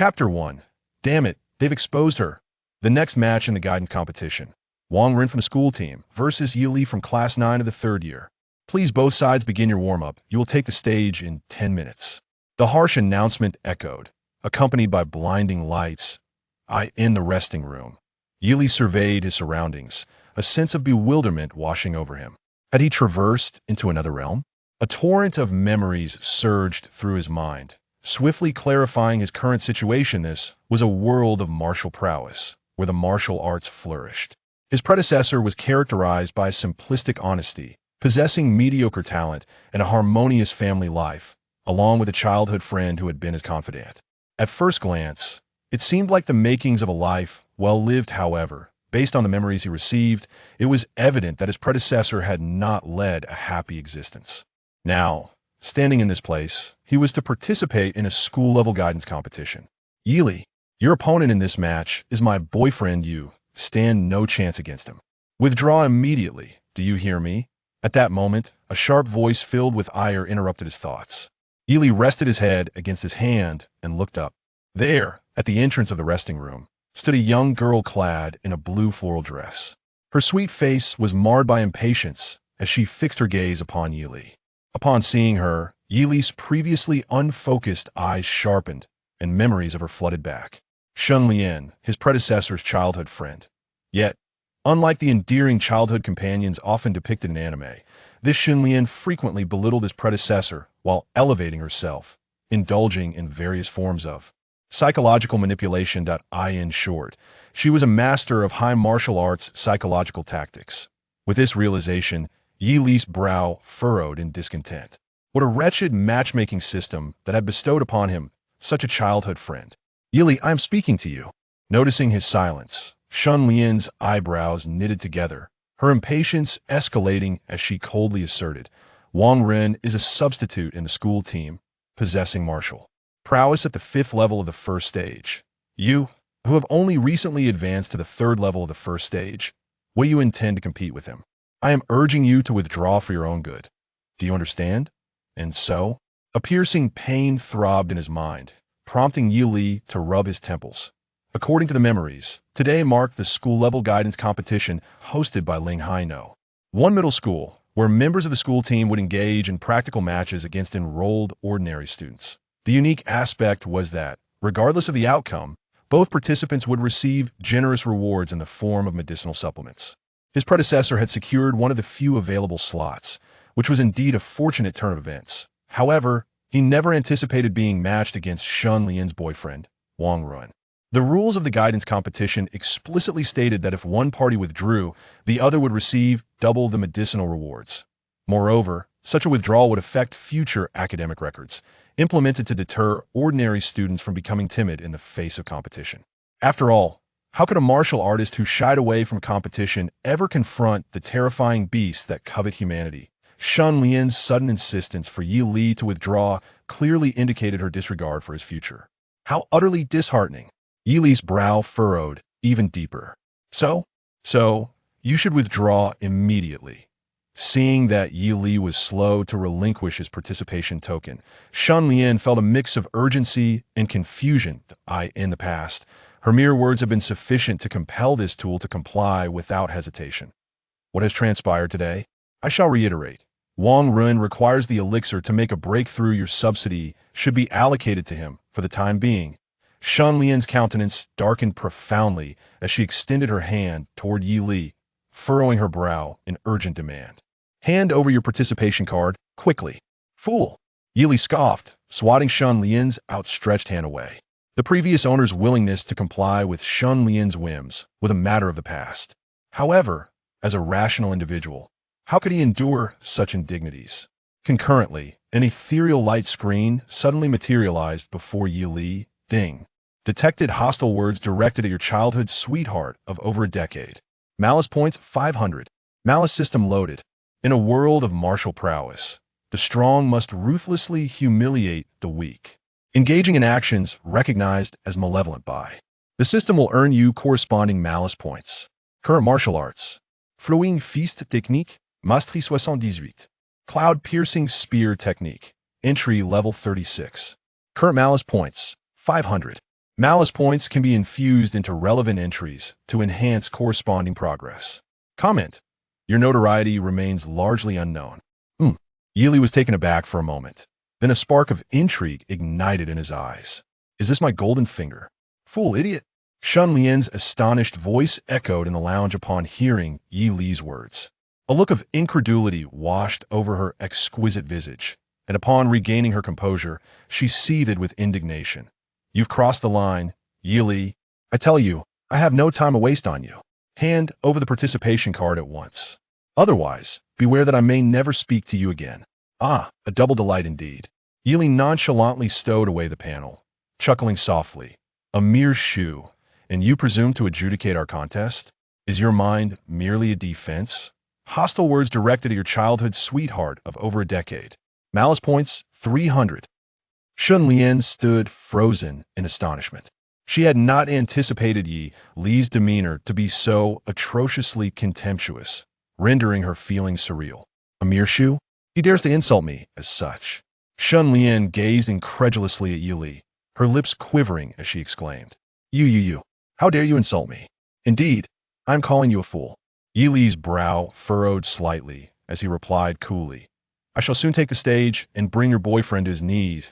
Chapter 1. Damn it, they've exposed her. The next match in the guidance competition. Wang Ren from the school team versus Yi Li from class 9 of the third year. Please both sides begin your warm-up. You will take the stage in 10 minutes. The harsh announcement echoed, accompanied by blinding lights. In the resting room. Yi Li surveyed his surroundings, a sense of bewilderment washing over him. Had he traversed into another realm? A torrent of memories surged through his mind, swiftly clarifying his current situation. This was a world of martial prowess, where the martial arts flourished. His predecessor was characterized by simplistic honesty, possessing mediocre talent and a harmonious family life, along with a childhood friend who had been his confidant. At first glance, it seemed like the makings of a life well lived. However, based on the memories he received, it was evident that his predecessor had not led a happy existence. Now, standing in this place, he was to participate in a school-level guidance competition. Yi Li, your opponent in this match is my boyfriend. You stand no chance against him. Withdraw immediately. Do you hear me? At that moment, a sharp voice filled with ire interrupted his thoughts. Yi Li rested his head against his hand and looked up. There, at the entrance of the resting room, stood a young girl clad in a blue floral dress. Her sweet face was marred by impatience as she fixed her gaze upon Yi Li. Upon seeing her, Yi Li's previously unfocused eyes sharpened, and memories of her flooded back. Shun Lian, his predecessor's childhood friend. Yet, unlike the endearing childhood companions often depicted in anime, this Shun Lian frequently belittled his predecessor while elevating herself, indulging in various forms of psychological manipulation. In short, she was a master of high martial arts psychological tactics. With this realization, Yi Li's brow furrowed in discontent. What a wretched matchmaking system that had bestowed upon him such a childhood friend. Yi Li, I am speaking to you. Noticing his silence, Shun Lian's eyebrows knitted together, her impatience escalating as she coldly asserted, Wang Ren is a substitute in the school team, possessing martial prowess at the 5th level of the first stage. You, who have only recently advanced to the 3rd level of the first stage, will you intend to compete with him? I am urging you to withdraw for your own good. Do you understand? And so, a piercing pain throbbed in his mind, prompting Yi Li to rub his temples. According to the memories, today marked the school-level guidance competition hosted by Ling Haino, one middle school, where members of the school team would engage in practical matches against enrolled ordinary students. The unique aspect was that, regardless of the outcome, both participants would receive generous rewards in the form of medicinal supplements. His predecessor had secured one of the few available slots, which was indeed a fortunate turn of events. However, he never anticipated being matched against Shun Lian's boyfriend, Wang Ren. The rules of the guidance competition explicitly stated that if one party withdrew, the other would receive double the medicinal rewards. Moreover, such a withdrawal would affect future academic records, implemented to deter ordinary students from becoming timid in the face of competition. After all, how could a martial artist who shied away from competition ever confront the terrifying beasts that covet humanity? Shun Lian's sudden insistence for Yi Li to withdraw clearly indicated her disregard for his future. How utterly disheartening! Yi Li's brow furrowed even deeper. So, you should withdraw immediately. Seeing that Yi Li was slow to relinquish his participation token, Shun Lian felt a mix of urgency and confusion. In the past, her mere words have been sufficient to compel this tool to comply without hesitation. What has transpired today? I shall reiterate. Wang Ren requires the elixir to make a breakthrough. Your subsidy should be allocated to him for the time being. Shun Lian's countenance darkened profoundly as she extended her hand toward Yi Li, furrowing her brow in urgent demand. Hand over your participation card, quickly. Fool! Yi Li scoffed, swatting Shun Lian's outstretched hand away. The previous owner's willingness to comply with Shun Lian's whims was a matter of the past. However, as a rational individual, how could he endure such indignities? Concurrently, an ethereal light screen suddenly materialized before Yi Li. Ding. Detected hostile words directed at your childhood sweetheart of over a decade. Malice points 500. Malice system loaded. In a world of martial prowess, the strong must ruthlessly humiliate the weak, engaging in actions recognized as malevolent by. The system will earn you corresponding malice points. Current martial arts. Flowing Fist Technique, Mastery 78. Cloud Piercing Spear Technique, entry level 36. Current malice points, 500. Malice points can be infused into relevant entries to enhance corresponding progress. Comment. Your notoriety remains largely unknown. Yili was taken aback for a moment. Then a spark of intrigue ignited in his eyes. Is this my golden finger? Fool idiot! Shun Lian's astonished voice echoed in the lounge upon hearing Yi Li's words. A look of incredulity washed over her exquisite visage, and upon regaining her composure, she seethed with indignation. You've crossed the line, Yi Li. I tell you, I have no time to waste on you. Hand over the participation card at once. Otherwise, beware that I may never speak to you again. Ah, a double delight indeed. Yi Li nonchalantly stowed away the panel, chuckling softly. A mere shoe, and you presume to adjudicate our contest? Is your mind merely a defense? Hostile words directed at your childhood sweetheart of over a decade. Malice points 300. Shun Lian stood frozen in astonishment. She had not anticipated Yi Li's demeanor to be so atrociously contemptuous, rendering her feelings surreal. A mere shoe? He dares to insult me as such. Shun Lian gazed incredulously at Yi Li, her lips quivering as she exclaimed, You, how dare you insult me? Indeed, I am calling you a fool. Yi Li's brow furrowed slightly as he replied coolly, I shall soon take the stage and bring your boyfriend to his knees.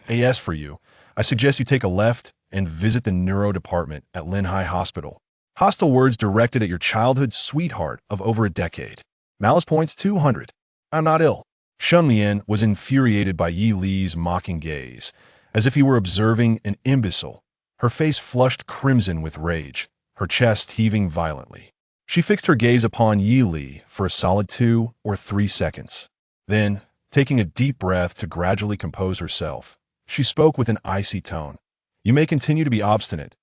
As for you, I suggest you take a left and visit the neuro department at Linhai Hospital. Hostile words directed at your childhood sweetheart of over a decade. Malice points 200. I'm not ill. Shun Lian was infuriated by Yi Li's mocking gaze, as if he were observing an imbecile. Her face flushed crimson with rage, her chest heaving violently. She fixed her gaze upon Yi Li for a solid 2 or 3 seconds. Then, taking a deep breath to gradually compose herself, she spoke with an icy tone. You may continue to be obstinate.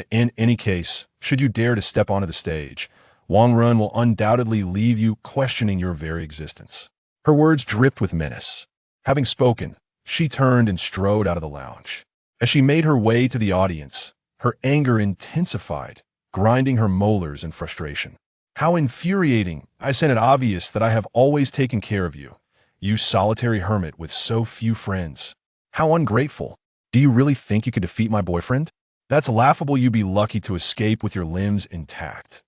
In any case, should you dare to step onto the stage, Wang Run will undoubtedly leave you questioning your very existence. Her words dripped with menace. Having spoken, she turned and strode out of the lounge. As she made her way to the audience, her anger intensified, grinding her molars in frustration. How infuriating! I sent it obvious that I have always taken care of you, you solitary hermit with so few friends. How ungrateful! Do you really think you could defeat my boyfriend? That's laughable. You'd be lucky to escape with your limbs intact.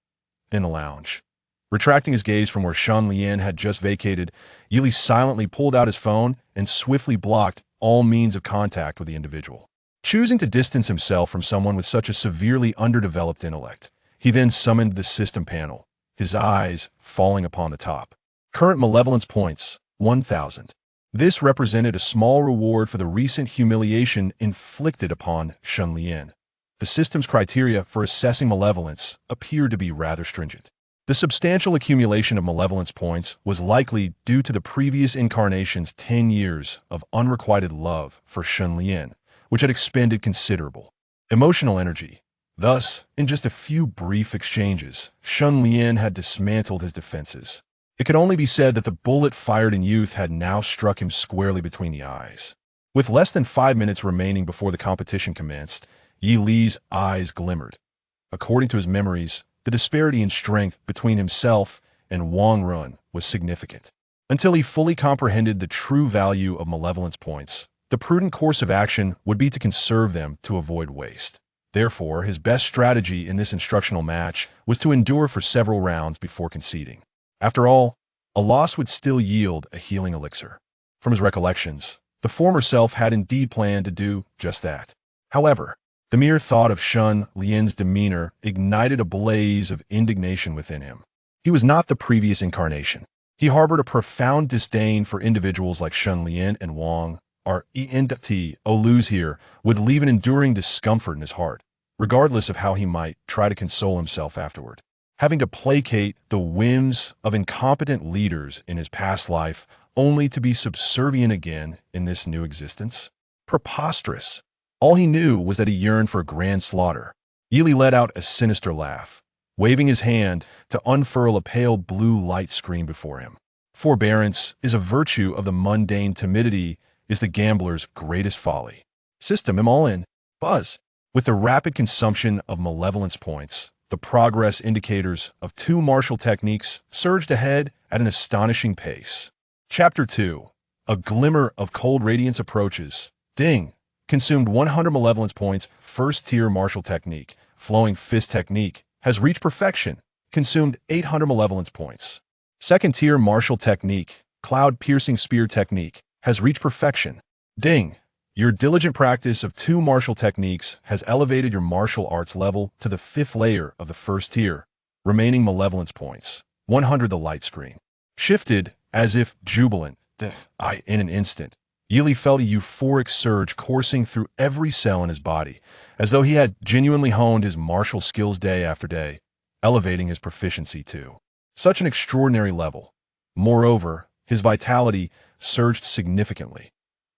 In the lounge, retracting his gaze from where Shun Lian had just vacated, Yi Li silently pulled out his phone and swiftly blocked all means of contact with the individual. Choosing to distance himself from someone with such a severely underdeveloped intellect, he then summoned the system panel, his eyes falling upon the top. Current malevolence points, 1,000. This represented a small reward for the recent humiliation inflicted upon Shun Lian. The system's criteria for assessing malevolence appeared to be rather stringent. The substantial accumulation of malevolence points was likely due to the previous incarnation's 10 years of unrequited love for Shun Lian, which had expended considerable emotional energy. Thus, in just a few brief exchanges, Shun Lian had dismantled his defenses. It could only be said that the bullet fired in youth had now struck him squarely between the eyes. With less than 5 minutes remaining before the competition commenced, Yi Li's eyes glimmered. According to his memories, the disparity in strength between himself and Wang Run was significant. Until he fully comprehended the true value of malevolence points, the prudent course of action would be to conserve them to avoid waste. Therefore, his best strategy in this instructional match was to endure for several rounds before conceding. After all, a loss would still yield a healing elixir. From his recollections, the former self had indeed planned to do just that. However, the mere thought of Shun Lian's demeanor ignited a blaze of indignation within him. He was not the previous incarnation. He harbored a profound disdain for individuals like Shun Lian and Wang. Our lose here would leave an enduring discomfort in his heart, regardless of how he might try to console himself afterward. Having to placate the whims of incompetent leaders in his past life only to be subservient again in this new existence? Preposterous. All he knew was that he yearned for a grand slaughter. Yi Li let out a sinister laugh, waving his hand to unfurl a pale blue light screen before him. Forbearance is a virtue of the mundane. Timidity is the gambler's greatest folly. System, I'm all in. Buzz. With the rapid consumption of malevolence points, the progress indicators of 2 martial techniques surged ahead at an astonishing pace. Chapter 2. A glimmer of cold radiance approaches. Ding! consumed 100 malevolence points. First-tier martial technique, flowing fist technique, has reached perfection, consumed 800 malevolence points. Second-tier martial technique, cloud-piercing spear technique, has reached perfection. Ding! Your diligent practice of 2 martial techniques has elevated your martial arts level to the 5th layer of the first tier. Remaining malevolence points, 100. The light screen shifted as if jubilant. In an instant, Yili felt a euphoric surge coursing through every cell in his body, as though he had genuinely honed his martial skills day after day, elevating his proficiency to such an extraordinary level. Moreover, his vitality surged significantly.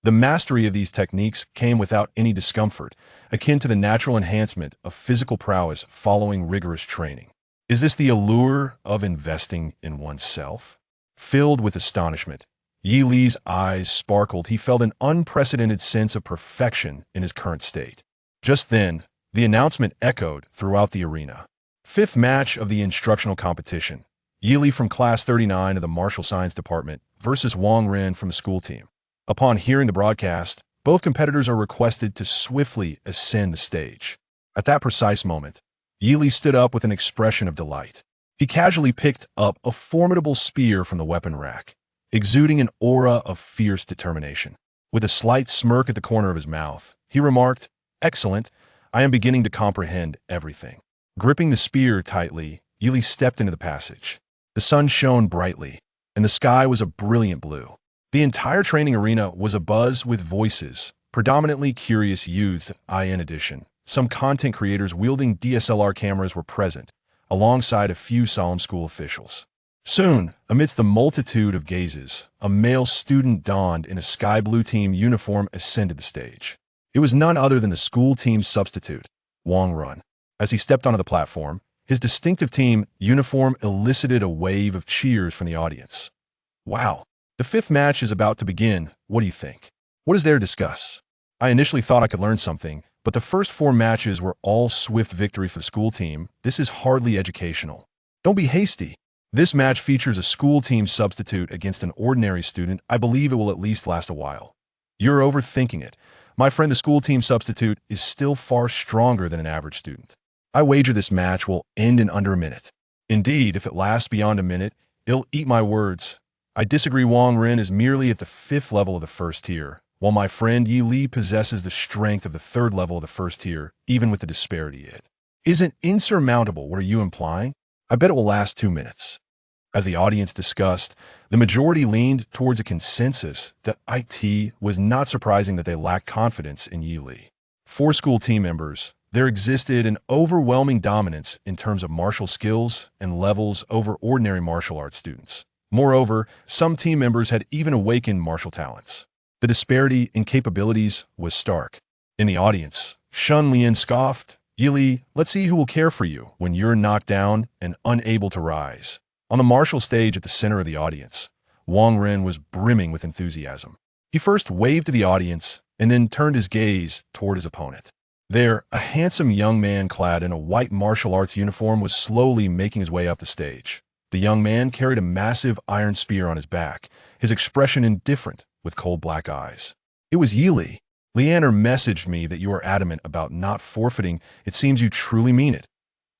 The mastery of these techniques came without any discomfort, akin to the natural enhancement of physical prowess following rigorous training. Is this the allure of investing in oneself? Filled with astonishment, Yi Li's eyes sparkled. He felt an unprecedented sense of perfection in his current state. Just then, the announcement echoed throughout the arena. 5th match of the instructional competition. Yi Li from Class 39 of the Martial Science Department versus Wang Ren from the school team. Upon hearing the broadcast, both competitors are requested to swiftly ascend the stage. At that precise moment, Yi Li stood up with an expression of delight. He casually picked up a formidable spear from the weapon rack, exuding an aura of fierce determination. With a slight smirk at the corner of his mouth, he remarked, "Excellent, I am beginning to comprehend everything." Gripping the spear tightly, Yi Li stepped into the passage. The sun shone brightly, and the sky was a brilliant blue. The entire training arena was abuzz with voices, predominantly curious youths. In addition, some content creators wielding DSLR cameras were present, alongside a few solemn school officials. Soon, amidst the multitude of gazes, a male student donned in a sky blue team uniform ascended the stage. It was none other than the school team's substitute, Wang Ren. As he stepped onto the platform, his distinctive team uniform elicited a wave of cheers from the audience. Wow! The 5th match is about to begin. What do you think? What is there to discuss? I initially thought I could learn something, but the first 4 matches were all swift victory for the school team. This is hardly educational. Don't be hasty. This match features a school team substitute against an ordinary student. I believe it will at least last a while. You're overthinking it. My friend, the school team substitute is still far stronger than an average student. I wager this match will end in under a minute. Indeed, if it lasts beyond a minute, it'll eat my words. I disagree. Wang Ren is merely at the 5th level of the first tier, while my friend Yi Li possesses the strength of the 3rd level of the first tier, even with the disparity it isn't insurmountable. What are you implying? I bet it will last 2 minutes. As the audience discussed, the majority leaned towards a consensus that it was not surprising that they lacked confidence in Yi Li. For school team members, there existed an overwhelming dominance in terms of martial skills and levels over ordinary martial arts students. Moreover, some team members had even awakened martial talents. The disparity in capabilities was stark. In the audience, Shun Lian scoffed, "Yi Li, let's see who will care for you when you're knocked down and unable to rise." On the martial stage at the center of the audience, Wang Ren was brimming with enthusiasm. He first waved to the audience and then turned his gaze toward his opponent. There, a handsome young man clad in a white martial arts uniform was slowly making his way up the stage. The young man carried a massive iron spear on his back, his expression indifferent, with cold black eyes. It was Yi Li. "Leander messaged me that you are adamant about not forfeiting. It seems you truly mean it."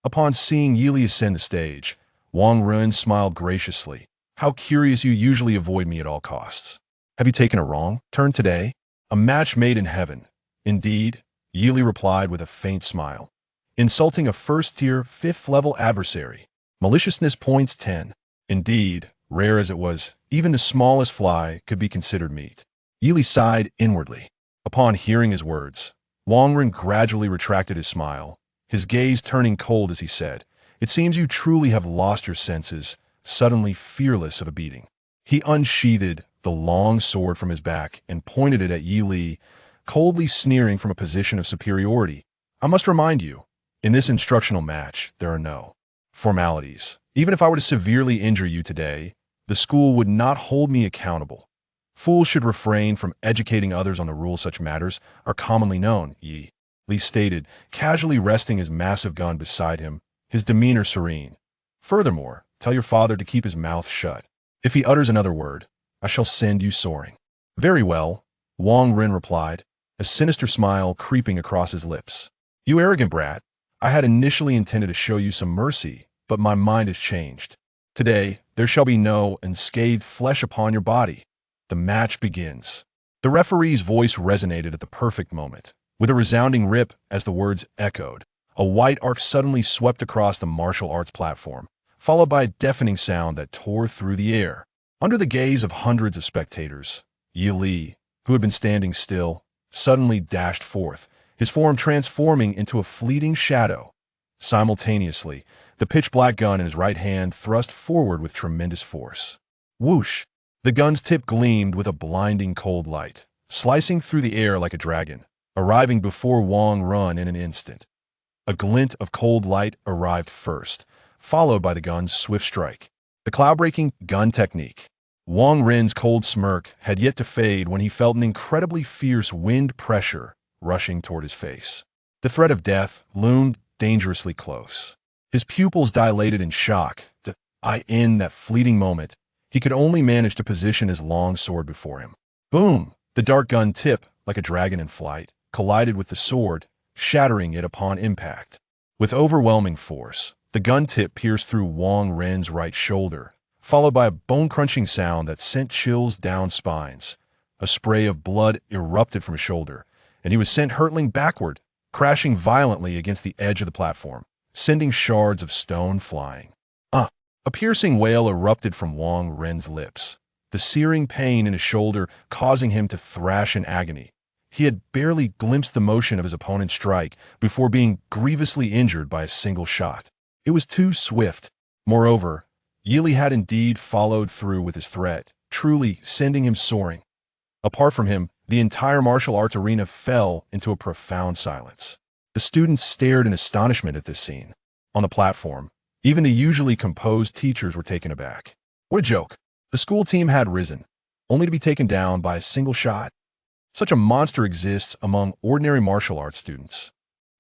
Upon seeing Yi Li ascend the stage, Wang Ren smiled graciously. "How curious, you usually avoid me at all costs. Have you taken a wrong turn today? A match made in heaven." "Indeed," Yi Li replied with a faint smile. "Insulting a first-tier, 5th-level adversary. Maliciousness points 10. Indeed, rare as it was, even the smallest fly could be considered meat." Yi Li sighed inwardly. Upon hearing his words, Wang Ren gradually retracted his smile, his gaze turning cold as he said, "It seems you truly have lost your senses," suddenly fearless of a beating. He unsheathed the long sword from his back and pointed it at Yi Li, coldly sneering from a position of superiority. "I must remind you, in this instructional match, there are no formalities. Even if I were to severely injure you today, the school would not hold me accountable. Fools should refrain from educating others on the rules. Such matters are commonly known," Yi Li stated, casually resting his massive gun beside him, his demeanor serene. "Furthermore, tell your father to keep his mouth shut. If he utters another word, I shall send you soaring." "Very well," Wang Ren replied, a sinister smile creeping across his lips. "You arrogant brat. I had initially intended to show you some mercy, but my mind has changed. Today, there shall be no unscathed flesh upon your body." The match begins. The referee's voice resonated at the perfect moment. With a resounding rip as the words echoed, a white arc suddenly swept across the martial arts platform, followed by a deafening sound that tore through the air. Under the gaze of hundreds of spectators, Yi Li, who had been standing still, suddenly dashed forth, his form transforming into a fleeting shadow. Simultaneously, the pitch-black gun in his right hand thrust forward with tremendous force. Whoosh! The gun's tip gleamed with a blinding cold light, slicing through the air like a dragon, arriving before Wang Run in an instant. A glint of cold light arrived first, followed by the gun's swift strike. The cloud-breaking gun technique. Wang Rin's cold smirk had yet to fade when he felt an incredibly fierce wind pressure rushing toward his face. The threat of death loomed dangerously close. His pupils dilated in shock. In that fleeting moment, he could only manage to position his long sword before him. Boom! The dark gun tip, like a dragon in flight, collided with the sword, shattering it upon impact. With overwhelming force, the gun tip pierced through Wang Ren's right shoulder, followed by a bone-crunching sound that sent chills down spines. A spray of blood erupted from his shoulder, and he was sent hurtling backward, crashing violently against the edge of the platform, sending shards of stone flying. A piercing wail erupted from Wang Ren's lips, the searing pain in his shoulder causing him to thrash in agony. He had barely glimpsed the motion of his opponent's strike before being grievously injured by a single shot. It was too swift. Moreover, Yi Li had indeed followed through with his threat, truly sending him soaring. Apart from him, the entire martial arts arena fell into a profound silence. The students stared in astonishment at this scene. On the platform, even the usually composed teachers were taken aback. What a joke. The school team had risen, only to be taken down by a single shot. Such a monster exists among ordinary martial arts students.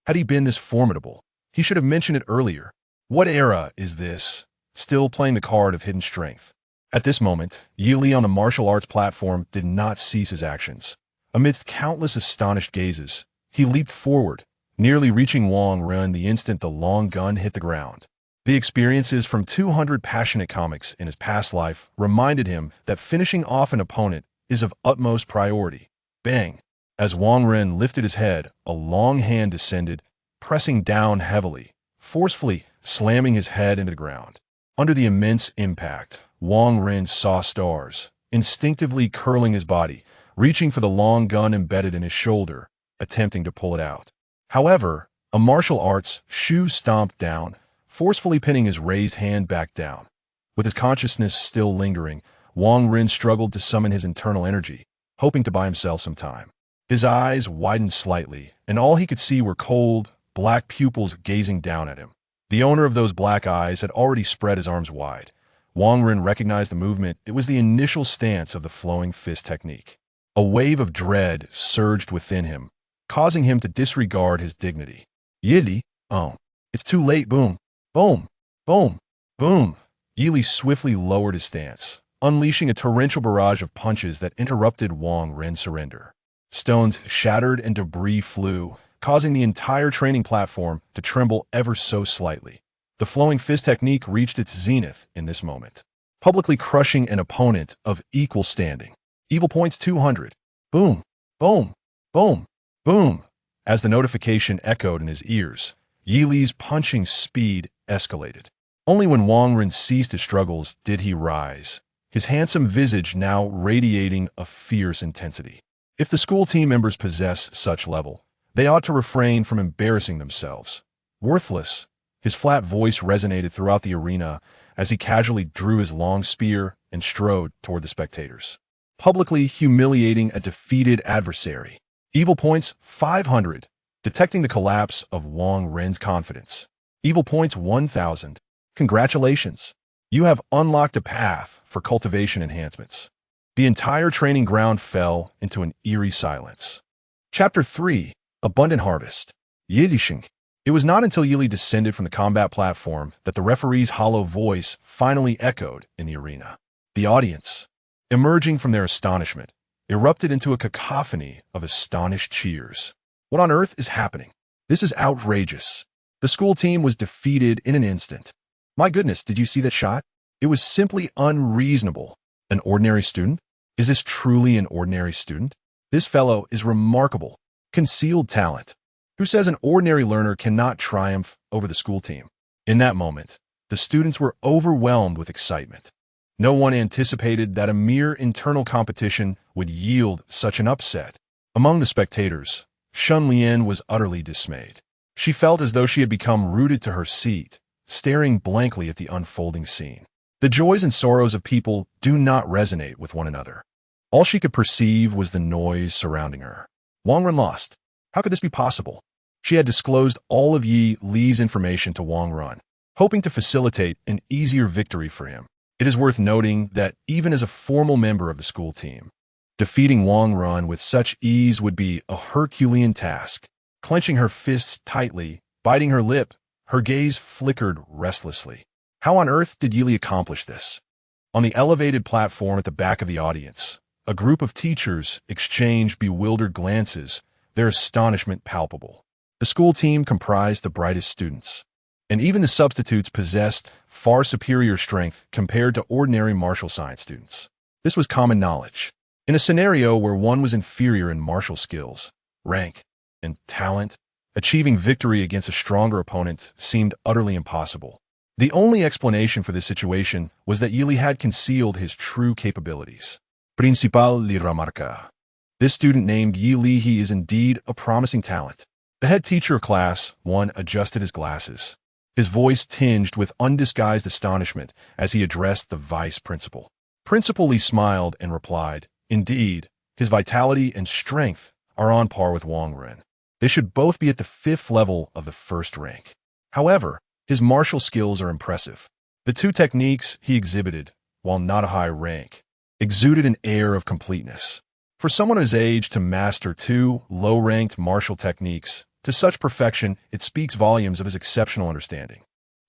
Had he been this formidable, he should have mentioned it earlier. What era is this? Still playing the card of hidden strength. At this moment, Yi Li on the martial arts platform did not cease his actions. Amidst countless astonished gazes, he leaped forward, nearly reaching Wang Ren the instant the long gun hit the ground. The experiences from 200 passionate comics in his past life reminded him that finishing off an opponent is of utmost priority. Bang! As Wang Ren lifted his head, a long hand descended, pressing down heavily, forcefully slamming his head into the ground. Under the immense impact, Wang Ren saw stars, instinctively curling his body, reaching for the long gun embedded in his shoulder, attempting to pull it out. However, a martial arts shoe stomped down, forcefully pinning his raised hand back down. With his consciousness still lingering, Wang Ren struggled to summon his internal energy, hoping to buy himself some time. His eyes widened slightly, and all he could see were cold, black pupils gazing down at him. The owner of those black eyes had already spread his arms wide. Wang Ren recognized the movement. It was the initial stance of the flowing fist technique. A wave of dread surged within him, causing him to disregard his dignity. Yi Li, oh, it's too late, boom. Boom! Boom! Boom! Yi Li swiftly lowered his stance, unleashing a torrential barrage of punches that interrupted Wang Ren's surrender. Stones shattered and debris flew, causing the entire training platform to tremble ever so slightly. The flowing fist technique reached its zenith in this moment, publicly crushing an opponent of equal standing. Evil points 200. Boom! Boom! Boom! Boom! As the notification echoed in his ears, Yi Li's punching speed escalated. Only when Wang Ren ceased his struggles did he rise, his handsome visage now radiating a fierce intensity. If the school team members possess such level, they ought to refrain from embarrassing themselves. Worthless, his flat voice resonated throughout the arena as he casually drew his long spear and strode toward the spectators, publicly humiliating a defeated adversary. Evil points 500, detecting the collapse of Wang Ren's confidence. Evil points 1000. Congratulations. You have unlocked a path for cultivation enhancements. The entire training ground fell into an eerie silence. Chapter 3. Abundant Harvest. Yidishing. It was not until Yi Li descended from the combat platform that the referee's hollow voice finally echoed in the arena. The audience, emerging from their astonishment, erupted into a cacophony of astonished cheers. What on earth is happening? This is outrageous. The school team was defeated in an instant. My goodness, did you see that shot? It was simply unreasonable. An ordinary student? Is this truly an ordinary student? This fellow is remarkable. Concealed talent. Who says an ordinary learner cannot triumph over the school team? In that moment, the students were overwhelmed with excitement. No one anticipated that a mere internal competition would yield such an upset. Among the spectators, Shun Lian was utterly dismayed. She felt as though she had become rooted to her seat, staring blankly at the unfolding scene. The joys and sorrows of people do not resonate with one another. All she could perceive was the noise surrounding her. Wang Ren lost. How could this be possible? She had disclosed all of Yi Li's information to Wang Ren, hoping to facilitate an easier victory for him. It is worth noting that even as a formal member of the school team, defeating Wang Ren with such ease would be a Herculean task. Clenching her fists tightly, biting her lip, her gaze flickered restlessly. How on earth did Yi Li accomplish this? On the elevated platform at the back of the audience, a group of teachers exchanged bewildered glances, their astonishment palpable. The school team comprised the brightest students, and even the substitutes possessed far superior strength compared to ordinary martial science students. This was common knowledge. In a scenario where one was inferior in martial skills, rank, and talent, achieving victory against a stronger opponent seemed utterly impossible. The only explanation for this situation was that Yi Li had concealed his true capabilities. Principal li remarca. This student named Yi Li, he is indeed a promising talent. The head teacher of class 1 adjusted his glasses, his voice tinged with undisguised astonishment as he addressed the vice principal. Principal Li smiled and replied, "Indeed, his vitality and strength are on par with Wang Ren. They should both be at the 5th level of the 1st rank. However, his martial skills are impressive. The 2 techniques he exhibited, while not a high rank, exuded an air of completeness. For someone of his age to master 2 low-ranked martial techniques to such perfection, it speaks volumes of his exceptional understanding.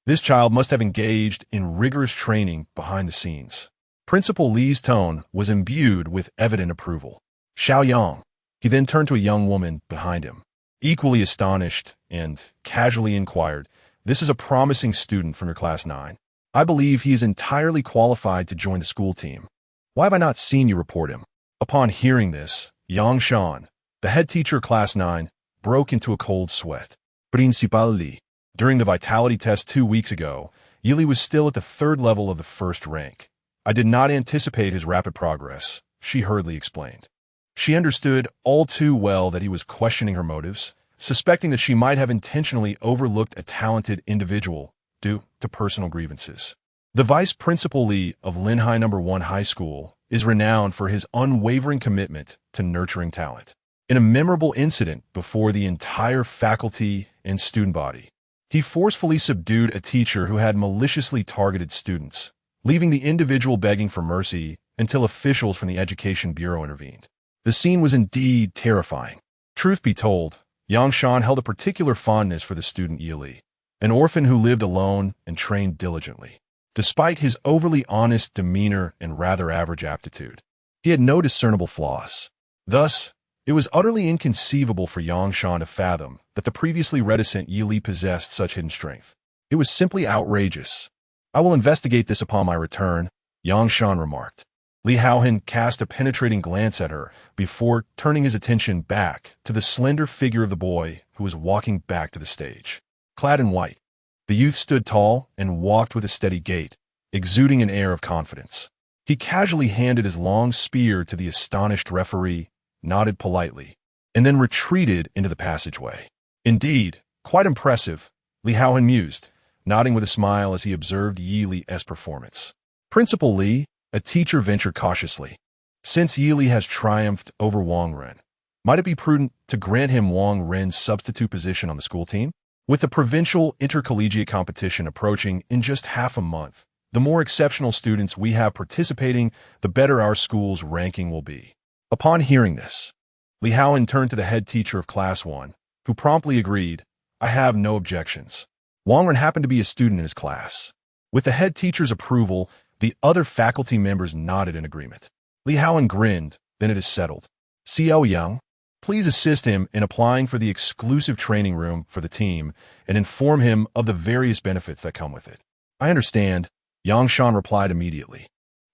This child must have engaged in rigorous training behind the scenes." Principal Li's tone was imbued with evident approval. "Xiao Yang." He then turned to a young woman behind him, equally astonished, and casually inquired, "This is a promising student from your class 9. I believe he is entirely qualified to join the school team. Why have I not seen you report him?" Upon hearing this, Yang Shan, the head teacher of class 9, broke into a cold sweat. Principal Li. During the vitality test 2 weeks ago, Yi Li was still at the 3rd level of the 1st rank. I did not anticipate his rapid progress, she hurriedly explained. She understood all too well that he was questioning her motives, suspecting that she might have intentionally overlooked a talented individual due to personal grievances. The vice principal Li of Linhai No. 1 High School is renowned for his unwavering commitment to nurturing talent. In a memorable incident before the entire faculty and student body, he forcefully subdued a teacher who had maliciously targeted students, leaving the individual begging for mercy until officials from the Education Bureau intervened. The scene was indeed terrifying. Truth be told, Yang Shan held a particular fondness for the student Yi Li, an orphan who lived alone and trained diligently. Despite his overly honest demeanor and rather average aptitude, he had no discernible flaws. Thus, it was utterly inconceivable for Yang Shan to fathom that the previously reticent Yi Li possessed such hidden strength. It was simply outrageous. "I will investigate this upon my return," Yang Shan remarked. Li Haohan cast a penetrating glance at her before turning his attention back to the slender figure of the boy who was walking back to the stage. Clad in white, the youth stood tall and walked with a steady gait, exuding an air of confidence. He casually handed his long spear to the astonished referee, nodded politely, and then retreated into the passageway. "Indeed, quite impressive," Li Haohan mused, nodding with a smile as he observed Yi Li's performance. Principal Li, a teacher, ventured cautiously. "Since Yi Li has triumphed over Wang Ren, might it be prudent to grant him Wang Ren's substitute position on the school team? With the provincial intercollegiate competition approaching in just half a month, the more exceptional students we have participating, the better our school's ranking will be." Upon hearing this, Li Haohan turned to the head teacher of class 1, who promptly agreed, "I have no objections." Wang Ren happened to be a student in his class. With the head teacher's approval, the other faculty members nodded in agreement. Li Haohan grinned, then it is settled. CL Young, please assist him in applying for the exclusive training room for the team and inform him of the various benefits that come with it. I understand, Yang Shan replied immediately.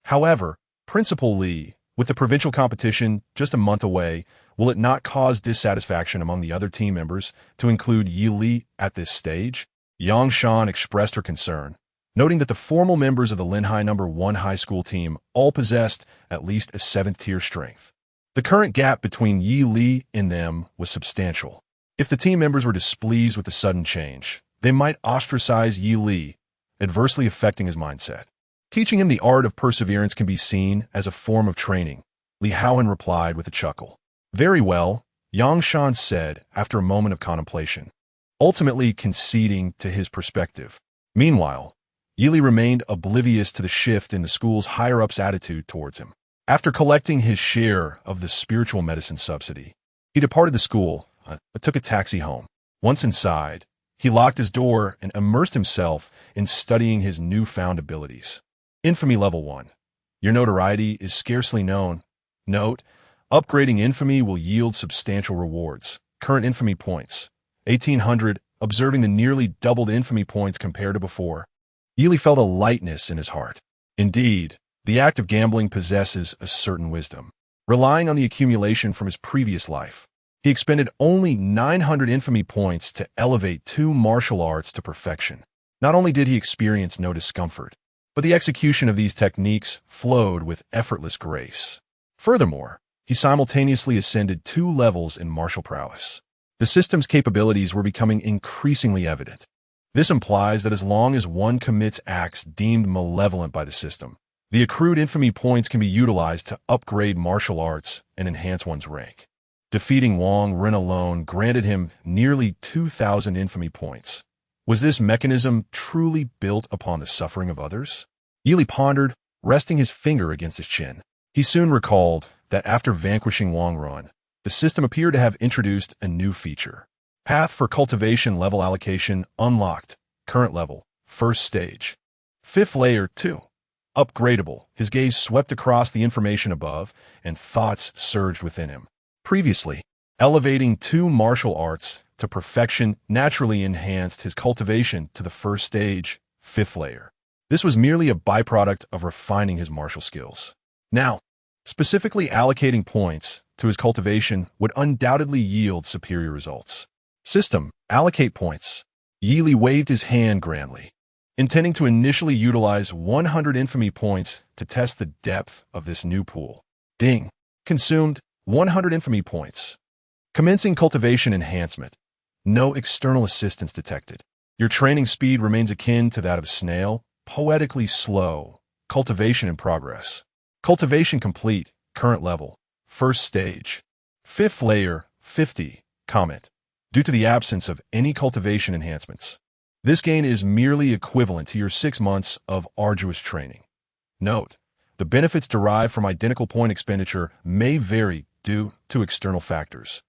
However, Principal Li, with the provincial competition just a month away, will it not cause dissatisfaction among the other team members to include Yi Li at this stage? Yang Shan expressed her concern, noting that the formal members of the Linhai No. 1 high school team all possessed at least a 7th-tier strength. The current gap between Yi Li and them was substantial. If the team members were displeased with the sudden change, they might ostracize Yi Li, adversely affecting his mindset. Teaching him the art of perseverance can be seen as a form of training, Li Haohan replied with a chuckle. Very well, Yang Shan said after a moment of contemplation, ultimately conceding to his perspective. Meanwhile, Yi Li remained oblivious to the shift in the school's higher-ups' attitude towards him. After collecting his share of the spiritual medicine subsidy, he departed the school, took a taxi home. Once inside, he locked his door and immersed himself in studying his newfound abilities. Infamy Level 1. Your notoriety is scarcely known. Note, upgrading infamy will yield substantial rewards. Current infamy points, 1,800, observing the nearly doubled infamy points compared to before. Yi Li felt a lightness in his heart. Indeed, the act of gambling possesses a certain wisdom. Relying on the accumulation from his previous life, he expended only 900 infamy points to elevate 2 martial arts to perfection. Not only did he experience no discomfort, but the execution of these techniques flowed with effortless grace. Furthermore, he simultaneously ascended 2 levels in martial prowess. The system's capabilities were becoming increasingly evident. This implies that as long as one commits acts deemed malevolent by the system, the accrued infamy points can be utilized to upgrade martial arts and enhance one's rank. Defeating Wang Ren alone granted him nearly 2,000 infamy points. Was this mechanism truly built upon the suffering of others? Yi Li pondered, resting his finger against his chin. He soon recalled that after vanquishing Wang Ren, the system appeared to have introduced a new feature. Path for cultivation level allocation unlocked. Current level, 1st stage. 5th layer 2. Upgradable. His gaze swept across the information above, and thoughts surged within him. Previously, elevating 2 martial arts to perfection naturally enhanced his cultivation to the 1st stage, 5th layer. This was merely a byproduct of refining his martial skills. Now, specifically allocating points to his cultivation would undoubtedly yield superior results. System, allocate points. Yi Li waved his hand grandly, intending to initially utilize 100 infamy points to test the depth of this new pool. Ding. Consumed 100 infamy points. Commencing cultivation enhancement. No external assistance detected. Your training speed remains akin to that of snail, poetically slow. Cultivation in progress. Cultivation complete. Current level. 1st stage. 5th layer, 50. Comment. Due to the absence of any cultivation enhancements, this gain is merely equivalent to your 6 months of arduous training. Note, the benefits derived from identical point expenditure may vary due to external factors.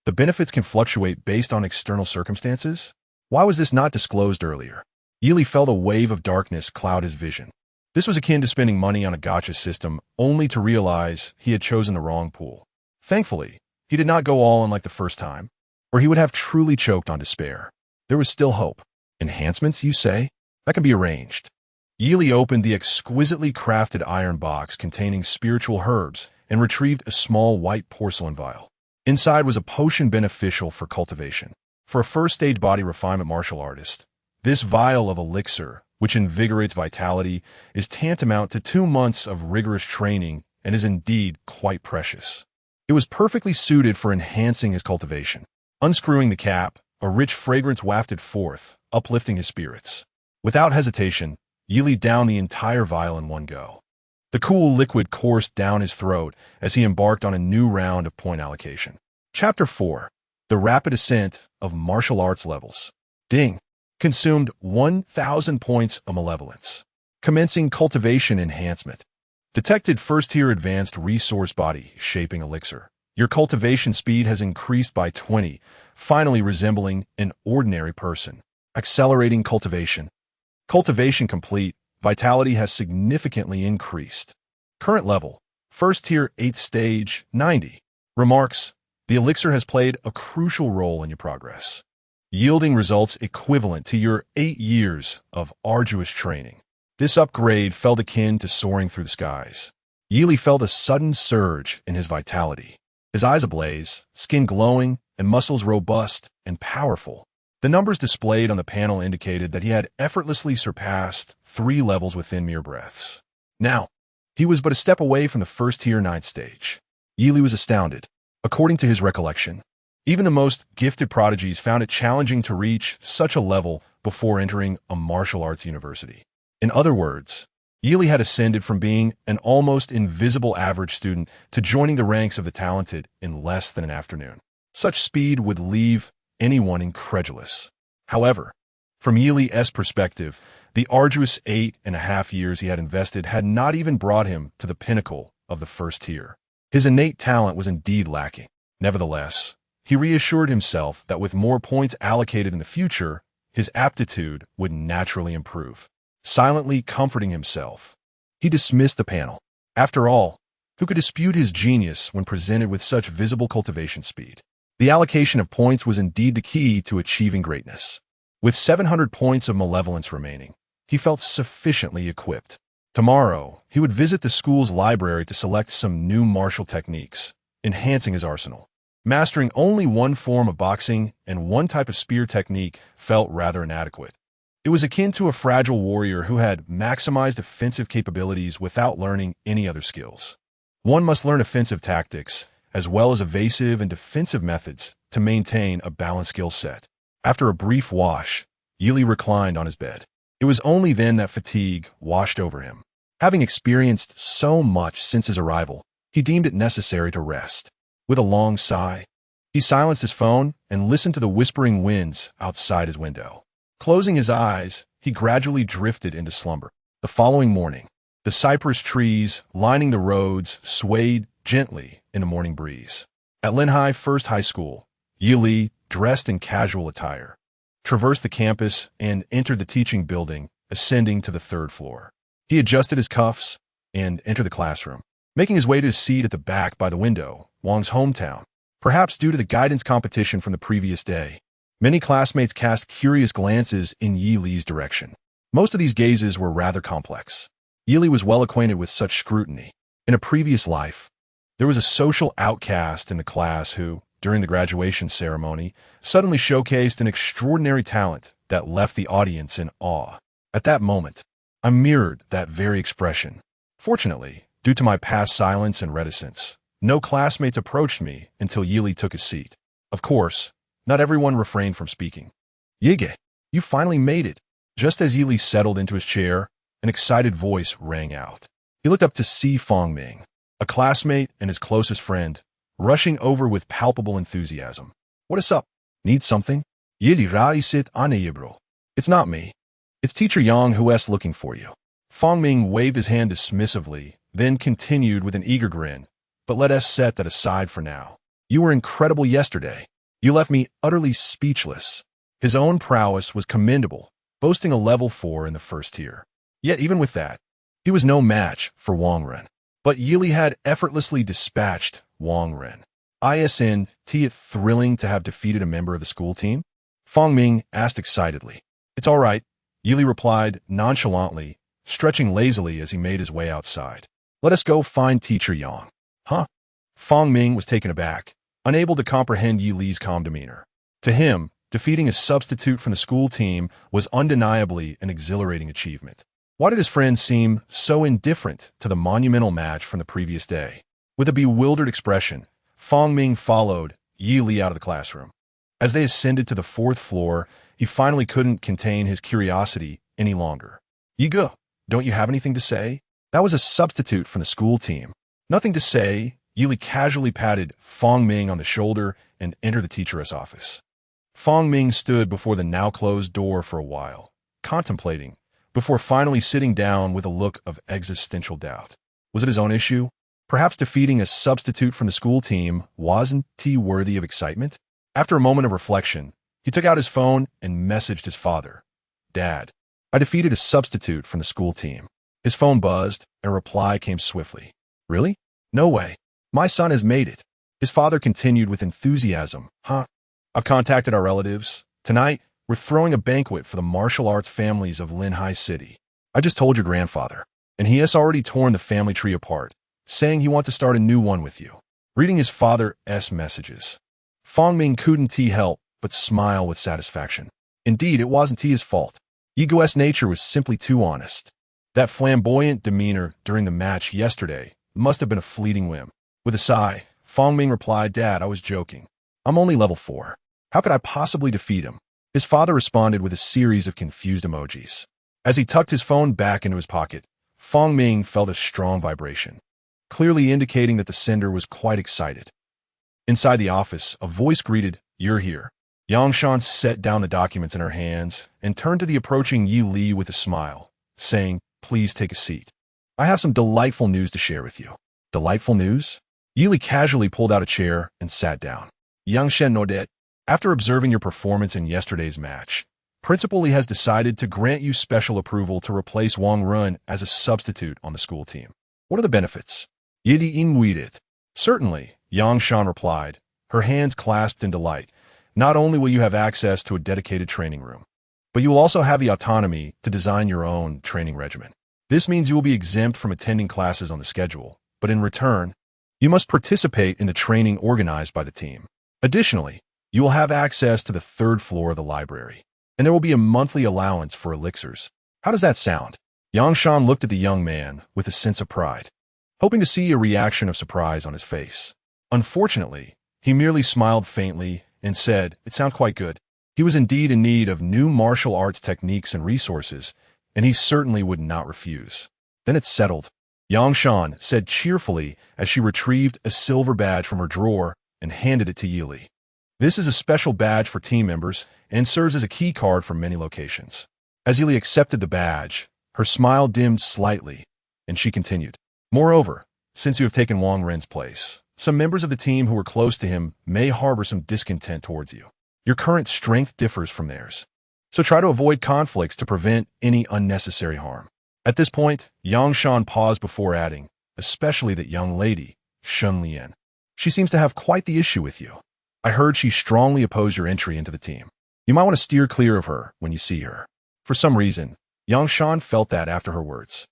The benefits can fluctuate based on external circumstances? Why was this not disclosed earlier? Yi Li felt a wave of darkness cloud his vision. This was akin to spending money on a gacha system only to realize he had chosen the wrong pool. Thankfully, he did not go all in like the first time, or he would have truly choked on despair. There was still hope. Enhancements, you say? That can be arranged. Yi Li opened the exquisitely crafted iron box containing spiritual herbs and retrieved a small white porcelain vial. Inside was a potion beneficial for cultivation. For a 1st-stage body refinement martial artist, this vial of elixir, which invigorates vitality, is tantamount to 2 months of rigorous training and is indeed quite precious. It was perfectly suited for enhancing his cultivation. Unscrewing the cap, a rich fragrance wafted forth, uplifting his spirits. Without hesitation, Yi Li downed the entire vial in one go. The cool liquid coursed down his throat as he embarked on a new round of point allocation. Chapter 4. The Rapid Ascent of Martial Arts Levels. Ding. Consumed 1,000 points of malevolence. Commencing cultivation enhancement. Detected 1st-tier advanced resource body shaping elixir. Your cultivation speed has increased by 20, finally resembling an ordinary person. Accelerating cultivation. Cultivation complete. Vitality has significantly increased. Current level, First tier, 8th stage, 90. Remarks: the elixir has played a crucial role in your progress, yielding results equivalent to your 8 years of arduous training. This upgrade felt akin to soaring through the skies. Yili felt a sudden surge in his vitality. His eyes ablaze, skin glowing, and muscles robust and powerful. The numbers displayed on the panel indicated that he had effortlessly surpassed 3 levels within mere breaths. Now, he was but a step away from the first tier 9th stage. Yili was astounded. According to his recollection, even the most gifted prodigies found it challenging to reach such a level before entering a martial arts university. In other words, Yili had ascended from being an almost invisible average student to joining the ranks of the talented in less than an afternoon. Such speed would leave anyone incredulous. However, from Yili's perspective, the arduous 8.5 years he had invested had not even brought him to the pinnacle of the first tier. His innate talent was indeed lacking. Nevertheless, he reassured himself that with more points allocated in the future, his aptitude would naturally improve. Silently comforting himself, he dismissed the panel. After all, who could dispute his genius when presented with such visible cultivation speed? The allocation of points was indeed the key to achieving greatness. With 700 points of malevolence remaining, he felt sufficiently equipped. Tomorrow, he would visit the school's library to select some new martial techniques, enhancing his arsenal. Mastering only one form of boxing and one type of spear technique felt rather inadequate. It was akin to a fragile warrior who had maximized offensive capabilities without learning any other skills. One must learn offensive tactics, as well as evasive and defensive methods, to maintain a balanced skill set. After a brief wash, Yili reclined on his bed. It was only then that fatigue washed over him. Having experienced so much since his arrival, he deemed it necessary to rest. With a long sigh, he silenced his phone and listened to the whispering winds outside his window. Closing his eyes, he gradually drifted into slumber. The following morning, the cypress trees lining the roads swayed gently in the morning breeze. At Linhai First High School, Yili, dressed in casual attire, traversed the campus and entered the teaching building, ascending to the 3rd floor. He adjusted his cuffs and entered the classroom, making his way to his seat at the back by the window, Wang's hometown. Perhaps due to the guidance competition from the previous day, many classmates cast curious glances in Yili's direction. Most of these gazes were rather complex. Yili was well acquainted with such scrutiny. In a previous life, there was a social outcast in the class who, during the graduation ceremony, suddenly showcased an extraordinary talent that left the audience in awe. At that moment, I mirrored that very expression. Fortunately, due to my past silence and reticence, no classmates approached me until Yili took his seat. Of course, not everyone refrained from speaking. "Yige, you finally made it." Just as Yili settled into his chair, an excited voice rang out. He looked up to see Fangming, a classmate and his closest friend, rushing over with palpable enthusiasm. "What is up? Need something?" "Yili raisit aneyebro." "It's not me. It's Teacher Yang who's looking for you." Fangming waved his hand dismissively, then continued with an eager grin. "But let us set that aside for now. You were incredible yesterday. You left me utterly speechless." His own prowess was commendable, boasting a level 4 in the first tier. Yet even with that, he was no match for Wang Ren. But Yili had effortlessly dispatched Wang Ren. "Isn't it thrilling to have defeated a member of the school team?" Fangming asked excitedly. "It's all right," Yili replied nonchalantly, stretching lazily as he made his way outside. "Let us go find Teacher Yang." "Huh?" Fangming was taken aback, unable to comprehend Yili's calm demeanor. To him, defeating a substitute from the school team was undeniably an exhilarating achievement. Why did his friend seem so indifferent to the monumental match from the previous day? With a bewildered expression, Fangming followed Yili out of the classroom. As they ascended to the 4th floor, he finally couldn't contain his curiosity any longer. "Yiga, don't you have anything to say?" "That was a substitute from the school team." "Nothing to say." Yili casually patted Fangming on the shoulder and entered the teacher's office. Fangming stood before the now-closed door for a while, contemplating, before finally sitting down with a look of existential doubt. Was it his own issue? Perhaps defeating a substitute from the school team wasn't he worthy of excitement? After a moment of reflection, he took out his phone and messaged his father. "Dad, I defeated a substitute from the school team." His phone buzzed, and a reply came swiftly. "Really? No way. My son has made it. His father continued with enthusiasm. Huh? I've contacted our relatives. Tonight, we're throwing a banquet for the martial arts families of Linhai City. I just told your grandfather, and he has already torn the family tree apart, saying he wants to start a new one with you. Reading his father's messages, Fongming couldn't help but smile with satisfaction. Indeed, it wasn't his fault. Ego's nature was simply too honest. That flamboyant demeanor during the match yesterday must have been a fleeting whim. With a sigh, Fongming replied, Dad, I was joking. I'm only level 4. How could I possibly defeat him? His father responded with a series of confused emojis. As he tucked his phone back into his pocket, Fongming felt a strong vibration, clearly indicating that the sender was quite excited. Inside the office, a voice greeted, You're here. Yangshan set down the documents in her hands and turned to the approaching Yi Li with a smile, saying, Please take a seat. I have some delightful news to share with you. Delightful news? Yi Li casually pulled out a chair and sat down. Yangshan nodded. After observing your performance in yesterday's match, Principal Li has decided to grant you special approval to replace Wang Run as a substitute on the school team. What are the benefits? Yi Li inweited. Certainly, Yangshan replied, her hands clasped in delight. Not only will you have access to a dedicated training room, but you will also have the autonomy to design your own training regimen. This means you will be exempt from attending classes on the schedule, but in return, you must participate in the training organized by the team. Additionally, you will have access to the 3rd floor of the library, and there will be a monthly allowance for elixirs. How does that sound? Yangshan looked at the young man with a sense of pride, hoping to see a reaction of surprise on his face. Unfortunately, he merely smiled faintly and said, It sounds quite good. He was indeed in need of new martial arts techniques and resources, and he certainly would not refuse. Then it's settled, Yangshan said cheerfully as she retrieved a silver badge from her drawer and handed it to Yi Li. This is a special badge for team members and serves as a key card for many locations. As Yi Li accepted the badge, her smile dimmed slightly, and she continued, Moreover, since you have taken Wang Ren's place, some members of the team who are close to him may harbor some discontent towards you. Your current strength differs from theirs, so try to avoid conflicts to prevent any unnecessary harm. At this point, Yangshan paused before adding, especially that young lady, Shun Lian. She seems to have quite the issue with you. I heard she strongly opposed your entry into the team. You might want to steer clear of her when you see her. For some reason, Yangshan felt that after her words.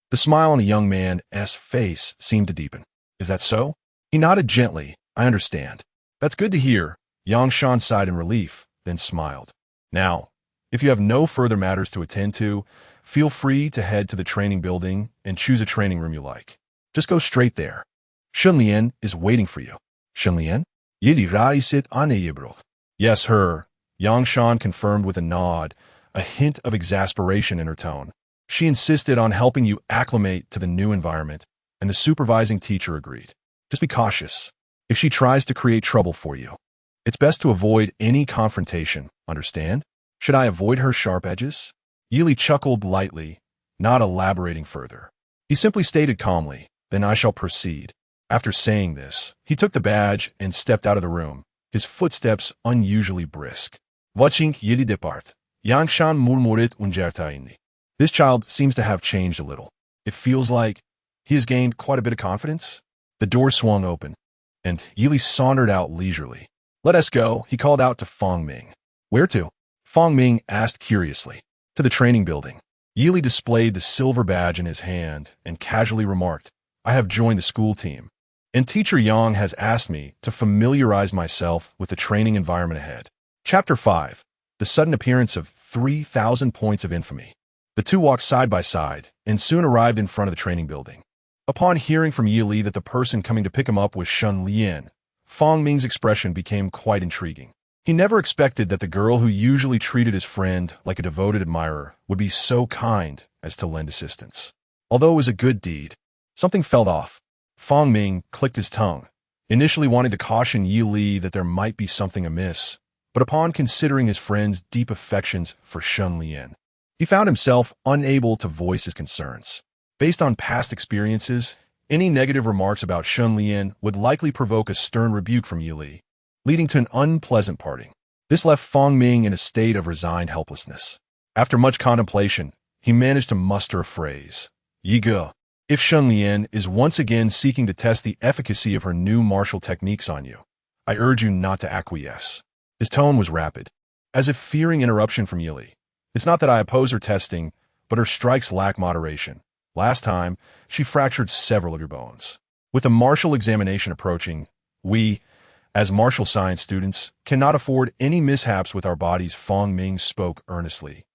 The smile on the young man's face seemed to deepen. Is that so? He nodded gently. I understand. That's good to hear. Yangshan sighed in relief, then smiled. Now, if you have no further matters to attend to, feel free to head to the training building and choose a training room you like. Just go straight there. Shun Lian is waiting for you. Shun Lian? Yili raisit aneyebro. Yes, her. Yangshan confirmed with a nod, a hint of exasperation in her tone. She insisted on helping you acclimate to the new environment, and the supervising teacher agreed. Just be cautious. If she tries to create trouble for you, it's best to avoid any confrontation, understand? Should I avoid her sharp edges? Yi Li chuckled lightly, not elaborating further. He simply stated calmly, Then I shall proceed. After saying this, he took the badge and stepped out of the room, his footsteps unusually brisk. Watching Yi Li depart, Yangshan murmurit uncertainly. This child seems to have changed a little. It feels like he has gained quite a bit of confidence. The door swung open, and Yi Li sauntered out leisurely. Let us go, he called out to Fongming. Where to? Fongming asked curiously. To the training building. Yi Li displayed the silver badge in his hand and casually remarked, I have joined the school team, and Teacher Yang has asked me to familiarize myself with the training environment ahead. Chapter 5. The sudden appearance of 3,000 points of infamy. The two walked side by side and soon arrived in front of the training building. Upon hearing from Yi Li that the person coming to pick him up was Shun Lian, Fongming's expression became quite intriguing. He never expected that the girl who usually treated his friend like a devoted admirer would be so kind as to lend assistance. Although it was a good deed, something felt off. Fongming clicked his tongue, initially wanting to caution Yi Li that there might be something amiss, but upon considering his friend's deep affections for Shun Lian, he found himself unable to voice his concerns. Based on past experiences, any negative remarks about Shun Lian would likely provoke a stern rebuke from Yi Li, leading to an unpleasant parting. This left Fongming in a state of resigned helplessness. After much contemplation, he managed to muster a phrase. Yi Ge. If Shun Lian is once again seeking to test the efficacy of her new martial techniques on you, I urge you not to acquiesce. His tone was rapid, as if fearing interruption from Yili. It's not that I oppose her testing, but her strikes lack moderation. Last time, she fractured several of your bones. With the martial examination approaching, we, as martial science students, cannot afford any mishaps with our bodies. Fong Ming spoke earnestly,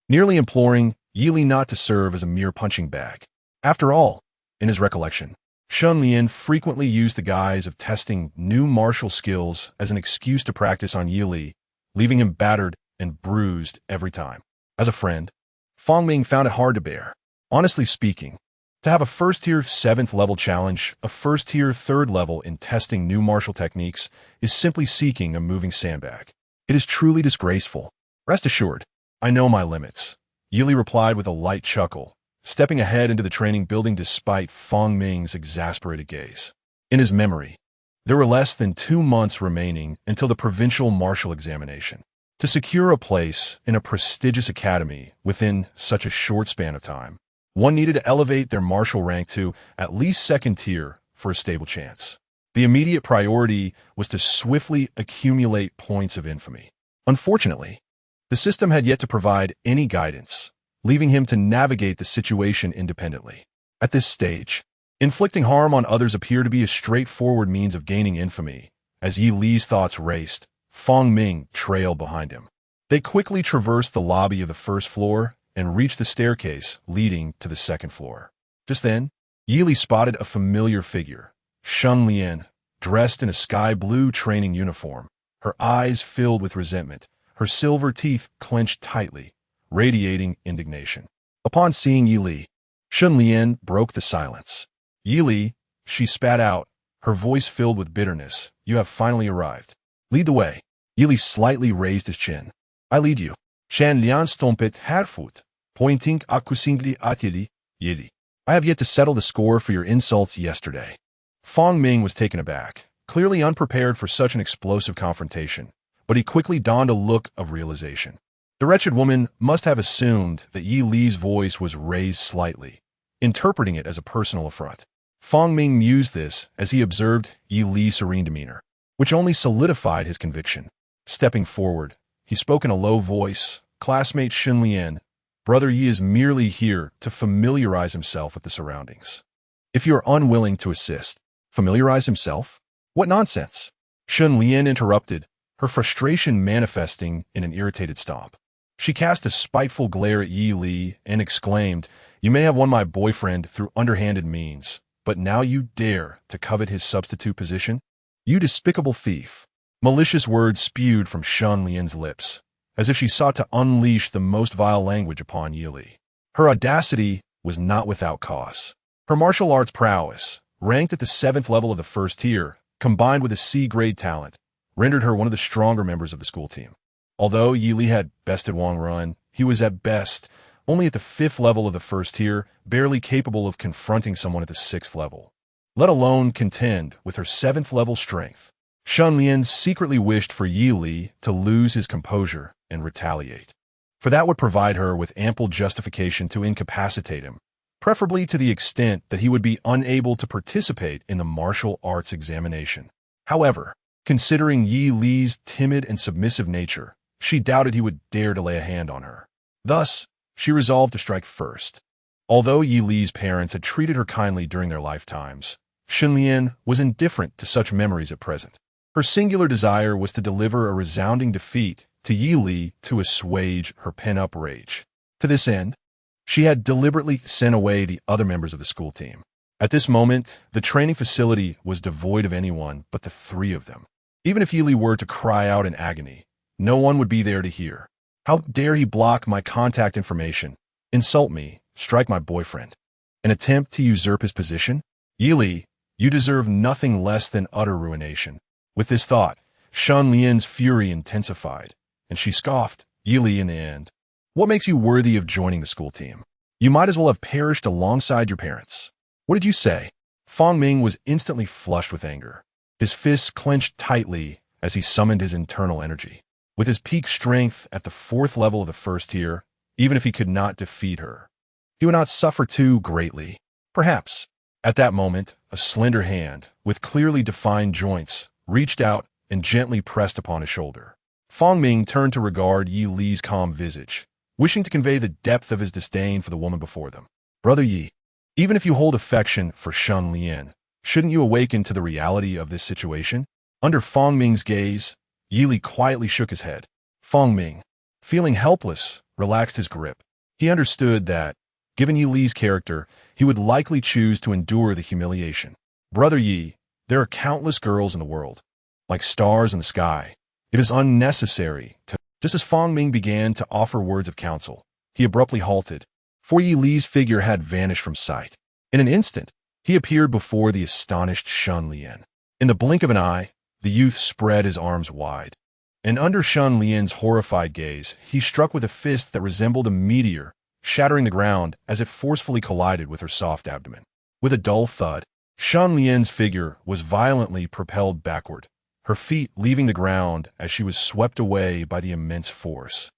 nearly imploring Yili not to serve as a mere punching bag. After all, in his recollection, Shun Lian frequently used the guise of testing new martial skills as an excuse to practice on Yili, leaving him battered and bruised every time. As a friend, Fong Ming found it hard to bear. Honestly speaking, to have a first-tier 7th-level challenge, a first-tier 3rd level in testing new martial techniques, is simply seeking a moving sandbag. It is truly disgraceful. Rest assured, I know my limits, Yili replied with a light chuckle, stepping ahead into the training building despite Fong Ming's exasperated gaze. In his memory, there were less than 2 months remaining until the provincial martial examination. To secure a place in a prestigious academy within such a short span of time, one needed to elevate their martial rank to at least 2nd tier for a stable chance. The immediate priority was to swiftly accumulate points of infamy. Unfortunately, the system had yet to provide any guidance, leaving him to navigate the situation independently. At this stage, inflicting harm on others appeared to be a straightforward means of gaining infamy. As Yi Li's thoughts raced, Fong Ming trailed behind him. They quickly traversed the lobby of the 1st floor and reached the staircase leading to the 2nd floor. Just then, Yi Li spotted a familiar figure, Shun Lian, dressed in a sky-blue training uniform, her eyes filled with resentment, her silver teeth clenched tightly, radiating indignation. Upon seeing Yi Li, Shun Lian broke the silence. Yi Li, she spat out, her voice filled with bitterness, you have finally arrived. Lead the way. Yi Li slightly raised his chin. I lead you. Shan Lian stompet herfut, pointing accusingly at Yi Li. I have yet to settle the score for your insults yesterday. Fong Ming was taken aback, clearly unprepared for such an explosive confrontation, but he quickly donned a look of realization. The wretched woman must have assumed that Yi Li's voice was raised slightly, interpreting it as a personal affront. Fong Ming mused this as he observed Yi Li's serene demeanor, which only solidified his conviction. Stepping forward, he spoke in a low voice, Classmate Shun Lian, Brother Yi is merely here to familiarize himself with the surroundings. If you are unwilling to assist, familiarize himself? What nonsense! Shun Lian interrupted, her frustration manifesting in an irritated stomp. She cast a spiteful glare at Yi Li and exclaimed, You may have won my boyfriend through underhanded means, but now you dare to covet his substitute position? You despicable thief! Malicious words spewed from Shun Lian's lips, as if she sought to unleash the most vile language upon Yi Li. Her audacity was not without cause. Her martial arts prowess, ranked at the 7th level of the 1st tier, combined with a C-grade talent, rendered her one of the stronger members of the school team. Although Yi Li had bested Wang Run, he was at best only at the 5th level of the 1st tier, barely capable of confronting someone at the 6th level, let alone contend with her 7th level strength. Shun Lian secretly wished for Yi Li to lose his composure and retaliate, for that would provide her with ample justification to incapacitate him, preferably to the extent that he would be unable to participate in the martial arts examination. However, considering Yi Li's timid and submissive nature, she doubted he would dare to lay a hand on her. Thus, she resolved to strike first. Although Yi Li's parents had treated her kindly during their lifetimes, Shun Lian was indifferent to such memories at present. Her singular desire was to deliver a resounding defeat to Yi Li to assuage her pent-up rage. To this end, she had deliberately sent away the other members of the school team. At this moment, the training facility was devoid of anyone but the 3 of them. Even if Yi Li were to cry out in agony, no one would be there to hear. How dare he block my contact information, insult me, strike my boyfriend, and attempt to usurp his position? Yi Li, you deserve nothing less than utter ruination. With this thought, Shun Lian's fury intensified, and she scoffed, Yi Li in the end. What makes you worthy of joining the school team? You might as well have perished alongside your parents. What did you say? Fong Ming was instantly flushed with anger. His fists clenched tightly as he summoned his internal energy. With his peak strength at the 4th level of the 1st tier, even if he could not defeat her, he would not suffer too greatly. Perhaps. At that moment, a slender hand, with clearly defined joints, reached out and gently pressed upon his shoulder. Fong Ming turned to regard Yi Li's calm visage, wishing to convey the depth of his disdain for the woman before them. Brother Yi, even if you hold affection for Shun Lian, shouldn't you awaken to the reality of this situation? Under Fong Ming's gaze, Yi Li quietly shook his head. Fong Ming, feeling helpless, relaxed his grip. He understood that, given Yi Li's character, he would likely choose to endure the humiliation. Brother Yi, there are countless girls in the world, like stars in the sky. It is unnecessary to... Just as Fong Ming began to offer words of counsel, he abruptly halted, for Yi Li's figure had vanished from sight. In an instant, he appeared before the astonished Shun Lian. In the blink of an eye, the youth spread his arms wide, and under Shun Lian's horrified gaze, he struck with a fist that resembled a meteor, shattering the ground as it forcefully collided with her soft abdomen. With a dull thud, Shun Lian's figure was violently propelled backward, her feet leaving the ground as she was swept away by the immense force.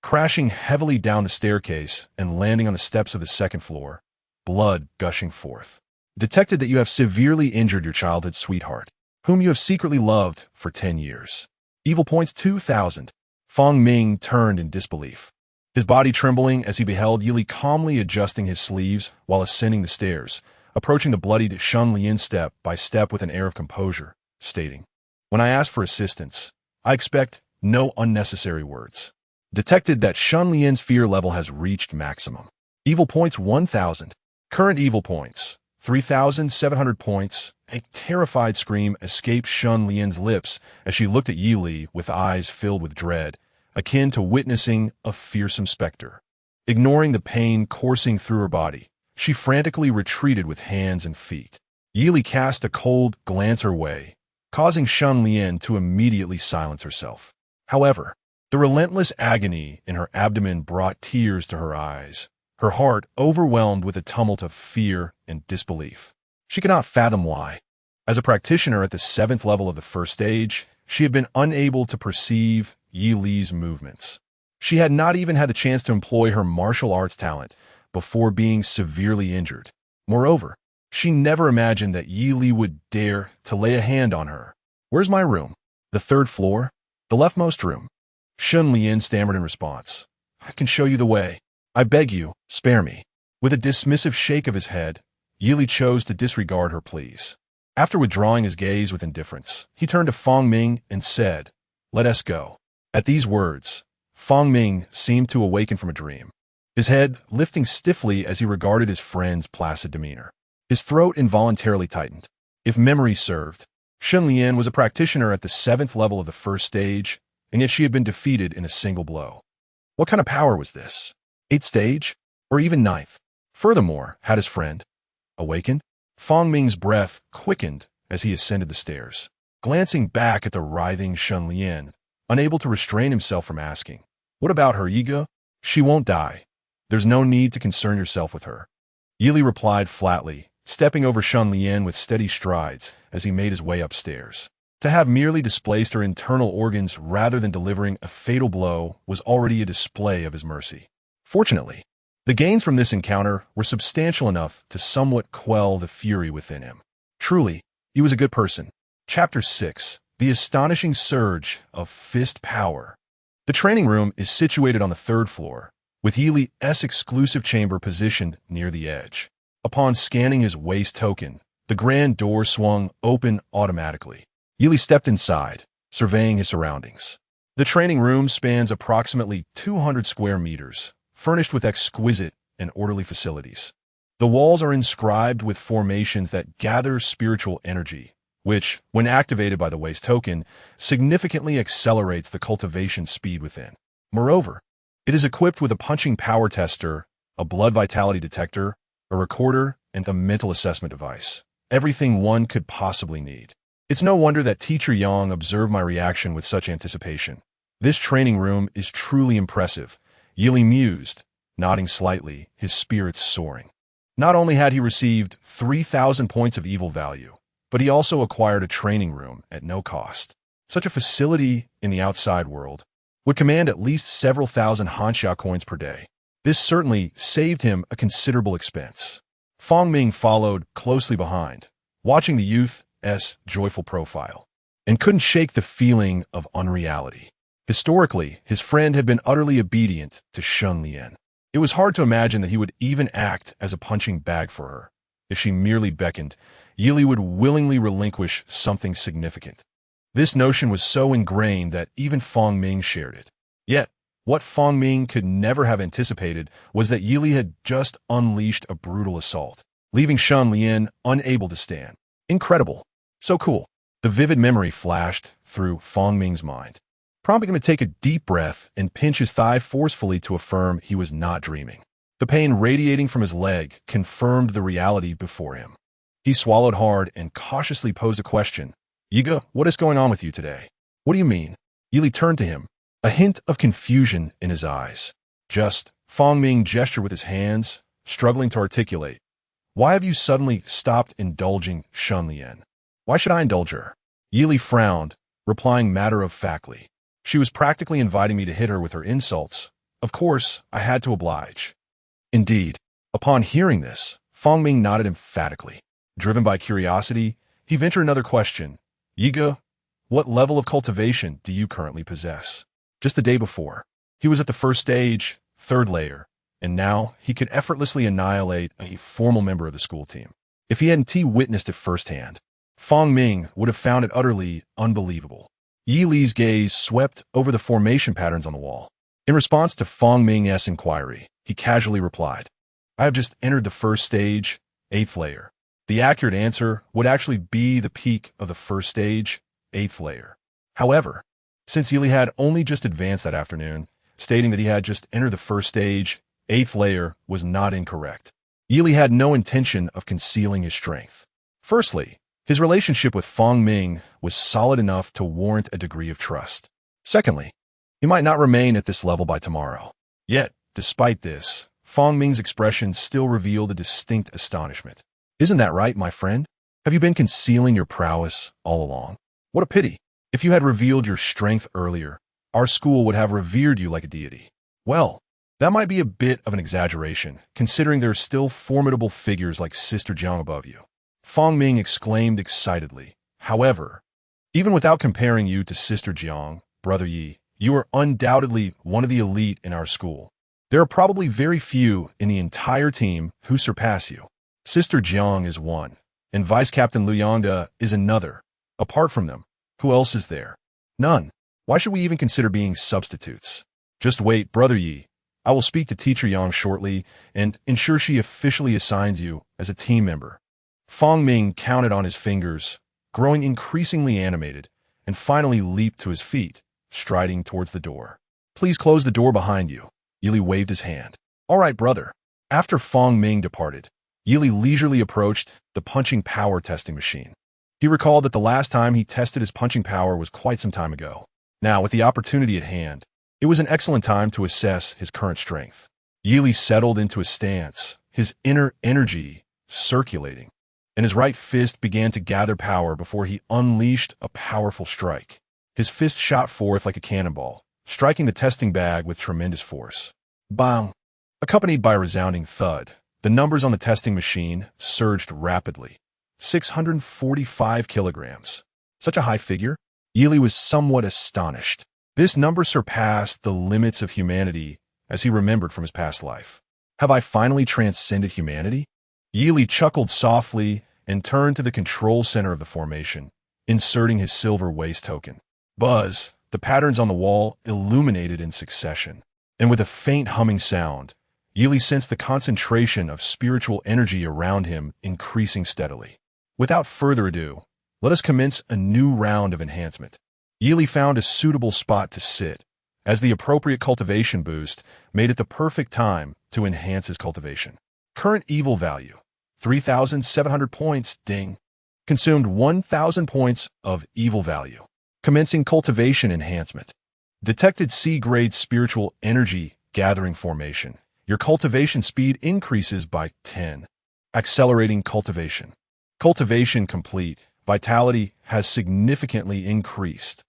Crashing heavily down the staircase and landing on the steps of the second floor, blood gushing forth. Detected that you have severely injured your childhood sweetheart, whom you have secretly loved for 10 years. Evil points 2,000. Fong Ming turned in disbelief, his body trembling as he beheld Yi Li calmly adjusting his sleeves while ascending the stairs, approaching the bloodied Shun Lian step by step with an air of composure, stating, "When I ask for assistance, I expect no unnecessary words." Detected that Shun Lian's fear level has reached maximum. Evil points 1,000. Current evil points 3,700 points. A terrified scream escaped Shun Lian's lips as she looked at Yi Li with eyes filled with dread, akin to witnessing a fearsome specter. Ignoring the pain coursing through her body, she frantically retreated with hands and feet. Yi Li cast a cold glance her way, causing Shun Lian to immediately silence herself. However, the relentless agony in her abdomen brought tears to her eyes, her heart overwhelmed with a tumult of fear and disbelief. She could not fathom why. As a practitioner at the 7th level of the first stage, she had been unable to perceive Yi Li's movements. She had not even had the chance to employ her martial arts talent before being severely injured. Moreover, she never imagined that Yi Li would dare to lay a hand on her. "Where's my room?" "The 3rd floor? The leftmost room." Shun Lian stammered in response. "I can show you the way. I beg you, spare me." With a dismissive shake of his head, Yi Li chose to disregard her pleas. After withdrawing his gaze with indifference, he turned to Fong Ming and said, "Let us go." At these words, Fong Ming seemed to awaken from a dream, his head lifting stiffly as he regarded his friend's placid demeanor. His throat involuntarily tightened. If memory served, Shun Lian was a practitioner at the 7th level of the first stage, and yet she had been defeated in a single blow. What kind of power was this? 8th stage? Or even 9th? Furthermore, had his friend awakened? Fong Ming's breath quickened as he ascended the stairs, glancing back at the writhing Shun Lian, unable to restrain himself from asking, "What about her ego? She won't die. There's no need to concern yourself with her." Yi Li replied flatly, stepping over Shun Lian with steady strides as he made his way upstairs. To have merely displaced her internal organs rather than delivering a fatal blow was already a display of his mercy. Fortunately, the gains from this encounter were substantial enough to somewhat quell the fury within him. Truly, he was a good person. Chapter 6. The Astonishing Surge of Fist Power. The training room is situated on the 3rd floor, with Yi Li's exclusive chamber positioned near the edge. Upon scanning his waist token, the grand door swung open automatically. Yi Li stepped inside, surveying his surroundings. The training room spans approximately 200 square meters, furnished with exquisite and orderly facilities. The walls are inscribed with formations that gather spiritual energy, which, when activated by the waist token, significantly accelerates the cultivation speed within. Moreover, it is equipped with a punching power tester, a blood vitality detector, a recorder, and a mental assessment device. Everything one could possibly need. It's no wonder that Teacher Yang observed my reaction with such anticipation. This training room is truly impressive, Yi Li mused, nodding slightly, his spirits soaring. Not only had he received 3,000 points of evil value, but he also acquired a training room at no cost. Such a facility in the outside world would command at least several thousand Hanxia coins per day. This certainly saved him a considerable expense. Fong Ming followed closely behind, watching the youth's joyful profile, and couldn't shake the feeling of unreality. Historically, his friend had been utterly obedient to Shun Lian. It was hard to imagine that he would even act as a punching bag for her. If she merely beckoned, Yili would willingly relinquish something significant. This notion was so ingrained that even Fong Ming shared it. Yet, what Fong Ming could never have anticipated was that Yili had just unleashed a brutal assault, leaving Shun Lian unable to stand. Incredible. So cool. The vivid memory flashed through Fong Ming's mind, prompting him to take a deep breath and pinch his thigh forcefully to affirm he was not dreaming. The pain radiating from his leg confirmed the reality before him. He swallowed hard and cautiously posed a question. Yiga, what is going on with you today? What do you mean? Yili turned to him, a hint of confusion in his eyes. Just, Fong Ming gestured with his hands, struggling to articulate. Why have you suddenly stopped indulging Shun Lian? Why should I indulge her? Yili frowned, replying matter-of-factly. She was practically inviting me to hit her with her insults. Of course, I had to oblige. Indeed. Upon hearing this, Fong Ming nodded emphatically. Driven by curiosity, he ventured another question. Yiga, what level of cultivation do you currently possess? Just the day before, he was at the first stage, third layer, and now he could effortlessly annihilate a formal member of the school team. If he hadn't witnessed it firsthand, Fong Ming would have found it utterly unbelievable. Yi Li's gaze swept over the formation patterns on the wall. In response to Fong Ming's inquiry, he casually replied, I have just entered the first stage, 8th layer. The accurate answer would actually be the peak of the first stage, 8th layer. However, since Yi Li had only just advanced that afternoon, stating that he had just entered the first stage, 8th layer was not incorrect. Yi Li had no intention of concealing his strength. Firstly, his relationship with Fong Ming was solid enough to warrant a degree of trust. Secondly, he might not remain at this level by tomorrow. Yet, despite this, Fong Ming's expression still revealed a distinct astonishment. Isn't that right, my friend? Have you been concealing your prowess all along? What a pity. If you had revealed your strength earlier, our school would have revered you like a deity. Well, that might be a bit of an exaggeration, considering there are still formidable figures like Sister Jiang above you. Fong Ming exclaimed excitedly. However, even without comparing you to Sister Jiang, Brother Yi, you are undoubtedly one of the elite in our school. There are probably very few in the entire team who surpass you. Sister Jiang is one, and Vice Captain Liu Yangda is another. Apart from them, who else is there? None. Why should we even consider being substitutes? Just wait, Brother Yi. I will speak to Teacher Yang shortly and ensure she officially assigns you as a team member. Fong Ming counted on his fingers, growing increasingly animated, and finally leaped to his feet, striding towards the door. Please close the door behind you. Yi Li waved his hand. All right, brother. After Fong Ming departed, Yi Li leisurely approached the punching power testing machine. He recalled that the last time he tested his punching power was quite some time ago. Now, with the opportunity at hand, it was an excellent time to assess his current strength. Yi Li settled into a stance, his inner energy circulating, and his right fist began to gather power before he unleashed a powerful strike. His fist shot forth like a cannonball, striking the testing bag with tremendous force. Bang! Accompanied by a resounding thud, the numbers on the testing machine surged rapidly. 645 kilograms. Such a high figure? Yi Li was somewhat astonished. This number surpassed the limits of humanity as he remembered from his past life. Have I finally transcended humanity? Yi Li chuckled softly and turned to the control center of the formation, inserting his silver waist token. Buzz, the patterns on the wall illuminated in succession, and with a faint humming sound, Yi Li sensed the concentration of spiritual energy around him increasing steadily. Without further ado, let us commence a new round of enhancement. Yi Li found a suitable spot to sit, as the appropriate cultivation boost made it the perfect time to enhance his cultivation. Current evil value, 3,700 points, ding. Consumed 1,000 points of evil value. Commencing cultivation enhancement. Detected C-grade spiritual energy gathering formation. Your cultivation speed increases by 10. Accelerating cultivation. Cultivation complete. Vitality has significantly increased.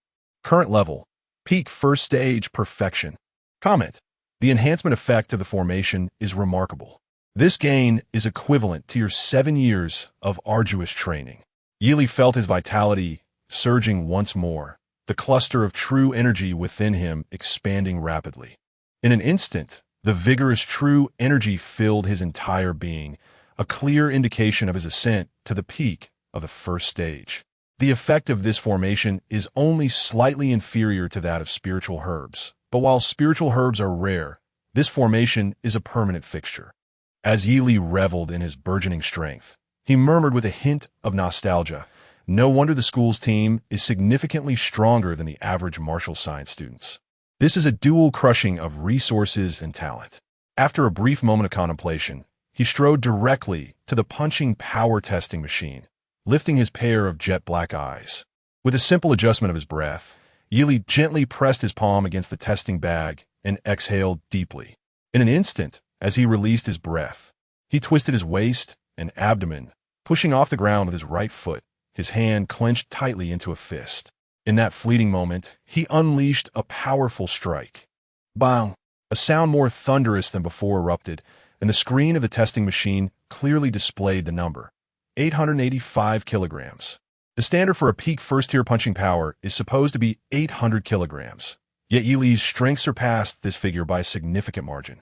Current level. Peak first stage perfection. Comment. The enhancement effect of the formation is remarkable. This gain is equivalent to your 7 years of arduous training. Yi Li felt his vitality surging once more, the cluster of true energy within him expanding rapidly. In an instant, the vigorous true energy filled his entire being, a clear indication of his ascent to the peak of the first stage. The effect of this formation is only slightly inferior to that of spiritual herbs, but while spiritual herbs are rare, this formation is a permanent fixture. As Yi Li reveled in his burgeoning strength, he murmured with a hint of nostalgia, "No wonder the school's team is significantly stronger than the average martial science students. This is a dual crushing of resources and talent." After a brief moment of contemplation, he strode directly to the punching power testing machine, lifting his pair of jet black eyes. With a simple adjustment of his breath, Yi Li gently pressed his palm against the testing bag and exhaled deeply. In an instant, as he released his breath, he twisted his waist and abdomen, pushing off the ground with his right foot, his hand clenched tightly into a fist. In that fleeting moment, he unleashed a powerful strike. Bang! A sound more thunderous than before erupted, and the screen of the testing machine clearly displayed the number, 885 kilograms. The standard for a peak first-tier punching power is supposed to be 800 kilograms, yet Yi Li's strength surpassed this figure by a significant margin.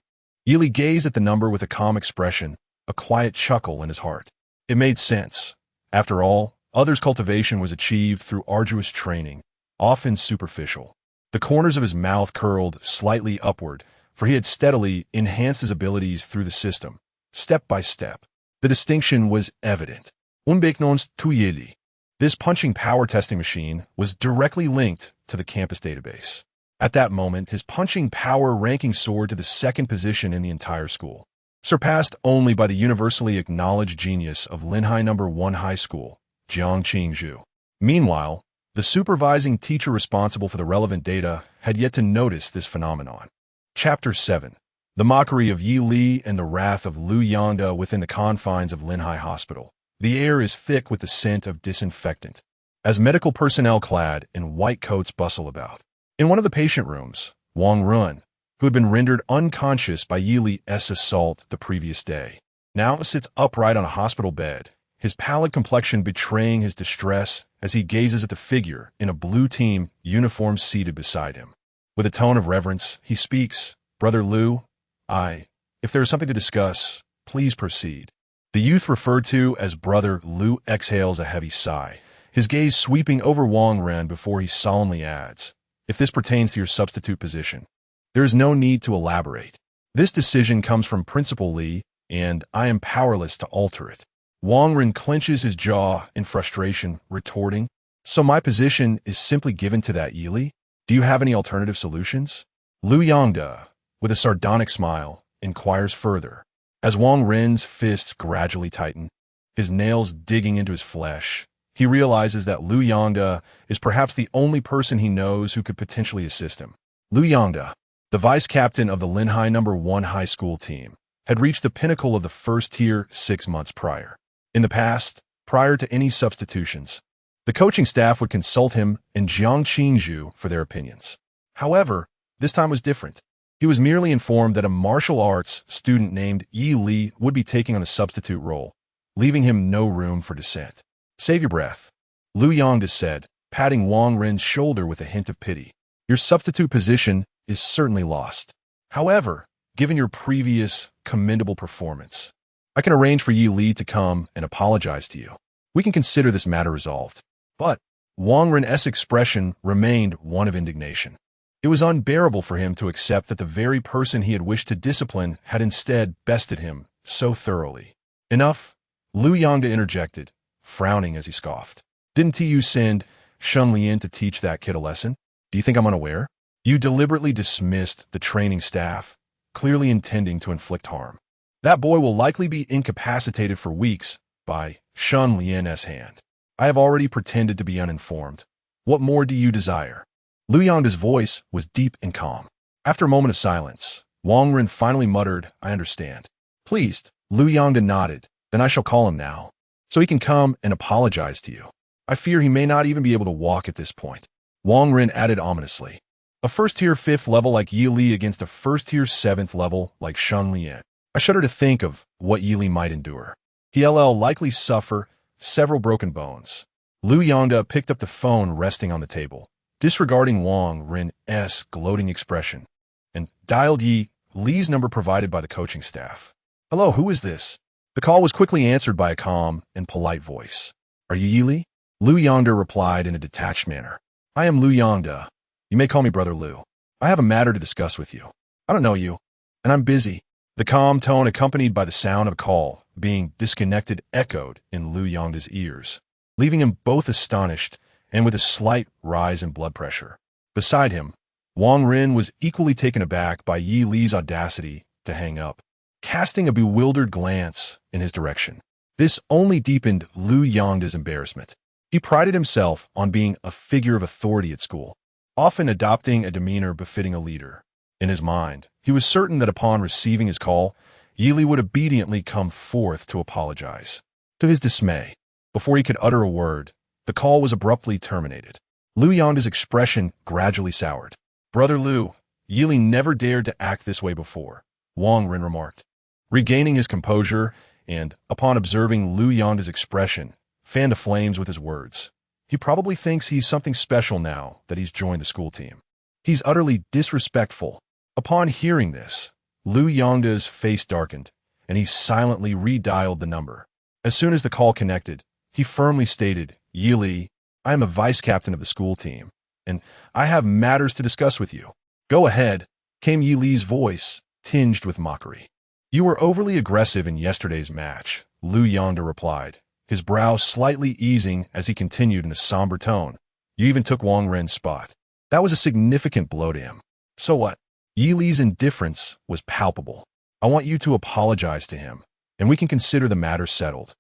Yi Li gazed at the number with a calm expression, a quiet chuckle in his heart. It made sense. After all, others' cultivation was achieved through arduous training, often superficial. The corners of his mouth curled slightly upward, for he had steadily enhanced his abilities through the system, step by step. The distinction was evident. Unbeknownst zu Yi Li. This punching power testing machine was directly linked to the campus database. At that moment, his punching power ranking soared to the second position in the entire school, surpassed only by the universally acknowledged genius of Linhai No. 1 High School, Jiang Qingzhu. Meanwhile, the supervising teacher responsible for the relevant data had yet to notice this phenomenon. Chapter 7. The Mockery of Yi Li and the Wrath of Lu Yangda within the confines of Linhai Hospital. The air is thick with the scent of disinfectant, as medical personnel clad in white coats bustle about. In one of the patient rooms, Wang Run, who had been rendered unconscious by Yi Li's assault the previous day, now sits upright on a hospital bed, his pallid complexion betraying his distress as he gazes at the figure in a blue team uniform seated beside him. With a tone of reverence, he speaks, "Brother Lu, if there is something to discuss, please proceed." The youth referred to as Brother Lu exhales a heavy sigh, his gaze sweeping over Wang Ren before he solemnly adds, "If this pertains to your substitute position, there is no need to elaborate. This decision comes from Principal Li, and I am powerless to alter it." Wang Ren clenches his jaw in frustration, retorting, "So my position is simply given to that Yi Li? Do you have any alternative solutions?" Lu Yangda, with a sardonic smile, inquires further. As Wang Ren's fists gradually tighten, his nails digging into his flesh, he realizes that Lu Yangda is perhaps the only person he knows who could potentially assist him. Lu Yangda, the vice captain of the Linhai No. 1 high school team, had reached the pinnacle of the first tier 6 months prior. In the past, prior to any substitutions, the coaching staff would consult him and Jiang Qingzhu for their opinions. However, this time was different. He was merely informed that a martial arts student named Yi Li would be taking on the substitute role, leaving him no room for dissent. "Save your breath," Lu Yangda said, patting Wang Ren's shoulder with a hint of pity. "Your substitute position is certainly lost. However, given your previous commendable performance, I can arrange for Yi Li to come and apologize to you. We can consider this matter resolved." But Wang Ren's expression remained one of indignation. It was unbearable for him to accept that the very person he had wished to discipline had instead bested him so thoroughly. "Enough," Lu Yangda interjected, frowning as he scoffed. "Didn't you send Shun Lian to teach that kid a lesson? Do you think I'm unaware? You deliberately dismissed the training staff, clearly intending to inflict harm. That boy will likely be incapacitated for weeks by Shun Lian's hand. I have already pretended to be uninformed. What more do you desire?" Lu Yangda's voice was deep and calm. After a moment of silence, Wang Ren finally muttered, "I understand." Pleased, Lu Yangda nodded. "Then I shall call him now, so he can come and apologize to you. I fear he may not even be able to walk at this point." Wang Ren added ominously, "A first-tier 5th level like Yi Li against a first-tier 7th level like Shun Lian. I shudder to think of what Yili might endure. He'll likely suffer several broken bones. Lu Yongda picked up the phone resting on the table, disregarding Wang Rin's gloating expression, and dialed Yi Li's number provided by the coaching staff. Hello, who is this? The call was quickly answered by a calm and polite voice. Are you Yi Li? Lu Yongda replied in a detached manner. I am Lu Yongda. You may call me Brother Lu. I have a matter to discuss with you. I don't know you, and I'm busy. The calm tone accompanied by the sound of a call being disconnected echoed in Lu Yongda's ears, leaving him both astonished and with a slight rise in blood pressure. Beside him, Wang Rin was equally taken aback by Yi Li's audacity to hang up, casting a bewildered glance in his direction. This only deepened Lu Yongda's embarrassment. He prided himself on being a figure of authority at school, often adopting a demeanor befitting a leader. In his mind, he was certain that upon receiving his call, Yi Li would obediently come forth to apologize. To his dismay, before he could utter a word, the call was abruptly terminated. Lu Yongda's expression gradually soured. Brother Lu, Yi Li never dared to act this way before, Wang Rin remarked. Regaining his composure, and, upon observing Lu Yongda's expression, fanned the flames with his words. He probably thinks he's something special now that he's joined the school team. He's utterly disrespectful. Upon hearing this, Lu Yongda's face darkened, and he silently redialed the number. As soon as the call connected, he firmly stated, Yi Li, I am a vice-captain of the school team, and I have matters to discuss with you. Go ahead, came Yi Li's voice, tinged with mockery. You were overly aggressive in yesterday's match, Lu Yongda replied, his brow slightly easing as he continued in a somber tone. You even took Wang Ren's spot. That was a significant blow to him. So what? Yi Li's indifference was palpable. I want you to apologize to him, and we can consider the matter settled.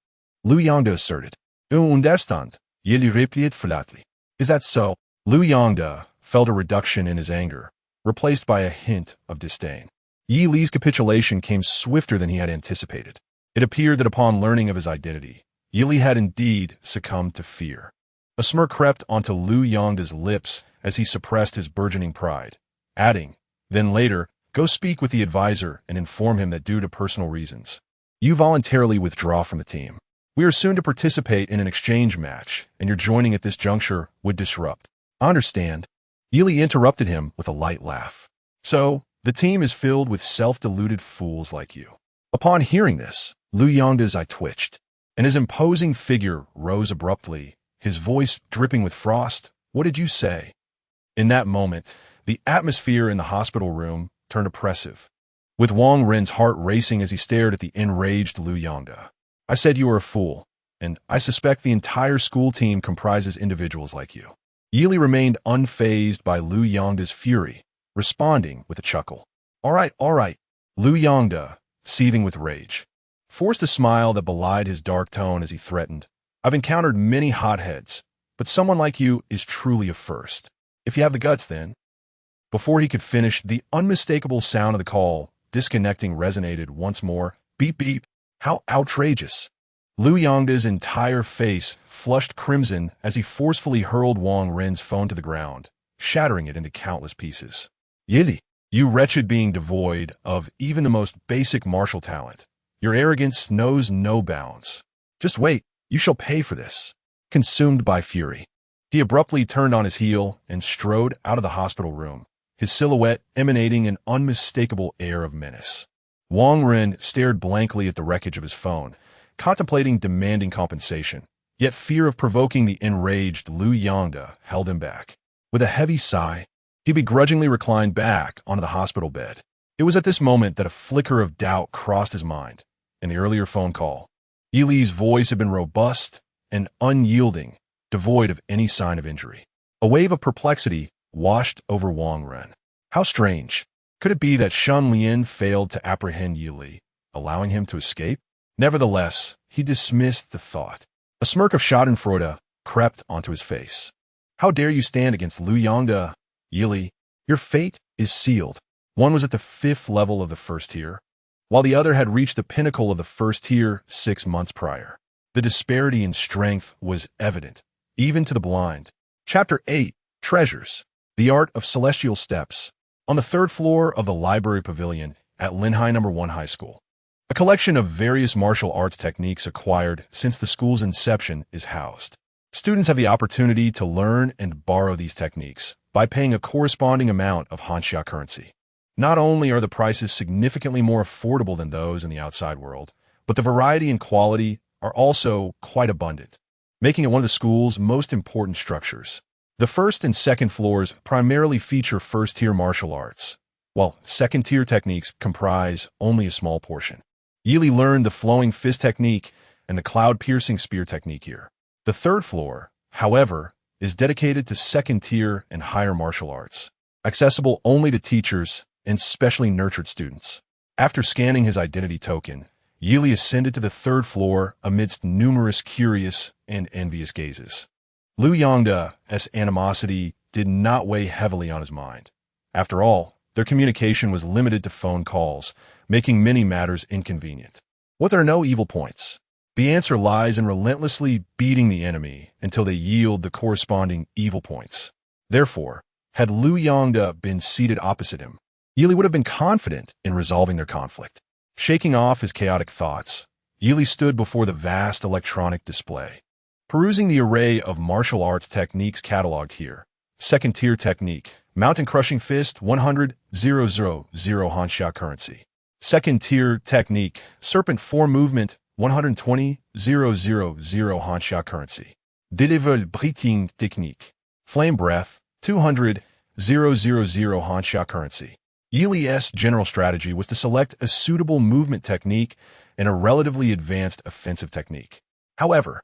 Lu Yongda asserted. Understand, Yi Li replied flatly. Is that so? Lu Yongda felt a reduction in his anger, replaced by a hint of disdain. Yi Li's capitulation came swifter than he had anticipated. It appeared that upon learning of his identity, Yi Li had indeed succumbed to fear. A smirk crept onto Lu Yongda's lips as he suppressed his burgeoning pride, adding, then later, go speak with the advisor and inform him that due to personal reasons, you voluntarily withdraw from the team. We are soon to participate in an exchange match, and your joining at this juncture would disrupt. I understand. Yi Li interrupted him with a light laugh. So, the team is filled with self-deluded fools like you. Upon hearing this, Lu Yongda's eye twitched, and his imposing figure rose abruptly, his voice dripping with frost. What did you say? In that moment, the atmosphere in the hospital room turned oppressive, with Wang Ren's heart racing as he stared at the enraged Lu Yongda. I said you were a fool, and I suspect the entire school team comprises individuals like you. Yi Li remained unfazed by Lu Yongda's fury, responding with a chuckle. All right. Lu Yongda, seething with rage, forced a smile that belied his dark tone as he threatened. I've encountered many hotheads, but someone like you is truly a first. If you have the guts, then. Before he could finish, the unmistakable sound of the call, disconnecting, resonated once more. Beep, beep. How outrageous. Lu Yongda's entire face flushed crimson as he forcefully hurled Wang Ren's phone to the ground, shattering it into countless pieces. Yi Li, you wretched being devoid of even the most basic martial talent. Your arrogance knows no bounds. Just wait, you shall pay for this. Consumed by fury, he abruptly turned on his heel and strode out of the hospital room, his silhouette emanating an unmistakable air of menace. Wang Ren stared blankly at the wreckage of his phone, contemplating demanding compensation, yet fear of provoking the enraged Lu Yongda held him back. With a heavy sigh, he begrudgingly reclined back onto the hospital bed. It was at this moment that a flicker of doubt crossed his mind. In the earlier phone call, Yi Li's voice had been robust and unyielding, devoid of any sign of injury. A wave of perplexity washed over Wang Ren. How strange. Could it be that Shun Lian failed to apprehend Yi Li, allowing him to escape? Nevertheless, he dismissed the thought. A smirk of schadenfreude crept onto his face. How dare you stand against Lu Yongda? Yi Li, your fate is sealed. One was at the 5th level of the first tier, while the other had reached the pinnacle of the first tier 6 months prior. The disparity in strength was evident, even to the blind. Chapter 8, Treasures, the Art of Celestial Steps. On the 3rd floor of the library pavilion at Linhai No. 1 High School, A collection of various martial arts techniques acquired since the school's inception is housed. Students have the opportunity to learn and borrow these techniques by paying a corresponding amount of Hanxia currency. Not only are the prices significantly more affordable than those in the outside world, but the variety and quality are also quite abundant, making it one of the school's most important structures. The first and second floors primarily feature first-tier martial arts, while second-tier techniques comprise only a small portion. Yili learned the flowing fist technique and the cloud-piercing spear technique here. The third floor, however, is dedicated to second-tier and higher martial arts, accessible only to teachers and specially nurtured students. After scanning his identity token, Yili ascended to the third floor amidst numerous curious and envious gazes. Liu Yangda's animosity did not weigh heavily on his mind. After all, their communication was limited to phone calls, making many matters inconvenient. What are no evil points? The answer lies in relentlessly beating the enemy until they yield the corresponding evil points. Therefore, had Liu Yangda been seated opposite him, Yili would have been confident in resolving their conflict. Shaking off his chaotic thoughts, Yili stood before the vast electronic display. Perusing the array of martial arts techniques cataloged here, second-tier technique, Mountain Crushing Fist, 100,000 Hanxia currency. Second-tier technique, Serpent 4 Movement, 120,000 Hanxia currency. Deliver Breathing Technique, Flame Breath, 200,000 Hanxia currency. Yili's general strategy was to select a suitable movement technique and a relatively advanced offensive technique. However,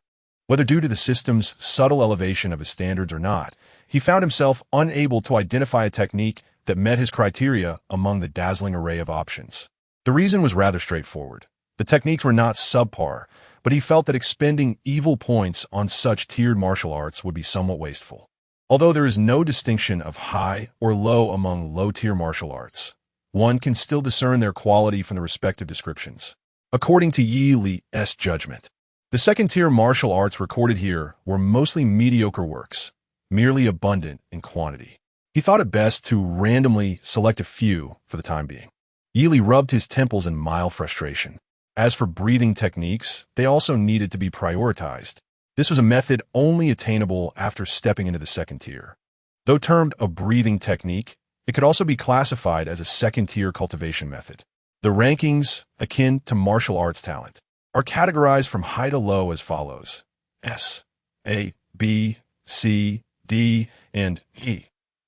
whether due to the system's subtle elevation of his standards or not, he found himself unable to identify a technique that met his criteria among the dazzling array of options. The reason was rather straightforward. The techniques were not subpar, but he felt that expending evil points on such tiered martial arts would be somewhat wasteful. Although there is no distinction of high or low among low-tier martial arts, one can still discern their quality from the respective descriptions. According to Yi Li's judgment, the second-tier martial arts recorded here were mostly mediocre works, merely abundant in quantity. He thought it best to randomly select a few for the time being. Yili rubbed his temples in mild frustration. As for breathing techniques, they also needed to be prioritized. This was a method only attainable after stepping into the second tier. Though termed a breathing technique, it could also be classified as a second-tier cultivation method. The rankings, akin to martial arts talent, are categorized from high to low as follows: S, A, B, C, D, and E.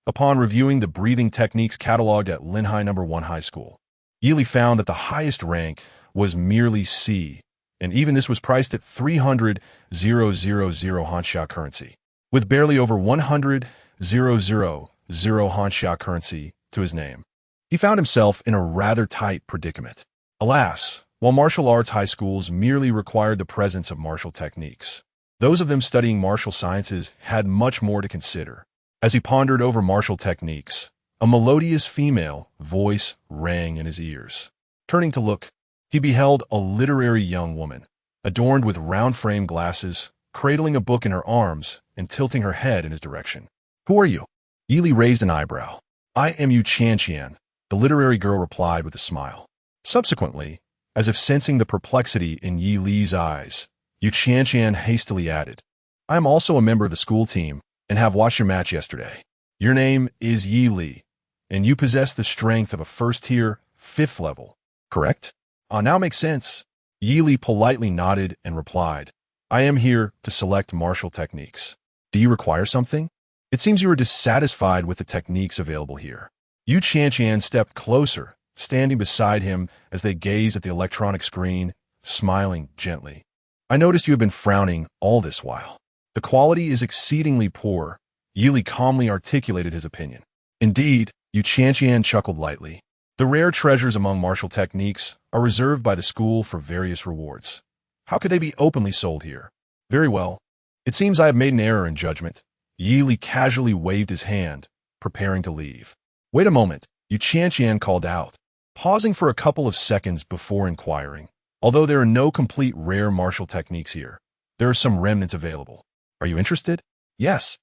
Upon reviewing the breathing techniques cataloged at Linhai No. 1 High School, Yili found that the highest rank was merely C, and even this was priced at 300,000 Hanxia currency, with barely over 100,000 Hanxia currency to his name. He found himself in a rather tight predicament. Alas, while martial arts high schools merely required the presence of martial techniques, those of them studying martial sciences had much more to consider. As he pondered over martial techniques, a melodious female voice rang in his ears. Turning to look, he beheld a literary young woman, adorned with round-frame glasses, cradling a book in her arms and tilting her head in his direction. "Who are you?" Yili raised an eyebrow. "I am Yu Qianqian," the literary girl replied with a smile. Subsequently, as if sensing the perplexity in Yi Li's eyes, Yu Qianqian hastily added, "I am also a member of the school team and have watched your match yesterday. Your name is Yi Li, and you possess the strength of a first-tier, 5th level, correct?" Now makes sense." Yi Li politely nodded and replied, "I am here to select martial techniques. Do you require something? It seems you are dissatisfied with the techniques available here." Yu Qianqian stepped closer, standing beside him as they gazed at the electronic screen, smiling gently. "I noticed you have been frowning all this while. The quality is exceedingly poor." Yi Li calmly articulated his opinion. "Indeed," Yu Qianqian chuckled lightly. "The rare treasures among martial techniques are reserved by the school for various rewards. How could they be openly sold here?" "Very well. It seems I have made an error in judgment." Yi Li casually waved his hand, preparing to leave. "Wait a moment," Yu Qianqian called out, pausing for a couple of seconds before inquiring. "Although there are no complete rare martial techniques here, there are some remnants available. Are you interested?" "Yes."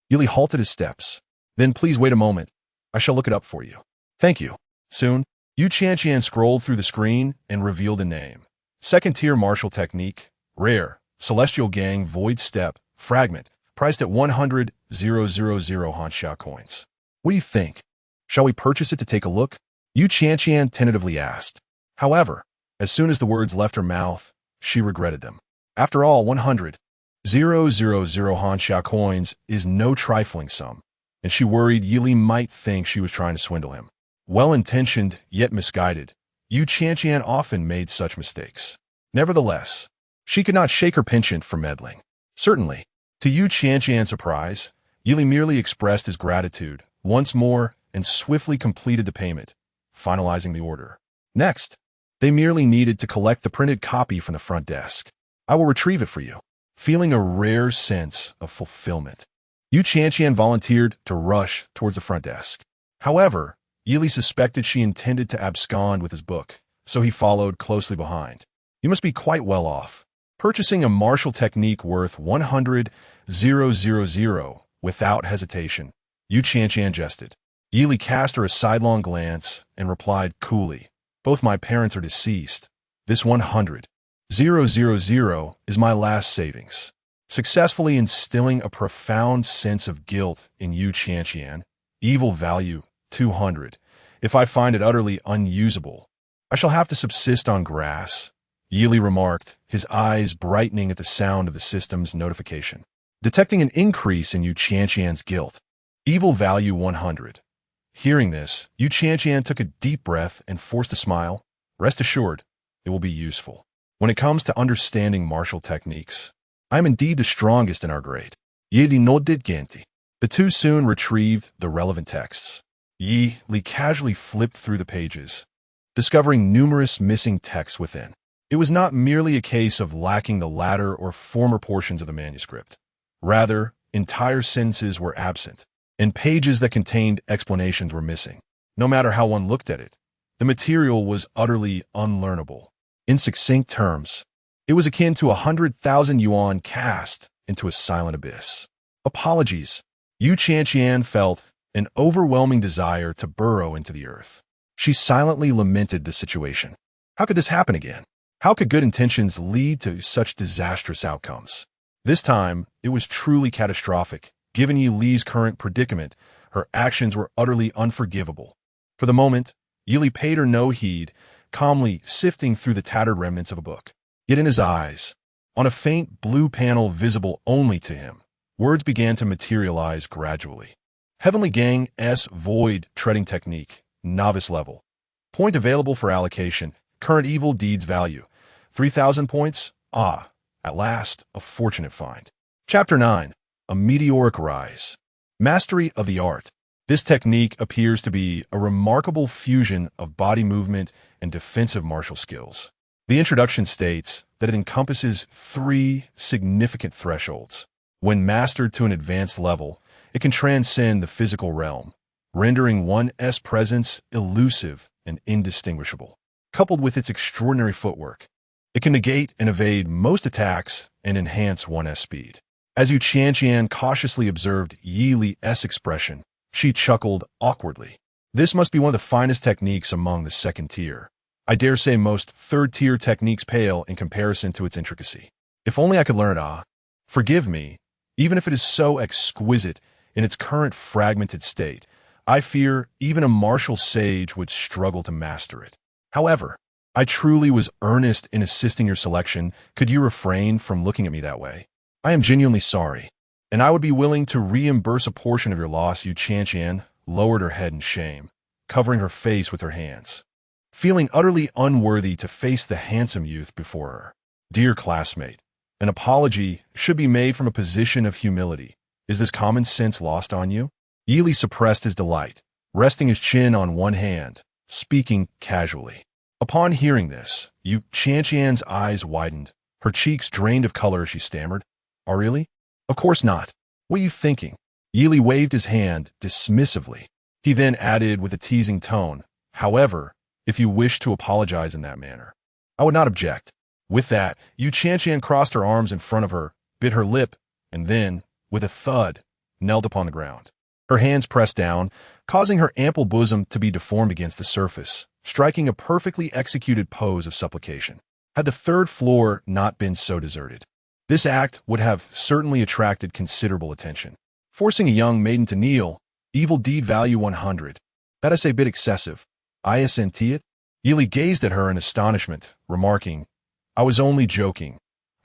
Yi Li halted his steps. "Then please wait a moment. I shall look it up for you." "Thank you. Soon." Yu Qianqian scrolled through the screen and revealed a name. Second-tier martial technique, rare, celestial gang, void step, fragment, priced at 100,000 Hansha coins. What do you think? Shall we purchase it to take a look? Yu Qianqian tentatively asked. However, as soon as the words left her mouth, she regretted them. After all, 100,000 Hansha coins is no trifling sum, and she worried Yili might think she was trying to swindle him. Well-intentioned, yet misguided, Yu Qianqian often made such mistakes. Nevertheless, she could not shake her penchant for meddling. Certainly, to Yu Qianqian's surprise, Yili merely expressed his gratitude once more and swiftly completed the payment, finalizing the order. Next, they merely needed to collect the printed copy from the front desk. I will retrieve it for you. Feeling a rare sense of fulfillment, Yu Qianqian volunteered to rush towards the front desk. However, Yili suspected she intended to abscond with his book, so he followed closely behind. You must be quite well off. Purchasing a martial technique worth 100,000 without hesitation, Yu Qianqian jested. Yili cast her a sidelong glance and replied coolly, "Both my parents are deceased. This 100,000 is my last savings." Successfully instilling a profound sense of guilt in Yu Qianqian, evil value 200. If I find it utterly unusable, I shall have to subsist on grass, Yili remarked, his eyes brightening at the sound of the system's notification. Detecting an increase in Yu Qianqian's guilt. Evil value 100. Hearing this, Yu Qianqian took a deep breath and forced a smile. Rest assured, it will be useful. When it comes to understanding martial techniques, I am indeed the strongest in our grade. Yili no did genti. The two soon retrieved the relevant texts. Yi Li casually flipped through the pages, discovering numerous missing texts within. It was not merely a case of lacking the latter or former portions of the manuscript. Rather, entire sentences were absent, and pages that contained explanations were missing. No matter how one looked at it, the material was utterly unlearnable. In succinct terms, it was akin to 100,000 yuan cast into a silent abyss. Apologies. Yu Qianqian felt an overwhelming desire to burrow into the earth. She silently lamented the situation. How could this happen again? How could good intentions lead to such disastrous outcomes? This time, it was truly catastrophic. Given Yi Li's current predicament, her actions were utterly unforgivable. For the moment, Yili paid her no heed, calmly sifting through the tattered remnants of a book. Yet in his eyes, on a faint blue panel visible only to him, words began to materialize gradually. Heavenly Gang S Void Treading Technique, Novice Level. Point available for allocation. Current evil deeds value. 3,000 points. Ah, at last, a fortunate find. Chapter 9. A Meteoric Rise. Mastery of the Art. This technique appears to be a remarkable fusion of body movement and defensive martial skills. The introduction states that it encompasses 3 significant thresholds. When mastered to an advanced level, it can transcend the physical realm, rendering one's presence elusive and indistinguishable. Coupled with its extraordinary footwork, it can negate and evade most attacks and enhance one's speed. As Yu Qianqian cautiously observed Yi Li's expression, she chuckled awkwardly. This must be one of the finest techniques among the second tier. I dare say most third-tier techniques pale in comparison to its intricacy. If only I could learn it. Forgive me, even if it is so exquisite in its current fragmented state. I fear even a martial sage would struggle to master it. However, I truly was earnest in assisting your selection. Could you refrain from looking at me that way? I am genuinely sorry, and I would be willing to reimburse a portion of your loss. Yu Qianqian lowered her head in shame, covering her face with her hands, feeling utterly unworthy to face the handsome youth before her. Dear classmate, an apology should be made from a position of humility. Is this common sense lost on you? Yili suppressed his delight, resting his chin on one hand, speaking casually. Upon hearing this, Yu Qianqian's eyes widened, her cheeks drained of color as she stammered. Oh, really? Of course not. What are you thinking? Yili waved his hand dismissively. He then added with a teasing tone, however, if you wish to apologize in that manner, I would not object. With that, Yu Qianqian crossed her arms in front of her, bit her lip, and then, with a thud, knelt upon the ground. Her hands pressed down, causing her ample bosom to be deformed against the surface, striking a perfectly executed pose of supplication. Had the third floor not been so deserted, this act would have certainly attracted considerable attention. Forcing a young maiden to kneel, evil deed value 100. That is a bit excessive. I sent it. Yili gazed at her in astonishment, remarking, I was only joking.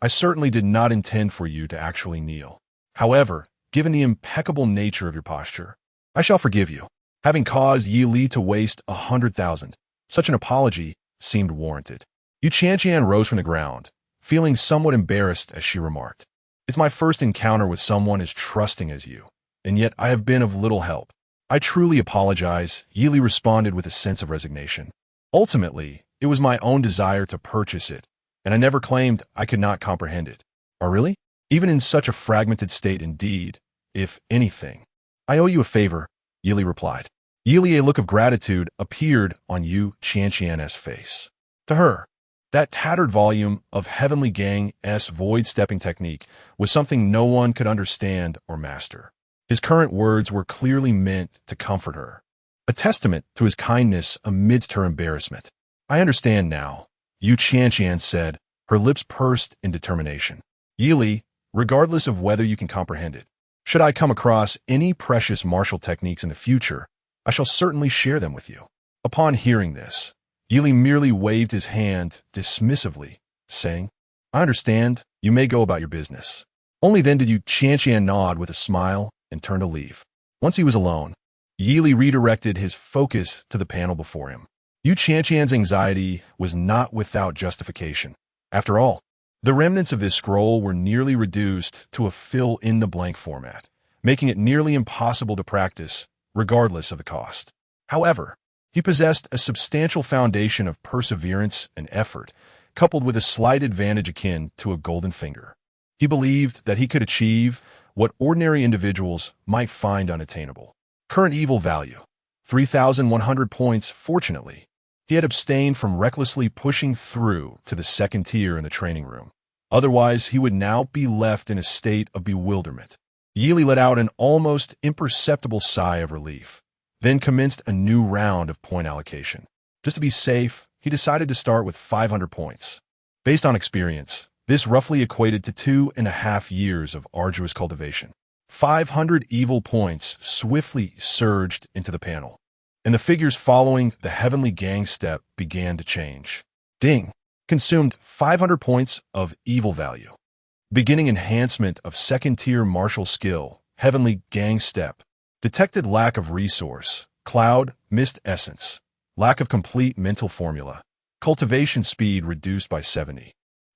I certainly did not intend for you to actually kneel. However, given the impeccable nature of your posture, I shall forgive you. Having caused Yi Li to waste 100,000, such an apology seemed warranted. Yu Qianqian rose from the ground, feeling somewhat embarrassed as she remarked, It's my first encounter with someone as trusting as you, and yet I have been of little help. I truly apologize, Yi Li responded with a sense of resignation. Ultimately, it was my own desire to purchase it, and I never claimed I could not comprehend it. Oh, really? Even in such a fragmented state indeed, if anything. I owe you a favor, Yi Li replied. Yi Li, a look of gratitude appeared on Yu Qianqian's face. To her, that tattered volume of Heavenly Gang's void-stepping technique was something no one could understand or master. His current words were clearly meant to comfort her, a testament to his kindness amidst her embarrassment. I understand now, Yu Qianqian said, her lips pursed in determination. Yi Li, regardless of whether you can comprehend it, should I come across any precious martial techniques in the future, I shall certainly share them with you. Upon hearing this, Yi Li merely waved his hand dismissively, saying, I understand, you may go about your business. Only then did Yu Qianqian nod with a smile and turn to leave. Once he was alone, Yi Li redirected his focus to the panel before him. Yu Qianqian's anxiety was not without justification. After all, the remnants of this scroll were nearly reduced to a fill-in-the-blank format, making it nearly impossible to practice, regardless of the cost. However, he possessed a substantial foundation of perseverance and effort, coupled with a slight advantage akin to a golden finger. He believed that he could achieve what ordinary individuals might find unattainable. Current evil value, 3,100 points. Fortunately, he had abstained from recklessly pushing through to the second tier in the training room. Otherwise, he would now be left in a state of bewilderment. Yi Li let out an almost imperceptible sigh of relief, then commenced a new round of point allocation. Just to be safe, he decided to start with 500 points. Based on experience, this roughly equated to 2.5 years of arduous cultivation. 500 evil points swiftly surged into the panel, and the figures following the Heavenly Gang step began to change. Ding! Consumed 500 points of evil value. Beginning enhancement of second-tier martial skill, Heavenly Gang step. Detected lack of resource, cloud, mist essence. Lack of complete mental formula. Cultivation speed reduced by 70.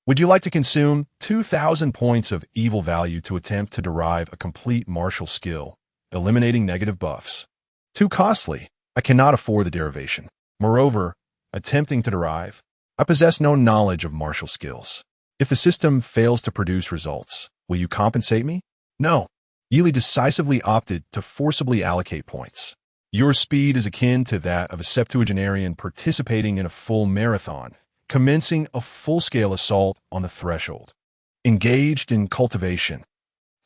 Would you like to consume 2,000 points of evil value to attempt to derive a complete martial skill, eliminating negative buffs? Too costly. I cannot afford the derivation. Moreover, attempting to derive, I possess no knowledge of martial skills. If the system fails to produce results, will you compensate me? No. Yi Li decisively opted to forcibly allocate points. Your speed is akin to that of a septuagenarian participating in a full marathon, commencing a full-scale assault on the threshold. Engaged in cultivation.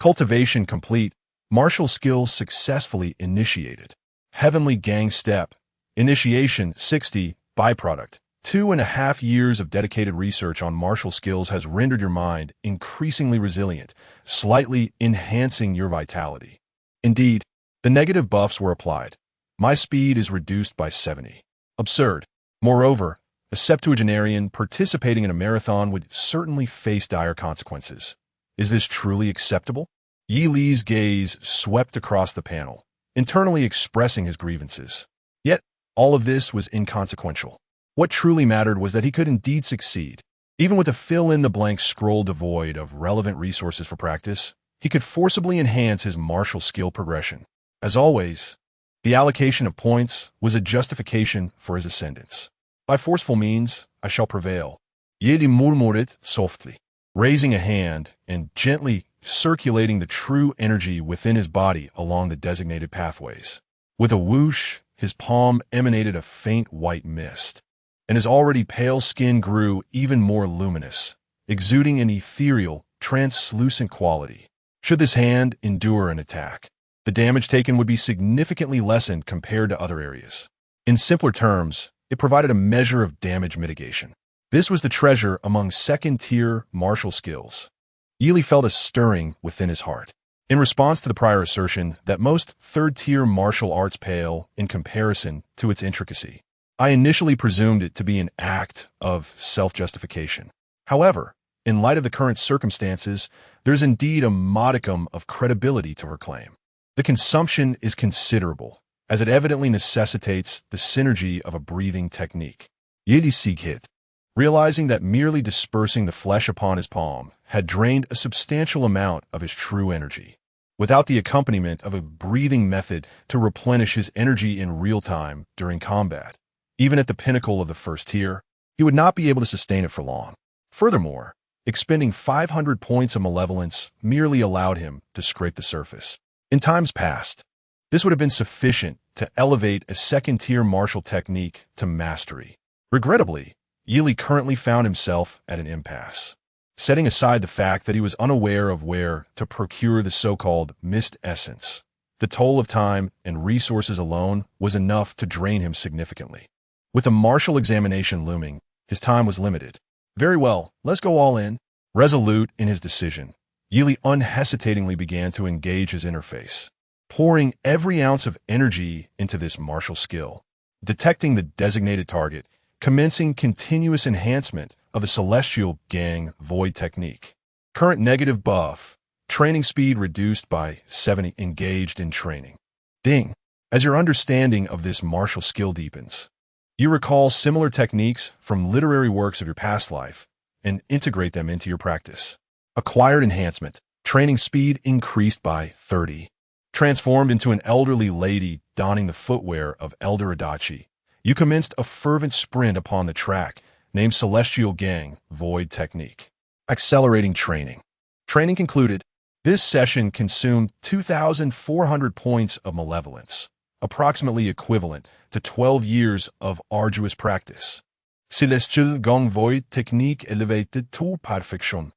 Cultivation complete. Martial skills successfully initiated. Heavenly Gang step. Initiation 60. Byproduct. 2.5 years of dedicated research on martial skills has rendered your mind increasingly resilient, slightly enhancing your vitality. Indeed, the negative buffs were applied. My speed is reduced by 70. Absurd. Moreover, a septuagenarian participating in a marathon would certainly face dire consequences. Is this truly acceptable? Yi Li's gaze swept across the panel, internally expressing his grievances. Yet, all of this was inconsequential. What truly mattered was that he could indeed succeed. Even with a fill-in-the-blank scroll devoid of relevant resources for practice, he could forcibly enhance his martial skill progression. As always, the allocation of points was a justification for his ascendance. By forceful means, I shall prevail. Yi Li murmured softly, raising a hand and gently circulating the true energy within his body along the designated pathways. With a whoosh, his palm emanated a faint white mist, and his already pale skin grew even more luminous, exuding an ethereal, translucent quality. Should this hand endure an attack, the damage taken would be significantly lessened compared to other areas. In simpler terms, It provided a measure of damage mitigation. This was the treasure among second-tier martial skills. Yili felt a stirring within his heart. In response to the prior assertion that most third-tier martial arts pale in comparison to its intricacy, I initially presumed it to be an act of self-justification. However, in light of the current circumstances, there's indeed a modicum of credibility to her claim. The consumption is considerable, as it evidently necessitates the synergy of a breathing technique. Yili Sikhit, realizing that merely dispersing the flesh upon his palm had drained a substantial amount of his true energy. Without the accompaniment of a breathing method to replenish his energy in real time during combat, even at the pinnacle of the first tier, he would not be able to sustain it for long. Furthermore, expending 500 points of malevolence merely allowed him to scrape the surface. In times past, this would have been sufficient to elevate a second-tier martial technique to mastery. Regrettably, Yili currently found himself at an impasse. Setting aside the fact that he was unaware of where to procure the so-called mist essence, the toll of time and resources alone was enough to drain him significantly. With a martial examination looming, his time was limited. Very well, let's go all in. Resolute in his decision, Yili unhesitatingly began to engage his interface, pouring every ounce of energy into this martial skill. Detecting the designated target, commencing continuous enhancement of the Celestial Gang Void technique. Current negative buff, training speed reduced by 70, engaged in training. Ding. As your understanding of this martial skill deepens, you recall similar techniques from literary works of your past life and integrate them into your practice. Acquired enhancement, training speed increased by 30. Transformed into an elderly lady donning the footwear of Elder Adachi, you commenced a fervent sprint upon the track, named Celestial Gang Void Technique. Accelerating training. Training concluded. This session consumed 2,400 points of malevolence, approximately equivalent to 12 years of arduous practice. Celestial Gang Void Technique elevated to perfection.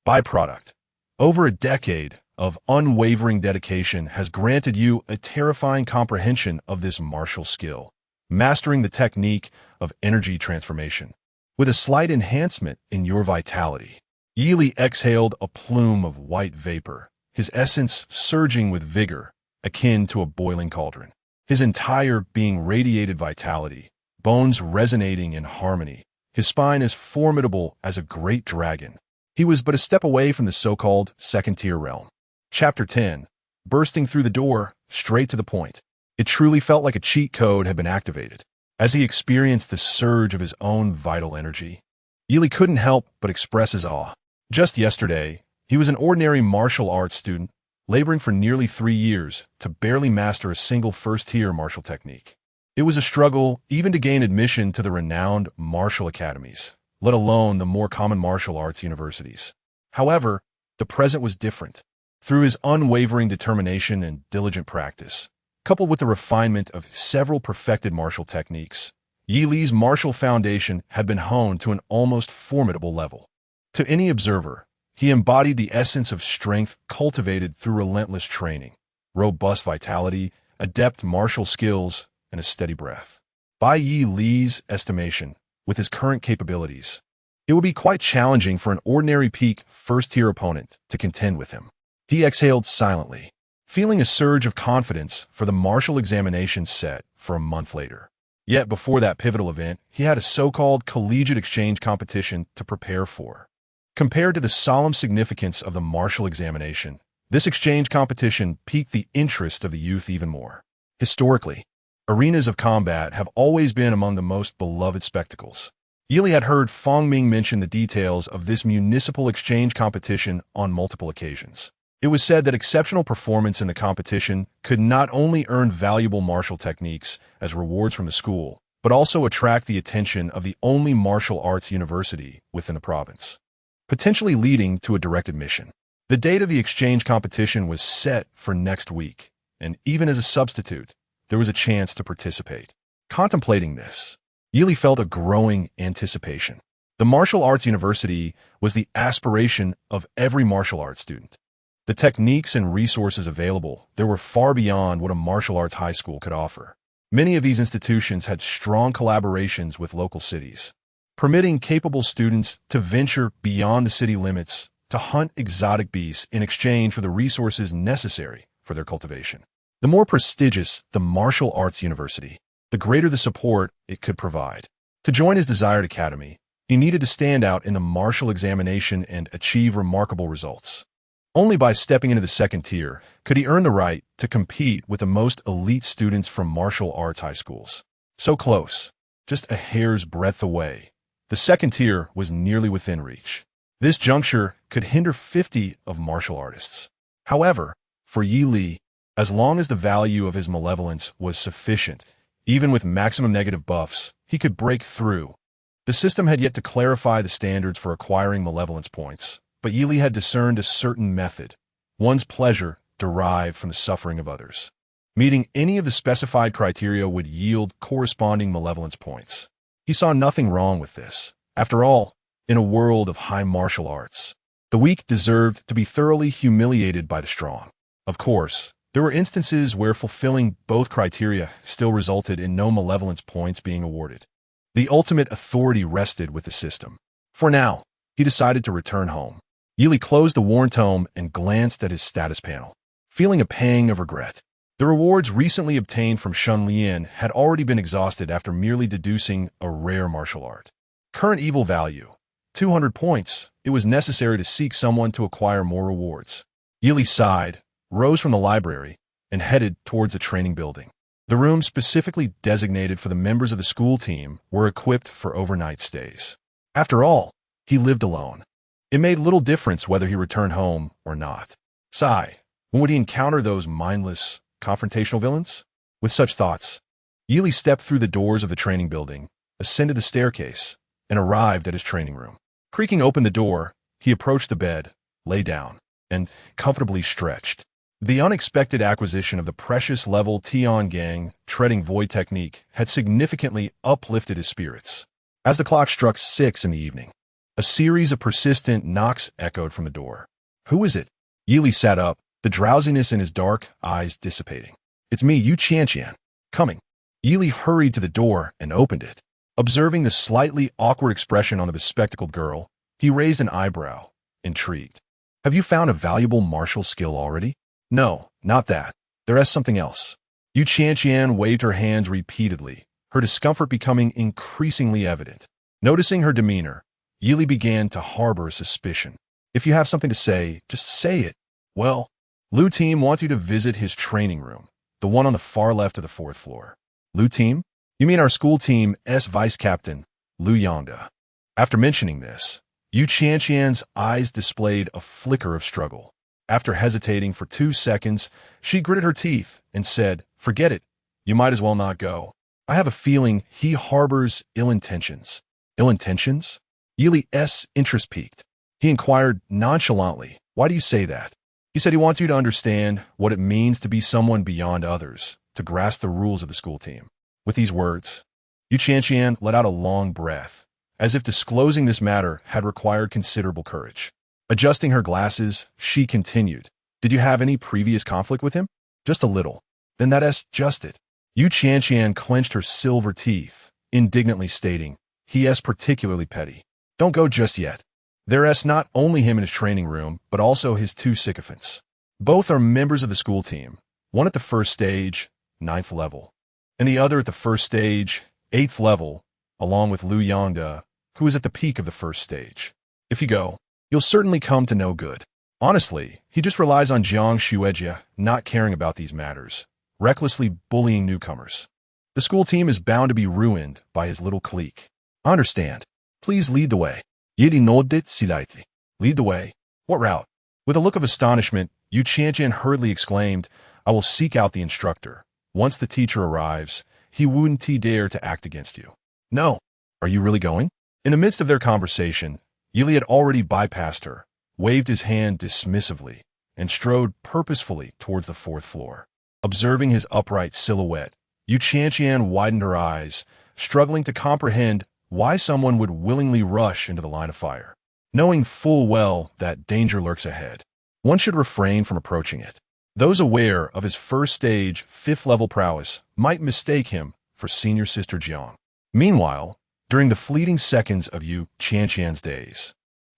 Byproduct. Over a decade of unwavering dedication has granted you a terrifying comprehension of this martial skill, mastering the technique of energy transformation. With a slight enhancement in your vitality, Yili exhaled a plume of white vapor, his essence surging with vigor, akin to a boiling cauldron. His entire being radiated vitality, bones resonating in harmony, his spine as formidable as a great dragon. He was but a step away from the so-called second-tier realm. Chapter 10. Bursting through the door, straight to the point. It truly felt like a cheat code had been activated. As he experienced the surge of his own vital energy, Yili couldn't help but express his awe. Just yesterday, he was an ordinary martial arts student, laboring for nearly 3 years to barely master a single first-tier martial technique. It was a struggle even to gain admission to the renowned martial academies, let alone the more common martial arts universities. However, the present was different. Through his unwavering determination and diligent practice, coupled with the refinement of several perfected martial techniques, Yili's martial foundation had been honed to an almost formidable level. To any observer, he embodied the essence of strength cultivated through relentless training, robust vitality, adept martial skills, and a steady breath. By Yili's estimation, with his current capabilities, it would be quite challenging for an ordinary peak first-tier opponent to contend with him. He exhaled silently, feeling a surge of confidence for the martial examination set for a month later. Yet before that pivotal event, he had a so-called collegiate exchange competition to prepare for. Compared to the solemn significance of the martial examination, this exchange competition piqued the interest of the youth even more. Historically, arenas of combat have always been among the most beloved spectacles. Yili had heard Fong Ming mention the details of this municipal exchange competition on multiple occasions. It was said that exceptional performance in the competition could not only earn valuable martial techniques as rewards from the school, but also attract the attention of the only martial arts university within the province, potentially leading to a direct admission. The date of the exchange competition was set for next week, and even as a substitute, there was a chance to participate. Contemplating this, Yili felt a growing anticipation. The martial arts university was the aspiration of every martial arts student. The techniques and resources available there were far beyond what a martial arts high school could offer. Many of these institutions had strong collaborations with local cities, permitting capable students to venture beyond the city limits to hunt exotic beasts in exchange for the resources necessary for their cultivation. The more prestigious the martial arts university, the greater the support it could provide. To join his desired academy, he needed to stand out in the martial examination and achieve remarkable results. Only by stepping into the second tier could he earn the right to compete with the most elite students from martial arts high schools. So close, just a hair's breadth away. The second tier was nearly within reach. This juncture could hinder 50 of martial artists. However, for Yi Li, as long as the value of his malevolence was sufficient, even with maximum negative buffs, he could break through. The system had yet to clarify the standards for acquiring malevolence points, but Yi Li had discerned a certain method, one's pleasure derived from the suffering of others. Meeting any of the specified criteria would yield corresponding malevolence points. He saw nothing wrong with this. After all, in a world of high martial arts, the weak deserved to be thoroughly humiliated by the strong. Of course, there were instances where fulfilling both criteria still resulted in no malevolence points being awarded. The ultimate authority rested with the system. For now, he decided to return home. Yi Li closed the worn tome and glanced at his status panel, feeling a pang of regret. The rewards recently obtained from Shun Lian had already been exhausted after merely deducing a rare martial art. Current evil value, 200 points. It was necessary to seek someone to acquire more rewards. Yi Li sighed, rose from the library, and headed towards the training building. The rooms specifically designated for the members of the school team were equipped for overnight stays. After all, he lived alone. It made little difference whether he returned home or not. Sigh, when would he encounter those mindless, confrontational villains? With such thoughts, Yi Li stepped through the doors of the training building, ascended the staircase, and arrived at his training room. Creaking open the door, he approached the bed, lay down, and comfortably stretched. The unexpected acquisition of the precious level Tian Gang treading void technique had significantly uplifted his spirits. As the clock struck 6 in the evening, a series of persistent knocks echoed from the door. Who is it? Yi Li sat up, the drowsiness in his dark eyes dissipating. It's me, Yu Qianqian. Coming. Yi Li hurried to the door and opened it. Observing the slightly awkward expression on the bespectacled girl, he raised an eyebrow, intrigued. Have you found a valuable martial skill already? No, not that. There is something else. Yu Qianqian waved her hands repeatedly, her discomfort becoming increasingly evident. Noticing her demeanor, Yi Li began to harbor a suspicion. If you have something to say, just say it. Well, Lu Team wants you to visit his training room, the one on the far left of the 4th floor. Lu Team? You mean our school team's vice captain, Lu Yongda. After mentioning this, Yu Qianqian's eyes displayed a flicker of struggle. After hesitating for 2 seconds, she gritted her teeth and said, "Forget it. You might as well not go. I have a feeling he harbors ill intentions." Ill intentions? Yi Li's interest piqued. He inquired nonchalantly, "Why do you say that?" He said he wants you to understand what it means to be someone beyond others, to grasp the rules of the school team. With these words, Yu Qianqian let out a long breath, as if disclosing this matter had required considerable courage. Adjusting her glasses, she continued, "Did you have any previous conflict with him?" "Just a little." "Then that's just it." Yu Qianqian clenched her silver teeth, indignantly stating, "He is particularly petty. Don't go just yet. There's not only him in his training room, but also his 2 sycophants. Both are members of the school team, one at the 1st stage, 9th level, and the other at the 1st stage, 8th level, along with Lu Yongda, who is at the peak of the 1st stage. If you go, you'll certainly come to no good. Honestly, he just relies on Jiang Xuejia not caring about these matters, recklessly bullying newcomers. The school team is bound to be ruined by his little clique. I understand. Please lead the way." Yidi nodded slightly. "Lead the way? What route?" With a look of astonishment, Yu Qianqian hurriedly exclaimed, "I will seek out the instructor. Once the teacher arrives, he wouldn't dare to act against you." "No. Are you really going?" In the midst of their conversation, Yi Li had already bypassed her, waved his hand dismissively, and strode purposefully towards the 4th floor. Observing his upright silhouette, Yu Qianqian widened her eyes, struggling to comprehend why someone would willingly rush into the line of fire. Knowing full well that danger lurks ahead, one should refrain from approaching it. Those aware of his first stage, 5th level prowess might mistake him for senior sister Jiang. Meanwhile, during the fleeting seconds of Yu Qianqian's days,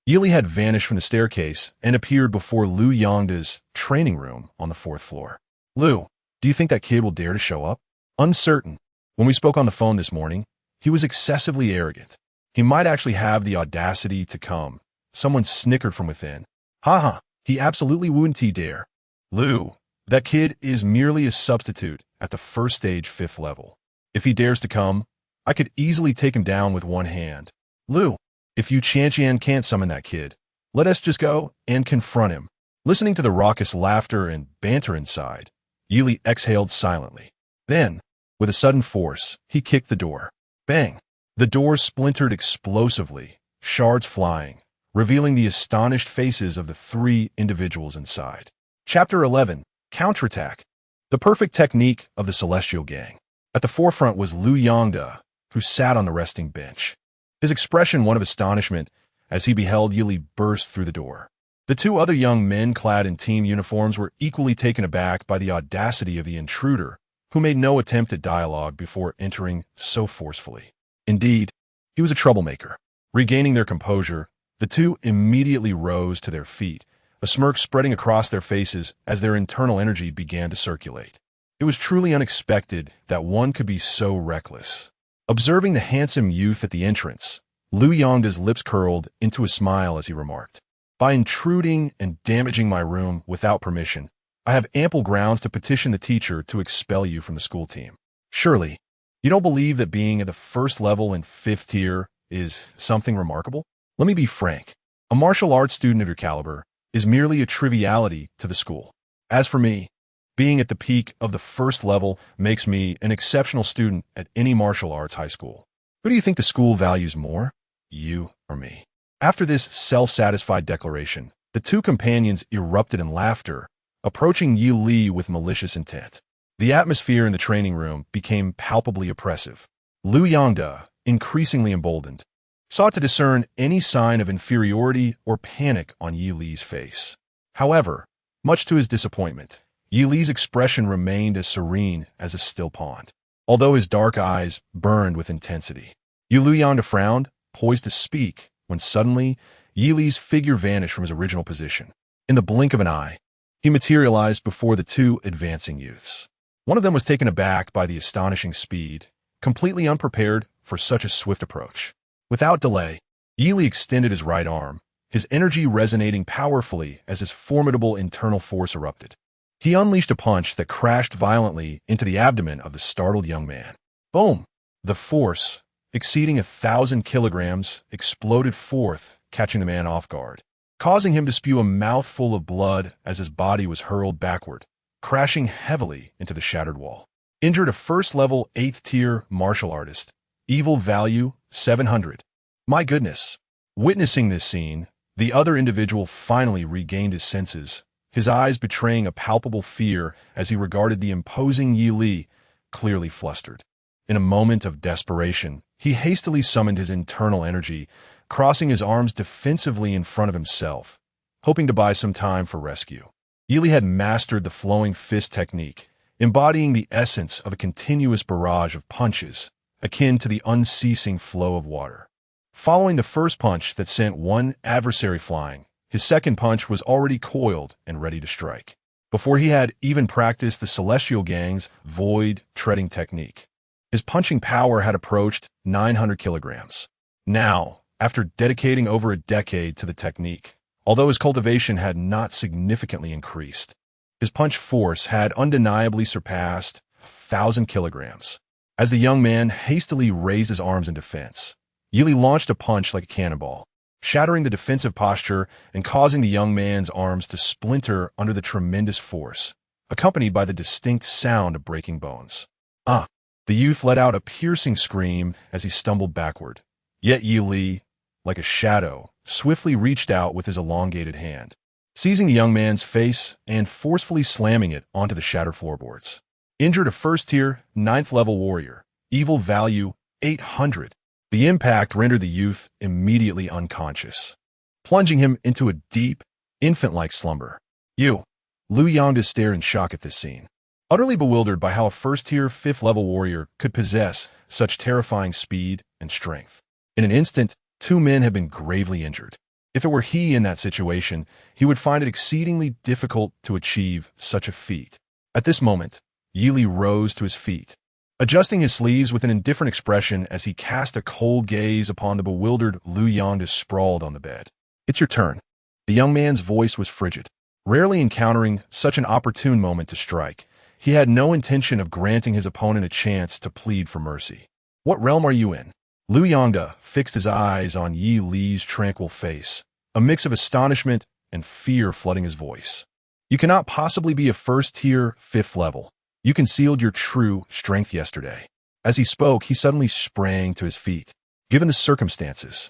Yili had vanished from the staircase and appeared before Lu Yongda's training room on the 4th floor. Lu, do you think that kid will dare to show up? Uncertain. When we spoke on the phone this morning, he was excessively arrogant. He might actually have the audacity to come. Someone snickered from within. Haha, he absolutely wouldn't dare. Lu, that kid is merely a substitute at the first stage 5th level. If he dares to come, I could easily take him down with one hand. Lu, if Yu Qianqian can't summon that kid, let us just go and confront him. Listening to the raucous laughter and banter inside, Yili exhaled silently. Then, with a sudden force, he kicked the door. Bang! The door splintered explosively, shards flying, revealing the astonished faces of the 3 individuals inside. Chapter 11. Counterattack. The perfect technique of the Celestial Gang. At the forefront was Lu Yongda, who sat on the resting bench, his expression one of astonishment as he beheld Yili burst through the door. The 2 other young men clad in team uniforms were equally taken aback by the audacity of the intruder, who made no attempt at dialogue before entering so forcefully. Indeed, he was a troublemaker. Regaining their composure, the 2 immediately rose to their feet, a smirk spreading across their faces as their internal energy began to circulate. It was truly unexpected that one could be so reckless. Observing the handsome youth at the entrance, Lu Yongda's lips curled into a smile as he remarked, "By intruding and damaging my room without permission, I have ample grounds to petition the teacher to expel you from the school team. Surely, you don't believe that being at the 1st level in 5th tier is something remarkable? Let me be frank. A martial arts student of your caliber is merely a triviality to the school. As for me, being at the peak of the 1st level makes me an exceptional student at any martial arts high school. Who do you think the school values more, you or me?" After this self-satisfied declaration, the 2 companions erupted in laughter, approaching Yi Li with malicious intent. The atmosphere in the training room became palpably oppressive. Lu Yongda, increasingly emboldened, sought to discern any sign of inferiority or panic on Yi Li's face. However, much to his disappointment, Yi Li's expression remained as serene as a still pond, although his dark eyes burned with intensity. Lu Yongda frowned, poised to speak, when suddenly Yi Li's figure vanished from his original position. In the blink of an eye, he materialized before the 2 advancing youths. One of them was taken aback by the astonishing speed, completely unprepared for such a swift approach. Without delay, Yi Li extended his right arm, his energy resonating powerfully as his formidable internal force erupted. He unleashed a punch that crashed violently into the abdomen of the startled young man. Boom! The force, exceeding 1,000 kilograms, exploded forth, catching the man off guard, causing him to spew a mouthful of blood as his body was hurled backward, crashing heavily into the shattered wall. Injured a 1st level 8th tier martial artist. Evil value 700. My goodness. Witnessing this scene, the other individual finally regained his senses, his eyes betraying a palpable fear as he regarded the imposing Yi Li, clearly flustered. In a moment of desperation, he hastily summoned his internal energy, crossing his arms defensively in front of himself, hoping to buy some time for rescue. Yi Li had mastered the flowing fist technique, embodying the essence of a continuous barrage of punches, akin to the unceasing flow of water. Following the first punch that sent one adversary flying, his second punch was already coiled and ready to strike, before he had even practiced the Celestial Gang's void treading technique. His punching power had approached 900 kilograms. Now, after dedicating over a decade to the technique, although his cultivation had not significantly increased, his punch force had undeniably surpassed 1,000 kilograms. As the young man hastily raised his arms in defense, Yi Li launched a punch like a cannonball, shattering the defensive posture and causing the young man's arms to splinter under the tremendous force, accompanied by the distinct sound of breaking bones. Ah! The youth let out a piercing scream as he stumbled backward. Yet Yi Li, like a shadow, swiftly reached out with his elongated hand, seizing the young man's face and forcefully slamming it onto the shattered floorboards. Injured a 1st tier, 9th level warrior, evil value 800. The impact rendered the youth immediately unconscious, plunging him into a deep, infant-like slumber. "You, Liu Yangda stared in shock at this scene, utterly bewildered by how a first-tier, fifth-level warrior could possess such terrifying speed and strength. In an instant, two men had been gravely injured. If it were he in that situation, he would find it exceedingly difficult to achieve such a feat. At this moment, Yi Li rose to his feet, adjusting his sleeves with an indifferent expression as he cast a cold gaze upon the bewildered Liu Yangda sprawled on the bed. "It's your turn." The young man's voice was frigid. Rarely encountering such an opportune moment to strike, he had no intention of granting his opponent a chance to plead for mercy. "What realm are you in?" Liu Yangda fixed his eyes on Yi Li's tranquil face, a mix of astonishment and fear flooding his voice. "You cannot possibly be a first-tier, fifth level. You concealed your true strength yesterday." As he spoke, he suddenly sprang to his feet. Given the circumstances,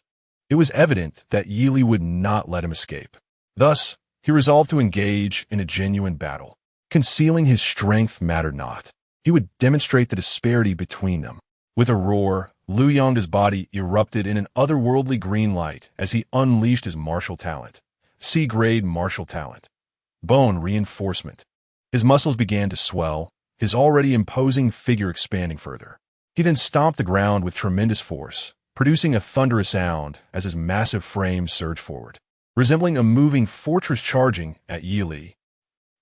it was evident that Yi Li would not let him escape. Thus, he resolved to engage in a genuine battle. Concealing his strength mattered not. He would demonstrate the disparity between them. With a roar, Liu Yangda's body erupted in an otherworldly green light as he unleashed his martial talent. C-grade martial talent. Bone reinforcement. His muscles began to swell, his already imposing figure expanding further. He then stomped the ground with tremendous force, producing a thunderous sound as his massive frame surged forward, resembling a moving fortress charging at Yi Li.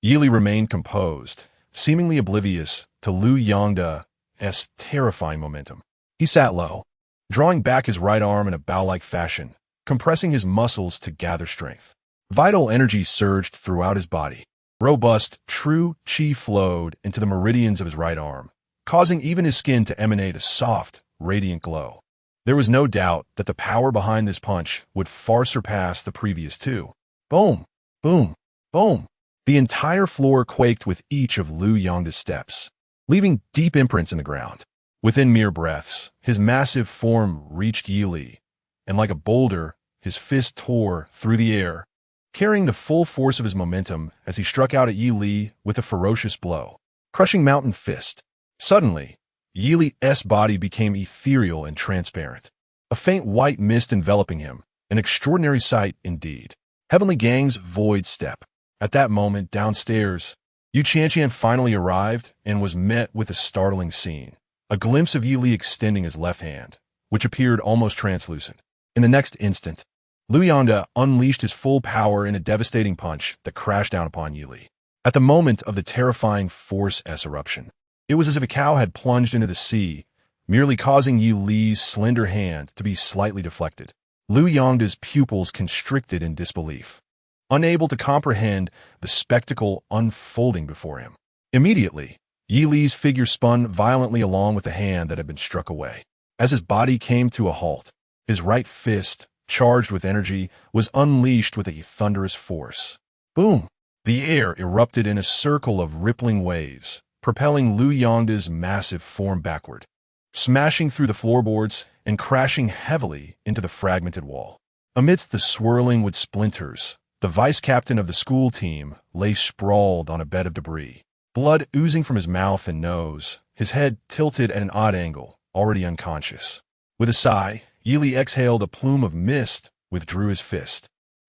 Yi Li remained composed, seemingly oblivious to Liu Yangda's terrifying momentum. He sat low, drawing back his right arm in a bow-like fashion, compressing his muscles to gather strength. Vital energy surged throughout his body. Robust, true qi flowed into the meridians of his right arm, causing even his skin to emanate a soft, radiant glow. There was no doubt that the power behind this punch would far surpass the previous two. Boom! Boom! Boom! The entire floor quaked with each of Liu Yangda's steps, leaving deep imprints in the ground. Within mere breaths, his massive form reached Yi Li, and like a boulder, his fist tore through the air, carrying the full force of his momentum as he struck out at Yi Li with a ferocious blow. Crushing mountain fist. Suddenly, Yi Li's body became ethereal and transparent, a faint white mist enveloping him, an extraordinary sight indeed. Heavenly Gang's void step. At that moment, downstairs, Yu Qianqian finally arrived and was met with a startling scene. A glimpse of Yi Li extending his left hand, which appeared almost translucent. In the next instant, Liu Yangda unleashed his full power in a devastating punch that crashed down upon Yi Li. At the moment of the terrifying force-S eruption, it was as if a cow had plunged into the sea, merely causing Yi Li's slender hand to be slightly deflected. Liu Yangda's pupils constricted in disbelief, unable to comprehend the spectacle unfolding before him. Immediately, Yi Li's figure spun violently along with the hand that had been struck away. As his body came to a halt, his right fist, charged with energy, was unleashed with a thunderous force. Boom! The air erupted in a circle of rippling waves, propelling Liu Yangda's massive form backward, smashing through the floorboards and crashing heavily into the fragmented wall. Amidst the swirling with splinters, the vice-captain of the school team lay sprawled on a bed of debris, blood oozing from his mouth and nose, his head tilted at an odd angle, already unconscious. With a sigh, Yi Li exhaled a plume of mist, withdrew his fist,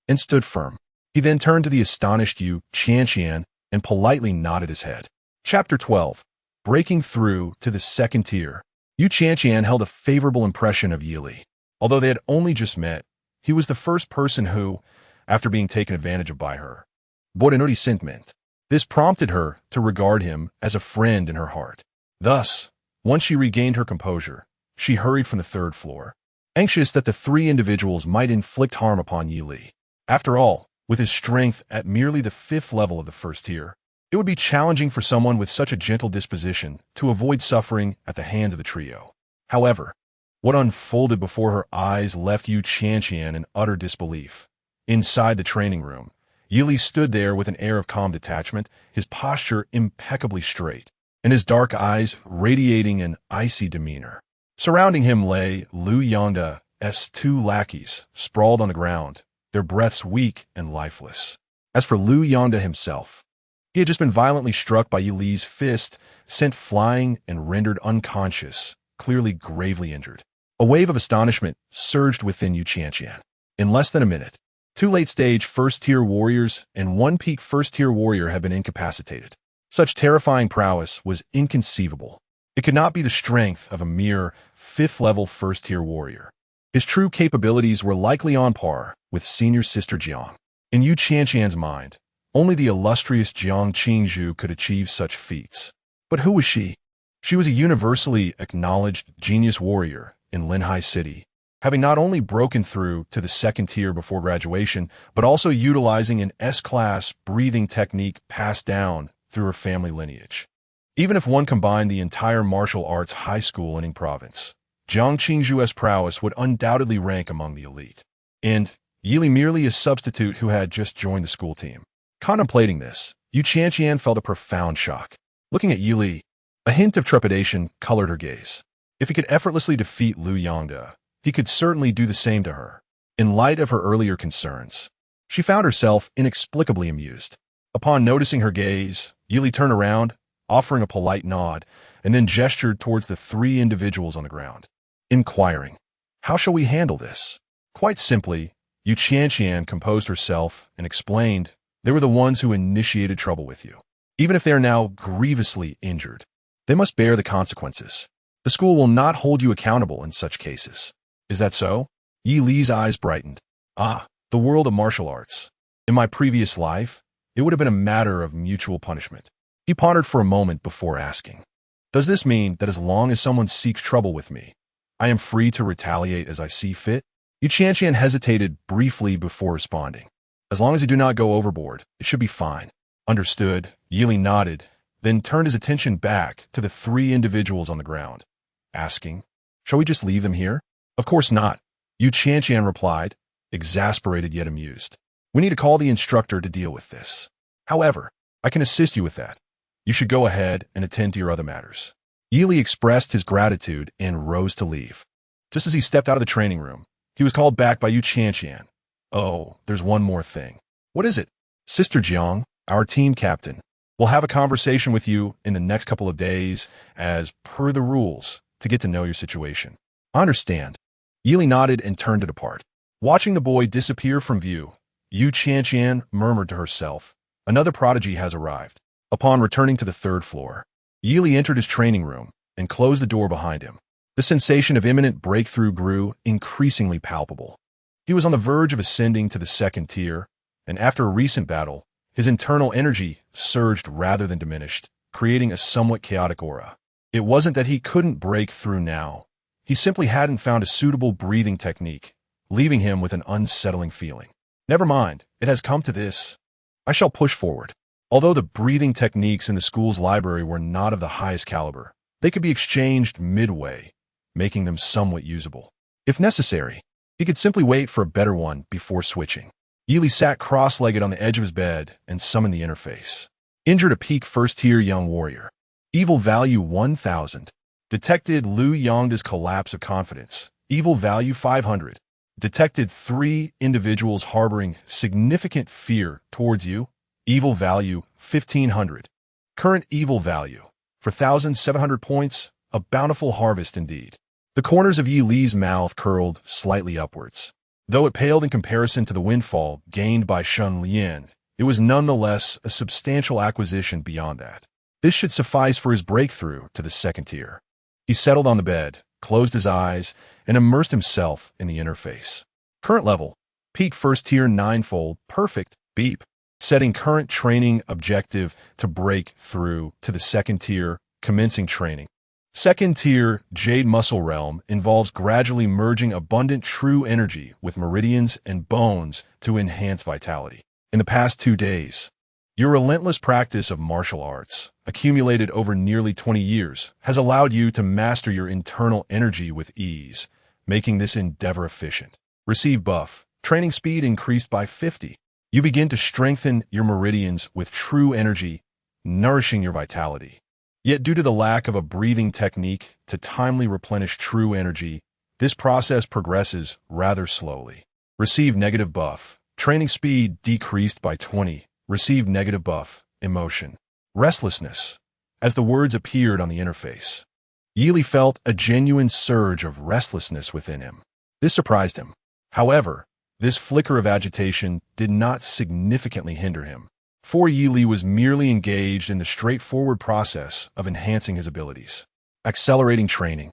and stood firm. He then turned to the astonished Yu Qianqian and politely nodded his head. Chapter 12. Breaking through to the second tier. Yu Qianqian held a favorable impression of Yi Li. Although they had only just met, he was the first person who, after being taken advantage of by her, bore an sentiment. This prompted her to regard him as a friend in her heart. Thus, once she regained her composure, she hurried from the third floor, anxious that the three individuals might inflict harm upon Yi Li. After all, with his strength at merely the fifth level of the first tier, it would be challenging for someone with such a gentle disposition to avoid suffering at the hands of the trio. However, what unfolded before her eyes left Yu Qianqian in utter disbelief. Inside the training room, Yi Li stood there with an air of calm detachment, his posture impeccably straight, and his dark eyes radiating an icy demeanor. Surrounding him lay Liu Yangda's two lackeys, sprawled on the ground, their breaths weak and lifeless. As for Liu Yangda himself, he had just been violently struck by Yi Li's fist, sent flying and rendered unconscious, clearly gravely injured. A wave of astonishment surged within Yu Qianqian. In less than a minute, 2 late-stage first-tier warriors and 1 peak first-tier warrior have been incapacitated. Such terrifying prowess was inconceivable. It could not be the strength of a mere 5th-level first-tier warrior. His true capabilities were likely on par with senior sister Jiang. In Yu Qianqian's mind, only the illustrious Jiang Qingzhu could achieve such feats. But who was she? She was a universally acknowledged genius warrior in Linhai City, having not only broken through to the 2nd tier before graduation, but also utilizing an S-class breathing technique passed down through her family lineage. Even if one combined the entire martial arts high school in Ning province, Jiang Qingzhu's prowess would undoubtedly rank among the elite. And Yili merely a substitute who had just joined the school team. Contemplating this, Yu Qianqian felt a profound shock. Looking at Yili, a hint of trepidation colored her gaze. If he could effortlessly defeat Lu Yongda, he could certainly do the same to her. In light of her earlier concerns, she found herself inexplicably amused. Upon noticing her gaze, Yili turned around, offering a polite nod, and then gestured towards the 3 individuals on the ground, inquiring, "How shall we handle this?" Quite simply, Yu Qianqian composed herself and explained, "They were the ones who initiated trouble with you. Even if they are now grievously injured, they must bear the consequences. The school will not hold you accountable in such cases." "Is that so?" Yi Li's eyes brightened. "Ah, the world of martial arts. In my previous life, it would have been a matter of mutual punishment." He pondered for a moment before asking, "Does this mean that as long as someone seeks trouble with me, I am free to retaliate as I see fit?" Yu Qianqian hesitated briefly before responding. "As long as you do not go overboard, it should be fine." "Understood." Yili nodded, then turned his attention back to the 3 individuals on the ground, asking, "Shall we just leave them here?" "Of course not," Yu Qianqian replied, exasperated yet amused. "We need to call the instructor to deal with this. However, I can assist you with that. You should go ahead and attend to your other matters." Yili expressed his gratitude and rose to leave. Just as he stepped out of the training room, he was called back by Yu Qianqian. "Oh, there's one more thing." "What is it?" "Sister Jiang, our team captain, will have a conversation with you in the next couple of days as per the rules to get to know your situation." "I understand." Yili nodded and turned to depart. Watching the boy disappear from view, Yu Qianqian murmured to herself, "Another prodigy has arrived." Upon returning to the 3rd floor, Yili entered his training room and closed the door behind him. The sensation of imminent breakthrough grew increasingly palpable. He was on the verge of ascending to the 2nd tier, and after a recent battle, his internal energy surged rather than diminished, creating a somewhat chaotic aura. It wasn't that he couldn't break through now. He simply hadn't found a suitable breathing technique, leaving him with an unsettling feeling. "Never mind, it has come to this. I shall push forward." Although the breathing techniques in the school's library were not of the highest caliber, they could be exchanged midway, making them somewhat usable. If necessary, he could simply wait for a better one before switching. Yili sat cross-legged on the edge of his bed and summoned the interface. Injured a peak first-tier young warrior. Evil value 1000. Detected Lu Yongda's collapse of confidence. Evil value 500. Detected 3 individuals harboring significant fear towards you. Evil value 1500. Current evil value 4,700 points, a bountiful harvest indeed. The corners of Yi Li's mouth curled slightly upwards. Though it paled in comparison to the windfall gained by Shun Lian, it was nonetheless a substantial acquisition beyond that. This should suffice for his breakthrough to the 2nd tier. He settled on the bed, closed his eyes, and immersed himself in the interface. Current level, peak first tier 9-fold, perfect, beep. Setting current training objective to break through to the 2nd tier, commencing training. 2nd tier Jade Muscle Realm involves gradually merging abundant true energy with meridians and bones to enhance vitality. In the past 2 days, your relentless practice of martial arts, accumulated over nearly 20 years, has allowed you to master your internal energy with ease, making this endeavor efficient. Receive buff. Training speed increased by 50. You begin to strengthen your meridians with true energy, nourishing your vitality. Yet due to the lack of a breathing technique to timely replenish true energy, this process progresses rather slowly. Receive negative buff. Training speed decreased by 20. Receive negative buff. Emotion. Restlessness. As the words appeared on the interface, Yili felt a genuine surge of restlessness within him. This surprised him. However, This flicker of agitation did not significantly hinder him, for Yi Li was merely engaged in the straightforward process of enhancing his abilities, accelerating training.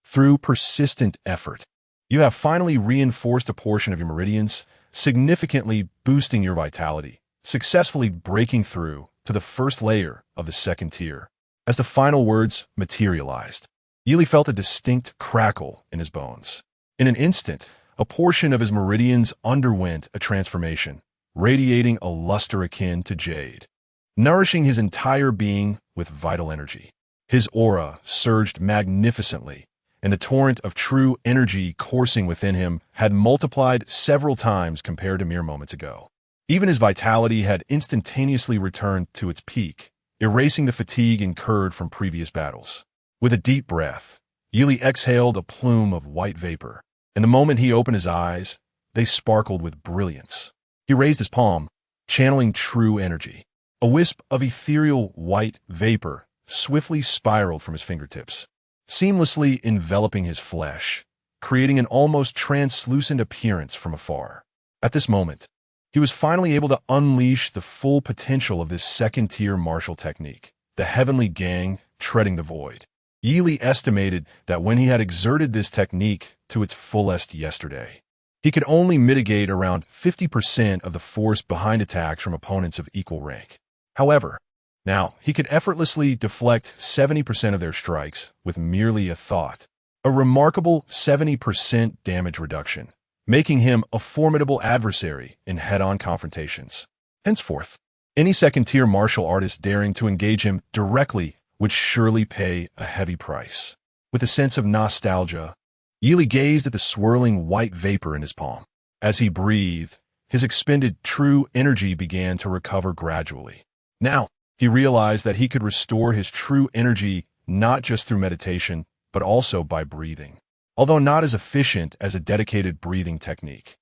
Through persistent effort, you have finally reinforced a portion of your meridians, significantly boosting your vitality, successfully breaking through to the first layer of the second tier. As the final words materialized, Yi Li felt a distinct crackle in his bones. In an instant, a portion of his meridians underwent a transformation, radiating a luster akin to jade, nourishing his entire being with vital energy. His aura surged magnificently, and the torrent of true energy coursing within him had multiplied several times compared to mere moments ago. Even his vitality had instantaneously returned to its peak, erasing the fatigue incurred from previous battles. With a deep breath, Yi Li exhaled a plume of white vapor, and the moment he opened his eyes, they sparkled with brilliance. He raised his palm, channeling true energy. A wisp of ethereal white vapor swiftly spiraled from his fingertips, seamlessly enveloping his flesh, creating an almost translucent appearance from afar. At this moment, he was finally able to unleash the full potential of this second-tier martial technique, the heavenly gang treading the void. Yi Li estimated that when he had exerted this technique to its fullest yesterday, he could only mitigate around 50% of the force behind attacks from opponents of equal rank. However, now he could effortlessly deflect 70% of their strikes with merely a thought, a remarkable 70% damage reduction, making him a formidable adversary in head-on confrontations. Henceforth, any second-tier martial artist daring to engage him directly would surely pay a heavy price. With a sense of nostalgia, Yi Li gazed at the swirling white vapor in his palm. As he breathed, his expended true energy began to recover gradually. Now, he realized that he could restore his true energy not just through meditation, but also by breathing, although not as efficient as a dedicated breathing technique.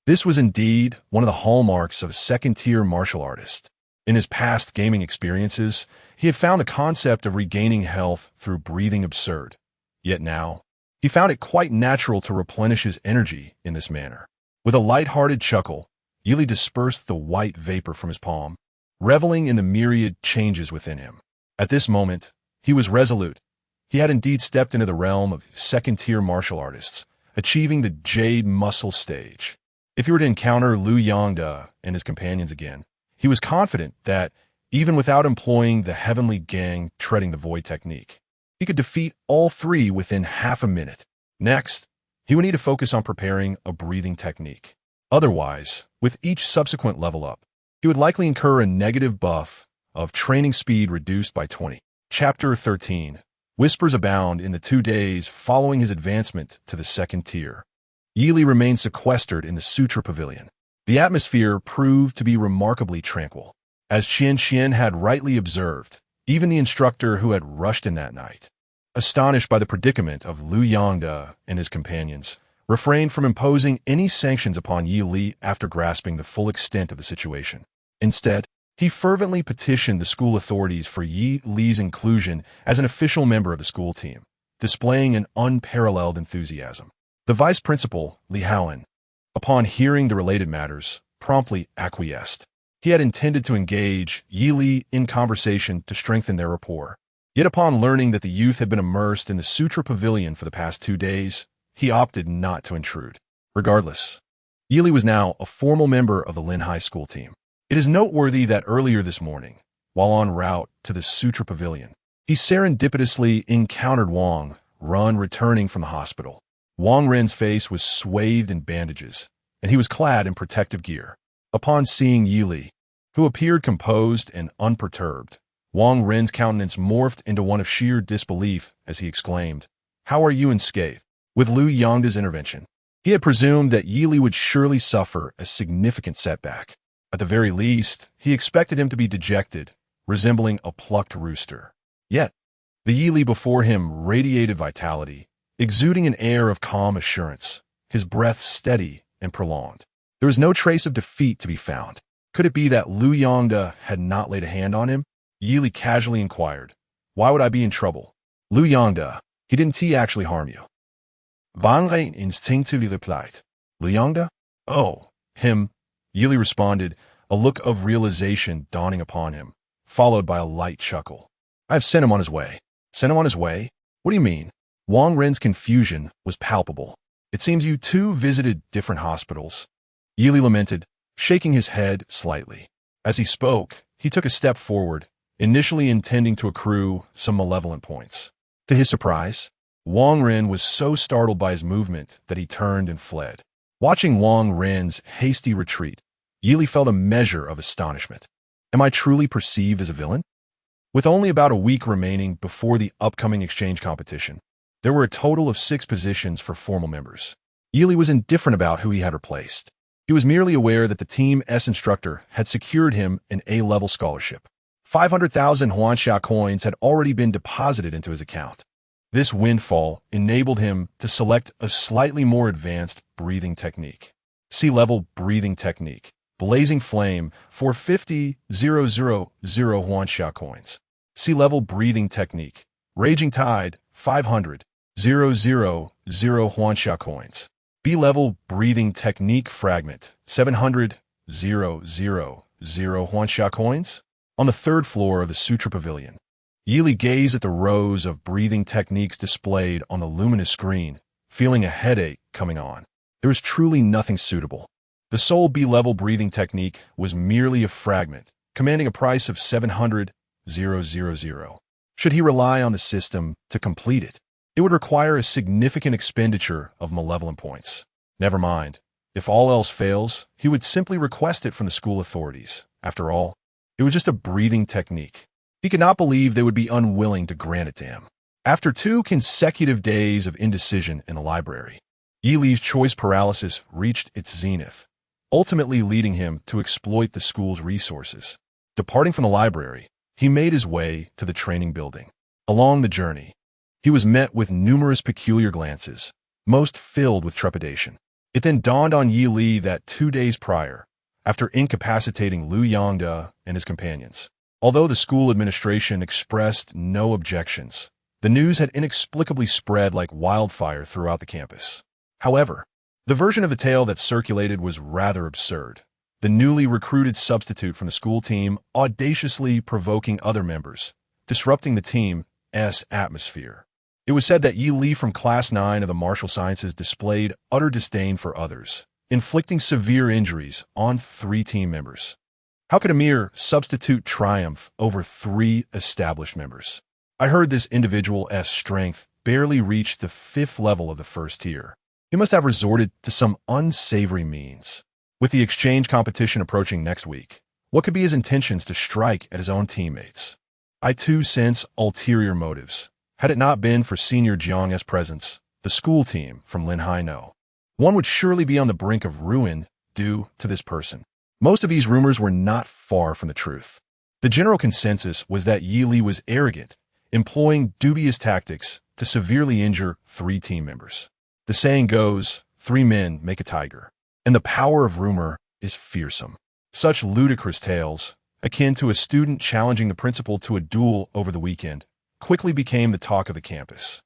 This was indeed one of the hallmarks of a second-tier martial artist. In his past gaming experiences, he had found the concept of regaining health through breathing absurd. Yet now, he found it quite natural to replenish his energy in this manner. With a light-hearted chuckle, Yi Li dispersed the white vapor from his palm, reveling in the myriad changes within him. At this moment, he was resolute. He had indeed stepped into the realm of second-tier martial artists, achieving the Jade Muscle stage. If he were to encounter Liu Yongda and his companions again, he was confident that, even without employing the heavenly gang treading the void technique, he could defeat all three within half a minute. Next, he would need to focus on preparing a breathing technique. Otherwise, with each subsequent level up, he would likely incur a negative buff of training speed reduced by 20. Chapter 13. Whispers abound in the 2 days following his advancement to the second tier. Yi Li remained sequestered in the Sutra Pavilion. The atmosphere proved to be remarkably tranquil. As Qian had rightly observed, even the instructor who had rushed in that night, astonished by the predicament of Liu Yongda and his companions, refrained from imposing any sanctions upon Yi Li after grasping the full extent of the situation. Instead, he fervently petitioned the school authorities for Yi Li's inclusion as an official member of the school team, displaying an unparalleled enthusiasm. The vice principal, Li Haoan, upon hearing the related matters, promptly acquiesced. He had intended to engage Yi Li in conversation to strengthen their rapport. Yet upon learning that the youth had been immersed in the Sutra Pavilion for the past 2 days, he opted not to intrude. Regardless, Yi Li was now a formal member of the Lin High School team. It is noteworthy that earlier this morning, while en route to the Sutra Pavilion, he serendipitously encountered Wang Ren returning from the hospital. Wang Ren's face was swathed in bandages, and he was clad in protective gear. Upon seeing Yi Li, who appeared composed and unperturbed, Wang Ren's countenance morphed into one of sheer disbelief as he exclaimed, "How are you unscathed?" With Liu Yongda's intervention, he had presumed that Yi Li would surely suffer a significant setback. At the very least, he expected him to be dejected, resembling a plucked rooster. Yet, the Yi Li before him radiated vitality, exuding an air of calm assurance, his breath steady and prolonged. There was no trace of defeat to be found. Could it be that Liu Yongda had not laid a hand on him? Yi Li casually inquired, "Why would I be in trouble?" "Liu Yongda, he didn't actually harm you?" Wang Ren instinctively replied, "Liu Yongda? Oh, him, Yili responded, a look of realization dawning upon him, followed by a light chuckle. I've sent him on his way. Sent him on his way? What do you mean? Wang Ren's confusion was palpable. It seems you two visited different hospitals. Yili lamented, shaking his head slightly. As he spoke, he took a step forward, initially intending to accrue some malevolent points. To his surprise, Wang Ren was so startled by his movement that he turned and fled. Watching Wang Ren's hasty retreat, Yili felt a measure of astonishment. Am I truly perceived as a villain? With only about a week remaining before the upcoming exchange competition, there were a total of 6 positions for formal members. Yili was indifferent about who he had replaced. He was merely aware that the Team S instructor had secured him an A-level scholarship. 500,000 Huanxia coins had already been deposited into his account. This windfall enabled him to select a slightly more advanced breathing technique. Sea-level breathing technique. Blazing Flame for 50,000 Huanxia coins. Sea-level breathing technique. Raging Tide 500,000 Huanxia coins. B-level breathing technique fragment 700,000 Huanxia coins. On the 3rd floor of the Sutra Pavilion, Yili gazed at the rows of breathing techniques displayed on the luminous screen, feeling a headache coming on. There was truly nothing suitable. The sole B-level breathing technique was merely a fragment, commanding a price of 700,000. Should he rely on the system to complete it, it would require a significant expenditure of malevolent points. Never mind. If all else fails, he would simply request it from the school authorities. After all, it was just a breathing technique. He could not believe they would be unwilling to grant it to him. After 2 consecutive days of indecision in the library, Yili's choice paralysis reached its zenith, ultimately leading him to exploit the school's resources. Departing from the library, he made his way to the training building. Along the journey, he was met with numerous peculiar glances, most filled with trepidation. It then dawned on Yili that 2 days prior, after incapacitating Liu Yangde and his companions, although the school administration expressed no objections, the news had inexplicably spread like wildfire throughout the campus. However, the version of the tale that circulated was rather absurd. The newly recruited substitute from the school team audaciously provoking other members, disrupting the team's atmosphere. It was said that Yi Li from Class 9 of the Martial Sciences displayed utter disdain for others, inflicting severe injuries on 3 team members. How could a mere substitute triumph over 3 established members? I heard this individual's strength barely reached the 5th level of the 1st tier. He must have resorted to some unsavory means. With the exchange competition approaching next week, what could be his intentions to strike at his own teammates? I too sense ulterior motives. Had it not been for Senior Jiang's presence, the school team from Linhai No, one would surely be on the brink of ruin due to this person. Most of these rumors were not far from the truth. The general consensus was that Yi Li was arrogant, employing dubious tactics to severely injure 3 team members. The saying goes, 3 men make a tiger, and the power of rumor is fearsome. Such ludicrous tales, akin to a student challenging the principal to a duel over the weekend, quickly became the talk of the campus.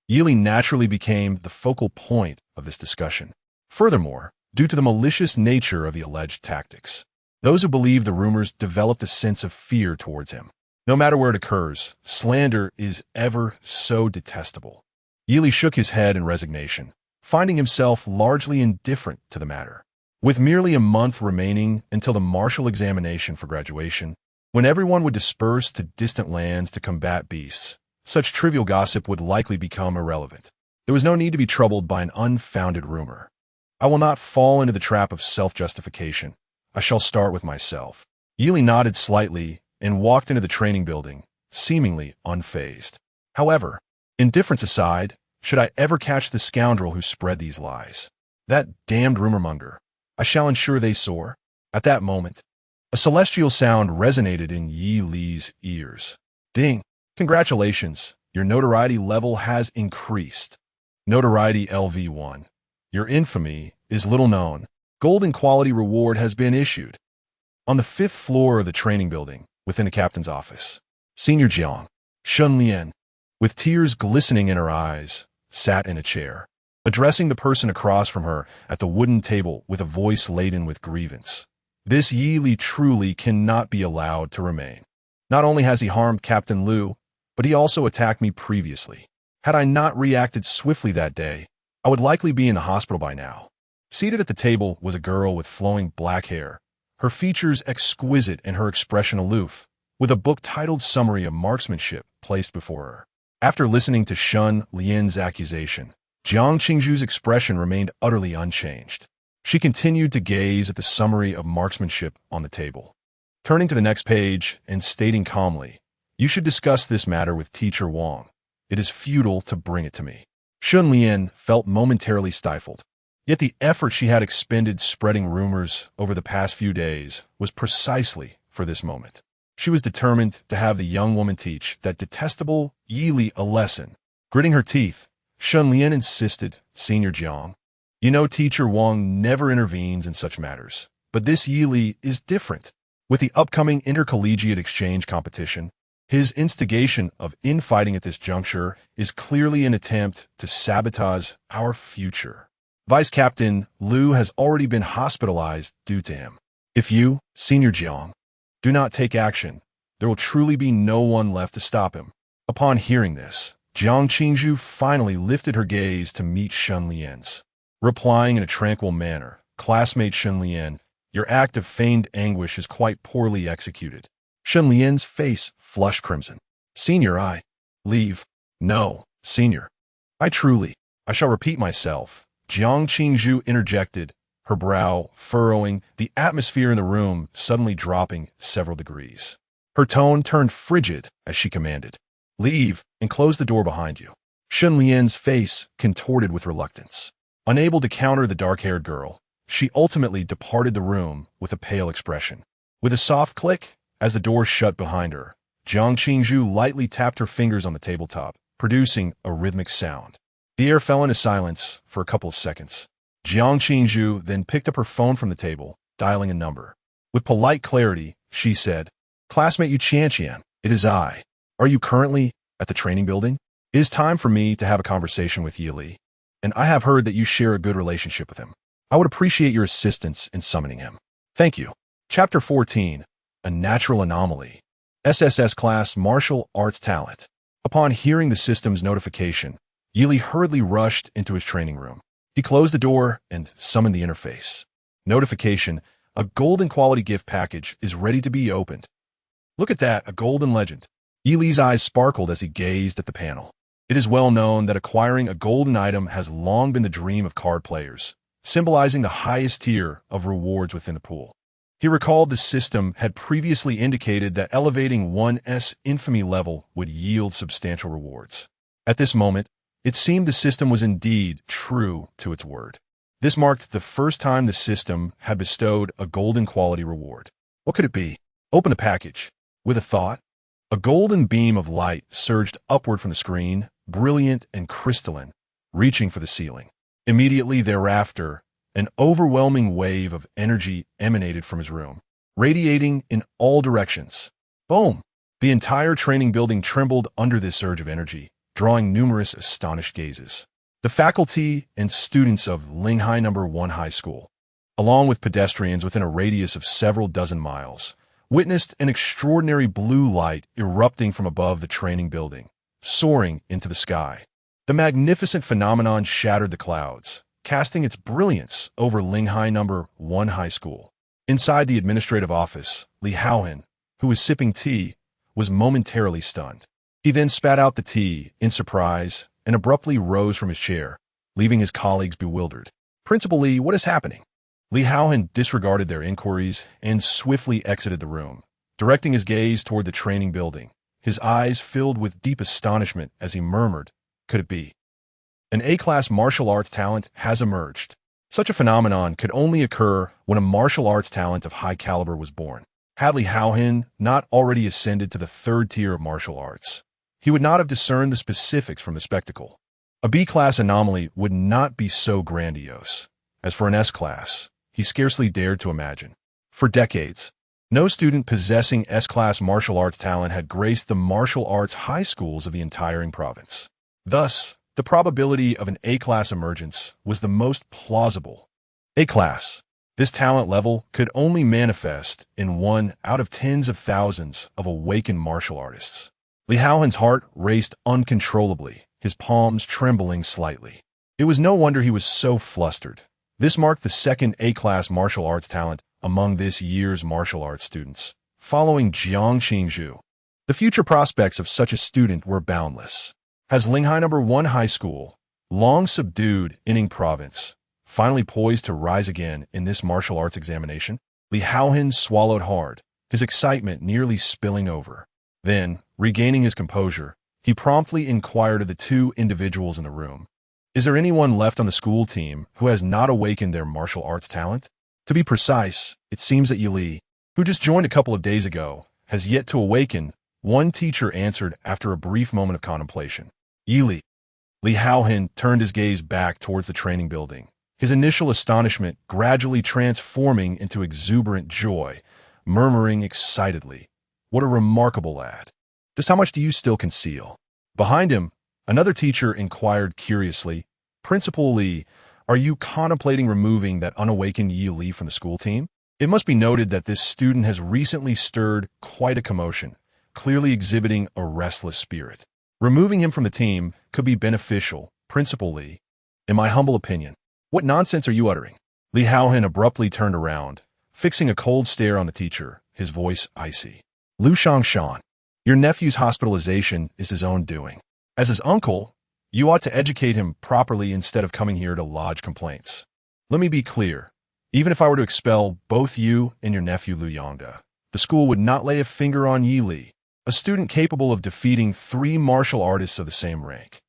Yi Li naturally became the focal point of this discussion. Furthermore, due to the malicious nature of the alleged tactics, those who believed the rumors developed a sense of fear towards him. No matter where it occurs, slander is ever so detestable. Yi Li shook his head in resignation, finding himself largely indifferent to the matter. With merely a month remaining until the martial examination for graduation, when everyone would disperse to distant lands to combat beasts, such trivial gossip would likely become irrelevant. There was no need to be troubled by an unfounded rumor. I will not fall into the trap of self-justification. I shall start with myself. Yi Li nodded slightly and walked into the training building, seemingly unfazed. However, indifference aside, should I ever catch the scoundrel who spread these lies? That damned rumor-monger. I shall ensure they soar. At that moment, a celestial sound resonated in Yi Li's ears. Ding! Congratulations, your notoriety level has increased. Notoriety LV1. Your infamy is little known. Golden quality reward has been issued. On the 5th floor of the training building, within the captain's office, Senior Jiang, Shun Lian, with tears glistening in her eyes, sat in a chair. addressing the person across from her at the wooden table with a voice laden with grievance. This Yi Li truly cannot be allowed to remain. Not only has he harmed Captain Liu, but he also attacked me previously. Had I not reacted swiftly that day, I would likely be in the hospital by now. Seated at the table was a girl with flowing black hair, her features exquisite and her expression aloof, with a book titled Summary of Marksmanship placed before her. After listening to Shun Lian's accusation, Jiang Qingzhu's expression remained utterly unchanged. She continued to gaze at the summary of marksmanship on the table. Turning to the next page and stating calmly, "You should discuss this matter with Teacher Wang. It is futile to bring it to me." Shun Lian felt momentarily stifled. Yet the effort she had expended spreading rumors over the past few days was precisely for this moment. She was determined to have the young woman teach that detestable Yi Li a lesson. Gritting her teeth, Shun Lian insisted, "Senior Jiang, you know Teacher Wang never intervenes in such matters, but this Yi Li is different. With the upcoming intercollegiate exchange competition, his instigation of infighting at this juncture is clearly an attempt to sabotage our future. Vice Captain Liu has already been hospitalized due to him. If you, Senior Jiang, do not take action, there will truly be no one left to stop him." Upon hearing this, Jiang Qingzhu finally lifted her gaze to meet Shun Lian's. Replying in a tranquil manner, "Classmate Shun Lian, your act of feigned anguish is quite poorly executed." Shun Lian's face flushed crimson. "Senior, I leave." "No, Senior. I shall repeat myself." Jiang Qingzhu interjected, her brow furrowing, the atmosphere in the room suddenly dropping several degrees. Her tone turned frigid as she commanded, "Leave and close the door behind you." Shun Lian's face contorted with reluctance. Unable to counter the dark-haired girl, she ultimately departed the room with a pale expression. With a soft click, as the door shut behind her, Jiang Qingzhu lightly tapped her fingers on the tabletop, producing a rhythmic sound. The air fell into silence for a couple of seconds. Jiang Qingzhu then picked up her phone from the table, dialing a number. With polite clarity, she said, "Classmate Yu Qianqian, it is I. Are you currently at the training building? It is time for me to have a conversation with Yi Li, and I have heard that you share a good relationship with him. I would appreciate your assistance in summoning him. Thank you." Chapter 14, A Natural Anomaly. SSS Class Martial Arts Talent. Upon hearing the system's notification, Yi Li hurriedly rushed into his training room. He closed the door and summoned the interface. Notification: a golden quality gift package is ready to be opened. Look at that, a golden legend. Yi Li's eyes sparkled as he gazed at the panel. It is well known that acquiring a golden item has long been the dream of card players, symbolizing the highest tier of rewards within the pool. He recalled the system had previously indicated that elevating one's infamy level would yield substantial rewards. At this moment, it seemed the system was indeed true to its word. This marked the first time the system had bestowed a golden quality reward. What could it be? Open the package. With a thought, a golden beam of light surged upward from the screen, brilliant and crystalline, reaching for the ceiling. Immediately thereafter, an overwhelming wave of energy emanated from his room, radiating in all directions. Boom! The entire training building trembled under this surge of energy, drawing numerous astonished gazes. The faculty and students of Linghai No. 1 High School, along with pedestrians within a radius of several dozen miles, witnessed an extraordinary blue light erupting from above the training building, soaring into the sky. The magnificent phenomenon shattered the clouds, casting its brilliance over Linghai No. 1 High School. Inside the administrative office, Li Haohan, who was sipping tea, was momentarily stunned. He then spat out the tea in surprise and abruptly rose from his chair, leaving his colleagues bewildered. "Principal Li, what is happening?" Li Haohan disregarded their inquiries and swiftly exited the room, directing his gaze toward the training building, his eyes filled with deep astonishment as he murmured, "Could it be? An A-class martial arts talent has emerged." Such a phenomenon could only occur when a martial arts talent of high caliber was born. Had Li Haohan not already ascended to the third tier of martial arts, he would not have discerned the specifics from the spectacle. A B-class anomaly would not be so grandiose. As for an S-class, he scarcely dared to imagine. For decades, no student possessing S-class martial arts talent had graced the martial arts high schools of the entire province. Thus, The probability of an A-class emergence was the most plausible. A-class. This talent level could only manifest in one out of tens of thousands of awakened martial artists. Li Haohan's heart raced uncontrollably, his palms trembling slightly. It was no wonder he was so flustered. This marked the second A-class martial arts talent among this year's martial arts students, following Jiang Qingzhu. The future prospects of such a student were boundless. As Linghai No. 1 High School, long subdued Inning Province, finally poised to rise again in this martial arts examination, Li Haohan swallowed hard, his excitement nearly spilling over. Then, regaining his composure, he promptly inquired of the two individuals in the room, "Is there anyone left on the school team who has not awakened their martial arts talent?" To be precise, it seems that Li, who just joined a couple of days ago, has yet to awaken, one teacher answered after a brief moment of contemplation. Li Haohan turned his gaze back towards the training building, his initial astonishment gradually transforming into exuberant joy, murmuring excitedly, "What a remarkable lad! Just how much do you still conceal?" Behind him, another teacher inquired curiously, "Principal Li, are you contemplating removing that unawakened Li from the school team?" It must be noted that this student has recently stirred quite a commotion, clearly exhibiting a restless spirit. Removing him from the team could be beneficial, Principal Li. In my humble opinion. What nonsense are you uttering? Li Haohan abruptly turned around, fixing a cold stare on the teacher, his voice icy. "Lu Shangshan, your nephew's hospitalization is his own doing. As his uncle, you ought to educate him properly instead of coming here to lodge complaints. Let me be clear. Even if I were to expel both you and your nephew Lu Yongda, the school would not lay a finger on Yi Li, a student capable of defeating 3 martial artists of the same rank.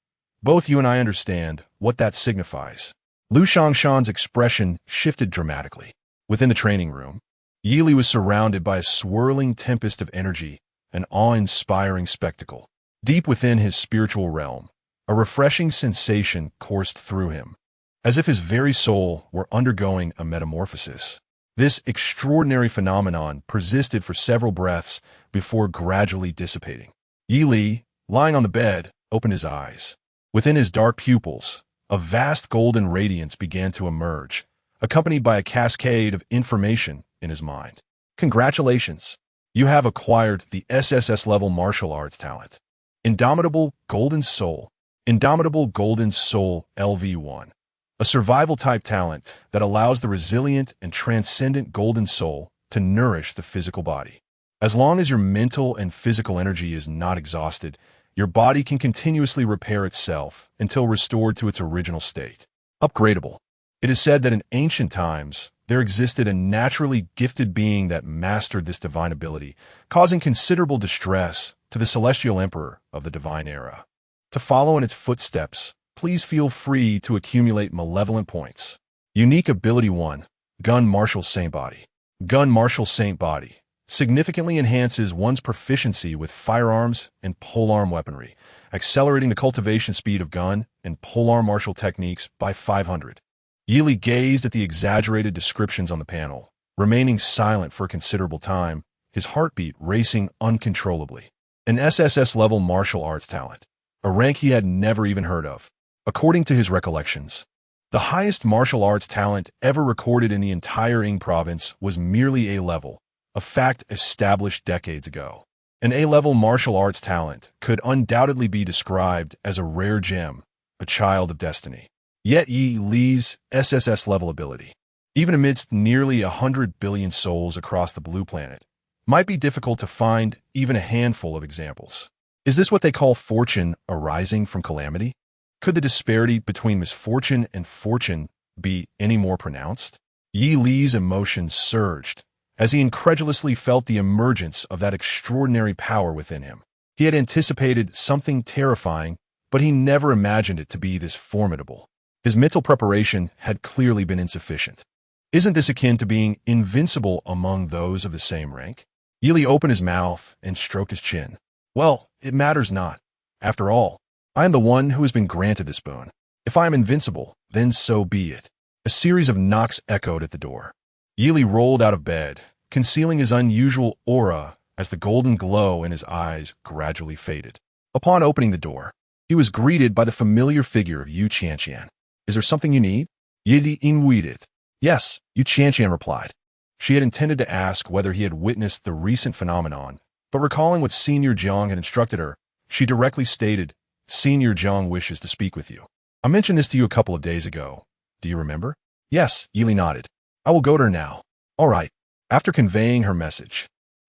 Both you and I understand what that signifies." Lu Shangshan's expression shifted dramatically. Within the training room, Yi Li was surrounded by a swirling tempest of energy, an awe-inspiring spectacle. Deep within his spiritual realm, a refreshing sensation coursed through him, as if his very soul were undergoing a metamorphosis. This extraordinary phenomenon persisted for several breaths before gradually dissipating. Yi Li, lying on the bed, opened his eyes. Within his dark pupils, a vast golden radiance began to emerge, accompanied by a cascade of information in his mind. "Congratulations! You have acquired the SSS-level martial arts talent. Indomitable Golden Soul. Indomitable Golden Soul LV1. A survival-type talent that allows the resilient and transcendent Golden Soul to nourish the physical body. As long as your mental and physical energy is not exhausted, your body can continuously repair itself until restored to its original state. Upgradable. It is said that in ancient times, there existed a naturally gifted being that mastered this divine ability, causing considerable distress to the celestial emperor of the divine era. To follow in its footsteps, please feel free to accumulate malevolent points. Unique Ability 1, Gun Martial Saint Body. Gun Martial Saint Body significantly enhances one's proficiency with firearms and polearm weaponry, accelerating the cultivation speed of gun and polearm martial techniques by 500. Yi Li gazed at the exaggerated descriptions on the panel, remaining silent for a considerable time, his heartbeat racing uncontrollably. An SSS-level martial arts talent, a rank he had never even heard of. According to his recollections, the highest martial arts talent ever recorded in the entire Ing province was merely A-level, a fact established decades ago. An A-level martial arts talent could undoubtedly be described as a rare gem, a child of destiny. Yet Yi Li's SSS-level ability, even amidst nearly 100 billion souls across the blue planet, might be difficult to find even a handful of examples. Is this what they call fortune arising from calamity? Could the disparity between misfortune and fortune be any more pronounced? Yi Li's emotions surged as he incredulously felt the emergence of that extraordinary power within him. He had anticipated something terrifying, but he never imagined it to be this formidable. His mental preparation had clearly been insufficient. Isn't this akin to being invincible among those of the same rank? Yi Li opened his mouth and stroked his chin. Well, it matters not. After all, I am the one who has been granted this boon. If I am invincible, then so be it. A series of knocks echoed at the door. Yi Li rolled out of bed, concealing his unusual aura as the golden glow in his eyes gradually faded. Upon opening the door, He was greeted by the familiar figure of Yu Qianqian. Is there something you need? Yi inwided. Yes, Yu Qianqian replied. She had intended to ask whether he had witnessed the recent phenomenon, but recalling what Senior Jiang had instructed her, she directly stated, Senior Jiang wishes to speak with you. I mentioned this to you a couple of days ago. Do you remember? Yes, Yili nodded. I will go to her now. All right. After conveying her message,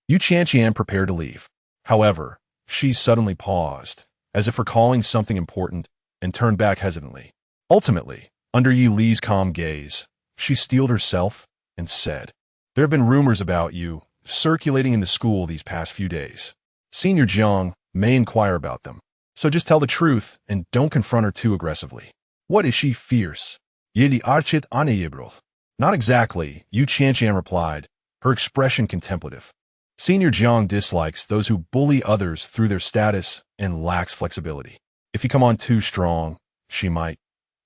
Yu Qianqian prepared to leave. However, she suddenly paused, as if recalling something important, and turned back hesitantly. Ultimately, under Yi Li's calm gaze, she steeled herself and said, There have been rumors about you circulating in the school these past few days. Senior Jiang may inquire about them, so just tell the truth and don't confront her too aggressively. What is she fierce? Yili archit anayibro. Not exactly, Yu Qianqian replied, her expression contemplative. Senior Jiang dislikes those who bully others through their status and lacks flexibility. If you come on too strong, she might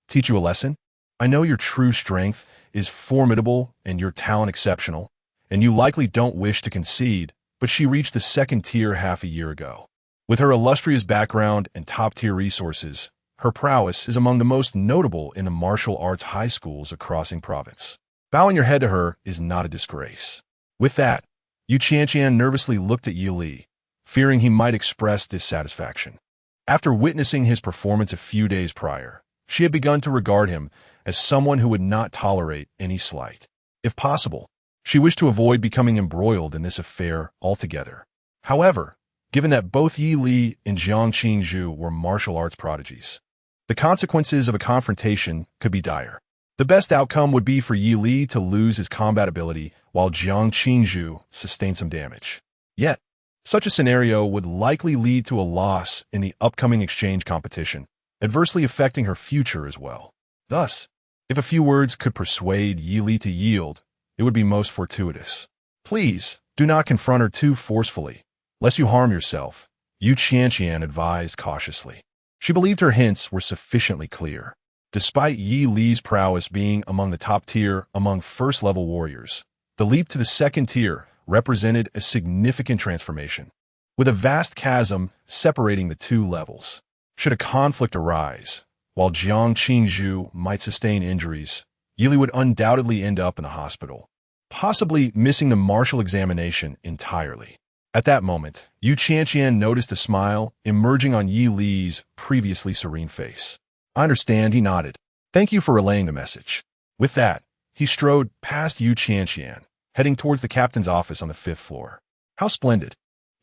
teach you a lesson. I know your true strength is formidable and your talent exceptional, and you likely don't wish to concede, but she reached the second tier half a year ago. With her illustrious background and top-tier resources, her prowess is among the most notable in the martial arts high schools across Ying Province. Bowing your head to her is not a disgrace. With that, Yu Qianqian nervously looked at Yi Li, fearing he might express dissatisfaction. After witnessing his performance a few days prior, she had begun to regard him as someone who would not tolerate any slight. If possible, she wished to avoid becoming embroiled in this affair altogether. However, given that both Yi Li and Jiang Qingzhu were martial arts prodigies, the consequences of a confrontation could be dire. The best outcome would be for Yi Li to lose his combat ability while Jiang Qingzhu sustained some damage. Yet, such a scenario would likely lead to a loss in the upcoming exchange competition, adversely affecting her future as well. Thus, if a few words could persuade Yi Li to yield, it would be most fortuitous. Please, do not confront her too forcefully, lest you harm yourself, Yu Qianqian advised cautiously. She believed her hints were sufficiently clear. Despite Yi Li's prowess being among the top tier among first-level warriors, the leap to the second tier represented a significant transformation, with a vast chasm separating the two levels. Should a conflict arise, while Jiang Qingzhu might sustain injuries, Yi Li would undoubtedly end up in the hospital, possibly missing the martial examination entirely. At that moment, Yu Qianqian noticed a smile emerging on Yi Li's previously serene face. I understand, he nodded. Thank you for relaying the message. With that, he strode past Yu Qianqian, heading towards the captain's office on the 5th floor. How splendid.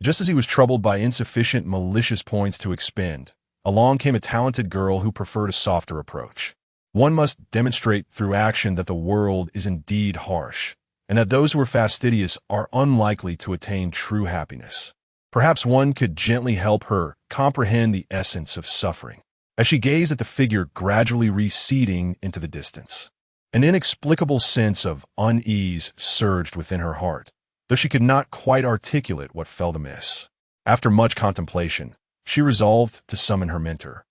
Just as he was troubled by insufficient malicious points to expend, along came a talented girl who preferred a softer approach. One must demonstrate through action that the world is indeed harsh, and that those who are fastidious are unlikely to attain true happiness. Perhaps one could gently help her comprehend the essence of suffering. As she gazed at the figure gradually receding into the distance, an inexplicable sense of unease surged within her heart, though she could not quite articulate what felt amiss. After much contemplation, she resolved to summon her mentor,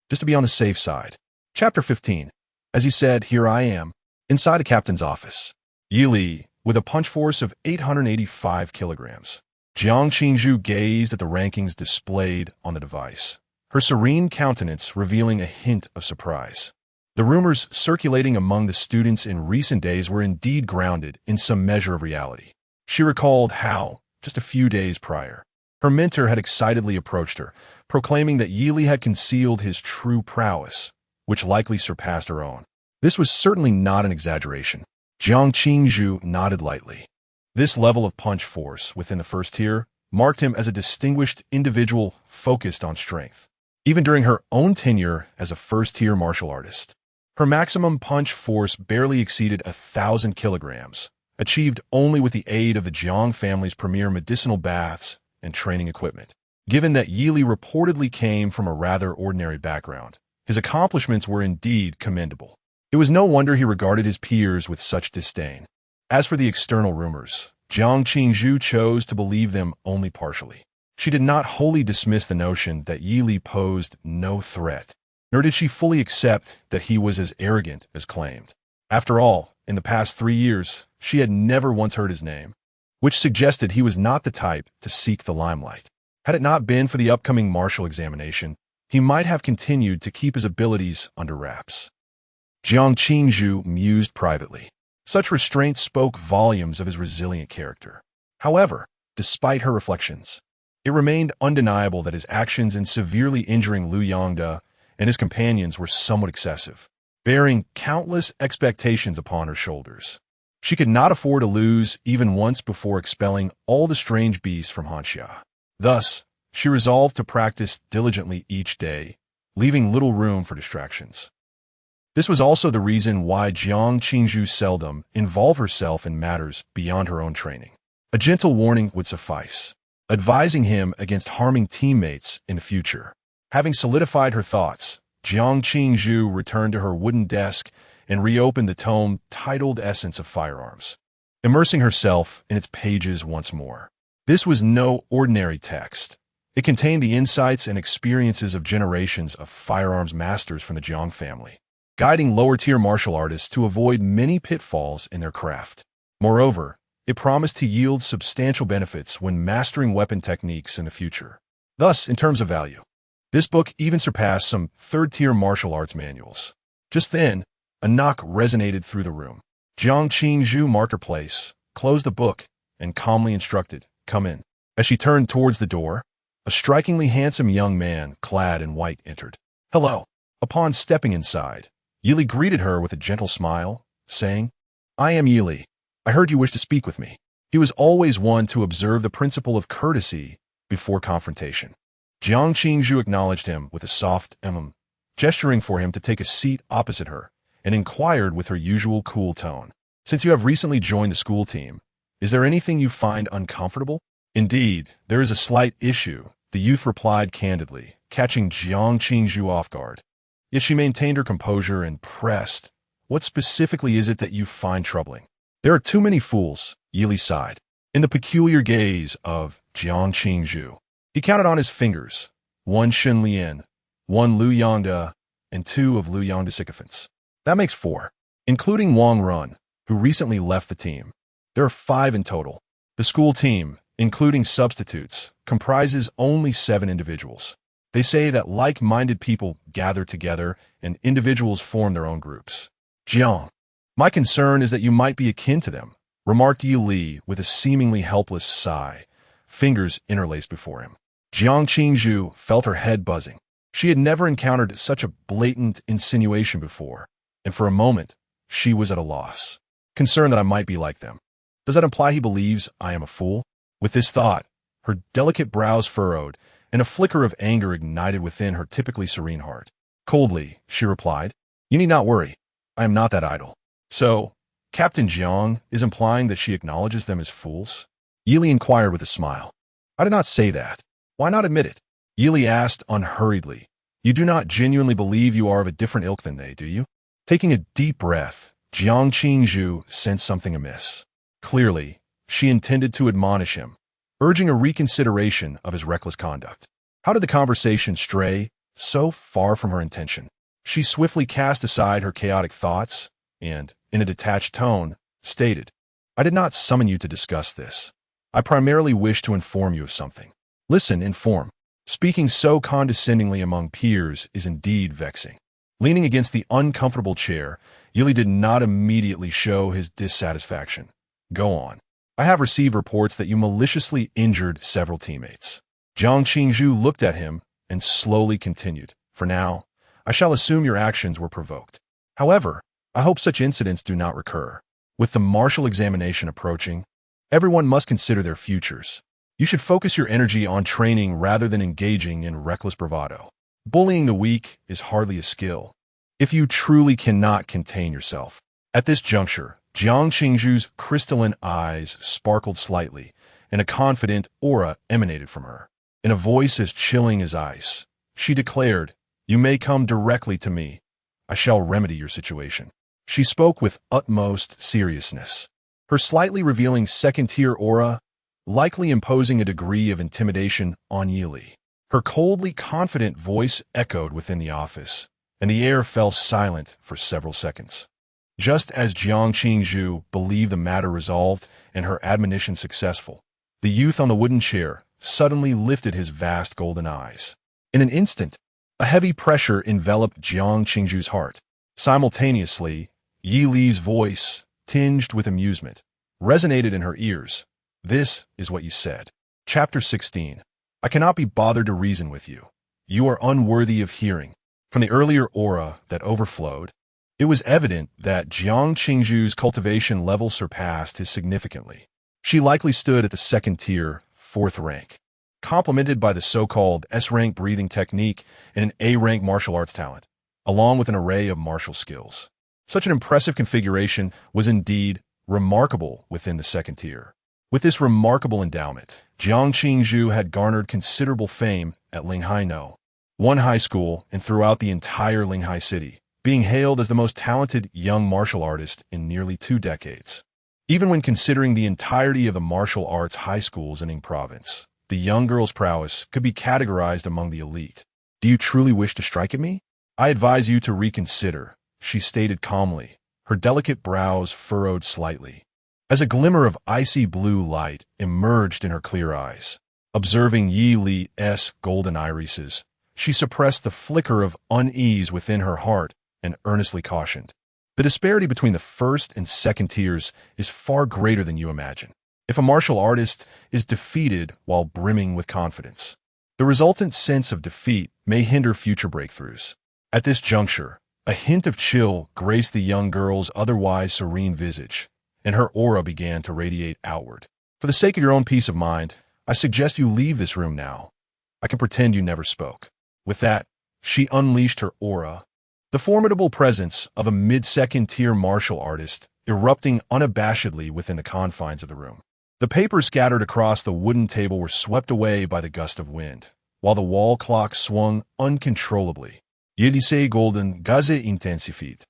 just to be on the safe side. Chapter 15. As you said, here I am, inside a captain's office. Yi Li, with a punch force of 885 kilograms. Jiang Qingzhu gazed at the rankings displayed on the device, her serene countenance revealing a hint of surprise. The rumors circulating among the students in recent days were indeed grounded in some measure of reality. She recalled how, just a few days prior, her mentor had excitedly approached her, proclaiming that Yi Li had concealed his true prowess, which likely surpassed her own. This was certainly not an exaggeration. Jiang Qingzhu nodded lightly. This level of punch force within the first tier marked him as a distinguished individual focused on strength. Even during her own tenure as a first-tier martial artist, her maximum punch force barely exceeded 1,000 kilograms, achieved only with the aid of the Jiang family's premier medicinal baths and training equipment. Given that Yi Li reportedly came from a rather ordinary background, his accomplishments were indeed commendable. It was no wonder he regarded his peers with such disdain. As for the external rumors, Jiang Qingzhu chose to believe them only partially. She did not wholly dismiss the notion that Yi Li posed no threat, nor did she fully accept that he was as arrogant as claimed. After all, in the past 3 years, she had never once heard his name, which suggested he was not the type to seek the limelight. Had it not been for the upcoming martial examination, he might have continued to keep his abilities under wraps. Jiang Qingzhu mused privately. Such restraint spoke volumes of his resilient character. However, despite her reflections, it remained undeniable that his actions in severely injuring Liu Yongde and his companions were somewhat excessive, bearing countless expectations upon her shoulders. She could not afford to lose even once before expelling all the strange beasts from Hanxia. Thus, she resolved to practice diligently each day, leaving little room for distractions. This was also the reason why Jiang Qingzhu seldom involved herself in matters beyond her own training. A gentle warning would suffice, advising him against harming teammates in the future. Having solidified her thoughts, Jiang Qingzhu returned to her wooden desk and reopened the tome titled Essence of Firearms, immersing herself in its pages once more. This was no ordinary text. It contained the insights and experiences of generations of firearms masters from the Jiang family, guiding lower-tier martial artists to avoid many pitfalls in their craft. Moreover, it promised to yield substantial benefits when mastering weapon techniques in the future. Thus, in terms of value, this book even surpassed some third-tier martial arts manuals. Just then, a knock resonated through the room. Jiang Qingzhu marked her place, closed the book, and calmly instructed, "Come in." As she turned towards the door, a strikingly handsome young man, clad in white, entered. "Hello." Upon stepping inside, Yili greeted her with a gentle smile, saying, "I am Yili. I heard you wish to speak with me." He was always one to observe the principle of courtesy before confrontation. Jiang Qingzhu acknowledged him with a soft gesturing for him to take a seat opposite her, and inquired with her usual cool tone, "Since you have recently joined the school team, is there anything you find uncomfortable?" "Indeed, there is a slight issue," the youth replied candidly, catching Jiang Qingzhu off guard. Yet she maintained her composure and pressed, "What specifically is it that you find troubling?" "There are too many fools," Yili sighed. In the peculiar gaze of Jiang Qingzhu, he counted on his fingers, 1 Shen Lian, 1 Liu Yongde, and 2 of Liu Yongde's sycophants. "That makes 4, including Wang Run, who recently left the team. There are 5 in total. The school team, including substitutes, comprises only 7 individuals. They say that like-minded people gather together and individuals form their own groups." "Jiang, my concern is that you might be akin to them," remarked Yi Li with a seemingly helpless sigh, fingers interlaced before him. Jiang Qingzhu felt her head buzzing. She had never encountered such a blatant insinuation before, and for a moment, she was at a loss. "Concerned that I might be like them. Does that imply he believes I am a fool?" With this thought, her delicate brows furrowed, and a flicker of anger ignited within her typically serene heart. Coldly, she replied, "You need not worry. I am not that idle." "So, Captain Jiang is implying that she acknowledges them as fools?" Yili inquired with a smile. "I did not say that. Why not admit it?" Yili asked unhurriedly. "You do not genuinely believe you are of a different ilk than they, do you?" Taking a deep breath, Jiang Qingzhu sensed something amiss. Clearly, she intended to admonish him, urging a reconsideration of his reckless conduct. How did the conversation stray so far from her intention? She swiftly cast aside her chaotic thoughts and, in a detached tone, stated, "I did not summon you to discuss this. I primarily wish to inform you of something." "Listen, inform." Speaking so condescendingly among peers is indeed vexing. Leaning against the uncomfortable chair, Yili did not immediately show his dissatisfaction. "Go on. I have received reports that you maliciously injured several teammates." Jiang Qingzhu looked at him and slowly continued, "For now, I shall assume your actions were provoked. However, I hope such incidents do not recur. With the martial examination approaching, everyone must consider their futures. You should focus your energy on training rather than engaging in reckless bravado. Bullying the weak is hardly a skill, if you truly cannot contain yourself." At this juncture, Jiang Qingzhu's crystalline eyes sparkled slightly, and a confident aura emanated from her. In a voice as chilling as ice, she declared, "You may come directly to me. I shall remedy your situation." She spoke with utmost seriousness, her slightly revealing second-tier aura likely imposing a degree of intimidation on Yili. Her coldly confident voice echoed within the office, and the air fell silent for several seconds. Just as Jiang Qingzhu believed the matter resolved and her admonition successful, the youth on the wooden chair suddenly lifted his vast golden eyes. In an instant, A heavy pressure enveloped Jiang Qingzhu's heart. Simultaneously, Yi Li's voice, tinged with amusement, resonated in her ears. This is what you said. Chapter 16. I cannot be bothered to reason with you. You are unworthy of hearing. From the earlier aura that overflowed, it was evident that Jiang Qingzhu's cultivation level surpassed his significantly. She likely stood at the second tier, fourth rank, complemented by the so-called S-rank breathing technique and an A-rank martial arts talent, along with an array of martial skills. Such an impressive configuration was indeed remarkable within the second tier. With this remarkable endowment, Jiang Qingzhu had garnered considerable fame at Linghai No. One high school and throughout the entire Linghai city, being hailed as the most talented young martial artist in nearly 2 decades. Even when considering the entirety of the martial arts high schools in Ing province, the young girl's prowess could be categorized among the elite. Do you truly wish to strike at me? I advise you to reconsider, she stated calmly, her delicate brows furrowed slightly, as a glimmer of icy blue light emerged in her clear eyes. Observing Yi Li's golden irises, she suppressed the flicker of unease within her heart and earnestly cautioned. The disparity between the first and second tiers is far greater than you imagine. If a martial artist is defeated while brimming with confidence, the resultant sense of defeat may hinder future breakthroughs. At this juncture, a hint of chill graced the young girl's otherwise serene visage, and her aura began to radiate outward. For the sake of your own peace of mind, I suggest you leave this room now. I can pretend you never spoke. With that, she unleashed her aura, the formidable presence of a mid-second tier martial artist erupting unabashedly within the confines of the room. The papers scattered across the wooden table were swept away by the gust of wind, while the wall clock swung uncontrollably. Yedise golden gaze intensifit,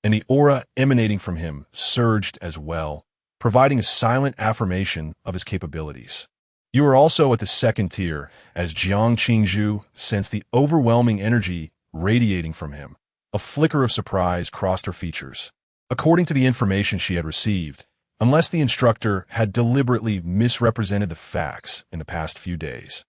and the aura emanating from him surged as well, providing a silent affirmation of his capabilities. You are also at the second tier, as Jiang Qingzhu sensed the overwhelming energy radiating from him. A flicker of surprise crossed her features. According to the information she had received, unless the instructor had deliberately misrepresented the facts in the past few days,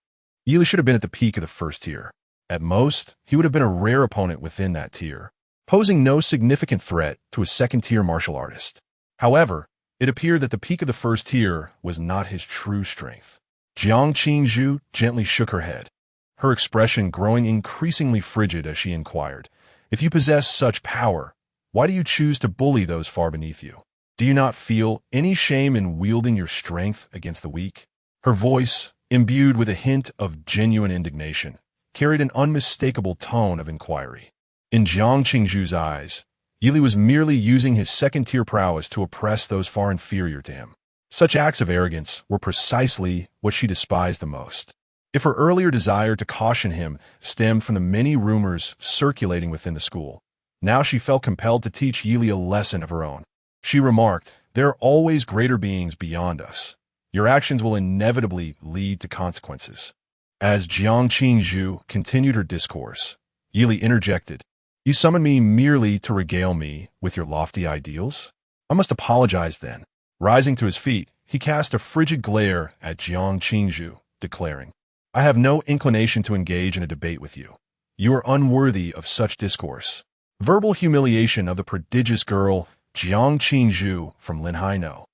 Yi Li should have been at the peak of the first tier. At most, he would have been a rare opponent within that tier, posing no significant threat to a second-tier martial artist. However, it appeared that the peak of the first tier was not his true strength. Jiang Qingzhu gently shook her head, her expression growing increasingly frigid as she inquired, if you possess such power, why do you choose to bully those far beneath you? Do you not feel any shame in wielding your strength against the weak? Her voice, imbued with a hint of genuine indignation, carried an unmistakable tone of inquiry. In Jiang Qingzhu's eyes, Yi Li was merely using his second-tier prowess to oppress those far inferior to him. Such acts of arrogance were precisely what she despised the most. If her earlier desire to caution him stemmed from the many rumors circulating within the school, now she felt compelled to teach Yi Li a lesson of her own. She remarked, "There are always greater beings beyond us. Your actions will inevitably lead to consequences." As Jiang Qingzhu continued her discourse, Yi Li interjected, "You summoned me merely to regale me with your lofty ideals? I must apologize then." Rising to his feet, he cast a frigid glare at Jiang Qingzhu, declaring, "I have no inclination to engage in a debate with you. You are unworthy of such discourse." Verbal humiliation of the prodigious girl Jiang Qingzhu from Linhai No.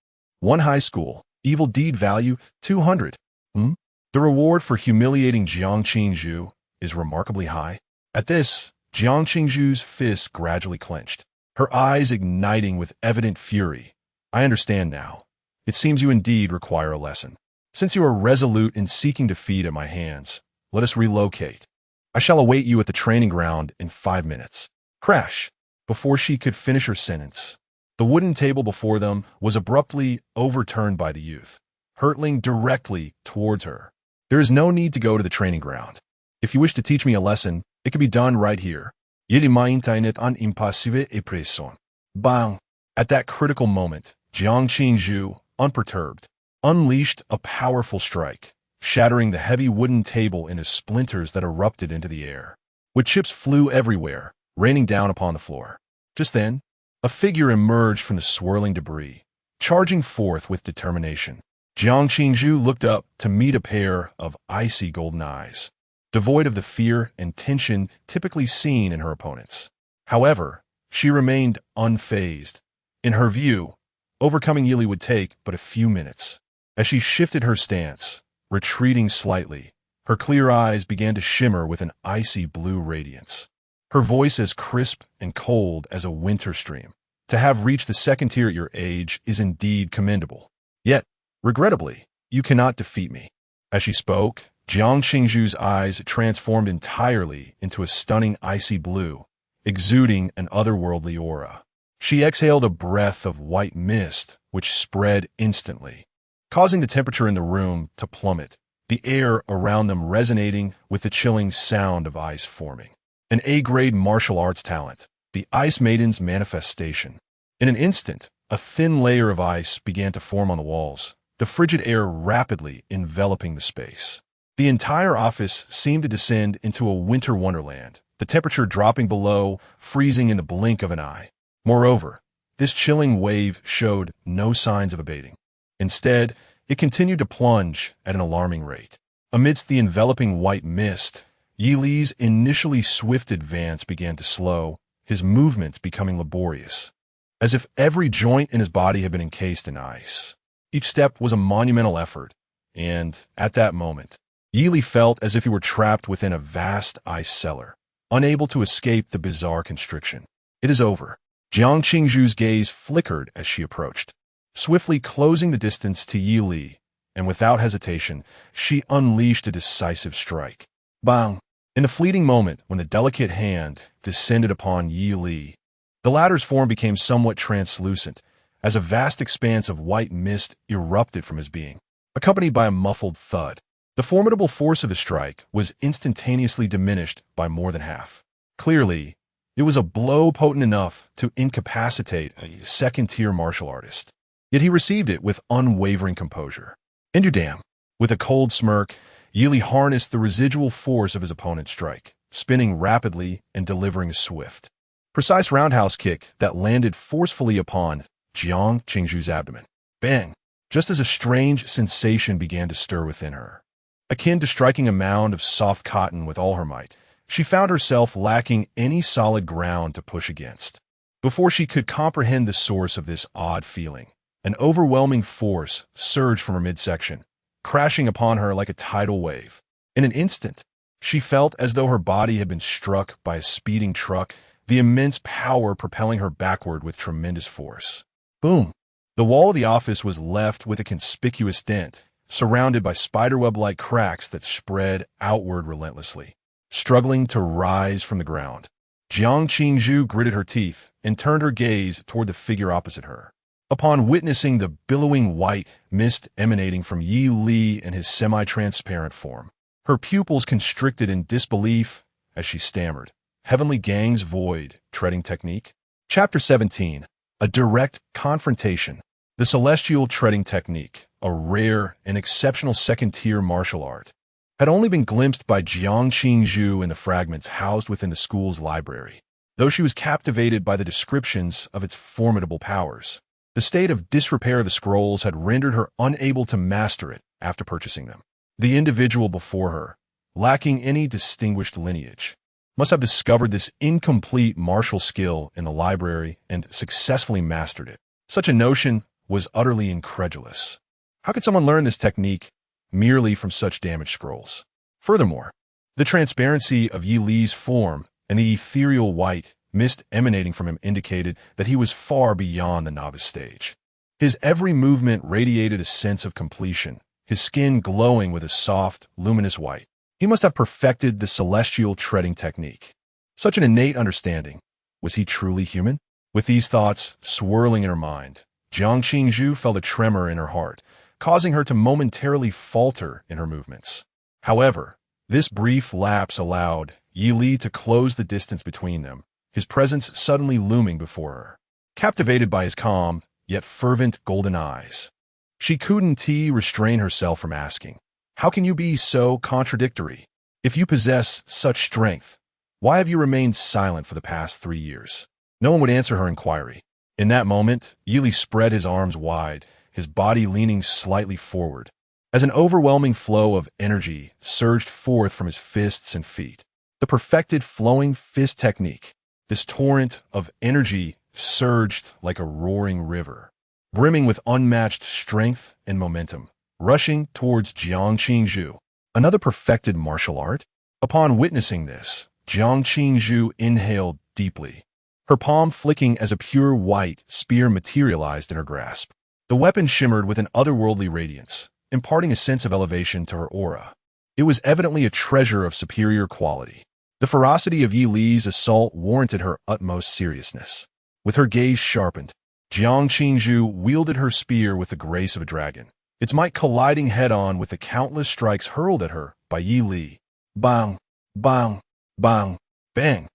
One high school, evil deed value 200. The reward for humiliating Jiang Qingzhu is remarkably high. At this, Jiang Qingzhu's fist gradually clenched, her eyes igniting with evident fury. "I understand now. It seems you indeed require a lesson. Since you are resolute in seeking defeat at my hands, let us relocate. I shall await you at the training ground in 5 minutes." Crash! Before she could finish her sentence, the wooden table before them was abruptly overturned by the youth, hurtling directly towards her. "There is no need to go to the training ground. If you wish to teach me a lesson, it can be done right here. Il m'intainet an impassive et presson." Bang! At that critical moment, Jiang Qingzhu, unperturbed, unleashed a powerful strike, shattering the heavy wooden table into splinters that erupted into the air. Wood chips flew everywhere, raining down upon the floor. Just then, a figure emerged from the swirling debris, charging forth with determination. Jiang Qingzhu looked up to meet a pair of icy golden eyes. devoid of the fear and tension typically seen in her opponents. However, she remained unfazed. In her view, overcoming Yili would take but a few minutes. As she shifted her stance, retreating slightly, her clear eyes began to shimmer with an icy blue radiance. Her voice as crisp and cold as a winter stream. To have reached the second tier at your age is indeed commendable. Yet, regrettably, you cannot defeat me. As she spoke, Jiang Qingzhu's eyes transformed entirely into a stunning icy blue, exuding an otherworldly aura. She exhaled a breath of white mist, which spread instantly, causing the temperature in the room to plummet, the air around them resonating with the chilling sound of ice forming. An A-grade martial arts talent, the Ice Maiden's manifestation. In an instant, a thin layer of ice began to form on the walls, the frigid air rapidly enveloping the space. The entire office seemed to descend into a winter wonderland, the temperature dropping below, freezing in the blink of an eye. Moreover, this chilling wave showed no signs of abating. Instead, it continued to plunge at an alarming rate. Amidst the enveloping white mist, Yi Li's initially swift advance began to slow, his movements becoming laborious, as if every joint in his body had been encased in ice. Each step was a monumental effort, and, at that moment, Yi Li felt as if he were trapped within a vast ice cellar, unable to escape the bizarre constriction. It is over. Jiang Qingzhu's gaze flickered as she approached, swiftly closing the distance to Yi Li, and without hesitation, she unleashed a decisive strike. Bang! In the fleeting moment when the delicate hand descended upon Yi Li, the latter's form became somewhat translucent, as a vast expanse of white mist erupted from his being, accompanied by a muffled thud. The formidable force of the strike was instantaneously diminished by more than half. Clearly, it was a blow potent enough to incapacitate a second-tier martial artist. Yet he received it with unwavering composure. And you damn. With a cold smirk, Yi Li harnessed the residual force of his opponent's strike, spinning rapidly and delivering a swift, precise roundhouse kick that landed forcefully upon Jiang Qingzhu's abdomen. Bang! Just as a strange sensation began to stir within her. Akin to striking a mound of soft cotton with all her might, she found herself lacking any solid ground to push against. Before she could comprehend the source of this odd feeling, an overwhelming force surged from her midsection, crashing upon her like a tidal wave. In an instant, she felt as though her body had been struck by a speeding truck, the immense power propelling her backward with tremendous force. Boom! The wall of the office was left with a conspicuous dent, surrounded by spiderweb-like cracks that spread outward relentlessly. Struggling to rise from the ground, Jiang Qingzhu gritted her teeth and turned her gaze toward the figure opposite her. Upon witnessing the billowing white mist emanating from Yi Li and his semi-transparent form, her pupils constricted in disbelief as she stammered, "Heavenly Gang's Void Treading Technique?" Chapter 17. A Direct Confrontation. The Celestial Treading Technique, a rare and exceptional second-tier martial art, had only been glimpsed by Jiang Qingzhu in the fragments housed within the school's library. Though she was captivated by the descriptions of its formidable powers, the state of disrepair of the scrolls had rendered her unable to master it after purchasing them. The individual before her, lacking any distinguished lineage, must have discovered this incomplete martial skill in the library and successfully mastered it. Such a notion was utterly incredulous. How could someone learn this technique merely from such damaged scrolls? Furthermore, the transparency of Yi Li's form and the ethereal white mist emanating from him indicated that he was far beyond the novice stage. His every movement radiated a sense of completion, his skin glowing with a soft, luminous white. He must have perfected the celestial treading technique. Such an innate understanding. Was he truly human? With these thoughts swirling in her mind, Jiang Qingzhu felt a tremor in her heart, causing her to momentarily falter in her movements. However, this brief lapse allowed Yi Li to close the distance between them, his presence suddenly looming before her. Captivated by his calm, yet fervent golden eyes, she couldn't restrain herself from asking, "How can you be so contradictory? If you possess such strength, why have you remained silent for the past 3 years?" No one would answer her inquiry. In that moment, Yi Li spread his arms wide, his body leaning slightly forward. as an overwhelming flow of energy surged forth from his fists and feet. The perfected flowing fist technique. This torrent of energy surged like a roaring river, brimming with unmatched strength and momentum, rushing towards Jiang Qingzhu. Another perfected martial art? Upon witnessing this, Jiang Qingzhu inhaled deeply, her palm flicking as a pure white spear materialized in her grasp. The weapon shimmered with an otherworldly radiance, imparting a sense of elevation to her aura. It was evidently a treasure of superior quality. The ferocity of Yi Li's assault warranted her utmost seriousness. With her gaze sharpened, Jiang Qingzhu wielded her spear with the grace of a dragon, its might colliding head-on with the countless strikes hurled at her by Yi Li. Bang, bang, bang, bang.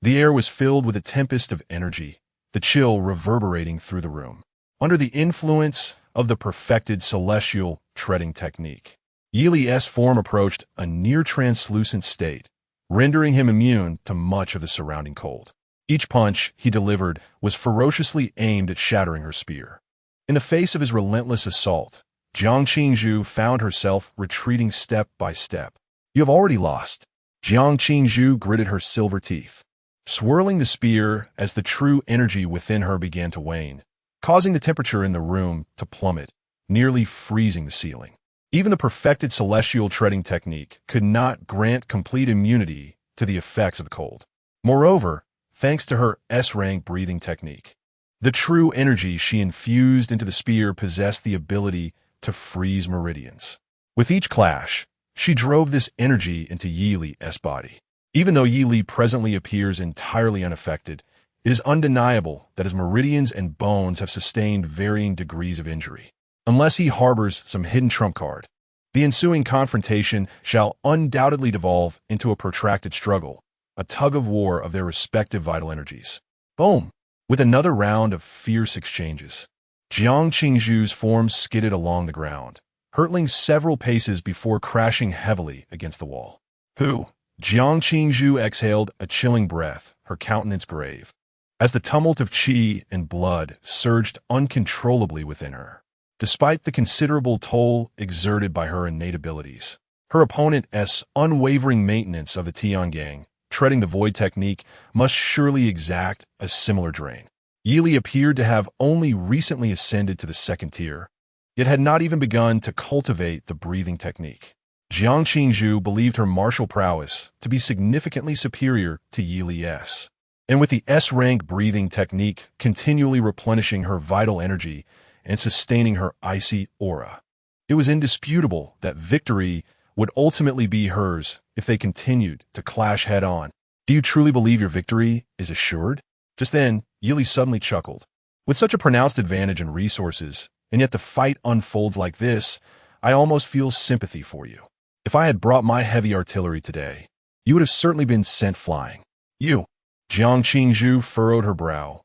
The air was filled with a tempest of energy, the chill reverberating through the room. Under the influence of the perfected celestial treading technique, Yi Li's form approached a near-translucent state, rendering him immune to much of the surrounding cold. Each punch he delivered was ferociously aimed at shattering her spear. In the face of his relentless assault, Jiang Qingzhu found herself retreating step by step. You have already lost. Jiang Qingzhu gritted her silver teeth, swirling the spear as the true energy within her began to wane, causing the temperature in the room to plummet, nearly freezing the ceiling. Even the perfected celestial treading technique could not grant complete immunity to the effects of cold. Moreover, thanks to her S-rank breathing technique, the true energy she infused into the spear possessed the ability to freeze meridians. With each clash, she drove this energy into Yi Li's body. Even though Yi Li presently appears entirely unaffected, it is undeniable that his meridians and bones have sustained varying degrees of injury. Unless he harbors some hidden trump card, the ensuing confrontation shall undoubtedly devolve into a protracted struggle, a tug-of-war of their respective vital energies. Boom! With another round of fierce exchanges, Jiang Qingzhu's form skidded along the ground, hurtling several paces before crashing heavily against the wall. Jiang Qingzhu exhaled a chilling breath, her countenance grave, as the tumult of qi and blood surged uncontrollably within her. Despite the considerable toll exerted by her innate abilities, her opponent's unwavering maintenance of the Tiangang, treading the void technique, must surely exact a similar drain. Yi Li appeared to have only recently ascended to the second tier, yet had not even begun to cultivate the breathing technique. Jiang Qingzhu believed her martial prowess to be significantly superior to Yi Li's, and with the S-rank breathing technique continually replenishing her vital energy and sustaining her icy aura, it was indisputable that victory would ultimately be hers if they continued to clash head-on. Do you truly believe your victory is assured? Just then, Yi Li suddenly chuckled. With such a pronounced advantage in resources, and yet the fight unfolds like this, I almost feel sympathy for you. If I had brought my heavy artillery today, you would have certainly been sent flying. You. Jiang Qingzhu furrowed her brow,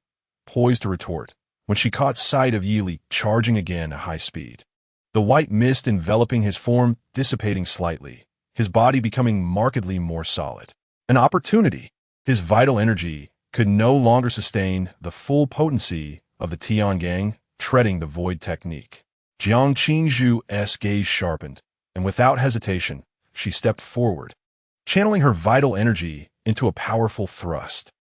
poised to retort, when she caught sight of Yi Li charging again at high speed. The white mist enveloping his form dissipating slightly, his body becoming markedly more solid. An opportunity. His vital energy could no longer sustain the full potency of the Tiangang treading the void technique. Jiang Qingzhu's gaze sharpened, and without hesitation, she stepped forward, channeling her vital energy into a powerful thrust.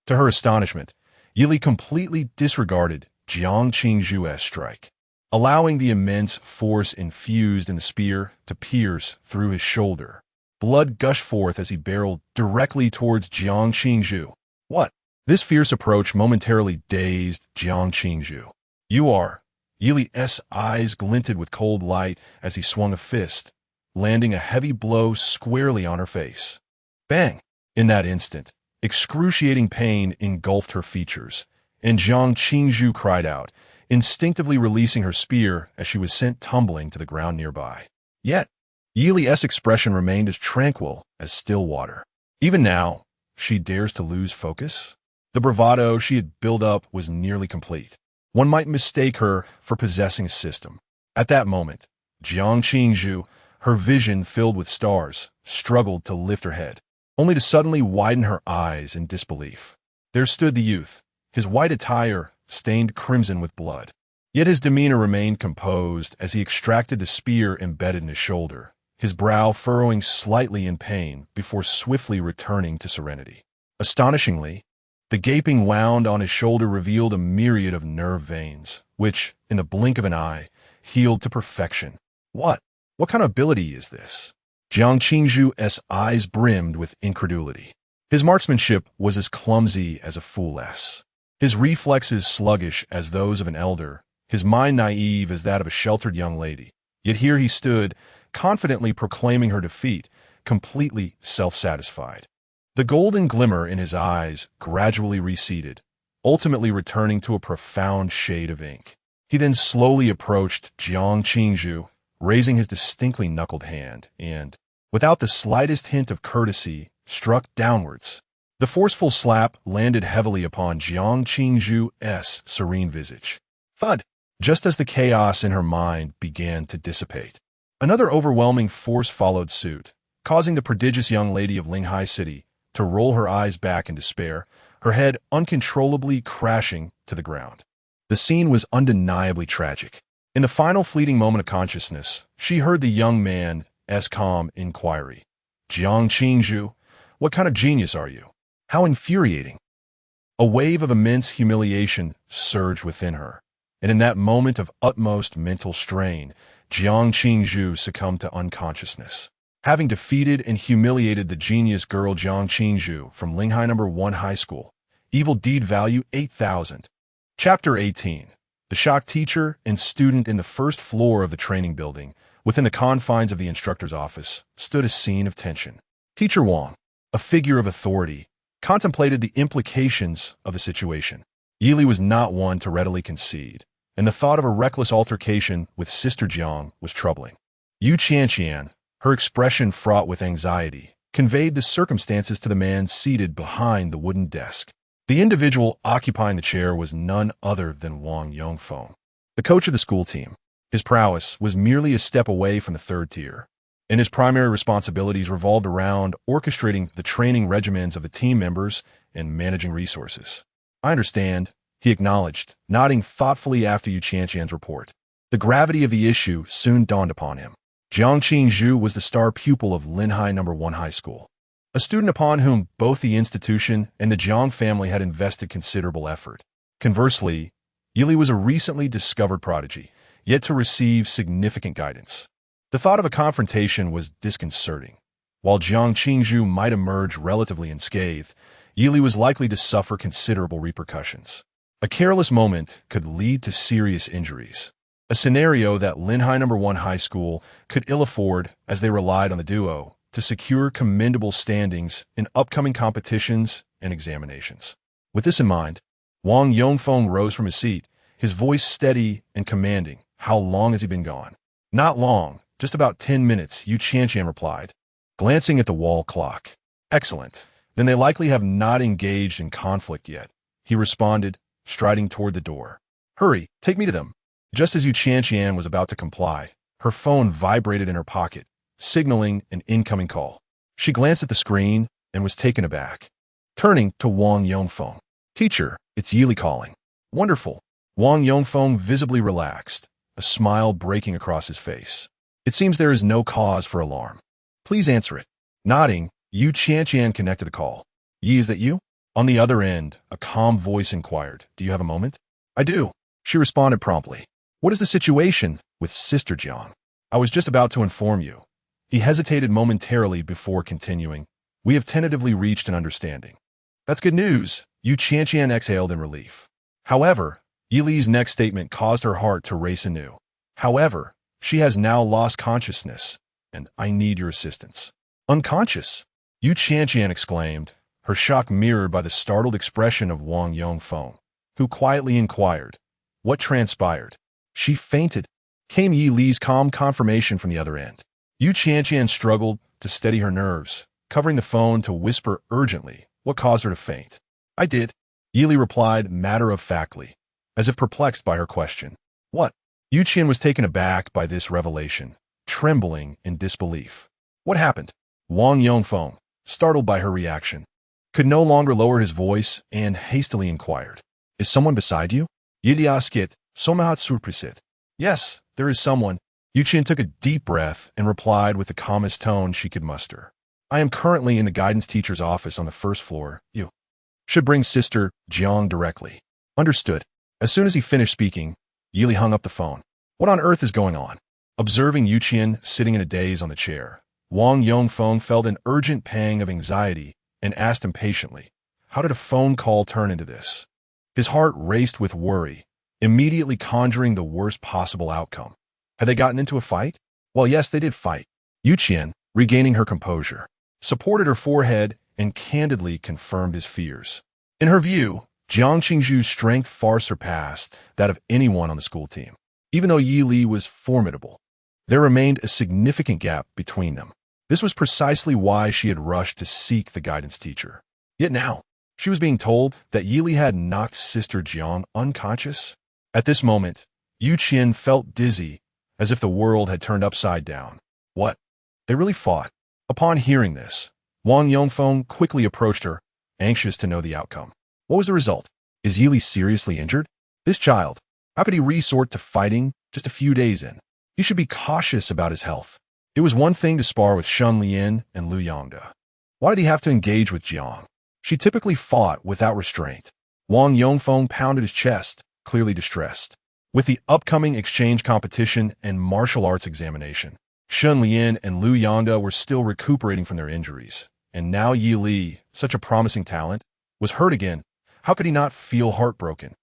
To her astonishment, Yi Li completely disregarded Jiang Qingzhu's strike, allowing the immense force infused in the spear to pierce through his shoulder. Blood gushed forth as he barreled directly towards Jiang Qingzhu. What? This fierce approach momentarily dazed Jiang Qingzhu. You are. Yi Li's eyes glinted with cold light as he swung a fist, landing a heavy blow squarely on her face. Bang! In that instant, excruciating pain engulfed her features, and Jiang Qingzhu cried out, instinctively releasing her spear as she was sent tumbling to the ground nearby. Yet, Yi Li's expression remained as tranquil as still water. Even now, she dares to lose focus? The bravado she had built up was nearly complete. One might mistake her for possessing a system. At that moment, Jiang Qingzhu, her vision filled with stars, struggled to lift her head, only to suddenly widen her eyes in disbelief. There stood the youth, his white attire stained crimson with blood, Yet his demeanor remained composed as he extracted the spear embedded in his shoulder, his brow furrowing slightly in pain before swiftly returning to serenity. Astonishingly, the gaping wound on his shoulder revealed a myriad of nerve veins, which, in the blink of an eye, healed to perfection. What? What kind of ability is this? Jiang Qingzhu's eyes brimmed with incredulity. His marksmanship was as clumsy as a fool's. His reflexes sluggish as those of an elder, his mind naive as that of a sheltered young lady. Yet here he stood, confidently proclaiming her defeat, completely self-satisfied. The golden glimmer in his eyes gradually receded, ultimately returning to a profound shade of ink. He then slowly approached Jiang Qingzhu, raising his distinctly knuckled hand, and, without the slightest hint of courtesy, struck downwards. The forceful slap landed heavily upon Jiang Qingzhu's serene visage. Thud! Just as the chaos in her mind began to dissipate. Another overwhelming force followed suit, causing the prodigious young lady of Linghai City to roll her eyes back in despair, her head uncontrollably crashing to the ground. The scene was undeniably tragic. In the final fleeting moment of consciousness, she heard the young man's calm inquiry. Jiang Qingzhu, what kind of genius are you? How infuriating. A wave of immense humiliation surged within her, and in that moment of utmost mental strain, Jiang Qingzhu succumbed to unconsciousness. Having defeated and humiliated the genius girl Jiang Qingzhu from Linghai No. 1 High School, evil deed value 8,000. Chapter 18. The shocked teacher and student in the first floor of the training building, within the confines of the instructor's office, stood a scene of tension. Teacher Wang, a figure of authority, contemplated the implications of the situation. Yili was not one to readily concede, and the thought of a reckless altercation with Sister Jiang was troubling. Yu Qianqian, her expression fraught with anxiety, conveyed the circumstances to the man seated behind the wooden desk. The individual occupying the chair was none other than Wang Yongfeng, the coach of the school team. His prowess was merely a step away from the third tier, and his primary responsibilities revolved around orchestrating the training regimens of the team members and managing resources. I understand, he acknowledged, nodding thoughtfully after Yu Qianqian's report. The gravity of the issue soon dawned upon him. Jiang Qingzhu was the star pupil of Linhai No. 1 High School, a student upon whom both the institution and the Jiang family had invested considerable effort. Conversely, Yili was a recently discovered prodigy, yet to receive significant guidance. The thought of a confrontation was disconcerting. While Jiang Qingzhu might emerge relatively unscathed, Yili was likely to suffer considerable repercussions. A careless moment could lead to serious injuries, a scenario that Linhai No. 1 High School could ill afford as they relied on the duo to secure commendable standings in upcoming competitions and examinations. With this in mind, Wang Yongfeng rose from his seat, his voice steady and commanding. How long has he been gone? Not long, just about 10 minutes, Yu Qianqian replied, glancing at the wall clock. Excellent. Then they likely have not engaged in conflict yet, he responded, striding toward the door. Hurry, take me to them. Just as Yu Qianqian was about to comply, her phone vibrated in her pocket, signaling an incoming call. She glanced at the screen and was taken aback. Turning to Wang Yongfeng. Teacher, it's Yili calling. Wonderful. Wang Yongfeng visibly relaxed, a smile breaking across his face. It seems there is no cause for alarm. Please answer it. Nodding, Yu Qianqian connected the call. Yi, is that you? On the other end, a calm voice inquired, do you have a moment? I do. She responded promptly. What is the situation with Sister Jiang? I was just about to inform you. He hesitated momentarily before continuing. We have tentatively reached an understanding. That's good news, Yu Qianqian exhaled in relief. However, Yili's next statement caused her heart to race anew. However, she has now lost consciousness, and I need your assistance. Unconscious? Yu Qianqian exclaimed, her shock mirrored by the startled expression of Wang Yongfeng, who quietly inquired, what transpired? She fainted. Came Yili's calm confirmation from the other end. Yu Qianqian struggled to steady her nerves, covering the phone to whisper urgently what caused her to faint. I did, Yili replied matter-of-factly, as if perplexed by her question. What? Yu Qian was taken aback by this revelation, trembling in disbelief. What happened? Wang Yongfeng, startled by her reaction, could no longer lower his voice and hastily inquired. Is someone beside you? Yili asked it, Somahat surprisit. Yes, there is someone. Yuqian took a deep breath and replied with the calmest tone she could muster. I am currently in the guidance teacher's office on the first floor. You should bring Sister Jiang directly. Understood. As soon as he finished speaking, Yili hung up the phone. What on earth is going on? Observing Yuqian sitting in a daze on the chair, Wang Yongfeng felt an urgent pang of anxiety and asked impatiently, how did a phone call turn into this? His heart raced with worry, immediately conjuring the worst possible outcome. Had they gotten into a fight? Well, yes, they did fight. Yuqian, regaining her composure, supported her forehead and candidly confirmed his fears. In her view, Jiang Qingzhu's strength far surpassed that of anyone on the school team. Even though Yi Li was formidable, there remained a significant gap between them. This was precisely why she had rushed to seek the guidance teacher. Yet now, she was being told that Yi Li had knocked Sister Jiang unconscious. At this moment, Yuqian felt dizzy, as if the world had turned upside down. What? They really fought? Upon hearing this, Wang Yongfeng quickly approached her, anxious to know the outcome. What was the result? Is Yi Li seriously injured? This child, how could he resort to fighting just a few days in? He should be cautious about his health. It was one thing to spar with Shun Lian and Lu Yongda. Why did he have to engage with Jiang? She typically fought without restraint. Wang Yongfeng pounded his chest, clearly distressed. With the upcoming exchange competition and martial arts examination, Shun Lian and Lu Yongda were still recuperating from their injuries. And now Yi Li, such a promising talent, was hurt again. How could he not feel heartbroken?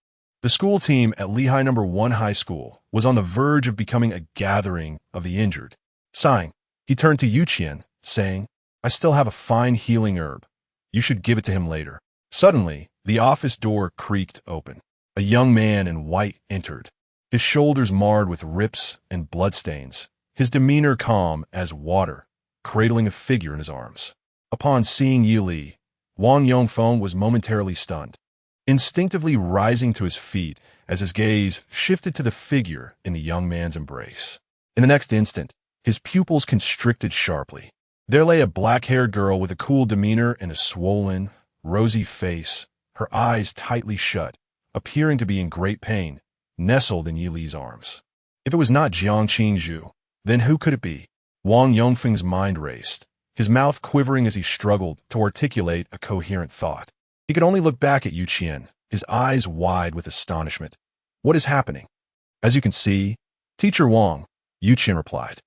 The school team at Lehigh No. 1 High School was on the verge of becoming a gathering of the injured. Sighing, he turned to Yuqian, saying, I still have a fine healing herb. You should give it to him later. Suddenly, the office door creaked open. A young man in white entered, his shoulders marred with rips and bloodstains, his demeanor calm as water, cradling a figure in his arms. Upon seeing Yi Li, Wang Yongfeng was momentarily stunned, instinctively rising to his feet as his gaze shifted to the figure in the young man's embrace. In the next instant, his pupils constricted sharply. There lay a black-haired girl with a cool demeanor and a swollen, rosy face, her eyes tightly shut, appearing to be in great pain, nestled in Yi Li's arms. If it was not Jiang Qingzhu, then who could it be? Wang Yongfeng's mind raced, his mouth quivering as he struggled to articulate a coherent thought. He could only look back at Yuqian, his eyes wide with astonishment. What is happening? As you can see, Teacher Wang, Yuqian replied.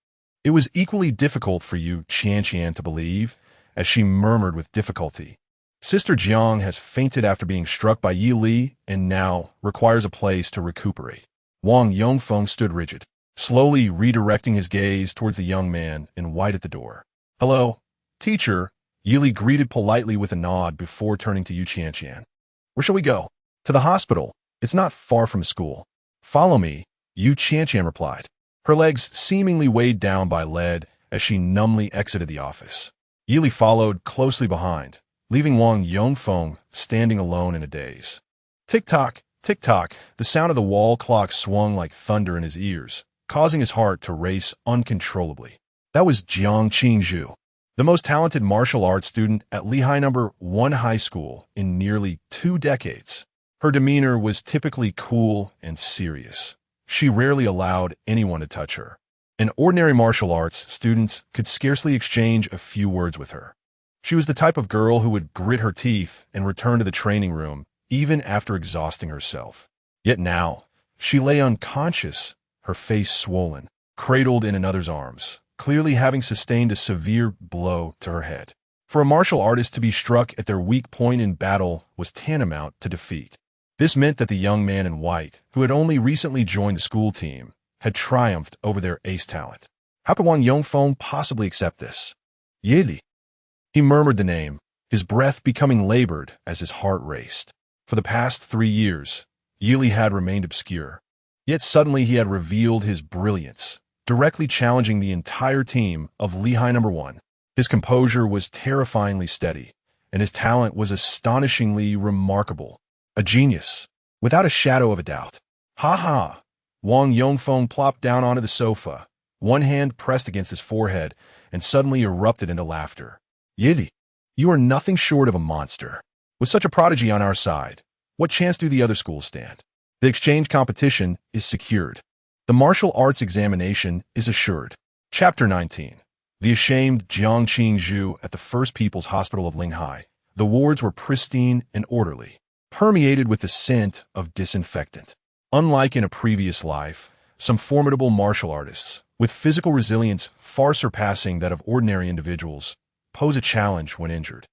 It was equally difficult for you, Qian to believe, as she murmured with difficulty. Sister Jiang has fainted after being struck by Yi Li and now requires a place to recuperate. Wang Yongfeng stood rigid, slowly redirecting his gaze towards the young man in white at the door. Hello, teacher, Yi Li greeted politely with a nod before turning to Yuqian. Where shall we go? To the hospital. It's not far from school. Follow me, Yuqian replied, her legs seemingly weighed down by lead as she numbly exited the office. Yi Li followed closely behind, leaving Wang Yongfeng standing alone in a daze. Tick-tock, tick-tock, the sound of the wall clock swung like thunder in his ears, causing his heart to race uncontrollably. That was Jiang Qingzhu, the most talented martial arts student at Lehigh No. 1 High School in nearly 2 decades. Her demeanor was typically cool and serious. She rarely allowed anyone to touch her. In ordinary martial arts, students could scarcely exchange a few words with her. She was the type of girl who would grit her teeth and return to the training room even after exhausting herself. Yet now, she lay unconscious, her face swollen, cradled in another's arms, clearly having sustained a severe blow to her head. For a martial artist to be struck at their weak point in battle was tantamount to defeat. This meant that the young man in white, who had only recently joined the school team, had triumphed over their ace talent. How could Wang Yongfeng possibly accept this? Yi Li. He murmured the name, his breath becoming labored as his heart raced. For the past 3 years, Yi Li had remained obscure. Yet suddenly he had revealed his brilliance, directly challenging the entire team of Lehigh No. 1. His composure was terrifyingly steady, and his talent was astonishingly remarkable. A genius, without a shadow of a doubt. Ha ha! Wang Yongfeng plopped down onto the sofa, one hand pressed against his forehead, and suddenly erupted into laughter. Yi Li, you are nothing short of a monster. With such a prodigy on our side, what chance do the other schools stand? The exchange competition is secured. The martial arts examination is assured. Chapter 19. The ashamed Jiang Qingzhu at the First People's Hospital of Linghai. The wards were pristine and orderly, permeated with the scent of disinfectant. Unlike in a previous life, some formidable martial artists, with physical resilience far surpassing that of ordinary individuals, pose a challenge when injured.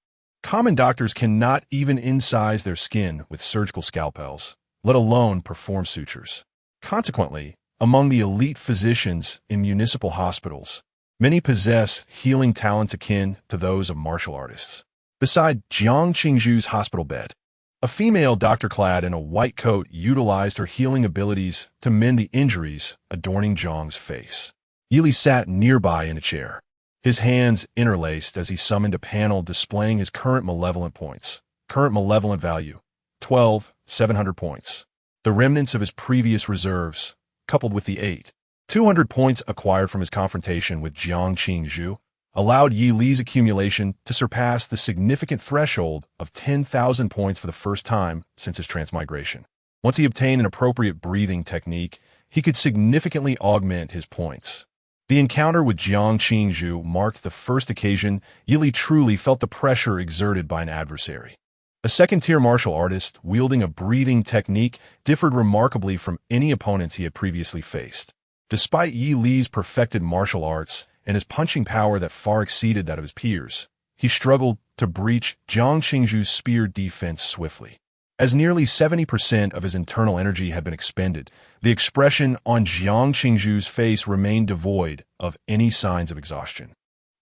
Common doctors cannot even incise their skin with surgical scalpels, let alone perform sutures. Consequently, among the elite physicians in municipal hospitals, many possess healing talents akin to those of martial artists. Beside Jiang Qingzhu's hospital bed, a female doctor clad in a white coat utilized her healing abilities to mend the injuries adorning Jiang's face. Yili sat nearby in a chair, his hands interlaced as he summoned a panel displaying his current malevolent points. Current malevolent value, 12,700 points. The remnants of his previous reserves, coupled with the 8,200 points acquired from his confrontation with Jiang Qingzhu, allowed Yi Li's accumulation to surpass the significant threshold of 10,000 points for the first time since his transmigration. Once he obtained an appropriate breathing technique, he could significantly augment his points. The encounter with Jiang Qingzhu marked the first occasion Yi Li truly felt the pressure exerted by an adversary. A second-tier martial artist wielding a breathing technique differed remarkably from any opponents he had previously faced. Despite Yi Li's perfected martial arts and his punching power that far exceeded that of his peers, he struggled to breach Jiang Qingzhu's spear defense swiftly. As nearly 70% of his internal energy had been expended, the expression on Jiang Qingzhu's face remained devoid of any signs of exhaustion.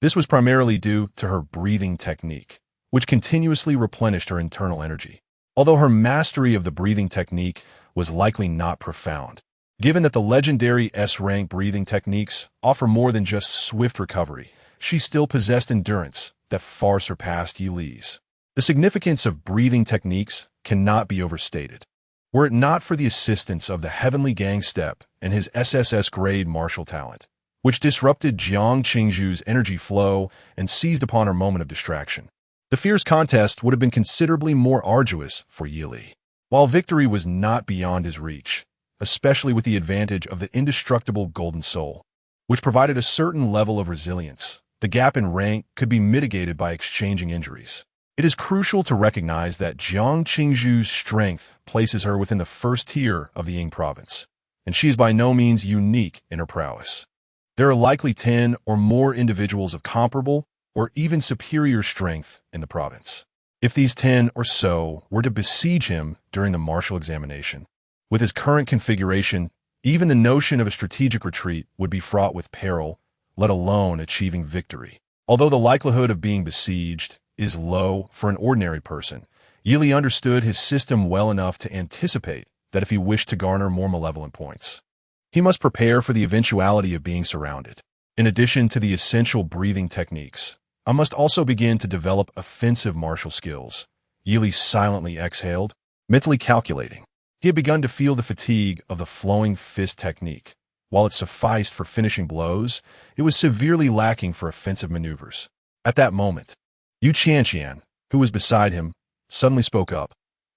This was primarily due to her breathing technique, which continuously replenished her internal energy. Although her mastery of the breathing technique was likely not profound, given that the legendary S-rank breathing techniques offer more than just swift recovery, she still possessed endurance that far surpassed Yi Li's. The significance of breathing techniques cannot be overstated. Were it not for the assistance of the Heavenly Gang Step and his SSS-grade martial talent, which disrupted Jiang Qingzhu's energy flow and seized upon her moment of distraction, the fierce contest would have been considerably more arduous for Yi Li. While victory was not beyond his reach, especially with the advantage of the indestructible Golden Soul, which provided a certain level of resilience, the gap in rank could be mitigated by exchanging injuries. It is crucial to recognize that Jiang Qingzhu's strength places her within the first tier of the Ying province, and she is by no means unique in her prowess. There are likely 10 or more individuals of comparable or even superior strength in the province. If these 10 or so were to besiege him during the martial examination, with his current configuration, even the notion of a strategic retreat would be fraught with peril, let alone achieving victory. Although the likelihood of being besieged is low for an ordinary person, Yi Li understood his system well enough to anticipate that if he wished to garner more malevolent points, he must prepare for the eventuality of being surrounded. In addition to the essential breathing techniques, I must also begin to develop offensive martial skills. Yi Li silently exhaled, mentally calculating. He had begun to feel the fatigue of the flowing fist technique. While it sufficed for finishing blows, it was severely lacking for offensive maneuvers. At that moment, Yu Qianqian, who was beside him, suddenly spoke up.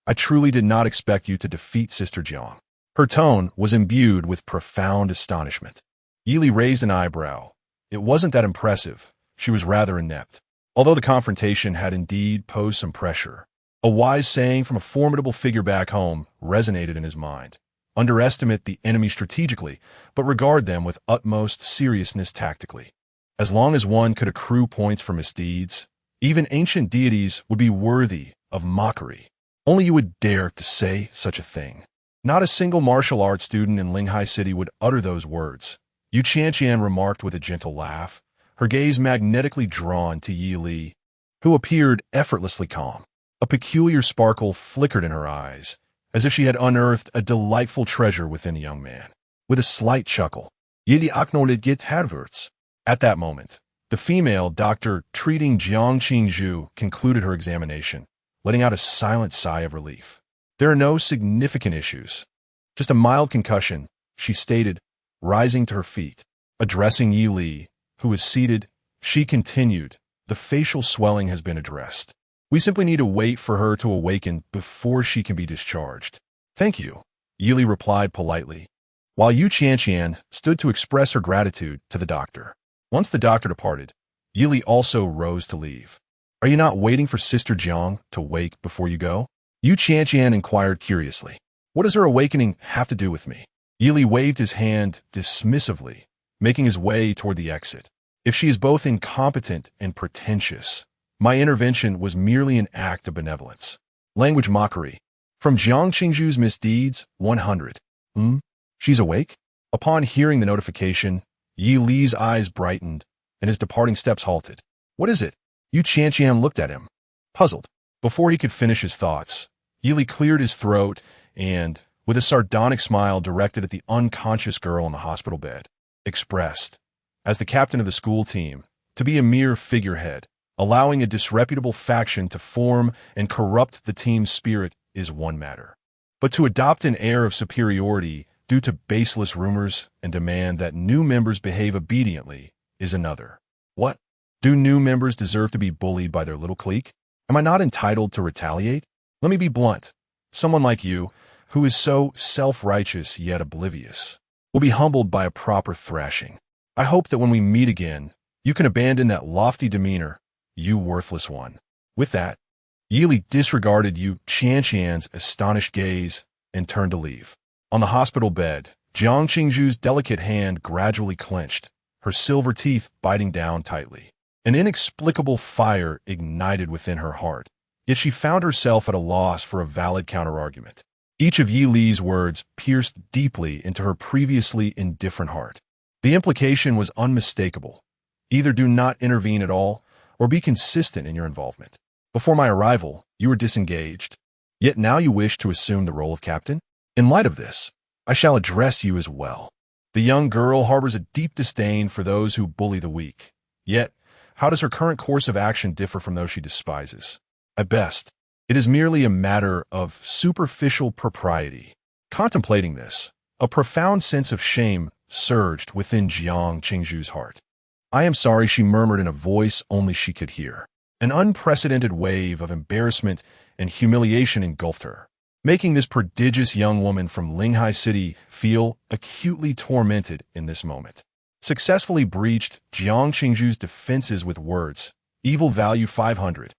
I truly did not expect you to defeat Sister Jiang. Her tone was imbued with profound astonishment. Yi Li raised an eyebrow. It wasn't that impressive. She was rather inept. Although the confrontation had indeed posed some pressure, a wise saying from a formidable figure back home resonated in his mind. Underestimate the enemy strategically, but regard them with utmost seriousness tactically. As long as one could accrue points for misdeeds, even ancient deities would be worthy of mockery. Only you would dare to say such a thing. Not a single martial arts student in Linghai City would utter those words. Yu Qianqian remarked with a gentle laugh, her gaze magnetically drawn to Yi Li, who appeared effortlessly calm. A peculiar sparkle flickered in her eyes, as if she had unearthed a delightful treasure within the young man. With a slight chuckle, Yi Li acknowledged it Hadverts. At that moment, the female doctor treating Jiang Qingzhu concluded her examination, letting out a silent sigh of relief. There are no significant issues. Just a mild concussion, she stated, rising to her feet. Addressing Yi Li, who was seated, she continued, the facial swelling has been addressed. We simply need to wait for her to awaken before she can be discharged. Thank you. Yili replied politely, while Yu Qianqian stood to express her gratitude to the doctor. Once the doctor departed, Yili also rose to leave. Are you not waiting for Sister Jiang to wake before you go? Yu Qianqian inquired curiously. What does her awakening have to do with me? Yili waved his hand dismissively, making his way toward the exit. If she is both incompetent and pretentious, my intervention was merely an act of benevolence. Language mockery. From Jiang Qingzhu's misdeeds, 100. She's awake? Upon hearing the notification, Yi Li's eyes brightened, and his departing steps halted. What is it? Yu Qianqian looked at him, puzzled. Before he could finish his thoughts, Yi Li cleared his throat and, with a sardonic smile directed at the unconscious girl on the hospital bed, expressed, as the captain of the school team, to be a mere figurehead, allowing a disreputable faction to form and corrupt the team's spirit is one matter. But to adopt an air of superiority due to baseless rumors and demand that new members behave obediently is another. What? Do new members deserve to be bullied by their little clique? Am I not entitled to retaliate? Let me be blunt. Someone like you, who is so self-righteous yet oblivious, will be humbled by a proper thrashing. I hope that when we meet again, you can abandon that lofty demeanor, you worthless one. With that, Yili disregarded Yu Qianqian's astonished gaze and turned to leave. On the hospital bed, Jiang Qingzhu's delicate hand gradually clenched, her silver teeth biting down tightly. An inexplicable fire ignited within her heart, yet she found herself at a loss for a valid counterargument. Each of Yi Li's words pierced deeply into her previously indifferent heart. The implication was unmistakable. Either do not intervene at all, or be consistent in your involvement. Before my arrival, you were disengaged, yet now you wish to assume the role of captain? In light of this, I shall address you as well. The young girl harbors a deep disdain for those who bully the weak. Yet, how does her current course of action differ from those she despises? At best, it is merely a matter of superficial propriety. Contemplating this, a profound sense of shame surged within Jiang Qingzhu's heart. I am sorry, she murmured in a voice only she could hear. An unprecedented wave of embarrassment and humiliation engulfed her, making this prodigious young woman from Linghai City feel acutely tormented in this moment. Successfully breached Jiang Qingzhu's defenses with words, evil value 500.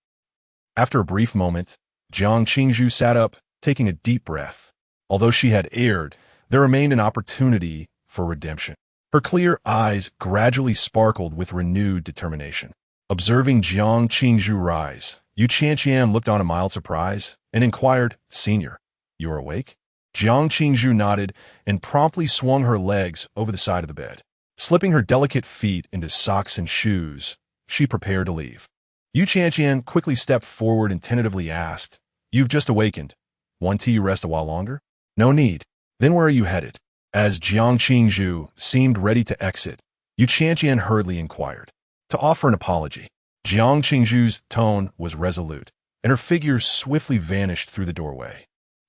After a brief moment, Jiang Qingzhu sat up, taking a deep breath. Although she had erred, there remained an opportunity for redemption. Her clear eyes gradually sparkled with renewed determination. Observing Jiang Qingzhu rise, Yu Qianqian looked on in mild surprise and inquired, Senior, you are awake? Jiang Qingzhu nodded and promptly swung her legs over the side of the bed. Slipping her delicate feet into socks and shoes, she prepared to leave. Yu Qianqian quickly stepped forward and tentatively asked, You've just awakened. Want you rest a while longer? No need. Then where are you headed? As Jiang Qingzhu seemed ready to exit, Yu Qianqian hurriedly inquired. To offer an apology. Jiang Qingzhu's tone was resolute, and her figure swiftly vanished through the doorway.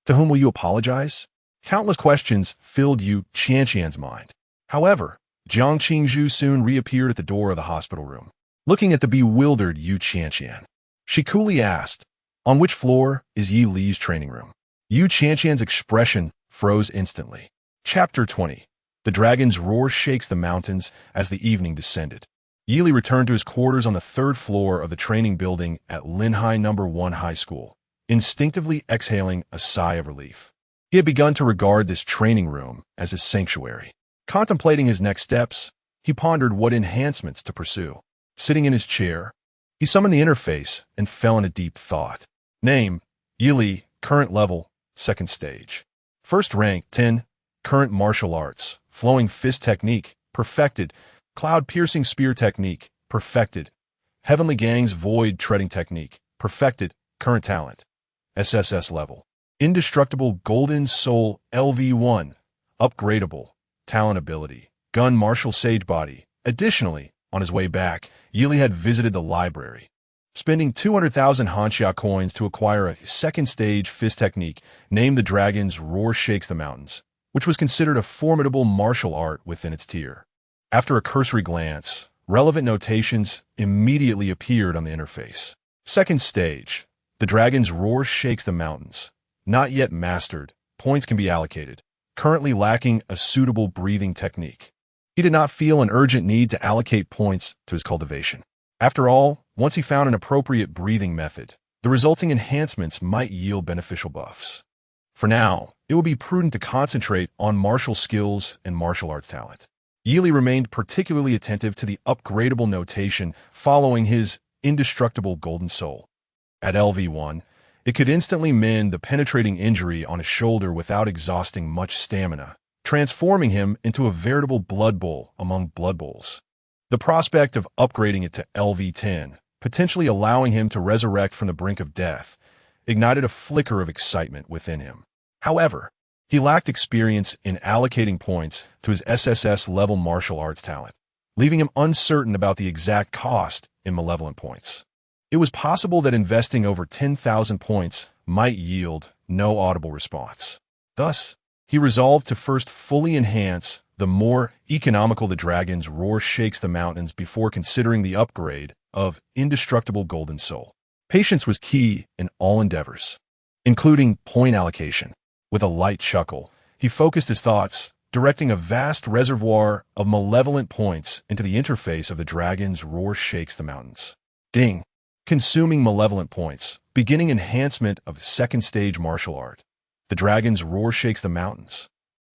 To whom will you apologize? Countless questions filled Yu Qianqian's mind. However, Jiang Qingzhu soon reappeared at the door of the hospital room. Looking at the bewildered Yu Qianqian, she coolly asked, On which floor is Yi Li's training room? Yu Qianqian's expression froze instantly. Chapter 20. The dragon's roar shakes the mountains as the evening descended. Yi Li returned to his quarters on the third floor of the training building at Linhai No. 1 High School, instinctively exhaling a sigh of relief. He had begun to regard this training room as his sanctuary. Contemplating his next steps, he pondered what enhancements to pursue. Sitting in his chair, he summoned the interface and fell in a deep thought. Name, Yi Li, current level, second stage. First rank, 10, current martial arts, flowing fist technique, perfected, cloud-piercing spear technique, perfected, heavenly gang's void treading technique, perfected, current talent, SSS level. Indestructible golden soul LV1, upgradable, talent ability, gun martial sage body. Additionally, on his way back, Yi Li had visited the library, spending 200,000 Hanxia coins to acquire a second-stage fist technique named the Dragon's Roar Shakes the Mountains, which was considered a formidable martial art within its tier. After a cursory glance, relevant notations immediately appeared on the interface. Second stage, the Dragon's Roar Shakes the Mountains, not yet mastered, points can be allocated, currently lacking a suitable breathing technique. He did not feel an urgent need to allocate points to his cultivation. After all, once he found an appropriate breathing method, the resulting enhancements might yield beneficial buffs. For now, it will be prudent to concentrate on martial skills and martial arts talent. Yili remained particularly attentive to the upgradable notation following his indestructible golden soul. At LV1, it could instantly mend the penetrating injury on his shoulder without exhausting much stamina, transforming him into a veritable blood bowl among blood bowls. The prospect of upgrading it to LV10, potentially allowing him to resurrect from the brink of death, ignited a flicker of excitement within him. However, he lacked experience in allocating points to his SSS-level martial arts talent, leaving him uncertain about the exact cost in malevolent points. It was possible that investing over 10,000 points might yield no audible response. Thus, he resolved to first fully enhance the more economical The Dragon's Roar Shakes the Mountains before considering the upgrade of Indestructible Golden Soul. Patience was key in all endeavors, including point allocation. With a light chuckle, he focused his thoughts, directing a vast reservoir of malevolent points into the interface of The Dragon's Roar Shakes the Mountains. Ding! Consuming malevolent points, beginning enhancement of second stage martial art. The Dragon's Roar Shakes the Mountains.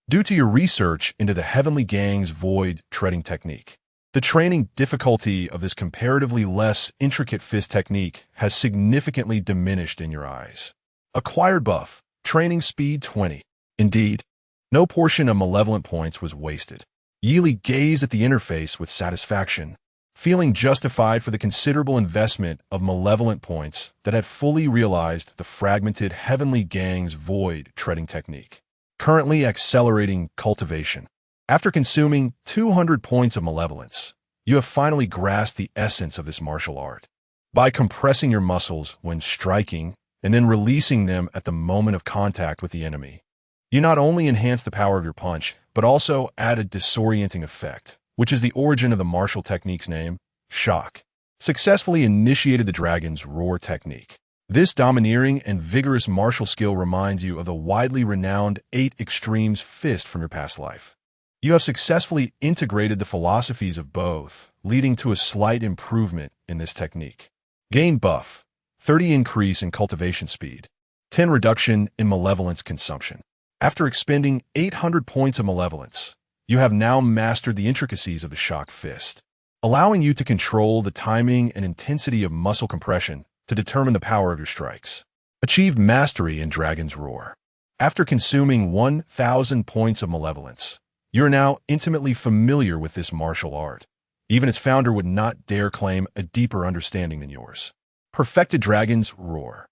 Due to your research into the Heavenly Gang's void treading technique, the training difficulty of this comparatively less intricate fist technique has significantly diminished in your eyes. Acquired buff, training speed 20. Indeed, no portion of malevolent points was wasted. Yili gazed at the interface with satisfaction, feeling justified for the considerable investment of malevolent points that had fully realized the fragmented Heavenly Gang's void treading technique. Currently accelerating cultivation. After consuming 200 points of malevolence, you have finally grasped the essence of this martial art. By compressing your muscles when striking and then releasing them at the moment of contact with the enemy, you not only enhance the power of your punch, but also add a disorienting effect, which is the origin of the martial technique's name, shock. Successfully initiated the Dragon's Roar technique. This domineering and vigorous martial skill reminds you of the widely renowned 8 Extremes fist from your past life. You have successfully integrated the philosophies of both, leading to a slight improvement in this technique. Gain buff, 30 increase in cultivation speed, 10 reduction in malevolence consumption. After expending 800 points of malevolence, you have now mastered the intricacies of the shock fist, allowing you to control the timing and intensity of muscle compression to determine the power of your strikes. Achieved mastery in Dragon's Roar. After consuming 1,000 points of malevolence, you are now intimately familiar with this martial art. Even its founder would not dare claim a deeper understanding than yours. Perfected Dragon's Roar.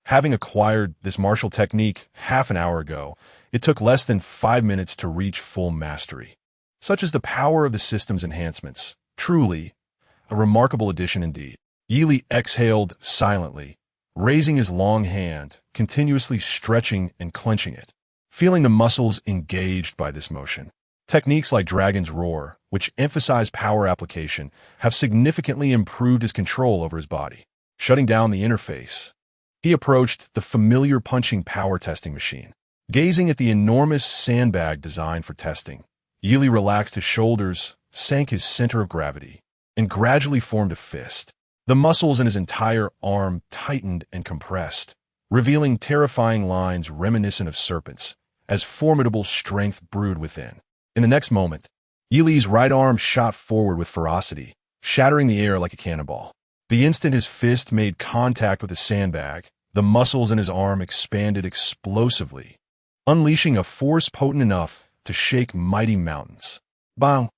Having acquired this martial technique half an hour ago, it took less than 5 minutes to reach full mastery. Such is the power of the system's enhancements. Truly, a remarkable addition indeed. Yili exhaled silently, raising his long hand, continuously stretching and clenching it, feeling the muscles engaged by this motion. Techniques like Dragon's Roar, which emphasize power application, have significantly improved his control over his body. Shutting down the interface, he approached the familiar punching power testing machine. Gazing at the enormous sandbag designed for testing, Yili relaxed his shoulders, sank his center of gravity, and gradually formed a fist. The muscles in his entire arm tightened and compressed, revealing terrifying lines reminiscent of serpents, as formidable strength brewed within. In the next moment, Yili's right arm shot forward with ferocity, shattering the air like a cannonball. The instant his fist made contact with the sandbag, the muscles in his arm expanded explosively, unleashing a force potent enough to shake mighty mountains. Bang!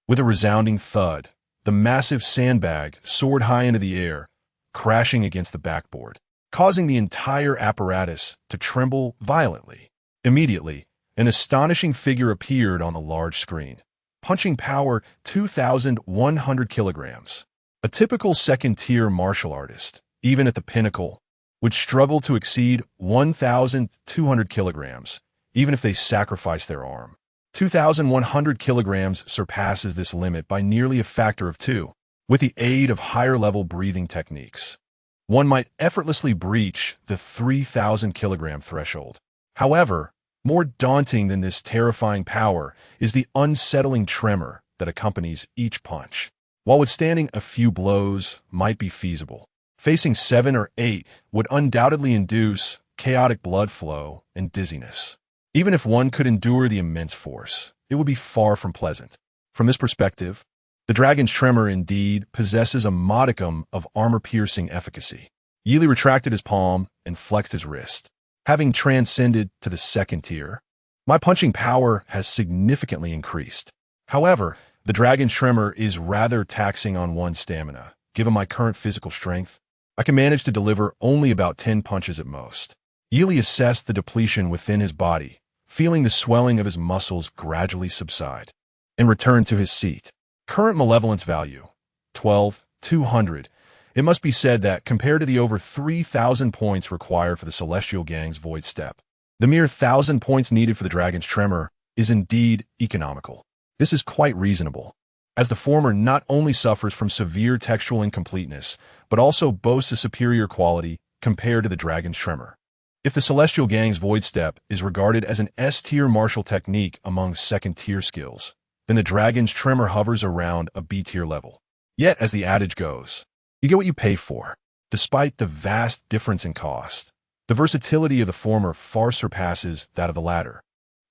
With a resounding thud, the massive sandbag soared high into the air, crashing against the backboard, causing the entire apparatus to tremble violently. Immediately, an astonishing figure appeared on the large screen, punching power 2,100 kilograms. A typical second-tier martial artist, even at the pinnacle, would struggle to exceed 1,200 kilograms, even if they sacrificed their arm. 2,100 kilograms surpasses this limit by nearly a factor of 2. With the aid of higher-level breathing techniques, one might effortlessly breach the 3,000 kilogram threshold. However, More daunting than this terrifying power is the unsettling tremor that accompanies each punch. While withstanding a few blows might be feasible, facing 7 or 8 would undoubtedly induce chaotic blood flow and dizziness. Even if one could endure the immense force, it would be far from pleasant. From this perspective, the dragon's tremor indeed possesses a modicum of armor-piercing efficacy. Yili retracted his palm and flexed his wrist. Having transcended to the second tier, my punching power has significantly increased. However, the dragon's tremor is rather taxing on one's stamina. Given my current physical strength, I can manage to deliver only about 10 punches at most. Yili assessed the depletion within his body, feeling the swelling of his muscles gradually subside, and returned to his seat. Current malevolence value, 12,200. It must be said that, compared to the over 3,000 points required for the Celestial Gang's Void Step, the mere 1,000 points needed for the dragon's tremor is indeed economical. This is quite reasonable, as the former not only suffers from severe textual incompleteness, but also boasts a superior quality compared to the dragon's tremor. If the Celestial Gang's Void Step is regarded as an S-tier martial technique among second-tier skills, then the dragon's tremor hovers around a B-tier level. Yet, as the adage goes, you get what you pay for. Despite the vast difference in cost, the versatility of the former far surpasses that of the latter.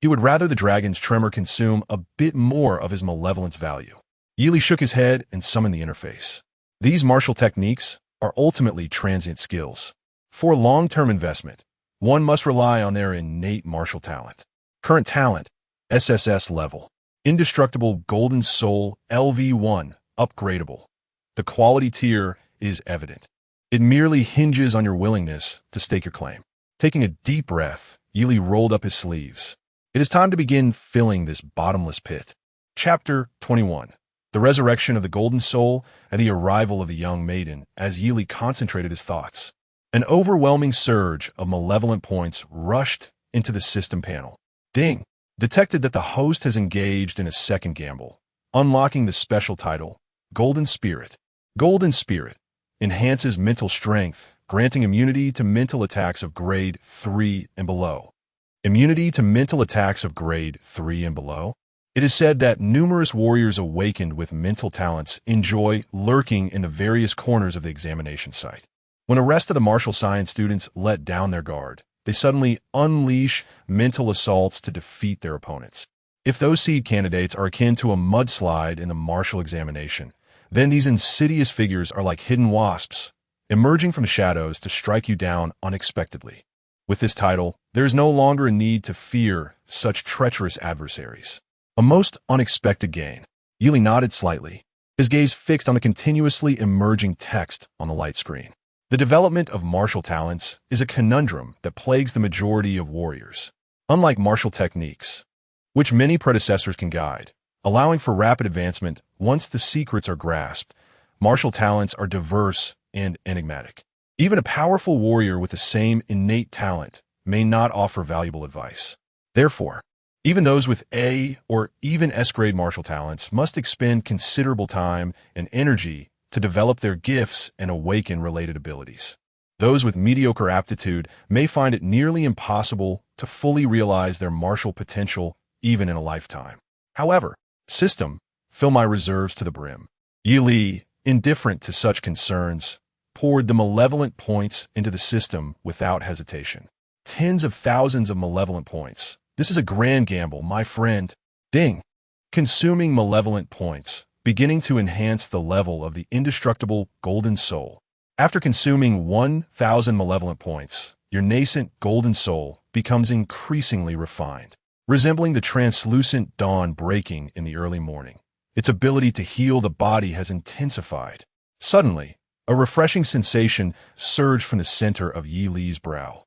He would rather the dragon's tremor consume a bit more of his malevolence value. Yili shook his head and summoned the interface. These martial techniques are ultimately transient skills. For long-term investment, one must rely on their innate martial talent. Current talent, SSS level. Indestructible Golden Soul LV1, upgradable. The quality tier is evident. It merely hinges on your willingness to stake your claim. Taking a deep breath, Yili rolled up his sleeves. It is time to begin filling this bottomless pit. Chapter 21. The Resurrection of the Golden Soul and the Arrival of the Young Maiden. As Yili concentrated his thoughts, an overwhelming surge of malevolent points rushed into the system panel. Ding! Detected that the host has engaged in a second gamble, unlocking the special title, Golden Spirit. Golden Spirit enhances mental strength, granting immunity to mental attacks of grade 3 and below. Immunity to mental attacks of grade 3 and below? It is said that numerous warriors awakened with mental talents enjoy lurking in the various corners of the examination site. When the rest of the martial science students let down their guard, they suddenly unleash mental assaults to defeat their opponents. If those seed candidates are akin to a mudslide in the martial examination, then these insidious figures are like hidden wasps, emerging from the shadows to strike you down unexpectedly. With this title, there is no longer a need to fear such treacherous adversaries. A most unexpected gain. Yili nodded slightly, his gaze fixed on the continuously emerging text on the light screen. The development of martial talents is a conundrum that plagues the majority of warriors. Unlike martial techniques, which many predecessors can guide, allowing for rapid advancement once the secrets are grasped, martial talents are diverse and enigmatic. Even a powerful warrior with the same innate talent may not offer valuable advice. Therefore, even those with A or even S-grade martial talents must expend considerable time and energy to develop their gifts and awaken related abilities. Those with mediocre aptitude may find it nearly impossible to fully realize their martial potential even in a lifetime. However, system, fill my reserves to the brim. Yili, indifferent to such concerns, poured the malevolent points into the system without hesitation. Tens of thousands of malevolent points. This is a grand gamble, my friend. Ding! Consuming malevolent points, beginning to enhance the level of the indestructible Golden Soul. After consuming 1,000 malevolent points, your nascent Golden Soul becomes increasingly refined, resembling the translucent dawn breaking in the early morning. Its ability to heal the body has intensified. Suddenly, a refreshing sensation surged from the center of Yili's brow,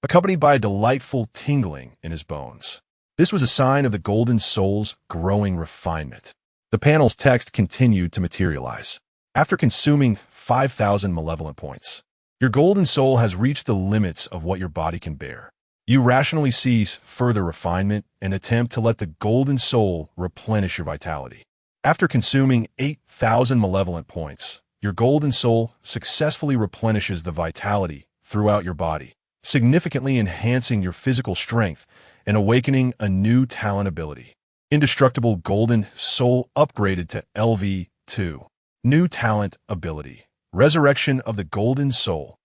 accompanied by a delightful tingling in his bones. This was a sign of the Golden Soul's growing refinement. The panel's text continued to materialize. After consuming 5,000 malevolent points, your Golden Soul has reached the limits of what your body can bear. You rationally cease further refinement and attempt to let the Golden Soul replenish your vitality. After consuming 8,000 malevolent points, your Golden Soul successfully replenishes the vitality throughout your body, significantly enhancing your physical strength and awakening a new talent ability. Indestructible Golden Soul upgraded to LV2. New talent ability. Resurrection of the Golden Soul.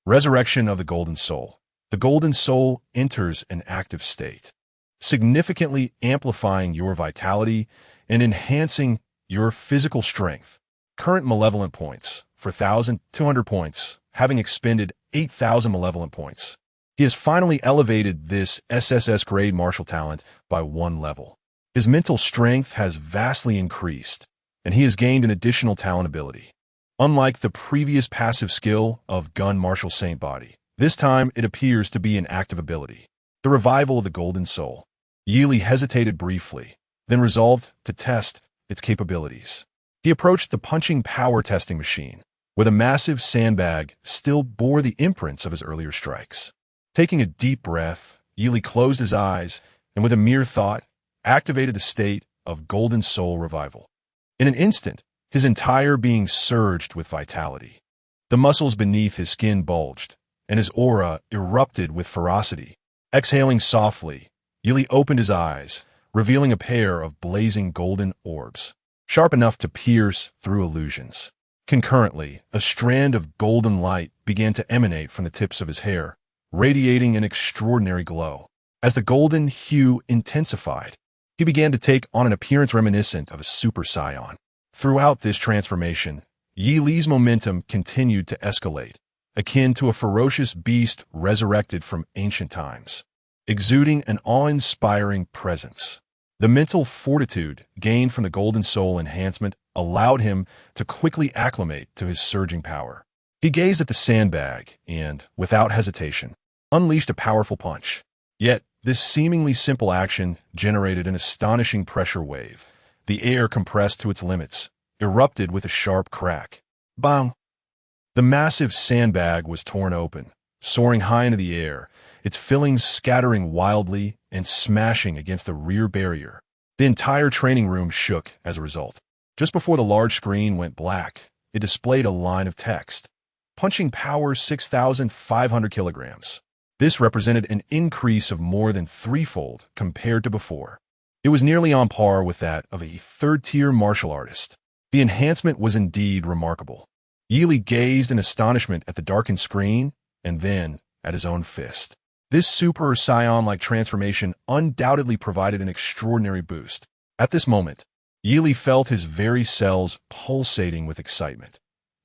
Resurrection of the Golden Soul. The Golden Soul enters an active state, significantly amplifying your vitality and enhancing your physical strength. Current malevolent points, 4,200 points, having expended 8,000 malevolent points. He has finally elevated this SSS grade martial talent by 1 level. His mental strength has vastly increased, and he has gained an additional talent ability. Unlike the previous passive skill of Gun Martial Saint Body, this time it appears to be an active ability. The revival of the Golden Soul. Yili hesitated briefly, then resolved to test its capabilities. He approached the punching power testing machine, where the massive sandbag still bore the imprints of his earlier strikes. Taking a deep breath, Yili closed his eyes and with a mere thought, activated the state of Golden Soul Revival. In an instant, his entire being surged with vitality. The muscles beneath his skin bulged, and his aura erupted with ferocity. Exhaling softly, Yili opened his eyes, revealing a pair of blazing golden orbs, sharp enough to pierce through illusions. Concurrently, a strand of golden light began to emanate from the tips of his hair, radiating an extraordinary glow. As the golden hue intensified, he began to take on an appearance reminiscent of a Super Saiyan. Throughout this transformation, Yi Li's momentum continued to escalate, akin to a ferocious beast resurrected from ancient times, exuding an awe-inspiring presence. The mental fortitude gained from the Golden Soul enhancement allowed him to quickly acclimate to his surging power. He gazed at the sandbag and, without hesitation, unleashed a powerful punch. Yet, this seemingly simple action generated an astonishing pressure wave. The air compressed to its limits, erupted with a sharp crack. Bang! The massive sandbag was torn open, soaring high into the air, its fillings scattering wildly and smashing against the rear barrier. The entire training room shook as a result. Just before the large screen went black, it displayed a line of text. Punching power 6,500 kilograms. This represented an increase of more than threefold compared to before. It was nearly on par with that of a third-tier martial artist. The enhancement was indeed remarkable. Yili gazed in astonishment at the darkened screen and then at his own fist. This Super Saiyan-like transformation undoubtedly provided an extraordinary boost. At this moment, Yili felt his very cells pulsating with excitement.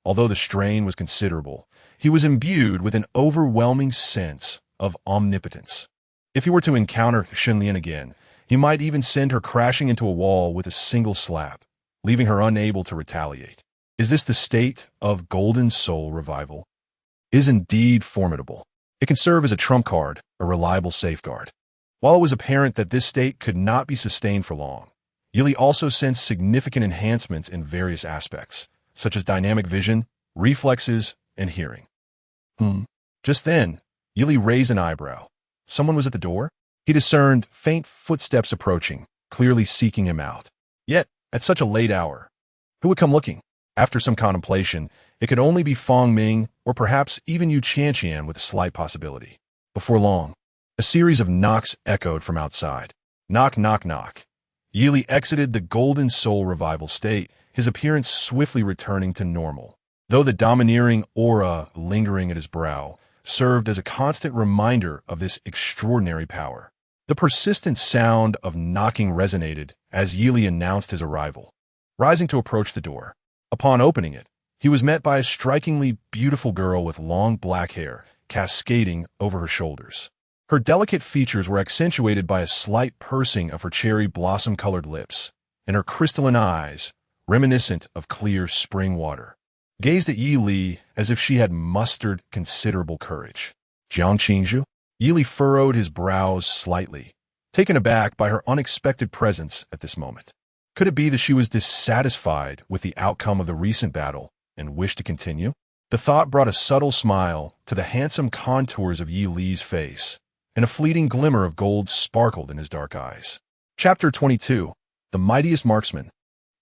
Although the strain was considerable, he was imbued with an overwhelming sense of omnipotence. If he were to encounter Shenlian again, he might even send her crashing into a wall with a single slap, leaving her unable to retaliate. Is this the state of Golden Soul Revival? It is indeed formidable. It can serve as a trump card, a reliable safeguard. While it was apparent that this state could not be sustained for long, Yili also sensed significant enhancements in various aspects, such as dynamic vision, reflexes, and hearing. Just then, Yili raised an eyebrow. Someone was at the door? He discerned faint footsteps approaching, clearly seeking him out. Yet, at such a late hour, who would come looking? After some contemplation, it could only be Fong Ming or perhaps even Yu Qianqian with a slight possibility. Before long, a series of knocks echoed from outside. Knock, knock, knock. Yili exited the Golden Soul Revival state, his appearance swiftly returning to normal. Though the domineering aura lingering at his brow served as a constant reminder of this extraordinary power. The persistent sound of knocking resonated as Yili announced his arrival. Rising to approach the door, upon opening it, he was met by a strikingly beautiful girl with long black hair cascading over her shoulders. Her delicate features were accentuated by a slight pursing of her cherry blossom-colored lips, and her crystalline eyes, reminiscent of clear spring water, gazed at Yi Li as if she had mustered considerable courage. Jiang Qingzhu? Yi Li furrowed his brows slightly, taken aback by her unexpected presence at this moment. Could it be that she was dissatisfied with the outcome of the recent battle and wished to continue? The thought brought a subtle smile to the handsome contours of Yi Li's face, and a fleeting glimmer of gold sparkled in his dark eyes. Chapter 22. The Mightiest Marksman.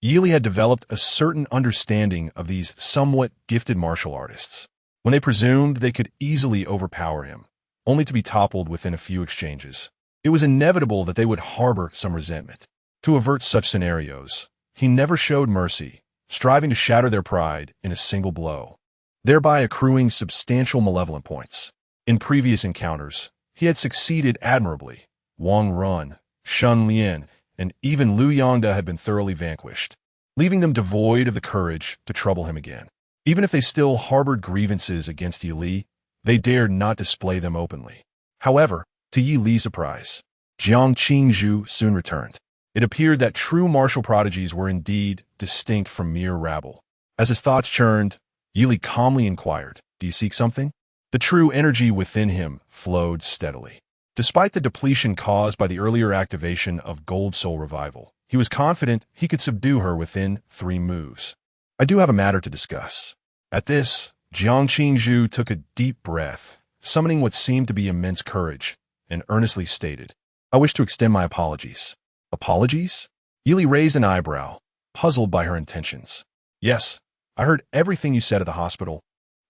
Yi Li had developed a certain understanding of these somewhat gifted martial artists. When they presumed they could easily overpower him, only to be toppled within a few exchanges. It was inevitable that they would harbor some resentment. To avert such scenarios, he never showed mercy, striving to shatter their pride in a single blow, thereby accruing substantial malevolent points. In previous encounters, he had succeeded admirably. Wang Run, Shun Lian, and even Liu Yongda had been thoroughly vanquished, leaving them devoid of the courage to trouble him again. Even if they still harbored grievances against Yi Li, they dared not display them openly. However, to Yi Li's surprise, Jiang Qingzhu soon returned. It appeared that true martial prodigies were indeed distinct from mere rabble. As his thoughts churned, Yi Li calmly inquired, "Do you seek something?" The true energy within him flowed steadily. Despite the depletion caused by the earlier activation of Gold Soul Revival, he was confident he could subdue her within 3 moves. "I do have a matter to discuss." At this, Jiang Qingzhu took a deep breath, summoning what seemed to be immense courage, and earnestly stated, "I wish to extend my apologies." "Apologies?" Yi Li raised an eyebrow, puzzled by her intentions. "Yes, I heard everything you said at the hospital."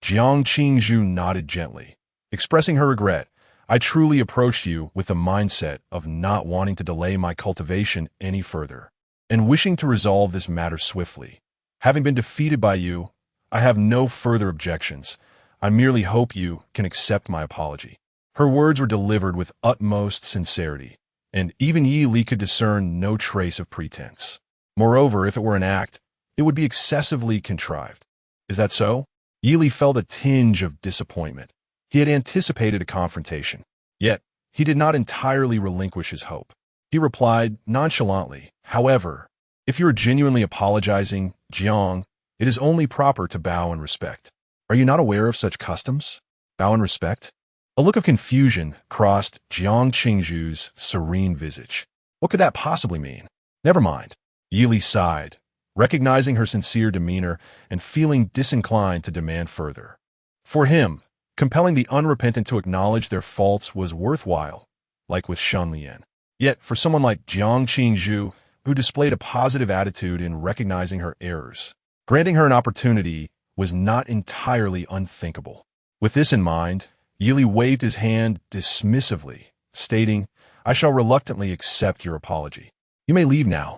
Jiang Qingzhu nodded gently, expressing her regret. "I truly approached you with the mindset of not wanting to delay my cultivation any further, and wishing to resolve this matter swiftly. Having been defeated by you, I have no further objections. I merely hope you can accept my apology." Her words were delivered with utmost sincerity, and even Yi Li could discern no trace of pretense. Moreover, if it were an act, it would be excessively contrived. "Is that so?" Yi Li felt a tinge of disappointment. He had anticipated a confrontation, yet he did not entirely relinquish his hope. He replied nonchalantly, "However, if you are genuinely apologizing, Jiang, it is only proper to bow in respect." "Are you not aware of such customs? Bow in respect?" A look of confusion crossed Jiang Qingzhu's serene visage. What could that possibly mean? "Never mind." Yi Li sighed, recognizing her sincere demeanor and feeling disinclined to demand further. For him, compelling the unrepentant to acknowledge their faults was worthwhile, like with Shun Lian. Yet, for someone like Jiang Qingzhu, who displayed a positive attitude in recognizing her errors, granting her an opportunity was not entirely unthinkable. With this in mind, Yi Li waved his hand dismissively, stating, "I shall reluctantly accept your apology. You may leave now."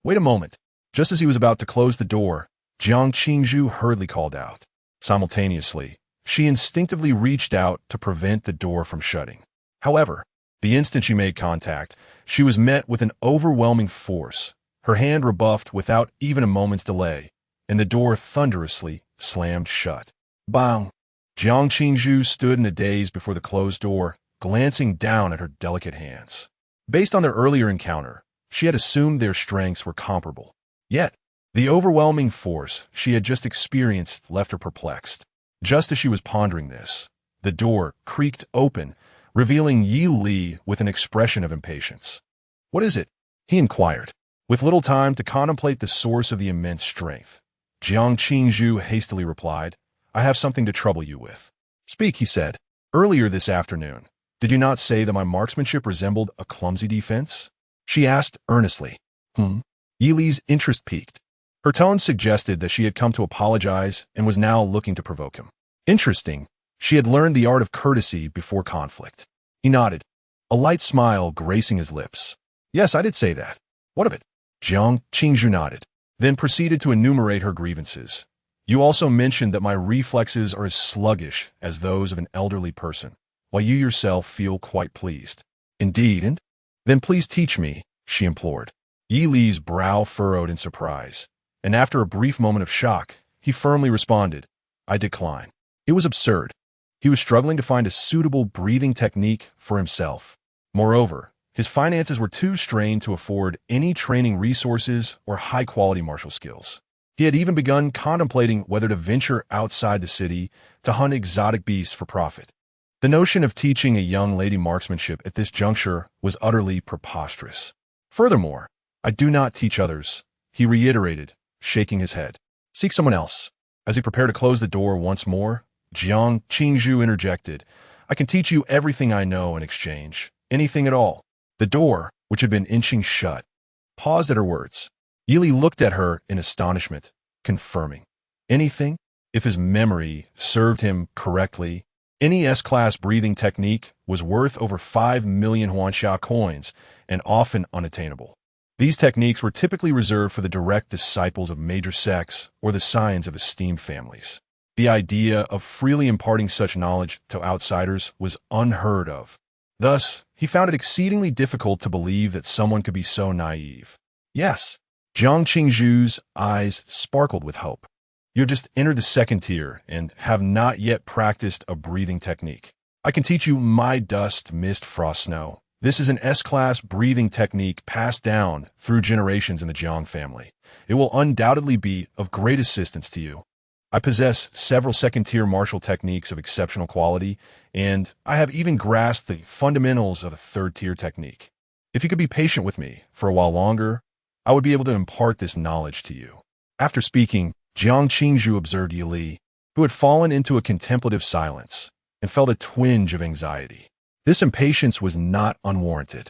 "Wait a moment." Just as he was about to close the door, Jiang Qingzhu hurriedly called out. Simultaneously, she instinctively reached out to prevent the door from shutting. However, the instant she made contact, she was met with an overwhelming force. Her hand rebuffed without even a moment's delay, and the door thunderously slammed shut. Bang! Jiang Qingzhu stood in a daze before the closed door, glancing down at her delicate hands. Based on their earlier encounter, she had assumed their strengths were comparable. Yet, the overwhelming force she had just experienced left her perplexed. Just as she was pondering this, the door creaked open, revealing Yi Li with an expression of impatience. "What is it?" he inquired. With little time to contemplate the source of the immense strength, Jiang Qingzhu hastily replied, "I have something to trouble you with." "Speak," he said. "Earlier this afternoon, did you not say that my marksmanship resembled a clumsy defense?" she asked earnestly. Yi Li's interest piqued. Her tone suggested that she had come to apologize and was now looking to provoke him. Interesting, she had learned the art of courtesy before conflict. He nodded, a light smile gracing his lips. "Yes, I did say that." "What of it?" Jiang Qingzhu nodded, then proceeded to enumerate her grievances. "You also mentioned that my reflexes are as sluggish as those of an elderly person, while you yourself feel quite pleased." "Indeed, and?" "Then please teach me," she implored. Yi Li's brow furrowed in surprise, and after a brief moment of shock, he firmly responded, "I decline." It was absurd. He was struggling to find a suitable breathing technique for himself. Moreover, his finances were too strained to afford any training resources or high-quality martial skills. He had even begun contemplating whether to venture outside the city to hunt exotic beasts for profit. The notion of teaching a young lady marksmanship at this juncture was utterly preposterous. Furthermore, "I do not teach others," he reiterated, shaking his head. "Seek someone else." As he prepared to close the door once more, Jiang Qingzhu interjected, "I can teach you everything I know in exchange, anything at all." The door, which had been inching shut, paused at her words. Yi Li looked at her in astonishment, confirming. Anything? If his memory served him correctly, Any S-class breathing technique was worth over 5 million Huanxia coins and often unattainable. These techniques were typically reserved for the direct disciples of major sects or the scions of esteemed families. The idea of freely imparting such knowledge to outsiders was unheard of. Thus, he found it exceedingly difficult to believe that someone could be so naive. Yes, Jiang Qingzhu's eyes sparkled with hope. You have just entered the second tier and have not yet practiced a breathing technique. I can teach you my dust, mist, frost, snow. This is an S-class breathing technique passed down through generations in the Jiang family. It will undoubtedly be of great assistance to you. I possess several second-tier martial techniques of exceptional quality, and I have even grasped the fundamentals of a third-tier technique. If you could be patient with me for a while longer, I would be able to impart this knowledge to you. After speaking, Jiang Qingzhu observed Yi Li, who had fallen into a contemplative silence, and felt a twinge of anxiety. This impatience was not unwarranted.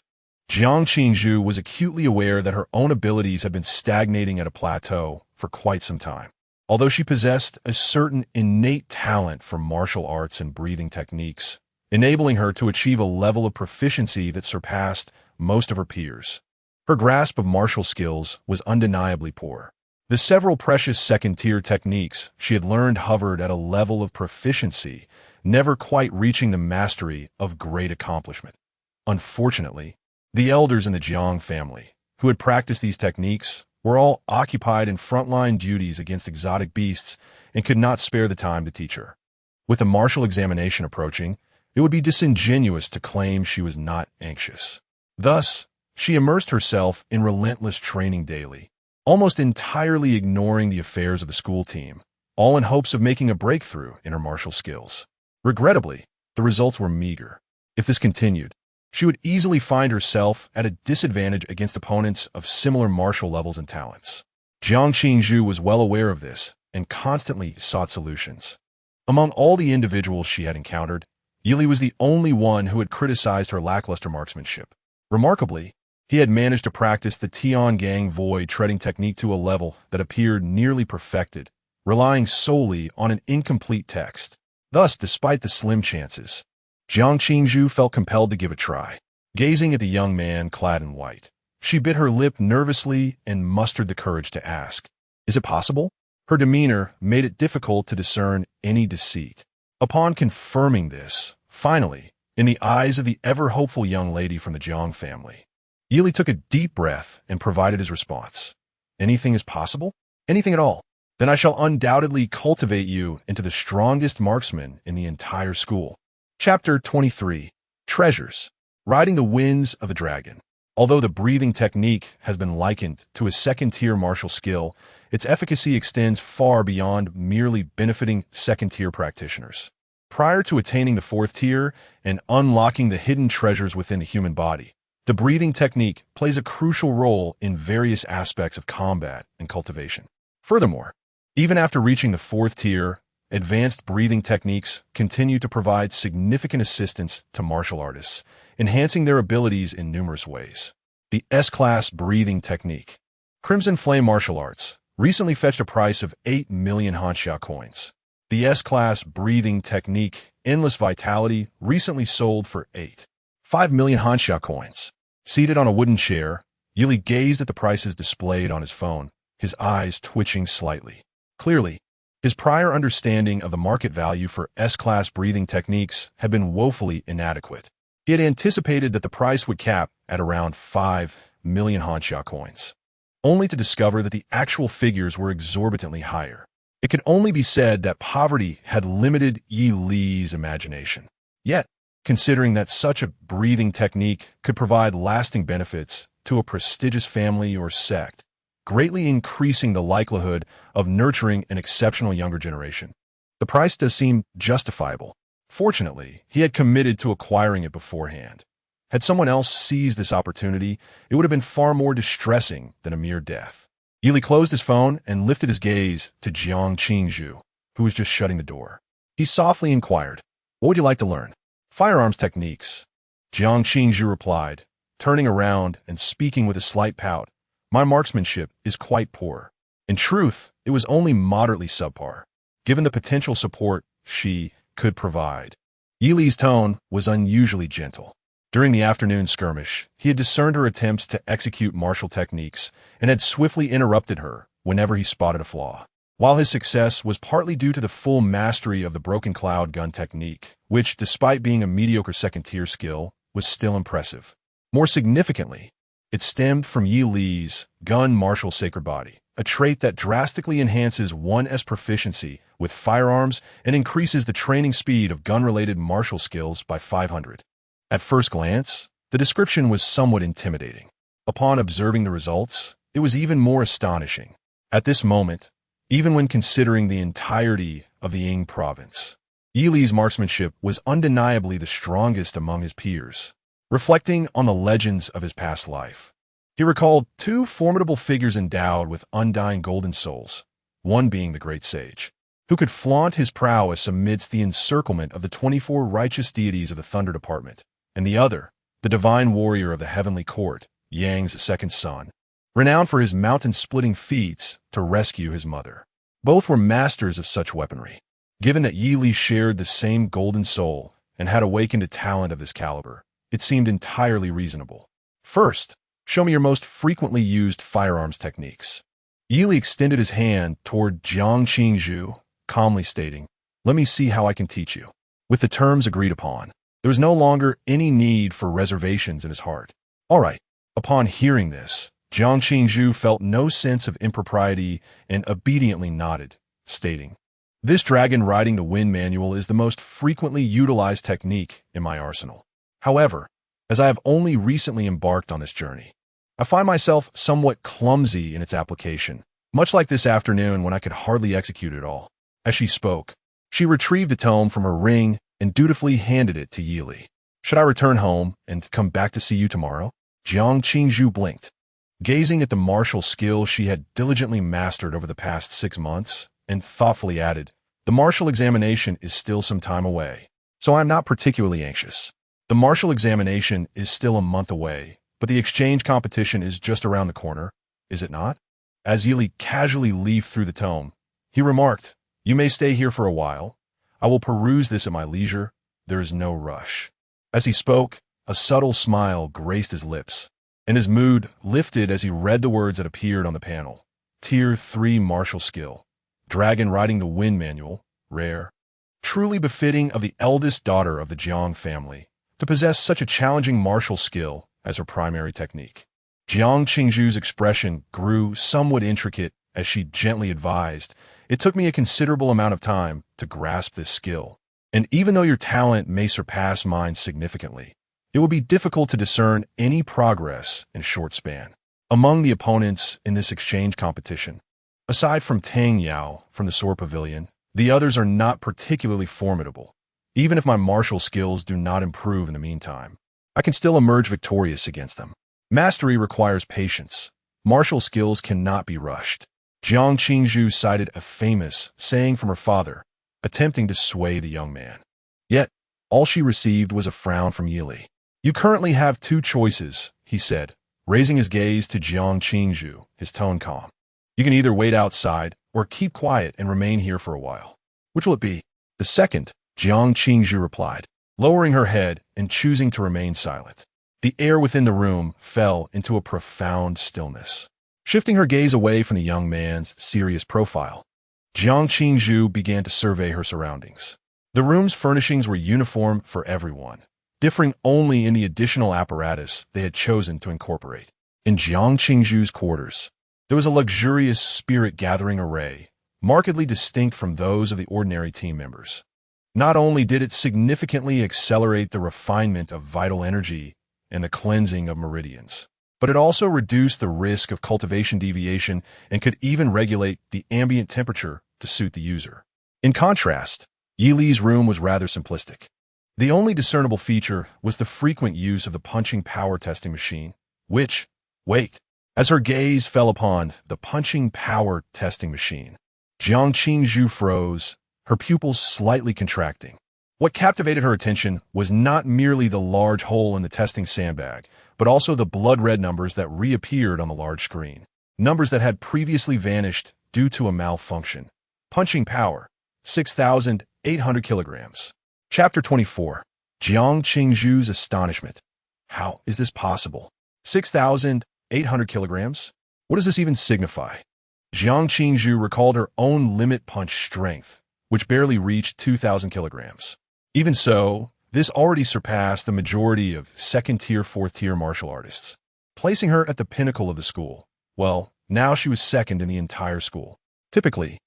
Jiang Qingzhu was acutely aware that her own abilities had been stagnating at a plateau for quite some time. Although she possessed a certain innate talent for martial arts and breathing techniques, enabling her to achieve a level of proficiency that surpassed most of her peers, her grasp of martial skills was undeniably poor. The several precious second-tier techniques she had learned hovered at a level of proficiency, never quite reaching the mastery of great accomplishment. Unfortunately, the elders in the Jiang family, who had practiced these techniques, were all occupied in frontline duties against exotic beasts and could not spare the time to teach her. With the martial examination approaching, it would be disingenuous to claim she was not anxious. Thus, she immersed herself in relentless training daily, almost entirely ignoring the affairs of the school team, all in hopes of making a breakthrough in her martial skills. Regrettably, the results were meager. If this continued, she would easily find herself at a disadvantage against opponents of similar martial levels and talents. Jiang Qingzhu was well aware of this and constantly sought solutions. Among all the individuals she had encountered, Yi Li was the only one who had criticized her lackluster marksmanship. Remarkably, he had managed to practice the Tiangang void treading technique to a level that appeared nearly perfected, relying solely on an incomplete text. Thus, despite the slim chances, Jiang Qingzhu felt compelled to give a try. Gazing at the young man clad in white, she bit her lip nervously and mustered the courage to ask, "Is it possible?" Her demeanor made it difficult to discern any deceit. Upon confirming this, finally, in the eyes of the ever-hopeful young lady from the Jiang family, Yi Li took a deep breath and provided his response. "Anything is possible? Anything at all. Then I shall undoubtedly cultivate you into the strongest marksman in the entire school." Chapter 23. Treasures. Riding the winds of a dragon. Although the breathing technique has been likened to a second-tier martial skill, its efficacy extends far beyond merely benefiting second-tier practitioners. Prior to attaining the fourth tier and unlocking the hidden treasures within the human body, the breathing technique plays a crucial role in various aspects of combat and cultivation. Furthermore, even after reaching the fourth tier, advanced breathing techniques continue to provide significant assistance to martial artists, enhancing their abilities in numerous ways. The S-Class Breathing Technique. Crimson Flame Martial Arts recently fetched a price of 8 million Hanxia coins. The S-Class Breathing Technique, Endless Vitality, recently sold for 5 million Hanxia coins. Seated on a wooden chair, Yi Li gazed at the prices displayed on his phone, his eyes twitching slightly. Clearly, his prior understanding of the market value for S-Class breathing techniques had been woefully inadequate. He had anticipated that the price would cap at around 5 million Hanxia coins, only to discover that the actual figures were exorbitantly higher. It could only be said that poverty had limited Yi Li's imagination. Yet, considering that such a breathing technique could provide lasting benefits to a prestigious family or sect, greatly increasing the likelihood of nurturing an exceptional younger generation, the price does seem justifiable. Fortunately, he had committed to acquiring it beforehand. Had someone else seized this opportunity, it would have been far more distressing than a mere death. Yi Li closed his phone and lifted his gaze to Jiang Qingzhu, who was just shutting the door. He softly inquired, "What would you like to learn?" "Firearms techniques." Jiang Qingzhu replied, turning around and speaking with a slight pout. "My marksmanship is quite poor." In truth, it was only moderately subpar, given the potential support she could provide. Yi Li's tone was unusually gentle. During the afternoon skirmish, he had discerned her attempts to execute martial techniques and had swiftly interrupted her whenever he spotted a flaw. While his success was partly due to the full mastery of the broken cloud gun technique, which, despite being a mediocre second-tier skill, was still impressive. More significantly, it stemmed from Yi Li's gun martial sacred body, a trait that drastically enhances one's proficiency with firearms and increases the training speed of gun-related martial skills by 500. At first glance, the description was somewhat intimidating. Upon observing the results, it was even more astonishing. At this moment, even when considering the entirety of the Ying province, Yi Li's marksmanship was undeniably the strongest among his peers. Reflecting on the legends of his past life, he recalled two formidable figures endowed with undying golden souls, one being the great sage, who could flaunt his prowess amidst the encirclement of the 24 righteous deities of the Thunder Department, and the other, the divine warrior of the heavenly court, Yang's second son, renowned for his mountain-splitting feats to rescue his mother. Both were masters of such weaponry. Given that Yi Li shared the same golden soul and had awakened a talent of this caliber, it seemed entirely reasonable. First, show me your most frequently used firearms techniques. Yi Li extended his hand toward Jiang Qingzhu, calmly stating, "Let me see how I can teach you." With the terms agreed upon, there was no longer any need for reservations in his heart. All right. Upon hearing this, Jiang Qingzhu felt no sense of impropriety and obediently nodded, stating, "This dragon riding the wind manual is the most frequently utilized technique in my arsenal. However, as I have only recently embarked on this journey, I find myself somewhat clumsy in its application, much like this afternoon when I could hardly execute it all." As she spoke, she retrieved a tome from her ring and dutifully handed it to Yi Li. "Should I return home and come back to see you tomorrow?" Jiang Qingzhu blinked, gazing at the martial skill she had diligently mastered over the past 6 months, and thoughtfully added, "The martial examination is still some time away, so I am not particularly anxious." The martial examination is still a month away, but the exchange competition is just around the corner, is it not? As Yi Li casually leafed through the tome, he remarked, "You may stay here for a while. I will peruse this at my leisure. There is no rush." As he spoke, a subtle smile graced his lips, and his mood lifted as he read the words that appeared on the panel. Tier 3 martial skill. Dragon riding the wind manual. Rare. Truly befitting of the eldest daughter of the Jiang family to possess such a challenging martial skill as her primary technique. Jiang Qingzhu's expression grew somewhat intricate as she gently advised, "It took me a considerable amount of time to grasp this skill, and even though your talent may surpass mine significantly, it will be difficult to discern any progress in a short span." Among the opponents in this exchange competition, aside from Tang Yao from the Sword Pavilion, the others are not particularly formidable. Even if my martial skills do not improve in the meantime, I can still emerge victorious against them. Mastery requires patience. Martial skills cannot be rushed. Jiang Qingzhu cited a famous saying from her father, attempting to sway the young man. Yet, all she received was a frown from Yi Li. "You currently have 2 choices," he said, raising his gaze to Jiang Qingzhu, his tone calm. "You can either wait outside or keep quiet and remain here for a while. Which will it be?" "The second," Jiang Qingzhu replied, lowering her head and choosing to remain silent. The air within the room fell into a profound stillness. Shifting her gaze away from the young man's serious profile, Jiang Qingzhu began to survey her surroundings. The room's furnishings were uniform for everyone, differing only in the additional apparatus they had chosen to incorporate. In Jiang Qingzhu's quarters, there was a luxurious spirit-gathering array, markedly distinct from those of the ordinary team members. Not only did it significantly accelerate the refinement of vital energy and the cleansing of meridians, but it also reduced the risk of cultivation deviation and could even regulate the ambient temperature to suit the user. In contrast, Yi Li's room was rather simplistic. The only discernible feature was the frequent use of the punching power testing machine, which, wait, as her gaze fell upon the punching power testing machine, Jiang Qingzhu froze, her pupils slightly contracting. What captivated her attention was not merely the large hole in the testing sandbag, but also the blood-red numbers that reappeared on the large screen. Numbers that had previously vanished due to a malfunction. Punching power, 6,800 kilograms. Chapter 24. Jiang Qingzhu's Astonishment. How is this possible? 6,800 kilograms? What does this even signify? Jiang Qingzhu recalled her own limit punch strength, which barely reached 2,000 kilograms. Even so, this already surpassed the majority of second-tier, fourth-tier martial artists, placing her at the pinnacle of the school. Well, now she was second in the entire school. Typically,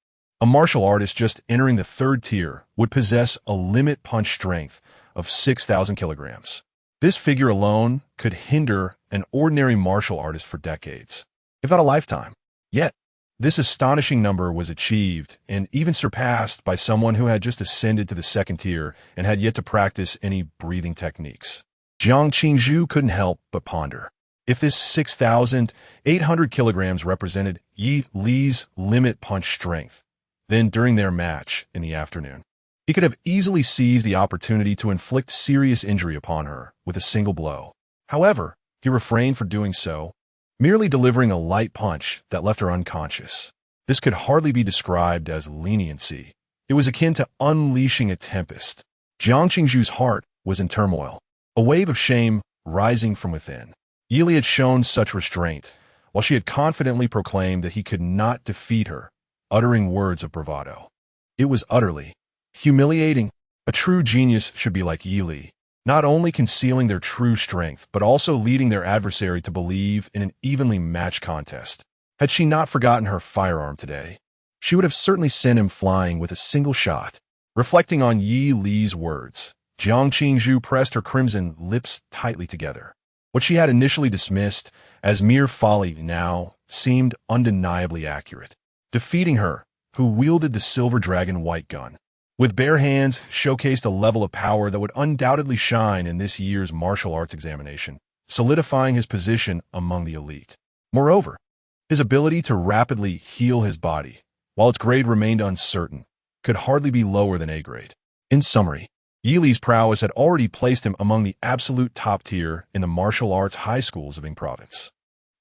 a martial artist just entering the third tier would possess a limit punch strength of 6,000 kilograms. This figure alone could hinder an ordinary martial artist for decades, if not a lifetime. Yet, this astonishing number was achieved and even surpassed by someone who had just ascended to the second tier and had yet to practice any breathing techniques. Jiang Qingzhu couldn't help but ponder. If this 6,800 kilograms represented Yi Li's limit punch strength, then during their match in the afternoon, he could have easily seized the opportunity to inflict serious injury upon her with a single blow. However, he refrained from doing so, merely delivering a light punch that left her unconscious. This could hardly be described as leniency. It was akin to unleashing a tempest. Jiang Qingzhu's heart was in turmoil, a wave of shame rising from within. Yi Li had shown such restraint, while she had confidently proclaimed that he could not defeat her, uttering words of bravado. It was utterly humiliating. A true genius should be like Yi Li, not only concealing their true strength, but also leading their adversary to believe in an evenly matched contest. Had she not forgotten her firearm today, she would have certainly sent him flying with a single shot. Reflecting on Yi Li's words, Jiang Qingzhu pressed her crimson lips tightly together. What she had initially dismissed as mere folly now seemed undeniably accurate. Defeating her, who wielded the silver dragon white gun, with bare hands, showcased a level of power that would undoubtedly shine in this year's martial arts examination, solidifying his position among the elite. Moreover, his ability to rapidly heal his body, while its grade remained uncertain, could hardly be lower than A grade. In summary, Yi Li's prowess had already placed him among the absolute top tier in the martial arts high schools of Ying Province.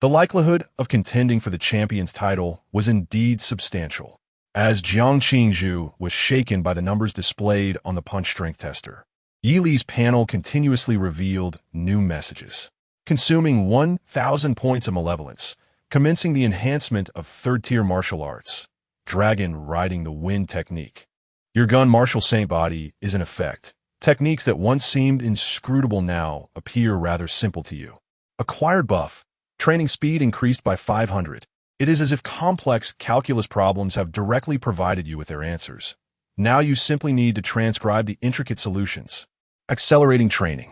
The likelihood of contending for the champion's title was indeed substantial, as Jiang Qingzhu was shaken by the numbers displayed on the punch strength tester. Yi Li's panel continuously revealed new messages, consuming 1,000 points of malevolence, commencing the enhancement of third-tier martial arts, dragon riding the wind technique. Your gun martial saint body is in effect. Techniques that once seemed inscrutable now appear rather simple to you. Acquired buff. Training speed increased by 500. It is as if complex calculus problems have directly provided you with their answers. Now you simply need to transcribe the intricate solutions. Accelerating training.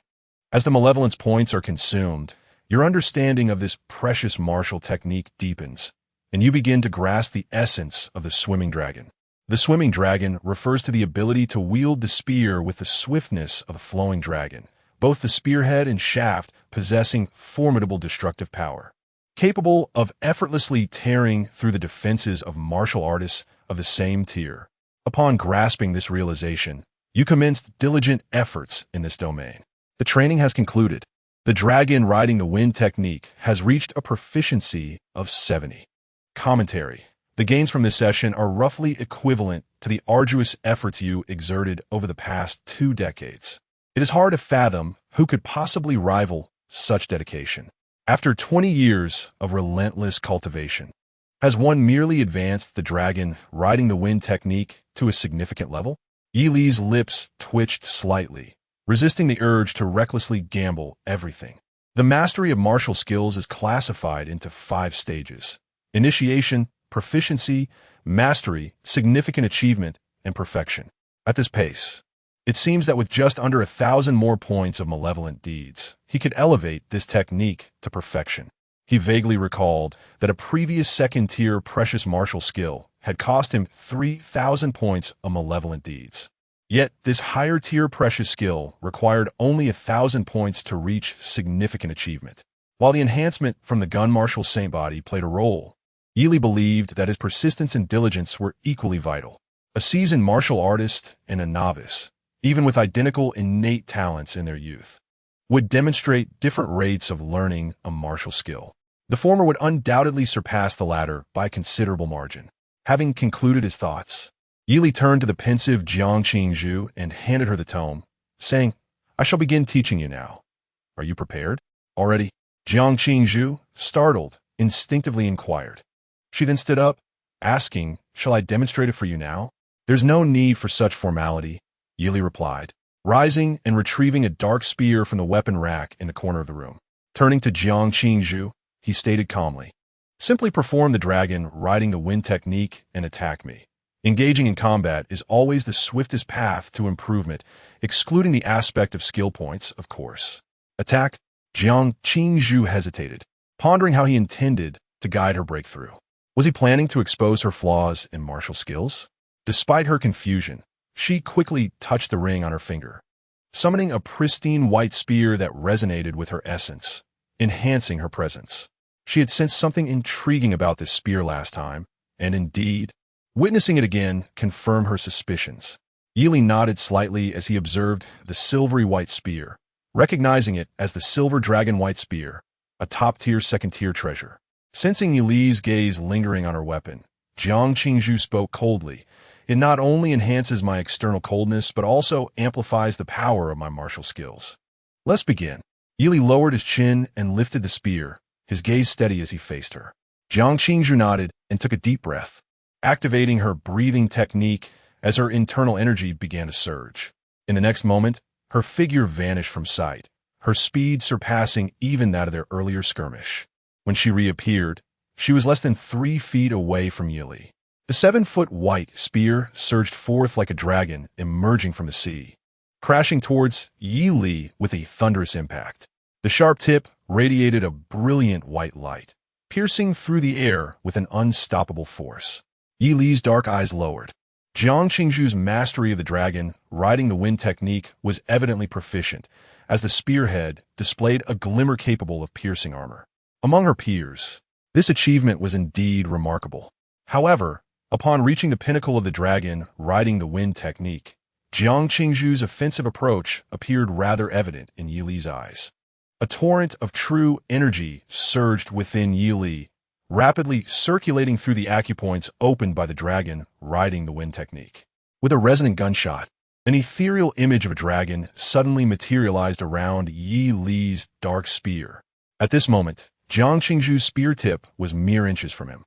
As the malevolence points are consumed, your understanding of this precious martial technique deepens, and you begin to grasp the essence of the swimming dragon. The swimming dragon refers to the ability to wield the spear with the swiftness of a flowing dragon, both the spearhead and shaft possessing formidable destructive power, capable of effortlessly tearing through the defenses of martial artists of the same tier. Upon grasping this realization, you commenced diligent efforts in this domain. The training has concluded. The dragon riding the wind technique has reached a proficiency of 70. Commentary. The gains from this session are roughly equivalent to the arduous efforts you exerted over the past 2 decades. It is hard to fathom who could possibly rival such dedication. After 20 years of relentless cultivation, has one merely advanced the dragon riding the wind technique to a significant level? Yi Li's lips twitched slightly, resisting the urge to recklessly gamble everything. The mastery of martial skills is classified into 5 stages: initiation, proficiency, mastery, significant achievement, and perfection. At this pace, it seems that with just under 1,000 more points of malevolent deeds, he could elevate this technique to perfection. He vaguely recalled that a previous second-tier precious martial skill had cost him 3,000 points of malevolent deeds. Yet this higher-tier precious skill required only 1,000 points to reach significant achievement. While the enhancement from the gun martial saint body played a role, Yi Li believed that his persistence and diligence were equally vital. A seasoned martial artist and a novice, even with identical innate talents in their youth, would demonstrate different rates of learning a martial skill. The former would undoubtedly surpass the latter by a considerable margin. Having concluded his thoughts, Yili turned to the pensive Jiang Qingzhu and handed her the tome, saying, "I shall begin teaching you now. Are you prepared? Already?" Jiang Qingzhu, startled, instinctively inquired. She then stood up, asking, "Shall I demonstrate it for you now?" "There's no need for such formality," Yili replied, rising and retrieving a dark spear from the weapon rack in the corner of the room. Turning to Jiang Qingzhu, he stated calmly, "Simply perform the dragon riding the wind technique and attack me. Engaging in combat is always the swiftest path to improvement, excluding the aspect of skill points, of course." Attack? Jiang Qingzhu hesitated, pondering how he intended to guide her breakthrough. Was he planning to expose her flaws in martial skills? Despite her confusion, she quickly touched the ring on her finger, summoning a pristine white spear that resonated with her essence, enhancing her presence. She had sensed something intriguing about this spear last time, and indeed, witnessing it again confirmed her suspicions. Yili nodded slightly as he observed the silvery white spear, recognizing it as the silver dragon white spear, a top-tier second-tier treasure. Sensing Yili's gaze lingering on her weapon, Jiang Qingzhu spoke coldly. "It not only enhances my external coldness, but also amplifies the power of my martial skills. Let's begin." Yili lowered his chin and lifted the spear, his gaze steady as he faced her. Jiang Qingzhu nodded and took a deep breath, activating her breathing technique as her internal energy began to surge. In the next moment, her figure vanished from sight, her speed surpassing even that of their earlier skirmish. When she reappeared, she was less than 3 feet away from Yili. The 7-foot white spear surged forth like a dragon emerging from the sea, crashing towards Yili with a thunderous impact. The sharp tip radiated a brilliant white light, piercing through the air with an unstoppable force. Yili's dark eyes lowered. Jiang Qingzhu's mastery of the dragon riding the wind technique was evidently proficient, as the spearhead displayed a glimmer capable of piercing armor. Among her peers, this achievement was indeed remarkable. However, upon reaching the pinnacle of the dragon riding the wind technique, Jiang Qingzhu's offensive approach appeared rather evident in Yili's eyes. A torrent of true energy surged within Yili, rapidly circulating through the acupoints opened by the dragon riding the wind technique. With a resonant gunshot, an ethereal image of a dragon suddenly materialized around Yili's dark spear. At this moment, Jiang Qingzhu's spear tip was mere inches from him.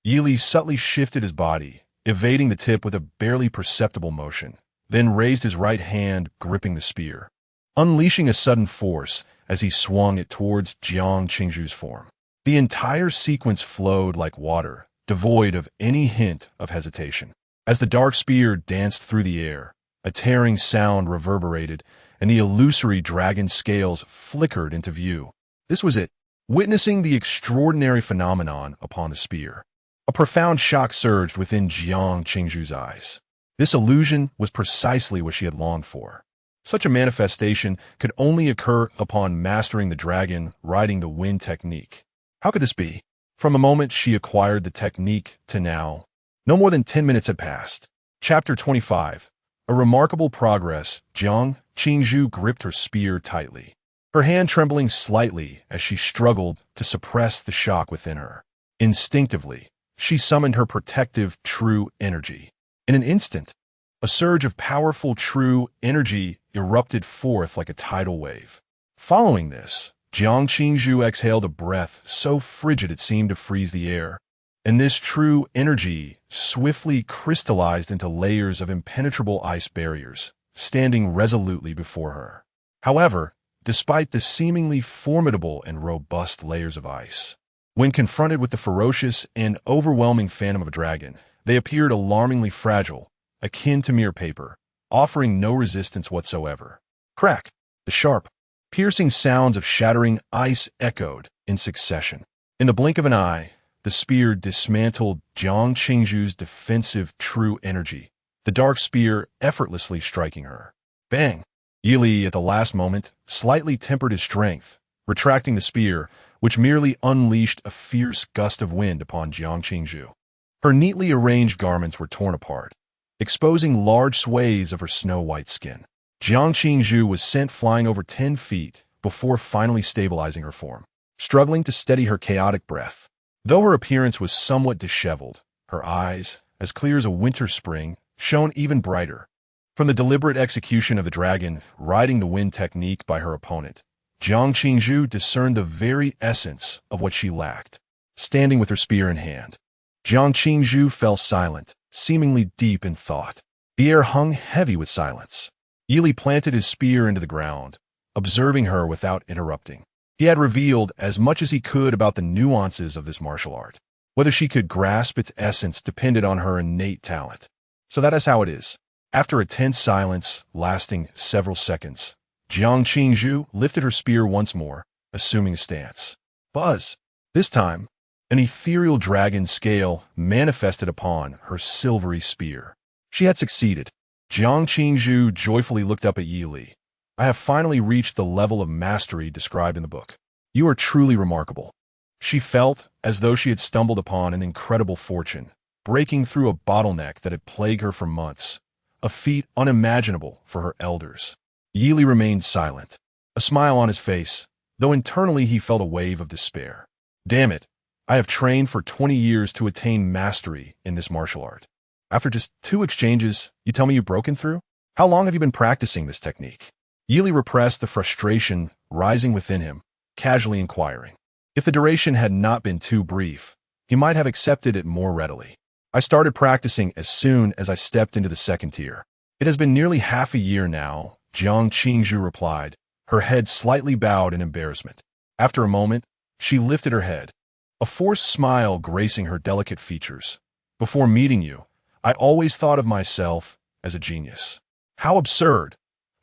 Yili subtly shifted his body, evading the tip with a barely perceptible motion, then raised his right hand, gripping the spear, unleashing a sudden force as he swung it towards Jiang Qingzhu's form. The entire sequence flowed like water, devoid of any hint of hesitation. As the dark spear danced through the air, a tearing sound reverberated, and the illusory dragon scales flickered into view. This was it, witnessing the extraordinary phenomenon upon the spear. A profound shock surged within Jiang Qingzhu's eyes. This illusion was precisely what she had longed for. Such a manifestation could only occur upon mastering the dragon riding the wind technique. How could this be? From the moment she acquired the technique to now, no more than 10 minutes had passed. Chapter 25. A remarkable progress. Jiang Qingzhu gripped her spear tightly, her hand trembling slightly as she struggled to suppress the shock within her. Instinctively, she summoned her protective true energy. In an instant, a surge of powerful true energy erupted forth like a tidal wave. Following this, Jiang Qingzhu exhaled a breath so frigid it seemed to freeze the air, and this true energy swiftly crystallized into layers of impenetrable ice barriers, standing resolutely before her. However, despite the seemingly formidable and robust layers of ice, when confronted with the ferocious and overwhelming phantom of a dragon, they appeared alarmingly fragile, akin to mere paper, offering no resistance whatsoever. Crack! The sharp, piercing sounds of shattering ice echoed in succession. In the blink of an eye, the spear dismantled Jiang Qingzhu's defensive true energy, the dark spear effortlessly striking her. Bang! Yili, at the last moment, slightly tempered his strength, retracting the spear, which merely unleashed a fierce gust of wind upon Jiang Qingzhu. Her neatly arranged garments were torn apart, exposing large swathes of her snow-white skin. Jiang Qingzhu was sent flying over 10 feet before finally stabilizing her form, struggling to steady her chaotic breath. Though her appearance was somewhat disheveled, her eyes, as clear as a winter spring, shone even brighter. From the deliberate execution of the dragon riding the wind technique by her opponent, Jiang Qingzhu discerned the very essence of what she lacked. Standing with her spear in hand, Jiang Qingzhu fell silent, seemingly deep in thought. The air hung heavy with silence. Yili planted his spear into the ground, observing her without interrupting. He had revealed as much as he could about the nuances of this martial art. Whether she could grasp its essence depended on her innate talent. So that is how it is. After a tense silence lasting several seconds, Jiang Qingzhu lifted her spear once more, assuming a stance. Buzz! This time, an ethereal dragon scale manifested upon her silvery spear. She had succeeded. Jiang Qingzhu joyfully looked up at Yi Li. I have finally reached the level of mastery described in the book. You are truly remarkable. She felt as though she had stumbled upon an incredible fortune, breaking through a bottleneck that had plagued her for months, a feat unimaginable for her elders. Yi Li remained silent, a smile on his face, though internally he felt a wave of despair. Damn it, I have trained for 20 years to attain mastery in this martial art. After just 2 exchanges, you tell me you've broken through? How long have you been practicing this technique? Yi Li repressed the frustration rising within him, casually inquiring. If the duration had not been too brief, he might have accepted it more readily. I started practicing as soon as I stepped into the second tier. It has been nearly half a year now, Jiang Qingzhu replied, her head slightly bowed in embarrassment. After a moment, she lifted her head, a forced smile gracing her delicate features. Before meeting you, I always thought of myself as a genius. How absurd!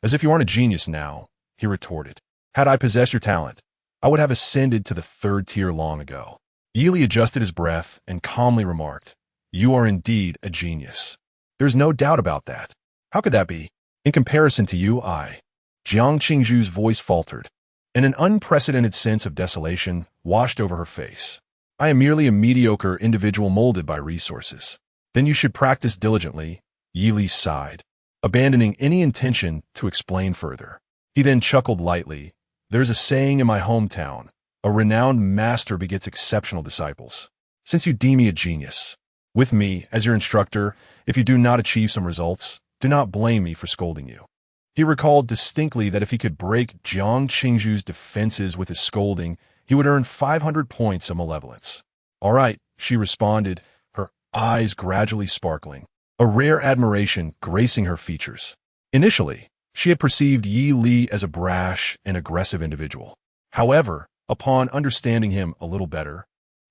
As if you aren't a genius now, he retorted. Had I possessed your talent, I would have ascended to the 3rd tier long ago. Yi Li adjusted his breath and calmly remarked, You are indeed a genius. There's no doubt about that. How could that be? In comparison to you, Jiang Qingzhu's voice faltered, and an unprecedented sense of desolation washed over her face. I am merely a mediocre individual molded by resources. Then you should practice diligently, Yi Li sighed, abandoning any intention to explain further. He then chuckled lightly. There's a saying in my hometown, a renowned master begets exceptional disciples. Since you deem me a genius, with me as your instructor, if you do not achieve some results, do not blame me for scolding you. He recalled distinctly that if he could break Jiang Qingzhu's defenses with his scolding, he would earn 500 points of malevolence. All right, she responded, her eyes gradually sparkling, a rare admiration gracing her features. Initially, she had perceived Yi Li as a brash and aggressive individual. However, upon understanding him a little better,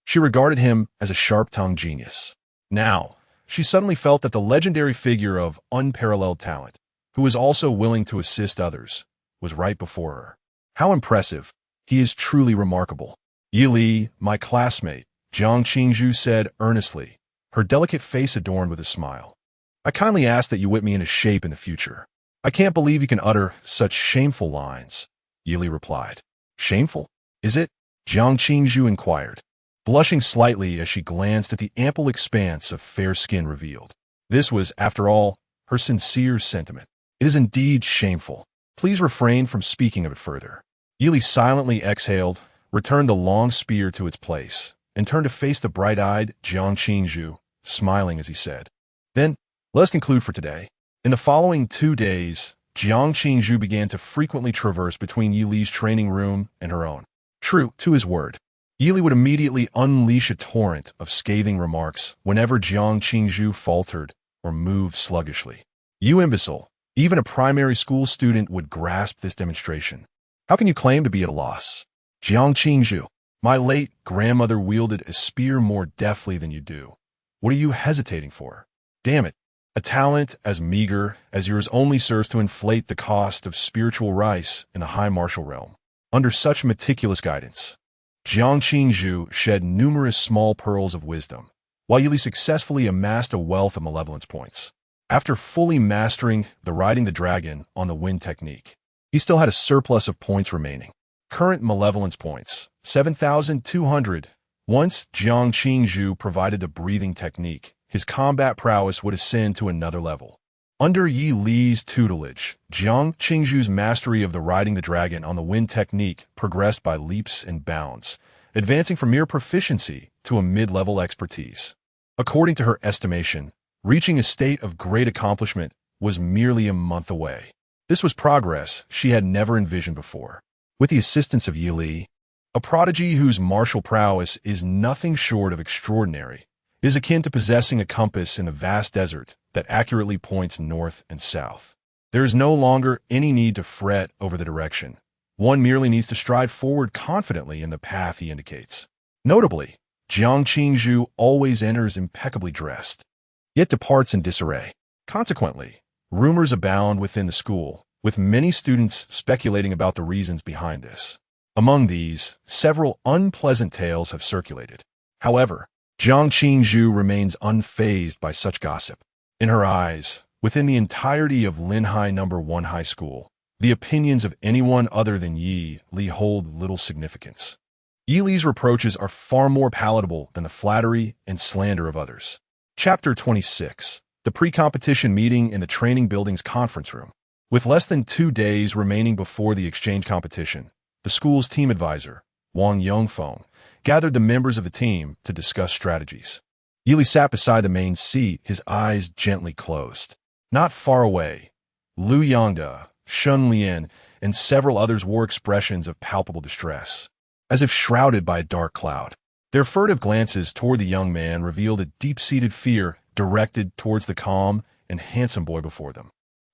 she regarded him as a sharp-tongued genius. Now, she suddenly felt that the legendary figure of unparalleled talent, who was also willing to assist others, was right before her. How impressive! He is truly remarkable. Yi Li, my classmate, Jiang Qingzhu said earnestly, her delicate face adorned with a smile. I kindly ask that you whip me into shape in the future. I can't believe you can utter such shameful lines, Yi Li replied. Shameful? Is it? Jiang Qingzhu inquired, blushing slightly as she glanced at the ample expanse of fair skin revealed. This was, after all, her sincere sentiment. It is indeed shameful. Please refrain from speaking of it further. Yi Li silently exhaled, returned the long spear to its place, and turned to face the bright-eyed Jiang Qingzhu, smiling as he said, Then, let us conclude for today. In the following 2 days, Jiang Qingzhu began to frequently traverse between Yi Li's training room and her own. True to his word, Yi Li would immediately unleash a torrent of scathing remarks whenever Jiang Qingzhu faltered or moved sluggishly. You imbecile! Even a primary school student would grasp this demonstration. How can you claim to be at a loss? Jiang Qingzhu, my late grandmother wielded a spear more deftly than you do. What are you hesitating for? Damn it! A talent as meager as yours only serves to inflate the cost of spiritual rice in the high martial realm. Under such meticulous guidance, Jiang Qingzhu shed numerous small pearls of wisdom, while Yi Li successfully amassed a wealth of malevolence points. After fully mastering the riding the dragon on the wind technique, he still had a surplus of points remaining. Current malevolence points, 7,200. Once Jiang Qingzhu provided the breathing technique, his combat prowess would ascend to another level. Under Yi Li's tutelage, Jiang Qingzhu's mastery of the riding the dragon on the wind technique progressed by leaps and bounds, advancing from mere proficiency to a mid-level expertise. According to her estimation, reaching a state of great accomplishment, was merely a month away. This was progress she had never envisioned before. With the assistance of Yi Li, a prodigy whose martial prowess is nothing short of extraordinary, is akin to possessing a compass in a vast desert that accurately points north and south. There is no longer any need to fret over the direction. One merely needs to stride forward confidently in the path he indicates. Notably, Jiang Qingzhu always enters impeccably dressed, yet departs in disarray. Consequently, rumors abound within the school, with many students speculating about the reasons behind this. Among these, several unpleasant tales have circulated. However, Jiang Qingzhu remains unfazed by such gossip. In her eyes, within the entirety of Linhai No. 1 High School, the opinions of anyone other than Yi Li hold little significance. Yi Li's reproaches are far more palatable than the flattery and slander of others. Chapter 26. The pre-competition meeting in the training building's conference room. With less than 2 days remaining before the exchange competition, the school's team advisor, Wang Yongfeng, gathered the members of the team to discuss strategies. Yi Li sat beside the main seat, his eyes gently closed. Not far away, Lu Yongda, Shun Lian, and several others wore expressions of palpable distress, as if shrouded by a dark cloud. Their furtive glances toward the young man revealed a deep-seated fear directed towards the calm and handsome boy before them.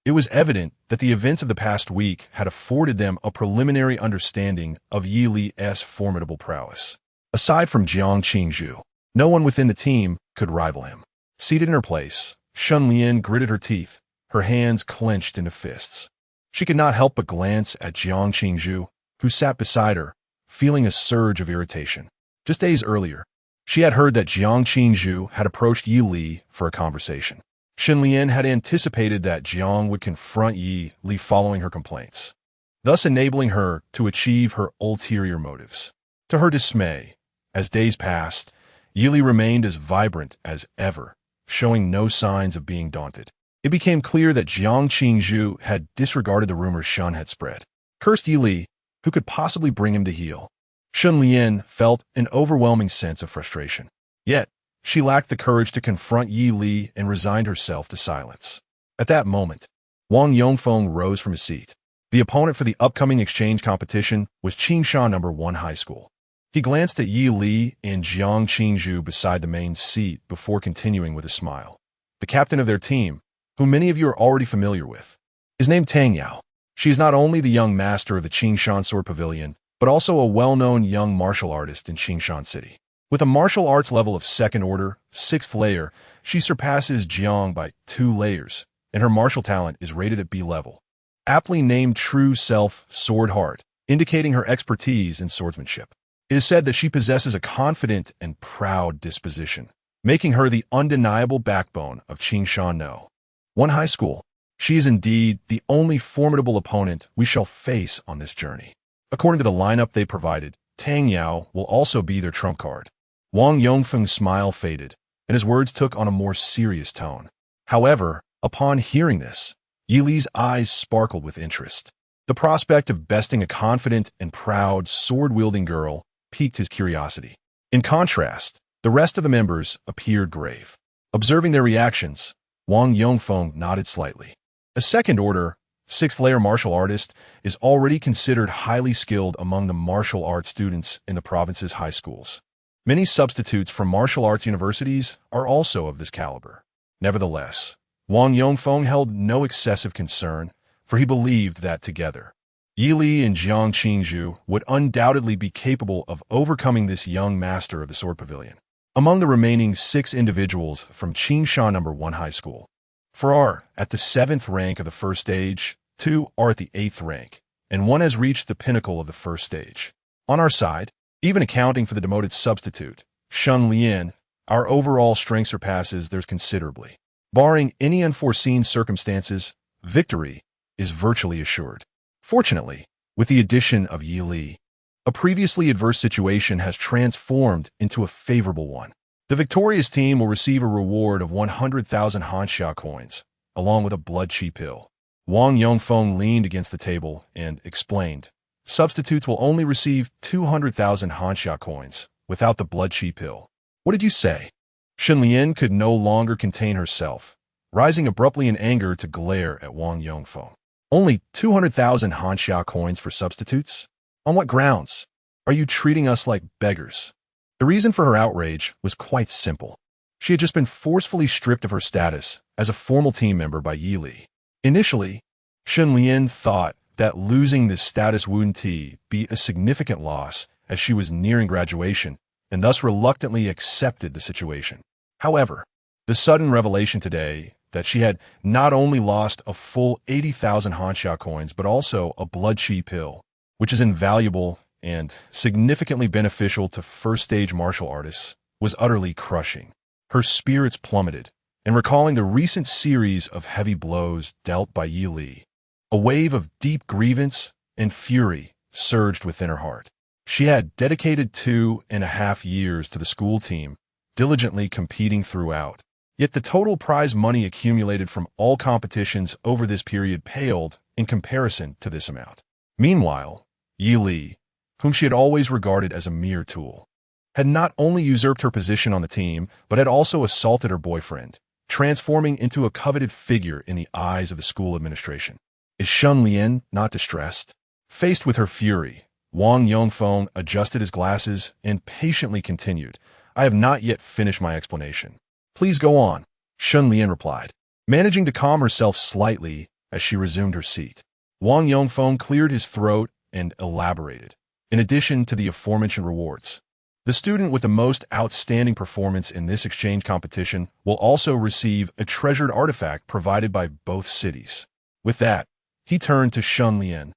It was evident that the events of the past week had afforded them a preliminary understanding of Yi Li's formidable prowess. Aside from Jiang Qingzhu, no one within the team could rival him. Seated in her place, Shun Lian gritted her teeth, her hands clenched into fists. She could not help but glance at Jiang Qingzhu, who sat beside her, feeling a surge of irritation. Just days earlier, she had heard that Jiang Qingzhu had approached Yi Li for a conversation. Shun Lian had anticipated that Jiang would confront Yi Li following her complaints, thus enabling her to achieve her ulterior motives. To her dismay, as days passed, Yi Li remained as vibrant as ever, showing no signs of being daunted. It became clear that Jiang Qingzhu had disregarded the rumors Shun had spread. Cursed Yi Li, who could possibly bring him to heel? Shun Lian felt an overwhelming sense of frustration. Yet, she lacked the courage to confront Yi Li and resigned herself to silence. At that moment, Wang Yongfeng rose from his seat. The opponent for the upcoming exchange competition was Qingshan No. 1 High School. He glanced at Yi Li and Jiang Qingzhu beside the main seat before continuing with a smile. The captain of their team, whom many of you are already familiar with, is named Tang Yao. She is not only the young master of the Qingshan Sword Pavilion, but also a well-known young martial artist in Qingshan City. With a martial arts level of 2nd order, 6th layer, she surpasses Jiang by 2 layers, and her martial talent is rated at B level. Aptly named True Self Sword Heart, indicating her expertise in swordsmanship. It is said that she possesses a confident and proud disposition, making her the undeniable backbone of Qingshan No. 1 High School. She is indeed the only formidable opponent we shall face on this journey. According to the lineup they provided, Tang Yao will also be their trump card. Wang Yongfeng's smile faded, and his words took on a more serious tone. However, upon hearing this, Yi Li's eyes sparkled with interest. The prospect of besting a confident and proud sword-wielding girl piqued his curiosity. In contrast, the rest of the members appeared grave. Observing their reactions, Wang Yongfeng nodded slightly. A 2nd order, 6th layer martial artist is already considered highly skilled among the martial arts students in the province's high schools. Many substitutes from martial arts universities are also of this caliber. Nevertheless, Wang Yongfeng held no excessive concern, for he believed that together, Yi Li and Jiang Qingzhu would undoubtedly be capable of overcoming this young master of the Sword Pavilion. Among the remaining 6 individuals from Qingshan No. 1 High School, 4 are at the 7th rank of the first stage, 2 are at the 8th rank, and 1 has reached the pinnacle of the first stage. On our side, even accounting for the demoted substitute, Shun Lian, our overall strength surpasses theirs considerably. Barring any unforeseen circumstances, victory is virtually assured. Fortunately, with the addition of Yi Li, a previously adverse situation has transformed into a favorable one. The victorious team will receive a reward of 100,000 Hanxia coins, along with a blood chi pill. Wang Yongfeng leaned against the table and explained, substitutes will only receive 200,000 Hanxia coins, without the blood chi pill. What did you say? Shen Lian could no longer contain herself, rising abruptly in anger to glare at Wang Yongfeng. Only 200,000 Hanxia coins for substitutes? On what grounds? Are you treating us like beggars? The reason for her outrage was quite simple. She had just been forcefully stripped of her status as a formal team member by Yi Li. Initially, Shen Lian thought that losing this status wouldn't be a significant loss as she was nearing graduation and thus reluctantly accepted the situation. However, the sudden revelation today that she had not only lost a full 80,000 Hanxia coins but also a blood chi pill, which is invaluable and significantly beneficial to first-stage martial artists, was utterly crushing. Her spirits plummeted, and recalling the recent series of heavy blows dealt by Yi Li, a wave of deep grievance and fury surged within her heart. She had dedicated 2.5 years to the school team, diligently competing throughout. Yet the total prize money accumulated from all competitions over this period paled in comparison to this amount. Meanwhile, Yi Li, whom she had always regarded as a mere tool, had not only usurped her position on the team, but had also assaulted her boyfriend, transforming into a coveted figure in the eyes of the school administration. Is Shen Lian not distressed? Faced with her fury, Wang Yongfeng adjusted his glasses and patiently continued, I have not yet finished my explanation. Please go on, Shen Lian replied, managing to calm herself slightly as she resumed her seat. Wang Yongfeng cleared his throat and elaborated. In addition to the aforementioned rewards, the student with the most outstanding performance in this exchange competition will also receive a treasured artifact provided by both cities. With that, he turned to Shen Lian,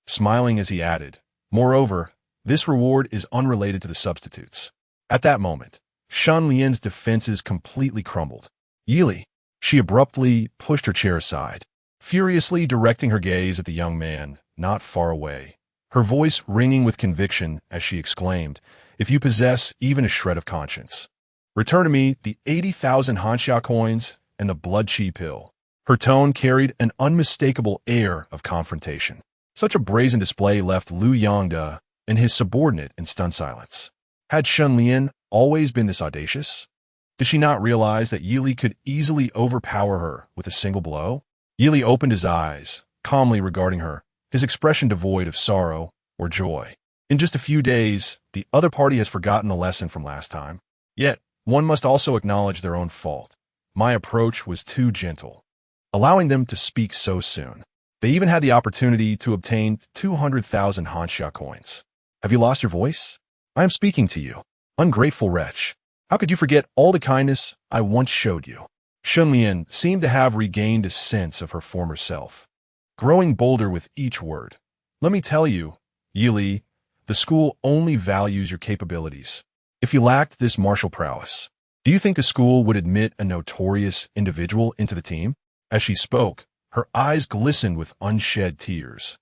smiling as he added, moreover, this reward is unrelated to the substitutes. At that moment, Shen Lian's defenses completely crumbled. Yi Li, she abruptly pushed her chair aside, furiously directing her gaze at the young man not far away, her voice ringing with conviction as she exclaimed, if you possess even a shred of conscience, return to me the 80,000 Hanxia coins and the blood chi pill. Her tone carried an unmistakable air of confrontation. Such a brazen display left Lu Yongde and his subordinate in stunned silence. Had Shen Lian always been this audacious? Did she not realize that Yi Li could easily overpower her with a single blow? Yi Li opened his eyes, calmly regarding her, his expression devoid of sorrow or joy. In just a few days, the other party has forgotten the lesson from last time. Yet, one must also acknowledge their own fault. My approach was too gentle, allowing them to speak so soon. They even had the opportunity to obtain 200,000 Hanxia coins. Have you lost your voice? I am speaking to you. Ungrateful wretch. How could you forget all the kindness I once showed you? Shen Lian seemed to have regained a sense of her former self, growing bolder with each word. Let me tell you, Yi Li, the school only values your capabilities. If you lacked this martial prowess, do you think the school would admit a notorious individual into the team? As she spoke, her eyes glistened with unshed tears,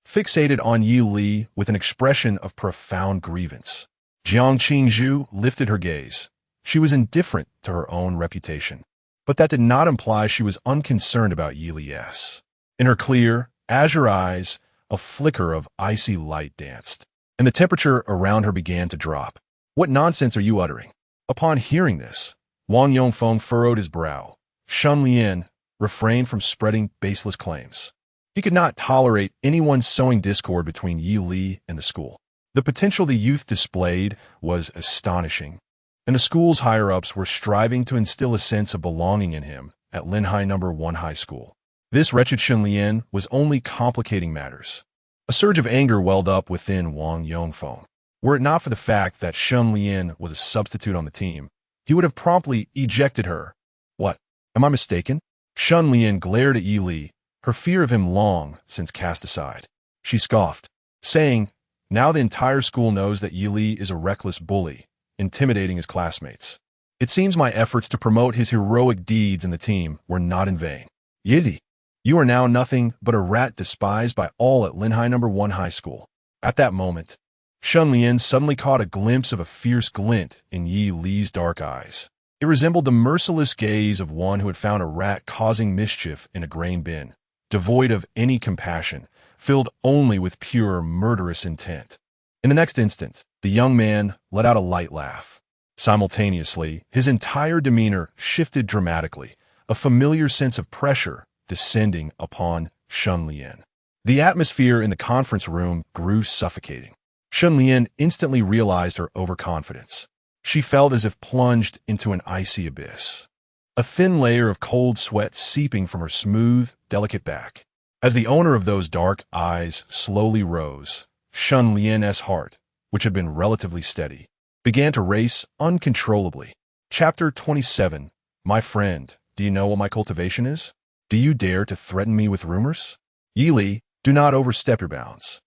fixated on Yi Li with an expression of profound grievance. Jiang Qingzhu lifted her gaze. She was indifferent to her own reputation, but that did not imply she was unconcerned about Yi Li's. In her clear, azure eyes, a flicker of icy light danced, and the temperature around her began to drop. What nonsense are you uttering? Upon hearing this, Wang Yongfeng furrowed his brow. Shen Lian refrained from spreading baseless claims. He could not tolerate anyone sowing discord between Yi Li and the school. The potential the youth displayed was astonishing, and the school's higher-ups were striving to instill a sense of belonging in him at Linhai No. 1 High School. This wretched Shen Lian was only complicating matters. A surge of anger welled up within Wang Yongfeng. Were it not for the fact that Shen Lian was a substitute on the team, he would have promptly ejected her. What? Am I mistaken? Shen Lian glared at Yi Li, her fear of him long since cast aside. She scoffed, saying, now the entire school knows that Yi Li is a reckless bully, intimidating his classmates. It seems my efforts to promote his heroic deeds in the team were not in vain. Yi Li, you are now nothing but a rat despised by all at Linhai No. 1 High School. At that moment, Shen Lian suddenly caught a glimpse of a fierce glint in Yi Li's dark eyes. It resembled the merciless gaze of one who had found a rat causing mischief in a grain bin, devoid of any compassion, filled only with pure murderous intent. In the next instant, the young man let out a light laugh. Simultaneously, his entire demeanor shifted dramatically, a familiar sense of pressure descending upon Shun Lian. The atmosphere in the conference room grew suffocating. Shun Lian instantly realized her overconfidence. She felt as if plunged into an icy abyss, a thin layer of cold sweat seeping from her smooth, delicate back. As the owner of those dark eyes slowly rose, Shun Lian's heart, which had been relatively steady, began to race uncontrollably. Chapter 27. My friend, do you know what my cultivation is? Do you dare to threaten me with rumors? Yili, do not overstep your bounds.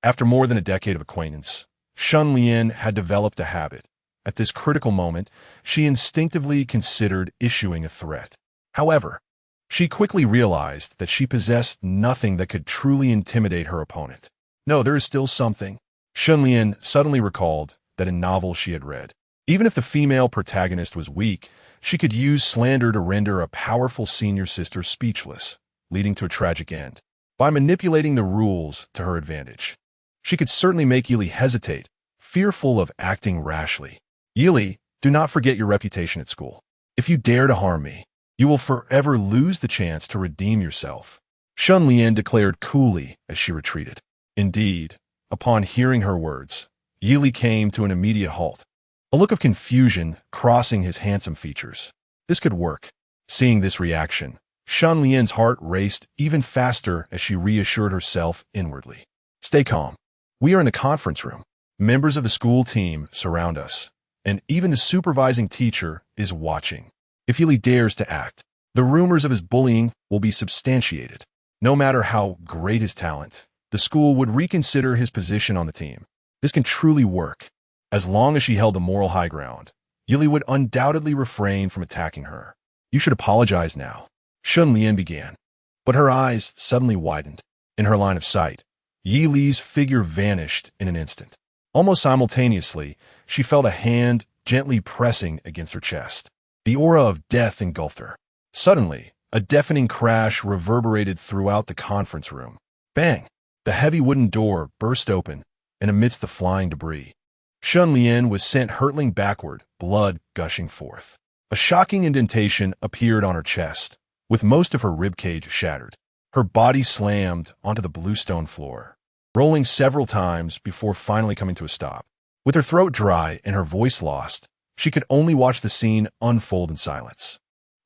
After more than a decade of acquaintance, Shun Lian had developed a habit. At this critical moment, she instinctively considered issuing a threat. However, she quickly realized that she possessed nothing that could truly intimidate her opponent. No, there is still something. Shun Lian suddenly recalled that in novels she had read, even if the female protagonist was weak, she could use slander to render a powerful senior sister speechless, leading to a tragic end. By manipulating the rules to her advantage, she could certainly make Yili hesitate, fearful of acting rashly. Yili, do not forget your reputation at school. If you dare to harm me, you will forever lose the chance to redeem yourself. Shun Lian declared coolly as she retreated. Indeed, upon hearing her words, Yili came to an immediate halt, a look of confusion crossing his handsome features. This could work. Seeing this reaction, Shun Lian's heart raced even faster as she reassured herself inwardly. Stay calm. We are in the conference room. Members of the school team surround us, and even the supervising teacher is watching. If Yili dares to act, the rumors of his bullying will be substantiated. No matter how great his talent, the school would reconsider his position on the team. This can truly work. As long as she held the moral high ground, Yili would undoubtedly refrain from attacking her. You should apologize now, Shun Lian began. But her eyes suddenly widened. In her line of sight, Yili's figure vanished in an instant. Almost simultaneously, she felt a hand gently pressing against her chest. The aura of death engulfed her. Suddenly, a deafening crash reverberated throughout the conference room. Bang! The heavy wooden door burst open, and amidst the flying debris, Shun Lian was sent hurtling backward, blood gushing forth. A shocking indentation appeared on her chest, with most of her ribcage shattered. Her body slammed onto the bluestone floor, rolling several times before finally coming to a stop. With her throat dry and her voice lost, she could only watch the scene unfold in silence.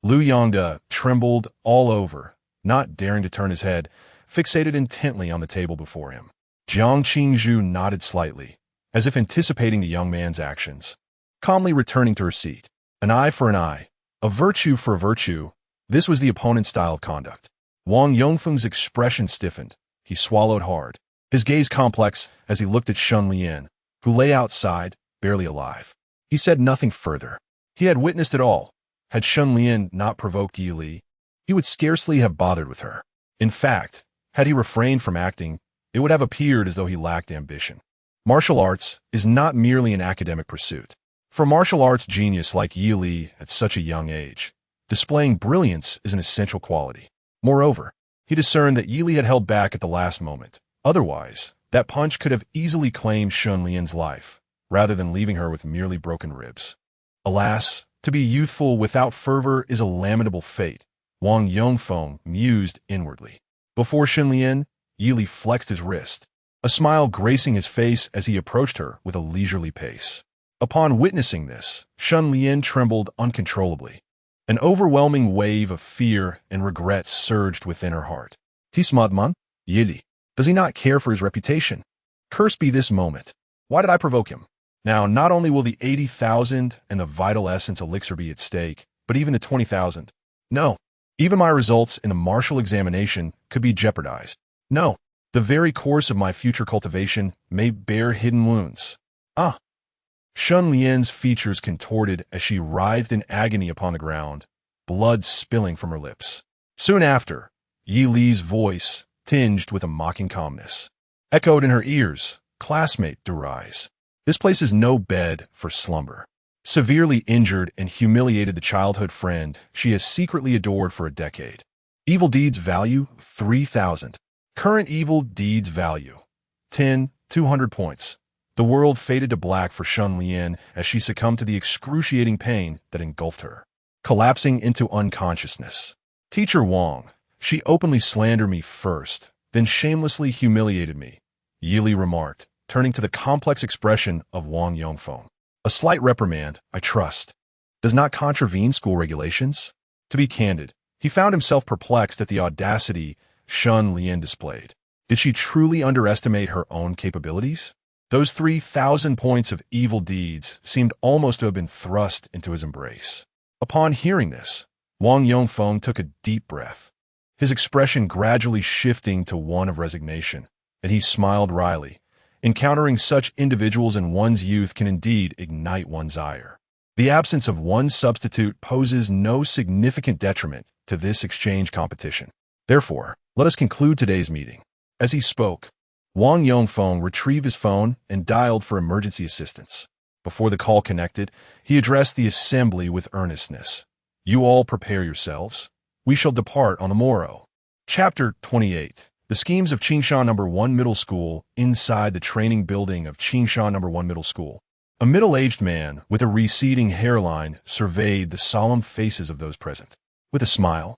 Lu Yongda trembled all over, not daring to turn his head, fixated intently on the table before him. Jiang Qingzhu nodded slightly, as if anticipating the young man's actions, calmly returning to her seat. An eye for an eye, a virtue for a virtue, this was the opponent's style of conduct. Wang Yongfeng's expression stiffened. He swallowed hard, his gaze complex as he looked at Shun Lian, who lay outside, barely alive. He said nothing further. He had witnessed it all. Had Shun Lian not provoked Yili, he would scarcely have bothered with her. In fact, had he refrained from acting, it would have appeared as though he lacked ambition. Martial arts is not merely an academic pursuit. For martial arts genius like Yili at such a young age, displaying brilliance is an essential quality. Moreover, he discerned that Yili had held back at the last moment. Otherwise, that punch could have easily claimed Shun Lian's life, rather than leaving her with merely broken ribs. Alas, to be youthful without fervor is a lamentable fate, Wang Yongfeng mused inwardly. Before Shun Lian, Yili flexed his wrist, a smile gracing his face as he approached her with a leisurely pace. Upon witnessing this, Shun Lian trembled uncontrollably. An overwhelming wave of fear and regret surged within her heart. Tismadman? Yili. Does he not care for his reputation? Cursed be this moment. Why did I provoke him? Now, not only will the 80,000 and the vital essence elixir be at stake, but even the 20,000. No, even my results in the martial examination could be jeopardized. No, the very course of my future cultivation may bear hidden wounds. Ah! Shun Lian's features contorted as she writhed in agony upon the ground, blood spilling from her lips. Soon after, Yi Li's voice, tinged with a mocking calmness, echoed in her ears. Classmate, do rise. This place is no bed for slumber. Severely injured and humiliated the childhood friend she has secretly adored for a decade. Evil deeds value 3,000. Current evil deeds value 200 points. The world faded to black for Shun Lian as she succumbed to the excruciating pain that engulfed her, collapsing into unconsciousness. Teacher Wang, she openly slandered me first, then shamelessly humiliated me, Yili remarked, turning to the complex expression of Wang Yongfeng. A slight reprimand, I trust, does not contravene school regulations? To be candid, he found himself perplexed at the audacity Shun Lian displayed. Did she truly underestimate her own capabilities? Those 3,000 points of evil deeds seemed almost to have been thrust into his embrace. Upon hearing this, Wang Yongfeng took a deep breath, his expression gradually shifting to one of resignation, and he smiled wryly. Encountering such individuals in one's youth can indeed ignite one's ire. The absence of one substitute poses no significant detriment to this exchange competition. Therefore, let us conclude today's meeting. As he spoke, Wang Yongfeng retrieved his phone and dialed for emergency assistance. Before the call connected, he addressed the assembly with earnestness. You all prepare yourselves. We shall depart on the morrow. Chapter 28. The schemes of Qingshan No. 1 Middle School inside the training building of Qingshan No. 1 Middle School. A middle-aged man with a receding hairline surveyed the solemn faces of those present. With a smile,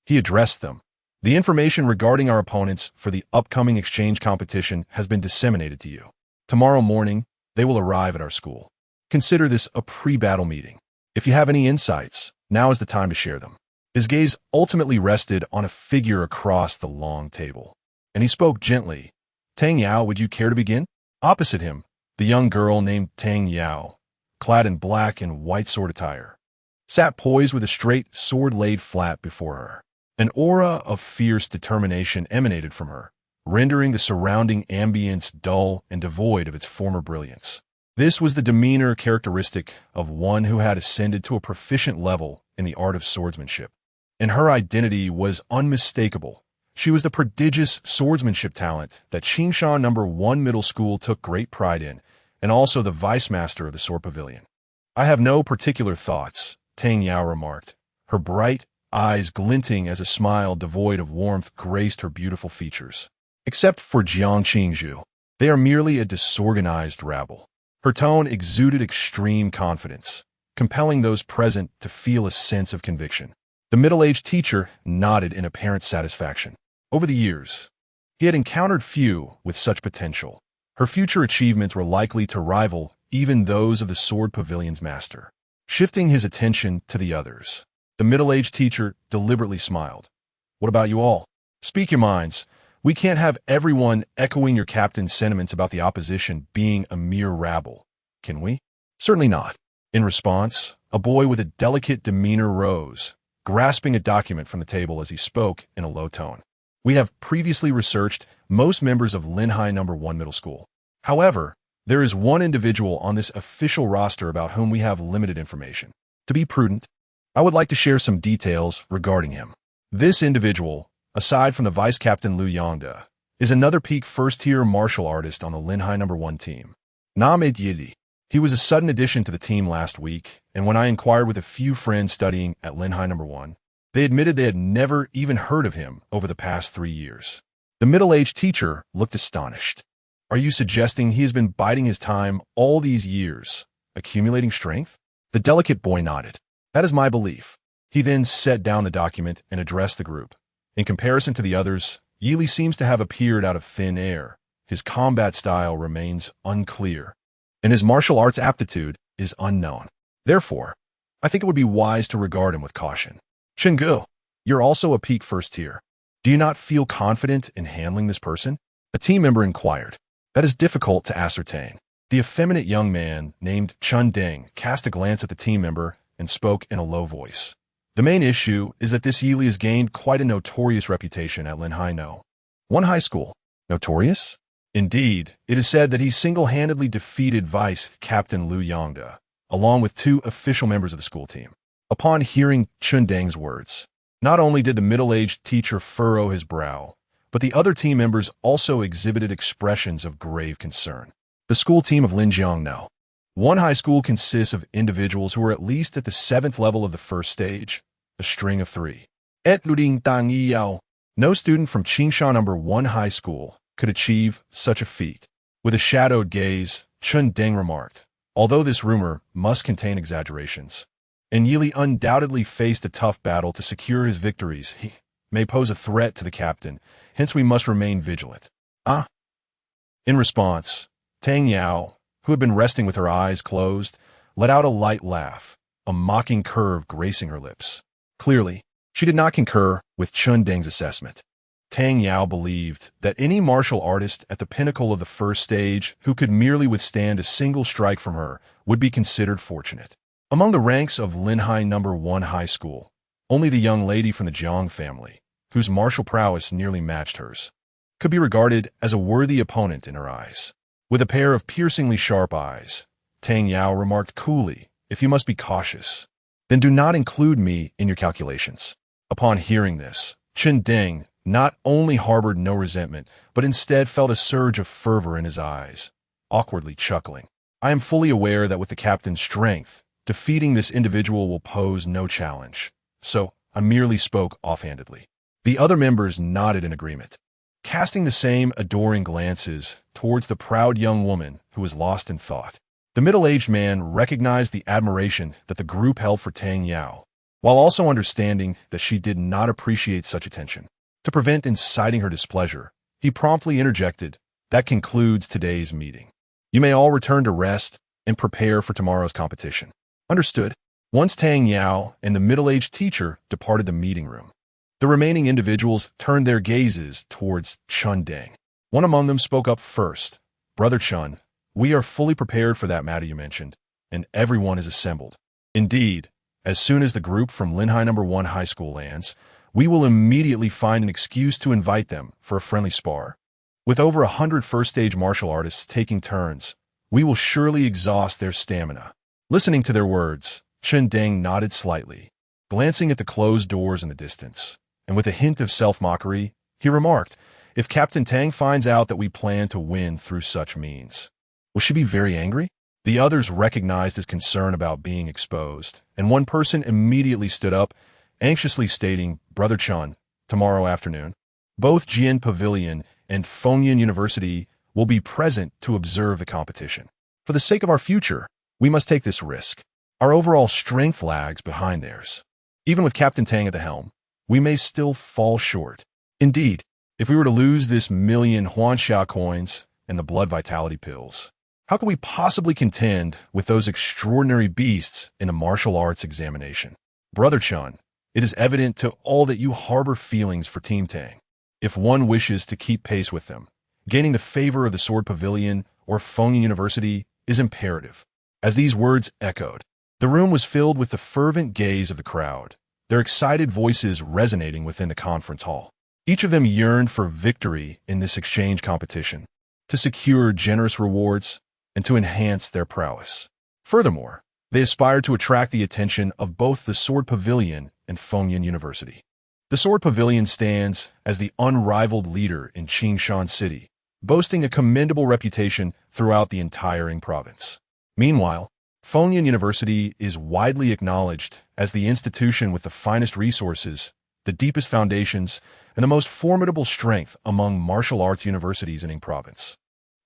he addressed them. The information regarding our opponents for the upcoming exchange competition has been disseminated to you. Tomorrow morning, they will arrive at our school. Consider this a pre-battle meeting. If you have any insights, now is the time to share them. His gaze ultimately rested on a figure across the long table, and he spoke gently. Tang Yao, would you care to begin? Opposite him, the young girl named Tang Yao, clad in black and white sword attire, sat poised with a straight sword laid flat before her. An aura of fierce determination emanated from her, rendering the surrounding ambience dull and devoid of its former brilliance. This was the demeanor characteristic of one who had ascended to a proficient level in the art of swordsmanship, and her identity was unmistakable. She was the prodigious swordsmanship talent that Qingshan No. 1 Middle School took great pride in, and also the vice master of the Sword Pavilion. I have no particular thoughts, Tang Yao remarked, her bright eyes glinting as a smile devoid of warmth graced her beautiful features. Except for Jiang Qingzhu, they are merely a disorganized rabble. Her tone exuded extreme confidence, compelling those present to feel a sense of conviction. The middle-aged teacher nodded in apparent satisfaction. Over the years, he had encountered few with such potential. Her future achievements were likely to rival even those of the Sword Pavilion's master. Shifting his attention to the others, the middle-aged teacher deliberately smiled. What about you all? Speak your minds. We can't have everyone echoing your captain's sentiments about the opposition being a mere rabble, can we? Certainly not. In response, a boy with a delicate demeanor rose, grasping a document from the table as he spoke in a low tone. We have previously researched most members of Linhai No. 1 Middle School. However, there is one individual on this official roster about whom we have limited information. To be prudent, I would like to share some details regarding him. This individual, aside from the Vice Captain Liu Yangde, is another peak first-tier martial artist on the Linhai No. 1 team. Named Yidi. He was a sudden addition to the team last week, and when I inquired with a few friends studying at Linhai No. 1, they admitted they had never even heard of him over the past 3 years. The middle-aged teacher looked astonished. Are you suggesting he has been biding his time all these years, accumulating strength? The delicate boy nodded. That is my belief. He then set down the document and addressed the group. In comparison to the others, Yili seems to have appeared out of thin air. His combat style remains unclear, and his martial arts aptitude is unknown. Therefore, I think it would be wise to regard him with caution. Chenggu, you're also a peak first tier. Do you not feel confident in handling this person? A team member inquired. That is difficult to ascertain. The effeminate young man named Chun Deng cast a glance at the team member and spoke in a low voice. The main issue is that this Yili has gained quite a notorious reputation at Linhai No. 1 High School. Notorious? Indeed, it is said that he single-handedly defeated Vice Captain Liu Yangde, along with 2 official members of the school team. Upon hearing Chun Deng's words, not only did the middle-aged teacher furrow his brow, but the other team members also exhibited expressions of grave concern. The school team of Linjiang No. 1 High School consists of individuals who are at least at the 7th level of the first stage, a string of 3. Luding Dang Yao. No student from Qingshan No. 1 High School could achieve such a feat. With a shadowed gaze, Chun Deng remarked, although this rumor must contain exaggerations, and Yili undoubtedly faced a tough battle to secure his victories, he may pose a threat to the captain, hence we must remain vigilant. Ah? In response, Tang Yao, who had been resting with her eyes closed, let out a light laugh, a mocking curve gracing her lips. Clearly, she did not concur with Chun Deng's assessment. Tang Yao believed that any martial artist at the pinnacle of the first stage who could merely withstand a single strike from her would be considered fortunate. Among the ranks of Linhai No. 1 High School, only the young lady from the Jiang family, whose martial prowess nearly matched hers, could be regarded as a worthy opponent in her eyes. With a pair of piercingly sharp eyes, Tang Yao remarked coolly, if you must be cautious, then do not include me in your calculations. Upon hearing this, Chun Deng not only harbored no resentment, but instead felt a surge of fervor in his eyes, awkwardly chuckling. I am fully aware that with the captain's strength, defeating this individual will pose no challenge, so I merely spoke offhandedly. The other members nodded in agreement, casting the same adoring glances towards the proud young woman who was lost in thought. The middle-aged man recognized the admiration that the group held for Tang Yao, while also understanding that she did not appreciate such attention. To prevent inciting her displeasure, he promptly interjected, that concludes today's meeting. You may all return to rest and prepare for tomorrow's competition. Understood. Once Tang Yao and the middle-aged teacher departed the meeting room, the remaining individuals turned their gazes towards Chun Deng. One among them spoke up first. Brother Chun, we are fully prepared for that matter you mentioned, and everyone is assembled. Indeed, as soon as the group from Linhai No. 1 High School lands, we will immediately find an excuse to invite them for a friendly spar. With over 100 first-stage martial artists taking turns, we will surely exhaust their stamina. Listening to their words, Chun Deng nodded slightly, glancing at the closed doors in the distance, and with a hint of self-mockery, he remarked, if Captain Tang finds out that we plan to win through such means, will she be very angry? The others recognized his concern about being exposed, and one person immediately stood up, anxiously stating, Brother Chun, tomorrow afternoon, both Jian Pavilion and Fengyan University will be present to observe the competition. For the sake of our future, we must take this risk. Our overall strength lags behind theirs. Even with Captain Tang at the helm, we may still fall short. Indeed, if we were to lose this million Huanxia coins and the blood vitality pills, how could we possibly contend with those extraordinary beasts in a martial arts examination? Brother Chun, it is evident to all that you harbor feelings for Team Tang. If one wishes to keep pace with them, gaining the favor of the Sword Pavilion or Fengyan University is imperative. As these words echoed, the room was filled with the fervent gaze of the crowd, their excited voices resonating within the conference hall. Each of them yearned for victory in this exchange competition, to secure generous rewards and to enhance their prowess. Furthermore, they aspired to attract the attention of both the Sword Pavilion and Fengyan University. The Sword Pavilion stands as the unrivaled leader in Qingshan City, boasting a commendable reputation throughout the entire Ying province. Meanwhile, Fengyan University is widely acknowledged as the institution with the finest resources, the deepest foundations, and the most formidable strength among martial arts universities in Ying province.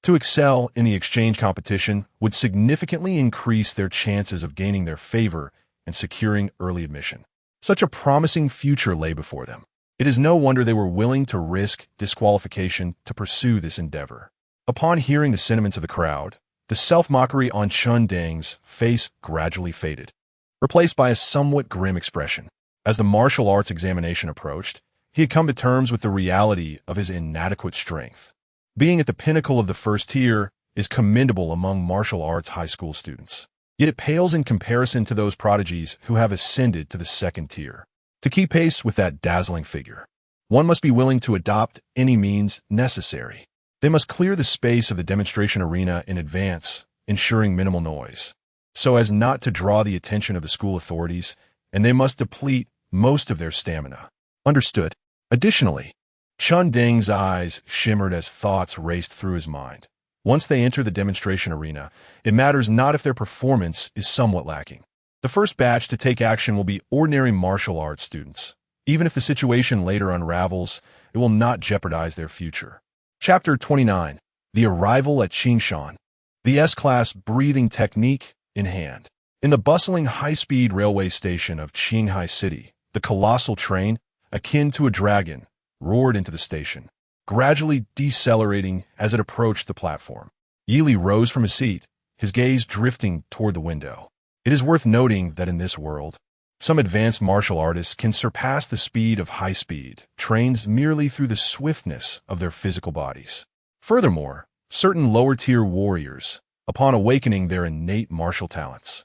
To excel in the exchange competition would significantly increase their chances of gaining their favor and securing early admission. Such a promising future lay before them. It is no wonder they were willing to risk disqualification to pursue this endeavor. Upon hearing the sentiments of the crowd, the self-mockery on Chun Deng's face gradually faded, replaced by a somewhat grim expression. As the martial arts examination approached, he had come to terms with the reality of his inadequate strength. Being at the pinnacle of the first tier is commendable among martial arts high school students. Yet it pales in comparison to those prodigies who have ascended to the second tier. To keep pace with that dazzling figure, one must be willing to adopt any means necessary. They must clear the space of the demonstration arena in advance, ensuring minimal noise, so as not to draw the attention of the school authorities, and they must deplete most of their stamina. Understood. Additionally, Chun Deng's eyes shimmered as thoughts raced through his mind. Once they enter the demonstration arena, it matters not if their performance is somewhat lacking. The first batch to take action will be ordinary martial arts students. Even if the situation later unravels, it will not jeopardize their future. Chapter 29. The arrival at Qingshan. The S-Class breathing technique in hand. In the bustling high-speed railway station of Qinghai City, the colossal train, akin to a dragon, roared into the station, gradually decelerating as it approached the platform. Yili rose from his seat, his gaze drifting toward the window. It is worth noting that in this world, some advanced martial artists can surpass the speed of high-speed trains merely through the swiftness of their physical bodies. Furthermore, certain lower-tier warriors, upon awakening their innate martial talents,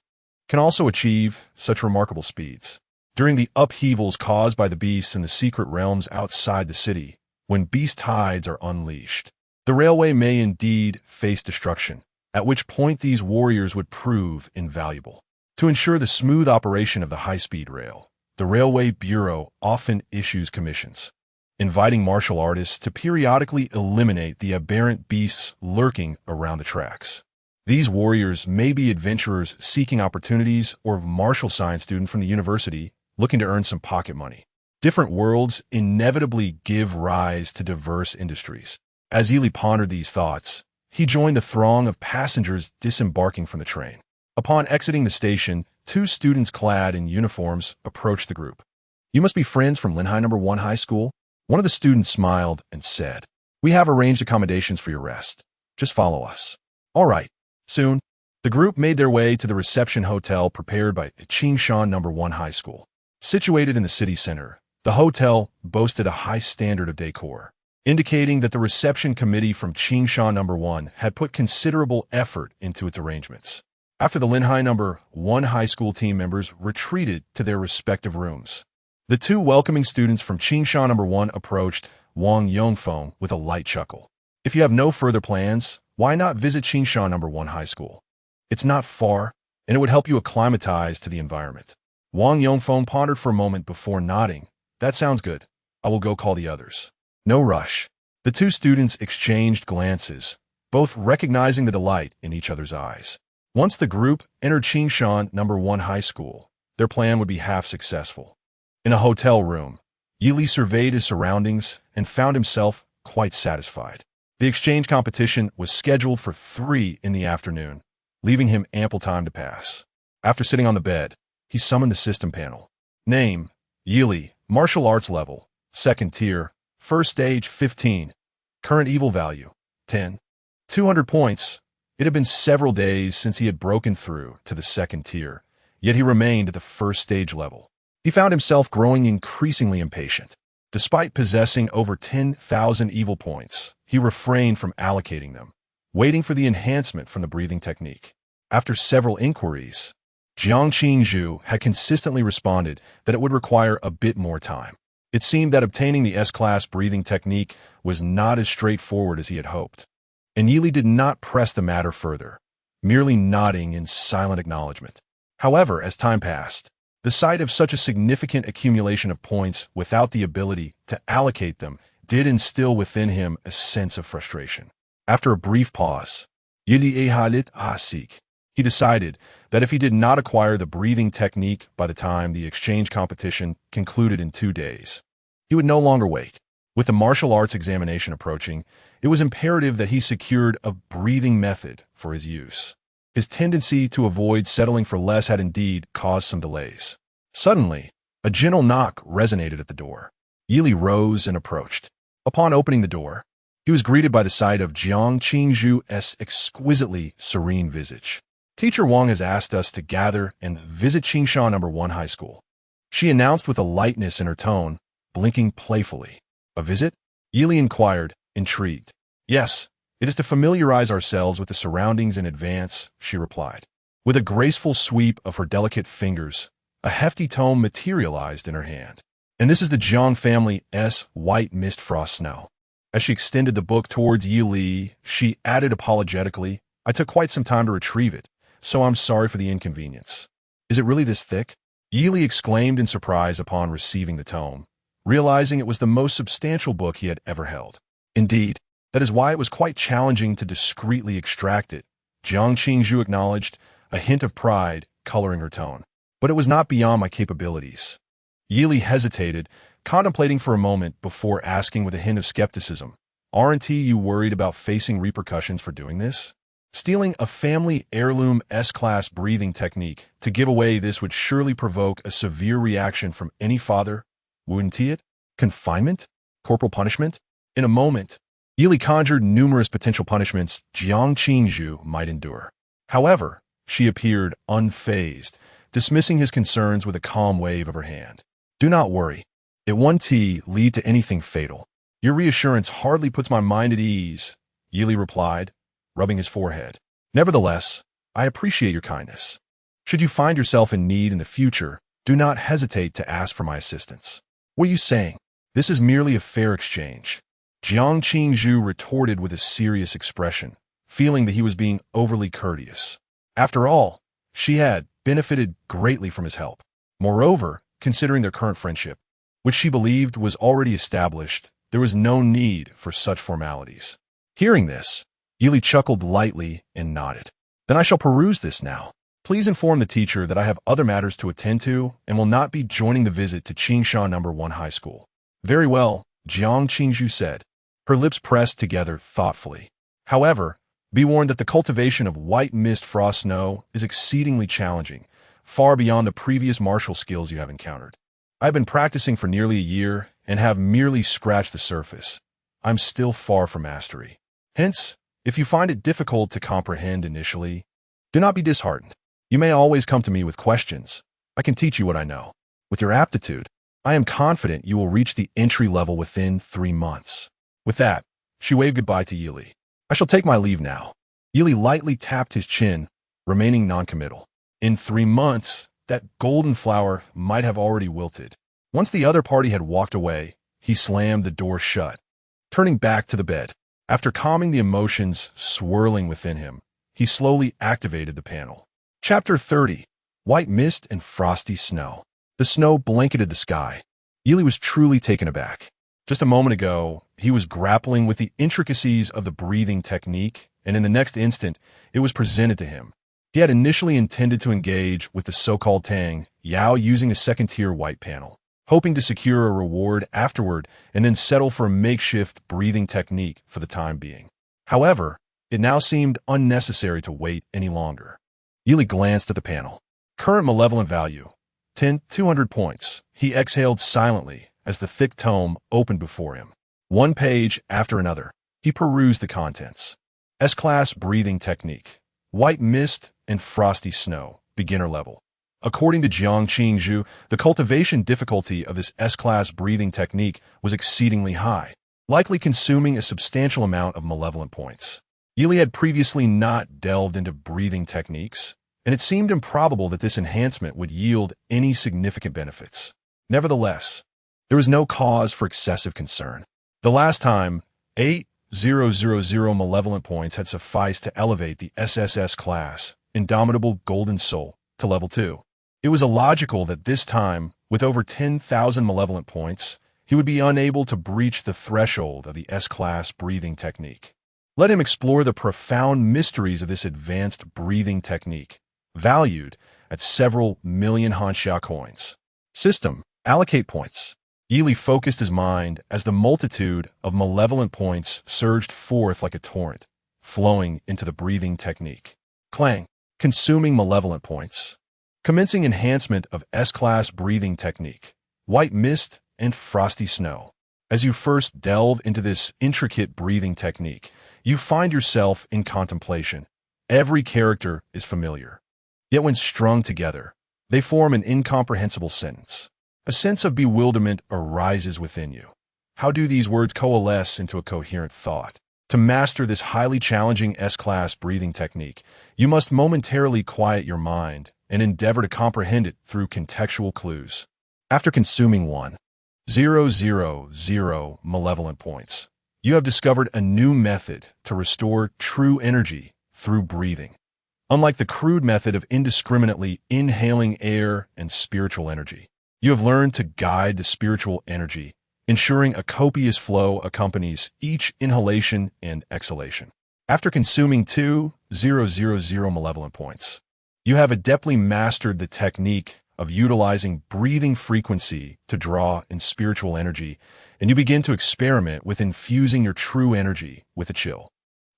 can also achieve such remarkable speeds. During the upheavals caused by the beasts in the secret realms outside the city, when beast tides are unleashed, the railway may indeed face destruction, at which point these warriors would prove invaluable. To ensure the smooth operation of the high-speed rail, the Railway Bureau often issues commissions, inviting martial artists to periodically eliminate the aberrant beasts lurking around the tracks. These warriors may be adventurers seeking opportunities or martial science students from the university looking to earn some pocket money. Different worlds inevitably give rise to diverse industries. As Ely pondered these thoughts, he joined the throng of passengers disembarking from the train. Upon exiting the station, two students clad in uniforms approached the group. "You must be friends from Linhai No. 1 High School?" One of the students smiled and said, "We have arranged accommodations for your rest. Just follow us." "All right." Soon, the group made their way to the reception hotel prepared by Qingshan No. 1 High School. Situated in the city center, the hotel boasted a high standard of decor, indicating that the reception committee from Qingshan No. 1 had put considerable effort into its arrangements. After the Linhai No. 1 High School team members retreated to their respective rooms, the two welcoming students from Qingshan No. 1 approached Wang Yongfeng with a light chuckle. "If you have no further plans, why not visit Qingshan No. 1 High School? It's not far, and it would help you acclimatize to the environment." Wang Yongfeng pondered for a moment before nodding. "That sounds good. I will go call the others." No rush. The two students exchanged glances, both recognizing the delight in each other's eyes. Once the group entered Qingshan No. 1 High School, their plan would be half successful. In a hotel room, Yili surveyed his surroundings and found himself quite satisfied. The exchange competition was scheduled for 3 in the afternoon, leaving him ample time to pass. After sitting on the bed, he summoned the system panel. Name: Yili, martial arts level, 2nd tier, 1st stage 15, current evil value 10. 200 points. It had been several days since he had broken through to the 2nd tier, yet he remained at the 1st stage level. He found himself growing increasingly impatient. Despite possessing over 10,000 evil points, he refrained from allocating them, waiting for the enhancement from the breathing technique. After several inquiries, Jiang Qingzhu had consistently responded that it would require a bit more time. It seemed that obtaining the S-Class breathing technique was not as straightforward as he had hoped, and Yili did not press the matter further, merely nodding in silent acknowledgement. However, as time passed, the sight of such a significant accumulation of points without the ability to allocate them did instill within him a sense of frustration. After a brief pause, Yili Ehalit Asik, he decided that if he did not acquire the breathing technique by the time the exchange competition concluded in 2 days, he would no longer wait. With the martial arts examination approaching, it was imperative that he secured a breathing method for his use. His tendency to avoid settling for less had indeed caused some delays. Suddenly, a gentle knock resonated at the door. Yili rose and approached. Upon opening the door, he was greeted by the sight of Jiang Qingzhu's exquisitely serene visage. "Teacher Wang has asked us to gather and visit Qingshan No. 1 High School," she announced with a lightness in her tone, blinking playfully. "A visit?" Yili inquired, intrigued. "Yes, it is to familiarize ourselves with the surroundings in advance," she replied. With a graceful sweep of her delicate fingers, a hefty tome materialized in her hand. "And this is the Jiang family's white mist frost snow." As she extended the book towards Yili, she added apologetically, "I took quite some time to retrieve it, so I'm sorry for the inconvenience." "Is it really this thick?" Yili exclaimed in surprise upon receiving the tome, realizing it was the most substantial book he had ever held. "Indeed, that is why it was quite challenging to discreetly extract it," Jiang Qingzhu acknowledged, a hint of pride coloring her tone. "But it was not beyond my capabilities." Yili hesitated, contemplating for a moment before asking with a hint of skepticism, Aren't you worried about facing repercussions for doing this? Stealing a family heirloom S-class breathing technique to give away this would surely provoke a severe reaction from any father, wouldn't it? Confinement? Corporal punishment? In a moment, Yili conjured numerous potential punishments Jiang Qingzhu might endure. However, she appeared unfazed, dismissing his concerns with a calm wave of her hand. Do not worry. It won't lead to anything fatal. Your reassurance hardly puts my mind at ease, Yili replied, rubbing his forehead. Nevertheless, I appreciate your kindness. Should you find yourself in need in the future, do not hesitate to ask for my assistance. What are you saying? This is merely a fair exchange. Jiang Qingzhu retorted with a serious expression, feeling that he was being overly courteous. After all, she had benefited greatly from his help. Moreover, considering their current friendship, which she believed was already established, there was no need for such formalities. Hearing this, Yili chuckled lightly and nodded. Then I shall peruse this now. Please inform the teacher that I have other matters to attend to and will not be joining the visit to Qingsha No. 1 High School. Very well, Jiang Qingzhu said, her lips pressed together thoughtfully. However, be warned that the cultivation of white mist frost snow is exceedingly challenging, far beyond the previous martial skills you have encountered. I've been practicing for nearly a year and have merely scratched the surface. I'm still far from mastery. Hence, if you find it difficult to comprehend initially, do not be disheartened. You may always come to me with questions. I can teach you what I know. With your aptitude, I am confident you will reach the entry level within 3 months. With that, she waved goodbye to Yili. I shall take my leave now. Yili lightly tapped his chin, remaining noncommittal. In 3 months, that golden flower might have already wilted. Once the other party had walked away, he slammed the door shut. Turning back to the bed, after calming the emotions swirling within him, he slowly activated the panel. Chapter 30. White Mist and Frosty Snow. The snow blanketed the sky. Yili was truly taken aback. Just a moment ago, he was grappling with the intricacies of the breathing technique, and in the next instant, it was presented to him. He had initially intended to engage with the so-called Tang Yao using a second-tier white panel, hoping to secure a reward afterward and then settle for a makeshift breathing technique for the time being. However, it now seemed unnecessary to wait any longer. Yili glanced at the panel. Current malevolent value, 200 points. He exhaled silently as the thick tome opened before him. One page after another, he perused the contents. S-Class Breathing Technique, White Mist and Frosty Snow, Beginner Level. According to Jiang Qingzhu, the cultivation difficulty of this S-Class breathing technique was exceedingly high, likely consuming a substantial amount of malevolent points. Yili had previously not delved into breathing techniques, and it seemed improbable that this enhancement would yield any significant benefits. Nevertheless, there was no cause for excessive concern. The last time, 8,000 malevolent points had sufficed to elevate the SSS class, Indomitable Golden Soul, to level 2. It was illogical that this time, with over 10,000 malevolent points, he would be unable to breach the threshold of the S-Class breathing technique. Let him explore the profound mysteries of this advanced breathing technique, valued at several million Hanxia coins. System, allocate points. Yili focused his mind as the multitude of malevolent points surged forth like a torrent, flowing into the breathing technique. Clang, consuming malevolent points. Commencing enhancement of S-Class breathing technique, White Mist and Frosty Snow. As you first delve into this intricate breathing technique, you find yourself in contemplation. Every character is familiar. Yet when strung together, they form an incomprehensible sentence. A sense of bewilderment arises within you. How do these words coalesce into a coherent thought? To master this highly challenging S-Class breathing technique, you must momentarily quiet your mind and endeavor to comprehend it through contextual clues. After consuming 1,000 malevolent points, you have discovered a new method to restore true energy through breathing. Unlike the crude method of indiscriminately inhaling air and spiritual energy, you have learned to guide the spiritual energy, ensuring a copious flow accompanies each inhalation and exhalation. After consuming 2,000 malevolent points, you have adeptly mastered the technique of utilizing breathing frequency to draw in spiritual energy and you begin to experiment with infusing your true energy with a chill.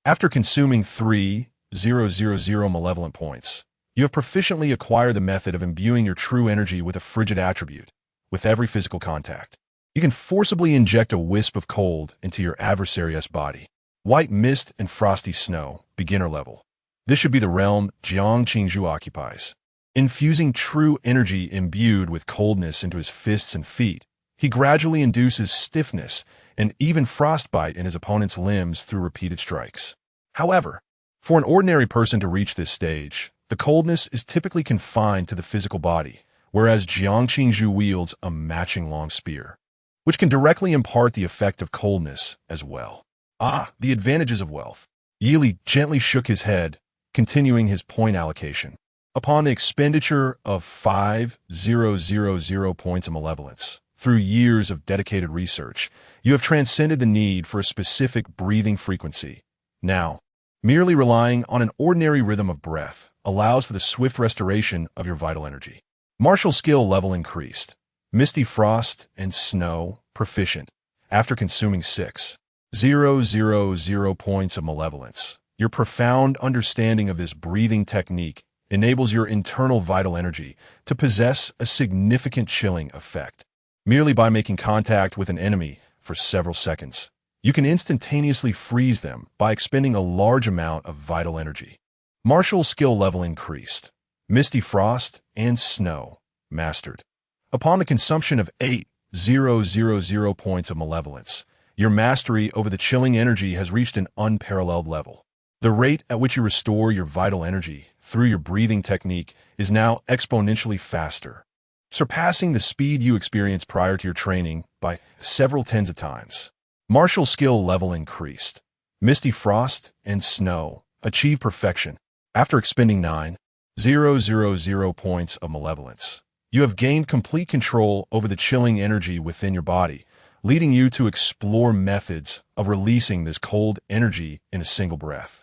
After consuming 3,000 malevolent points, you have proficiently acquired the method of imbuing your true energy with a frigid attribute. With every physical contact, you can forcibly inject a wisp of cold into your adversary's body. White mist and frosty snow, beginner level. This should be the realm Jiang Qingzhu occupies. Infusing true energy imbued with coldness into his fists and feet, he gradually induces stiffness and even frostbite in his opponent's limbs through repeated strikes. However, for an ordinary person to reach this stage, the coldness is typically confined to the physical body, whereas Jiang Qingzhu wields a matching long spear, which can directly impart the effect of coldness as well. The advantages of wealth. Yi Li gently shook his head, continuing his point allocation. Upon the expenditure of 5,000 points of malevolence, through years of dedicated research, you have transcended the need for a specific breathing frequency. Now, merely relying on an ordinary rhythm of breath allows for the swift restoration of your vital energy. Martial skill level increased. Misty Frost and Snow, proficient. After consuming 6,000 points of malevolence, your profound understanding of this breathing technique enables your internal vital energy to possess a significant chilling effect. Merely by making contact with an enemy for several seconds, you can instantaneously freeze them by expending a large amount of vital energy. Martial skill level increased. Misty Frost and Snow, mastered. Upon the consumption of 8,000 points of malevolence, your mastery over the chilling energy has reached an unparalleled level. The rate at which you restore your vital energy through your breathing technique is now exponentially faster, surpassing the speed you experienced prior to your training by several tens of times. Martial skill level increased. Misty Frost and Snow achieve perfection. After expending 9,000 points of malevolence, you have gained complete control over the chilling energy within your body, leading you to explore methods of releasing this cold energy in a single breath.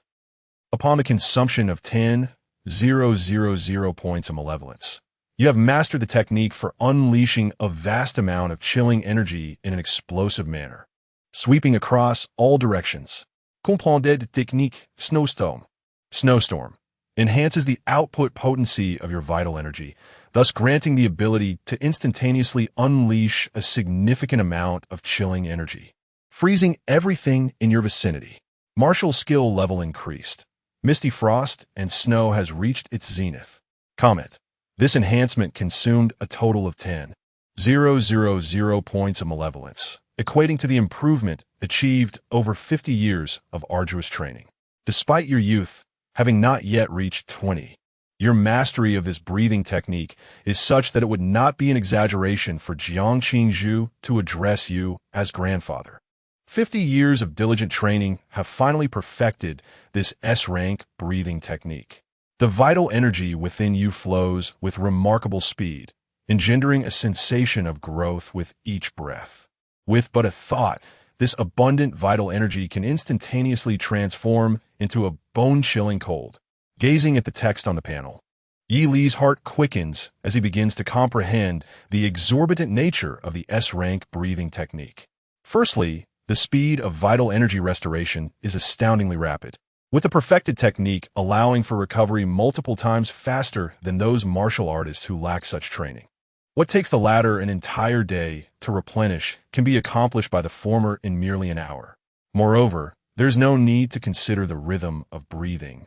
Upon the consumption of 10,000 points of malevolence, you have mastered the technique for unleashing a vast amount of chilling energy in an explosive manner, sweeping across all directions. Comprendre technique Snowstorm. Snowstorm enhances the output potency of your vital energy, thus granting the ability to instantaneously unleash a significant amount of chilling energy, freezing everything in your vicinity. Martial skill level increased. Misty Frost and Snow has reached its zenith. Comment. This enhancement consumed a total of 10,000 points of malevolence, equating to the improvement achieved over 50 years of arduous training. Despite your youth, having not yet reached 20, your mastery of this breathing technique is such that it would not be an exaggeration for Jiang Qingzhu to address you as grandfather. 50 years of diligent training have finally perfected this S-rank breathing technique. The vital energy within you flows with remarkable speed, engendering a sensation of growth with each breath. With but a thought, this abundant vital energy can instantaneously transform into a bone-chilling cold. Gazing at the text on the panel, Yi Li's heart quickens as he begins to comprehend the exorbitant nature of the S-rank breathing technique. Firstly, the speed of vital energy restoration is astoundingly rapid, with the perfected technique allowing for recovery multiple times faster than those martial artists who lack such training. What takes the latter an entire day to replenish can be accomplished by the former in merely an hour. Moreover, there's no need to consider the rhythm of breathing,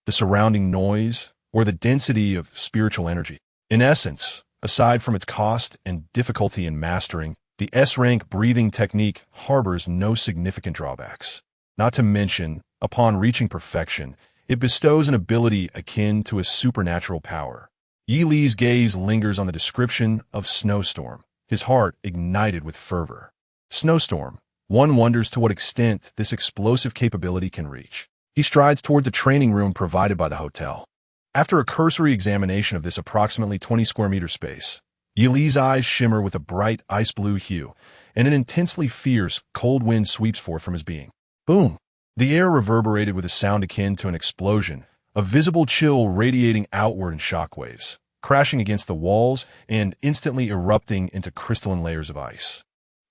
the surrounding noise, or the density of spiritual energy. In essence, aside from its cost and difficulty in mastering, the S-rank breathing technique harbors no significant drawbacks. Not to mention, upon reaching perfection, it bestows an ability akin to a supernatural power. Yi Li's gaze lingers on the description of Snowstorm, his heart ignited with fervor. Snowstorm. One wonders to what extent this explosive capability can reach. He strides towards a training room provided by the hotel. After a cursory examination of this approximately 20 square meter space, Yi Li's eyes shimmer with a bright ice blue hue, and an intensely fierce, cold wind sweeps forth from his being. Boom! The air reverberated with a sound akin to an explosion, a visible chill radiating outward in shockwaves, crashing against the walls and instantly erupting into crystalline layers of ice.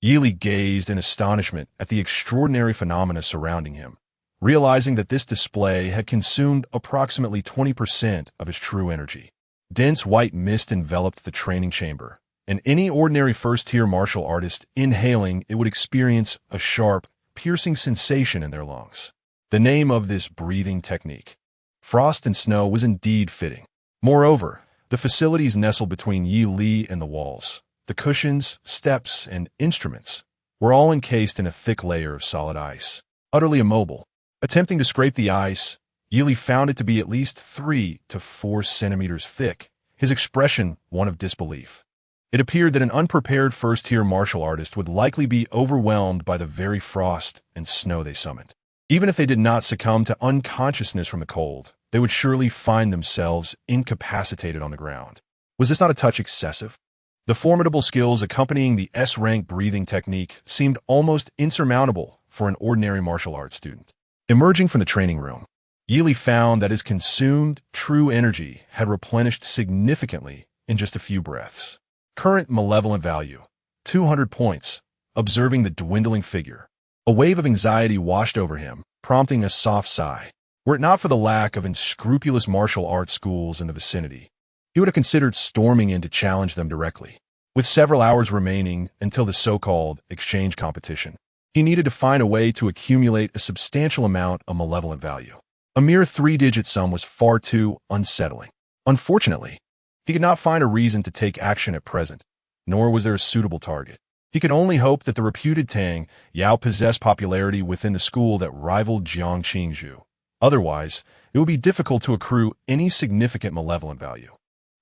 Yili gazed in astonishment at the extraordinary phenomena surrounding him, realizing that this display had consumed approximately 20% of his true energy. Dense white mist enveloped the training chamber, and any ordinary first-tier martial artist inhaling it would experience a sharp, piercing sensation in their lungs. The name of this breathing technique, frost and snow, was indeed fitting. Moreover, the facilities nestled between Yi Li and the walls, the cushions, steps, and instruments, were all encased in a thick layer of solid ice. Utterly immobile, attempting to scrape the ice, Yi Li found it to be at least 3 to 4 centimeters thick, his expression one of disbelief. It appeared that an unprepared first-tier martial artist would likely be overwhelmed by the very frost and snow they summoned. Even if they did not succumb to unconsciousness from the cold, they would surely find themselves incapacitated on the ground. Was this not a touch excessive? The formidable skills accompanying the S-rank breathing technique seemed almost insurmountable for an ordinary martial arts student. Emerging from the training room, Yili found that his consumed true energy had replenished significantly in just a few breaths. Current malevolent value, 200 points. Observing the dwindling figure, a wave of anxiety washed over him, prompting a soft sigh. Were it not for the lack of unscrupulous martial arts schools in the vicinity, he would have considered storming in to challenge them directly. With several hours remaining until the so-called exchange competition, he needed to find a way to accumulate a substantial amount of malevolent value. A mere 3-digit sum was far too unsettling. Unfortunately, he could not find a reason to take action at present, nor was there a suitable target. He could only hope that the reputed Tang Yao possessed popularity within the school that rivaled Jiang Qingzhu. Otherwise, it would be difficult to accrue any significant malevolent value.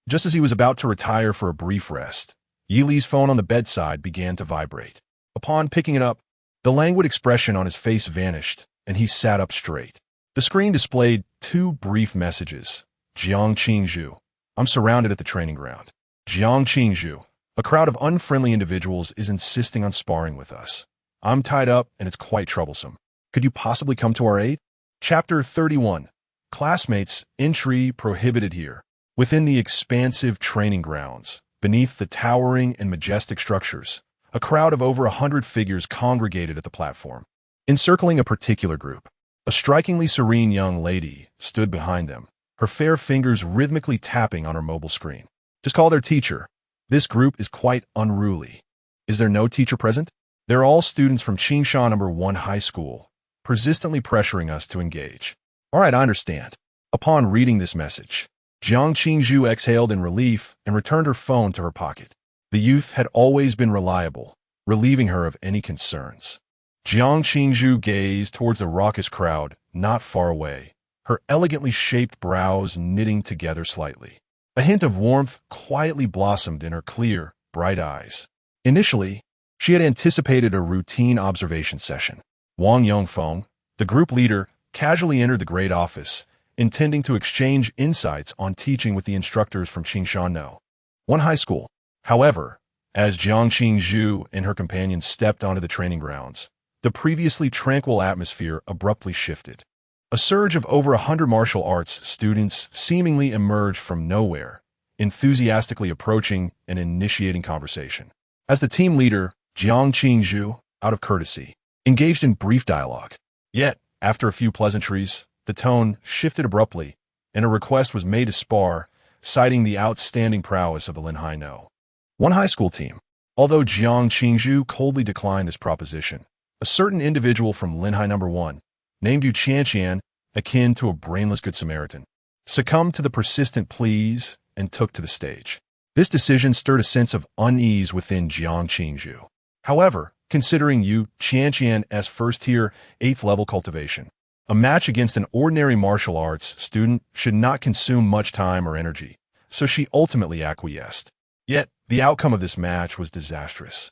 Just as he was about to retire for a brief rest, Yi Li's phone on the bedside began to vibrate. Upon picking it up, the languid expression on his face vanished, and he sat up straight. The screen displayed 2 brief messages. Jiang Qingzhu, I'm surrounded at the training ground. Jiang Qingzhu, a crowd of unfriendly individuals is insisting on sparring with us. I'm tied up, and it's quite troublesome. Could you possibly come to our aid? Chapter 31. Classmates, entry prohibited here. Within the expansive training grounds, beneath the towering and majestic structures, a crowd of over 100 figures congregated at the platform. Encircling a particular group, a strikingly serene young lady stood behind them, her fair fingers rhythmically tapping on her mobile screen. Just call their teacher. This group is quite unruly. Is there no teacher present? They're all students from Qingsha No. 1 High School, persistently pressuring us to engage. All right, I understand. Upon reading this message, Jiang Qingzhu exhaled in relief and returned her phone to her pocket. The youth had always been reliable, relieving her of any concerns. Jiang Qingzhu gazed towards the raucous crowd not far away, her elegantly shaped brows knitting together slightly. A hint of warmth quietly blossomed in her clear, bright eyes. Initially, she had anticipated a routine observation session. Wang Yongfeng, the group leader, casually entered the great office, intending to exchange insights on teaching with the instructors from Qingshan No. 1 High School. However, as Jiang Qingzhu and her companions stepped onto the training grounds, the previously tranquil atmosphere abruptly shifted. A surge of over 100 martial arts students seemingly emerged from nowhere, enthusiastically approaching and initiating conversation. As the team leader, Jiang Qingzhu, out of courtesy, engaged in brief dialogue. Yet, after a few pleasantries, the tone shifted abruptly, and a request was made to spar, citing the outstanding prowess of the Linhai No. 1 High School team. Although Jiang Qingzhu coldly declined this proposition, a certain individual from Linhai No. 1, named Yu Qianqian, akin to a brainless Good Samaritan, succumbed to the persistent pleas and took to the stage. This decision stirred a sense of unease within Jiang Qingzhu. However, considering Yu Qianqian's first-tier, 8th-level cultivation, a match against an ordinary martial arts student should not consume much time or energy, so she ultimately acquiesced. Yet, the outcome of this match was disastrous.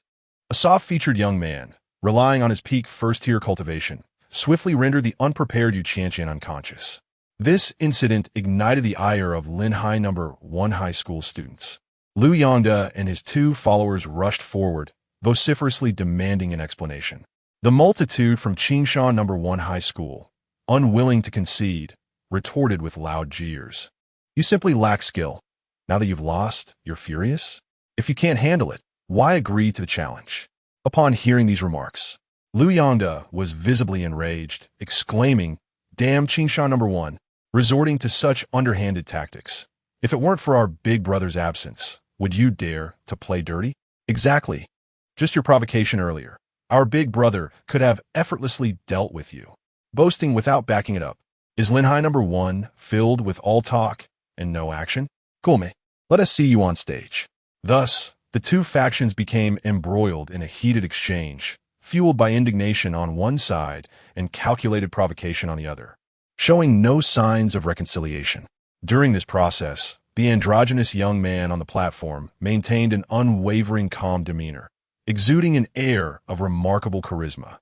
A soft-featured young man, relying on his peak first-tier cultivation, swiftly rendered the unprepared Yu Qianqian unconscious. This incident ignited the ire of Linhai No. 1 High School students. Liu Yangda and his 2 followers rushed forward, vociferously demanding an explanation. The multitude from Qingshan No. 1 High School, unwilling to concede, retorted with loud jeers. You simply lack skill. Now that you've lost, you're furious? If you can't handle it, why agree to the challenge? Upon hearing these remarks, Liu Yongda was visibly enraged, exclaiming, "Damn Qingshan number one, resorting to such underhanded tactics. If it weren't for our big brother's absence, would you dare to play dirty?" "Exactly. Just your provocation earlier. Our big brother could have effortlessly dealt with you." Boasting without backing it up. Is Linhai number one filled with all talk and no action? Gulme, let us see you on stage. Thus, the two factions became embroiled in a heated exchange, fueled by indignation on one side and calculated provocation on the other, showing no signs of reconciliation. During this process, the androgynous young man on the platform maintained an unwavering calm demeanor, exuding an air of remarkable charisma.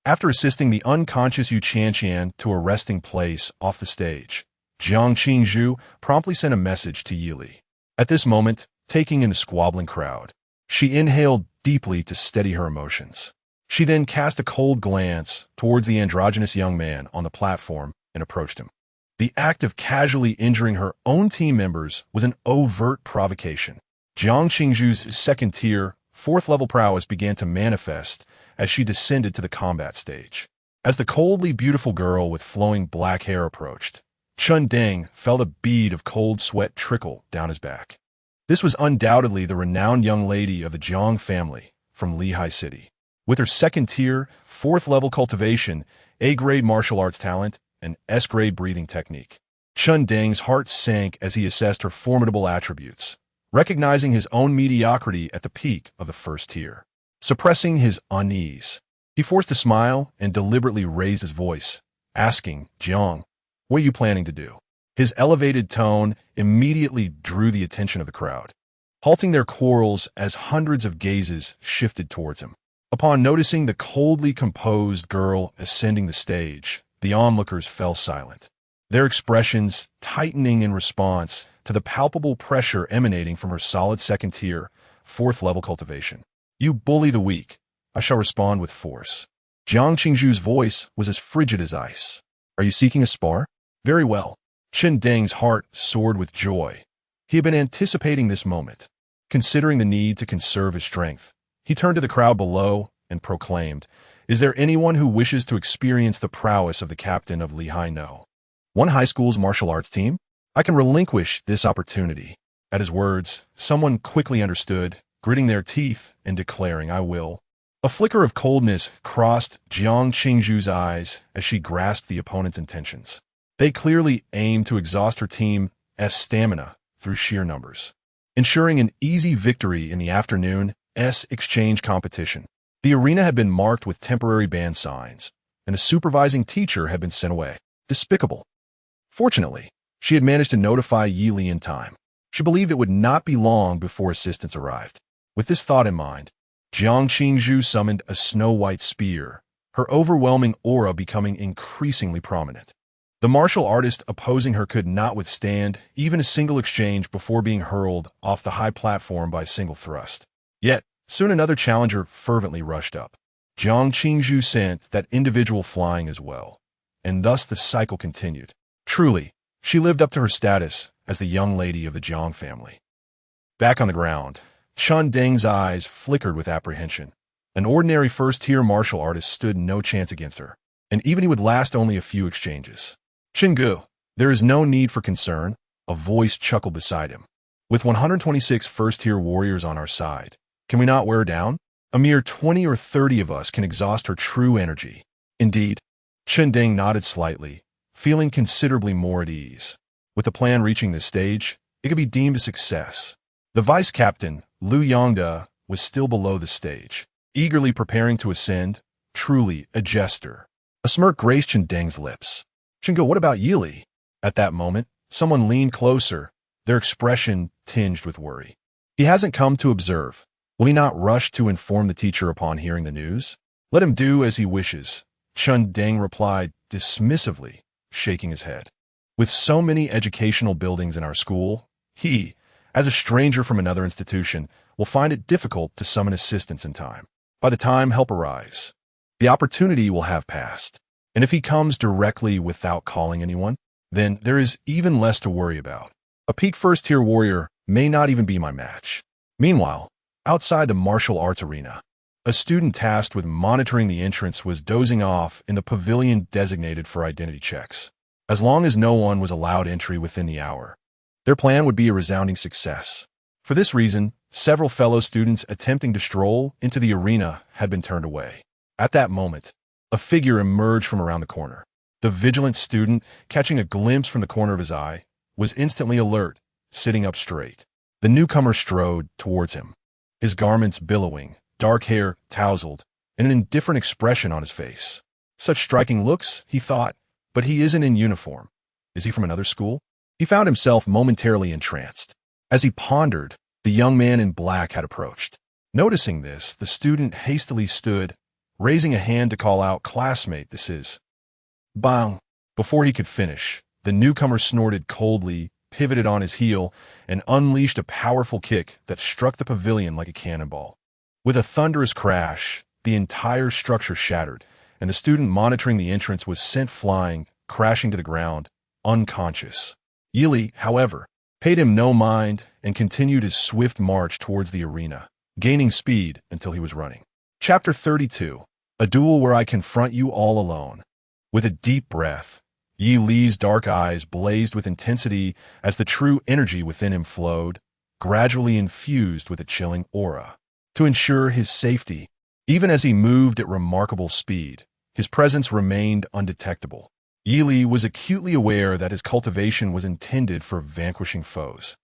After assisting the unconscious Yu Qianqian to a resting place off the stage, Jiang Qingzhu promptly sent a message to Yili. At this moment, taking in the squabbling crowd, she inhaled deeply to steady her emotions. She then cast a cold glance towards the androgynous young man on the platform and approached him. The act of casually injuring her own team members was an overt provocation. Jiang Qingzhu's second-tier, fourth-level prowess began to manifest as she descended to the combat stage. As the coldly beautiful girl with flowing black hair approached, Chun Deng felt a bead of cold sweat trickle down his back. This was undoubtedly the renowned young lady of the Jiang family from Lehigh City. With her second-tier, fourth-level cultivation, A-grade martial arts talent, and S-grade breathing technique, Chun Deng's heart sank as he assessed her formidable attributes, recognizing his own mediocrity at the peak of the first tier. Suppressing his unease, he forced a smile and deliberately raised his voice, asking, "Jiang, what are you planning to do?" His elevated tone immediately drew the attention of the crowd, halting their quarrels as hundreds of gazes shifted towards him. Upon noticing the coldly composed girl ascending the stage, the onlookers fell silent, their expressions tightening in response to the palpable pressure emanating from her solid second-tier, fourth-level cultivation. "You bully the weak. I shall respond with force." Jiang Qingzhu's voice was as frigid as ice. "Are you seeking a spar? Very well." Chun Deng's heart soared with joy. He had been anticipating this moment. Considering the need to conserve his strength, he turned to the crowd below and proclaimed, "Is there anyone who wishes to experience the prowess of the captain of Lehigh No? One high school's martial arts team? I can relinquish this opportunity." At his words, someone quickly understood, gritting their teeth and declaring, "I will." A flicker of coldness crossed Jiang Qingzhu's eyes as she grasped the opponent's intentions. They clearly aimed to exhaust her team's stamina through sheer numbers, ensuring an easy victory in the afternoon's exchange competition. The arena had been marked with temporary ban signs, and a supervising teacher had been sent away. Despicable. Fortunately, she had managed to notify Yi Li in time. She believed it would not be long before assistance arrived. With this thought in mind, Jiang Qingzhu summoned a snow-white spear, her overwhelming aura becoming increasingly prominent. The martial artist opposing her could not withstand even a single exchange before being hurled off the high platform by a single thrust. Yet, soon another challenger fervently rushed up. Jiang Qingzhu sent that individual flying as well, and thus the cycle continued. Truly, she lived up to her status as the young lady of the Jiang family. Back on the ground, Chun Deng's eyes flickered with apprehension. An ordinary first-tier martial artist stood no chance against her, and even he would last only a few exchanges. "Qinggu, there is no need for concern," a voice chuckled beside him. "With 126 first-tier warriors on our side, can we not wear her down? A mere 20 or 30 of us can exhaust her true energy." Indeed, Chun Deng nodded slightly, feeling considerably more at ease. With the plan reaching this stage, it could be deemed a success. The vice-captain, Liu Yongda, was still below the stage, eagerly preparing to ascend, truly a jester. A smirk graced Chun Deng's lips. "Qinggu, what about Yi Li?" At that moment, someone leaned closer, their expression tinged with worry. "He hasn't come to observe. Will he not rush to inform the teacher upon hearing the news?" "Let him do as he wishes," Chun Deng replied dismissively, shaking his head. "With so many educational buildings in our school, he, as a stranger from another institution, will find it difficult to summon assistance in time. By the time help arrives, the opportunity will have passed. And if he comes directly without calling anyone, then there is even less to worry about. A peak first-tier warrior may not even be my match." Meanwhile, outside the martial arts arena, A student tasked with monitoring the entrance was dozing off in the pavilion designated for identity checks. As long as no one was allowed entry within the hour, their plan would be a resounding success. For this reason, several fellow students attempting to stroll into the arena had been turned away. At that moment, a figure emerged from around the corner. The vigilant student, catching a glimpse from the corner of his eye, was instantly alert, sitting up straight. The newcomer strode towards him, his garments billowing, dark hair tousled, and an indifferent expression on his face. Such striking looks, he thought, but he isn't in uniform. Is he from another school? He found himself momentarily entranced. As he pondered, the young man in black had approached. Noticing this, the student hastily stood, raising a hand to call out, "Classmate, this is..." Bang! Before he could finish, the newcomer snorted coldly, pivoted on his heel, and unleashed a powerful kick that struck the pavilion like a cannonball. With a thunderous crash, the entire structure shattered, and the student monitoring the entrance was sent flying, crashing to the ground, unconscious. Yili, however, paid him no mind and continued his swift march towards the arena, gaining speed until he was running. Chapter 32. A duel where I confront you all alone. With a deep breath, Yi Li's dark eyes blazed with intensity as the true energy within him flowed, gradually infused with a chilling aura. To ensure his safety, even as he moved at remarkable speed, his presence remained undetectable. Yi Li was acutely aware that his cultivation was intended for vanquishing foes,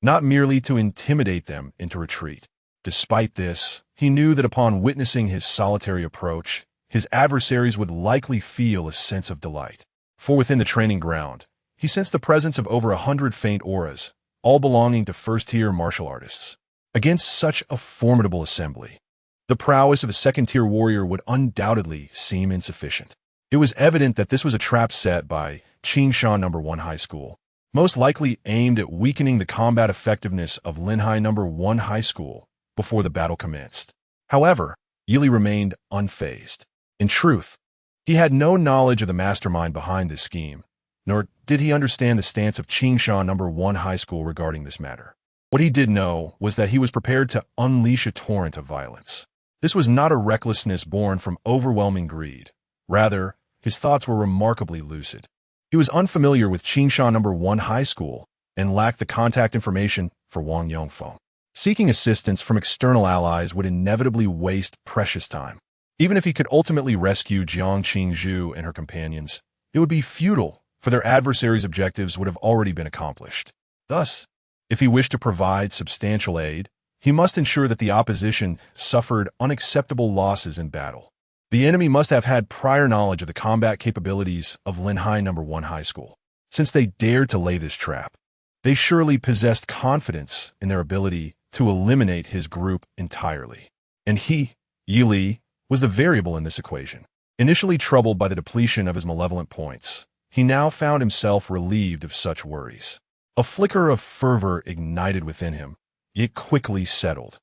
not merely to intimidate them into retreat. Despite this, he knew that upon witnessing his solitary approach, his adversaries would likely feel a sense of delight. For within the training ground, he sensed the presence of over 100 faint auras, all belonging to first-tier martial artists. Against such a formidable assembly, the prowess of a second-tier warrior would undoubtedly seem insufficient. It was evident that this was a trap set by Qingshan No. 1 High School, most likely aimed at weakening the combat effectiveness of Linhai No. 1 High School before the battle commenced. However, Yili remained unfazed. In truth, he had no knowledge of the mastermind behind this scheme, nor did he understand the stance of Qingshan No. 1 High School regarding this matter. What he did know was that he was prepared to unleash a torrent of violence. This was not a recklessness born from overwhelming greed. Rather, his thoughts were remarkably lucid. He was unfamiliar with Qingshan No. 1 High School and lacked the contact information for Wang Yongfeng. Seeking assistance from external allies would inevitably waste precious time. Even if he could ultimately rescue Jiang Qingzhu and her companions, it would be futile, for their adversaries' objectives would have already been accomplished. Thus, if he wished to provide substantial aid, he must ensure that the opposition suffered unacceptable losses in battle. The enemy must have had prior knowledge of the combat capabilities of Linhai No. 1 High School. Since they dared to lay this trap, they surely possessed confidence in their ability to eliminate his group entirely. And he, Yi Li, was the variable in this equation. Initially troubled by the depletion of his malevolent points, he now found himself relieved of such worries. A flicker of fervor ignited within him, yet quickly settled.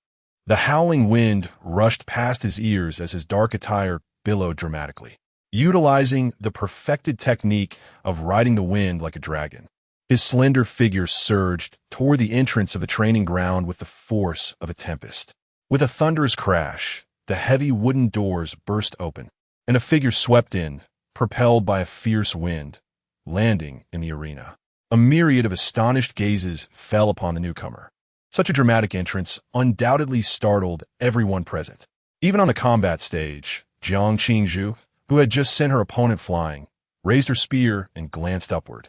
The howling wind rushed past his ears as his dark attire billowed dramatically. Utilizing the perfected technique of riding the wind like a dragon, his slender figure surged toward the entrance of the training ground with the force of a tempest. With a thunderous crash, the heavy wooden doors burst open, and a figure swept in, propelled by a fierce wind, landing in the arena. A myriad of astonished gazes fell upon the newcomer. Such a dramatic entrance undoubtedly startled everyone present. Even on the combat stage, Jiang Qingzhu, who had just sent her opponent flying, raised her spear and glanced upward.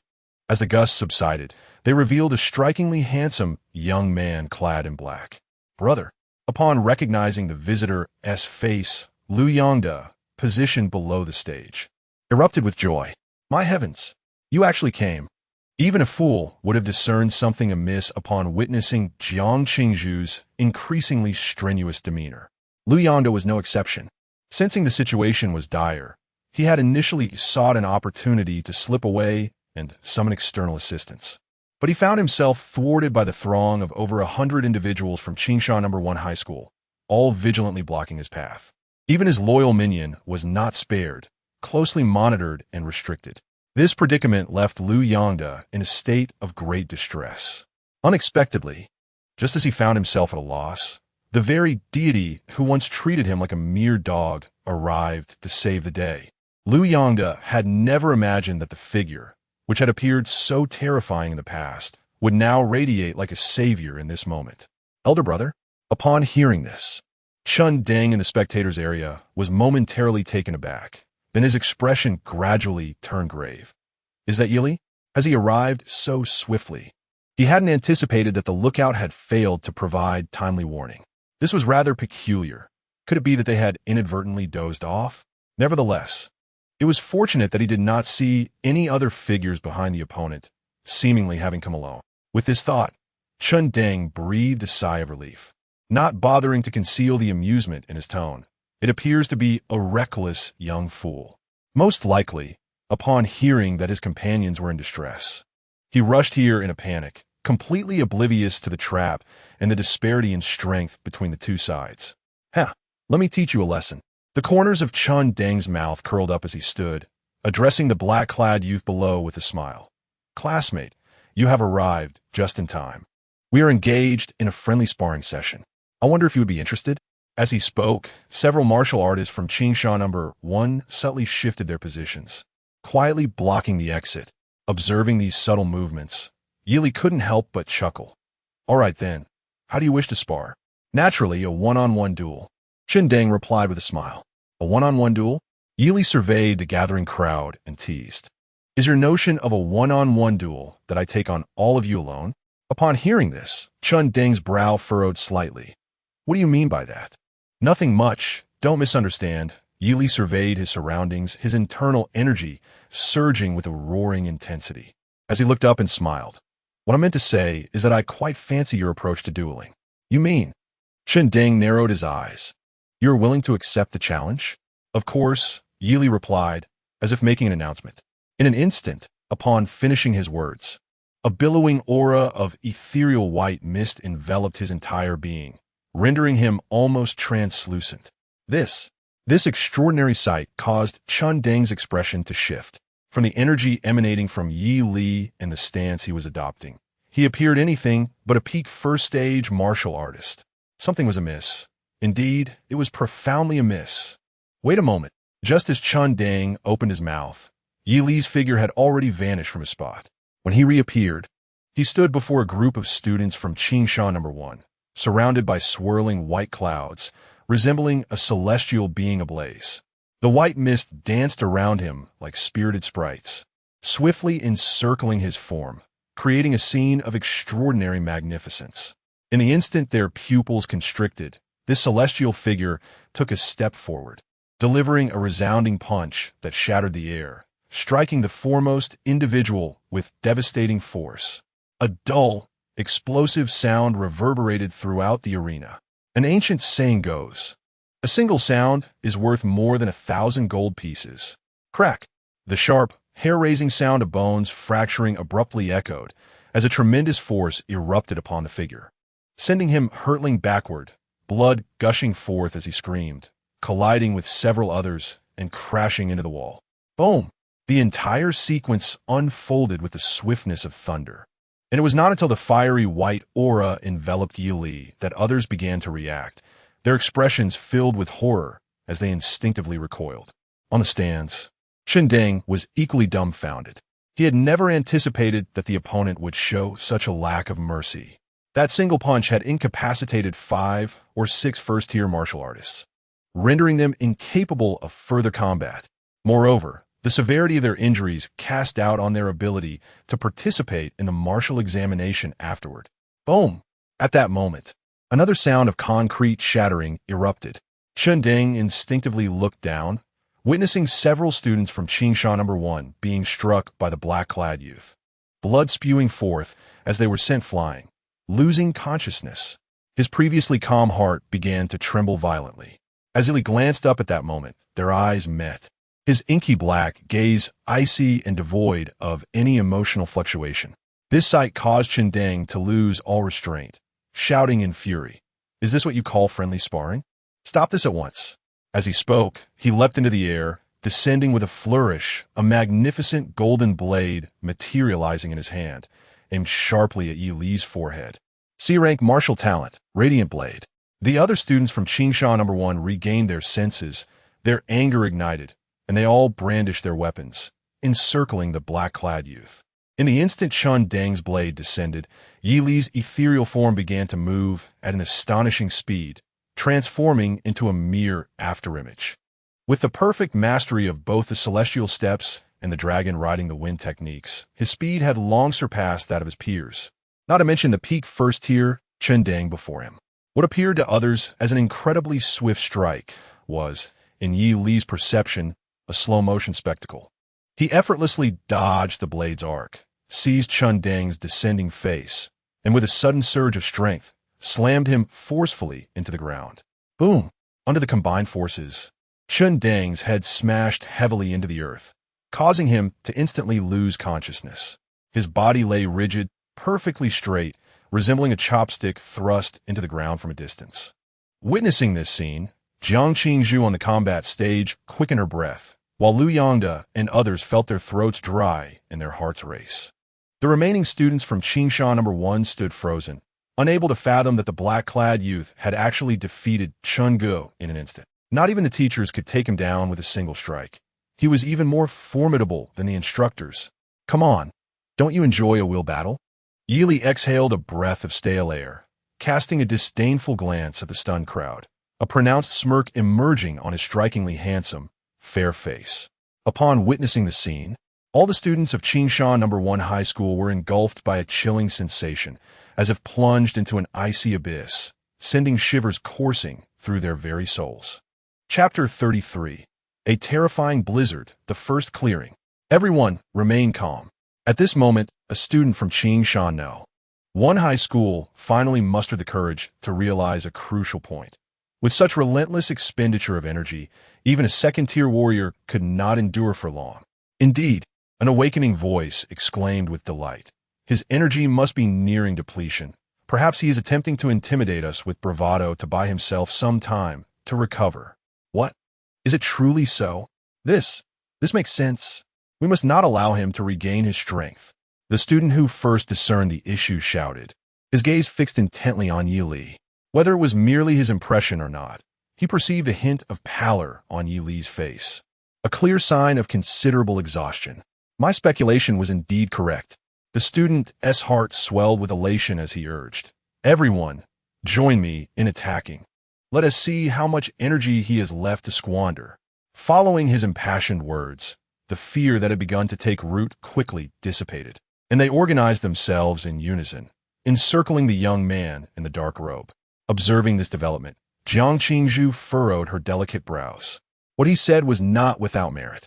As the gusts subsided, they revealed a strikingly handsome young man clad in black. "Brother." Upon recognizing the visitor's face, Lu Yongda, positioned below the stage, erupted with joy. "My heavens, you actually came." Even a fool would have discerned something amiss upon witnessing Jiang Qingzhu's increasingly strenuous demeanor. Lu Yongda was no exception. Sensing the situation was dire, he had initially sought an opportunity to slip away and summon external assistance. But he found himself thwarted by the throng of over 100 individuals from Qingshan No. 1 High School, all vigilantly blocking his path. Even his loyal minion was not spared, closely monitored and restricted. This predicament left Lu Yongda in a state of great distress. Unexpectedly, just as he found himself at a loss, The very deity who once treated him like a mere dog arrived to save the day. Liu Yangde had never imagined that the figure, which had appeared so terrifying in the past, would now radiate like a savior in this moment. Elder brother? Upon hearing this, Chun Deng in the spectators' area was momentarily taken aback. Then his expression gradually turned grave. Is that Yili? Has he arrived so swiftly? He hadn't anticipated that the lookout had failed to provide timely warning. This was rather peculiar. Could it be that they had inadvertently dozed off? Nevertheless, it was fortunate that he did not see any other figures behind the opponent, seemingly having come alone. With this thought, Chun Deng breathed a sigh of relief, not bothering to conceal the amusement in his tone. It appears to be a reckless young fool. Most likely, upon hearing that his companions were in distress, he rushed here in a panic, completely oblivious to the trap and the disparity in strength between the two sides. Let me teach you a lesson. The corners of Chun Deng's mouth curled up as he stood, addressing the black-clad youth below with a smile. Classmate, you have arrived just in time. We are engaged in a friendly sparring session. I wonder if you would be interested? As he spoke, several martial artists from Qingsha number 1 subtly shifted their positions, quietly blocking the exit. Observing these subtle movements, Yili couldn't help but chuckle. All right then, how do you wish to spar? Naturally, a one-on-one duel. Chun Deng replied with a smile. A one-on-one duel? Yili surveyed the gathering crowd and teased. Is your notion of a one-on-one duel that I take on all of you alone? Upon hearing this, Chun Deng's brow furrowed slightly. What do you mean by that? Nothing much. Don't misunderstand. Yili surveyed his surroundings, his internal energy surging with a roaring intensity. As he looked up and smiled. What I meant to say is that I quite fancy your approach to dueling. You mean? Chun Deng narrowed his eyes. You're willing to accept the challenge? Of course, Yili replied, as if making an announcement. In an instant, upon finishing his words, a billowing aura of ethereal white mist enveloped his entire being, rendering him almost translucent. This extraordinary sight caused Chun Deng's expression to shift. From the energy emanating from Yi Li and the stance he was adopting, he appeared anything but a peak first-stage martial artist. Something was amiss. Indeed, it was profoundly amiss. Wait a moment. Just as Chun Deng opened his mouth, Yi Li's figure had already vanished from his spot. When he reappeared, he stood before a group of students from Qingsha number 1, surrounded by swirling white clouds, resembling a celestial being ablaze. The white mist danced around him like spirited sprites, swiftly encircling his form, creating a scene of extraordinary magnificence. In the instant their pupils constricted, this celestial figure took a step forward, delivering a resounding punch that shattered the air, striking the foremost individual with devastating force. A dull, explosive sound reverberated throughout the arena. An ancient saying goes, a single sound is worth more than 1,000 gold pieces. Crack! The sharp, hair-raising sound of bones fracturing abruptly echoed as a tremendous force erupted upon the figure, sending him hurtling backward, blood gushing forth as he screamed, colliding with several others and crashing into the wall. Boom! The entire sequence unfolded with the swiftness of thunder. And it was not until the fiery white aura enveloped Yi Li that others began to react, their expressions filled with horror as they instinctively recoiled. On the stands, Chun Deng was equally dumbfounded. He had never anticipated that the opponent would show such a lack of mercy. That single punch had incapacitated 5 or 6 first-tier martial artists, rendering them incapable of further combat. Moreover, the severity of their injuries cast doubt on their ability to participate in the martial examination afterward. Boom! At that moment, another sound of concrete shattering erupted. Chun Deng instinctively looked down, witnessing several students from Qingsha number 1 being struck by the black-clad youth, blood spewing forth as they were sent flying. Losing consciousness, his previously calm heart began to tremble violently. As he glanced up at that moment, their eyes met. His inky black gaze icy and devoid of any emotional fluctuation. This sight caused Chun Deng to lose all restraint, shouting in fury, "Is this what you call friendly sparring? Stop this at once." As he spoke, he leapt into the air, descending with a flourish, a magnificent golden blade materializing in his hand, aimed sharply at Yi Li's forehead. C-rank martial talent, Radiant Blade. The other students from Qingsha number 1 regained their senses, their anger ignited, and they all brandished their weapons, encircling the black-clad youth. In the instant Chun Deng's blade descended, Yi Li's ethereal form began to move at an astonishing speed, transforming into a mere afterimage. With the perfect mastery of both the celestial steps and the dragon riding the wind techniques, his speed had long surpassed that of his peers, not to mention the peak first-tier Chun Deng before him. What appeared to others as an incredibly swift strike was, in Yi Li's perception, a slow-motion spectacle. He effortlessly dodged the blade's arc, seized Chun Deng's descending face, and with a sudden surge of strength, slammed him forcefully into the ground. Boom! Under the combined forces, Chun Deng's head smashed heavily into the earth, causing him to instantly lose consciousness. His body lay rigid, perfectly straight, resembling a chopstick thrust into the ground from a distance. Witnessing this scene, Jiang Qingzhu on the combat stage quickened her breath, while Lu Yongda and others felt their throats dry and their hearts race. The remaining students from Qingsha number 1 stood frozen, unable to fathom that the black-clad youth had actually defeated Chun Gu in an instant. Not even the teachers could take him down with a single strike. He was even more formidable than the instructors. Come on, don't you enjoy a will battle? Yi Li exhaled a breath of stale air, casting a disdainful glance at the stunned crowd, a pronounced smirk emerging on his strikingly handsome, fair face. Upon witnessing the scene, all the students of Qingsha number 1 High School were engulfed by a chilling sensation, as if plunged into an icy abyss, sending shivers coursing through their very souls. Chapter 33. A terrifying blizzard, the first clearing. Everyone remained calm. At this moment, a student from Qingsha No. 1 High School finally mustered the courage to realize a crucial point. With such relentless expenditure of energy, even a second-tier warrior could not endure for long. Indeed, an awakening voice exclaimed with delight. His energy must be nearing depletion. Perhaps he is attempting to intimidate us with bravado to buy himself some time to recover. What? Is it truly so? This makes sense. We must not allow him to regain his strength. The student who first discerned the issue shouted, his gaze fixed intently on Yi Li. Whether it was merely his impression or not, he perceived a hint of pallor on Yi Li's face, a clear sign of considerable exhaustion. My speculation was indeed correct. The student's heart swelled with elation as he urged, everyone, join me in attacking. Let us see how much energy he has left to squander. Following his impassioned words, the fear that had begun to take root quickly dissipated, and they organized themselves in unison, encircling the young man in the dark robe. Observing this development, Jiang Qingzhu furrowed her delicate brows. What he said was not without merit.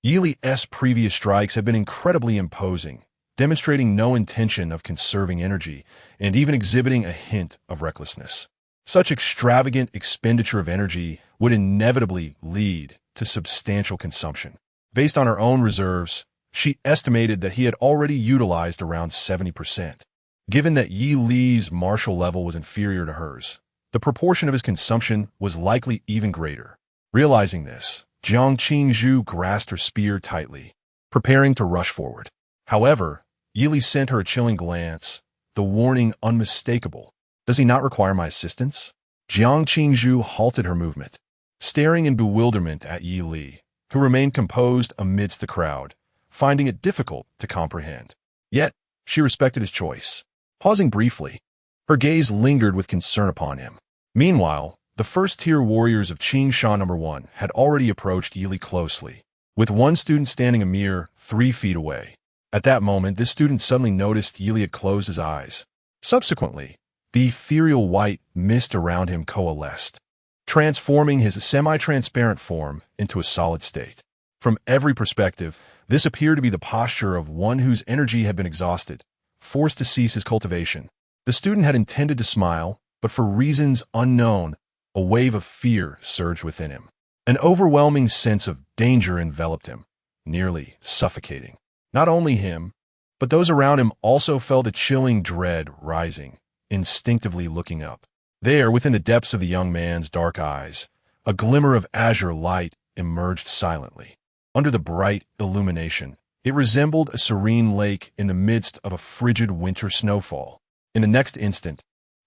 Yi Li's previous strikes had been incredibly imposing, demonstrating no intention of conserving energy and even exhibiting a hint of recklessness. Such extravagant expenditure of energy would inevitably lead to substantial consumption. Based on her own reserves, she estimated that he had already utilized around 70%. Given that Yi Li's martial level was inferior to hers, the proportion of his consumption was likely even greater. Realizing this, Jiang Qingzhu grasped her spear tightly, preparing to rush forward. However, Yi Li sent her a chilling glance, the warning unmistakable. Does he not require my assistance? Jiang Qingzhu halted her movement, staring in bewilderment at Yi Li, who remained composed amidst the crowd, finding it difficult to comprehend. Yet, she respected his choice. Pausing briefly, her gaze lingered with concern upon him. Meanwhile, the first-tier warriors of Qingsha number 1 had already approached Yi Li closely, with one student standing a mere 3 feet away. At that moment, this student suddenly noticed Yi Li had closed his eyes. Subsequently, the ethereal white mist around him coalesced, transforming his semi-transparent form into a solid state. From every perspective, this appeared to be the posture of one whose energy had been exhausted, forced to cease his cultivation. The student had intended to smile, but for reasons unknown, a wave of fear surged within him. An overwhelming sense of danger enveloped him, nearly suffocating. Not only him, but those around him also felt a chilling dread rising, instinctively looking up. There, within the depths of the young man's dark eyes, a glimmer of azure light emerged silently. Under the bright illumination, it resembled a serene lake in the midst of a frigid winter snowfall. In the next instant,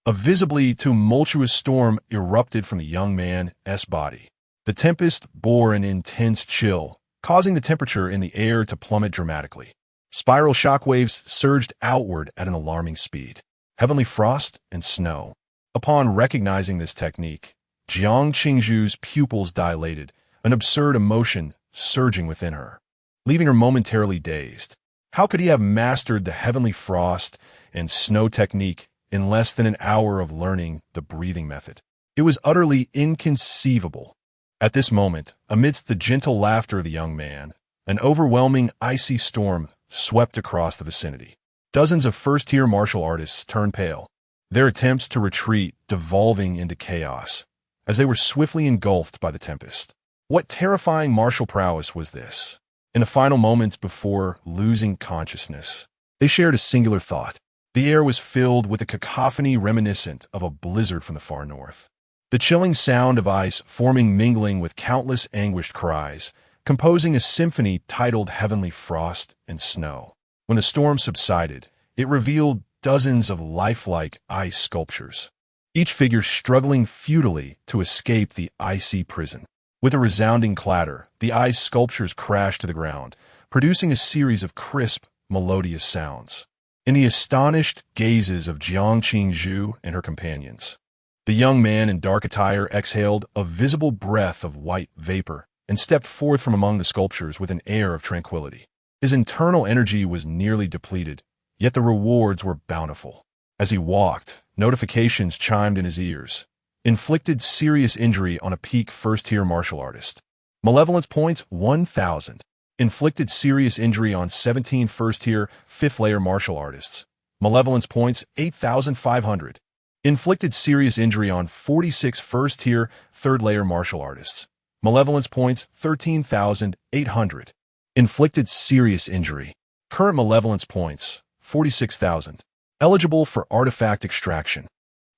A visibly tumultuous storm erupted from the young man's body. The tempest bore an intense chill, causing the temperature in the air to plummet dramatically. Spiral shockwaves surged outward at an alarming speed. Heavenly frost and snow. Upon recognizing this technique, Jiang Qingzhu's pupils dilated, an absurd emotion surging within her, leaving her momentarily dazed. How could he have mastered the heavenly frost and snow technique in less than an hour of learning the breathing method? It was utterly inconceivable. At this moment, amidst the gentle laughter of the young man, an overwhelming icy storm swept across the vicinity. Dozens of first-tier martial artists turned pale, their attempts to retreat devolving into chaos, as they were swiftly engulfed by the tempest. What terrifying martial prowess was this? In the final moments before losing consciousness, they shared a singular thought. The air was filled with a cacophony reminiscent of a blizzard from the far north. The chilling sound of ice forming mingling with countless anguished cries, composing a symphony titled Heavenly Frost and Snow. When the storm subsided, it revealed dozens of lifelike ice sculptures, each figure struggling futilely to escape the icy prison. With a resounding clatter, the ice sculptures crashed to the ground, producing a series of crisp, melodious sounds. In the astonished gazes of Jiang Qingzhu and her companions, the young man in dark attire exhaled a visible breath of white vapor and stepped forth from among the sculptures with an air of tranquility. His internal energy was nearly depleted, yet the rewards were bountiful. As he walked, notifications chimed in his ears. Inflicted serious injury on a peak first-tier martial artist. Malevolence points 1,000. Inflicted serious injury on 17 first-tier, fifth-layer martial artists. Malevolence points 8,500. Inflicted serious injury on 46 first-tier, third-layer martial artists. Malevolence points 13,800. Inflicted serious injury. Current malevolence points 46,000. Eligible for artifact extraction.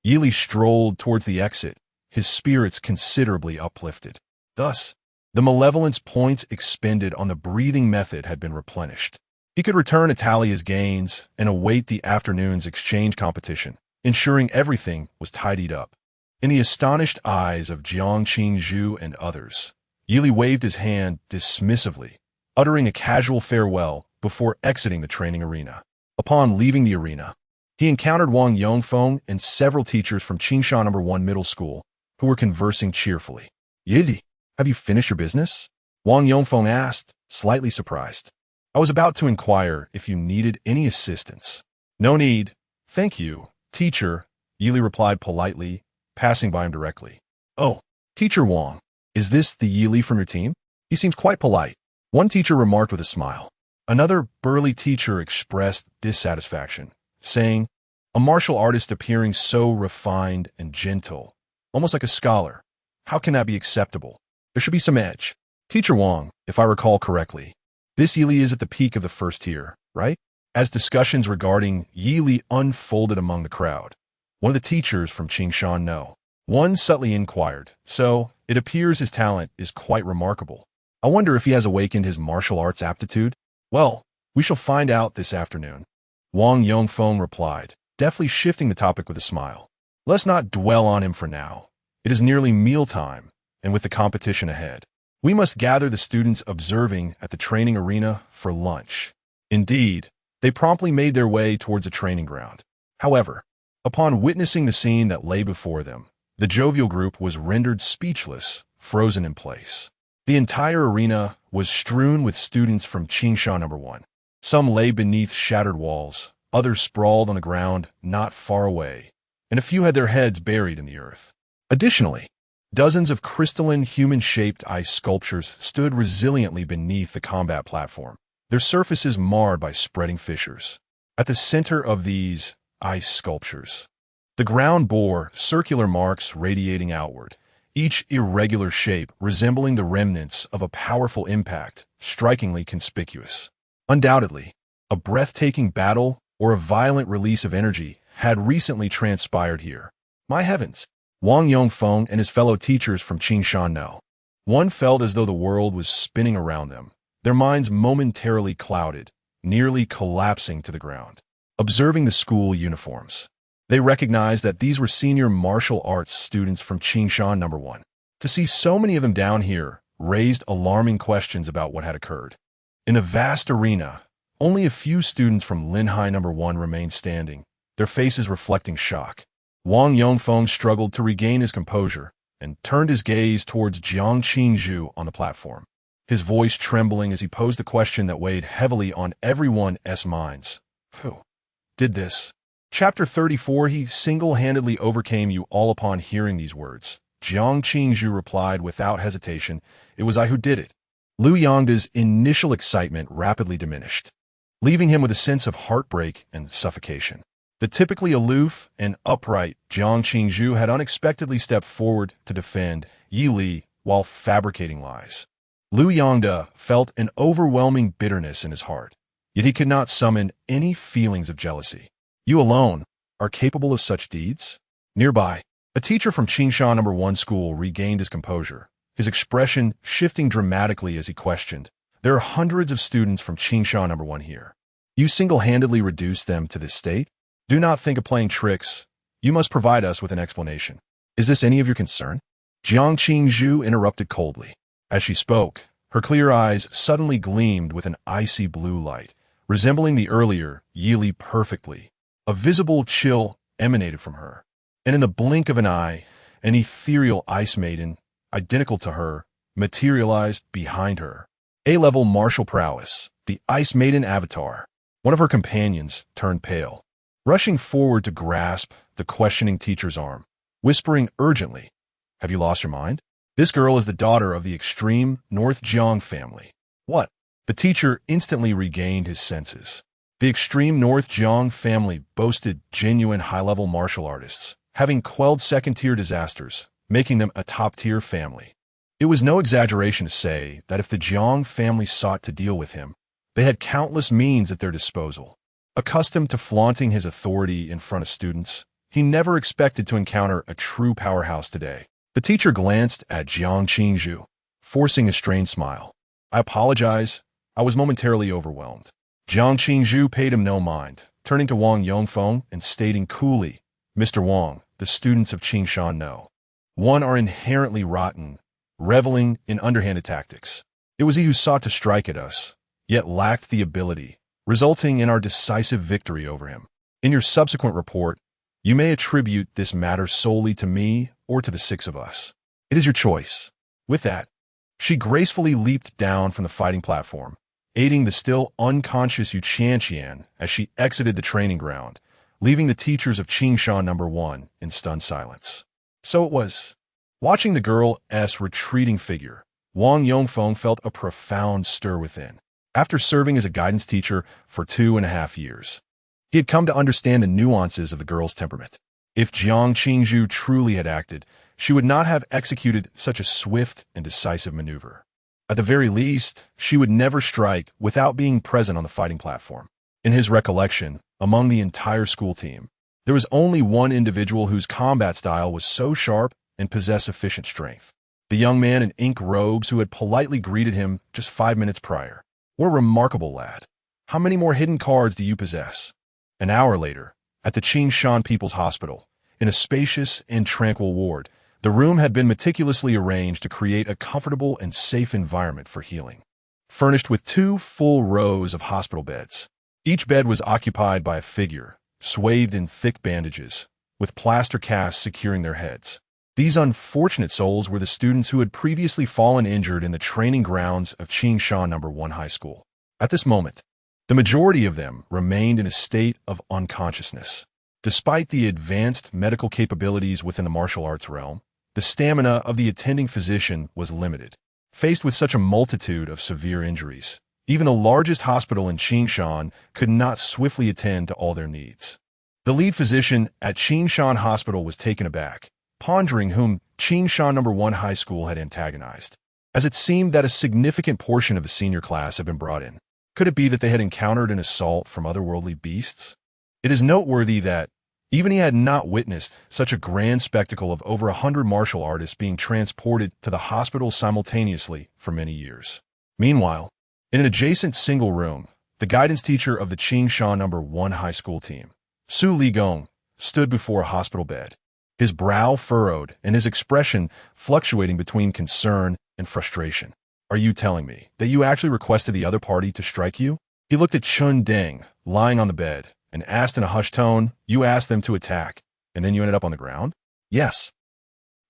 Yili strolled towards the exit, his spirits considerably uplifted. Thus, the malevolence points expended on the breathing method had been replenished. He could return to tally his gains and await the afternoon's exchange competition, ensuring everything was tidied up. In the astonished eyes of Jiang Qingzhu and others, Yili waved his hand dismissively, uttering a casual farewell before exiting the training arena. Upon leaving the arena, he encountered Wang Yongfeng and several teachers from Qingsha No. 1 Middle School, who were conversing cheerfully. Yili, have you finished your business? Wang Yongfeng asked, slightly surprised. I was about to inquire if you needed any assistance. No need. Thank you, teacher, Yili replied politely, passing by him directly. Oh, Teacher Wang, is this the Yili from your team? He seems quite polite. One teacher remarked with a smile. Another burly teacher expressed dissatisfaction, saying, a martial artist appearing so refined and gentle, almost like a scholar. How can that be acceptable? There should be some edge. Teacher Wang, if I recall correctly, this Yili is at the peak of the first tier, right? As discussions regarding Yili unfolded among the crowd, one of the teachers from Qingshan No. 1 subtly inquired, so it appears his talent is quite remarkable. I wonder if he has awakened his martial arts aptitude? Well, we shall find out this afternoon. Wang Yongfeng replied, deftly shifting the topic with a smile. Let's not dwell on him for now. It is nearly mealtime, and with the competition ahead, we must gather the students observing at the training arena for lunch. Indeed, they promptly made their way towards a training ground. However, upon witnessing the scene that lay before them, the jovial group was rendered speechless, frozen in place. The entire arena was strewn with students from Qingsha No. 1. Some lay beneath shattered walls, others sprawled on the ground not far away, and a few had their heads buried in the earth. Additionally, dozens of crystalline human-shaped ice sculptures stood resiliently beneath the combat platform, their surfaces marred by spreading fissures. At the center of these ice sculptures, the ground bore circular marks radiating outward, each irregular shape resembling the remnants of a powerful impact, strikingly conspicuous. Undoubtedly, a breathtaking battle or a violent release of energy had recently transpired here. My heavens! Wang Yongfeng and his fellow teachers from Qingshan No. 1 felt as though the world was spinning around them, their minds momentarily clouded, nearly collapsing to the ground. Observing the school uniforms, They recognized that these were senior martial arts students from Qingshan No. 1. To see so many of them down here raised alarming questions about what had occurred. In a vast arena, only a few students from Linhai No. 1 remained standing, their faces reflecting shock. Wang Yongfeng struggled to regain his composure and turned his gaze towards Jiang Qingzhu on the platform, his voice trembling as he posed a question that weighed heavily on everyone's minds. Who did this? Chapter 34. He single-handedly overcame you all. Upon hearing these words, Jiang Qingzhu replied without hesitation, "It was I who did it." Liu Yangda's initial excitement rapidly diminished, leaving him with a sense of heartbreak and suffocation. The typically aloof and upright Jiang Qingzhu had unexpectedly stepped forward to defend Yi Li while fabricating lies. Liu Yangda felt an overwhelming bitterness in his heart, yet he could not summon any feelings of jealousy. You alone are capable of such deeds? Nearby, a teacher from Qingshan No. 1 school regained his composure, his expression shifting dramatically as he questioned. There are hundreds of students from Qingshan No. 1 here. You single-handedly reduced them to this state? Do not think of playing tricks. You must provide us with an explanation. Is this any of your concern? Jiang Qingzhu interrupted coldly. As she spoke, her clear eyes suddenly gleamed with an icy blue light, resembling the earlier Yi Li perfectly. A visible chill emanated from her, and in the blink of an eye, an ethereal ice maiden, identical to her, materialized behind her. A-level martial prowess, the Ice Maiden avatar. One of her companions turned pale, rushing forward to grasp the questioning teacher's arm, whispering urgently, "Have you lost your mind? This girl is the daughter of the extreme North Jiang family." What? The teacher instantly regained his senses. The extreme North Jiang family boasted genuine high-level martial artists, having quelled second-tier disasters, making them a top-tier family. It was no exaggeration to say that if the Jiang family sought to deal with him, they had countless means at their disposal. Accustomed to flaunting his authority in front of students, he never expected to encounter a true powerhouse today. The teacher glanced at Jiang Qingzhu, forcing a strained smile. "I apologize. I was momentarily overwhelmed." Jiang Qingzhu paid him no mind, turning to Wang Yongfeng and stating coolly, "Mr. Wang, the students of Qingshan No. 1 are inherently rotten, reveling in underhanded tactics. It was he who sought to strike at us, yet lacked the ability, resulting in our decisive victory over him. In your subsequent report, you may attribute this matter solely to me or to the 6 of us. It is your choice." With that, she gracefully leaped down from the fighting platform, aiding the still unconscious Yu Qianqian as she exited the training ground, leaving the teachers of Qingshan No. 1 in stunned silence. So it was. Watching the girl's retreating figure, Wang Yongfeng felt a profound stir within. After serving as a guidance teacher for 2.5 years, he had come to understand the nuances of the girl's temperament. If Jiang Qingzhu truly had acted, she would not have executed such a swift and decisive maneuver. At the very least, she would never strike without being present on the fighting platform. In his recollection, among the entire school team, there was only one individual whose combat style was so sharp and possessed sufficient strength. The young man in ink robes who had politely greeted him just 5 minutes prior. "What a remarkable lad. How many more hidden cards do you possess?" An hour later, at the Qingshan People's Hospital, in a spacious and tranquil ward, the room had been meticulously arranged to create a comfortable and safe environment for healing. Furnished with 2 full rows of hospital beds, each bed was occupied by a figure, swathed in thick bandages, with plaster casts securing their heads. These unfortunate souls were the students who had previously fallen injured in the training grounds of Qingshan No. 1 High School. At this moment, the majority of them remained in a state of unconsciousness. Despite the advanced medical capabilities within the martial arts realm, the stamina of the attending physician was limited. Faced with such a multitude of severe injuries, even the largest hospital in Qingshan could not swiftly attend to all their needs. The lead physician at Qingshan Hospital was taken aback, pondering whom Qingshan No. 1 High School had antagonized, as it seemed that a significant portion of the senior class had been brought in. Could it be that they had encountered an assault from otherworldly beasts? It is noteworthy that even he had not witnessed such a grand spectacle of over 100 martial artists being transported to the hospital simultaneously for many years. Meanwhile, in an adjacent single room, the guidance teacher of the Qingshan No. 1 High School team, Su Ligong, stood before a hospital bed, his brow furrowed and his expression fluctuating between concern and frustration. "Are you telling me that you actually requested the other party to strike you?" He looked at Chun Deng, lying on the bed, and asked in a hushed tone, "You asked them to attack, and then you ended up on the ground?" "Yes."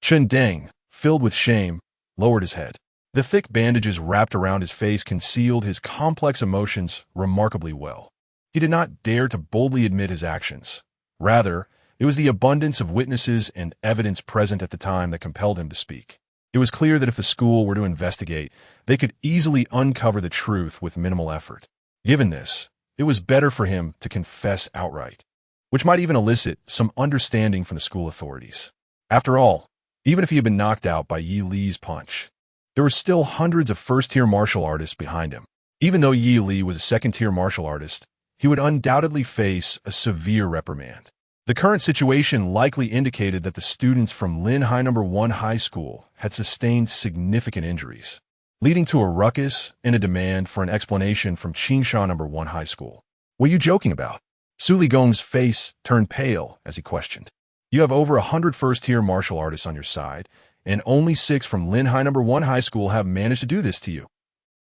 Chun Deng, filled with shame, lowered his head. The thick bandages wrapped around his face concealed his complex emotions remarkably well. He did not dare to boldly admit his actions. Rather, it was the abundance of witnesses and evidence present at the time that compelled him to speak. It was clear that if the school were to investigate, they could easily uncover the truth with minimal effort. Given this, it was better for him to confess outright, which might even elicit some understanding from the school authorities. After all, even if he had been knocked out by Yi Li's punch, there were still hundreds of first-tier martial artists behind him. Even though Yi Li was a second-tier martial artist, he would undoubtedly face a severe reprimand. The current situation likely indicated that the students from Lin Hai No. 1 High School had sustained significant injuries, leading to a ruckus and a demand for an explanation from Qingsha No. 1 High School. "What are you joking about?" Su Ligong's face turned pale as he questioned. "You have over 100 first-tier martial artists on your side, and only 6 from Lin Hai No. 1 High School have managed to do this to you.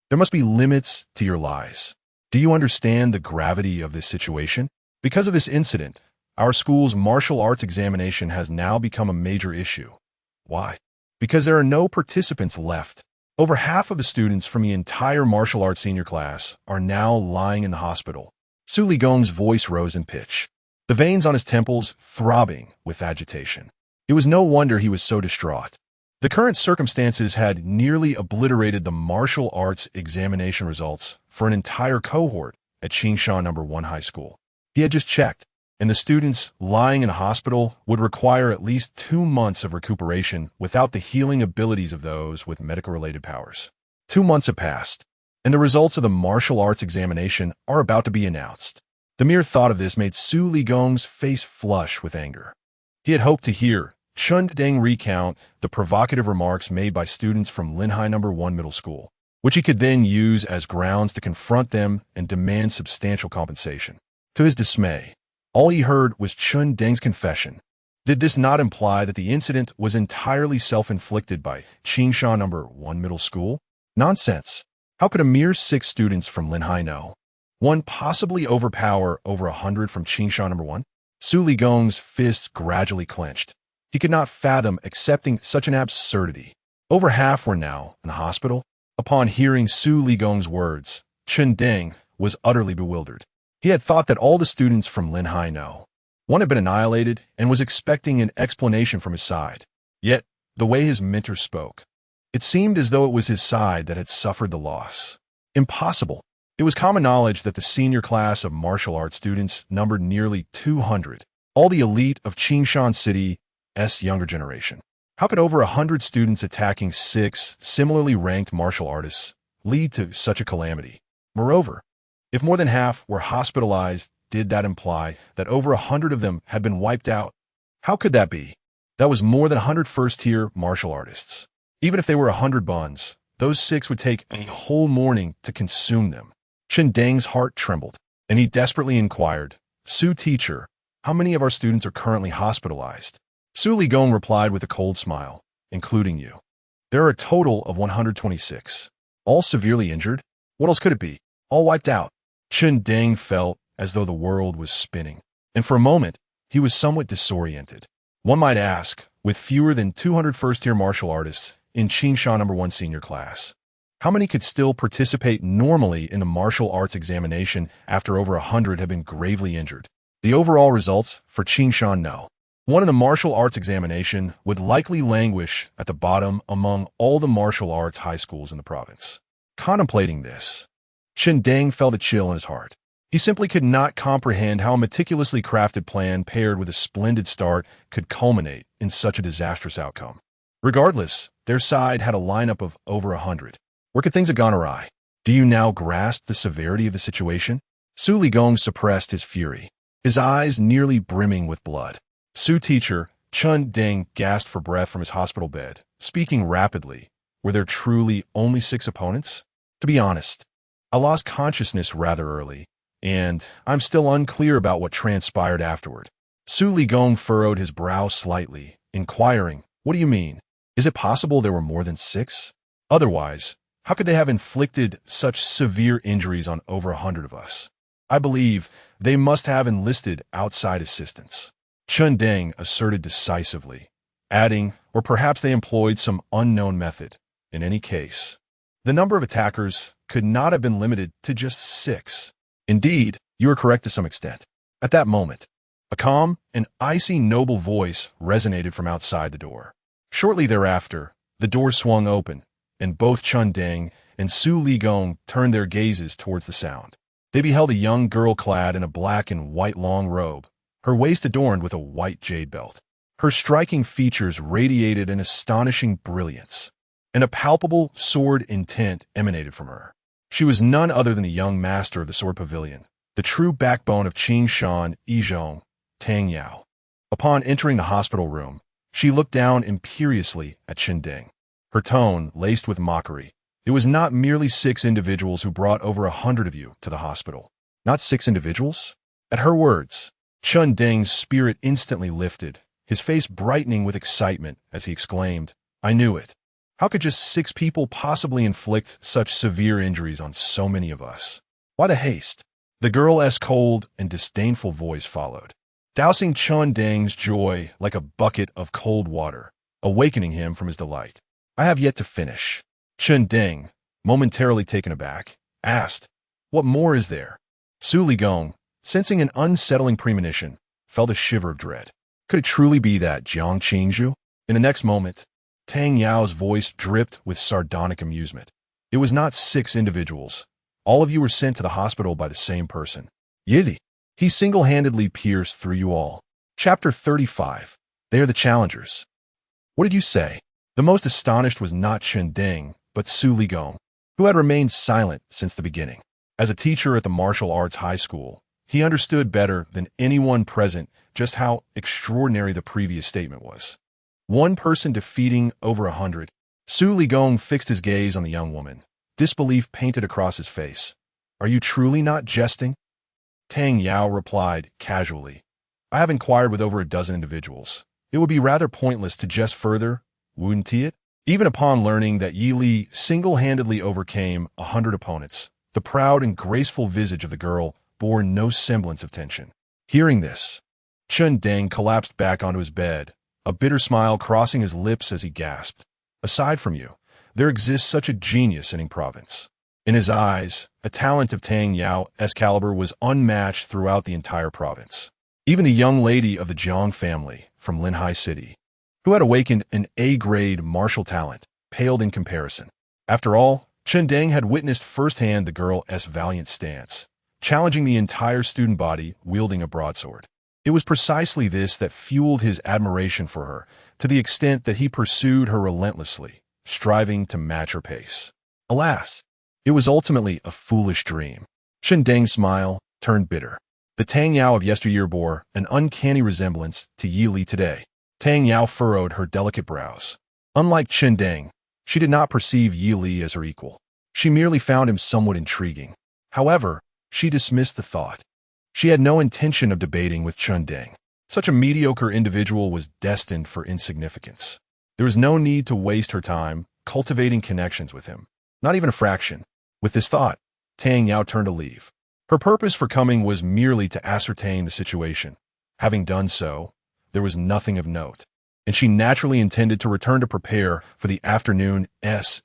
There must be limits to your lies. Do you understand the gravity of this situation? Because of this incident, our school's martial arts examination has now become a major issue." "Why?" "Because there are no participants left. Over half of the students from the entire martial arts senior class are now lying in the hospital." Su Ligong's voice rose in pitch, the veins on his temples throbbing with agitation. It was no wonder he was so distraught. The current circumstances had nearly obliterated the martial arts examination results for an entire cohort at Qingsha No. 1 High School. He had just checked, and the students lying in a hospital would require at least 2 months of recuperation without the healing abilities of those with medical-related powers. 2 months have passed, and the results of the martial arts examination are about to be announced. The mere thought of this made Su Ligong's face flush with anger. He had hoped to hear Chun Deng recount the provocative remarks made by students from Lin Hai No. 1 Middle School, which he could then use as grounds to confront them and demand substantial compensation. To his dismay, all he heard was Chun Deng's confession. Did this not imply that the incident was entirely self-inflicted by Qingsha No. 1 Middle School? Nonsense. How could a mere 6 students from Lin Hai No. 1 possibly overpower over 100 from Qingsha No. 1? Su Ligong's fists gradually clenched. He could not fathom accepting such an absurdity. Over half were now in the hospital. Upon hearing Su Ligong's words, Chun Deng was utterly bewildered. He had thought that all the students from Lin Hai No. 1 had been annihilated and was expecting an explanation from his side. Yet, the way his mentor spoke, it seemed as though it was his side that had suffered the loss. Impossible. It was common knowledge that the senior class of martial arts students numbered nearly 200, all the elite of Qingshan City's younger generation. How could over 100 students attacking 6 similarly ranked martial artists lead to such a calamity? Moreover, if more than half were hospitalized, did that imply that over 100 of them had been wiped out? How could that be? That was more than 100 first-tier martial artists. Even if they were 100 buns, those 6 would take a whole morning to consume them. Chun Deng's heart trembled, and he desperately inquired, "Su teacher, how many of our students are currently hospitalized?" Su Ligong replied with a cold smile, "Including you. There are a total of 126. All severely injured? What else could it be? All wiped out." Chun Deng felt as though the world was spinning, and for a moment, he was somewhat disoriented. One might ask, with fewer than 200 first-tier martial artists in Qingsha No. 1 senior class, how many could still participate normally in the martial arts examination after over 100 had been gravely injured? The overall results for Qingshan No. 1 in the martial arts examination would likely languish at the bottom among all the martial arts high schools in the province. Contemplating this, Chun Deng felt a chill in his heart. He simply could not comprehend how a meticulously crafted plan paired with a splendid start could culminate in such a disastrous outcome. Regardless, their side had a lineup of over 100. Where could things have gone awry? Do you now grasp the severity of the situation? Su Ligong suppressed his fury, his eyes nearly brimming with blood. "Su teacher," Chun Deng gasped for breath from his hospital bed, speaking rapidly. "Were there truly only 6 opponents? To be honest, I lost consciousness rather early, and I'm still unclear about what transpired afterward." Su Ligong furrowed his brow slightly, inquiring, "What do you mean? Is it possible there were more than 6? Otherwise, how could they have inflicted such severe injuries on over 100 of us? I believe they must have enlisted outside assistance," Chen Deng asserted decisively, adding, "or perhaps they employed some unknown method. In any case, the number of attackers could not have been limited to just 6. Indeed, you are correct to some extent." At that moment, a calm and icy noble voice resonated from outside the door. Shortly thereafter, the door swung open, and both Chen Deng and Su Ligong turned their gazes towards the sound. They beheld a young girl clad in a black and white long robe, her waist adorned with a white jade belt. Her striking features radiated an astonishing brilliance, and a palpable sword intent emanated from her. She was none other than the young master of the Sword Pavilion, the true backbone of Qing Shan Yizhong, Tang Yao. Upon entering the hospital room, she looked down imperiously at Chen Deng, her tone laced with mockery. "It was not merely 6 individuals who brought over 100 of you to the hospital." "Not 6 individuals?" At her words, Chen Deng's spirit instantly lifted, his face brightening with excitement as he exclaimed, "I knew it. How could just 6 people possibly inflict such severe injuries on so many of us? Why the haste?" The girl's cold and disdainful voice followed, dousing Chen Deng's joy like a bucket of cold water, awakening him from his delight. "I have yet to finish." Chen Deng, momentarily taken aback, asked, "What more is there?" Su Ligong, sensing an unsettling premonition, felt a shiver of dread. Could it truly be that Jiang Qingzhu? In the next moment, Tang Yao's voice dripped with sardonic amusement. "It was not 6 individuals. All of you were sent to the hospital by the same person. Yili. He single-handedly pierced through you all." Chapter 35. They are the challengers. "What did you say?" The most astonished was not Chen Deng, but Su Ligong, who had remained silent since the beginning. As a teacher at the martial arts high school, he understood better than anyone present just how extraordinary the previous statement was. 1 person defeating over 100. Su Ligong fixed his gaze on the young woman, disbelief painted across his face. "Are you truly not jesting?" Tang Yao replied casually, "I have inquired with over a dozen individuals. It would be rather pointless to jest further, wouldn't it?" Even upon learning that Yi Li single-handedly overcame 100 opponents, the proud and graceful visage of the girl bore no semblance of tension. Hearing this, Chen Deng collapsed back onto his bed, a bitter smile crossing his lips as he gasped, "Aside from you, there exists such a genius in Ying province." In his eyes, a talent of Tang Yao's caliber was unmatched throughout the entire province. Even the young lady of the Jiang family from Linhai City, who had awakened an A-grade martial talent, paled in comparison. After all, Chen Deng had witnessed firsthand the girl's valiant stance, challenging the entire student body wielding a broadsword. It was precisely this that fueled his admiration for her, to the extent that he pursued her relentlessly, striving to match her pace. Alas, it was ultimately a foolish dream. Chen Deng's smile turned bitter. The Tang Yao of yesteryear bore an uncanny resemblance to Yi Li today. Tang Yao furrowed her delicate brows. Unlike Chen Deng, she did not perceive Yi Li as her equal. She merely found him somewhat intriguing. However, she dismissed the thought. She had no intention of debating with Chen Deng. Such a mediocre individual was destined for insignificance. There was no need to waste her time cultivating connections with him, not even a fraction. With this thought, Tang Yao turned to leave. Her purpose for coming was merely to ascertain the situation. Having done so, there was nothing of note, and she naturally intended to return to prepare for the afternoon's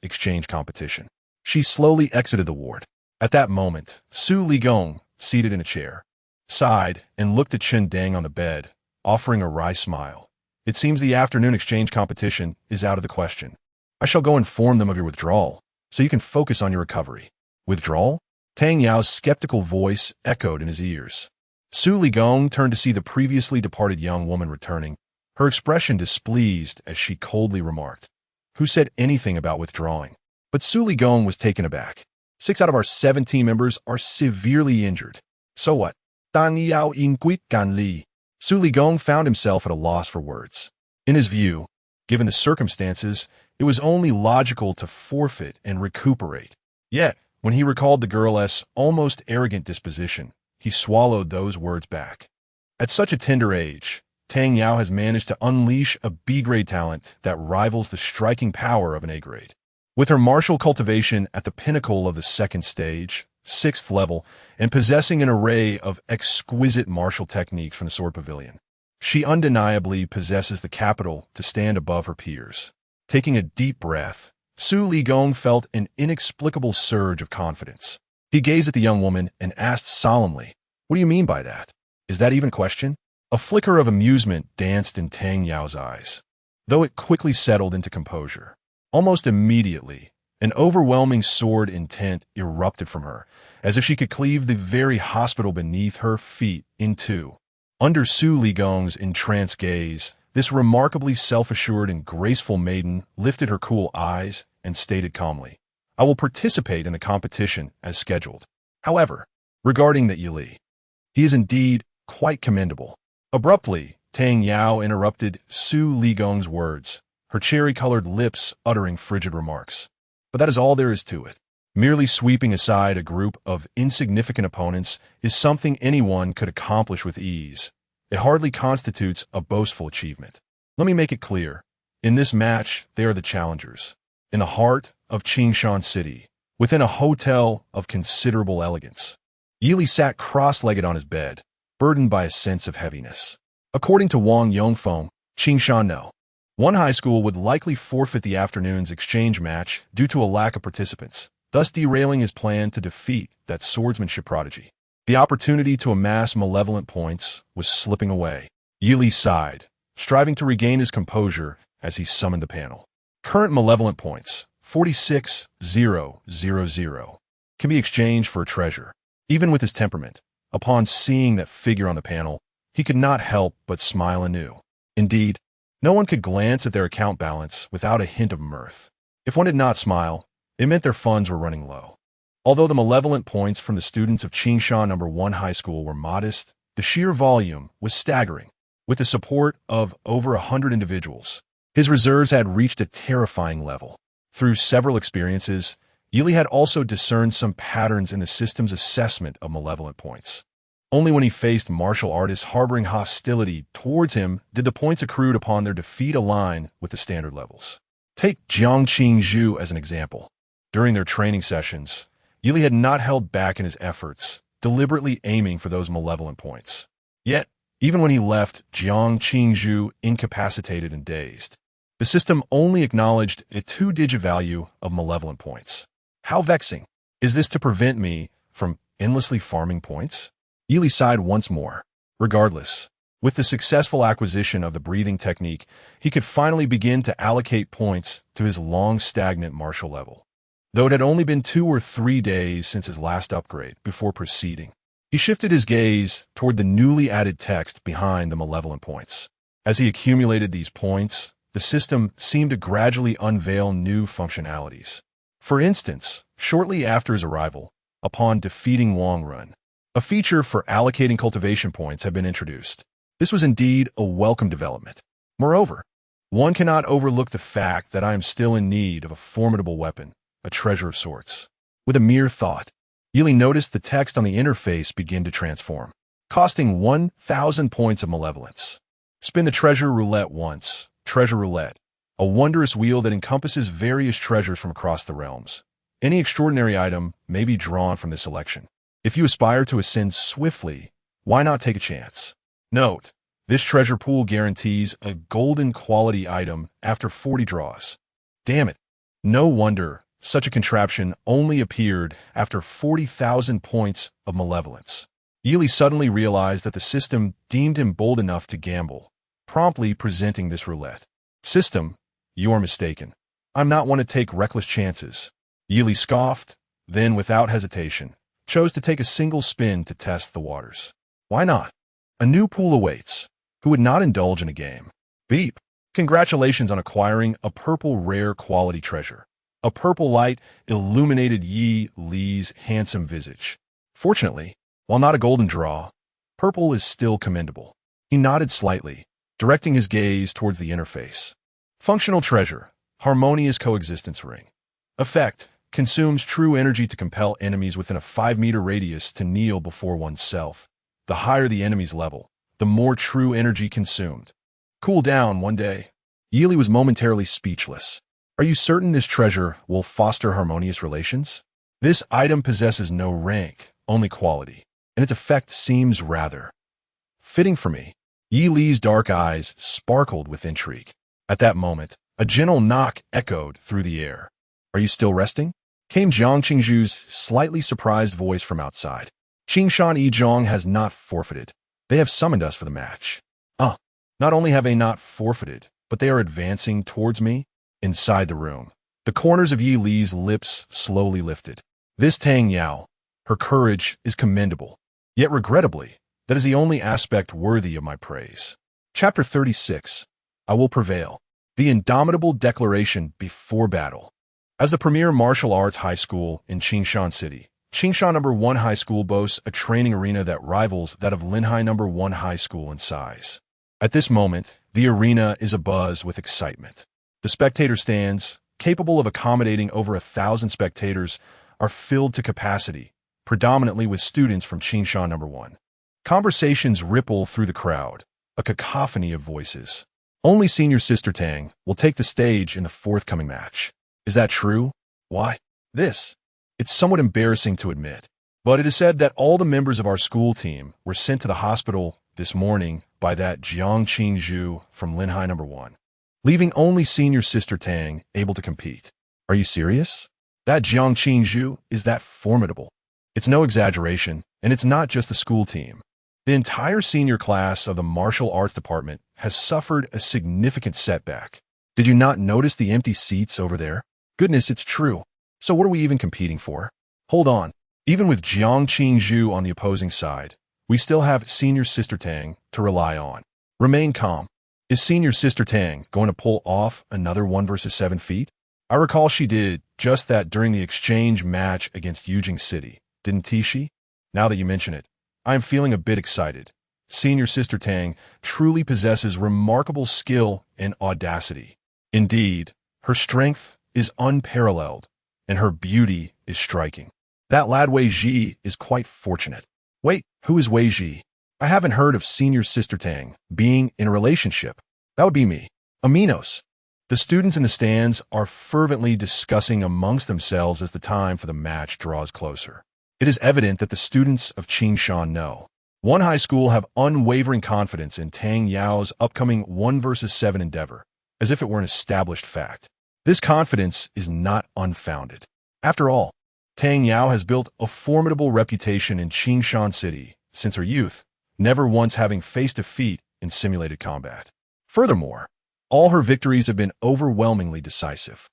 exchange competition. She slowly exited the ward. At that moment, Su Ligong, seated in a chair, sighed and looked at Chen Deng on the bed, offering a wry smile. "It seems the afternoon exchange competition is out of the question. I shall go inform them of your withdrawal, so you can focus on your recovery." "Withdrawal?" Tang Yao's skeptical voice echoed in his ears. Su Ligong turned to see the previously departed young woman returning, her expression displeased as she coldly remarked, "Who said anything about withdrawing?" But Su Ligong was taken aback. 6 out of our 17 members are severely injured. So what? Dan Yao in Guit Gan Li. Su Ligong found himself at a loss for words. In his view, given the circumstances, it was only logical to forfeit and recuperate. Yet, when he recalled the girl's almost arrogant disposition, he swallowed those words back. At such a tender age, Tang Yao has managed to unleash a B-grade talent that rivals the striking power of an A-grade. With her martial cultivation at the pinnacle of the second stage, 6th level, and possessing an array of exquisite martial techniques from the Sword Pavilion, she undeniably possesses the capital to stand above her peers. Taking a deep breath, Su Ligong felt an inexplicable surge of confidence. He gazed at the young woman and asked solemnly, "What do you mean by that? Is that even a question?" A flicker of amusement danced in Tang Yao's eyes, though it quickly settled into composure. Almost immediately, an overwhelming sword intent erupted from her, as if she could cleave the very hospital beneath her feet in two. Under Su Ligong's entranced gaze, this remarkably self-assured and graceful maiden lifted her cool eyes and stated calmly, "I will participate in the competition as scheduled. However, regarding that Yili, he is indeed quite commendable." Abruptly, Tang Yao interrupted Su Ligong's words, her cherry-colored lips uttering frigid remarks. But that is all there is to it. Merely sweeping aside a group of insignificant opponents is something anyone could accomplish with ease. It hardly constitutes a boastful achievement. Let me make it clear. In this match, they are the challengers. In the heart of Qingshan City, within a hotel of considerable elegance, Yili sat cross-legged on his bed, burdened by a sense of heaviness. According to Wang Yongfeng, Qingshan No. 1 high school would likely forfeit the afternoon's exchange match due to a lack of participants, thus derailing his plan to defeat that swordsmanship prodigy. The opportunity to amass malevolent points was slipping away. Yili sighed, striving to regain his composure as he summoned the panel. Current malevolent points, 46,000, can be exchanged for a treasure. Even with his temperament, upon seeing that figure on the panel, he could not help but smile anew. Indeed, no one could glance at their account balance without a hint of mirth. If one did not smile, it meant their funds were running low. Although the malevolent points from the students of Qingshan No. 1 High School were modest, the sheer volume was staggering. With the support of over 100 individuals, his reserves had reached a terrifying level. Through several experiences, Yili had also discerned some patterns in the system's assessment of malevolent points. Only when he faced martial artists harboring hostility towards him did the points accrued upon their defeat align with the standard levels. Take Jiang Qingzhu as an example. During their training sessions, Yili had not held back in his efforts, deliberately aiming for those malevolent points. Yet, even when he left Jiang Qingzhu incapacitated and dazed, the system only acknowledged a 2-digit value of malevolent points. How vexing. Is this to prevent me from endlessly farming points? Yili sighed once more. Regardless, with the successful acquisition of the breathing technique, he could finally begin to allocate points to his long-stagnant martial level. Though it had only been 2 or 3 days since his last upgrade before proceeding, he shifted his gaze toward the newly added text behind the malevolent points. As he accumulated these points, the system seemed to gradually unveil new functionalities. For instance, shortly after his arrival, upon defeating Wang Run, a feature for allocating cultivation points had been introduced. This was indeed a welcome development. Moreover, one cannot overlook the fact that I am still in need of a formidable weapon, a treasure of sorts. With a mere thought, Yili noticed the text on the interface begin to transform, costing 1,000 points of malevolence. Spin the treasure roulette once. Treasure roulette, a wondrous wheel that encompasses various treasures from across the realms. Any extraordinary item may be drawn from this selection. If you aspire to ascend swiftly, why not take a chance? Note, this treasure pool guarantees a golden quality item after 40 draws. Damn it. No wonder such a contraption only appeared after 40,000 points of malevolence. Yili suddenly realized that the system deemed him bold enough to gamble, promptly presenting this roulette. System, you are mistaken. I'm not one to take reckless chances. Yili scoffed, then without hesitation, chose to take a single spin to test the waters. Why not? A new pool awaits. Who would not indulge in a game? Beep. Congratulations on acquiring a purple rare quality treasure. A purple light illuminated Yi Li's handsome visage. Fortunately, while not a golden draw, purple is still commendable. He nodded slightly, directing his gaze towards the interface. Functional treasure, harmonious coexistence ring. Effect, consumes true energy to compel enemies within a 5-meter radius to kneel before oneself. The higher the enemy's level, the more true energy consumed. Cool down one day. Yili was momentarily speechless. Are you certain this treasure will foster harmonious relations? This item possesses no rank, only quality, and its effect seems rather fitting for me. Yi Li's dark eyes sparkled with intrigue. At that moment, a gentle knock echoed through the air. Are you still resting? Came Jiang Qingzhu's slightly surprised voice from outside. Qingshan Yizhong has not forfeited. They have summoned us for the match. Not only have they not forfeited, but they are advancing towards me. Inside the room, the corners of Yi Li's lips slowly lifted. This Tang Yao, her courage is commendable. Yet regrettably, that is the only aspect worthy of my praise. Chapter 36. I will prevail. The indomitable declaration before battle. As the premier martial arts high school in Qingshan City, Qingshan No. 1 High School boasts a training arena that rivals that of Linhai No. 1 High School in size. At this moment, the arena is abuzz with excitement. The spectator stands, capable of accommodating over 1,000 spectators, are filled to capacity, predominantly with students from Qingshan No. 1. Conversations ripple through the crowd, a cacophony of voices. Only senior sister Tang will take the stage in the forthcoming match. Is that true? Why? It's somewhat embarrassing to admit, but it is said that all the members of our school team were sent to the hospital this morning by that Jiang Qingzhu from Linhai No. 1, leaving only senior sister Tang able to compete. Are you serious? That Jiang Qingzhu is that formidable. It's no exaggeration, and it's not just the school team. The entire senior class of the martial arts department has suffered a significant setback. Did you not notice the empty seats over there? Goodness, it's true. So what are we even competing for? Hold on. Even with Jiang Qingzhu on the opposing side, we still have senior sister Tang to rely on. Remain calm. Is senior sister Tang going to pull off another 1 versus 7 feat? I recall she did just that during the exchange match against Yujing City, didn't she? Now that you mention it, I am feeling a bit excited. Senior sister Tang truly possesses remarkable skill and audacity. Indeed, her strength is unparalleled, and her beauty is striking. That lad Wei Ji is quite fortunate. Wait, who is Wei Ji? I haven't heard of senior sister Tang being in a relationship. That would be me. Aminos. The students in the stands are fervently discussing amongst themselves as the time for the match draws closer. It is evident that the students of Qingshan No. 1 High School have unwavering confidence in Tang Yao's upcoming 1 versus 7 endeavor, as if it were an established fact. This confidence is not unfounded. After all, Tang Yao has built a formidable reputation in Qingshan City since her youth, never once having faced defeat in simulated combat. Furthermore, all her victories have been overwhelmingly decisive.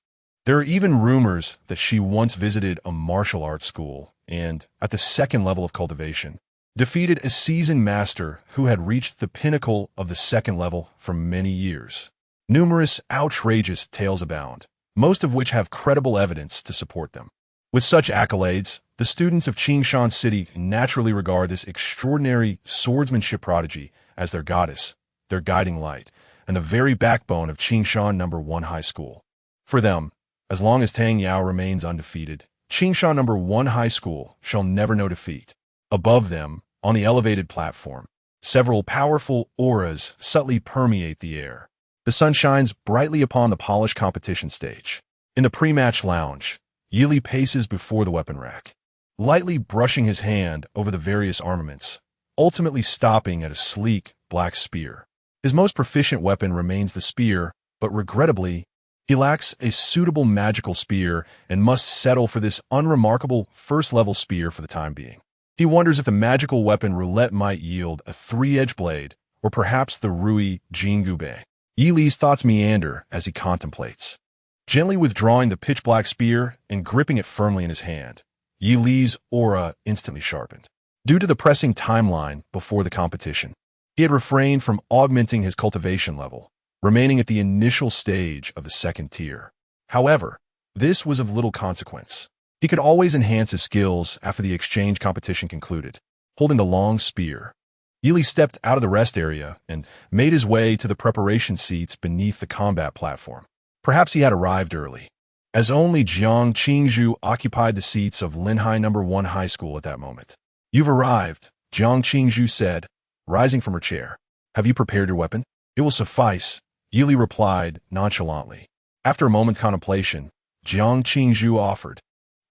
There are even rumors that she once visited a martial arts school and, at the second level of cultivation, defeated a seasoned master who had reached the pinnacle of the second level for many years. Numerous outrageous tales abound, most of which have credible evidence to support them. With such accolades, the students of Qingshan City naturally regard this extraordinary swordsmanship prodigy as their goddess, their guiding light, and the very backbone of Qingshan No. 1 High School. For them, as long as Tang Yao remains undefeated, Qingshan No. 1 High School shall never know defeat. Above them, on the elevated platform, several powerful auras subtly permeate the air. The sun shines brightly upon the polished competition stage. In the pre-match lounge, Yili paces before the weapon rack, lightly brushing his hand over the various armaments, ultimately stopping at a sleek, black spear. His most proficient weapon remains the spear, but regrettably, he lacks a suitable magical spear and must settle for this unremarkable first-level spear for the time being. He wonders if the magical weapon roulette might yield a 3-edged blade, or perhaps the Rui Jingube. Yi Li's thoughts meander as he contemplates. Gently withdrawing the pitch-black spear and gripping it firmly in his hand, Yi Li's aura instantly sharpened. Due to the pressing timeline before the competition, he had refrained from augmenting his cultivation level, remaining at the initial stage of the second tier. However, this was of little consequence. He could always enhance his skills after the exchange competition concluded. Holding the long spear, Yi Li stepped out of the rest area and made his way to the preparation seats beneath the combat platform. Perhaps he had arrived early, as only Jiang Qingzhu occupied the seats of Linhai No. 1 High School at that moment. You've arrived, Jiang Qingzhu said, rising from her chair. Have you prepared your weapon? It will suffice, Yili replied nonchalantly. After a moment's contemplation, Jiang Qingzhu offered,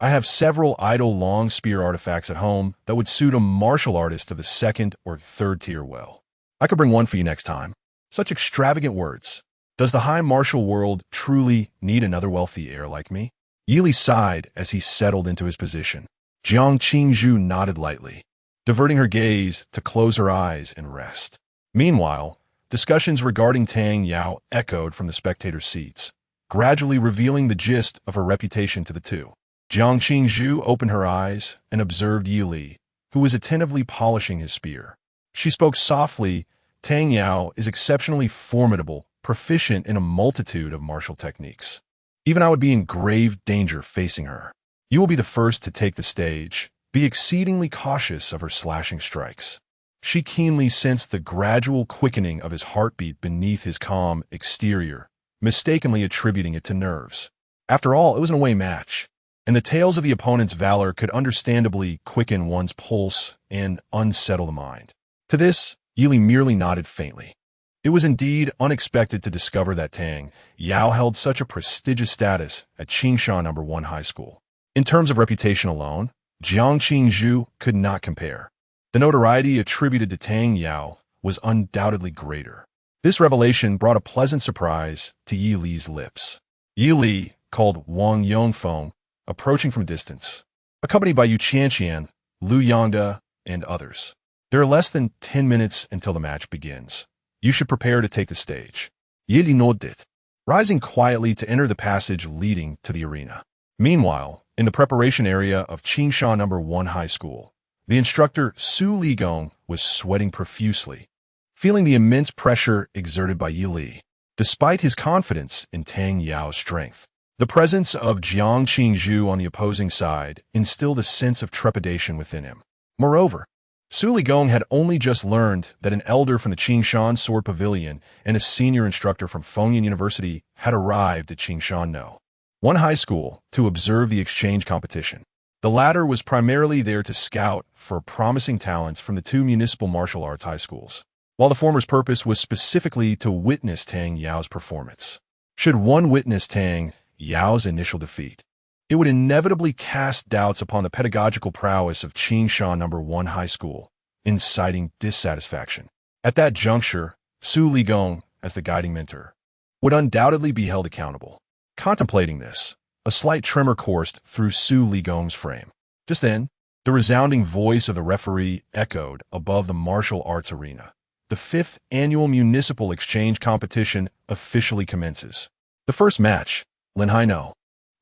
I have several idle long spear artifacts at home that would suit a martial artist of the second or third tier well. I could bring one for you next time. Such extravagant words. Does the high martial world truly need another wealthy heir like me? Yili sighed as he settled into his position. Jiang Qingzhu nodded lightly, diverting her gaze to close her eyes and rest. Meanwhile, discussions regarding Tang Yao echoed from the spectator seats, gradually revealing the gist of her reputation to the two. Jiang Qingzhu opened her eyes and observed Yili, who was attentively polishing his spear. She spoke softly, Tang Yao is exceptionally formidable, proficient in a multitude of martial techniques. Even I would be in grave danger facing her. You will be the first to take the stage. Be exceedingly cautious of her slashing strikes. She keenly sensed the gradual quickening of his heartbeat beneath his calm exterior, mistakenly attributing it to nerves. After all, it was an away match, and the tales of the opponent's valor could understandably quicken one's pulse and unsettle the mind. To this, Yili merely nodded faintly. It was indeed unexpected to discover that Tang Yao held such a prestigious status at Qingshan No. 1 High School. In terms of reputation alone, Jiang Qingzhu could not compare. The notoriety attributed to Tang Yao was undoubtedly greater. This revelation brought a pleasant surprise to Yi Li's lips. Yi Li called Wang Yongfeng, approaching from a distance, accompanied by Yu Qianqian, Lu Yangda, and others. There are less than 10 minutes until the match begins. You should prepare to take the stage. Yi Li nodded, rising quietly to enter the passage leading to the arena. Meanwhile, in the preparation area of Qingshan No. 1 High School, the instructor Su Ligong was sweating profusely, feeling the immense pressure exerted by Yi Li. Despite his confidence in Tang Yao's strength, the presence of Jiang Qingzhu on the opposing side instilled a sense of trepidation within him. Moreover, Su Ligong had only just learned that an elder from the Qingshan Sword Pavilion and a senior instructor from Fengyan University had arrived at Qingshan No. 1 High School to observe the exchange competition. The latter was primarily there to scout for promising talents from the two municipal martial arts high schools, while the former's purpose was specifically to witness Tang Yao's performance. Should one witness Tang Yao's initial defeat, it would inevitably cast doubts upon the pedagogical prowess of Qingshan No. 1 High School, inciting dissatisfaction. At that juncture, Su Ligong, as the guiding mentor, would undoubtedly be held accountable. Contemplating this, a slight tremor coursed through Su Ligong's frame. Just then, the resounding voice of the referee echoed above the martial arts arena. The 5th annual municipal exchange competition officially commences. The first match, Linhai No.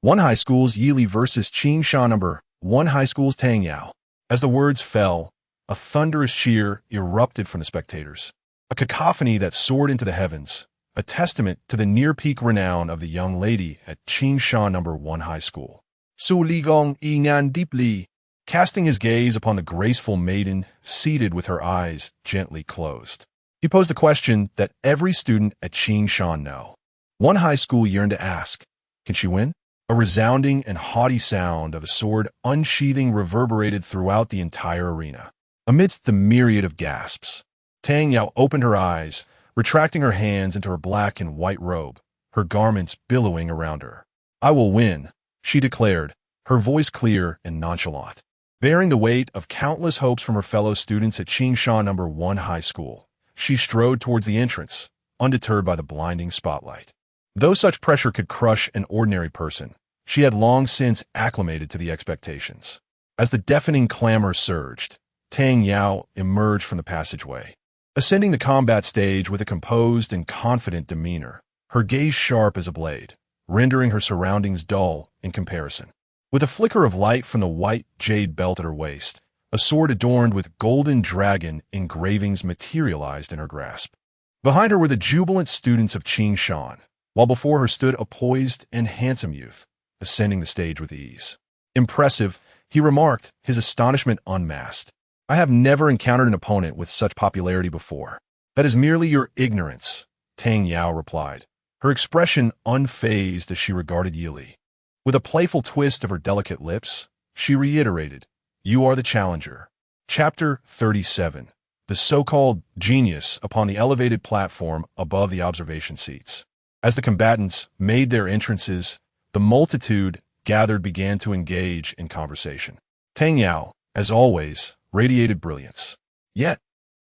1 High School's Yi Li versus Qingshan No. 1 High School's Tang Yao. As the words fell, a thunderous cheer erupted from the spectators, a cacophony that soared into the heavens, a testament to the near-peak renown of the young lady at Qingshan No. 1 High School. Su Ligong yinan deeply, casting his gaze upon the graceful maiden seated with her eyes gently closed. He posed a question that every student at Qingshan No. 1 High School yearned to ask. Can she win? A resounding and haughty sound of a sword unsheathing reverberated throughout the entire arena. Amidst the myriad of gasps, Tang Yao opened her eyes, retracting her hands into her black and white robe, her garments billowing around her. I will win, she declared, her voice clear and nonchalant. Bearing the weight of countless hopes from her fellow students at Qingshan No. 1 High School, she strode towards the entrance, undeterred by the blinding spotlight. Though such pressure could crush an ordinary person, she had long since acclimated to the expectations. As the deafening clamor surged, Tang Yao emerged from the passageway, ascending the combat stage with a composed and confident demeanor, her gaze sharp as a blade, rendering her surroundings dull in comparison. With a flicker of light from the white jade belt at her waist, a sword adorned with golden dragon engravings materialized in her grasp. Behind her were the jubilant students of Qingshan, while before her stood a poised and handsome youth, ascending the stage with ease. Impressive, he remarked, his astonishment unmasked. I have never encountered an opponent with such popularity before. That is merely your ignorance, Tang Yao replied, her expression unfazed as she regarded Yi Li. With a playful twist of her delicate lips, she reiterated, You are the challenger. Chapter 37. the so-called genius, upon the elevated platform above the observation seats. As the combatants made their entrances, the multitude gathered began to engage in conversation. Tang Yao, as always, radiated brilliance. Yet,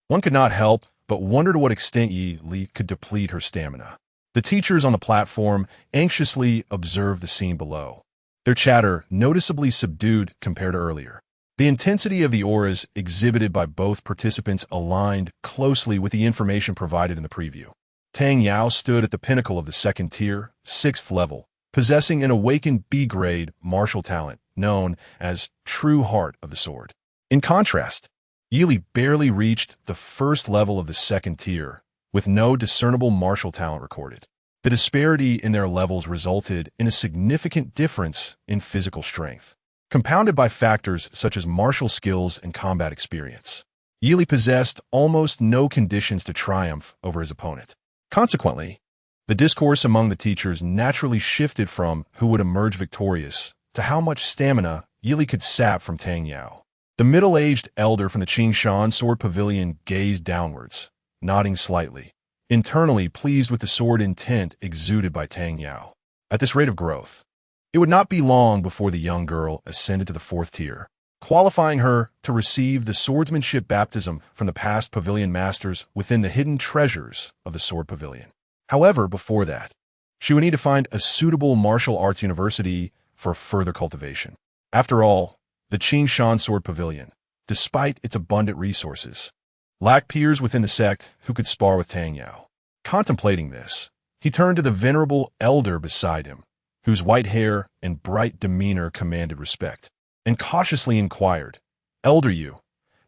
one could not help but wonder to what extent Yi Li could deplete her stamina. The teachers on the platform anxiously observed the scene below, their chatter noticeably subdued compared to earlier. The intensity of the auras exhibited by both participants aligned closely with the information provided in the preview. Tang Yao stood at the pinnacle of the second tier, 6th level, possessing an awakened B-grade martial talent known as True Heart of the Sword. In contrast, Yi Li barely reached the first level of the second tier, with no discernible martial talent recorded. The disparity in their levels resulted in a significant difference in physical strength, compounded by factors such as martial skills and combat experience. Yi Li possessed almost no conditions to triumph over his opponent. Consequently, the discourse among the teachers naturally shifted from who would emerge victorious to how much stamina Yi Li could sap from Tang Yao. The middle-aged elder from the Qingshan Sword Pavilion gazed downwards, nodding slightly, internally pleased with the sword intent exuded by Tang Yao. At this rate of growth, it would not be long before the young girl ascended to the 4th tier, qualifying her to receive the swordsmanship baptism from the past pavilion masters within the hidden treasures of the Sword Pavilion. However, before that, she would need to find a suitable martial arts university for further cultivation. After all, the Qingshan Sword Pavilion, despite its abundant resources, lacked peers within the sect who could spar with Tang Yao. Contemplating this, he turned to the venerable elder beside him, whose white hair and bright demeanor commanded respect, and cautiously inquired, "Elder Yu,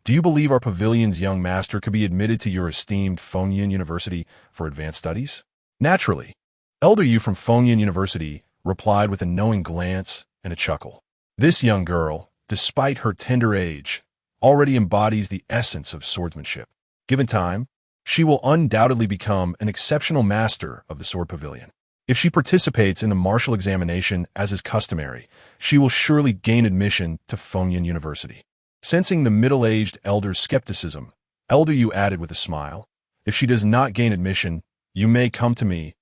do you believe our pavilion's young master could be admitted to your esteemed Fengyan University for advanced studies?" Naturally, Elder Yu from Fengyan University replied with a knowing glance and a chuckle. This young girl, despite her tender age, already embodies the essence of swordsmanship. Given time, she will undoubtedly become an exceptional master of the Sword Pavilion. If she participates in the martial examination as is customary, she will surely gain admission to Fengyan University. Sensing the middle-aged elder's skepticism, Elder Yu added with a smile, "If she does not gain admission, you may come to me.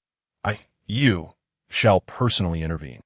You, shall personally intervene."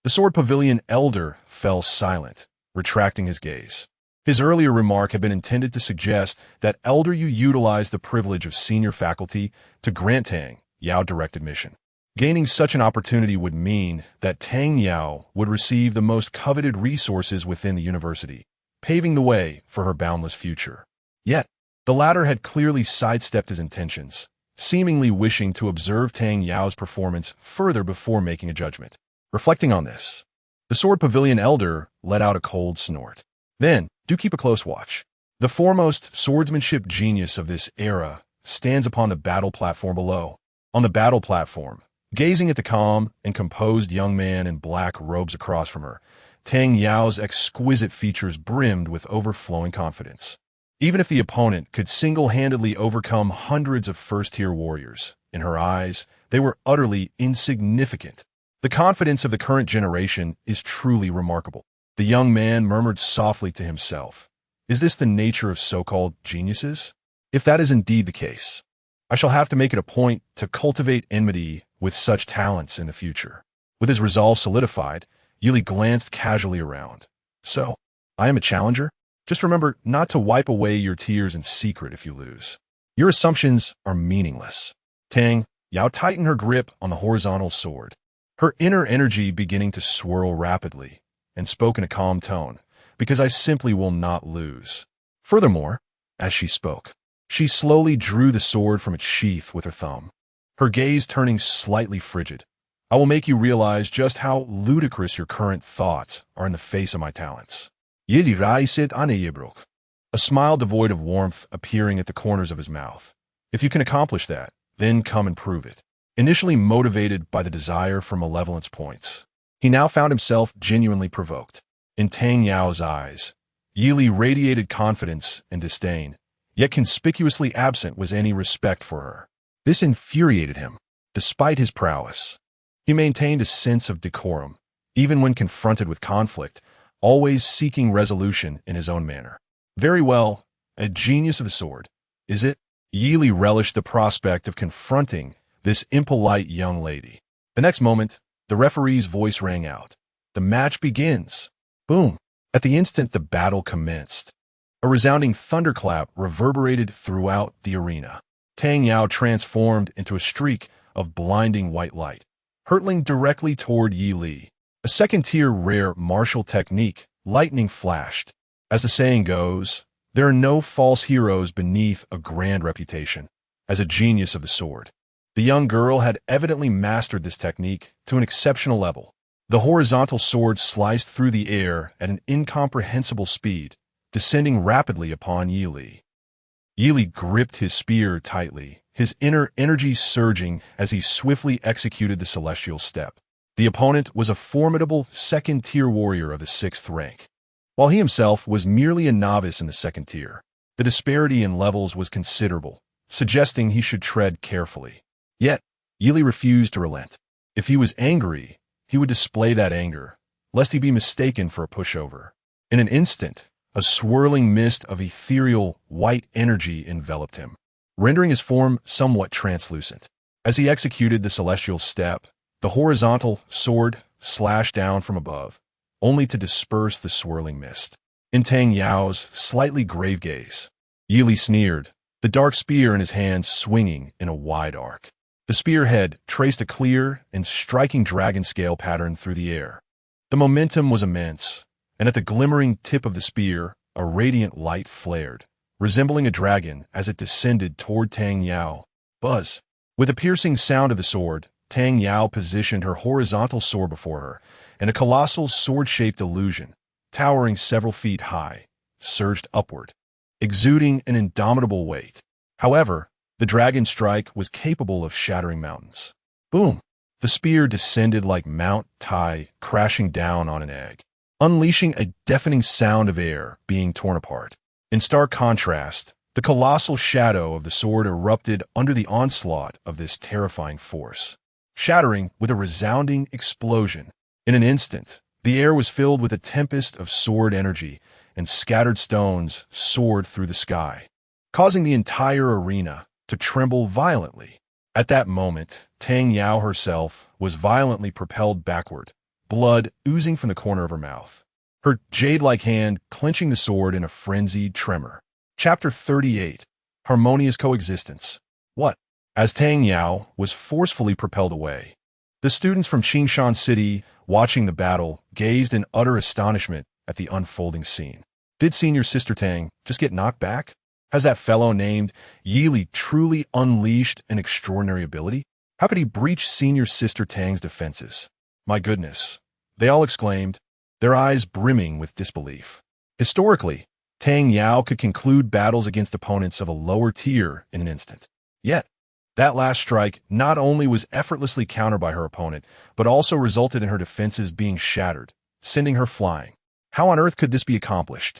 The Sword Pavilion elder fell silent, retracting his gaze. His earlier remark had been intended to suggest that Elder Yu utilized the privilege of senior faculty to grant Tang Yao direct admission. Gaining such an opportunity would mean that Tang Yao would receive the most coveted resources within the university, paving the way for her boundless future. Yet, the latter had clearly sidestepped his intentions, seemingly wishing to observe Tang Yao's performance further before making a judgment. Reflecting on this, the Sword Pavilion elder let out a cold snort. "Then, do keep a close watch. The foremost swordsmanship genius of this era stands upon the battle platform below." On the battle platform, gazing at the calm and composed young man in black robes across from her, Tang Yao's exquisite features brimmed with overflowing confidence. Even if the opponent could single-handedly overcome hundreds of first-tier warriors, in her eyes, they were utterly insignificant. The confidence of the current generation is truly remarkable. The young man murmured softly to himself, "Is this the nature of so-called geniuses? If that is indeed the case, I shall have to make it a point to cultivate enmity with such talents in the future." With his resolve solidified, Yi Li glanced casually around. "So, I am a challenger? Just remember not to wipe away your tears in secret if you lose. Your assumptions are meaningless." Tang Yao tightened her grip on the horizontal sword, her inner energy beginning to swirl rapidly, and spoke in a calm tone, "Because I simply will not lose." Furthermore, as she spoke, she slowly drew the sword from its sheath with her thumb, her gaze turning slightly frigid. "I will make you realize just how ludicrous your current thoughts are in the face of my talents." A smile devoid of warmth appearing at the corners of his mouth. "If you can accomplish that, then come and prove it." Initially motivated by the desire for malevolence points, he now found himself genuinely provoked. In Tang Yao's eyes, Yi Li radiated confidence and disdain, yet conspicuously absent was any respect for her. This infuriated him. Despite his prowess, he maintained a sense of decorum, even when confronted with conflict, always seeking resolution in his own manner. "Very well, a genius of the sword. is it? Yi Li relished the prospect of confronting this impolite young lady. The next moment, the referee's voice rang out. The match begins. Boom! At the instant the battle commenced, a resounding thunderclap reverberated throughout the arena. Tang Yao transformed into a streak of blinding white light, hurtling directly toward Yi Li. A second-tier rare martial technique, lightning flashed. As the saying goes, there are no false heroes beneath a grand reputation. As a genius of the sword, the young girl had evidently mastered this technique to an exceptional level. The horizontal sword sliced through the air at an incomprehensible speed, descending rapidly upon Yi Li. Yi Li gripped his spear tightly, his inner energy surging as he swiftly executed the celestial step. The opponent was a formidable second-tier warrior of the 6th rank, while he himself was merely a novice in the 2nd tier. The disparity in levels was considerable, suggesting he should tread carefully. Yet, Yi Li refused to relent. If he was angry, he would display that anger, lest he be mistaken for a pushover. In an instant, a swirling mist of ethereal, white energy enveloped him, rendering his form somewhat translucent. As he executed the celestial step, the horizontal sword slashed down from above, only to disperse the swirling mist. In Tang Yao's slightly grave gaze, Yi Li sneered, the dark spear in his hand swinging in a wide arc. The spearhead traced a clear and striking dragon scale pattern through the air. The momentum was immense, and at the glimmering tip of the spear, a radiant light flared, resembling a dragon as it descended toward Tang Yao. Buzz! With the piercing sound of the sword, Tang Yao positioned her horizontal sword before her, and a colossal sword-shaped illusion, towering several feet high, surged upward, exuding an indomitable weight. However, the dragon strike was capable of shattering mountains. Boom! The spear descended like Mount Tai crashing down on an egg, unleashing a deafening sound of air being torn apart. In stark contrast, the colossal shadow of the sword erupted under the onslaught of this terrifying force, shattering with a resounding explosion. In an instant, the air was filled with a tempest of sword energy, and scattered stones soared through the sky, causing the entire arena to tremble violently. At that moment, Tang Yao herself was violently propelled backward, blood oozing from the corner of her mouth, her jade-like hand clenching the sword in a frenzied tremor. Chapter 38. Harmonious Coexistence. What? As Tang Yao was forcefully propelled away, the students from Qingshan City, watching the battle, gazed in utter astonishment at the unfolding scene. Did Senior Sister Tang just get knocked back? Has that fellow named Yi Li truly unleashed an extraordinary ability? How could he breach Senior Sister Tang's defenses? My goodness, they all exclaimed, their eyes brimming with disbelief. Historically, Tang Yao could conclude battles against opponents of a lower tier in an instant. Yet, that last strike not only was effortlessly countered by her opponent, but also resulted in her defenses being shattered, sending her flying. How on earth could this be accomplished?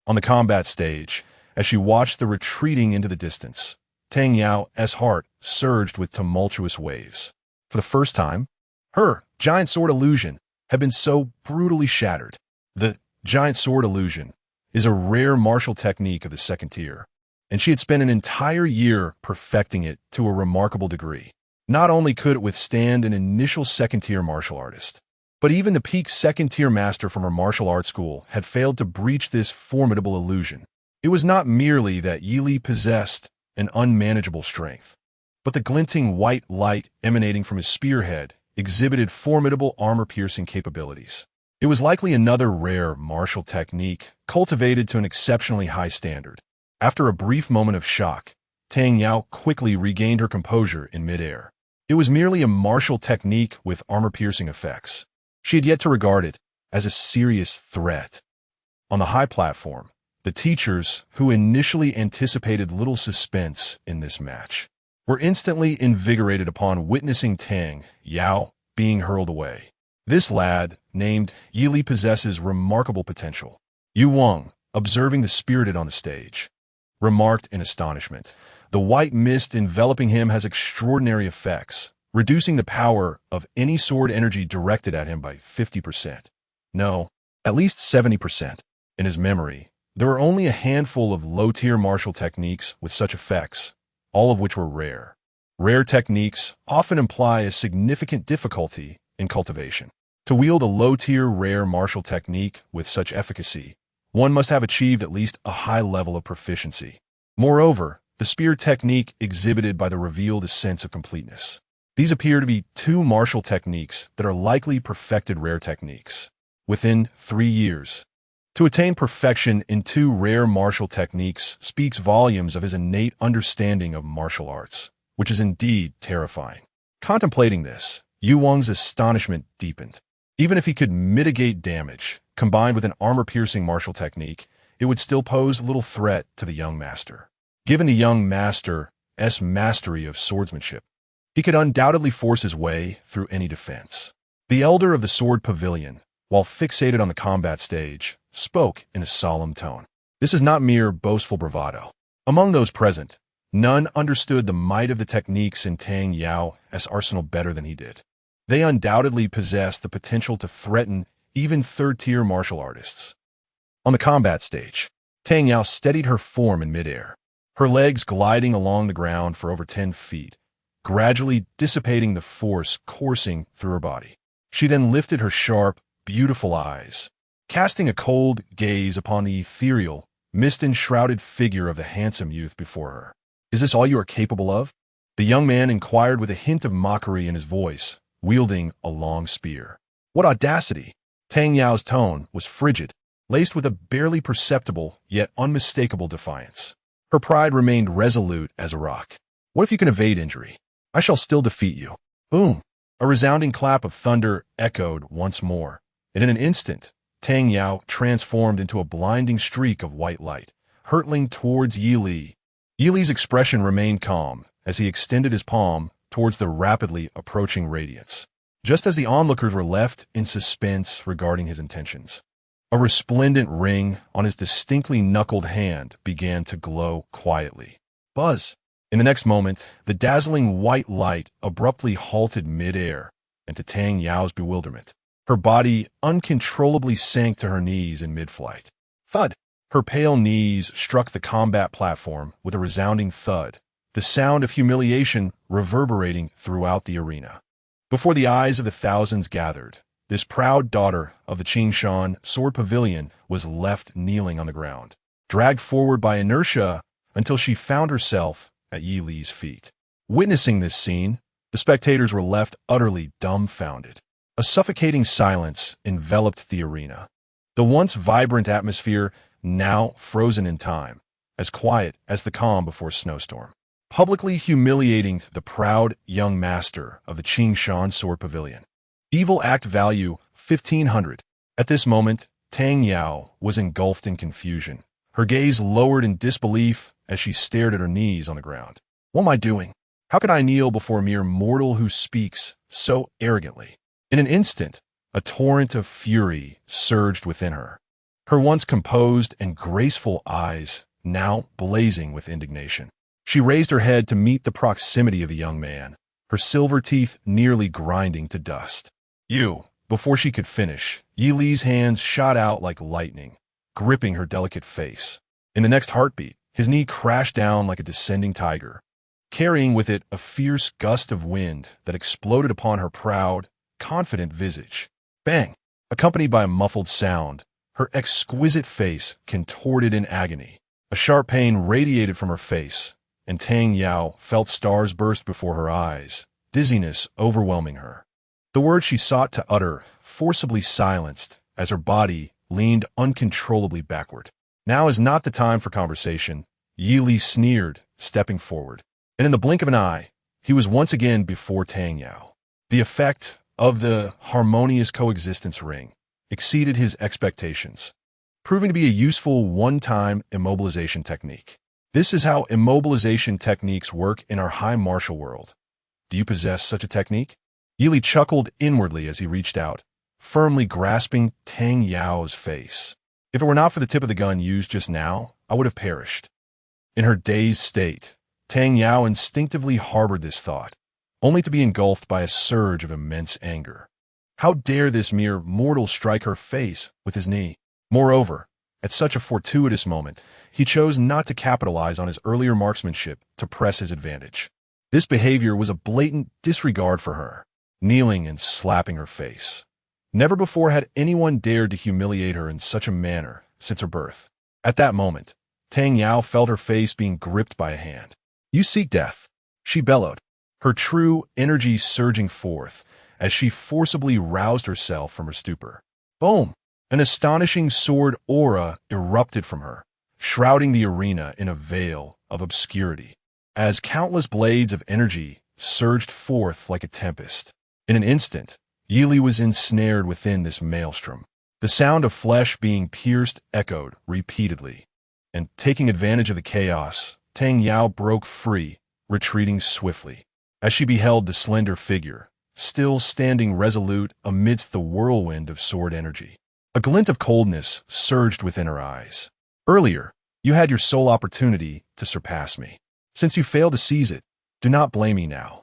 On the combat stage, as she watched the retreating into the distance, Tang Yao's heart surged with tumultuous waves. For the first time, her giant sword illusion had been so brutally shattered. The giant sword illusion is a rare martial technique of the 2nd tier, and she had spent an entire year perfecting it to a remarkable degree. Not only could it withstand an initial 2nd tier martial artist, but even the peak 2nd tier master from her martial arts school had failed to breach this formidable illusion. It was not merely that Yi Li possessed an unmanageable strength, but the glinting white light emanating from his spearhead exhibited formidable armor-piercing capabilities. It was likely another rare martial technique cultivated to an exceptionally high standard. After a brief moment of shock, Tang Yao quickly regained her composure in midair. It was merely a martial technique with armor-piercing effects. She had yet to regard it as a serious threat. On the high platform, the teachers, who initially anticipated little suspense in this match, were instantly invigorated upon witnessing Tang Yao being hurled away. This lad, named Yi Li, possesses remarkable potential. Yu Wang, observing the spirited on the stage, remarked in astonishment, the white mist enveloping him has extraordinary effects, reducing the power of any sword energy directed at him by 50%. No, at least 70%. In his memory, There were only a handful of low-tier martial techniques with such effects, all of which were rare. Rare techniques often imply a significant difficulty in cultivation. To wield a low-tier rare martial technique with such efficacy, one must have achieved at least a high level of proficiency. Moreover, the spear technique exhibited by the revealed a sense of completeness. These appear to be two martial techniques that are likely perfected rare techniques within 3 years. To attain perfection in two rare martial techniques speaks volumes of his innate understanding of martial arts, which is indeed terrifying. Contemplating this, Yu Wang's astonishment deepened. Even if he could mitigate damage, combined with an armor-piercing martial technique, it would still pose little threat to the young master. Given the young master's mastery of swordsmanship, he could undoubtedly force his way through any defense. The elder of the sword pavilion, while fixated on the combat stage, spoke in a solemn tone. This is not mere boastful bravado. Among those present, none understood the might of the techniques in Tang Yao's arsenal better than he did. They undoubtedly possessed the potential to threaten even third-tier martial artists. On the combat stage, Tang Yao steadied her form in midair, her legs gliding along the ground for over 10 feet, gradually dissipating the force coursing through her body. She then lifted her sharp, beautiful eyes, casting a cold gaze upon the ethereal, mist-enshrouded figure of the handsome youth before her. "Is this all you are capable of?" The young man inquired with a hint of mockery in his voice, wielding a long spear. What audacity! Tang Yao's tone was frigid, laced with a barely perceptible yet unmistakable defiance. Her pride remained resolute as a rock. "What if you can evade injury? I shall still defeat you." Boom! A resounding clap of thunder echoed once more, and in an instant, Tang Yao transformed into a blinding streak of white light, hurtling towards Yi Li. Yi Li's expression remained calm as he extended his palm towards the rapidly approaching radiance. Just as the onlookers were left in suspense regarding his intentions, a resplendent ring on his distinctly knuckled hand began to glow quietly. Buzz! In the next moment, the dazzling white light abruptly halted mid-air, and to Tang Yao's bewilderment, her body uncontrollably sank to her knees in mid-flight. Thud! Her pale knees struck the combat platform with a resounding thud, the sound of humiliation reverberating throughout the arena. Before the eyes of the thousands gathered, this proud daughter of the Qingshan Sword Pavilion was left kneeling on the ground, dragged forward by inertia until she found herself at Yi Li's feet. Witnessing this scene, the spectators were left utterly dumbfounded. A suffocating silence enveloped the arena. The once vibrant atmosphere now frozen in time, as quiet as the calm before a snowstorm. Publicly humiliating the proud young master of the Qingshan Sword Pavilion. Evil act value 1500. At this moment, Tang Yao was engulfed in confusion, her gaze lowered in disbelief as she stared at her knees on the ground. What am I doing? How could I kneel before a mere mortal who speaks so arrogantly? In an instant, a torrent of fury surged within her, her once composed and graceful eyes now blazing with indignation. She raised her head to meet the proximity of the young man, her silver teeth nearly grinding to dust. "You!" Before she could finish, Yi Li's hands shot out like lightning, gripping her delicate face. In the next heartbeat, his knee crashed down like a descending tiger, carrying with it a fierce gust of wind that exploded upon her proud, confident visage. Bang! Accompanied by a muffled sound, her exquisite face contorted in agony. A sharp pain radiated from her face, and Tang Yao felt stars burst before her eyes, dizziness overwhelming her. The words she sought to utter forcibly silenced as her body leaned uncontrollably backward. "Now is not the time for conversation," Yi Li sneered, stepping forward. And in the blink of an eye, he was once again before Tang Yao. The effect of the harmonious coexistence ring exceeded his expectations, proving to be a useful one-time immobilization technique. This is how immobilization techniques work in our high martial world. Do you possess such a technique? Yi Li chuckled inwardly as he reached out, firmly grasping Tang Yao's face. If it were not for the tip of the gun used just now, I would have perished. In her dazed state, Tang Yao instinctively harbored this thought, only to be engulfed by a surge of immense anger. How dare this mere mortal strike her face with his knee? Moreover, At such a fortuitous moment, he chose not to capitalize on his earlier marksmanship to press his advantage. This behavior was a blatant disregard for her, kneeling and slapping her face. Never before had anyone dared to humiliate her in such a manner since her birth. At that moment, Tang Yao felt her face being gripped by a hand. "You seek death," she bellowed, her true energy surging forth as she forcibly roused herself from her stupor. Boom! An astonishing sword aura erupted from her, shrouding the arena in a veil of obscurity, as countless blades of energy surged forth like a tempest. In an instant, Yili was ensnared within this maelstrom. The sound of flesh being pierced echoed repeatedly, and taking advantage of the chaos, Tang Yao broke free, retreating swiftly. As she beheld the slender figure, still standing resolute amidst the whirlwind of sword energy, a glint of coldness surged within her eyes. "Earlier, you had your sole opportunity to surpass me. Since you failed to seize it, do not blame me now."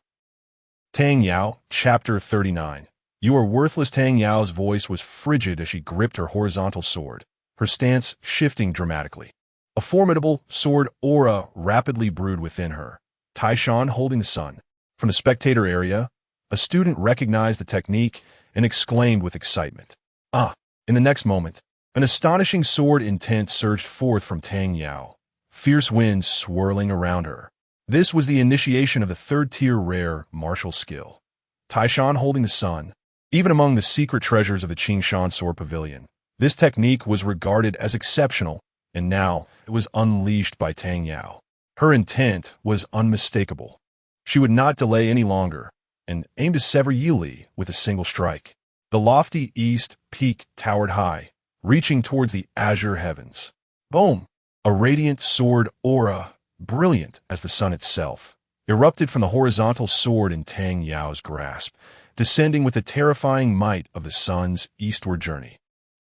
Tang Yao, Chapter 39. "You are worthless." Tang Yao's voice was frigid as she gripped her horizontal sword, her stance shifting dramatically. A formidable sword aura rapidly brewed within her, Taishan holding the sun. From the spectator area, a student recognized the technique and exclaimed with excitement. "Ah!" In the next moment, an astonishing sword intent surged forth from Tang Yao, fierce winds swirling around her. This was the initiation of the third-tier rare martial skill. Taishan holding the sun. Even among the secret treasures of the Qingshan Sword Pavilion, this technique was regarded as exceptional, and now it was unleashed by Tang Yao. Her intent was unmistakable. She would not delay any longer, and aimed to sever Yili with a single strike. The lofty east peak towered high, reaching towards the azure heavens. Boom! A radiant sword aura, brilliant as the sun itself, erupted from the horizontal sword in Tang Yao's grasp, descending with the terrifying might of the sun's eastward journey.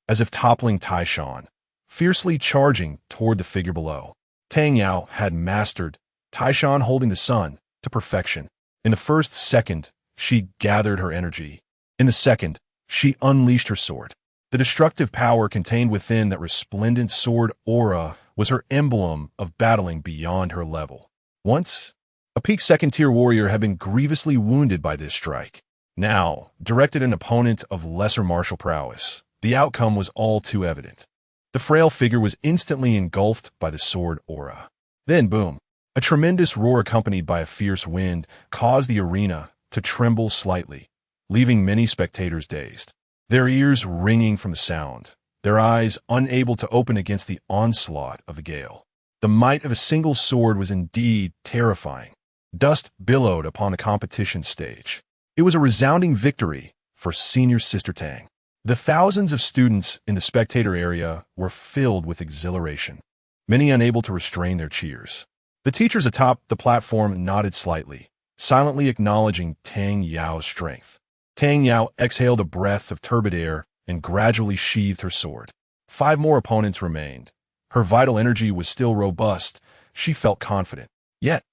As if toppling Taishan, fiercely charging toward the figure below. Tang Yao had mastered Taishan holding the sun to perfection. In the first second, she gathered her energy. In the second, she unleashed her sword. The destructive power contained within that resplendent sword aura was her emblem of battling beyond her level. Once, a peak second-tier warrior had been grievously wounded by this strike. Now, directed an opponent of lesser martial prowess, the outcome was all too evident. The frail figure was instantly engulfed by the sword aura. Then, boom, a tremendous roar accompanied by a fierce wind caused the arena to tremble slightly, leaving many spectators dazed, their ears ringing from the sound, their eyes unable to open against the onslaught of the gale. The might of a single sword was indeed terrifying. Dust billowed upon the competition stage. It was a resounding victory for Senior Sister Tang. The thousands of students in the spectator area were filled with exhilaration, many unable to restrain their cheers. The teachers atop the platform nodded slightly, silently acknowledging Tang Yao's strength. Tang Yao exhaled a breath of turbid air and gradually sheathed her sword. 5 more opponents remained. Her vital energy was still robust. She felt confident. Yet,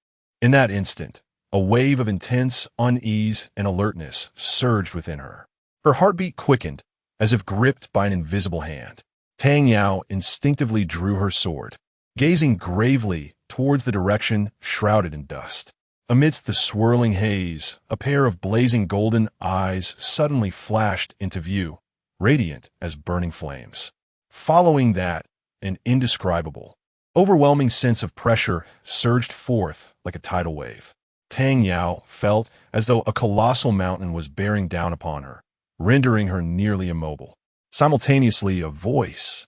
in that instant, a wave of intense unease and alertness surged within her. Her heartbeat quickened, as if gripped by an invisible hand. Tang Yao instinctively drew her sword, gazing gravely towards the direction shrouded in dust. Amidst the swirling haze, a pair of blazing golden eyes suddenly flashed into view, radiant as burning flames. Following that, an indescribable, overwhelming sense of pressure surged forth like a tidal wave. Tang Yao felt as though a colossal mountain was bearing down upon her, rendering her nearly immobile. Simultaneously, a voice,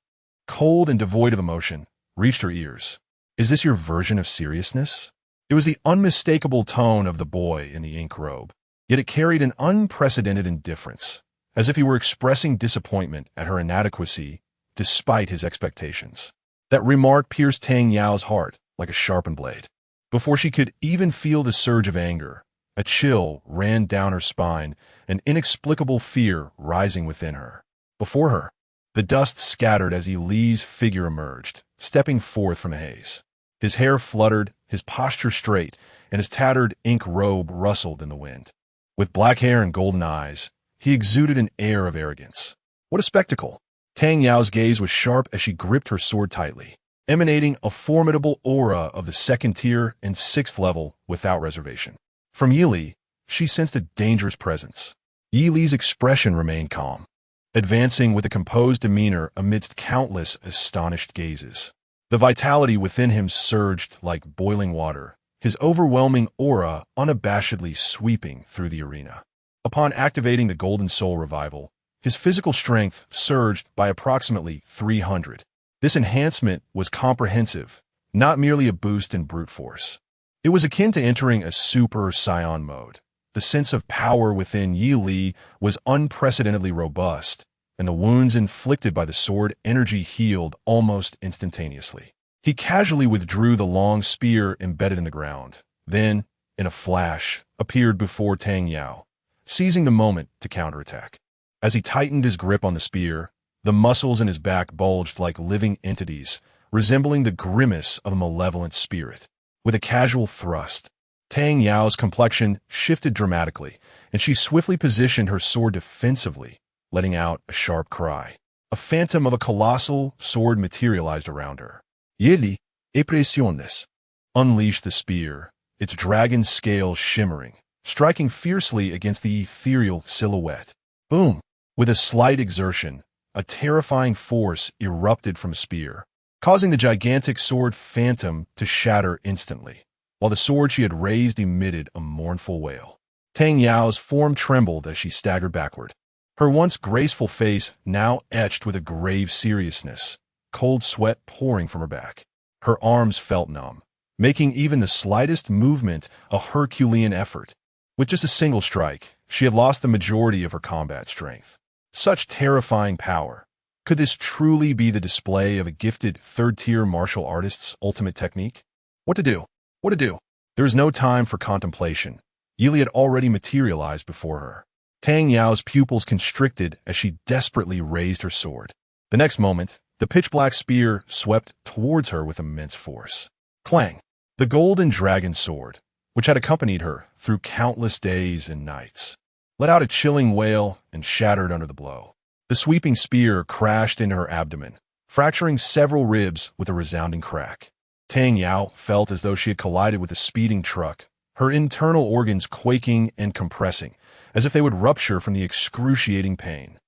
cold and devoid of emotion, reached her ears. "Is this your version of seriousness?" It was the unmistakable tone of the boy in the ink robe, yet it carried an unprecedented indifference, as if he were expressing disappointment at her inadequacy despite his expectations. That remark pierced Tang Yao's heart like a sharpened blade. Before she could even feel the surge of anger, a chill ran down her spine, an inexplicable fear rising within her. Before her, the dust scattered as Li's figure emerged, stepping forth from a haze. His hair fluttered, his posture straight, and his tattered ink robe rustled in the wind. With black hair and golden eyes, he exuded an air of arrogance. What a spectacle! Tang Yao's gaze was sharp as she gripped her sword tightly, emanating a formidable aura of the second tier and sixth level without reservation. From Yili, she sensed a dangerous presence. Yili's expression remained calm, advancing with a composed demeanor amidst countless astonished gazes. The vitality within him surged like boiling water, his overwhelming aura unabashedly sweeping through the arena. Upon activating the Golden Soul Revival, his physical strength surged by approximately 300. This enhancement was comprehensive, not merely a boost in brute force. It was akin to entering a Super Saiyan mode. The sense of power within Yi Li was unprecedentedly robust, and the wounds inflicted by the sword energy healed almost instantaneously. He casually withdrew the long spear embedded in the ground, then, in a flash, appeared before Tang Yao, seizing the moment to counterattack. As he tightened his grip on the spear, the muscles in his back bulged like living entities, resembling the grimace of a malevolent spirit. With a casual thrust, Tang Yao's complexion shifted dramatically, and she swiftly positioned her sword defensively, letting out a sharp cry. A phantom of a colossal sword materialized around her. Yili, impresiones, unleashed the spear, its dragon scales shimmering, striking fiercely against the ethereal silhouette. Boom! With a slight exertion, a terrifying force erupted from the spear, causing the gigantic sword phantom to shatter instantly, while the sword she had raised emitted a mournful wail. Tang Yao's form trembled as she staggered backward, her once graceful face now etched with a grave seriousness, cold sweat pouring from her back. Her arms felt numb, making even the slightest movement a Herculean effort. With just a single strike, she had lost the majority of her combat strength. Such terrifying power. Could this truly be the display of a gifted third-tier martial artist's ultimate technique? What to do? What to do? There was no time for contemplation. Yili had already materialized before her. Tang Yao's pupils constricted as she desperately raised her sword. The next moment, the pitch-black spear swept towards her with immense force. Clang! The golden dragon sword, which had accompanied her through countless days and nights, let out a chilling wail and shattered under the blow. The sweeping spear crashed into her abdomen, fracturing several ribs with a resounding crack. Tang Yao felt as though she had collided with a speeding truck, her internal organs quaking and compressing, as if they would rupture from the excruciating pain.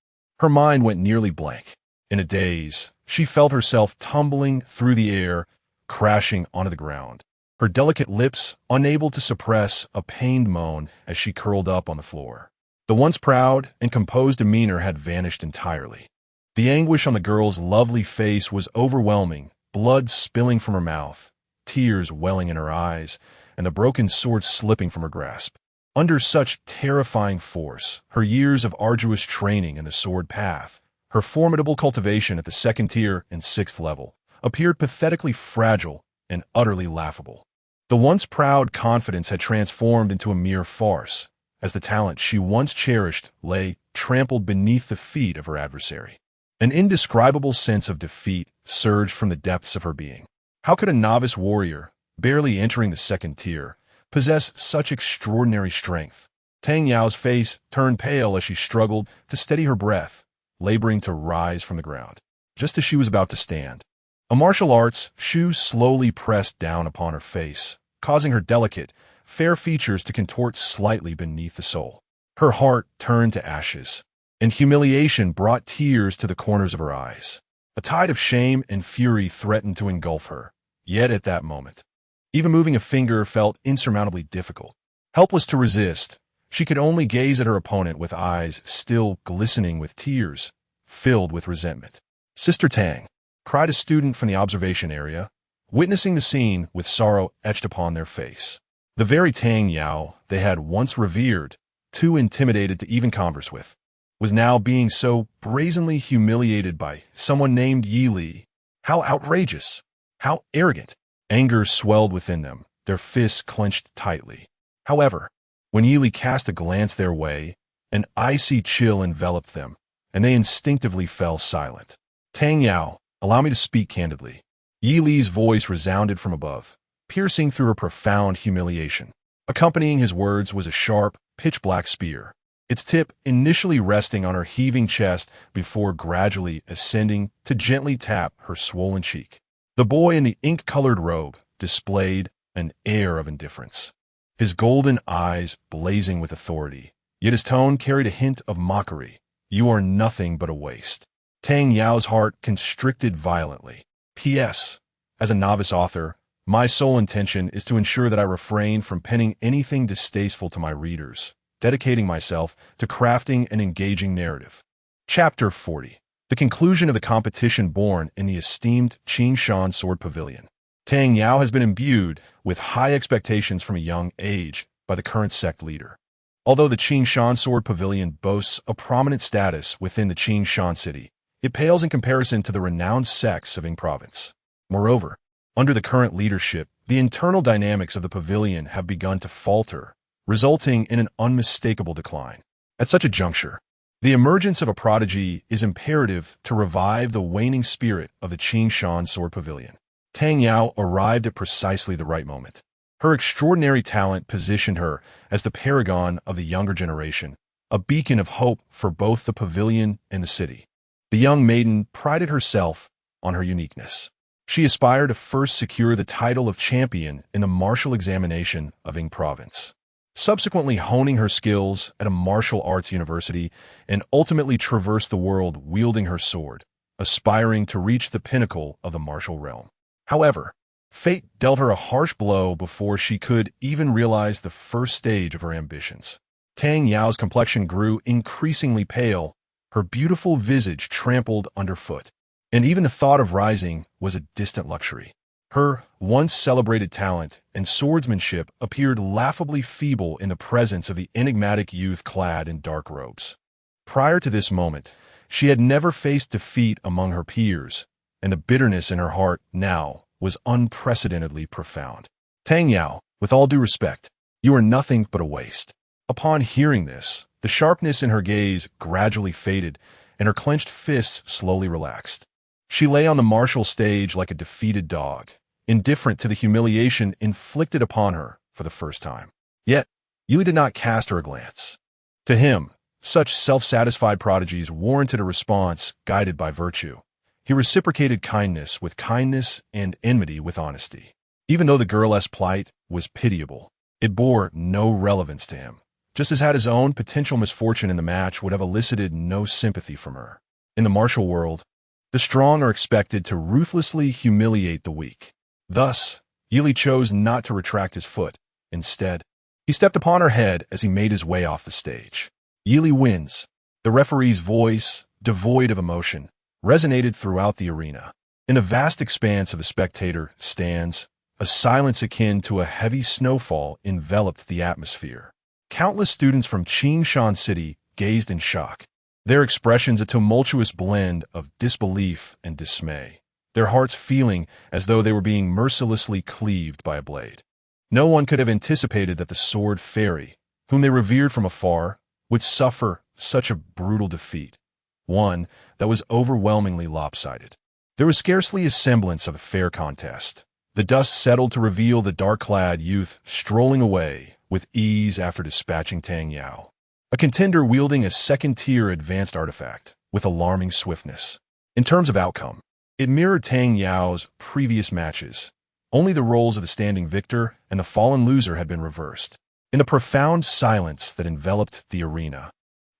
Her mind went nearly blank. In a daze, she felt herself tumbling through the air, crashing onto the ground, her delicate lips unable to suppress a pained moan as she curled up on the floor. The once proud and composed demeanor had vanished entirely. The anguish on the girl's lovely face was overwhelming, blood spilling from her mouth, tears welling in her eyes, and the broken sword slipping from her grasp. Under such terrifying force, her years of arduous training in the sword path, her formidable cultivation at the second tier and sixth level, appeared pathetically fragile and utterly laughable. The once proud confidence had transformed into a mere farce, as the talent she once cherished lay trampled beneath the feet of her adversary. An indescribable sense of defeat surged from the depths of her being. How could a novice warrior, barely entering the second tier, possess such extraordinary strength? Tang Yao's face turned pale as she struggled to steady her breath, laboring to rise from the ground. Just as she was about to stand, a martial arts shoe slowly pressed down upon her face, causing her delicate, fair features to contort slightly beneath the sole. Her heart turned to ashes, and humiliation brought tears to the corners of her eyes. A tide of shame and fury threatened to engulf her, yet at that moment, even moving a finger felt insurmountably difficult. Helpless to resist, she could only gaze at her opponent with eyes still glistening with tears, filled with resentment. "Sister Tang," cried a student from the observation area, witnessing the scene with sorrow etched upon their face. The very Tang Yao they had once revered, too intimidated to even converse with, was now being so brazenly humiliated by someone named Yi Li. How outrageous! How arrogant! Anger swelled within them, their fists clenched tightly. However, when Yi Li cast a glance their way, an icy chill enveloped them, and they instinctively fell silent. "Tang Yao, allow me to speak candidly." Yi Li's voice resounded from above, piercing through her profound humiliation. Accompanying his words was a sharp, pitch-black spear, its tip initially resting on her heaving chest before gradually ascending to gently tap her swollen cheek. The boy in the ink-colored robe displayed an air of indifference, his golden eyes blazing with authority, yet his tone carried a hint of mockery. "You are nothing but a waste." Tang Yao's heart constricted violently. P.S. As a novice author, my sole intention is to ensure that I refrain from penning anything distasteful to my readers, dedicating myself to crafting an engaging narrative. Chapter 40. The conclusion of the competition born in the esteemed Qingshan Sword Pavilion. Tang Yao has been imbued with high expectations from a young age by the current sect leader. Although the Qingshan Sword Pavilion boasts a prominent status within the Qingshan city, it pales in comparison to the renowned sects of Ying Province. Moreover, under the current leadership, the internal dynamics of the pavilion have begun to falter, resulting in an unmistakable decline. At such a juncture, the emergence of a prodigy is imperative to revive the waning spirit of the Qingshan Sword Pavilion. Tang Yao arrived at precisely the right moment. Her extraordinary talent positioned her as the paragon of the younger generation, a beacon of hope for both the pavilion and the city. The young maiden prided herself on her uniqueness. She aspired to first secure the title of champion in the martial examination of Ying Province, subsequently honing her skills at a martial arts university, and ultimately traverse the world wielding her sword, aspiring to reach the pinnacle of the martial realm. However, fate dealt her a harsh blow before she could even realize the first stage of her ambitions. Tang Yao's complexion grew increasingly pale, her beautiful visage trampled underfoot, and even the thought of rising was a distant luxury. Her once celebrated talent and swordsmanship appeared laughably feeble in the presence of the enigmatic youth clad in dark robes. Prior to this moment, she had never faced defeat among her peers, and the bitterness in her heart now was unprecedentedly profound. "Tang Yao, with all due respect, you are nothing but a waste." Upon hearing this, the sharpness in her gaze gradually faded, and her clenched fists slowly relaxed. She lay on the martial stage like a defeated dog, indifferent to the humiliation inflicted upon her for the first time. Yet, Yuli did not cast her a glance. To him, such self-satisfied prodigies warranted a response guided by virtue. He reciprocated kindness with kindness and enmity with honesty. Even though the girl's plight was pitiable, it bore no relevance to him, just as had his own potential misfortune in the match would have elicited no sympathy from her. In the martial world, the strong are expected to ruthlessly humiliate the weak. Thus, Yili chose not to retract his foot. Instead, he stepped upon her head as he made his way off the stage. Yili wins. The referee's voice, devoid of emotion, resonated throughout the arena. In the vast expanse of the spectator stands, a silence akin to a heavy snowfall enveloped the atmosphere. Countless students from Qingshan City gazed in shock, their expressions a tumultuous blend of disbelief and dismay, their hearts feeling as though they were being mercilessly cleaved by a blade. No one could have anticipated that the sword fairy, whom they revered from afar, would suffer such a brutal defeat, one that was overwhelmingly lopsided. There was scarcely a semblance of a fair contest. The dust settled to reveal the dark-clad youth strolling away with ease after dispatching Tang Yao, a contender wielding a second-tier advanced artifact with alarming swiftness. In terms of outcome, it mirrored Tang Yao's previous matches. Only the roles of the standing victor and the fallen loser had been reversed. In the profound silence that enveloped the arena,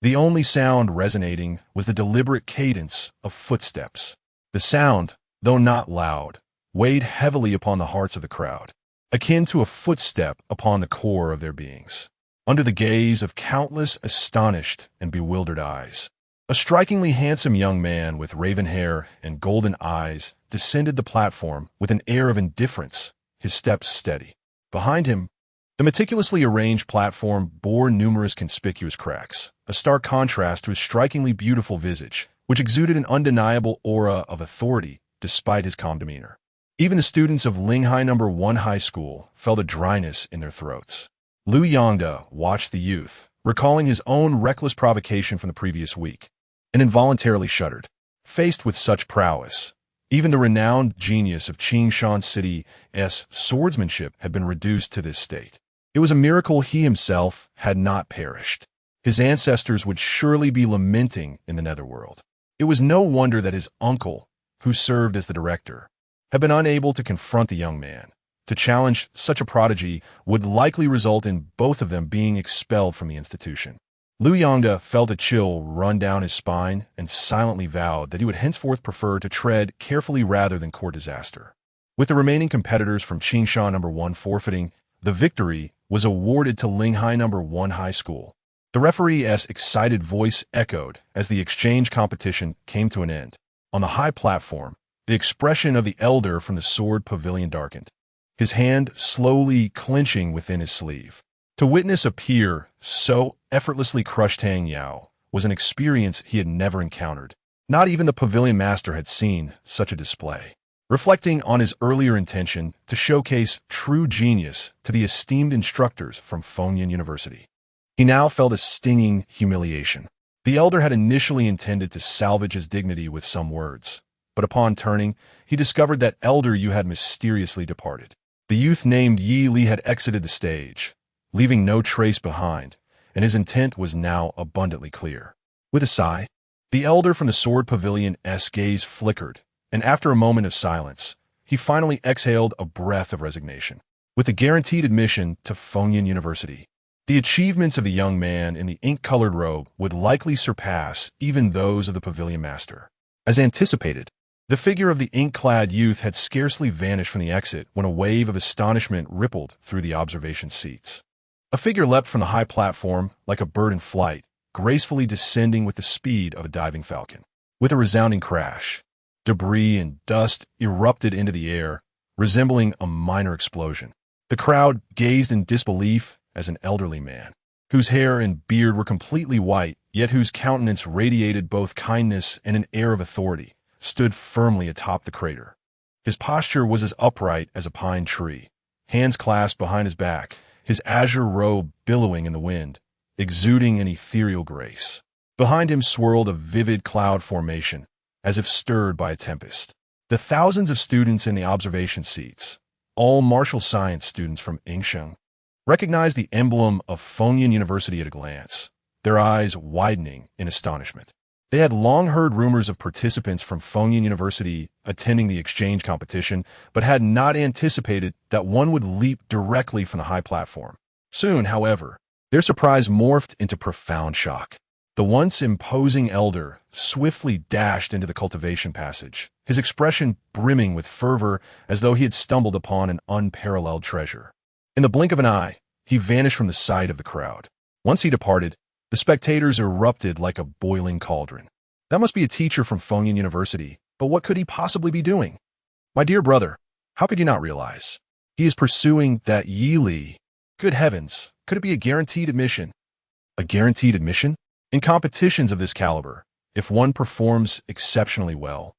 the only sound resonating was the deliberate cadence of footsteps. The sound, though not loud, weighed heavily upon the hearts of the crowd, akin to a footstep upon the core of their beings. Under the gaze of countless astonished and bewildered eyes, a strikingly handsome young man with raven hair and golden eyes descended the platform with an air of indifference, his steps steady. Behind him, the meticulously arranged platform bore numerous conspicuous cracks, a stark contrast to his strikingly beautiful visage, which exuded an undeniable aura of authority despite his calm demeanor. Even the students of Linghai No. 1 High School felt a dryness in their throats. Liu Yongda watched the youth, recalling his own reckless provocation from the previous week, and involuntarily shuddered. Faced with such prowess, even the renowned genius of Qingshan City's swordsmanship had been reduced to this state. It was a miracle he himself had not perished. His ancestors would surely be lamenting in the netherworld. It was no wonder that his uncle, who served as the director, had been unable to confront the young man. To challenge such a prodigy would likely result in both of them being expelled from the institution. Liu Yongda felt a chill run down his spine and silently vowed that he would henceforth prefer to tread carefully rather than court disaster. With the remaining competitors from Qingshan No. 1 forfeiting, the victory was awarded to Linghai No. 1 High School. The referee's excited voice echoed as the exchange competition came to an end. On the high platform, the expression of the elder from the Sword Pavilion darkened, his hand slowly clenching within his sleeve. To witness a peer so effortlessly crush Tang Yao was an experience he had never encountered. Not even the pavilion master had seen such a display. Reflecting on his earlier intention to showcase true genius to the esteemed instructors from Fengyan University, he now felt a stinging humiliation. The elder had initially intended to salvage his dignity with some words, but upon turning, he discovered that Elder Yu had mysteriously departed. The youth named Yi Li had exited the stage, leaving no trace behind, and his intent was now abundantly clear. With a sigh, the elder from the Sword Pavilion's gaze flickered, and after a moment of silence, he finally exhaled a breath of resignation. With a guaranteed admission to Fengyan University, the achievements of the young man in the ink-colored robe would likely surpass even those of the pavilion master. As anticipated, the figure of the ink-clad youth had scarcely vanished from the exit when a wave of astonishment rippled through the observation seats. A figure leapt from the high platform like a bird in flight, gracefully descending with the speed of a diving falcon. With a resounding crash, debris and dust erupted into the air, resembling a minor explosion. The crowd gazed in disbelief as an elderly man, whose hair and beard were completely white, yet whose countenance radiated both kindness and an air of authority, stood firmly atop the crater. His posture was as upright as a pine tree, hands clasped behind his back, his azure robe billowing in the wind, exuding an ethereal grace. Behind him swirled a vivid cloud formation, as if stirred by a tempest. The thousands of students in the observation seats, all martial science students from Yingsheng, recognized the emblem of Fengyan University at a glance, their eyes widening in astonishment. They had long heard rumors of participants from Fengyan University attending the exchange competition, but had not anticipated that one would leap directly from the high platform. Soon, however, their surprise morphed into profound shock. The once imposing elder swiftly dashed into the cultivation passage, his expression brimming with fervor as though he had stumbled upon an unparalleled treasure. In the blink of an eye, he vanished from the sight of the crowd. Once he departed, the spectators erupted like a boiling cauldron. That must be a teacher from Fengyan University, but what could he possibly be doing? My dear brother, how could you not realize? He is pursuing that Yi Li. Good heavens, could it be a guaranteed admission? A guaranteed admission? In competitions of this caliber, if one performs exceptionally well,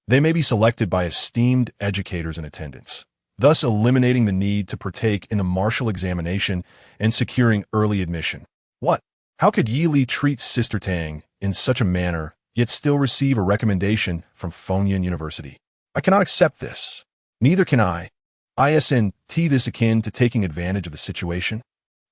they may be selected by esteemed educators in attendance, thus eliminating the need to partake in the martial examination and securing early admission. What? How could Yi Li treat Sister Tang in such a manner, yet still receive a recommendation from Fengyan University? I cannot accept this. Neither can I. Isn't this akin to taking advantage of the situation?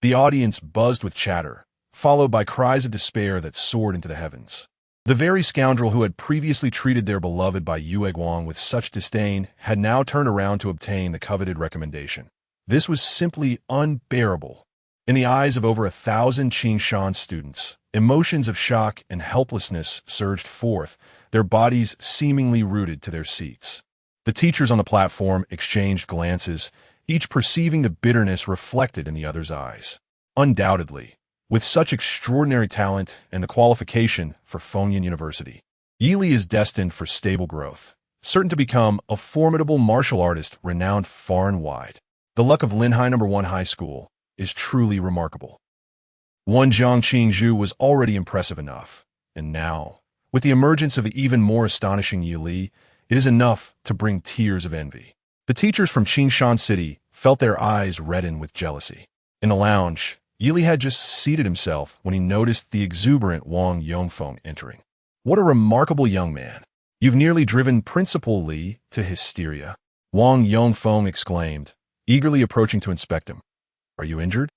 The audience buzzed with chatter, followed by cries of despair that soared into the heavens. The very scoundrel who had previously treated their beloved Bai Yueguang with such disdain had now turned around to obtain the coveted recommendation. This was simply unbearable. In the eyes of over 1,000 Qingshan students, emotions of shock and helplessness surged forth, their bodies seemingly rooted to their seats. The teachers on the platform exchanged glances, each perceiving the bitterness reflected in the other's eyes. Undoubtedly, with such extraordinary talent and the qualification for Fengyan University, Yi Li is destined for stable growth, certain to become a formidable martial artist renowned far and wide. The luck of Linhai No. 1 High School is truly remarkable. One Zhang Qingzhu was already impressive enough, and now, with the emergence of the even more astonishing Yi Li, it is enough to bring tears of envy. The teachers from Qingshan City felt their eyes redden with jealousy. In the lounge, Yi Li had just seated himself when he noticed the exuberant Wang Yongfeng entering. What a remarkable young man. You've nearly driven Principal Li to hysteria, Wang Yongfeng exclaimed, eagerly approaching to inspect him. Are you injured?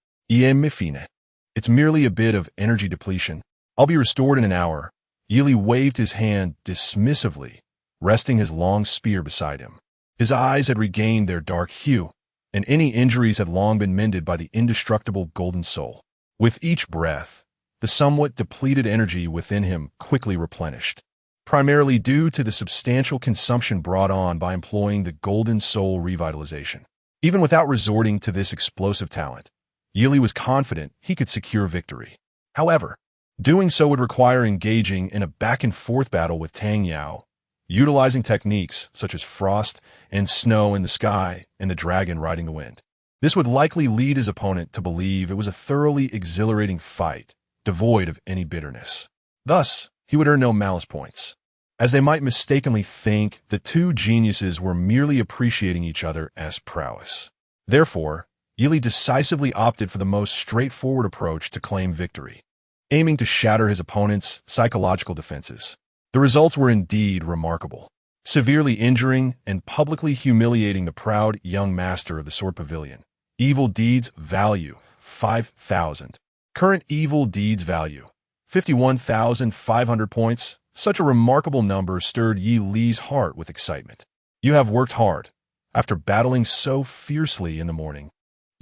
It's It's merely a bit of energy depletion. I'll be restored in an hour. Yi Li waved his hand dismissively, resting his long spear beside him. His eyes had regained their dark hue, and any injuries had long been mended by the indestructible golden soul. With each breath, the somewhat depleted energy within him quickly replenished, primarily due to the substantial consumption brought on by employing the golden soul revitalization. Even without resorting to this explosive talent, Yi Li was confident he could secure victory. However, doing so would require engaging in a back-and-forth battle with Tang Yao, utilizing techniques such as frost and snow in the sky and the dragon riding the wind. This would likely lead his opponent to believe it was a thoroughly exhilarating fight, devoid of any bitterness. Thus, he would earn no malice points, as they might mistakenly think the two geniuses were merely appreciating each other as prowess. Therefore, Yi Li decisively opted for the most straightforward approach to claim victory, aiming to shatter his opponent's psychological defenses. The results were indeed remarkable, severely injuring and publicly humiliating the proud young master of the Sword Pavilion. Evil deeds value 5,000. Current evil deeds value 51,500 points. Such a remarkable number stirred Yi Li's heart with excitement. You have worked hard. After battling so fiercely in the morning,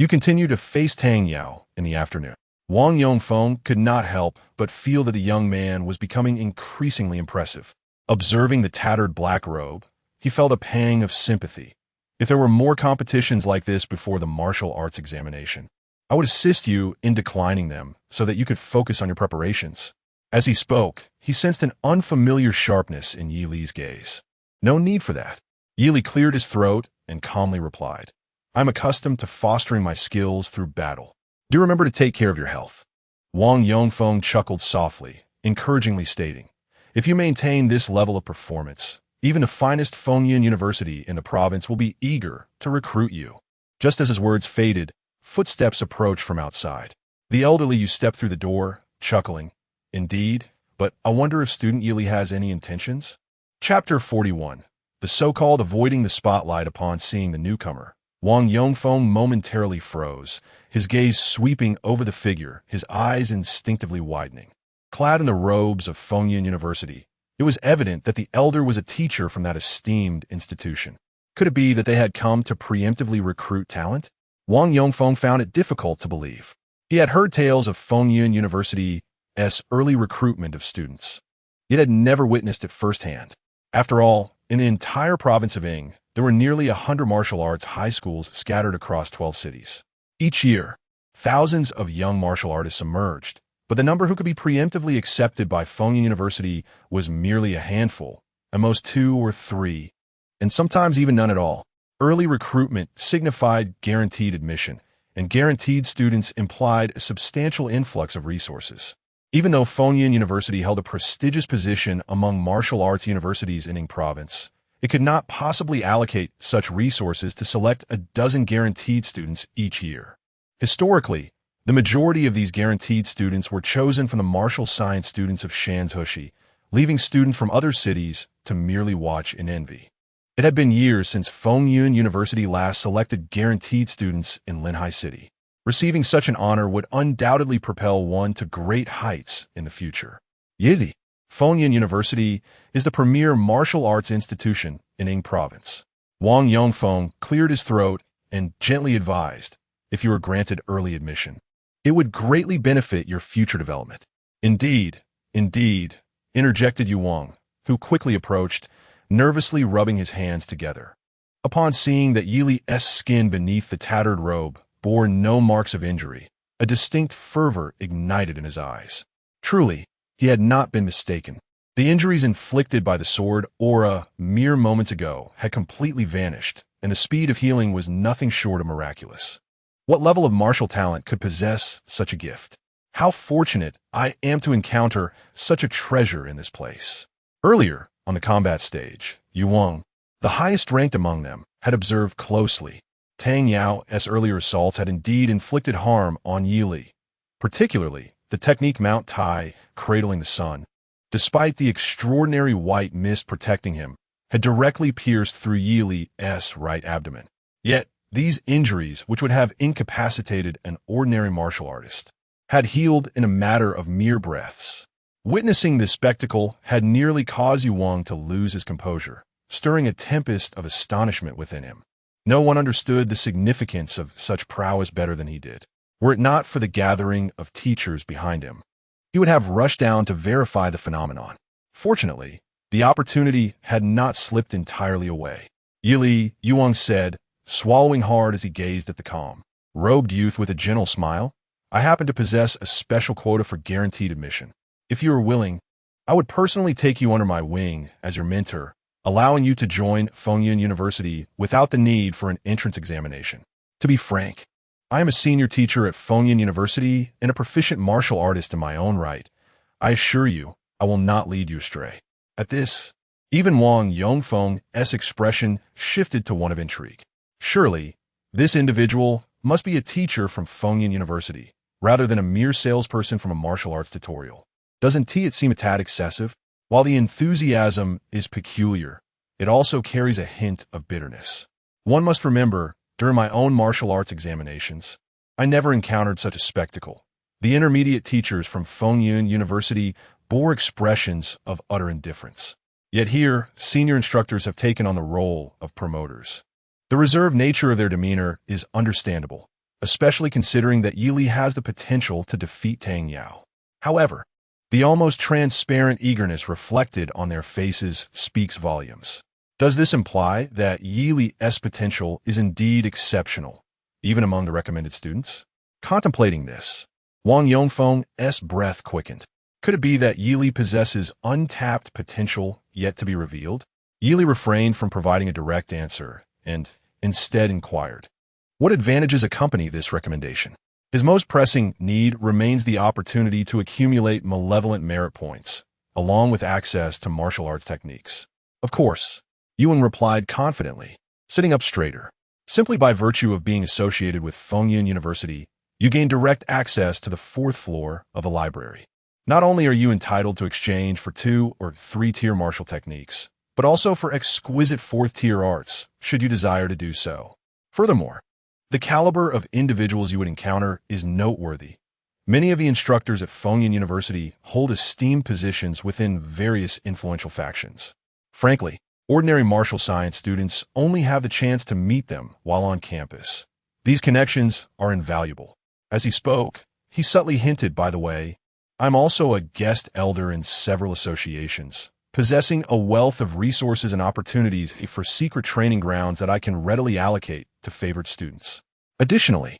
you continue to face Tang Yao in the afternoon. Wang Yongfeng could not help but feel that the young man was becoming increasingly impressive. Observing the tattered black robe, he felt a pang of sympathy. If there were more competitions like this before the martial arts examination, I would assist you in declining them so that you could focus on your preparations. As he spoke, he sensed an unfamiliar sharpness in Yi Li's gaze. No need for that. Yi Li cleared his throat and calmly replied, I'm accustomed to fostering my skills through battle. Do remember to take care of your health. Wang Yongfeng chuckled softly, encouragingly stating, if you maintain this level of performance, even the finest Fengyun University in the province will be eager to recruit you. Just as his words faded, footsteps approached from outside. The elderly youth stepped through the door, chuckling, Indeed, but I wonder if student Yi Li has any intentions? Chapter 41. The so-called avoiding the spotlight upon seeing the newcomer. Wang Yongfeng momentarily froze, his gaze sweeping over the figure, his eyes instinctively widening. Clad in the robes of Fengyun University, it was evident that the elder was a teacher from that esteemed institution. Could it be that they had come to preemptively recruit talent? Wang Yongfeng found it difficult to believe. He had heard tales of Fengyun University's early recruitment of students, yet had never witnessed it firsthand. After all, in the entire province of Ying, there were nearly 100 martial arts high schools scattered across 12 cities. Each year, thousands of young martial artists emerged, but the number who could be preemptively accepted by Fengyun University was merely a handful, at most 2 or 3, and sometimes even none at all. Early recruitment signified guaranteed admission, and guaranteed students implied a substantial influx of resources. Even though Fengyun University held a prestigious position among martial arts universities in Ying Province, it could not possibly allocate such resources to select a dozen guaranteed students each year. Historically, the majority of these guaranteed students were chosen from the martial science students of Shanzhushi, leaving students from other cities to merely watch in envy. It had been years since Fengyun University last selected guaranteed students in Linhai City. Receiving such an honor would undoubtedly propel one to great heights in the future. Yi Li, Fengyun University is the premier martial arts institution in Ying Province. Wang Yongfeng cleared his throat and gently advised, if you were granted early admission, it would greatly benefit your future development. Indeed, interjected Yu Wang, who quickly approached, nervously rubbing his hands together. Upon seeing that Yi Li's skin beneath the tattered robe bore no marks of injury, a distinct fervor ignited in his eyes. Truly, he had not been mistaken. The injuries inflicted by the sword aura mere moments ago had completely vanished, and the speed of healing was nothing short of miraculous. What level of martial talent could possess such a gift? How fortunate I am to encounter such a treasure in this place. Earlier, on the combat stage, Yu Wang, the highest ranked among them, had observed closely. Tang Yao's earlier assaults had indeed inflicted harm on Yi Li, particularly the technique Mount Tai, cradling the sun, despite the extraordinary white mist protecting him, had directly pierced through Yi Li's right abdomen. Yet, these injuries, which would have incapacitated an ordinary martial artist, had healed in a matter of mere breaths. Witnessing this spectacle had nearly caused Yu Wang to lose his composure, stirring a tempest of astonishment within him. No one understood the significance of such prowess better than he did. Were it not for the gathering of teachers behind him, he would have rushed down to verify the phenomenon. Fortunately, the opportunity had not slipped entirely away. Yili, Yu Wang said, swallowing hard as he gazed at the calm, robed youth with a gentle smile. I happen to possess a special quota for guaranteed admission. If you are willing, I would personally take you under my wing as your mentor, allowing you to join Fengyun University without the need for an entrance examination. To be frank, I am a senior teacher at Fengyun University and a proficient martial artist in my own right. I assure you, I will not lead you astray. At this, even Wang Yongfeng's expression shifted to one of intrigue. Surely, this individual must be a teacher from Fengyun University, rather than a mere salesperson from a martial arts tutorial. Doesn't it seem a tad excessive? While the enthusiasm is peculiar, it also carries a hint of bitterness. One must remember, during my own martial arts examinations, I never encountered such a spectacle. The intermediate teachers from Fengyun University bore expressions of utter indifference. Yet here, senior instructors have taken on the role of promoters. The reserved nature of their demeanor is understandable, especially considering that Yili has the potential to defeat Tang Yao. However, the almost transparent eagerness reflected on their faces speaks volumes. Does this imply that Yili's potential is indeed exceptional, even among the recommended students? Contemplating this, Wang Yongfeng's breath quickened. Could it be that Yili possesses untapped potential yet to be revealed? Yili refrained from providing a direct answer and instead inquired, what advantages accompany this recommendation? His most pressing need remains the opportunity to accumulate malevolent merit points, along with access to martial arts techniques. Of course, Yuan replied confidently, sitting up straighter. Simply by virtue of being associated with Fengyun University, you gain direct access to the 4th floor of the library. Not only are you entitled to exchange for 2- or 3-tier martial techniques, but also for exquisite 4th-tier arts, should you desire to do so. Furthermore, the caliber of individuals you would encounter is noteworthy. Many of the instructors at Fengyun University hold esteemed positions within various influential factions. Frankly, ordinary martial science students only have the chance to meet them while on campus. These connections are invaluable. As he spoke, he subtly hinted, by the way, I'm also a guest elder in several associations, possessing a wealth of resources and opportunities for secret training grounds that I can readily allocate to favored students. Additionally,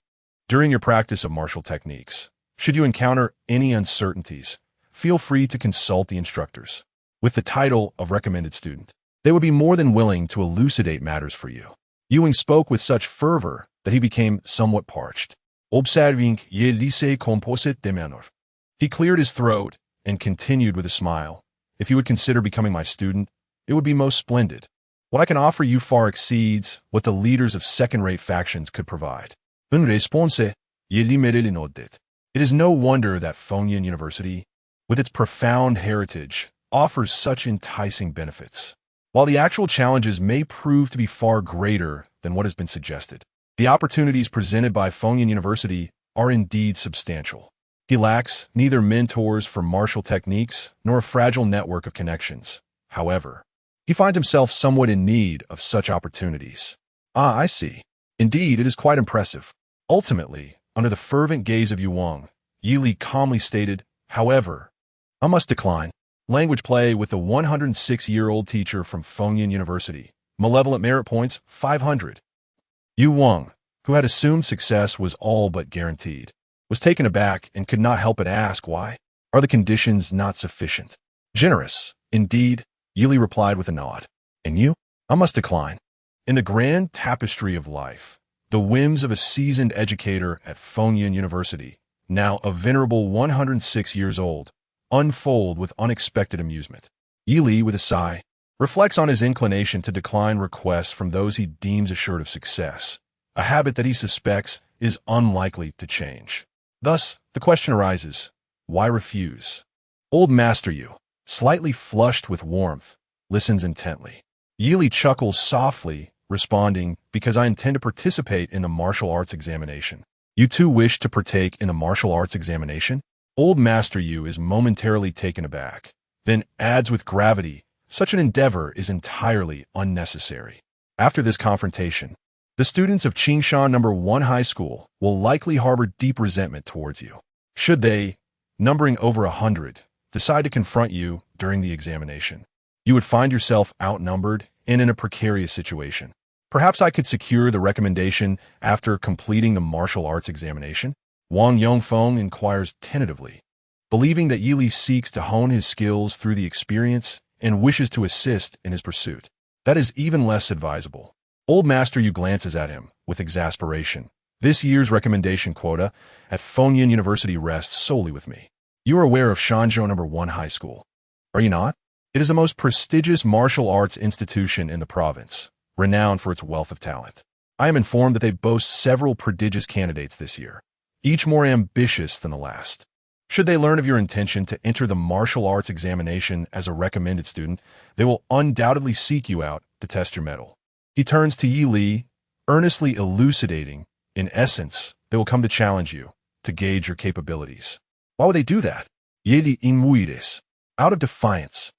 during your practice of martial techniques, should you encounter any uncertainties, feel free to consult the instructors. With the title of recommended student, they would be more than willing to elucidate matters for you. Ewing spoke with such fervor that he became somewhat parched. Observing ye lycée composite de menor. He cleared his throat and continued with a smile. If you would consider becoming my student, it would be most splendid. What I can offer you far exceeds what the leaders of second-rate factions could provide. Une réponse ye limite l'inaudible. It is no wonder that Fengyun University, with its profound heritage, offers such enticing benefits. While the actual challenges may prove to be far greater than what has been suggested, the opportunities presented by Fengyun University are indeed substantial. He lacks neither mentors for martial techniques nor a fragile network of connections. However, he finds himself somewhat in need of such opportunities. Ah, I see. Indeed, it is quite impressive. Ultimately, under the fervent gaze of Yu Wang, Yili calmly stated, however, I must decline. Language play with the 106-year-old teacher from Fengyun University. Malevolent merit points, 500. Yu Wang, who had assumed success was all but guaranteed, was taken aback and could not help but ask why. Are the conditions not sufficient? Generous, indeed, Yili replied with a nod. And you? I must decline. In the grand tapestry of life, the whims of a seasoned educator at Fengyun University, now a venerable 106 years old, unfold with unexpected amusement. Yili, with a sigh, reflects on his inclination to decline requests from those he deems assured of success, a habit that he suspects is unlikely to change. Thus, the question arises, why refuse? Old Master Yu, slightly flushed with warmth, listens intently. Yili chuckles softly, responding, because I intend to participate in the martial arts examination. You too wish to partake in the martial arts examination? Old Master Yu is momentarily taken aback, then adds with gravity, such an endeavor is entirely unnecessary. After this confrontation, the students of Qingshan No. 1 High School will likely harbor deep resentment towards you. Should they, numbering over 100, decide to confront you during the examination, you would find yourself outnumbered and in a precarious situation. Perhaps I could secure the recommendation after completing the martial arts examination? Wang Yongfeng inquires tentatively, believing that Yili seeks to hone his skills through the experience and wishes to assist in his pursuit. That is even less advisable. Old Master Yu glances at him with exasperation. This year's recommendation quota at Fengyan University rests solely with me. You are aware of Shanzhou No. 1 High School, are you not? It is the most prestigious martial arts institution in the province, renowned for its wealth of talent. I am informed that they boast several prodigious candidates this year, each more ambitious than the last. Should they learn of your intention to enter the martial arts examination as a recommended student, they will undoubtedly seek you out to test your mettle. He turns to Yi Li, earnestly elucidating, in essence, they will come to challenge you, to gauge your capabilities. Why would they do that? Yi Li inmuides, out of defiance.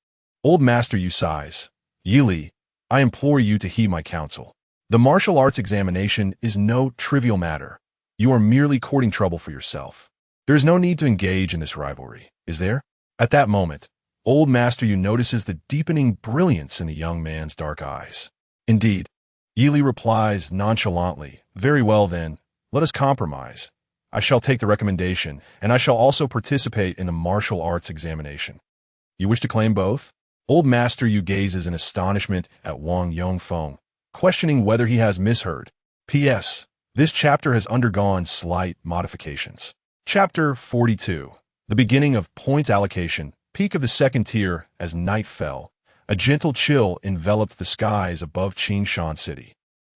Old Master Yu sighs. Yi Li, I implore you to heed my counsel. The martial arts examination is no trivial matter. You are merely courting trouble for yourself. There is no need to engage in this rivalry, is there? At that moment, Old Master Yu notices the deepening brilliance in the young man's dark eyes. Indeed, Yi Li replies nonchalantly, very well then, let us compromise. I shall take the recommendation, and I shall also participate in the martial arts examination. You wish to claim both? Old Master Yu gazes in astonishment at Wang Yongfeng, questioning whether he has misheard. P.S. This chapter has undergone slight modifications. Chapter 42. The beginning of points allocation, peak of the second tier as night fell. A gentle chill enveloped the skies above Qingshan City.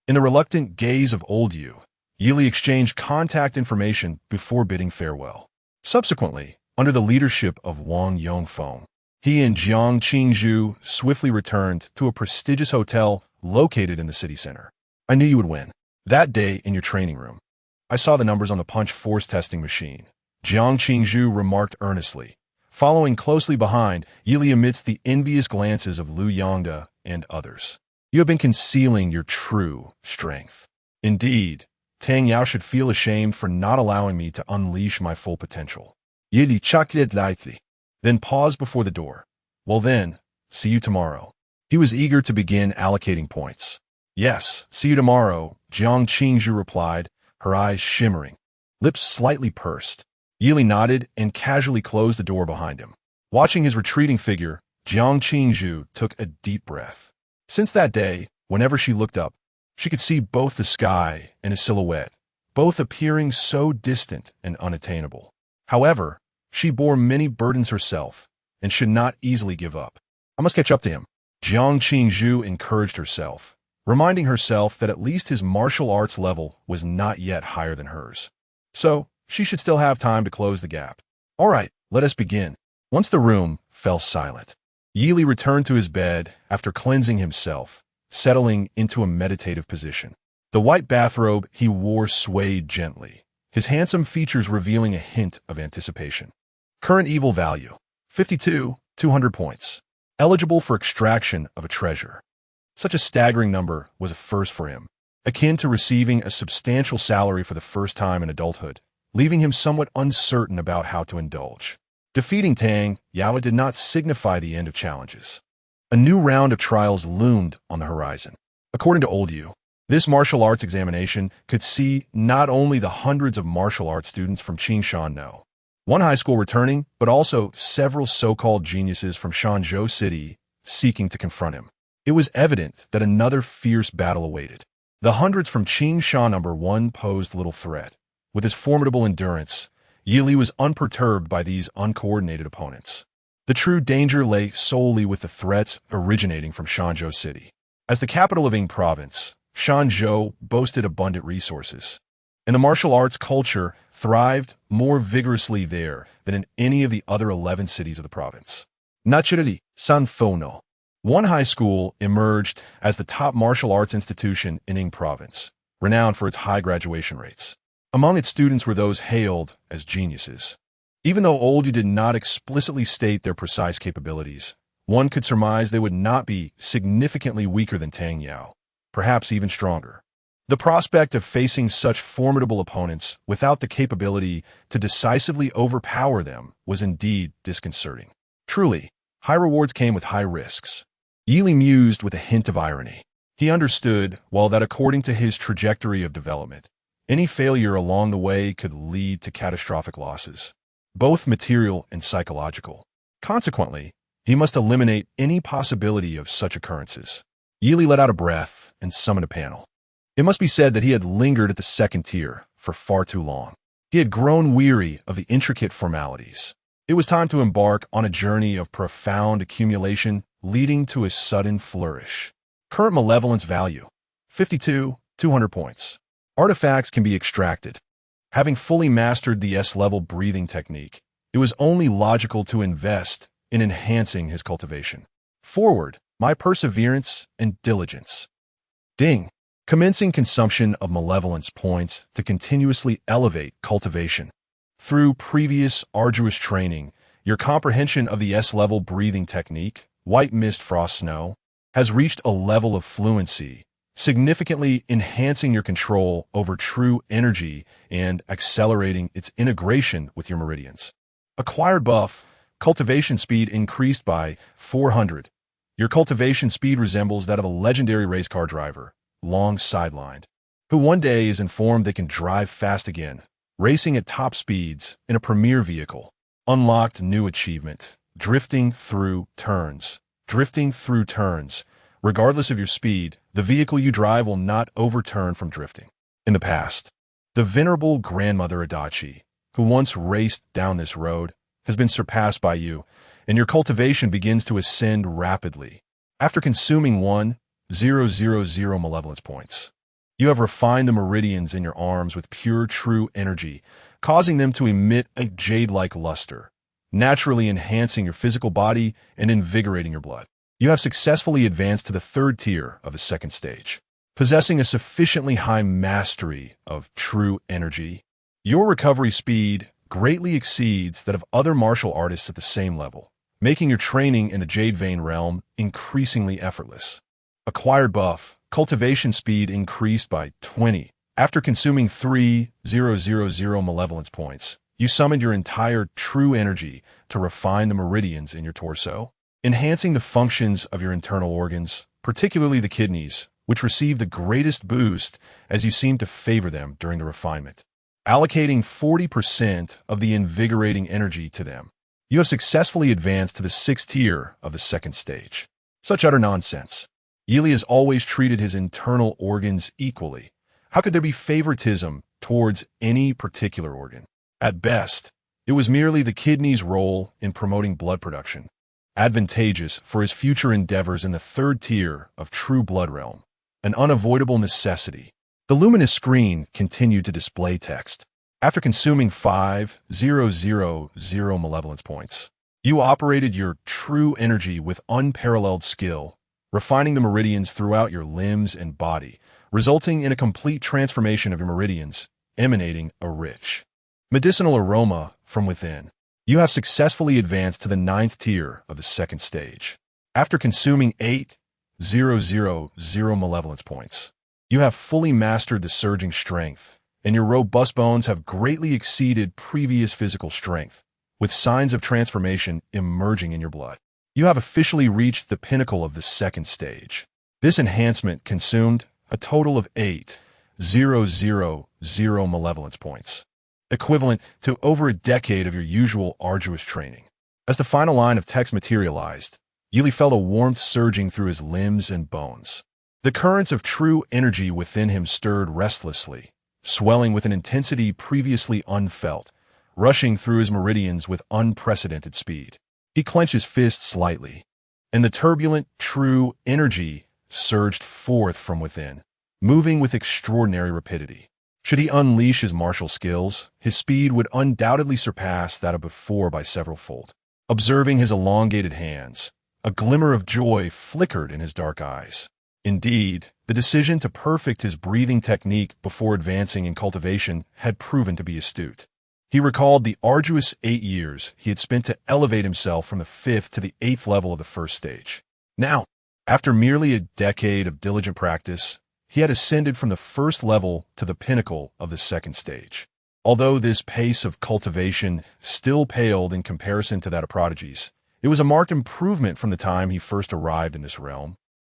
In the reluctant gaze of old Yu, Yili exchanged contact information before bidding farewell. Subsequently, under the leadership of Wang Yongfeng, he and Jiang Qingzhu swiftly returned to a prestigious hotel located in the city center. I knew you would win. That day in your training room, I saw the numbers on the punch force testing machine. Jiang Qingzhu remarked earnestly. Following closely behind, Yili amidst the envious glances of Lu Yongda and others. You have been concealing your true strength. Indeed, Tang Yao should feel ashamed for not allowing me to unleash my full potential. Yili chuckled lightly, then paused before the door. Well then, see you tomorrow. He was eager to begin allocating points. Yes, see you tomorrow, Jiang Qingzhu replied, her eyes shimmering, lips slightly pursed. Yili nodded and casually closed the door behind him. Watching his retreating figure, Jiang Qingzhu took a deep breath. Since that day, whenever she looked up, she could see both the sky and his silhouette, both appearing so distant and unattainable. However, she bore many burdens herself and should not easily give up. I must catch up to him. Jiang Qingzhu encouraged herself, reminding herself that at least his martial arts level was not yet higher than hers. So, she should still have time to close the gap. All right, let us begin. Once the room fell silent, Yili returned to his bed after cleansing himself, settling into a meditative position. The white bathrobe he wore swayed gently, his handsome features revealing a hint of anticipation. Current evil value, 52, 200 points. Eligible for extraction of a treasure. Such a staggering number was a first for him, akin to receiving a substantial salary for the first time in adulthood, leaving him somewhat uncertain about how to indulge. Defeating Tang Yao did not signify the end of challenges. A new round of trials loomed on the horizon. According to Old Yu, this martial arts examination could see not only the hundreds of martial arts students from Qingshan No. 1 High School returning, but also several so-called geniuses from Shanzhou City seeking to confront him. It was evident that another fierce battle awaited. The hundreds from Qingshan No. 1 posed little threat. With his formidable endurance, Yili was unperturbed by these uncoordinated opponents. The true danger lay solely with the threats originating from Shanzhou City. As the capital of Ying Province, Shanzhou boasted abundant resources, and the martial arts culture thrived more vigorously there than in any of the other 11 cities of the province. Naturally, Sanfono, 1 high school emerged as the top martial arts institution in Ying Province, renowned for its high graduation rates. Among its students were those hailed as geniuses. Even though Oldie did not explicitly state their precise capabilities, one could surmise they would not be significantly weaker than Tang Yao, perhaps even stronger. The prospect of facing such formidable opponents without the capability to decisively overpower them was indeed disconcerting. Truly, high rewards came with high risks. Yili mused with a hint of irony. He understood, while that according to his trajectory of development, any failure along the way could lead to catastrophic losses, both material and psychological. Consequently, he must eliminate any possibility of such occurrences. Yili let out a breath and summoned a panel. It must be said that he had lingered at the second tier for far too long. He had grown weary of the intricate formalities. It was time to embark on a journey of profound accumulation leading to a sudden flourish. Current malevolence value, 200 points. Artifacts can be extracted. Having fully mastered the S-level breathing technique, it was only logical to invest in enhancing his cultivation. Forward, my perseverance and diligence. Ding. Commencing consumption of malevolence points to continuously elevate cultivation. Through previous arduous training, your comprehension of the S-level breathing technique, white mist, frost, snow, has reached a level of fluency, significantly enhancing your control over true energy and accelerating its integration with your meridians. Acquired buff, cultivation speed increased by 400. Your cultivation speed resembles that of a legendary race car driver, long sidelined, who one day is informed they can drive fast again, racing at top speeds in a premier vehicle. Unlocked new achievement, drifting through turns. Drifting through turns. Regardless of your speed, the vehicle you drive will not overturn from drifting. In the past, the venerable grandmother Adachi, who once raced down this road, has been surpassed by you, and your cultivation begins to ascend rapidly. After consuming 1,000 malevolence points, you have refined the meridians in your arms with pure true energy, causing them to emit a jade-like luster, naturally enhancing your physical body and invigorating your blood. You have successfully advanced to the third tier of the second stage. Possessing a sufficiently high mastery of true energy, your recovery speed greatly exceeds that of other martial artists at the same level, making your training in the Jade Vein realm increasingly effortless. Acquired buff, cultivation speed increased by 20. After consuming 3,000 malevolence points, you summoned your entire true energy to refine the meridians in your torso, enhancing the functions of your internal organs, particularly the kidneys, which receive the greatest boost as you seem to favor them during the refinement. Allocating 40% of the invigorating energy to them, you have successfully advanced to the sixth tier of the second stage. Such utter nonsense. Yili has always treated his internal organs equally. How could there be favoritism towards any particular organ? At best, it was merely the kidney's role in promoting blood production, advantageous for his future endeavors in the third tier of True Blood Realm, an unavoidable necessity. The luminous screen continued to display text. After consuming 5,000 malevolence points, you operated your true energy with unparalleled skill, refining the meridians throughout your limbs and body, resulting in a complete transformation of your meridians, emanating a rich, medicinal aroma from within. You have successfully advanced to the ninth tier of the second stage. After consuming 8,000 malevolence points, you have fully mastered the surging strength, and your robust bones have greatly exceeded previous physical strength, with signs of transformation emerging in your blood. You have officially reached the pinnacle of the second stage. This enhancement consumed a total of 8,000 malevolence points, equivalent to over a decade of your usual arduous training. As the final line of text materialized, Yili felt a warmth surging through his limbs and bones. The currents of true energy within him stirred restlessly, swelling with an intensity previously unfelt, rushing through his meridians with unprecedented speed. He clenched his fists slightly, and the turbulent, true energy surged forth from within, moving with extraordinary rapidity. Should he unleash his martial skills, his speed would undoubtedly surpass that of before by several-fold. Observing his elongated hands, a glimmer of joy flickered in his dark eyes. Indeed, the decision to perfect his breathing technique before advancing in cultivation had proven to be astute. He recalled the arduous 8 years he had spent to elevate himself from the 5th to the 8th level of the first stage. Now, after merely a decade of diligent practice, he had ascended from the first level to the pinnacle of the second stage. Although this pace of cultivation still paled in comparison to that of prodigies, it was a marked improvement from the time he first arrived in this realm,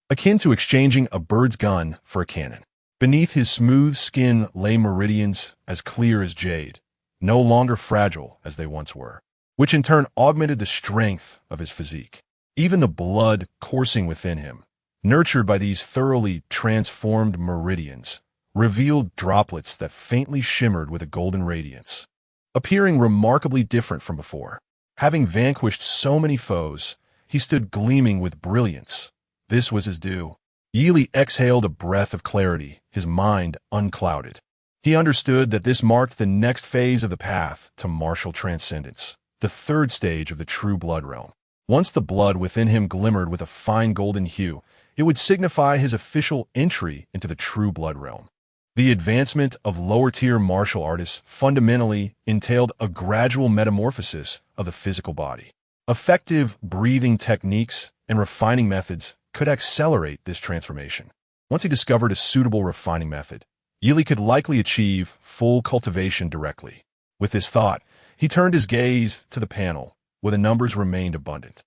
akin to exchanging a bird's gun for a cannon. Beneath his smooth skin lay meridians as clear as jade, no longer fragile as they once were, which in turn augmented the strength of his physique. Even the blood coursing within him, nurtured by these thoroughly transformed meridians, revealed droplets that faintly shimmered with a golden radiance, appearing remarkably different from before. Having vanquished so many foes, he stood gleaming with brilliance. This was his due. Yili exhaled a breath of clarity, his mind unclouded. He understood that this marked the next phase of the path to martial transcendence, the third stage of the true blood realm. Once the blood within him glimmered with a fine golden hue, it would signify his official entry into the true blood realm. The advancement of lower-tier martial artists fundamentally entailed a gradual metamorphosis of the physical body. Effective breathing techniques and refining methods could accelerate this transformation. Once he discovered a suitable refining method, Yili could likely achieve full cultivation directly. With this thought, he turned his gaze to the panel, where the numbers remained abundant.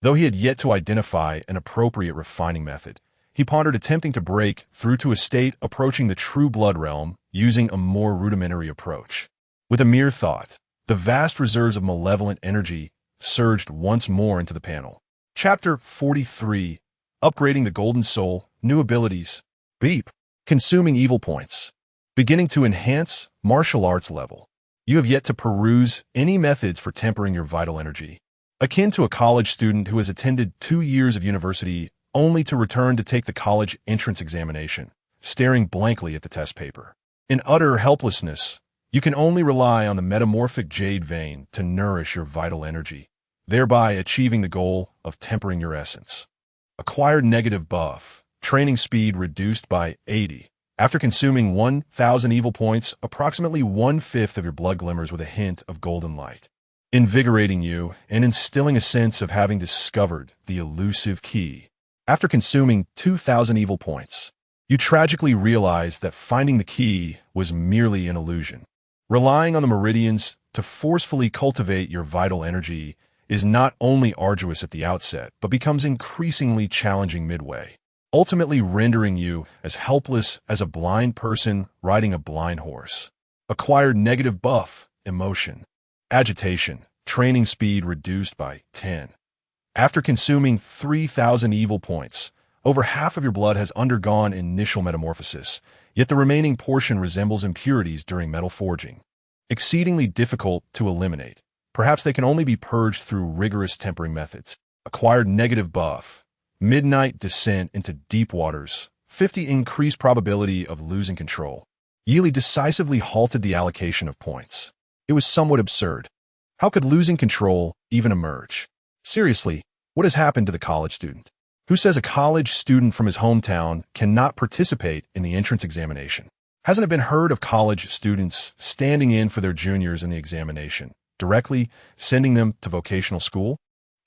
Though he had yet to identify an appropriate refining method, he pondered attempting to break through to a state approaching the true blood realm using a more rudimentary approach. With a mere thought, the vast reserves of malevolent energy surged once more into the panel. Chapter 43, Upgrading the Golden Soul, New Abilities. Beep. Consuming Evil Points. Beginning to enhance martial arts level. You have yet to peruse any methods for tempering your vital energy. Akin to a college student who has attended 2 years of university only to return to take the college entrance examination, staring blankly at the test paper. In utter helplessness, you can only rely on the metamorphic jade vein to nourish your vital energy, thereby achieving the goal of tempering your essence. Acquired negative buff. Training speed reduced by 80. After consuming 1,000 evil points, approximately 1/5 of your blood glimmers with a hint of golden light, invigorating you and instilling a sense of having discovered the elusive key. After consuming 2,000 evil points, you tragically realize that finding the key was merely an illusion. Relying on the meridians to forcefully cultivate your vital energy is not only arduous at the outset, but becomes increasingly challenging midway, ultimately rendering you as helpless as a blind person riding a blind horse. Acquired negative buff, emotion, agitation, training speed reduced by 10. After consuming 3,000 evil points, over half of your blood has undergone initial metamorphosis, yet the remaining portion resembles impurities during metal forging. Exceedingly difficult to eliminate. Perhaps they can only be purged through rigorous tempering methods. Acquired negative buff. Midnight descent into deep waters. 50 increased probability of losing control. Yili decisively halted the allocation of points. It was somewhat absurd. How could losing control even emerge? Seriously, what has happened to the college student? Who says a college student from his hometown cannot participate in the entrance examination? Hasn't it been heard of college students standing in for their juniors in the examination, directly sending them to vocational school?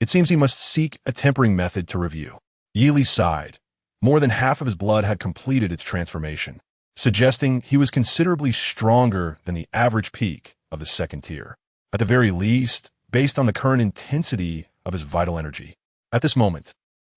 It seems he must seek a tempering method to review. Yili sighed. More than half of his blood had completed its transformation, suggesting he was considerably stronger than the average peak of the second tier. At the very least, based on the current intensity of his vital energy. At this moment,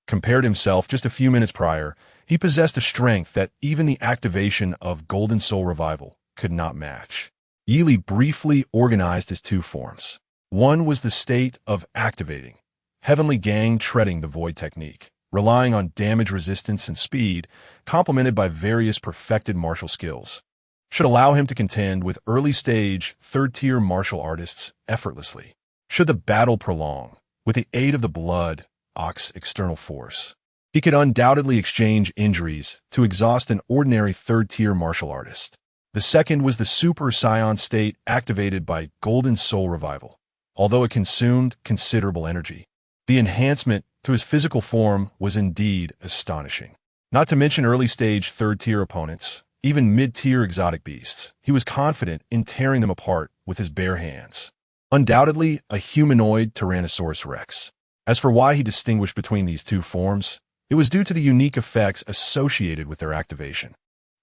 compared himself just a few minutes prior, he possessed a strength that even the activation of Golden Soul Revival could not match. Yili briefly organized his two forms. One was the state of activating, Heavenly Gang treading the void technique, relying on damage resistance and speed, complemented by various perfected martial skills, should allow him to contend with early-stage, third-tier martial artists effortlessly. Should the battle prolong, with the aid of the blood, Ox external force, he could undoubtedly exchange injuries to exhaust an ordinary third-tier martial artist. The second was the Super Scion state activated by Golden Soul Revival. Although it consumed considerable energy, the enhancement to his physical form was indeed astonishing. Not to mention early-stage third-tier opponents, even mid-tier exotic beasts. He was confident in tearing them apart with his bare hands. Undoubtedly, a humanoid Tyrannosaurus Rex. As for why he distinguished between these two forms, it was due to the unique effects associated with their activation.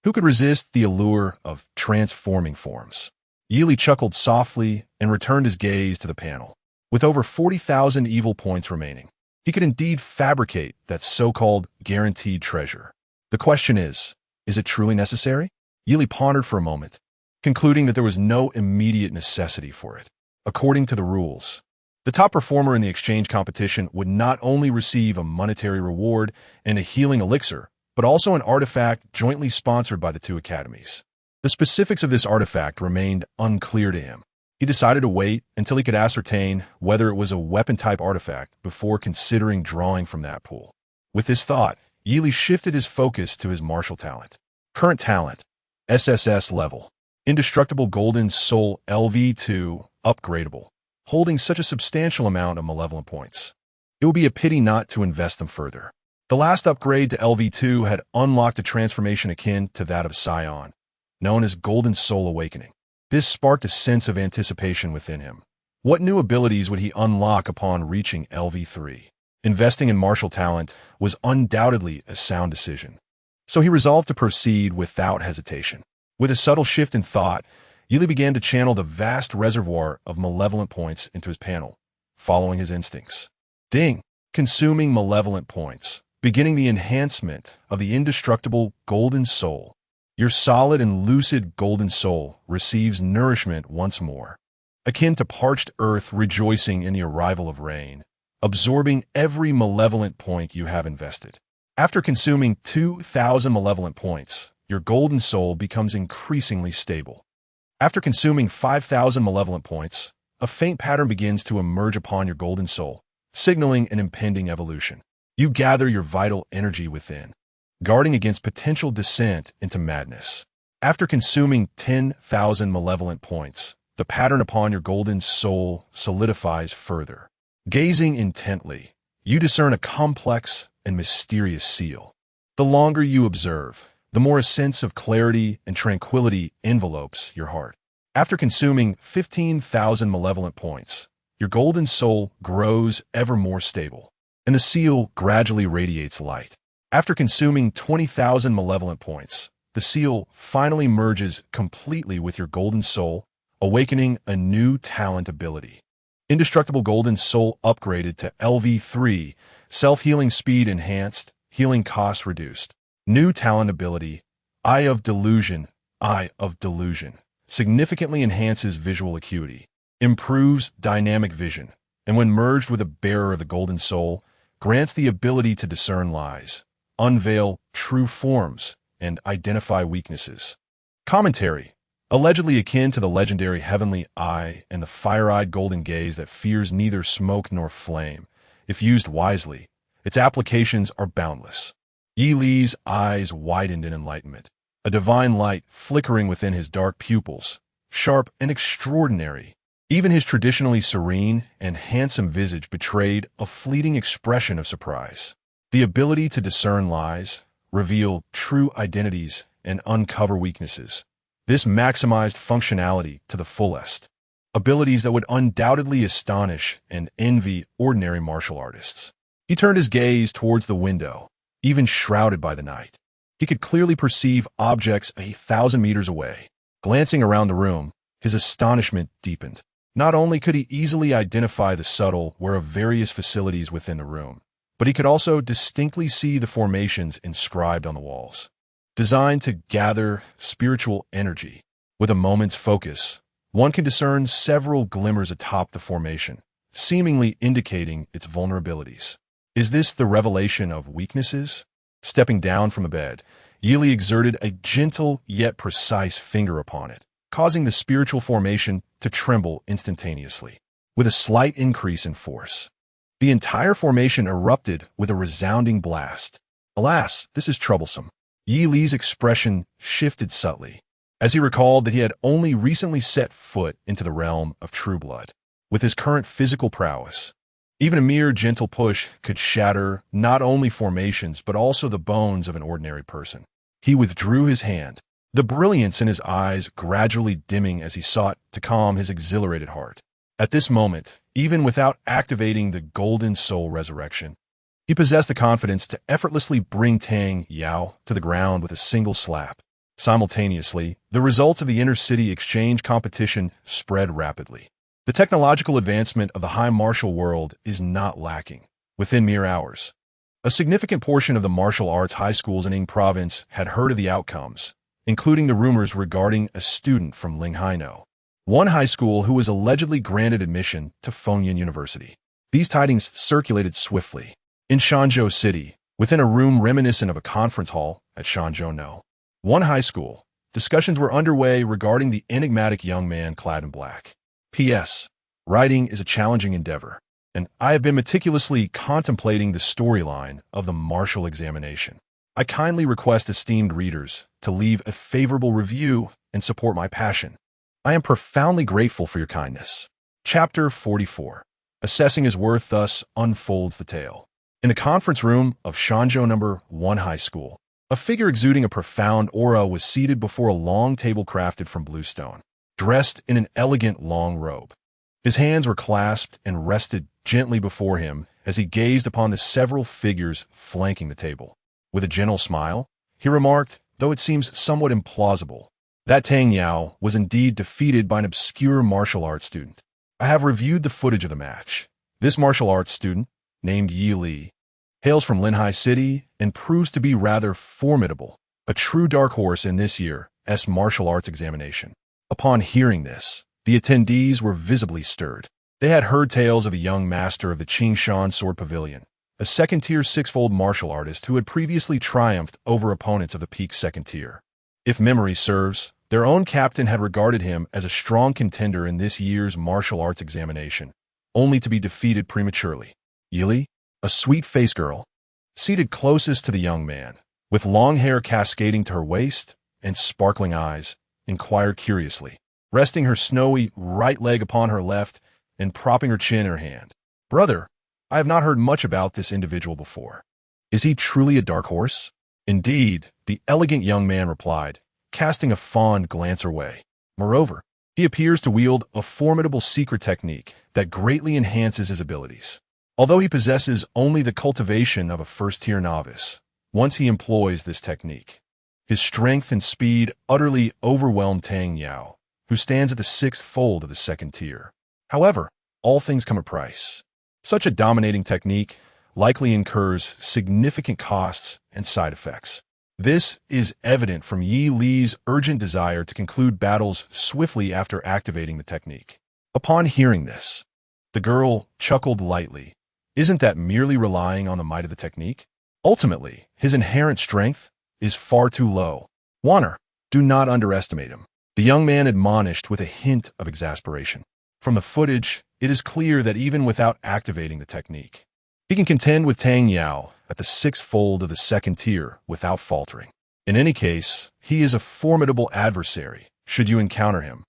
Who could resist the allure of transforming forms? Yili chuckled softly and returned his gaze to the panel. With over 40,000 evil points remaining, he could indeed fabricate that so-called guaranteed treasure. The question is it truly necessary? Yili pondered for a moment, concluding that there was no immediate necessity for it. According to the rules, the top performer in the exchange competition would not only receive a monetary reward and a healing elixir, but also an artifact jointly sponsored by the two academies. The specifics of this artifact remained unclear to him. He decided to wait until he could ascertain whether it was a weapon-type artifact before considering drawing from that pool. With this thought, Yili shifted his focus to his martial talent. Current talent, SSS level. Indestructible Golden Soul LV2, upgradable, holding such a substantial amount of malevolent points. It would be a pity not to invest them further. The last upgrade to LV2 had unlocked a transformation akin to that of Scion, known as Golden Soul Awakening. This sparked a sense of anticipation within him. What new abilities would he unlock upon reaching LV3? Investing in martial talent was undoubtedly a sound decision, so he resolved to proceed without hesitation. With a subtle shift in thought, Yili began to channel the vast reservoir of malevolent points into his panel, following his instincts. Ding! Consuming malevolent points, beginning the enhancement of the indestructible Golden Soul. Your solid and lucid Golden Soul receives nourishment once more, akin to parched earth rejoicing in the arrival of rain, absorbing every malevolent point you have invested. After consuming 2,000 malevolent points, your Golden Soul becomes increasingly stable. After consuming 5,000 malevolent points, a faint pattern begins to emerge upon your Golden Soul, signaling an impending evolution. You gather your vital energy within, guarding against potential descent into madness. After consuming 10,000 malevolent points, the pattern upon your Golden Soul solidifies further. Gazing intently, you discern a complex and mysterious seal. The longer you observe, the more a sense of clarity and tranquility envelopes your heart. After consuming 15,000 malevolent points, your Golden Soul grows ever more stable, and the seal gradually radiates light. After consuming 20,000 malevolent points, the seal finally merges completely with your Golden Soul, awakening a new talent ability. Indestructible Golden Soul upgraded to LV3, self-healing speed enhanced, healing cost reduced. New talent ability, Eye of Delusion, significantly enhances visual acuity, improves dynamic vision, and when merged with a bearer of the Golden Soul, grants the ability to discern lies, unveil true forms, and identify weaknesses. Commentary, allegedly akin to the legendary Heavenly Eye and the fire-eyed golden gaze that fears neither smoke nor flame. If used wisely, its applications are boundless. Yili's eyes widened in enlightenment, a divine light flickering within his dark pupils, sharp and extraordinary. Even his traditionally serene and handsome visage betrayed a fleeting expression of surprise. The ability to discern lies, reveal true identities, and uncover weaknesses. This maximized functionality to the fullest. Abilities that would undoubtedly astonish and envy ordinary martial artists. He turned his gaze towards the window, even shrouded by the night. He could clearly perceive objects 1,000 meters away. Glancing around the room, his astonishment deepened. Not only could he easily identify the subtle where of various facilities within the room, but he could also distinctly see the formations inscribed on the walls, designed to gather spiritual energy. With a moment's focus, one can discern several glimmers atop the formation, seemingly indicating its vulnerabilities. Is this the revelation of weaknesses? Stepping down from the bed, Yili exerted a gentle yet precise finger upon it, causing the spiritual formation to tremble instantaneously. With a slight increase in force, the entire formation erupted with a resounding blast. Alas, this is troublesome. Yili's expression shifted subtly, as he recalled that he had only recently set foot into the realm of true blood. With his current physical prowess, Even a mere gentle push could shatter not only formations but also the bones of an ordinary person. He withdrew his hand, the brilliance in his eyes gradually dimming as he sought to calm his exhilarated heart. At this moment, even without activating the golden soul resurrection, he possessed the confidence to effortlessly bring Tang Yao to the ground with a single slap. Simultaneously, the results of the inter-city exchange competition spread rapidly. The technological advancement of the high martial world is not lacking. Within mere hours, a significant portion of the martial arts high schools in Ing province had heard of the outcomes, including the rumors regarding a student from Linghaino, one high school who was allegedly granted admission to Fengyun University. These tidings circulated swiftly. In Shanzhou City, within a room reminiscent of a conference hall at Shanzhou No. 1 high school, discussions were underway regarding the enigmatic young man clad in black. P.S. Writing is a challenging endeavor, and I have been meticulously contemplating the storyline of the martial examination. I kindly request esteemed readers to leave a favorable review and support my passion. I am profoundly grateful for your kindness. Chapter 44. Assessing his worth thus unfolds the tale. In the conference room of Shanzhou No. 1 High School, a figure exuding a profound aura was seated before a long table crafted from blue stone, dressed in an elegant long robe. His hands were clasped and rested gently before him as he gazed upon the several figures flanking the table. With a gentle smile, he remarked, though it seems somewhat implausible, that Tang Yao was indeed defeated by an obscure martial arts student. I have reviewed the footage of the match. This martial arts student, named Yi Li, hails from Linhai City and proves to be rather formidable, a true dark horse in this year's martial arts examination. Upon hearing this, the attendees were visibly stirred. They had heard tales of a young master of the Qingshan Sword Pavilion, a second-tier six-fold martial artist who had previously triumphed over opponents of the peak second tier. If memory serves, their own captain had regarded him as a strong contender in this year's martial arts examination, only to be defeated prematurely. Yi Li, a sweet-faced girl, seated closest to the young man, with long hair cascading to her waist and sparkling eyes, inquired curiously, resting her snowy right leg upon her left and propping her chin in her hand. "Brother, I have not heard much about this individual before. Is he truly a dark horse?" "Indeed," the elegant young man replied, casting a fond glance her way. "Moreover, he appears to wield a formidable secret technique that greatly enhances his abilities. Although he possesses only the cultivation of a first-tier novice, once he employs this technique, his strength and speed utterly overwhelm Tang Yao, who stands at the sixth fold of the second tier. However, all things come at a price. Such a dominating technique likely incurs significant costs and side effects. This is evident from Yi Li's urgent desire to conclude battles swiftly after activating the technique." Upon hearing this, the girl chuckled lightly. Isn't that merely relying on the might of the technique? Ultimately, his inherent strength is far too low. Warner, do not underestimate him. The young man admonished with a hint of exasperation. From the footage, it is clear that even without activating the technique, he can contend with Tang Yao at the sixth fold of the second tier without faltering. In any case, he is a formidable adversary, should you encounter him.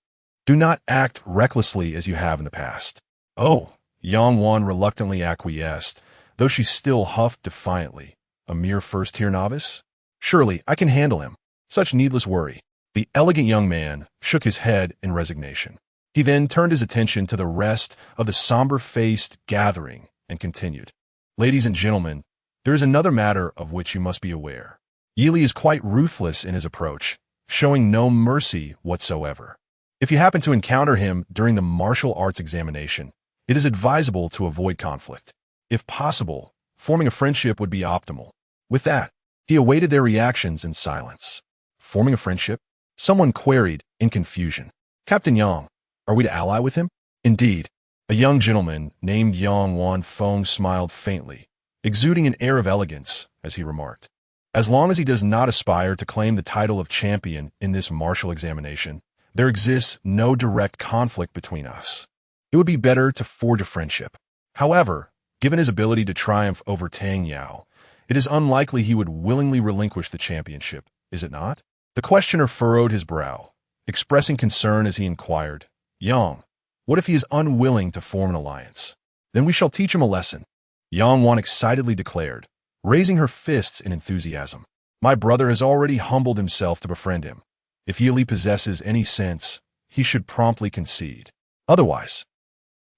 Do not act recklessly as you have in the past. "Oh," Yang Wan reluctantly acquiesced, though she still huffed defiantly. "A mere first-tier novice? Surely I can handle him. Such needless worry." The elegant young man shook his head in resignation. He then turned his attention to the rest of the somber-faced gathering and continued. "Ladies and gentlemen, there is another matter of which you must be aware. Yi Li is quite ruthless in his approach, showing no mercy whatsoever. If you happen to encounter him during the martial arts examination, it is advisable to avoid conflict. If possible, forming a friendship would be optimal." With that, he awaited their reactions in silence. "Forming a friendship?" Someone queried in confusion. "Captain Yang, are we to ally with him?" "Indeed." A young gentleman named Yang Wan Feng smiled faintly, exuding an air of elegance, as he remarked. "As long as he does not aspire to claim the title of champion in this martial examination, there exists no direct conflict between us. It would be better to forge a friendship. However, given his ability to triumph over Tang Yao, it is unlikely he would willingly relinquish the championship, is it not?" The questioner furrowed his brow, expressing concern as he inquired, "Yang, what if he is unwilling to form an alliance?" Then we shall teach him a lesson, Yang Wan excitedly declared, raising her fists in enthusiasm. My brother has already humbled himself to befriend him. If Yili possesses any sense, he should promptly concede. Otherwise,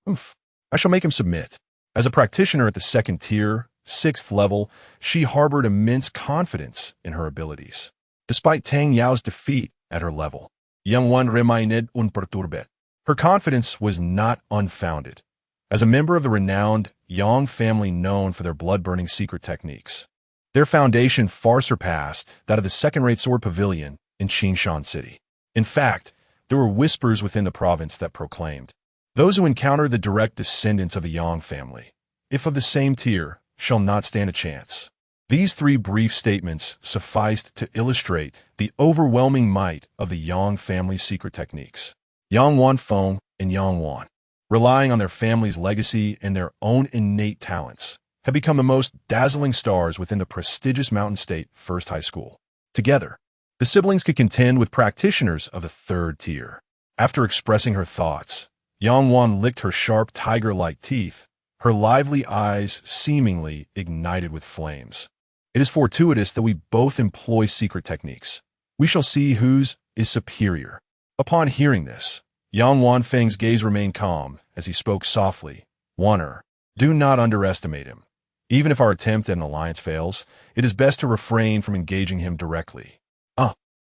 I shall make him submit. As a practitioner at the second tier, 6th level, she harbored immense confidence in her abilities. Despite Tang Yao's defeat at her level, Yang Wan remained unperturbed. Her confidence was not unfounded. As a member of the renowned Yang family known for their blood-burning secret techniques, their foundation far surpassed that of the second-rate sword pavilion in Qingshan City. In fact, there were whispers within the province that proclaimed, those who encounter the direct descendants of the Yang family, if of the same tier, shall not stand a chance. These 3 brief statements sufficed to illustrate the overwhelming might of the Yang family's secret techniques. Yang Wan Feng and Yang Wan, relying on their family's legacy and their own innate talents, have become the most dazzling stars within the prestigious Mountain State First High School. Together, the siblings could contend with practitioners of the 3rd tier. After expressing her thoughts, Yang Wan licked her sharp tiger-like teeth, her lively eyes seemingly ignited with flames. It is fortuitous that we both employ secret techniques. We shall see whose is superior. Upon hearing this, Yang Wan Feng's gaze remained calm as he spoke softly. Waner, do not underestimate him. Even if our attempt at an alliance fails, it is best to refrain from engaging him directly.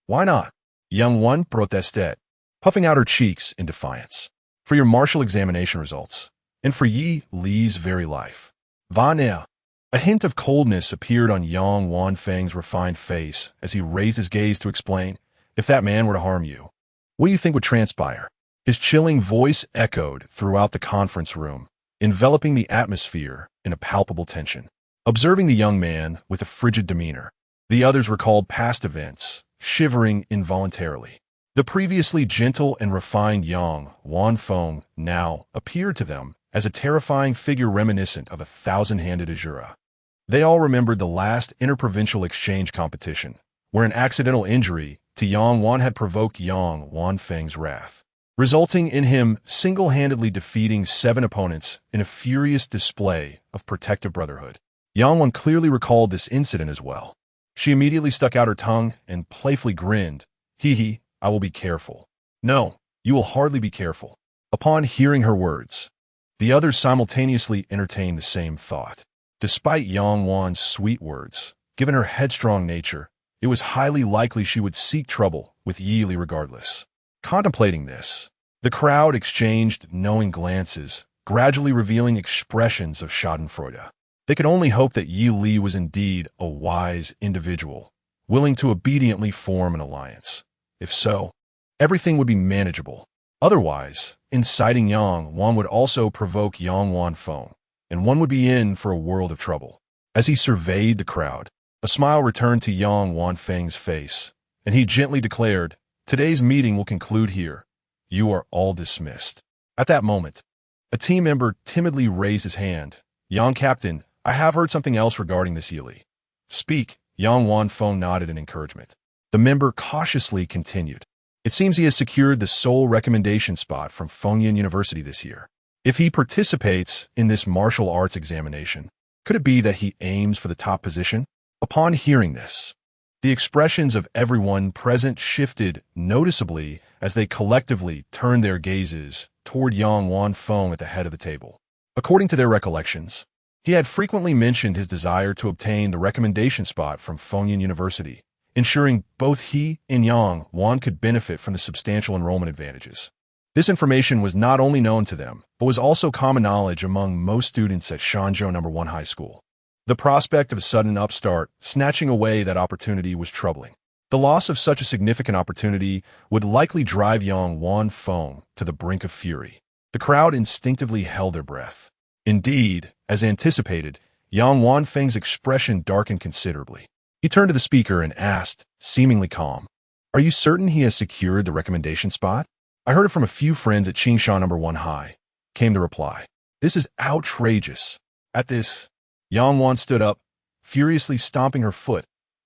Why not? Yang Wan protested, puffing out her cheeks in defiance. For your martial examination results, and for Yi Li's very life. Vanea. A hint of coldness appeared on Yang Wan Feng's refined face as he raised his gaze to explain, if that man were to harm you, what do you think would transpire? His chilling voice echoed throughout the conference room, enveloping the atmosphere in a palpable tension. Observing the young man with a frigid demeanor, the others recalled past events, shivering involuntarily. The previously gentle and refined Yang Wan Feng now appeared to them as a terrifying figure reminiscent of a thousand-handed Azura. They all remembered the last interprovincial exchange competition, where an accidental injury to Yang Wan had provoked Yang Wan Feng's wrath, resulting in him single-handedly defeating 7 opponents in a furious display of protective brotherhood. Yang Wan clearly recalled this incident as well. She immediately stuck out her tongue and playfully grinned. Hee, I will be careful. No, you will hardly be careful. Upon hearing her words, the others simultaneously entertained the same thought. Despite Yang Wan's sweet words, given her headstrong nature, it was highly likely she would seek trouble with Yi Li regardless. Contemplating this, the crowd exchanged knowing glances, gradually revealing expressions of schadenfreude. They could only hope that Yi Li was indeed a wise individual, willing to obediently form an alliance. If so, everything would be manageable. Otherwise, inciting Yang Wan would also provoke Yang Wan Feng, and one would be in for a world of trouble. As he surveyed the crowd, a smile returned to Yang Wan Feng's face, and he gently declared, today's meeting will conclude here. You are all dismissed. At that moment, a team member timidly raised his hand. Yang Captain, I have heard something else regarding this Yili. Speak. Yang Wan Feng nodded in encouragement. The member cautiously continued. It seems he has secured the sole recommendation spot from Fengyan University this year. If he participates in this martial arts examination, could it be that he aims for the top position? Upon hearing this, the expressions of everyone present shifted noticeably as they collectively turned their gazes toward Yang Wan Feng at the head of the table. According to their recollections, he had frequently mentioned his desire to obtain the recommendation spot from Fengyan University, ensuring both he and Yang Wan could benefit from the substantial enrollment advantages. This information was not only known to them, but was also common knowledge among most students at Shanzhou No. 1 High School. The prospect of a sudden upstart snatching away that opportunity was troubling. The loss of such a significant opportunity would likely drive Yang Wan Feng to the brink of fury. The crowd instinctively held their breath. Indeed, as anticipated, Yang Wan Feng's expression darkened considerably. He turned to the speaker and asked, seemingly calm, Are you certain he has secured the recommendation spot? I heard it from a few friends at Qingshan No. 1 High, came the reply. This is outrageous. At this, Yang Wan stood up, furiously stomping her foot.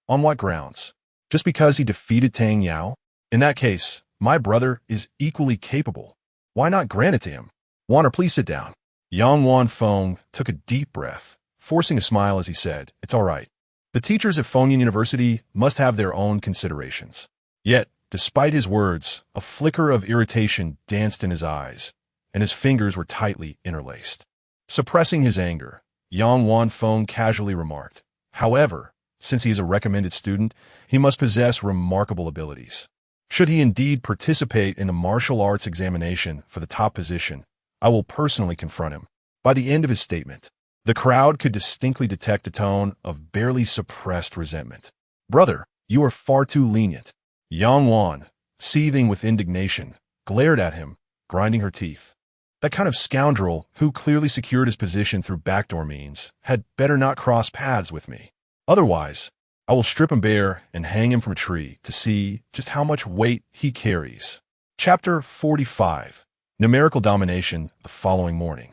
On what grounds? Just because he defeated Tang Yao? In that case, my brother is equally capable. Why not grant it to him? Waner, please sit down. Yang Wanfeng took a deep breath, forcing a smile as he said, "It's all right. The teachers at Fengyun University must have their own considerations." Yet, despite his words, a flicker of irritation danced in his eyes, and his fingers were tightly interlaced. Suppressing his anger, Yang Wanfeng casually remarked, "However, since he is a recommended student, he must possess remarkable abilities. Should he indeed participate in the martial arts examination for the top position, I will personally confront him." By the end of his statement, the crowd could distinctly detect a tone of barely suppressed resentment. "Brother, you are far too lenient." Yang Wan, seething with indignation, glared at him, grinding her teeth. That kind of scoundrel, who clearly secured his position through backdoor means, had better not cross paths with me. Otherwise, I will strip him bare and hang him from a tree to see just how much weight he carries. Chapter 45. Numerical Domination. The following morning,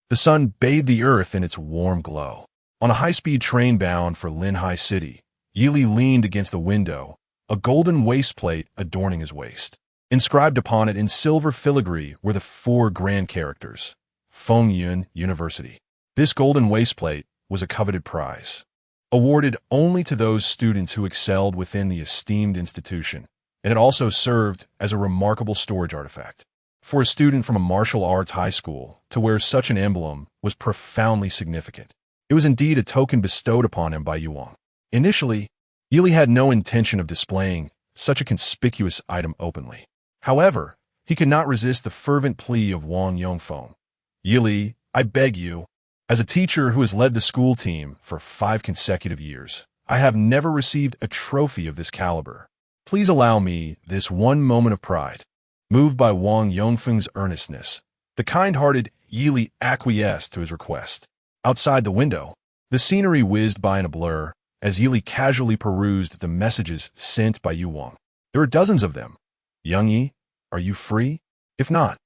the sun bathed the earth in its warm glow. On a high-speed train bound for Linhai City, Yili leaned against the window, a golden waistplate adorning his waist. Inscribed upon it in silver filigree were the four grand characters, Fengyun University. This golden waistplate was a coveted prize, awarded only to those students who excelled within the esteemed institution, and it also served as a remarkable storage artifact. For a student from a martial arts high school to wear such an emblem was profoundly significant. It was indeed a token bestowed upon him by Yuan. Initially, Yili had no intention of displaying such a conspicuous item openly. However, he could not resist the fervent plea of Wang Yongfeng. "Yili, I beg you, as a teacher who has led the school team for 5 consecutive years, I have never received a trophy of this caliber. Please allow me this one moment of pride." Moved by Wang Yongfeng's earnestness, the kind-hearted Yili acquiesced to his request. Outside the window, the scenery whizzed by in a blur as Yili casually perused the messages sent by Yu Wang. "There are dozens of them. Young Yi, are you free? If not,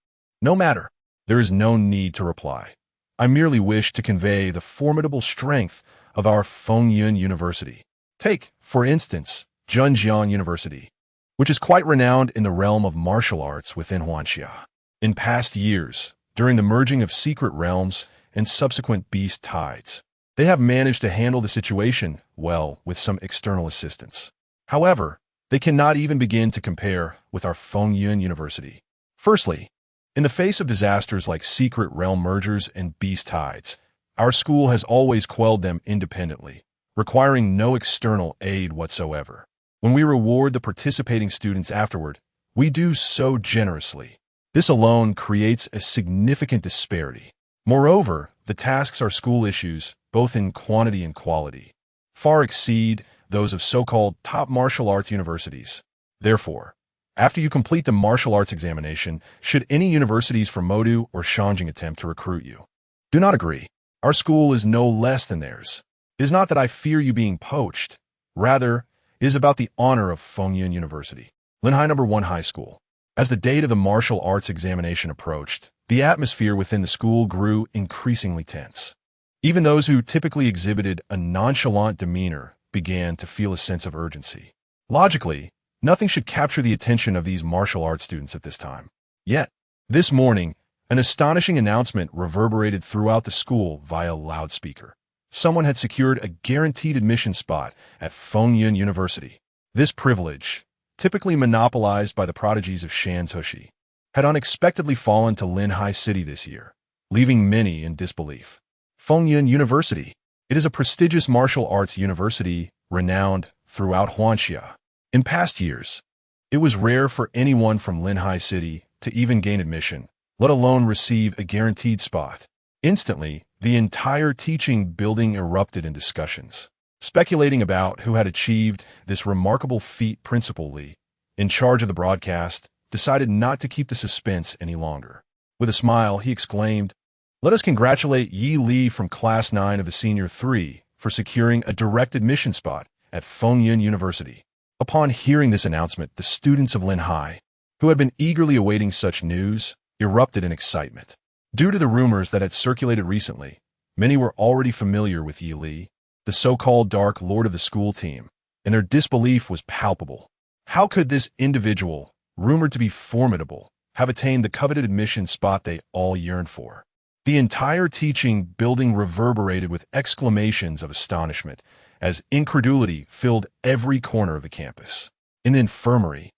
no matter. There is no need to reply. I merely wish to convey the formidable strength of our Fengyun University. Take, for instance, Zhenjiang University, which is quite renowned in the realm of martial arts within Huanxia. In past years, during the merging of secret realms and subsequent beast tides, they have managed to handle the situation well with some external assistance. However, they cannot even begin to compare with our Fengyun University. Firstly, in the face of disasters like secret realm mergers and beast tides, our school has always quelled them independently, requiring no external aid whatsoever. When we reward the participating students afterward, we do so generously. This alone creates a significant disparity. Moreover, the tasks our school issues, both in quantity and quality, far exceed those of so-called top martial arts universities. Therefore, after you complete the martial arts examination, should any universities from Modu or Shanjing attempt to recruit you, do not agree. Our school is no less than theirs. It is not that I fear you being poached. Rather, it is about the honor of Fengyun University. Linhai No. 1 High School. As the date of the martial arts examination approached, the atmosphere within the school grew increasingly tense. Even those who typically exhibited a nonchalant demeanor began to feel a sense of urgency. Logically, nothing should capture the attention of these martial arts students at this time. Yet, this morning, an astonishing announcement reverberated throughout the school via loudspeaker. Someone had secured a guaranteed admission spot at Fengyun University. This privilege, typically monopolized by the prodigies of Shanzhushi, had unexpectedly fallen to Linhai City this year, leaving many in disbelief. Fengyun University. It is a prestigious martial arts university renowned throughout Huanxia. In past years, it was rare for anyone from Linhai City to even gain admission, let alone receive a guaranteed spot. Instantly, the entire teaching building erupted in discussions, speculating about who had achieved this remarkable feat. Principal Li, in charge of the broadcast, decided not to keep the suspense any longer. With a smile, he exclaimed, "Let us congratulate Yi Li from Class 9 of the Senior 3 for securing a direct admission spot at Fengyun University." Upon hearing this announcement, the students of Linhai, who had been eagerly awaiting such news, erupted in excitement. Due to the rumors that had circulated recently, many were already familiar with Yi Li, the so-called Dark Lord of the school team, and their disbelief was palpable. How could this individual, rumored to be formidable, have attained the coveted admission spot they all yearned for? The entire teaching building reverberated with exclamations of astonishment as incredulity filled every corner of the campus. In the infirmary,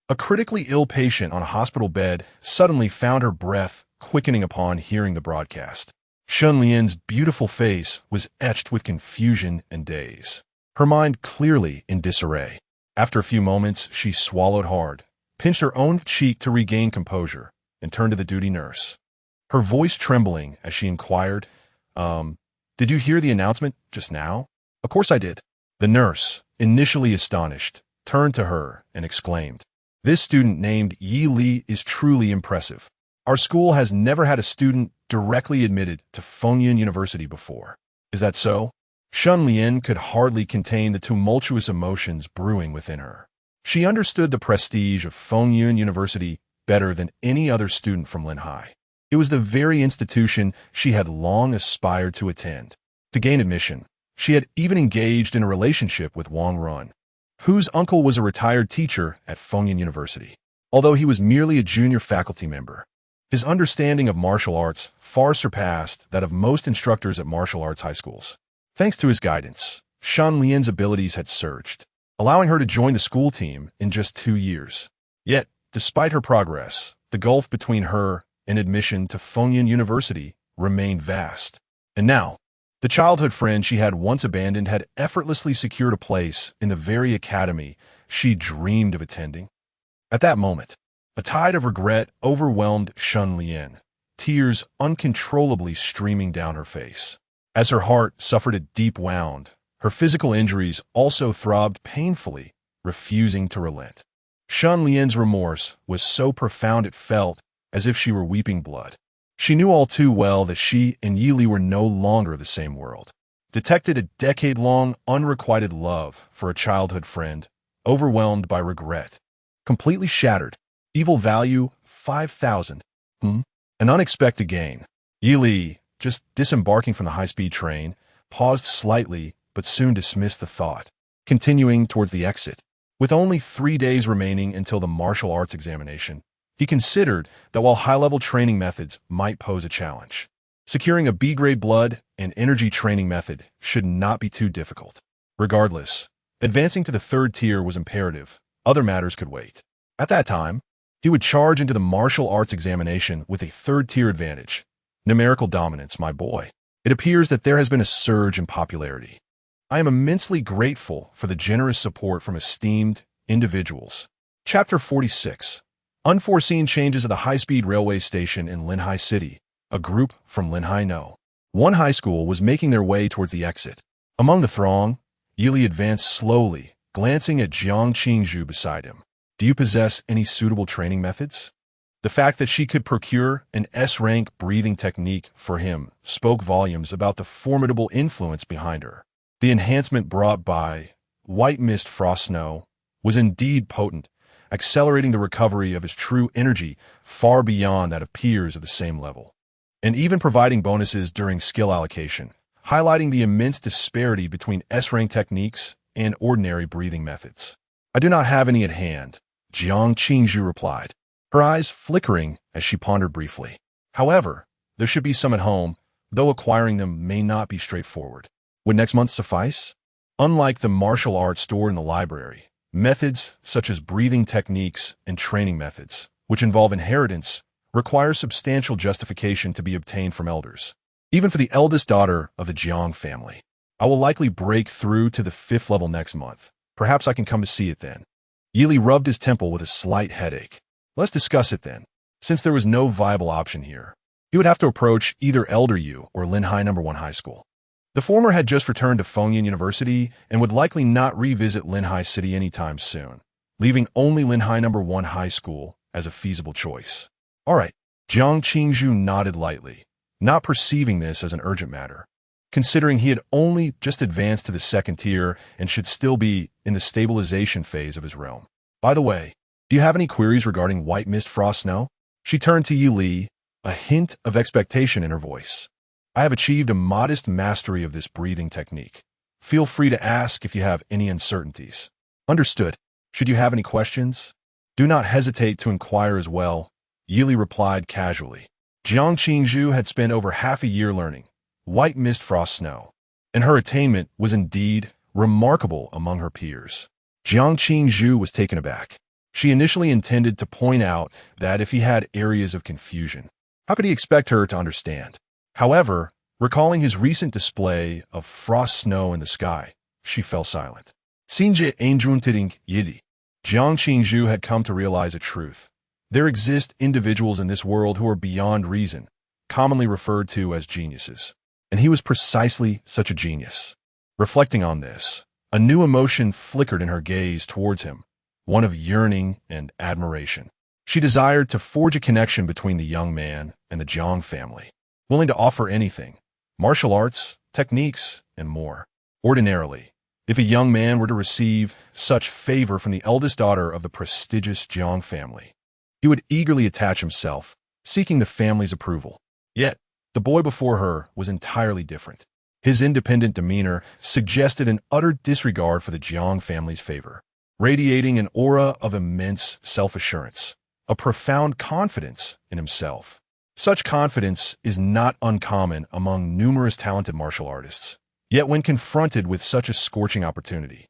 a critically ill patient on a hospital bed suddenly found her breath quickening upon hearing the broadcast. Shun Lian's beautiful face was etched with confusion and daze, her mind clearly in disarray. After a few moments, she swallowed hard, pinched her own cheek to regain composure, and turned to the duty nurse, her voice trembling as she inquired, did you hear the announcement just now? Of course I did. The nurse, initially astonished, turned to her and exclaimed, this student named Yi Li is truly impressive. Our school has never had a student directly admitted to Fengyun University before. Is that so? Shun Lian could hardly contain the tumultuous emotions brewing within her. She understood the prestige of Fengyun University better than any other student from Linhai. It was the very institution she had long aspired to attend. To gain admission, she had even engaged in a relationship with Wang Run, whose uncle was a retired teacher at Fengyun University. Although he was merely a junior faculty member, his understanding of martial arts far surpassed that of most instructors at martial arts high schools. Thanks to his guidance, Shun Lian's abilities had surged, allowing her to join the school team in just 2 years. Yet, despite her progress, the gulf between her and admission to Fengyun University remained vast. And now, the childhood friend she had once abandoned had effortlessly secured a place in the very academy she dreamed of attending. At that moment, a tide of regret overwhelmed Shun Lian, tears uncontrollably streaming down her face. As her heart suffered a deep wound, her physical injuries also throbbed painfully, refusing to relent. Shun Lian's remorse was so profound it felt as if she were weeping blood. She knew all too well that she and Yi Li were no longer the same world. Detected a decade-long unrequited love for a childhood friend, overwhelmed by regret. Completely shattered. Evil value, 5,000. An unexpected gain. Yi Li, just disembarking from the high-speed train, paused slightly but soon dismissed the thought, continuing towards the exit. With only 3 days remaining until the martial arts examination, he considered that while high-level training methods might pose a challenge, securing a B-grade blood and energy training method should not be too difficult. Regardless, advancing to the 3rd tier was imperative. Other matters could wait. At that time, he would charge into the martial arts examination with a 3rd tier advantage. Numerical dominance, my boy. It appears that there has been a surge in popularity. I am immensely grateful for the generous support from esteemed individuals. Chapter 46. Unforeseen changes at the high-speed railway station in Linhai City. A group from Linhai No. One high school was making their way towards the exit. Among the throng, Yi Li advanced slowly, glancing at Jiang Qingzhu beside him. Do you possess any suitable training methods? The fact that she could procure an S-rank breathing technique for him spoke volumes about the formidable influence behind her. The enhancement brought by White Mist Frost Snow was indeed potent, accelerating the recovery of his true energy far beyond that of peers of the same level, and even providing bonuses during skill allocation, highlighting the immense disparity between S-rank techniques and ordinary breathing methods. I do not have any at hand, Jiang Qingzhu replied, her eyes flickering as she pondered briefly. However, there should be some at home, though acquiring them may not be straightforward. Would next month suffice? Unlike the martial arts stored in the library, methods such as breathing techniques and training methods, which involve inheritance, require substantial justification to be obtained from elders. Even for the eldest daughter of the Jiang family. I will likely break through to the 5th level next month. Perhaps I can come to see it then. Yi Li rubbed his temple with a slight headache. Let's discuss it then. Since there was no viable option here, he would have to approach either Elder Yu or Linhai No. 1 High School. The former had just returned to Fengyun University and would likely not revisit Linhai City anytime soon, leaving only Linhai No. 1 High School as a feasible choice. All right, Jiang Qingzhu nodded lightly, not perceiving this as an urgent matter, considering he had only just advanced to the 2nd tier and should still be in the stabilization phase of his realm. By the way, do you have any queries regarding White Mist Frost Snow? She turned to Yi Li, a hint of expectation in her voice. I have achieved a modest mastery of this breathing technique. Feel free to ask if you have any uncertainties. Understood. Should you have any questions, do not hesitate to inquire as well, Yi Li replied casually. Jiang Qingzhu had spent over half a year learning white mist frost snow, and her attainment was indeed remarkable among her peers. Jiang Qingzhu was taken aback. She initially intended to point out that if he had areas of confusion, how could he expect her to understand? However, recalling his recent display of frost snow in the sky, she fell silent. Xinjie Ainjuntiting Yidi. Jiang Qingzhu had come to realize a truth. There exist individuals in this world who are beyond reason, commonly referred to as geniuses. And he was precisely such a genius. Reflecting on this, a new emotion flickered in her gaze towards him, one of yearning and admiration. She desired to forge a connection between the young man and the Jiang family, willing to offer anything, martial arts, techniques, and more. Ordinarily, if a young man were to receive such favor from the eldest daughter of the prestigious Jiang family, he would eagerly attach himself, seeking the family's approval. Yet, the boy before her was entirely different. His independent demeanor suggested an utter disregard for the Jiang family's favor, radiating an aura of immense self-assurance, a profound confidence in himself. Such confidence is not uncommon among numerous talented martial artists. Yet when confronted with such a scorching opportunity,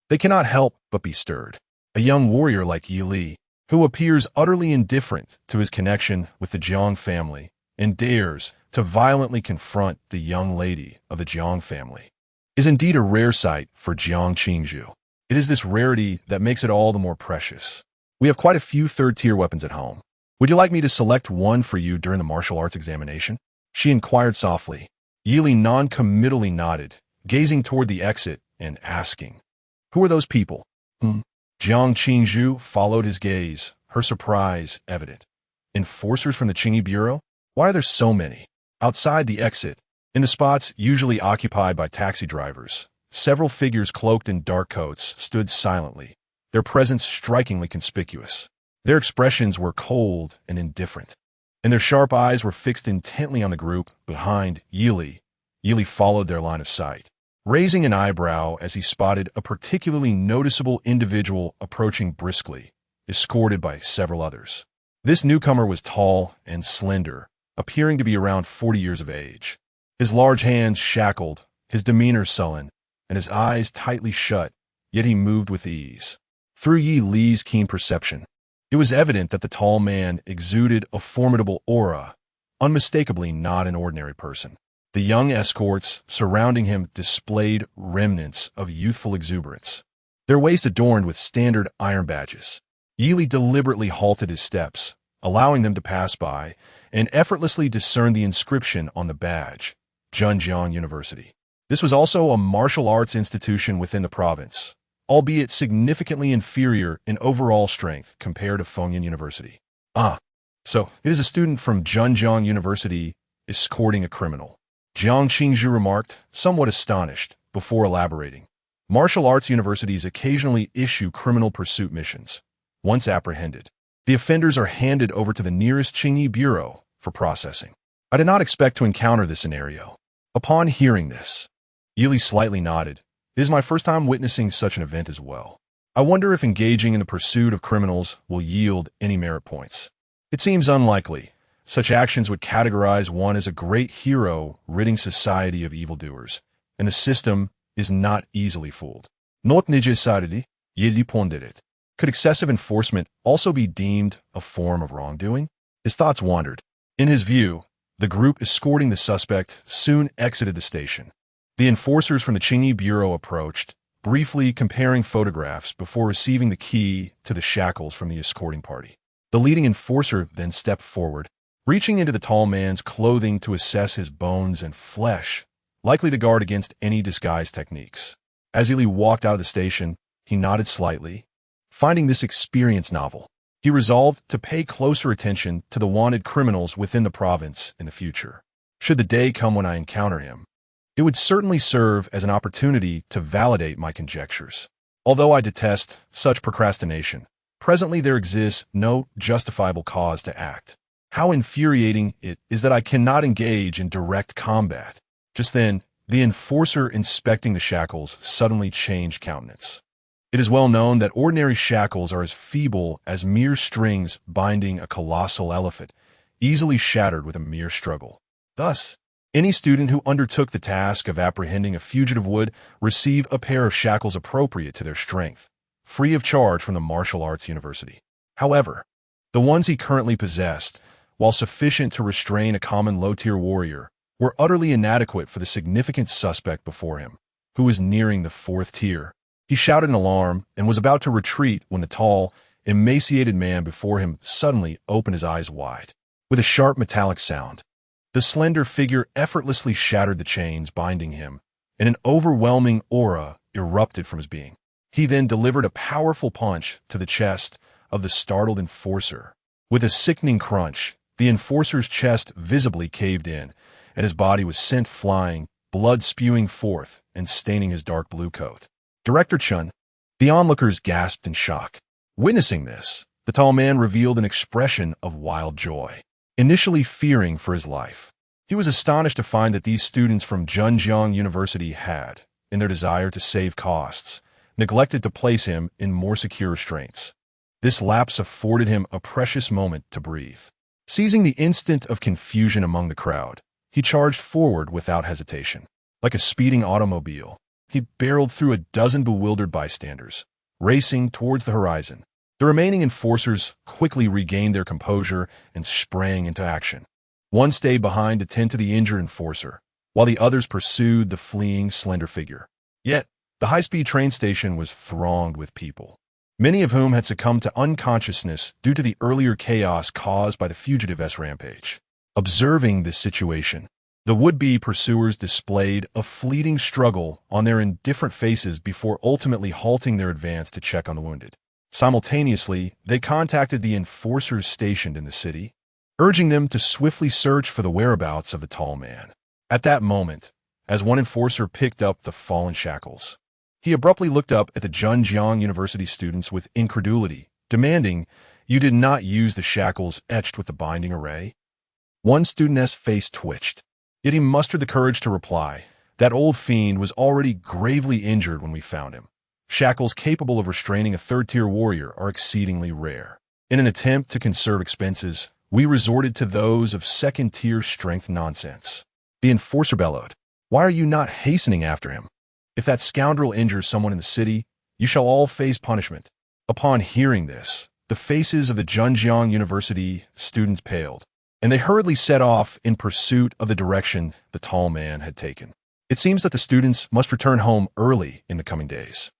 they cannot help but be stirred. A young warrior like Yi Li, who appears utterly indifferent to his connection with the Jiang family and dares to violently confront the young lady of the Jiang family, is indeed a rare sight for Jiang Qingzhu. It is this rarity that makes it all the more precious. We have quite a few third-tier weapons at home. Would you like me to select one for you during the martial arts examination? She inquired softly. Yi Li non-committally nodded, gazing toward the exit and asking, "Who are those people?" Jiang Qingzhu followed his gaze, her surprise evident. "Enforcers from the Qingyi Bureau? Why are there so many?" Outside the exit, in the spots usually occupied by taxi drivers, several figures cloaked in dark coats stood silently, their presence strikingly conspicuous. Their expressions were cold and indifferent, and their sharp eyes were fixed intently on the group behind Yi Li. Yi Li followed their line of sight, raising an eyebrow as he spotted a particularly noticeable individual approaching briskly, escorted by several others. This newcomer was tall and slender, appearing to be around 40 years of age. His large hands shackled, his demeanor sullen, and his eyes tightly shut, yet he moved with ease. Through Yi Li's keen perception, it was evident that the tall man exuded a formidable aura, unmistakably not an ordinary person. The young escorts surrounding him displayed remnants of youthful exuberance, their waists adorned with standard iron badges. Yi Li deliberately halted his steps, allowing them to pass by, and effortlessly discerned the inscription on the badge, Zhenjiang University. This was also a martial arts institution within the province, albeit significantly inferior in overall strength compared to Fengyan University. So it is a student from Zhenjiang University escorting a criminal, Jiang Qingzhu remarked, somewhat astonished, before elaborating. Martial arts universities occasionally issue criminal pursuit missions. Once apprehended, the offenders are handed over to the nearest Qingyi Bureau for processing. I did not expect to encounter this scenario. Upon hearing this, Yi Li slightly nodded. It is my first time witnessing such an event as well. I wonder if engaging in the pursuit of criminals will yield any merit points. It seems unlikely. Such actions would categorize one as a great hero ridding society of evildoers, and the system is not easily fooled. Not necessarily, Yi pondered it. Could excessive enforcement also be deemed a form of wrongdoing? His thoughts wandered. In his view, the group escorting the suspect soon exited the station. The enforcers from the Qingyi Bureau approached, briefly comparing photographs before receiving the key to the shackles from the escorting party. The leading enforcer then stepped forward, reaching into the tall man's clothing to assess his bones and flesh, likely to guard against any disguise techniques. As Yi Li walked out of the station, he nodded slightly. Finding this experience novel, he resolved to pay closer attention to the wanted criminals within the province in the future. Should the day come when I encounter him, it would certainly serve as an opportunity to validate my conjectures. Although I detest such procrastination, presently there exists no justifiable cause to act. How infuriating it is that I cannot engage in direct combat. Just then, the enforcer inspecting the shackles suddenly changed countenance. It is well known that ordinary shackles are as feeble as mere strings binding a colossal elephant, easily shattered with a mere struggle. Thus, any student who undertook the task of apprehending a fugitive would receive a pair of shackles appropriate to their strength, free of charge from the martial arts university. However, the ones he currently possessed, while sufficient to restrain a common low-tier warrior, were utterly inadequate for the significant suspect before him, who was nearing the 4th tier. He shouted in alarm and was about to retreat when the tall, emaciated man before him suddenly opened his eyes wide. With a sharp metallic sound, the slender figure effortlessly shattered the chains binding him, and an overwhelming aura erupted from his being. He then delivered a powerful punch to the chest of the startled enforcer. With a sickening crunch, the enforcer's chest visibly caved in, and his body was sent flying, blood spewing forth and staining his dark blue coat. Director Chun. The onlookers gasped in shock. Witnessing this, the tall man revealed an expression of wild joy. Initially fearing for his life, he was astonished to find that these students from Zhenjiang University had, in their desire to save costs, neglected to place him in more secure restraints. This lapse afforded him a precious moment to breathe. Seizing the instant of confusion among the crowd, he charged forward without hesitation. Like a speeding automobile, he barreled through a dozen bewildered bystanders, racing towards the horizon. The remaining enforcers quickly regained their composure and sprang into action. One stayed behind to tend to the injured enforcer, while the others pursued the fleeing slender figure. Yet, the high-speed train station was thronged with people, many of whom had succumbed to unconsciousness due to the earlier chaos caused by the fugitive's rampage. Observing this situation, the would-be pursuers displayed a fleeting struggle on their indifferent faces before ultimately halting their advance to check on the wounded. Simultaneously, they contacted the enforcers stationed in the city, urging them to swiftly search for the whereabouts of the tall man. At that moment, as one enforcer picked up the fallen shackles, he abruptly looked up at the Zhenjiang University students with incredulity, demanding, "You did not use the shackles etched with the binding array?" One student's face twitched, yet he mustered the courage to reply, "That old fiend was already gravely injured when we found him. Shackles capable of restraining a 3rd-tier warrior are exceedingly rare. In an attempt to conserve expenses, we resorted to those of 2nd-tier strength nonsense." The enforcer bellowed, "Why are you not hastening after him? If that scoundrel injures someone in the city, you shall all face punishment." Upon hearing this, the faces of the Zhenjiang University students paled, and they hurriedly set off in pursuit of the direction the tall man had taken. It seems that the students must return home early in the coming days.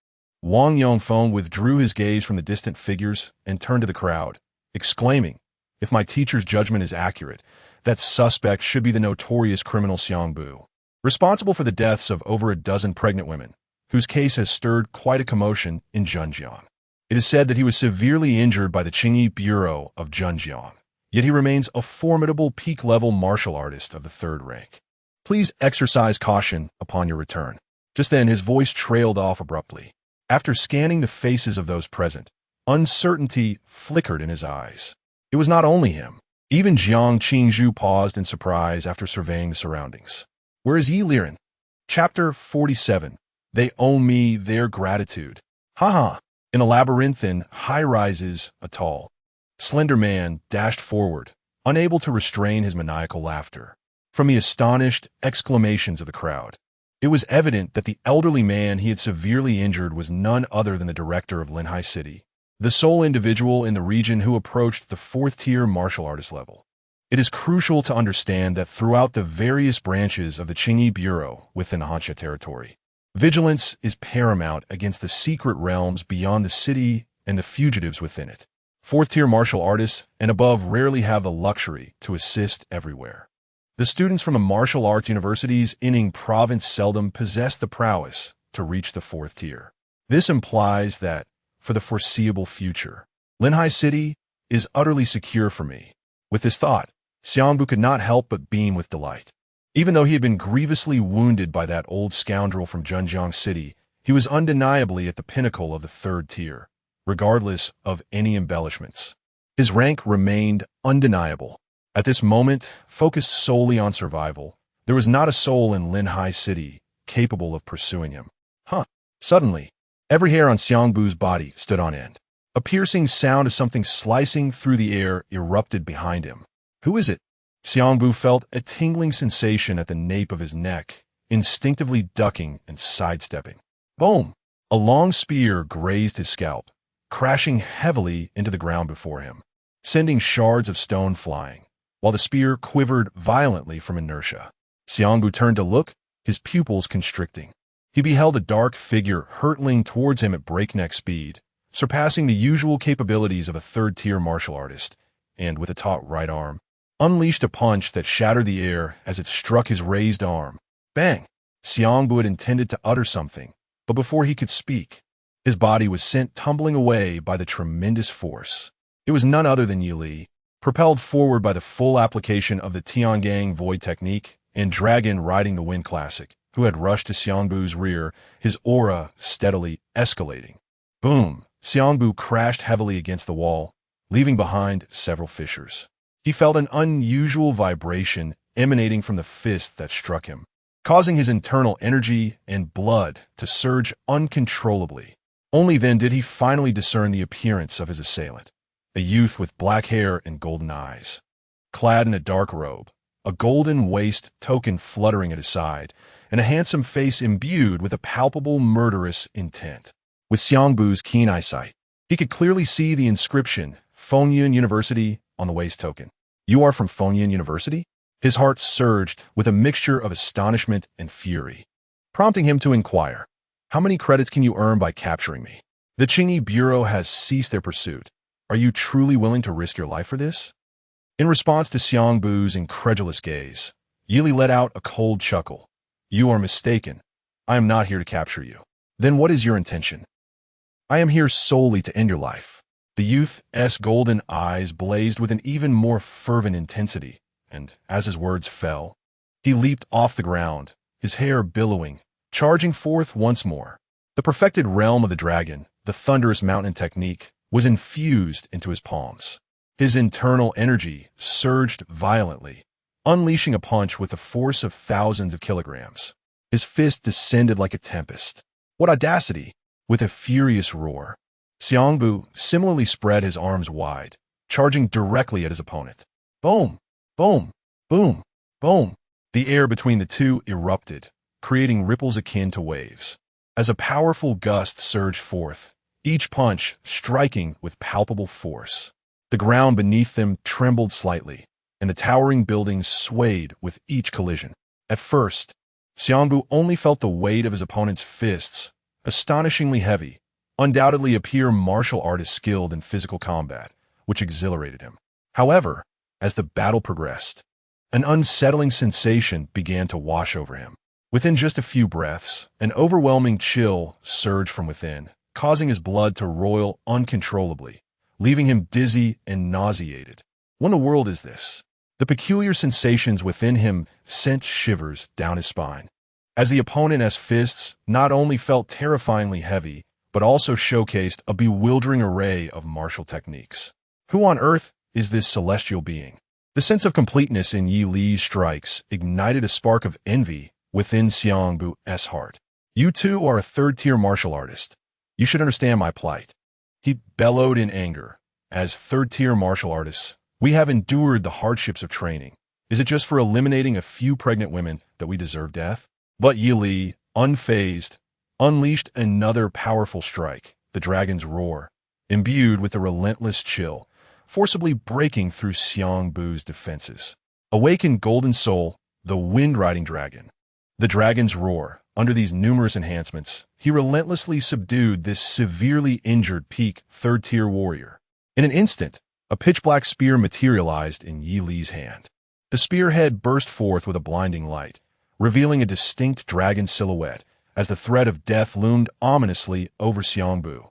Wang Yongfeng withdrew his gaze from the distant figures and turned to the crowd, exclaiming, "If my teacher's judgment is accurate, that suspect should be the notorious criminal Xiang Bu, responsible for the deaths of over a dozen pregnant women, whose case has stirred quite a commotion in Zhenjiang. It is said that he was severely injured by the Qingyi Bureau of Zhenjiang, yet he remains a formidable peak-level martial artist of the 3rd rank. Please exercise caution upon your return." Just then his voice trailed off abruptly. After scanning the faces of those present, uncertainty flickered in his eyes. It was not only him. Even Jiang Qingzhu paused in surprise after surveying the surroundings. "Where is Yi Liren?" Chapter 47. They owe me their gratitude. Haha. In a labyrinthine high-rises, a tall, slender man dashed forward, unable to restrain his maniacal laughter. From the astonished exclamations of the crowd, it was evident that the elderly man he had severely injured was none other than the director of Linhai City, the sole individual in the region who approached the 4th-tier martial artist level. It is crucial to understand that throughout the various branches of the Qingyi Bureau within the Hansha territory, vigilance is paramount against the secret realms beyond the city and the fugitives within it. 4th-tier martial artists and above rarely have the luxury to assist everywhere. The students from the martial arts universities in Ying province seldom possess the prowess to reach the 4th tier. This implies that, for the foreseeable future, Linhai City is utterly secure for me. With this thought, Xiangbu could not help but beam with delight. Even though he had been grievously wounded by that old scoundrel from Zhenjiang City, he was undeniably at the pinnacle of the 3rd tier, regardless of any embellishments. His rank remained undeniable. At this moment, focused solely on survival, there was not a soul in Linhai City capable of pursuing him. Suddenly, every hair on Xiangbu's body stood on end. A piercing sound of something slicing through the air erupted behind him. Who is it? Xiangbu felt a tingling sensation at the nape of his neck, instinctively ducking and sidestepping. Boom! A long spear grazed his scalp, crashing heavily into the ground before him, sending shards of stone flying, while the spear quivered violently from inertia. Xiangbu turned to look, his pupils constricting. He beheld a dark figure hurtling towards him at breakneck speed, surpassing the usual capabilities of a third-tier martial artist, and with a taut right arm, unleashed a punch that shattered the air as it struck his raised arm. Bang! Xiangbu had intended to utter something, but before he could speak, his body was sent tumbling away by the tremendous force. It was none other than Yi Li, propelled forward by the full application of the Tiangang Void Technique and Dragon Riding the Wind Classic, who had rushed to Xiangbu's rear, his aura steadily escalating. Boom! Xiangbu crashed heavily against the wall, leaving behind several fissures. He felt an unusual vibration emanating from the fist that struck him, causing his internal energy and blood to surge uncontrollably. Only then did he finally discern the appearance of his assailant, a youth with black hair and golden eyes. Clad in a dark robe, a golden waist token fluttering at his side, and a handsome face imbued with a palpable murderous intent. With Xiangbu's keen eyesight, he could clearly see the inscription, Fengyun University, on the waist token. You are from Fengyun University? His heart surged with a mixture of astonishment and fury, prompting him to inquire, how many credits can you earn by capturing me? The Qingyi Bureau has ceased their pursuit. Are you truly willing to risk your life for this? In response to Xiangbu's incredulous gaze, Yi Li let out a cold chuckle. You are mistaken. I am not here to capture you. Then what is your intention? I am here solely to end your life. The youth's golden eyes blazed with an even more fervent intensity, and as his words fell, he leaped off the ground, his hair billowing, charging forth once more. The perfected realm of the dragon, the thunderous mountain technique, was infused into his palms. His internal energy surged violently, unleashing a punch with the force of thousands of kilograms. His fist descended like a tempest. What audacity! With a furious roar, Xiangbu similarly spread his arms wide, charging directly at his opponent. Boom! Boom! Boom! Boom! The air between the two erupted, creating ripples akin to waves. As a powerful gust surged forth, each punch striking with palpable force. The ground beneath them trembled slightly, and the towering buildings swayed with each collision. At first, Xiangbu only felt the weight of his opponent's fists, astonishingly heavy, undoubtedly a pure martial artist skilled in physical combat, which exhilarated him. However, as the battle progressed, an unsettling sensation began to wash over him. Within just a few breaths, an overwhelming chill surged from within, causing his blood to roil uncontrollably, leaving him dizzy and nauseated. What in the world is this? The peculiar sensations within him sent shivers down his spine, as the opponent's fists not only felt terrifyingly heavy, but also showcased a bewildering array of martial techniques. Who on earth is this celestial being? The sense of completeness in Yi Li's strikes ignited a spark of envy within Xiangbu's heart. You too are a third-tier martial artist. You should understand my plight. He bellowed in anger. As third-tier martial artists, we have endured the hardships of training. Is it just for eliminating a few pregnant women that we deserve death? But Yi Li, unfazed, unleashed another powerful strike, the dragon's roar, imbued with a relentless chill, forcibly breaking through Xiangbu's defenses. Awakened golden soul, the wind-riding dragon. The dragon's roar. Under these numerous enhancements, he relentlessly subdued this severely injured peak third-tier warrior. In an instant, a pitch-black spear materialized in Yi Li's hand. The spearhead burst forth with a blinding light, revealing a distinct dragon silhouette as the threat of death loomed ominously over Xiangbu.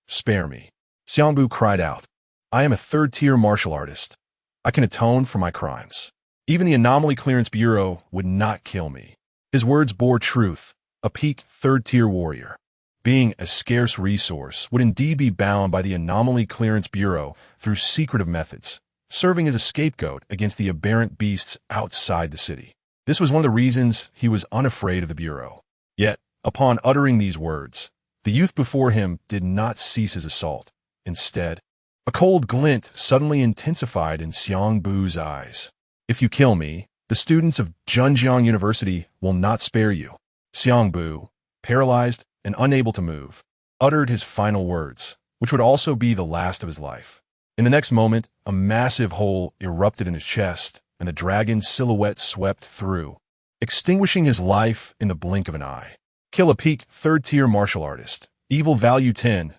Spare me. Xiangbu cried out. I am a third-tier martial artist. I can atone for my crimes. Even the Anomaly Clearance Bureau would not kill me. His words bore truth. A peak third-tier warrior, being a scarce resource, would indeed be bound by the Anomaly Clearance Bureau through secretive methods, serving as a scapegoat against the aberrant beasts outside the city. This was one of the reasons he was unafraid of the Bureau. Yet, upon uttering these words, the youth before him did not cease his assault. Instead, A cold glint suddenly intensified in Xiangbu's eyes. If you kill me, the students of Zhenjiang University will not spare you. Xiangbu, paralyzed and unable to move, uttered his final words, which would also be the last of his life. In the next moment, a massive hole erupted in his chest, and the dragon's silhouette swept through, extinguishing his life in the blink of an eye. Kill a peak third-tier martial artist. Evil value 10,000.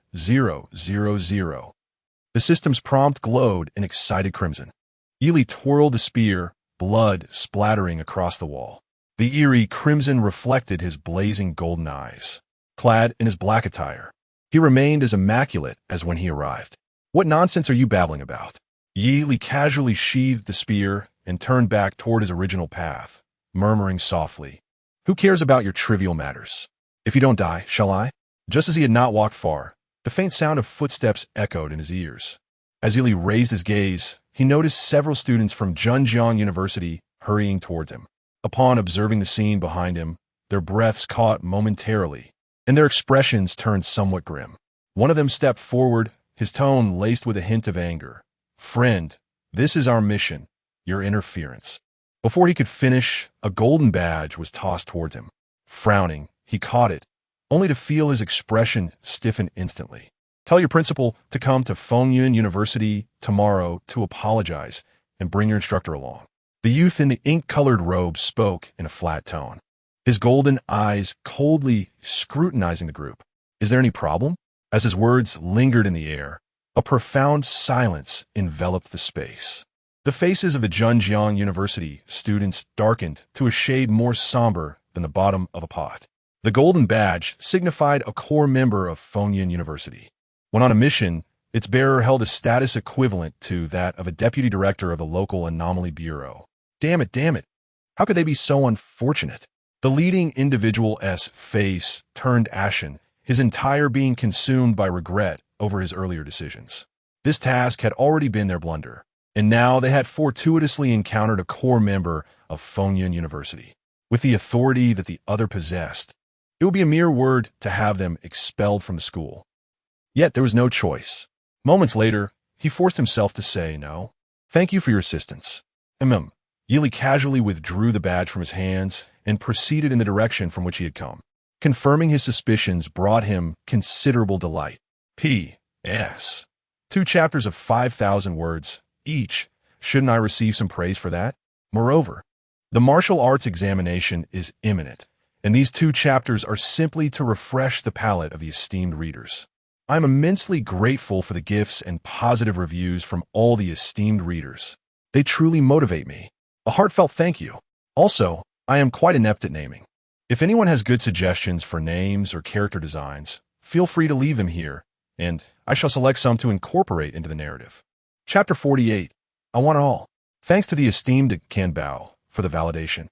The system's prompt glowed in excited crimson. Yili twirled the spear, blood splattering across the wall. The eerie crimson reflected his blazing golden eyes. Clad in his black attire, he remained as immaculate as when he arrived. What nonsense are you babbling about? Yili casually sheathed the spear and turned back toward his original path, murmuring softly, "Who cares about your trivial matters? If you don't die, shall I?" Just as he had not walked far, the faint sound of footsteps echoed in his ears. As Yili raised his gaze, he noticed several students from Zhenjiang University hurrying towards him. Upon observing the scene behind him, their breaths caught momentarily, and their expressions turned somewhat grim. One of them stepped forward, his tone laced with a hint of anger. "Friend, this is our mission, your interference." Before he could finish, a golden badge was tossed towards him. Frowning, he caught it, only to feel his expression stiffen instantly. "Tell your principal to come to Fengyun University tomorrow to apologize and bring your instructor along." The youth in the ink-colored robe spoke in a flat tone, his golden eyes coldly scrutinizing the group. "Is there any problem?" As his words lingered in the air, a profound silence enveloped the space. The faces of the Zhenjiang University students darkened to a shade more somber than the bottom of a pot. The golden badge signified a core member of Fengyun University. When on a mission, its bearer held a status equivalent to that of a deputy director of the local anomaly bureau. Damn it. How could they be so unfortunate? The leading individual's face turned ashen, his entire being consumed by regret over his earlier decisions. This task had already been their blunder, and now they had fortuitously encountered a core member of Fengyun University. With the authority that the other possessed, it would be a mere word to have them expelled from the school. Yet there was no choice. Moments later, he forced himself to say no. "Thank you for your assistance." Yili casually withdrew the badge from his hands and proceeded in the direction from which he had come. Confirming his suspicions brought him considerable delight. P.S. 2 chapters of 5,000 words each. Shouldn't I receive some praise for that? Moreover, the martial arts examination is imminent, and these 2 chapters are simply to refresh the palate of the esteemed readers. I am immensely grateful for the gifts and positive reviews from all the esteemed readers. They truly motivate me. A heartfelt thank you. Also, I am quite inept at naming. If anyone has good suggestions for names or character designs, feel free to leave them here, and I shall select some to incorporate into the narrative. Chapter 48. I want it all. Thanks to the esteemed Kanbao for the validation.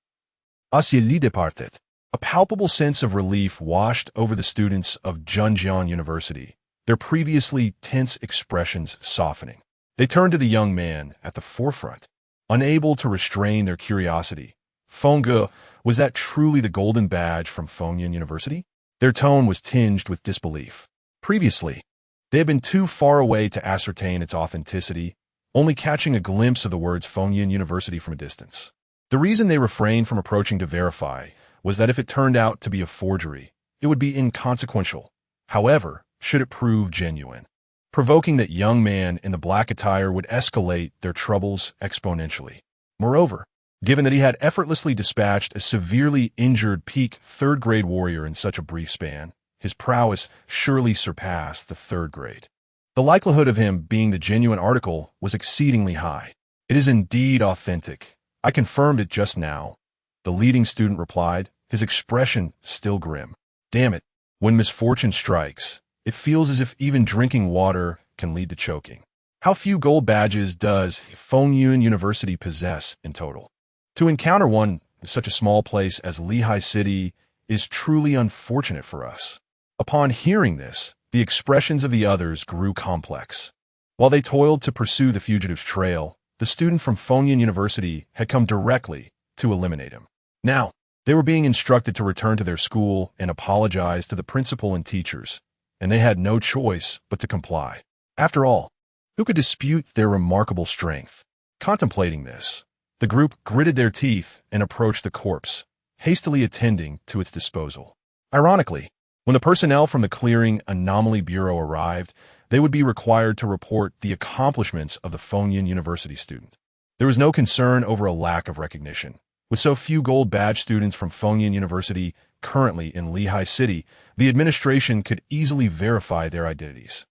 Asieli departed. A palpable sense of relief washed over the students of Zhenjiang University, their previously tense expressions softening. They turned to the young man at the forefront, unable to restrain their curiosity. "Fengge, was that truly the golden badge from Fengyun University?" Their tone was tinged with disbelief. Previously, they had been too far away to ascertain its authenticity, only catching a glimpse of the words Fengyun University from a distance. The reason they refrained from approaching to verify was that if it turned out to be a forgery, it would be inconsequential. However, should it prove genuine, provoking that young man in the black attire would escalate their troubles exponentially. Moreover, given that he had effortlessly dispatched a severely injured peak third-grade warrior in such a brief span, his prowess surely surpassed the third grade. The likelihood of him being the genuine article was exceedingly high. "It is indeed authentic. I confirmed it just now," the leading student replied, his expression still grim. "Damn it, when misfortune strikes, it feels as if even drinking water can lead to choking." How few gold badges does Fengyun University possess in total? To encounter one in such a small place as Lehigh City is truly unfortunate for us. Upon hearing this, the expressions of the others grew complex. While they toiled to pursue the fugitive's trail, the student from Fengyun University had come directly to eliminate him. Now, they were being instructed to return to their school and apologize to the principal and teachers, and they had no choice but to comply. After all, Who could dispute their remarkable strength? Contemplating this, the group gritted their teeth and approached the corpse, hastily attending to its disposal. Ironically, when the personnel from the Clearing Anomaly Bureau arrived, they would be required to report the accomplishments of the Phonyan University student. There was no concern over a lack of recognition. With so few gold badge students from Phonyan University currently in Lehigh City, the administration could easily verify their identities.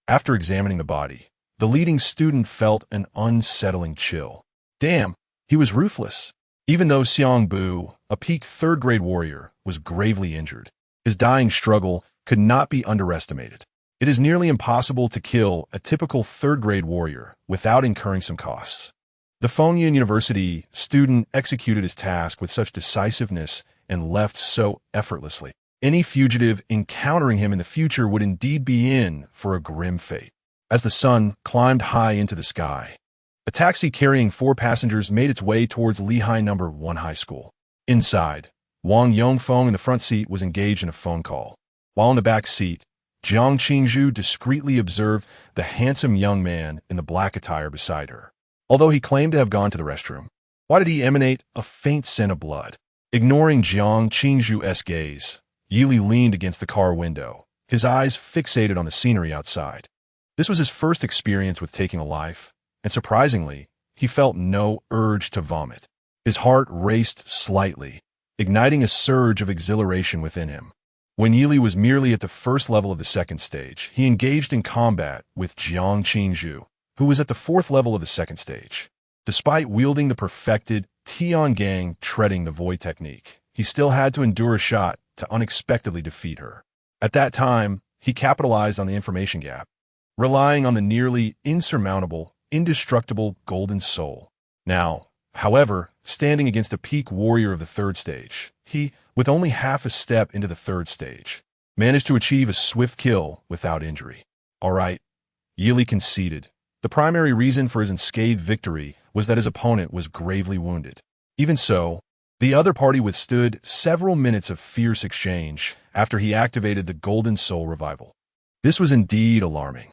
After examining the body, the leading student felt an unsettling chill. Damn, he was ruthless. Even though Xiang Bu, a peak third-grade warrior, was gravely injured, his dying struggle could not be underestimated. It is nearly impossible to kill a typical third-grade warrior without incurring some costs. The Phonyan University student executed his task with such decisiveness and left so effortlessly. Any fugitive encountering him in the future would indeed be in for a grim fate. As the sun climbed high into the sky, a taxi carrying 4 passengers made its way towards Lehigh No. 1 High School. Inside, Wang Yongfeng in the front seat was engaged in a phone call, while in the back seat, Jiang Qingzhu discreetly observed the handsome young man in the black attire beside her. Although he claimed to have gone to the restroom, why did he emanate a faint scent of blood? Ignoring Jiang Qingzhu's gaze, Yili leaned against the car window, his eyes fixated on the scenery outside. This was his first experience with taking a life, and surprisingly, he felt no urge to vomit. His heart raced slightly, igniting a surge of exhilaration within him. When Yili was merely at the first level of the second stage, he engaged in combat with Jiang Qingzhu, who was at the 4th level of the second stage. Despite wielding the perfected Tiangang treading the void technique, he still had to endure a shot to unexpectedly defeat her. At that time, he capitalized on the information gap, relying on the nearly insurmountable, indestructible golden soul. Now, however, standing against a peak warrior of the 3rd stage, he, with only half a step into the 3rd stage, managed to achieve a swift kill without injury. All right, Yili conceded. The primary reason for his unscathed victory was that his opponent was gravely wounded. Even so, the other party withstood several minutes of fierce exchange after he activated the Golden Soul Revival. This was indeed alarming,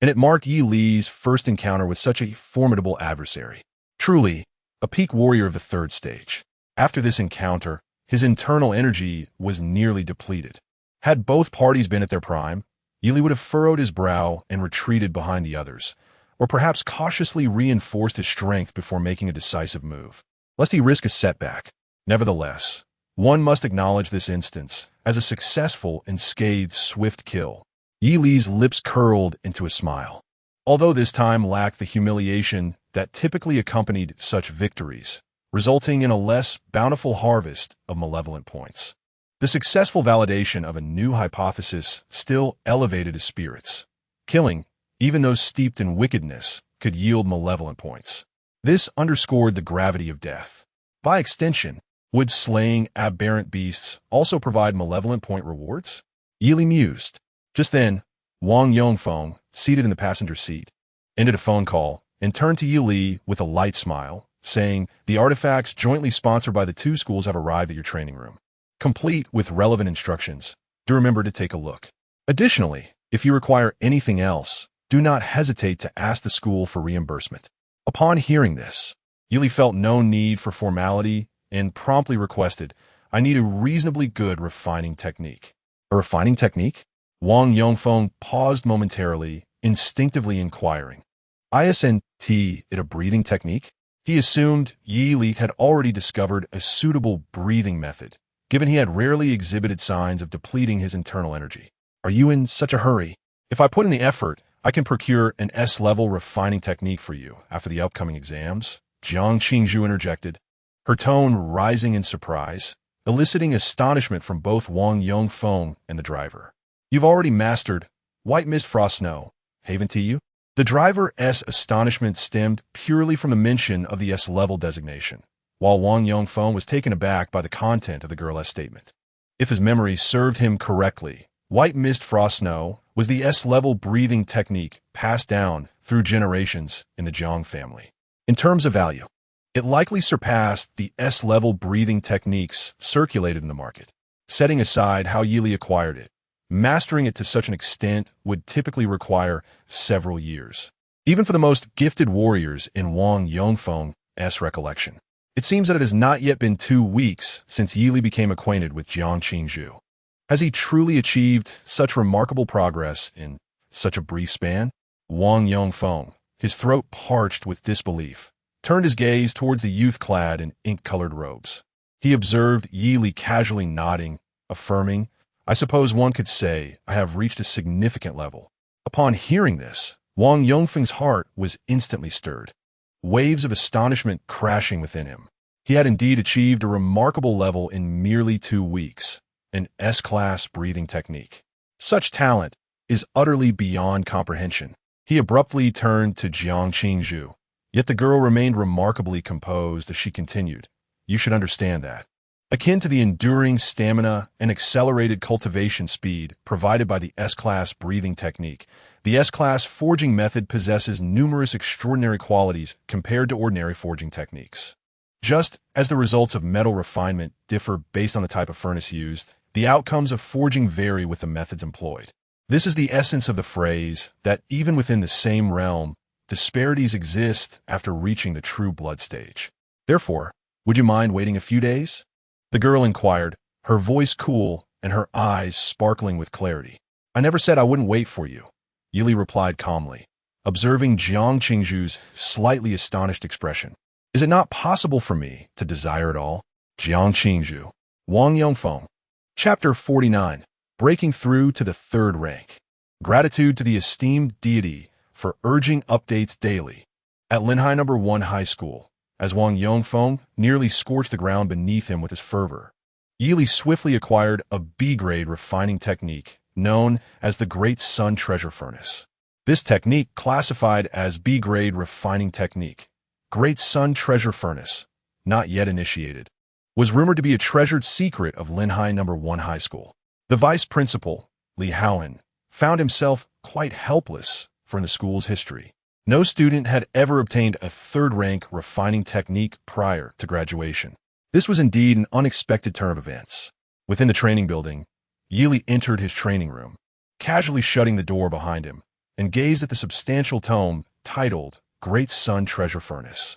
and it marked Yi Li's first encounter with such a formidable adversary. Truly, a peak warrior of the 3rd stage. After this encounter, his internal energy was nearly depleted. Had both parties been at their prime, Yili would have furrowed his brow and retreated behind the others, or perhaps cautiously reinforced his strength before making a decisive move, lest he risk a setback. Nevertheless, one must acknowledge this instance as a successful and scathed swift kill. Yi Li's lips curled into a smile, although this time lacked the humiliation that typically accompanied such victories, resulting in a less bountiful harvest of malevolent points. The successful validation of a new hypothesis still elevated his spirits. Killing, even those steeped in wickedness, could yield malevolent points. This underscored the gravity of death. By extension, would slaying aberrant beasts also provide malevolent point rewards? Yili mused. Just then, Wang Yongfeng, seated in the passenger seat, ended a phone call and turned to Yili with a light smile, saying, "The artifacts jointly sponsored by the 2 schools have arrived at your training room, complete with relevant instructions. Do remember to take a look. Additionally, if you require anything else, do not hesitate to ask the school for reimbursement." Upon hearing this, Yili felt no need for formality and promptly requested, "I need a reasonably good refining technique." A refining technique? Wang Yongfeng paused momentarily, instinctively inquiring. Isn't it a breathing technique? He assumed Yili had already discovered a suitable breathing method, given he had rarely exhibited signs of depleting his internal energy. "Are you in such a hurry? If I put in the effort, I can procure an S-level refining technique for you after the upcoming exams," Jiang Qingzhu interjected, her tone rising in surprise, eliciting astonishment from both Wang Yongfeng and the driver. "You've already mastered White Mist Frost Snow, haven't you?" The driver's astonishment stemmed purely from the mention of the S-level designation, while Wang Yongfeng was taken aback by the content of the girl's statement. If his memory served him correctly, White Mist Frost Snow was the S-level breathing technique passed down through generations in the Zhang family. In terms of value, it likely surpassed the S-level breathing techniques circulated in the market. Setting aside how Yili acquired it, mastering it to such an extent would typically require several years. even for the most gifted warriors in Wang Yongfeng's recollection. It seems that it has not yet been 2 weeks since Yi Li became acquainted with Jiang Qingzhu. Has he truly achieved such remarkable progress in such a brief span? Wang Yongfeng, his throat parched with disbelief, turned his gaze towards the youth clad in ink-colored robes. He observed Yi Li casually nodding, affirming, "I suppose one could say I have reached a significant level." Upon hearing this, Wang Yongfeng's heart was instantly stirred, waves of astonishment crashing within him. He had indeed achieved a remarkable level in merely 2 weeks, an S-class breathing technique. Such talent is utterly beyond comprehension. He abruptly turned to Jiang Qingzhu, yet the girl remained remarkably composed as she continued, "You should understand that." Akin to the enduring stamina and accelerated cultivation speed provided by the S-class breathing technique, the S-class forging method possesses numerous extraordinary qualities compared to ordinary forging techniques. Just as the results of metal refinement differ based on the type of furnace used, the outcomes of forging vary with the methods employed. This is the essence of the phrase that even within the same realm, disparities exist after reaching the true blood stage. Therefore, would you mind waiting a few days? The girl inquired, her voice cool and her eyes sparkling with clarity. "I never said I wouldn't wait for you," Yi Li replied calmly, observing Jiang Qingzhu's slightly astonished expression. "Is it not possible for me to desire it all?" Jiang Qingzhu. Wang Yongfeng. Chapter 49. Breaking Through to the Third Rank. Gratitude to the esteemed deity for urging updates daily. At Linhai No. 1 High School, as Wang Yongfeng nearly scorched the ground beneath him with his fervor, Yi Li swiftly acquired a B-grade refining technique known as the Great Sun Treasure Furnace. This technique, classified as B-grade refining technique, Great Sun Treasure Furnace, not yet initiated, was rumored to be a treasured secret of Linhai No. 1 High School. The vice principal, Li Haohan, found himself quite helpless for in the school's history. No student had ever obtained a third-rank refining technique prior to graduation. This was indeed an unexpected turn of events. Within the training building, Yi Li entered his training room, casually shutting the door behind him, and gazed at the substantial tome titled Great Sun Treasure Furnace.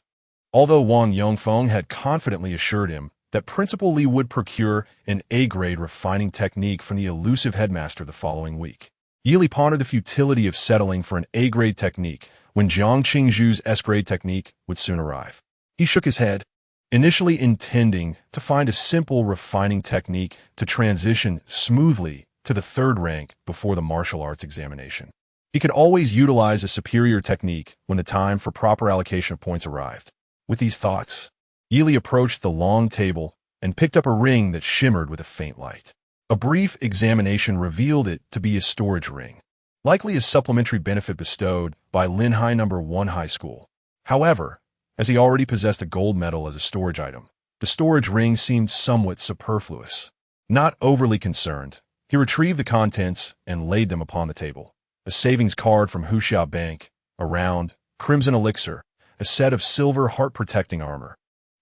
Although Wang Yongfeng had confidently assured him that Principal Li would procure an A-grade refining technique from the elusive headmaster the following week, Yi Li pondered the futility of settling for an A-grade technique when Jiang Qingzhu's S-grade technique would soon arrive. He shook his head, initially intending to find a simple refining technique to transition smoothly to the third rank before the martial arts examination. He could always utilize a superior technique when the time for proper allocation of points arrived. With these thoughts, Yi Li approached the long table and picked up a ring that shimmered with a faint light. A brief examination revealed it to be a storage ring, likely a supplementary benefit bestowed by Linhai No. 1 High School. However, as he already possessed a gold medal as a storage item, the storage ring seemed somewhat superfluous. Not overly concerned, he retrieved the contents and laid them upon the table. A savings card from Huxia Bank, a round, crimson elixir, a set of silver heart-protecting armor,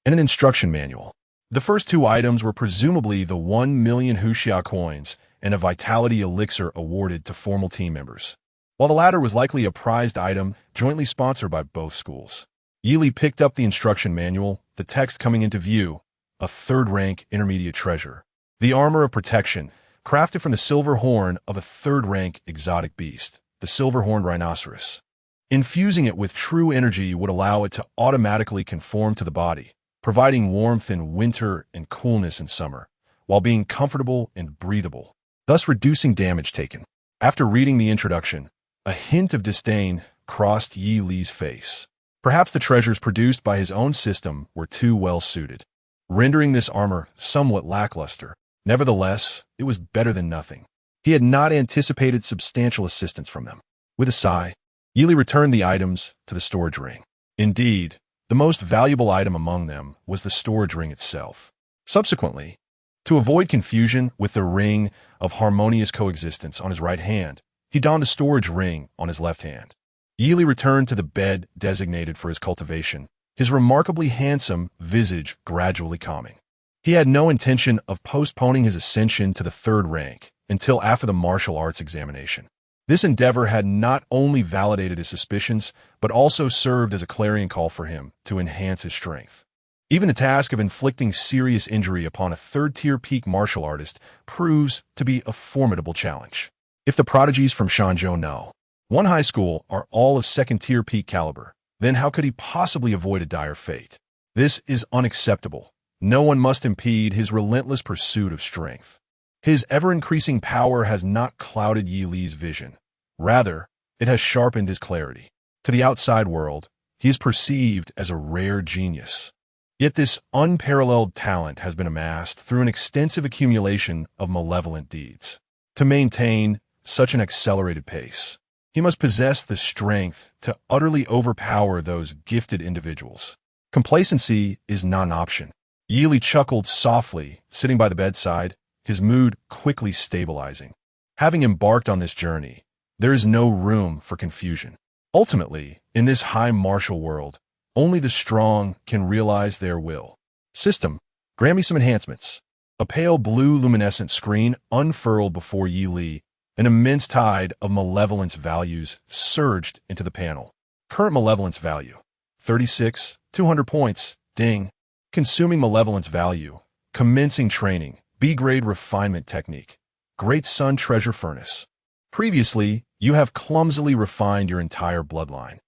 and an instruction manual. The first 2 items were presumably the 1 million Huxia coins and a vitality elixir awarded to formal team members, while the latter was likely a prized item jointly sponsored by both schools. Yi Li picked up the instruction manual, the text coming into view, a third-rank intermediate treasure. The armor of protection, crafted from the silver horn of a third-rank exotic beast, the silver-horned rhinoceros. Infusing it with true energy would allow it to automatically conform to the body, providing warmth in winter and coolness in summer, while being comfortable and breathable, thus reducing damage taken. After reading the introduction, a hint of disdain crossed Yi Li's face. Perhaps the treasures produced by his own system were too well suited, rendering this armor somewhat lackluster. Nevertheless, it was better than nothing. He had not anticipated substantial assistance from them. With a sigh, Yi Li returned the items to the storage ring. Indeed, the most valuable item among them was the storage ring itself. Subsequently, to avoid confusion with the ring of harmonious coexistence on his right hand, he donned the storage ring on his left hand. Yi Li returned to the bed designated for his cultivation, his remarkably handsome visage gradually calming. He had no intention of postponing his ascension to the third rank until after the martial arts examination. This endeavor had not only validated his suspicions, but also served as a clarion call for him to enhance his strength. Even the task of inflicting serious injury upon a third-tier peak martial artist proves to be a formidable challenge. If the prodigies from Shanzhou know one high school are all of second-tier peak caliber, then how could he possibly avoid a dire fate? This is unacceptable. No one must impede his relentless pursuit of strength. His ever-increasing power has not clouded Yi Li's vision. Rather, it has sharpened his clarity. To the outside world, he is perceived as a rare genius. Yet this unparalleled talent has been amassed through an extensive accumulation of malevolent deeds. To maintain such an accelerated pace, he must possess the strength to utterly overpower those gifted individuals. Complacency is not an option. Yi Li chuckled softly, sitting by the bedside, his mood quickly stabilizing. Having embarked on this journey, there is no room for confusion. Ultimately, in this high martial world, only the strong can realize their will. System, grant me some enhancements. A pale blue luminescent screen unfurled before Yi Li. An immense tide of malevolence values surged into the panel. Current malevolence value, 36, 200 points, ding. Consuming malevolence value, commencing training, B-grade refinement technique, Great Sun Treasure Furnace. Previously, you have clumsily refined your entire bloodline,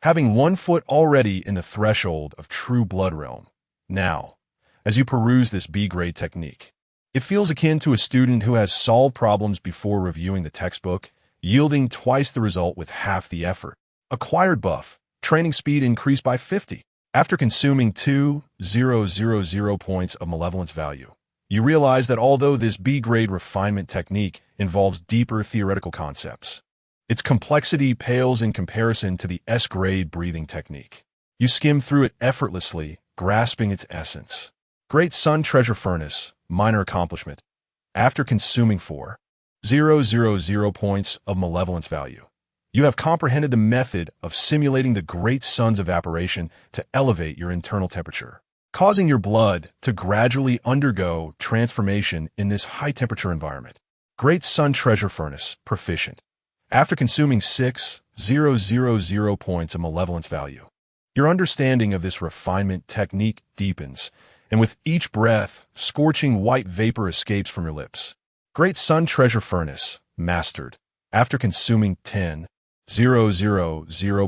having 1 foot already in the threshold of true blood realm. Now, as you peruse this B-grade technique, it feels akin to a student who has solved problems before reviewing the textbook, yielding twice the result with half the effort. Acquired buff, training speed increased by 50. After consuming 2,000 points of malevolence value, you realize that although this B-grade refinement technique involves deeper theoretical concepts, its complexity pales in comparison to the S-grade breathing technique. You skim through it effortlessly, grasping its essence. Great Sun Treasure Furnace, minor accomplishment. After consuming 4,000 points of malevolence value, you have comprehended the method of simulating the great sun's evaporation to elevate your internal temperature, causing your blood to gradually undergo transformation in this high-temperature environment. Great Sun Treasure Furnace, proficient. After consuming 6,000 points of malevolence value, your understanding of this refinement technique deepens, and with each breath, scorching white vapor escapes from your lips. Great Sun Treasure Furnace, mastered. After consuming 10,000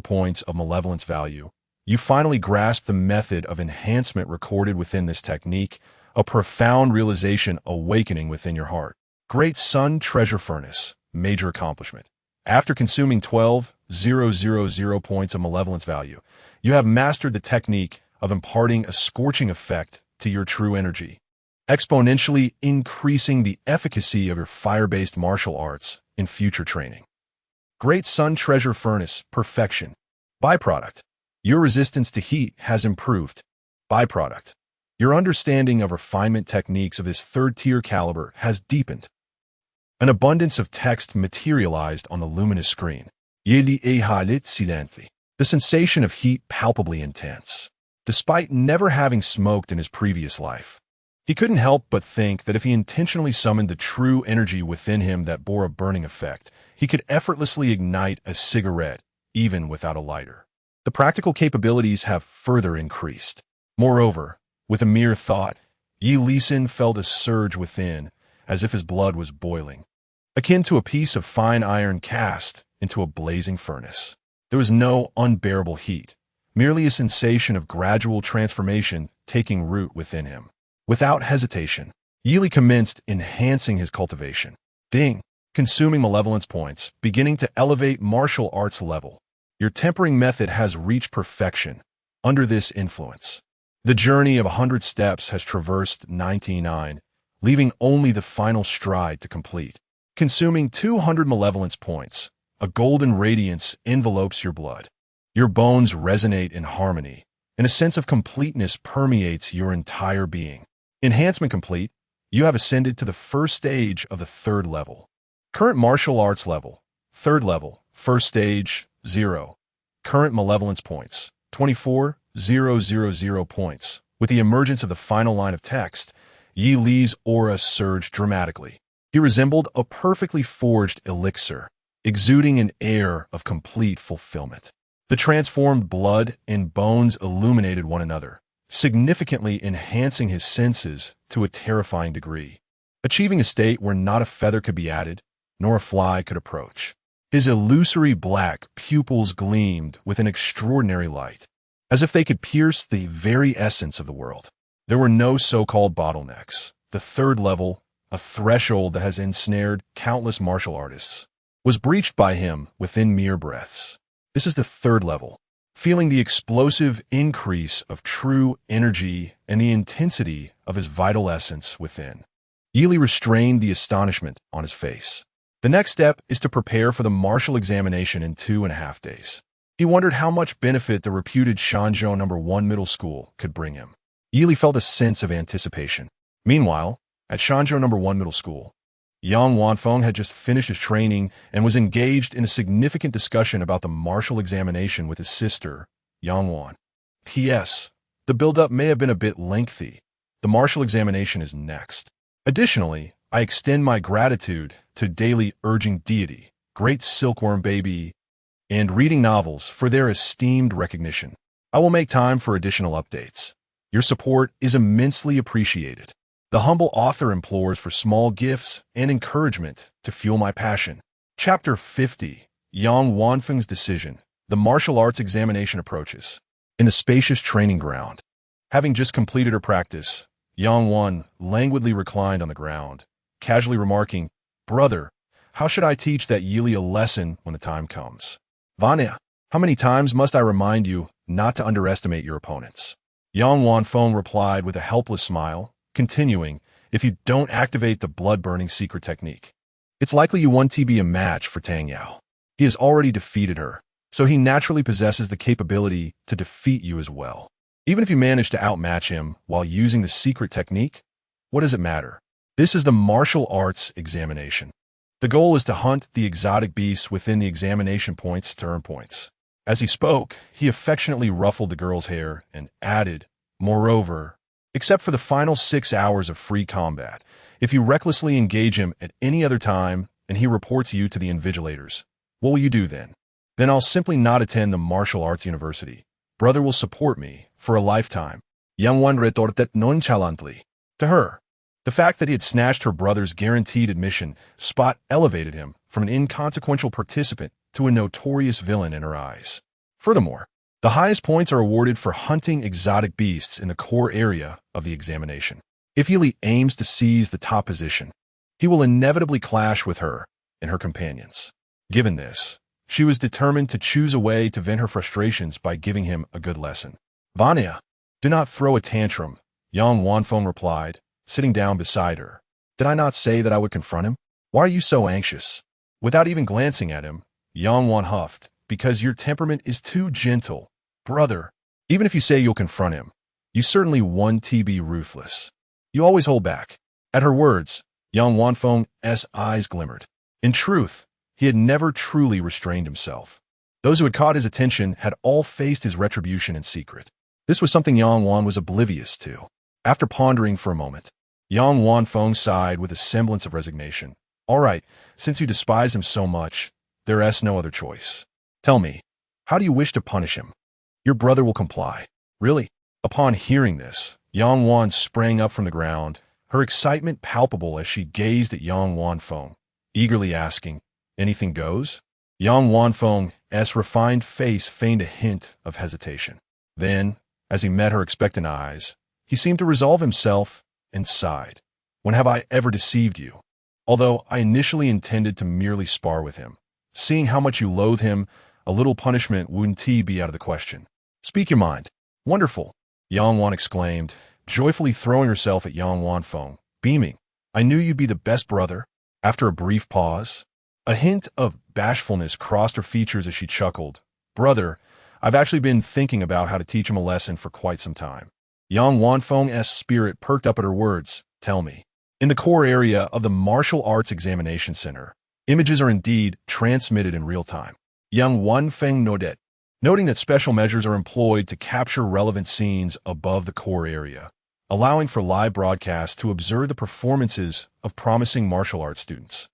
points of malevolence value, you finally grasp the method of enhancement recorded within this technique, a profound realization awakening within your heart. Great Sun Treasure Furnace, major accomplishment. After consuming 12,000 points of malevolence value, you have mastered the technique of imparting a scorching effect to your true energy, exponentially increasing the efficacy of your fire-based martial arts in future training. Great Sun Treasure Furnace, perfection. Byproduct, your resistance to heat has improved. Byproduct, your understanding of refinement techniques of this third-tier caliber has deepened. An abundance of text materialized on the luminous screen. The sensation of heat palpably intense. Despite never having smoked in his previous life, he couldn't help but think that if he intentionally summoned the true energy within him that bore a burning effect, he could effortlessly ignite a cigarette, even without a lighter. The practical capabilities have further increased. Moreover, with a mere thought, Yi Lisin felt a surge within, as if his blood was boiling, akin to a piece of fine iron cast into a blazing furnace. There was no unbearable heat, merely a sensation of gradual transformation taking root within him. Without hesitation, Yi Li commenced enhancing his cultivation. Ding! Consuming malevolence points, beginning to elevate martial arts level. Your tempering method has reached perfection under this influence. The journey of 100 steps has traversed 99, leaving only the final stride to complete. Consuming 200 malevolence points, a golden radiance envelopes your blood. Your bones resonate in harmony, and a sense of completeness permeates your entire being. Enhancement complete, you have ascended to the first stage of the third level. Current martial arts level, third level, first stage, 0. Current malevolence points, 24,000 points. With the emergence of the final line of text, Yi Li's aura surged dramatically. He resembled a perfectly forged elixir, exuding an air of complete fulfillment. The transformed blood and bones illuminated one another, significantly enhancing his senses to a terrifying degree, achieving a state where not a feather could be added, nor a fly could approach. His illusory black pupils gleamed with an extraordinary light, as if they could pierce the very essence of the world. There were no so-called bottlenecks. The third level, a threshold that has ensnared countless martial artists, was breached by him within mere breaths. This is the third level. Feeling the explosive increase of true energy and the intensity of his vital essence within, Yili restrained the astonishment on his face. The next step is to prepare for the martial examination in 2.5 days. He wondered how much benefit the reputed Shanzhou No. 1 middle school could bring him. Yili felt a sense of anticipation. Meanwhile, at Shanzhou No. 1 middle school, Yang Wanfeng had just finished his training and was engaged in a significant discussion about the martial examination with his sister, Yang Wan. P.S. The build-up may have been a bit lengthy. The martial examination is next. Additionally, I extend my gratitude to daily urging deity, great silkworm baby, and reading novels for their esteemed recognition. I will make time for additional updates. Your support is immensely appreciated. The humble author implores for small gifts and encouragement to fuel my passion. Chapter 50. Yang Wanfeng's Decision. The martial arts examination approaches. In the spacious training ground, having just completed her practice, Yang Wan languidly reclined on the ground, casually remarking, "Brother, how should I teach that Yili a lesson when the time comes? Vanya, how many times must I remind you not to underestimate your opponents?" Yang Wanfeng replied with a helpless smile, continuing, "If you don't activate the blood-burning secret technique, it's likely you won't be a match for Tang Yao. He has already defeated her, so he naturally possesses the capability to defeat you as well. Even if you manage to outmatch him while using the secret technique, what does it matter? This is the martial arts examination. The goal is to hunt the exotic beasts within the examination points to earn points." As he spoke, he affectionately ruffled the girl's hair and added, "Moreover, except for the final 6 hours of free combat, if you recklessly engage him at any other time and he reports you to the invigilators, what will you do then?" "Then I'll simply not attend the martial arts university. Brother will support me for a lifetime." Yang Wan retorted nonchalantly. To her, the fact that he had snatched her brother's guaranteed admission spot elevated him from an inconsequential participant to a notorious villain in her eyes. Furthermore, the highest points are awarded for hunting exotic beasts in the core area of the examination. If Yili aims to seize the top position, he will inevitably clash with her and her companions. Given this, she was determined to choose a way to vent her frustrations by giving him a good lesson. "Vanya, do not throw a tantrum," Yang Wanfeng replied, sitting down beside her. "Did I not say that I would confront him? Why are you so anxious?" Without even glancing at him, Yang Wan huffed, "Because your temperament is too gentle. Brother, even if you say you'll confront him, you certainly won't be ruthless. You always hold back." At her words, Yang Wanfeng's eyes glimmered. In truth, he had never truly restrained himself. Those who had caught his attention had all faced his retribution in secret. This was something Yang Wan was oblivious to. After pondering for a moment, Yang Wanfeng sighed with a semblance of resignation. "All right, since you despise him so much, there is no other choice. Tell me, how do you wish to punish him? Your brother will comply." "Really?" Upon hearing this, Yang Wan sprang up from the ground, her excitement palpable as she gazed at Yang Wanfeng, eagerly asking, "Anything goes?" Yang Wanfeng's refined face feigned a hint of hesitation. Then, as he met her expectant eyes, he seemed to resolve himself and sighed. "When have I ever deceived you? Although I initially intended to merely spar with him, seeing how much you loathe him, a little punishment wouldn't be out of the question. Speak your mind." "Wonderful," Yang Wan exclaimed, joyfully throwing herself at Yang Wanfeng, beaming. "I knew you'd be the best brother." After a brief pause, a hint of bashfulness crossed her features as she chuckled. "Brother, I've actually been thinking about how to teach him a lesson for quite some time." Yang Wanfeng's spirit perked up at her words. "Tell me." In the core area of the Martial Arts Examination Center, images are indeed transmitted in real time. Yang Wanfeng nodded, noting that special measures are employed to capture relevant scenes above the core area, allowing for live broadcasts to observe the performances of promising martial arts students.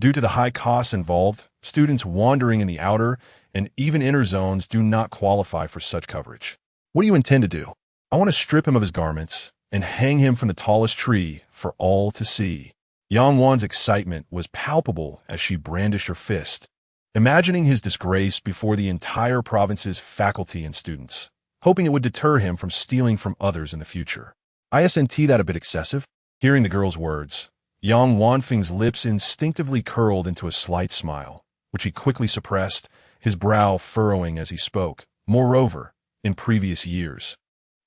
Due to the high costs involved, students wandering in the outer and even inner zones do not qualify for such coverage. What do you intend to do? I want to strip him of his garments and hang him from the tallest tree for all to see. Yang Wan's excitement was palpable as she brandished her fist, imagining his disgrace before the entire province's faculty and students, hoping it would deter him from stealing from others in the future. Isn't that a bit excessive? Hearing the girl's words, Yang Wanfeng's lips instinctively curled into a slight smile, which he quickly suppressed, his brow furrowing as he spoke. Moreover, in previous years,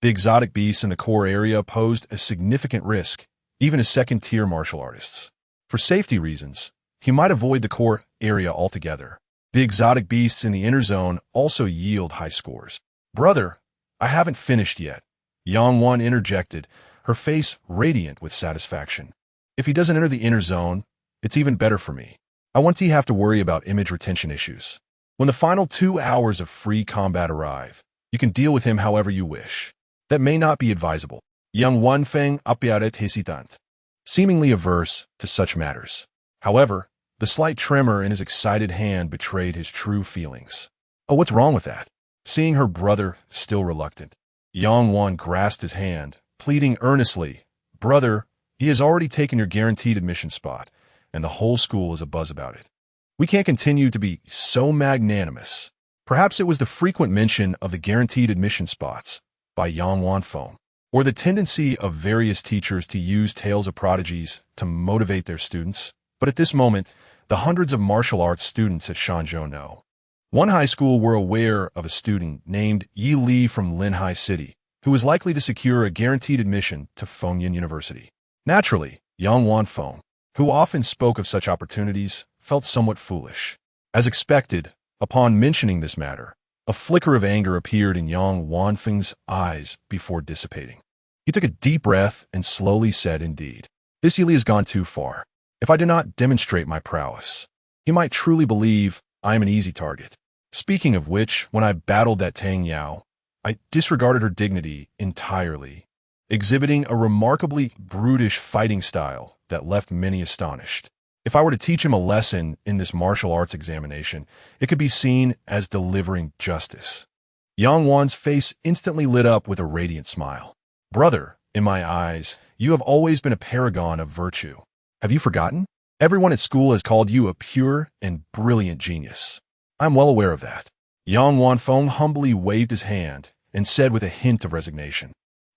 the exotic beasts in the core area posed a significant risk, even as second-tier martial artists. For safety reasons, he might avoid the core area altogether. The exotic beasts in the inner zone also yield high scores. Brother, I haven't finished yet, Yang Wan interjected, her face radiant with satisfaction. If he doesn't enter the inner zone, it's even better for me. I won't have to worry about image retention issues. When the final 2 hours of free combat arrive, you can deal with him however you wish. That may not be advisable. Yang Wanfeng apiaret hesitant, seemingly averse to such matters. However, the slight tremor in his excited hand betrayed his true feelings. Oh, what's wrong with that? Seeing her brother still reluctant, Yang Wan grasped his hand, pleading earnestly, Brother, he has already taken your guaranteed admission spot, and the whole school is abuzz about it. We can't continue to be so magnanimous. Perhaps it was the frequent mention of the guaranteed admission spots by Yang Wanfeng, or the tendency of various teachers to use tales of prodigies to motivate their students. But at this moment, the hundreds of martial arts students at Shanzhou know. One high school were aware of a student named Yi Li from Linhai City, who was likely to secure a guaranteed admission to Fengyan University. Naturally, Yang Wanfeng, who often spoke of such opportunities, felt somewhat foolish. As expected, upon mentioning this matter, a flicker of anger appeared in Yang Wanfeng's eyes before dissipating. He took a deep breath and slowly said, Indeed, this Yi Li has gone too far. If I do not demonstrate my prowess, he might truly believe I am an easy target. Speaking of which, when I battled that Tang Yao, I disregarded her dignity entirely, exhibiting a remarkably brutish fighting style that left many astonished. If I were to teach him a lesson in this martial arts examination, it could be seen as delivering justice. Yang Wan's face instantly lit up with a radiant smile. Brother, in my eyes, you have always been a paragon of virtue. Have you forgotten? Everyone at school has called you a pure and brilliant genius. I'm well aware of that. Yang Wanfeng humbly waved his hand and said with a hint of resignation,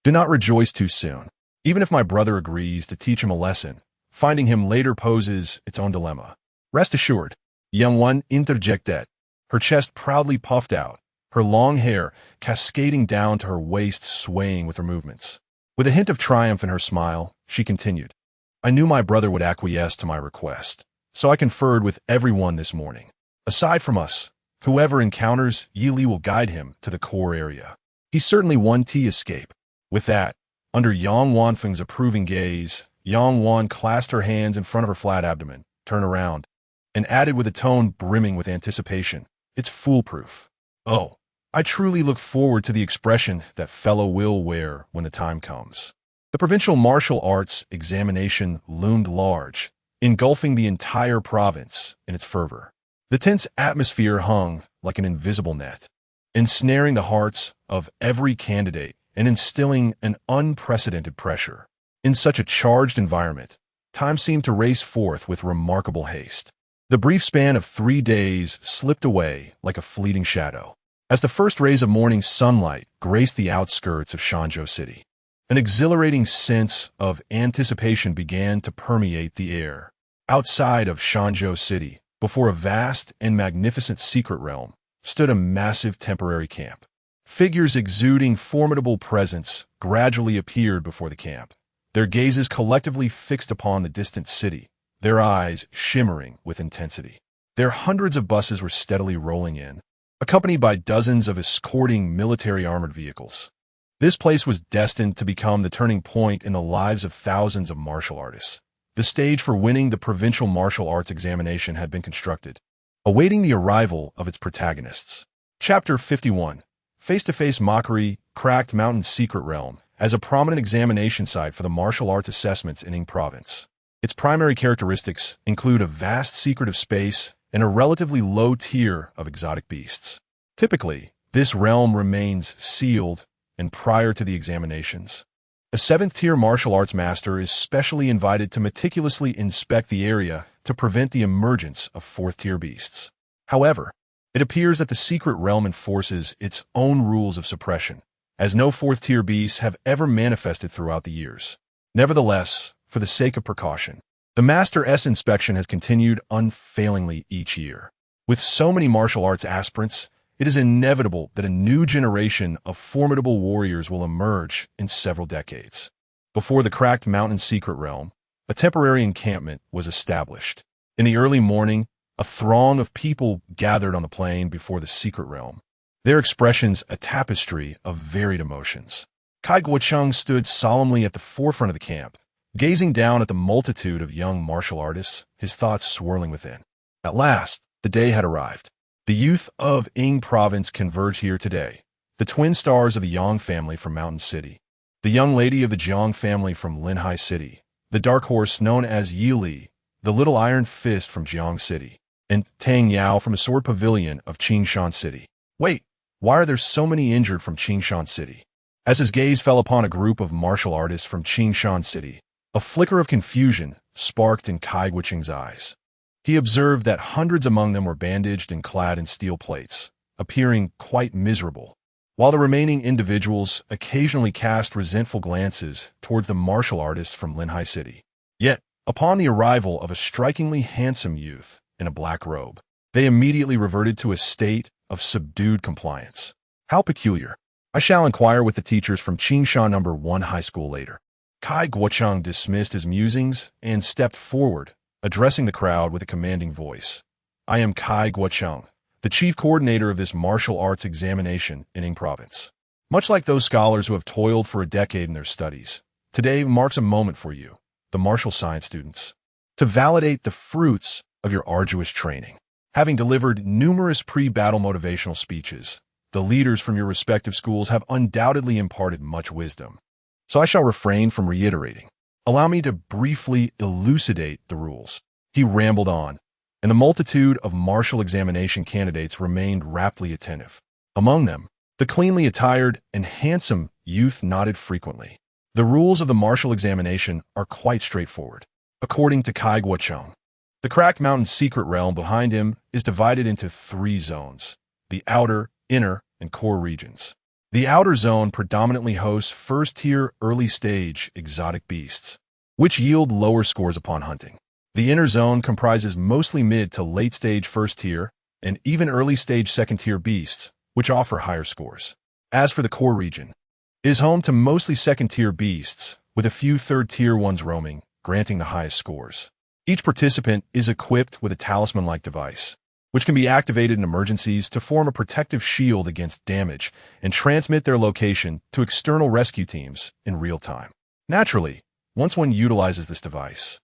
Do not rejoice too soon. Even if my brother agrees to teach him a lesson, finding him later poses its own dilemma. Rest assured, Yang Wan interjected, her chest proudly puffed out, her long hair cascading down to her waist swaying with her movements. With a hint of triumph in her smile, she continued, I knew my brother would acquiesce to my request, so I conferred with everyone this morning. Aside from us, whoever encounters Yi Li will guide him to the core area. He certainly won T escape. With that, under Yang Wanfeng's approving gaze, Yang Wan clasped her hands in front of her flat abdomen, turned around, and added with a tone brimming with anticipation, It's foolproof. Oh, I truly look forward to the expression that fellow will wear when the time comes. The provincial martial arts examination loomed large, engulfing the entire province in its fervor. The tense atmosphere hung like an invisible net, ensnaring the hearts of every candidate and instilling an unprecedented pressure. In such a charged environment, time seemed to race forth with remarkable haste. The brief span of 3 days slipped away like a fleeting shadow, as the first rays of morning sunlight graced the outskirts of Shanzhou City. An exhilarating sense of anticipation began to permeate the air. Outside of Shanzhou City, before a vast and magnificent secret realm, stood a massive temporary camp. Figures exuding formidable presence gradually appeared before the camp, their gazes collectively fixed upon the distant city, their eyes shimmering with intensity. Their hundreds of buses were steadily rolling in, accompanied by dozens of escorting military armored vehicles. This place was destined to become the turning point in the lives of thousands of martial artists. The stage for winning the provincial martial arts examination had been constructed, awaiting the arrival of its protagonists. Chapter 51. Face-to-face mockery, Cracked Mountain's secret realm, as a prominent examination site for the martial arts assessments in Ying Province. Its primary characteristics include a vast secretive space and a relatively low tier of exotic beasts. Typically, this realm remains sealed and prior to the examinations. A 7th-tier martial arts master is specially invited to meticulously inspect the area to prevent the emergence of 4th-tier beasts. However, it appears that the secret realm enforces its own rules of suppression, as no 4th-tier beasts have ever manifested throughout the years. Nevertheless, for the sake of precaution, the Master S inspection has continued unfailingly each year. With so many martial arts aspirants, it is inevitable that a new generation of formidable warriors will emerge in several decades. Before the cracked mountain secret realm, a temporary encampment was established. In the early morning, a throng of people gathered on the plain before the secret realm, their expressions a tapestry of varied emotions. Kai Guocheng stood solemnly at the forefront of the camp, gazing down at the multitude of young martial artists, his thoughts swirling within. At last, the day had arrived. The youth of Ying Province converged here today, the twin stars of the Yang family from Mountain City, the young lady of the Jiang family from Linhai City, the dark horse known as Yi Li, the little iron fist from Jiang City, and Tang Yao from a sword pavilion of Qingshan City. Wait, why are there so many injured from Qingshan City? As his gaze fell upon a group of martial artists from Qingshan City, a flicker of confusion sparked in Kai Guocheng's eyes. He observed that hundreds among them were bandaged and clad in steel plates, appearing quite miserable, while the remaining individuals occasionally cast resentful glances towards the martial artists from Linhai City. Yet, upon the arrival of a strikingly handsome youth in a black robe, they immediately reverted to a state of subdued compliance. How peculiar. I shall inquire with the teachers from Qingshan No. 1 High School later. Kai Guocheng dismissed his musings and stepped forward, addressing the crowd with a commanding voice. I am Kai Guocheng, the chief coordinator of this martial arts examination in Ying Province. Much like those scholars who have toiled for a decade in their studies, today marks a moment for you, the martial science students, to validate the fruits of your arduous training. Having delivered numerous pre-battle motivational speeches, the leaders from your respective schools have undoubtedly imparted much wisdom. So I shall refrain from reiterating. Allow me to briefly elucidate the rules. He rambled on, and the multitude of martial examination candidates remained raptly attentive. Among them, the cleanly attired and handsome youth nodded frequently. The rules of the martial examination are quite straightforward. According to Kai Guocheng, the cracked mountain secret realm behind him is divided into 3 zones: the outer, inner, and core regions. The outer zone predominantly hosts first-tier, early-stage exotic beasts, which yield lower scores upon hunting. The inner zone comprises mostly mid to late-stage first-tier and even early-stage second-tier beasts, which offer higher scores. As for the core region, it is home to mostly second-tier beasts, with a few third-tier ones roaming, granting the highest scores. Each participant is equipped with a talisman-like device, which can be activated in emergencies to form a protective shield against damage and transmit their location to external rescue teams in real time. Naturally, once one utilizes this device,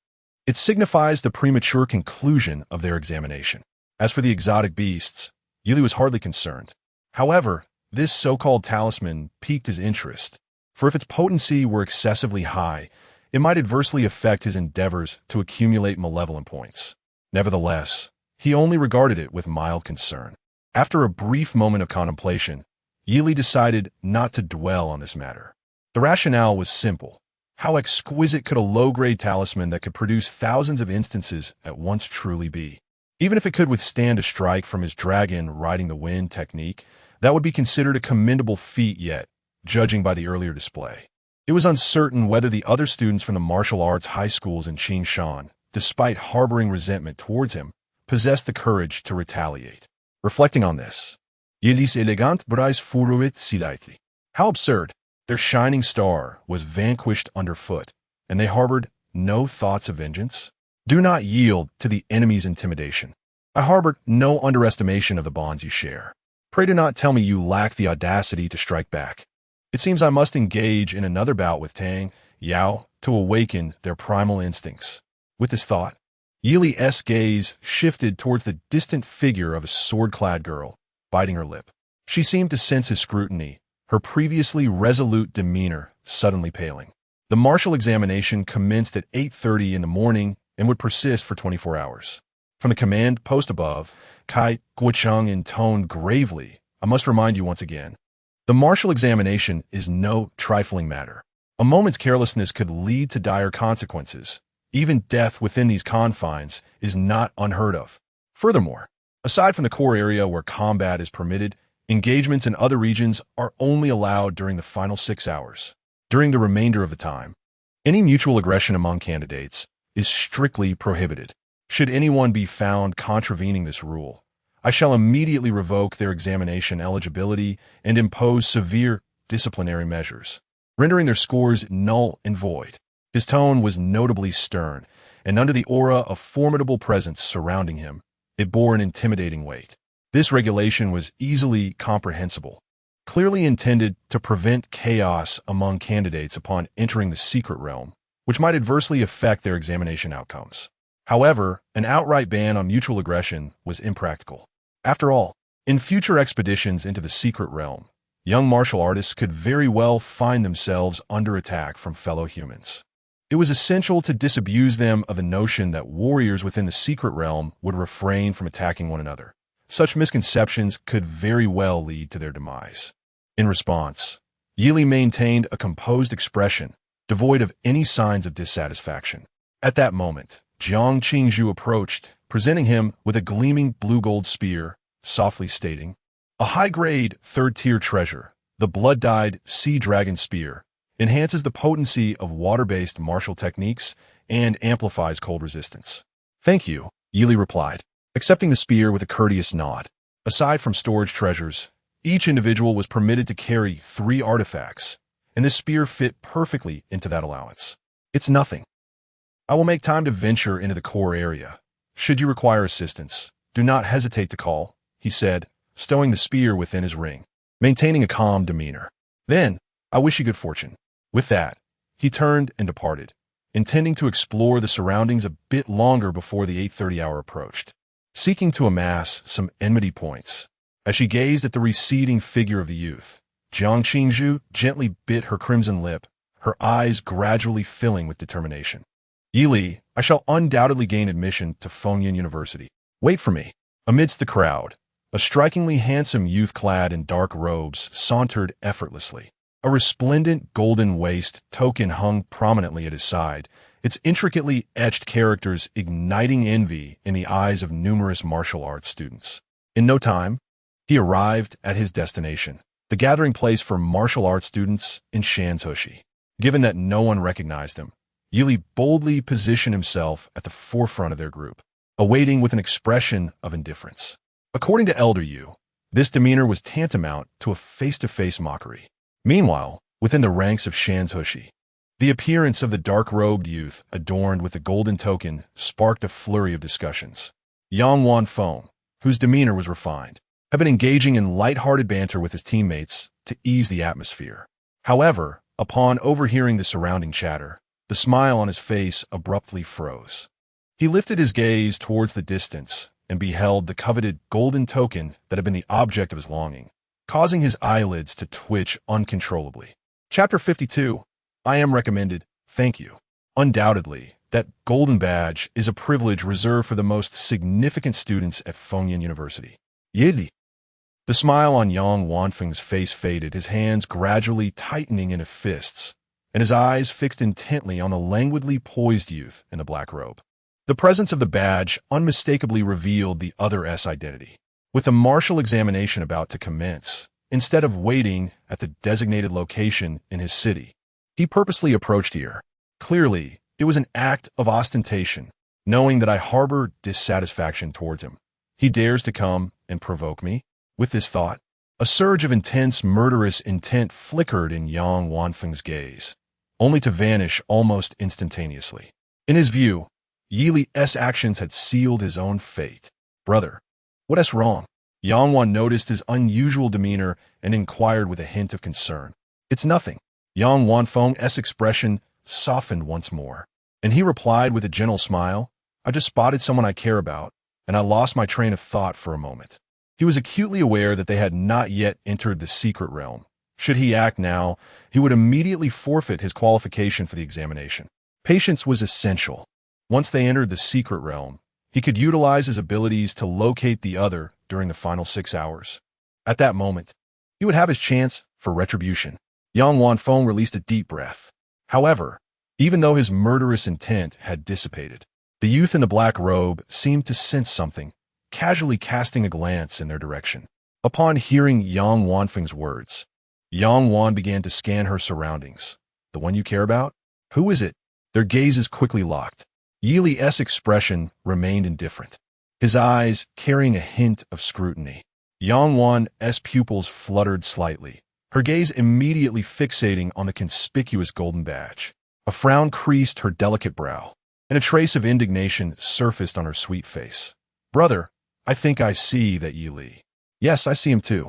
it signifies the premature conclusion of their examination. As for the exotic beasts, Yuli was hardly concerned. However, this so-called talisman piqued his interest, for if its potency were excessively high, it might adversely affect his endeavors to accumulate malevolent points. Nevertheless, he only regarded it with mild concern. After a brief moment of contemplation, Yili decided not to dwell on this matter. The rationale was simple. How exquisite could a low-grade talisman that could produce thousands of instances at once truly be? Even if it could withstand a strike from his dragon riding the wind technique, that would be considered a commendable feat yet, judging by the earlier display. It was uncertain whether the other students from the martial arts high schools in Qingshan, despite harboring resentment towards him, possessed the courage to retaliate. Reflecting on this, Yili's elegant brais furuit silightly. How absurd! Their shining star was vanquished underfoot, and they harbored no thoughts of vengeance. Do not yield to the enemy's intimidation. I harbored no underestimation of the bonds you share. Pray do not tell me you lack the audacity to strike back. It seems I must engage in another bout with Tang Yao to awaken their primal instincts. With this thought, Yili's gaze shifted towards the distant figure of a sword-clad girl, biting her lip. She seemed to sense his scrutiny, her previously resolute demeanor suddenly paling. The martial examination commenced at 8:30 in the morning and would persist for 24 hours. From the command post above, Kai Guocheng intoned gravely, "I must remind you once again, the martial examination is no trifling matter. A moment's carelessness could lead to dire consequences. Even death within these confines is not unheard of. Furthermore, aside from the core area where combat is permitted, engagements in other regions are only allowed during the final 6 hours. During the remainder of the time, any mutual aggression among candidates is strictly prohibited. Should anyone be found contravening this rule, I shall immediately revoke their examination eligibility and impose severe disciplinary measures, rendering their scores null and void." His tone was notably stern, and under the aura of formidable presence surrounding him, it bore an intimidating weight. This regulation was easily comprehensible, clearly intended to prevent chaos among candidates upon entering the secret realm, which might adversely affect their examination outcomes. However, an outright ban on mutual aggression was impractical. After all, in future expeditions into the secret realm, young martial artists could very well find themselves under attack from fellow humans. It was essential to disabuse them of the notion that warriors within the secret realm would refrain from attacking one another. Such misconceptions could very well lead to their demise. In response, Yili maintained a composed expression, devoid of any signs of dissatisfaction. At that moment, Jiang Qingzhu approached, presenting him with a gleaming blue-gold spear, softly stating, "A high-grade, third-tier treasure, the blood-dyed sea dragon spear, enhances the potency of water-based martial techniques and amplifies cold resistance." "Thank you," Yili replied, accepting the spear with a courteous nod. Aside from storage treasures, each individual was permitted to carry 3 artifacts, and this spear fit perfectly into that allowance. "It's nothing. I will make time to venture into the core area. Should you require assistance, do not hesitate to call," he said, stowing the spear within his ring, maintaining a calm demeanor. "Then, I wish you good fortune." With that, he turned and departed, intending to explore the surroundings a bit longer before the 8:30 hour approached, seeking to amass some enmity points. As she gazed at the receding figure of the youth, Jiang Qingzhu gently bit her crimson lip, her eyes gradually filling with determination. "Yili, I shall undoubtedly gain admission to Fengyan University. Wait for me." Amidst the crowd, a strikingly handsome youth clad in dark robes sauntered effortlessly. A resplendent golden waist token hung prominently at his side, its intricately etched characters igniting envy in the eyes of numerous martial arts students. In no time, he arrived at his destination, the gathering place for martial arts students in Shanzhushi. Given that no one recognized him, Yili boldly positioned himself at the forefront of their group, awaiting with an expression of indifference. According to Elder Yu, this demeanor was tantamount to a face-to-face mockery. Meanwhile, within the ranks of Shanzhushi, the appearance of the dark-robed youth adorned with the golden token sparked a flurry of discussions. Yang Wanfeng, whose demeanor was refined, had been engaging in light-hearted banter with his teammates to ease the atmosphere. However, upon overhearing the surrounding chatter, the smile on his face abruptly froze. He lifted his gaze towards the distance and beheld the coveted golden token that had been the object of his longing, causing his eyelids to twitch uncontrollably. Chapter 52. I am recommended, thank you. Undoubtedly, that golden badge is a privilege reserved for the most significant students at Fengyan University. Yili. The smile on Yang Wanfeng's face faded, his hands gradually tightening into fists, and his eyes fixed intently on the languidly poised youth in the black robe. The presence of the badge unmistakably revealed the other's identity. With the martial examination about to commence, instead of waiting at the designated location in his city, he purposely approached here. Clearly, it was an act of ostentation, knowing that I harbor dissatisfaction towards him. He dares to come and provoke me? With this thought, a surge of intense, murderous intent flickered in Yang Wanfeng's gaze, only to vanish almost instantaneously. In his view, Yili's actions had sealed his own fate. Brother, what's wrong? Yang Wan noticed his unusual demeanor and inquired with a hint of concern. It's nothing. Yang Wanfeng's expression softened once more, and he replied with a gentle smile, I just spotted someone I care about, and I lost my train of thought for a moment. He was acutely aware that they had not yet entered the secret realm, Should he act now, he would immediately forfeit his qualification for the examination. Patience was essential. Once they entered the secret realm, he could utilize his abilities to locate the other during the final 6 hours. At that moment, he would have his chance for retribution. Yang Wanfeng released a deep breath. However, even though his murderous intent had dissipated, the youth in the black robe seemed to sense something, casually casting a glance in their direction. Upon hearing Yang Wanfeng's words, Yang Wan began to scan her surroundings. The one you care about? Who is it? Their gazes quickly locked. Yili's expression remained indifferent, his eyes carrying a hint of scrutiny. Yang Wan's pupils fluttered slightly, her gaze immediately fixating on the conspicuous golden badge. A frown creased her delicate brow, and a trace of indignation surfaced on her sweet face. Brother, I think I see that Yili. Yes, I see him too.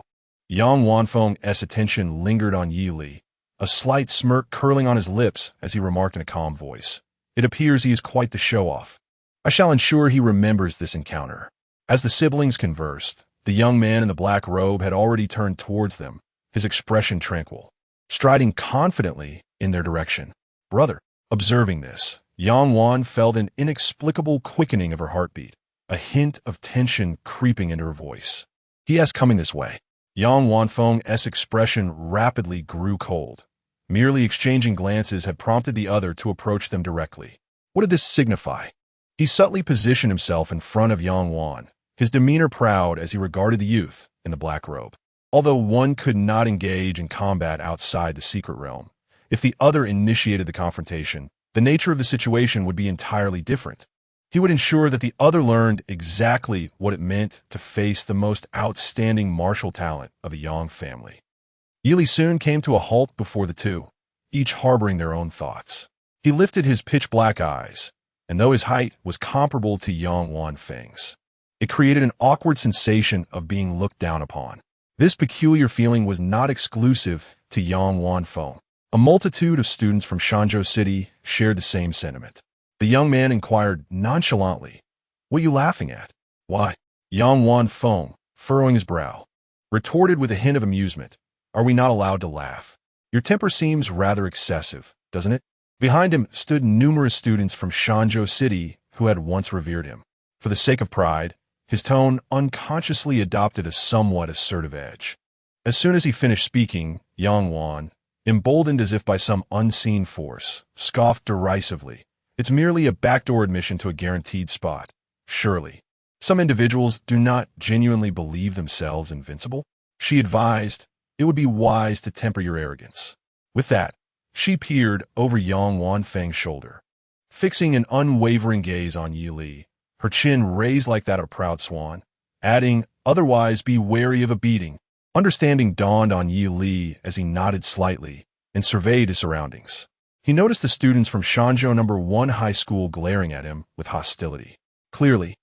Yang Wanfeng's attention lingered on Yili, a slight smirk curling on his lips as he remarked in a calm voice. It appears he is quite the show-off. I shall ensure he remembers this encounter. As the siblings conversed, the young man in the black robe had already turned towards them, his expression tranquil, striding confidently in their direction. Brother, observing this, Yang Wan felt an inexplicable quickening of her heartbeat, a hint of tension creeping into her voice. He is coming this way. Yang Wanfeng's expression rapidly grew cold. Merely exchanging glances had prompted the other to approach them directly. What did this signify? He subtly positioned himself in front of Yang Wan, his demeanor proud as he regarded the youth in the black robe. Although one could not engage in combat outside the secret realm, if the other initiated the confrontation, the nature of the situation would be entirely different. He would ensure that the other learned exactly what it meant to face the most outstanding martial talent of the Yang family. Yili soon came to a halt before the two, each harboring their own thoughts. He lifted his pitch-black eyes, and though his height was comparable to Yang Wanfeng's, it created an awkward sensation of being looked down upon. This peculiar feeling was not exclusive to Yang Wanfeng. A multitude of students from Shanzhou City shared the same sentiment. The young man inquired nonchalantly, "What are you laughing at?" "Why?" Yang Wanfeng, furrowing his brow, retorted with a hint of amusement. "Are we not allowed to laugh? Your temper seems rather excessive, doesn't it?" Behind him stood numerous students from Shanzhou City who had once revered him. For the sake of pride, his tone unconsciously adopted a somewhat assertive edge. As soon as he finished speaking, Yang Wan, emboldened as if by some unseen force, scoffed derisively. "It's merely a backdoor admission to a guaranteed spot. Surely, some individuals do not genuinely believe themselves invincible." She advised, "It would be wise to temper your arrogance." With that, she peered over Yang Wanfeng's shoulder, fixing an unwavering gaze on Yili, her chin raised like that of a proud swan, adding, "Otherwise be wary of a beating." Understanding dawned on Yili as he nodded slightly and surveyed his surroundings. He noticed the students from Shanzhou No. 1 High School glaring at him with hostility. Clearly,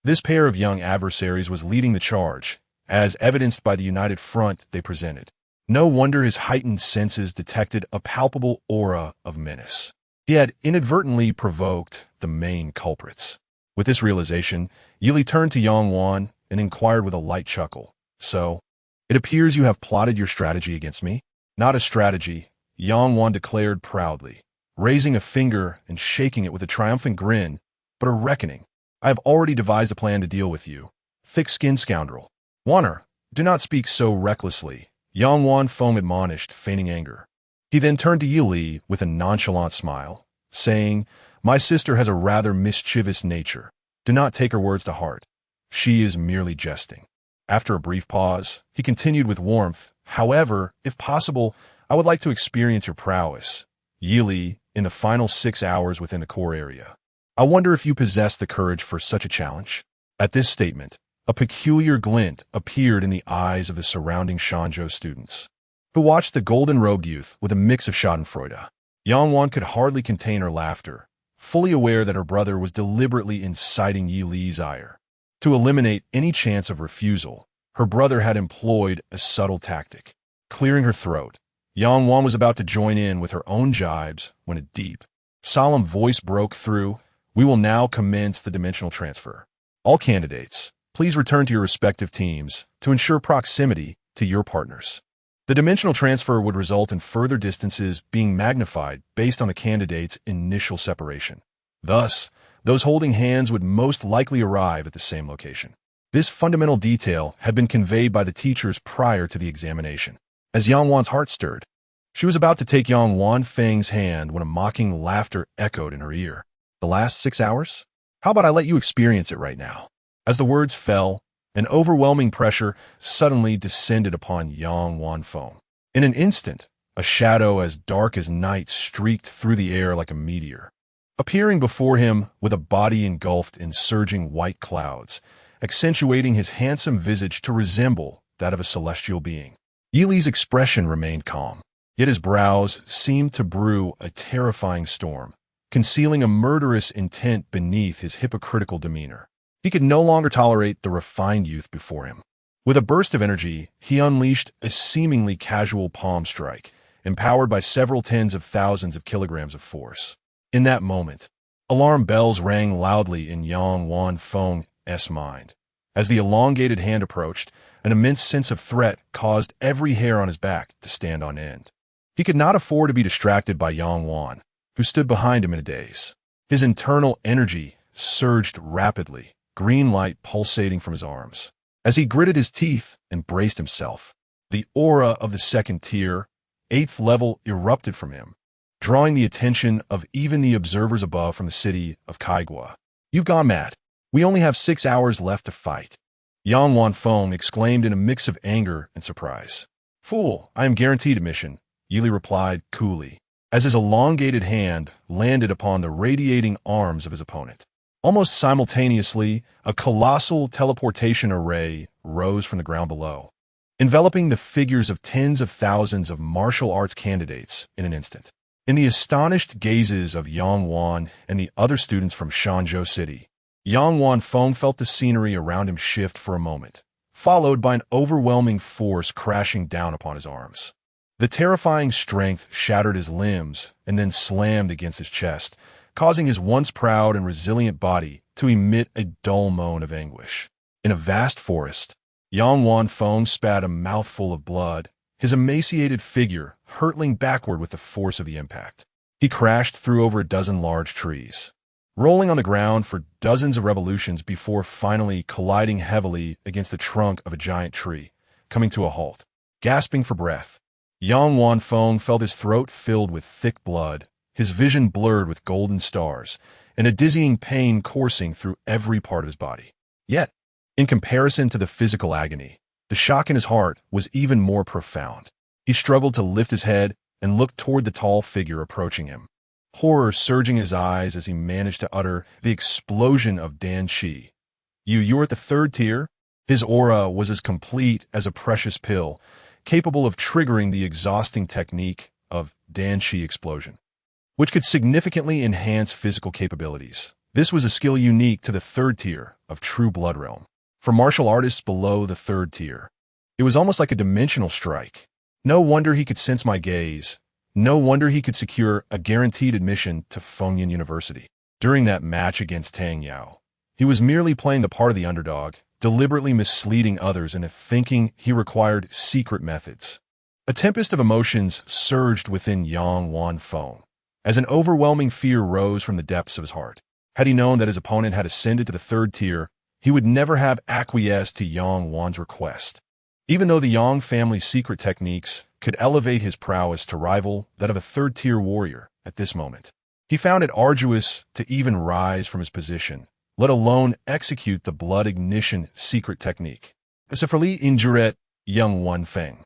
this pair of young adversaries was leading the charge, as evidenced by the united front they presented. No wonder his heightened senses detected a palpable aura of menace. He had inadvertently provoked the main culprits. With this realization, Yili turned to Yang Wan and inquired with a light chuckle, "So, it appears you have plotted your strategy against me?" "Not a strategy," Yang Wan declared proudly, raising a finger and shaking it with a triumphant grin, "but a reckoning. I have already devised a plan to deal with you, thick-skinned scoundrel." "Wanner, do not speak so recklessly," Yang Wanfeng admonished, feigning anger. He then turned to Yili with a nonchalant smile, saying, "My sister has a rather mischievous nature. Do not take her words to heart. She is merely jesting." After a brief pause, he continued with warmth, "However, if possible, I would like to experience your prowess, Yili, in the final 6 hours within the core area. I wonder if you possess the courage for such a challenge." At this statement, a peculiar glint appeared in the eyes of the surrounding Shanzhou students, who watched the golden-robed youth with a mix of schadenfreude. Yang Wan could hardly contain her laughter, fully aware that her brother was deliberately inciting Yili's ire. To eliminate any chance of refusal, her brother had employed a subtle tactic. Clearing her throat, Yang Wan was about to join in with her own jibes when a deep, solemn voice broke through. "We will now commence the dimensional transfer. All candidates, please return to your respective teams to ensure proximity to your partners." The dimensional transfer would result in further distances being magnified based on the candidate's initial separation. Thus, those holding hands would most likely arrive at the same location. This fundamental detail had been conveyed by the teachers prior to the examination. As Yang Wan's heart stirred, she was about to take Yang Wanfeng's hand when a mocking laughter echoed in her ear. The last 6 hours? How about I let you experience it right now? As the words fell, an overwhelming pressure suddenly descended upon Yang Wanfeng. In an instant, a shadow as dark as night streaked through the air like a meteor, appearing before him with a body engulfed in surging white clouds, accentuating his handsome visage to resemble that of a celestial being. Yili's expression remained calm, yet his brows seemed to brew a terrifying storm, concealing a murderous intent beneath his hypocritical demeanor. He could no longer tolerate the refined youth before him. With a burst of energy, he unleashed a seemingly casual palm strike, empowered by several tens of thousands of kilograms of force. In that moment, alarm bells rang loudly in Yang Wanfeng's mind. As the elongated hand approached, an immense sense of threat caused every hair on his back to stand on end. He could not afford to be distracted by Yang Wan, who stood behind him in a daze. His internal energy surged rapidly, green light pulsating from his arms. As he gritted his teeth and braced himself, the aura of the second tier, 8th level, erupted from him, drawing the attention of even the observers above from the city of Kaigua. "You've gone mad. We only have 6 hours left to fight," Yang Wanfeng exclaimed in a mix of anger and surprise. "Fool, I am guaranteed admission," Yili replied coolly, as his elongated hand landed upon the radiating arms of his opponent. Almost simultaneously, a colossal teleportation array rose from the ground below, enveloping the figures of tens of thousands of martial arts candidates in an instant. In the astonished gazes of Yang Wan and the other students from Shanzhou City, Yang Wanfeng felt the scenery around him shift for a moment, followed by an overwhelming force crashing down upon his arms. The terrifying strength shattered his limbs and then slammed against his chest, causing his once proud and resilient body to emit a dull moan of anguish. In a vast forest, Yang Wanfeng spat a mouthful of blood, his emaciated figure hurtling backward with the force of the impact. He crashed through over a dozen large trees, rolling on the ground for dozens of revolutions before finally colliding heavily against the trunk of a giant tree, coming to a halt. Gasping for breath, Yang Wanfeng felt his throat filled with thick blood, his vision blurred with golden stars, and a dizzying pain coursing through every part of his body. Yet, in comparison to the physical agony, the shock in his heart was even more profound. He struggled to lift his head and look toward the tall figure approaching him, horror surging in his eyes as he managed to utter the explosion of Dan Shi. You're at the 3rd tier?" His aura was as complete as a precious pill, capable of triggering the exhausting technique of Dan Shi explosion, which could significantly enhance physical capabilities. This was a skill unique to the 3rd tier of True Blood Realm. For martial artists below the 3rd tier, it was almost like a dimensional strike. No wonder he could sense my gaze. No wonder he could secure a guaranteed admission to Fengyan University. During that match against Tang Yao, he was merely playing the part of the underdog, deliberately misleading others into thinking he required secret methods. A tempest of emotions surged within Yang Wanfeng, as an overwhelming fear rose from the depths of his heart. Had he known that his opponent had ascended to the 3rd tier, he would never have acquiesced to Yang Wan's request. Even though the Yang family's secret techniques could elevate his prowess to rival that of a 3rd tier warrior at this moment, he found it arduous to even rise from his position, let alone execute the blood ignition secret technique. Sifrali Injuret Yang Wanfeng,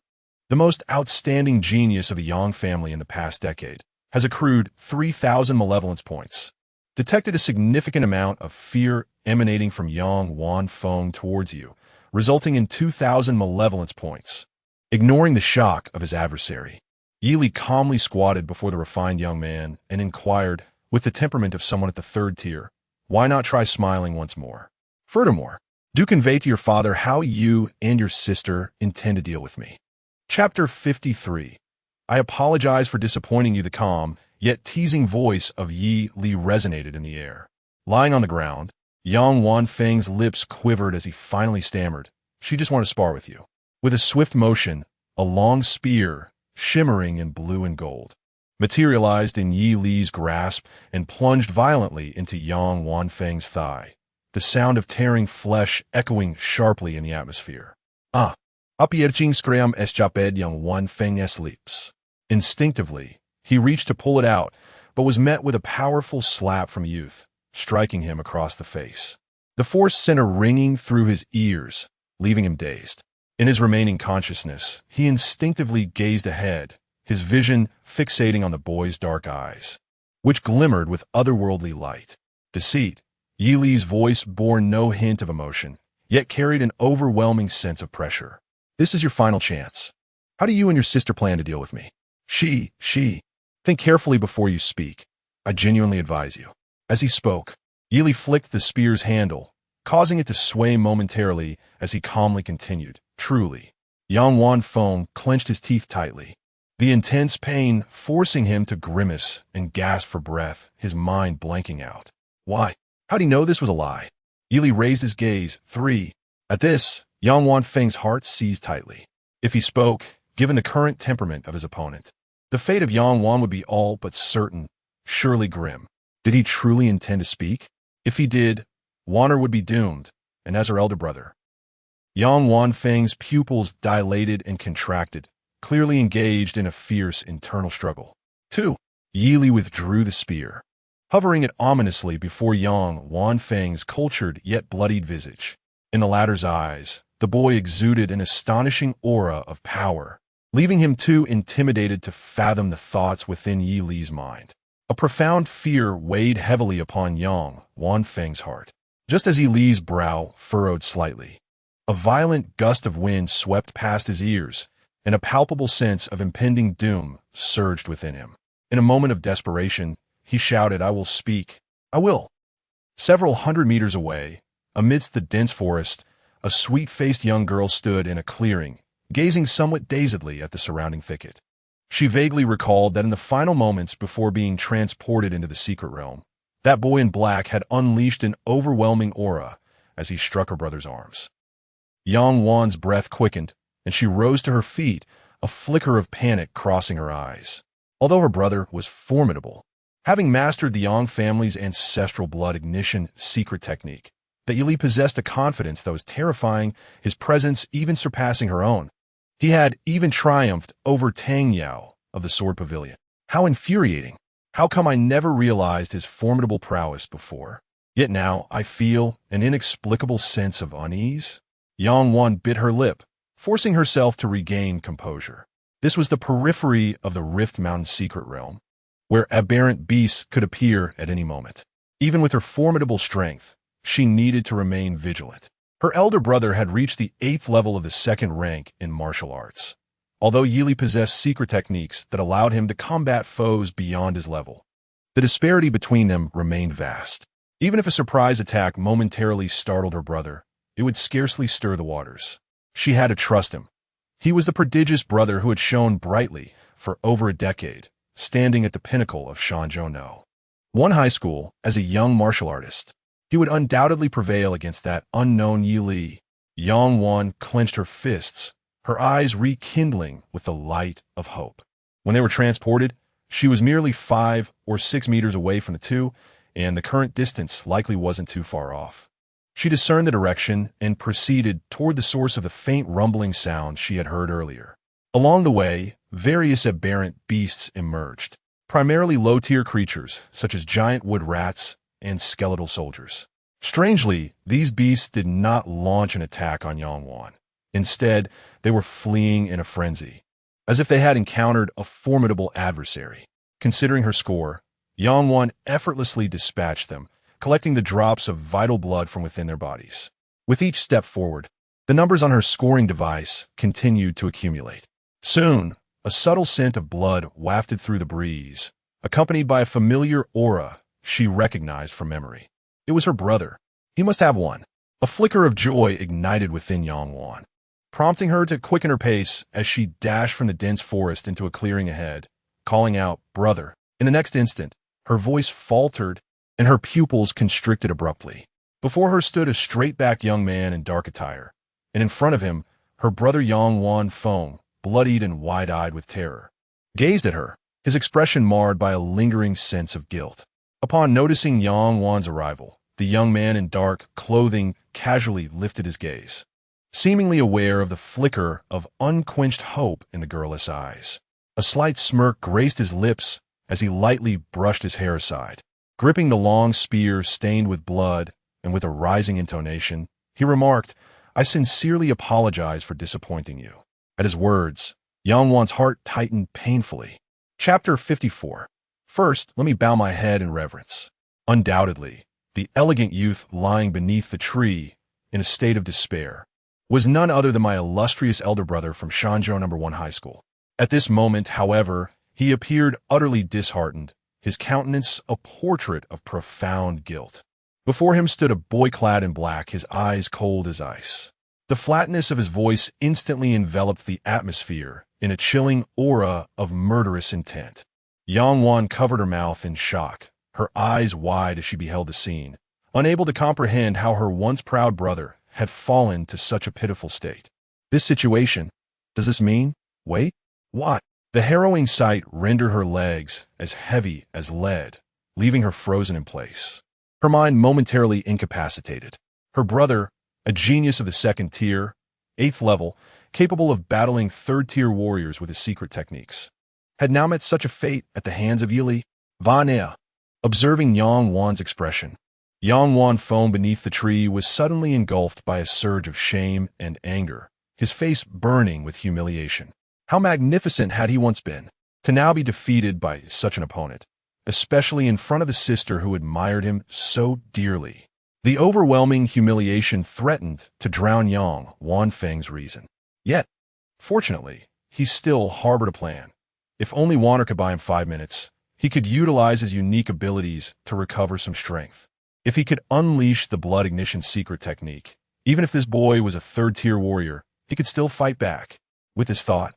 the most outstanding genius of the Yang family in the past decade, has accrued 3,000 malevolence points, detected a significant amount of fear emanating from Yang Wanfeng towards you, resulting in 2,000 malevolence points. Ignoring the shock of his adversary, Yili calmly squatted before the refined young man and inquired, with the temperament of someone at the 3rd tier, "Why not try smiling once more? Furthermore, do convey to your father how you and your sister intend to deal with me." Chapter 53. I apologize for disappointing you. The calm, yet teasing voice of Yi Li resonated in the air. Lying on the ground, Yang Wanfeng's lips quivered as he finally stammered, "She just wanted to spar with you." With a swift motion, A long spear, shimmering in blue and gold, materialized in Yi Li's grasp and plunged violently into Yang Wanfeng's thigh, the sound of tearing flesh echoing sharply in the atmosphere. Apierching scram eschaped Yang Wanfeng's lips. Instinctively, he reached to pull it out, but was met with a powerful slap from youth, striking him across the face. The force sent a ringing through his ears, leaving him dazed. In his remaining consciousness, he instinctively gazed ahead, his vision fixating on the boy's dark eyes, which glimmered with otherworldly light. Deceit. Yi Li's voice bore no hint of emotion, yet carried an overwhelming sense of pressure. This is your final chance. How do you and your sister plan to deal with me? She. Think carefully before you speak. I genuinely advise you. As he spoke, Yi Li flicked the spear's handle, causing it to sway momentarily as he calmly continued. Truly. Yang Wanfeng clenched his teeth tightly, the intense pain forcing him to grimace and gasp for breath, his mind blanking out. Why? How'd he know this was a lie? Yi Li raised his gaze. 3. At this, Yang Wanfeng's heart seized tightly. If he spoke, given the current temperament of his opponent, the fate of Yang Wan would be all but certain, surely grim. Did he truly intend to speak? If he did, Wanner would be doomed, and as her elder brother. Yang Wanfeng's pupils dilated and contracted, clearly engaged in a fierce internal struggle. 2. Yi Li withdrew the spear, hovering it ominously before Yang Wanfeng's cultured yet bloodied visage. In the latter's eyes, the boy exuded an astonishing aura of power, leaving him too intimidated to fathom the thoughts within Yi Li's mind. A profound fear weighed heavily upon Yang Wanfeng's heart. Just as Yi Li's brow furrowed slightly, a violent gust of wind swept past his ears, and a palpable sense of impending doom surged within him. In a moment of desperation, he shouted, I will speak. I will. Several hundred meters away, amidst the dense forest, a sweet-faced young girl stood in a clearing, gazing somewhat dazedly at the surrounding thicket. She vaguely recalled that in the final moments before being transported into the secret realm, that boy in black had unleashed an overwhelming aura as he struck her brother's arms. Yang Wan's breath quickened, and she rose to her feet, a flicker of panic crossing her eyes. Although her brother was formidable, having mastered the Yang family's ancestral blood ignition secret technique, that Yi Li possessed a confidence that was terrifying, his presence even surpassing her own. He had even triumphed over Tang Yao of the Sword Pavilion. How infuriating! How come I never realized his formidable prowess before? Yet now I feel an inexplicable sense of unease. Yang Wan bit her lip, forcing herself to regain composure. This was the periphery of the Rift Mountain secret realm, where aberrant beasts could appear at any moment. Even with her formidable strength, she needed to remain vigilant. Her elder brother had reached the 8th level of the 2nd rank in martial arts, although Yi Li possessed secret techniques that allowed him to combat foes beyond his level. The disparity between them remained vast. Even if a surprise attack momentarily startled her brother, it would scarcely stir the waters. She had to trust him. He was the prodigious brother who had shone brightly for over a decade, standing at the pinnacle of Shanzhou No. One high school, as a young martial artist, he would undoubtedly prevail against that unknown Yi Li. Yang Wan clenched her fists, her eyes rekindling with the light of hope. When they were transported, she was merely 5 or 6 meters away from the two, and the current distance likely wasn't too far off. She discerned the direction and proceeded toward the source of the faint rumbling sound she had heard earlier. Along the way, various aberrant beasts emerged, primarily low-tier creatures such as giant wood rats and skeletal soldiers. Strangely, these beasts did not launch an attack on Yang Wan. Instead, they were fleeing in a frenzy, as if they had encountered a formidable adversary. Considering her score, Yang Wan effortlessly dispatched them, collecting the drops of vital blood from within their bodies. With each step forward, the numbers on her scoring device continued to accumulate. Soon, a subtle scent of blood wafted through the breeze, accompanied by a familiar aura she recognized from memory. It was her brother. He must have one. A flicker of joy ignited within Yang Wan, prompting her to quicken her pace as she dashed from the dense forest into a clearing ahead, calling out, "Brother." In the next instant, her voice faltered and her pupils constricted abruptly. Before her stood a straight-backed young man in dark attire, and in front of him, her brother Yang Wanfeng, bloodied and wide-eyed with terror, gazed at her, his expression marred by a lingering sense of guilt. Upon noticing Yang Wan's arrival, the young man in dark clothing casually lifted his gaze, seemingly aware of the flicker of unquenched hope in the girlish eyes. A slight smirk graced his lips as he lightly brushed his hair aside. Gripping the long spear stained with blood and with a rising intonation, he remarked, "I sincerely apologize for disappointing you." At his words, Yang Wan's heart tightened painfully. Chapter 54. First, let me bow my head in reverence. Undoubtedly, the elegant youth lying beneath the tree, in a state of despair, was none other than my illustrious elder brother from Shanzhou No. 1 High School. At this moment, however, he appeared utterly disheartened, his countenance a portrait of profound guilt. Before him stood a boy clad in black, his eyes cold as ice. The flatness of his voice instantly enveloped the atmosphere in a chilling aura of murderous intent. Yang Wan covered her mouth in shock, her eyes wide as she beheld the scene, unable to comprehend how her once proud brother had fallen to such a pitiful state. This situation, does this mean? Wait, what? The harrowing sight rendered her legs as heavy as lead, leaving her frozen in place, her mind momentarily incapacitated. Her brother, a genius of the second tier, 8th level, capable of battling third-tier warriors with his secret techniques, had now met such a fate at the hands of Yili. Vanea. Observing Yang Wan's expression, Yang Wan foam beneath the tree was suddenly engulfed by a surge of shame and anger, his face burning with humiliation. How magnificent had he once been, to now be defeated by such an opponent, especially in front of the sister who admired him so dearly. The overwhelming humiliation threatened to drown Yang Wanfeng's reason. Yet, fortunately, he still harbored a plan. If only Wanner could buy him 5 minutes, he could utilize his unique abilities to recover some strength. If he could unleash the blood ignition secret technique, even if this boy was a third-tier warrior, he could still fight back. With this thought,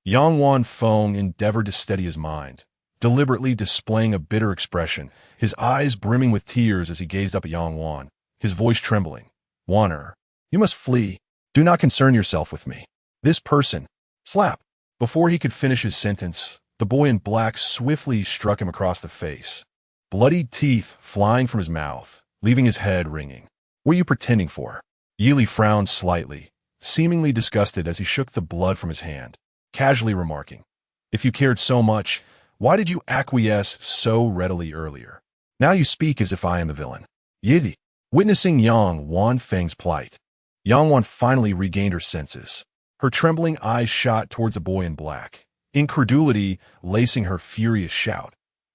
Yang Wanfeng endeavored to steady his mind, deliberately displaying a bitter expression, his eyes brimming with tears as he gazed up at Yang Wan, his voice trembling. "Wanner, you must flee. Do not concern yourself with me. This person..." Slap! Before he could finish his sentence, the boy in black swiftly struck him across the face, bloody teeth flying from his mouth, leaving his head ringing. "What are you pretending for?" Yili frowned slightly, seemingly disgusted as he shook the blood from his hand, casually remarking, "If you cared so much, why did you acquiesce so readily earlier? Now you speak as if I am a villain." Yili. Witnessing Yang Wanfeng's plight, Yang Wan finally regained her senses. Her trembling eyes shot towards the boy in black, incredulity lacing her furious shout.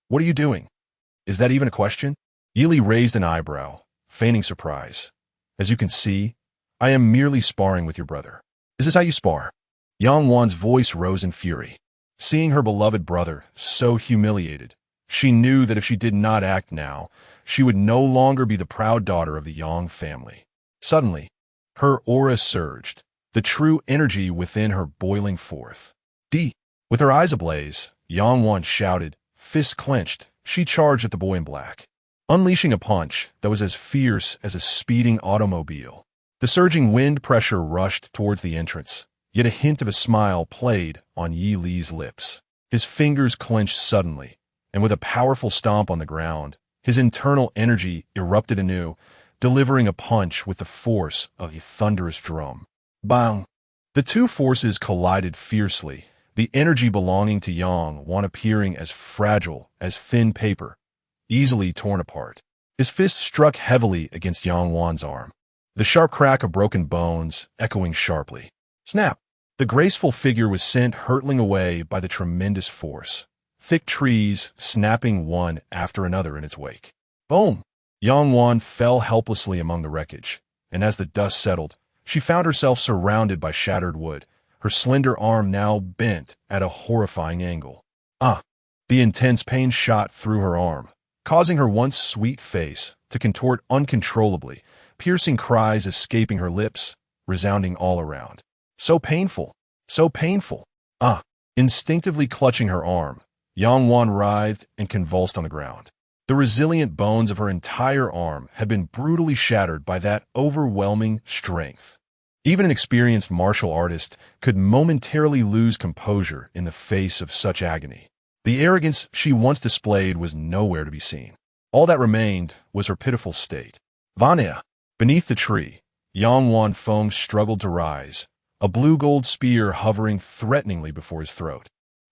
"What are you doing? Is that even a question?" Yili raised an eyebrow, feigning surprise. "As you can see, I am merely sparring with your brother." "Is this how you spar?" Yang Wan's voice rose in fury. Seeing her beloved brother so humiliated, she knew that if she did not act now, she would no longer be the proud daughter of the Yang family. Suddenly, her aura surged, the true energy within her boiling forth. With her eyes ablaze, Yang Wan shouted, fists clenched, she charged at the boy in black, unleashing a punch that was as fierce as a speeding automobile. The surging wind pressure rushed towards the entrance, yet a hint of a smile played on Yi Li's lips. His fingers clenched suddenly, and with a powerful stomp on the ground, his internal energy erupted anew, delivering a punch with the force of a thunderous drum. Bang! The two forces collided fiercely, the energy belonging to Yang Wan appearing as fragile as thin paper, easily torn apart. His fist struck heavily against Yang Wan's arm, the sharp crack of broken bones echoing sharply. Snap! The graceful figure was sent hurtling away by the tremendous force, thick trees snapping one after another in its wake. Boom! Yang Wan fell helplessly among the wreckage, and as the dust settled, she found herself surrounded by shattered wood, her slender arm now bent at a horrifying angle. The intense pain shot through her arm, causing her once sweet face to contort uncontrollably, piercing cries escaping her lips, resounding all around. So painful, so painful. Instinctively clutching her arm, Yang Wan writhed and convulsed on the ground. The resilient bones of her entire arm had been brutally shattered by that overwhelming strength. Even an experienced martial artist could momentarily lose composure in the face of such agony. The arrogance she once displayed was nowhere to be seen. All that remained was her pitiful state. Vanya. Beneath the tree, Yang Wanfeng struggled to rise, a blue-gold spear hovering threateningly before his throat.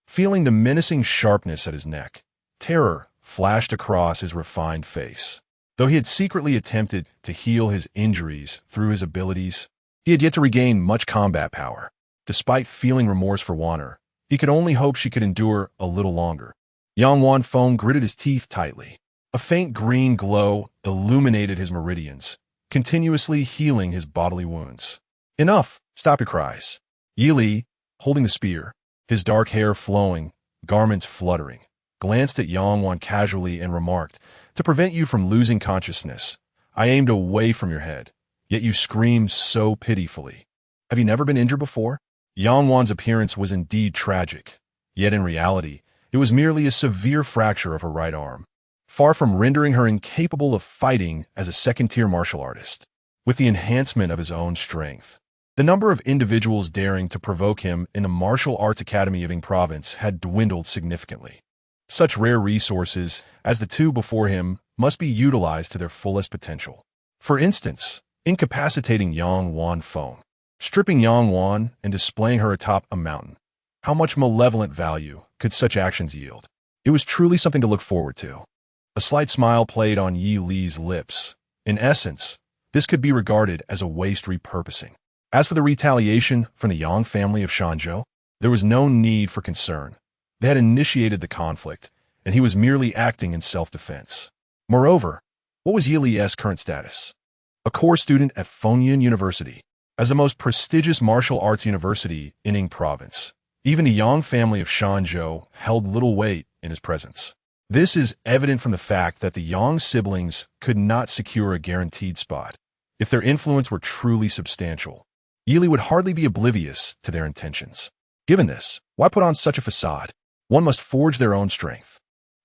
Feeling the menacing sharpness at his neck, terror flashed across his refined face. Though he had secretly attempted to heal his injuries through his abilities, he had yet to regain much combat power. Despite feeling remorse for Wanner, he could only hope she could endure a little longer. Yang Wanfeng gritted his teeth tightly. A faint green glow illuminated his meridians, continuously healing his bodily wounds. Enough! Stop your cries. Yi Li, holding the spear, his dark hair flowing, garments fluttering, glanced at Yang Wan casually and remarked, "To prevent you from losing consciousness, I aimed away from your head, yet you screamed so pitifully. Have you never been injured before?" Yang Wan's appearance was indeed tragic, yet in reality, it was merely a severe fracture of her right arm, far from rendering her incapable of fighting as a second-tier martial artist. With the enhancement of his own strength, the number of individuals daring to provoke him in the Martial Arts Academy of Ying Province had dwindled significantly. Such rare resources as the two before him must be utilized to their fullest potential. For instance, incapacitating Yang Wanfeng, stripping Yang Wan and displaying her atop a mountain. How much malevolent value could such actions yield? It was truly something to look forward to. A slight smile played on Yi Li's lips. In essence, this could be regarded as a waste repurposing. As for the retaliation from the Yang family of Shanzhou, there was no need for concern. They had initiated the conflict, and he was merely acting in self-defense. Moreover, what was Yi Li's current status? A core student at Fengyun University. As the most prestigious martial arts university in Ying Province, even the Yang family of Shanzhou held little weight in his presence. This is evident from the fact that the Yang siblings could not secure a guaranteed spot. If their influence were truly substantial, Yi Li would hardly be oblivious to their intentions. Given this, why put on such a facade? One must forge their own strength.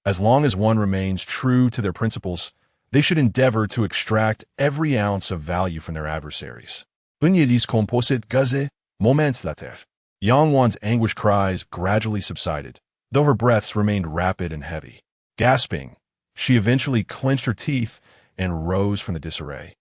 As long as one remains true to their principles, they should endeavor to extract every ounce of value from their adversaries. Bunyadis composit gaze, moments later. Yang Wan's anguished cries gradually subsided, though her breaths remained rapid and heavy. Gasping, she eventually clenched her teeth and rose from the disarray.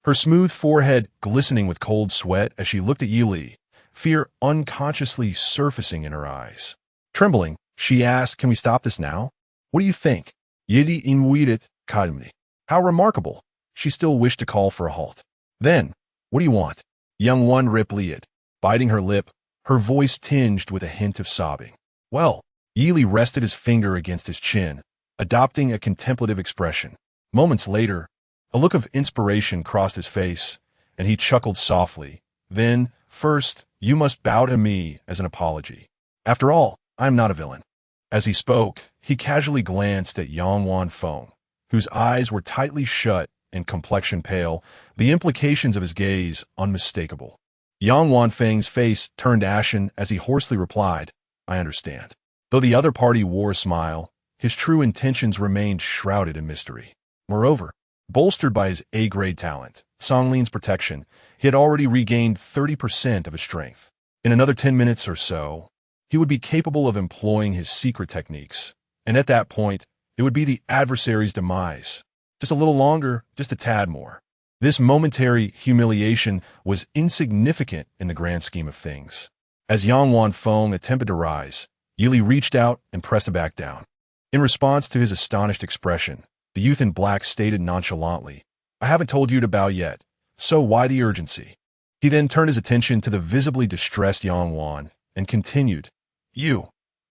Her smooth forehead glistening with cold sweat as she looked at Yi Li, fear unconsciously surfacing in her eyes. Trembling, she asked, "Can we stop this now? What do you think?" Yidi inwidet calmly. How remarkable. She still wished to call for a halt. Then, what do you want? Young one replied, biting her lip, her voice tinged with a hint of sobbing. Well, Yi Li rested his finger against his chin, adopting a contemplative expression. Moments later, a look of inspiration crossed his face, and he chuckled softly. Then, first, you must bow to me as an apology. After all, I am not a villain. As he spoke, he casually glanced at Yang Wanfeng, whose eyes were tightly shut and complexion pale, the implications of his gaze unmistakable. Yang Wanfeng's face turned ashen as he hoarsely replied, I understand. Though the other party wore a smile, his true intentions remained shrouded in mystery. Moreover, bolstered by his A-grade talent, Songlin's protection, he had already regained 30% of his strength. In another 10 minutes or so, he would be capable of employing his secret techniques, and at that point, it would be the adversary's demise. Just a little longer, just a tad more. This momentary humiliation was insignificant in the grand scheme of things. As Yang Wanfeng attempted to rise, Yi Li reached out and pressed him back down. In response to his astonished expression, the youth in black stated nonchalantly, I haven't told you to bow yet, so why the urgency? He then turned his attention to the visibly distressed Yang Wan and continued, You,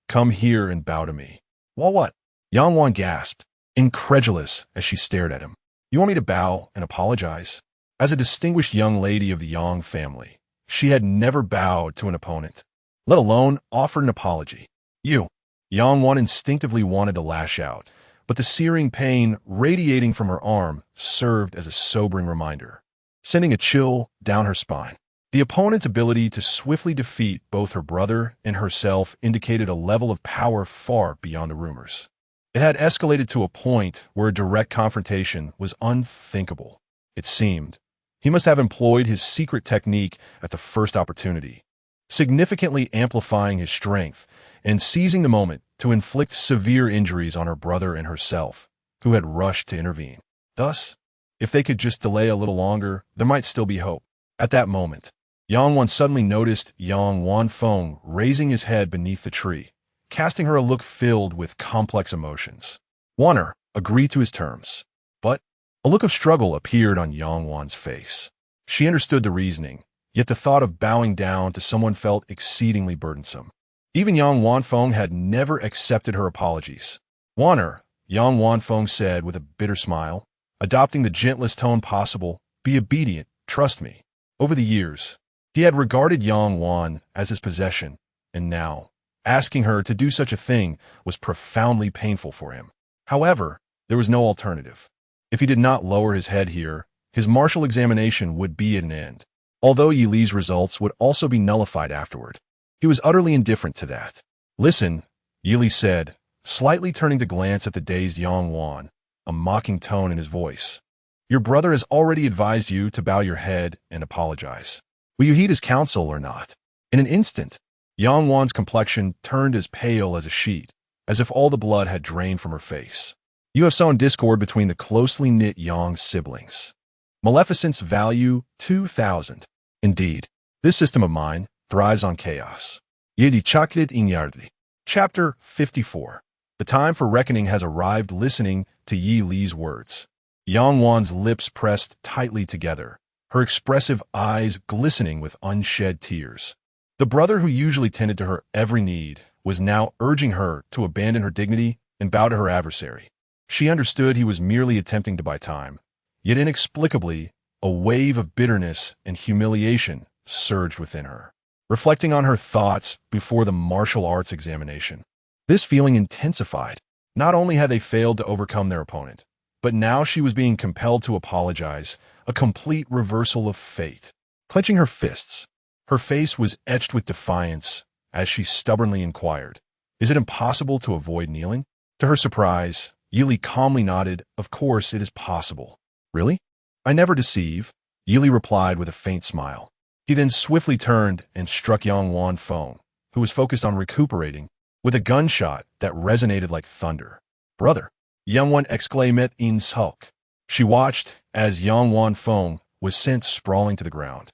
come here and bow to me. Well, what? Yang Wan gasped, incredulous as she stared at him. You want me to bow and apologize? As a distinguished young lady of the Yang family, she had never bowed to an opponent, let alone offered an apology. You. Yang Wan instinctively wanted to lash out, but the searing pain radiating from her arm served as a sobering reminder, sending a chill down her spine. The opponent's ability to swiftly defeat both her brother and herself indicated a level of power far beyond the rumors. It had escalated to a point where a direct confrontation was unthinkable. It seemed He must have employed his secret technique at the first opportunity, significantly amplifying his strength and seizing the moment to inflict severe injuries on her brother and herself, who had rushed to intervene. Thus, if they could just delay a little longer, there might still be hope. At that moment, Yang Wan suddenly noticed Yang Wanfeng raising his head beneath the tree, casting her a look filled with complex emotions. Wanner agreed to his terms, but a look of struggle appeared on Yang Wan's face. She understood the reasoning, yet the thought of bowing down to someone felt exceedingly burdensome. Even Yang Wanfeng had never accepted her apologies. Wanner, Yang Wanfeng said with a bitter smile, adopting the gentlest tone possible, be obedient, trust me. Over the years, he had regarded Yang Wan as his possession, and now, asking her to do such a thing was profoundly painful for him. However, there was no alternative. If he did not lower his head here, his martial examination would be at an end, although Yi Li's results would also be nullified afterward. He was utterly indifferent to that. Listen, Yi Li said, slightly turning to glance at the dazed Yang Wan, a mocking tone in his voice. Your brother has already advised you to bow your head and apologize. Will you heed his counsel or not? In an instant, Yang Wan's complexion turned as pale as a sheet, as if all the blood had drained from her face. You have sown discord between the closely knit Yang siblings. Maleficence value 2,000. Indeed, this system of mine thrives on chaos. Yedi Chaklit Inyardli. Chapter 54. The time for reckoning has arrived. Listening to Yi Li's words, Yang Wan's lips pressed tightly together, her expressive eyes glistening with unshed tears. The brother who usually tended to her every need was now urging her to abandon her dignity and bow to her adversary. She understood he was merely attempting to buy time, yet inexplicably, a wave of bitterness and humiliation surged within her. Reflecting on her thoughts before the martial arts examination, this feeling intensified. Not only had they failed to overcome their opponent, but now she was being compelled to apologize, a complete reversal of fate. Clenching her fists, her face was etched with defiance as she stubbornly inquired, is it impossible to avoid kneeling? To her surprise, Yi Li calmly nodded, of course it is possible. Really? I never deceive, Yi Li replied with a faint smile. He then swiftly turned and struck Yang Wanfeng, who was focused on recuperating, with a gunshot that resonated like thunder. Brother, Yang Wan exclaimed in sulk. She watched as Yang Wanfeng was sent sprawling to the ground,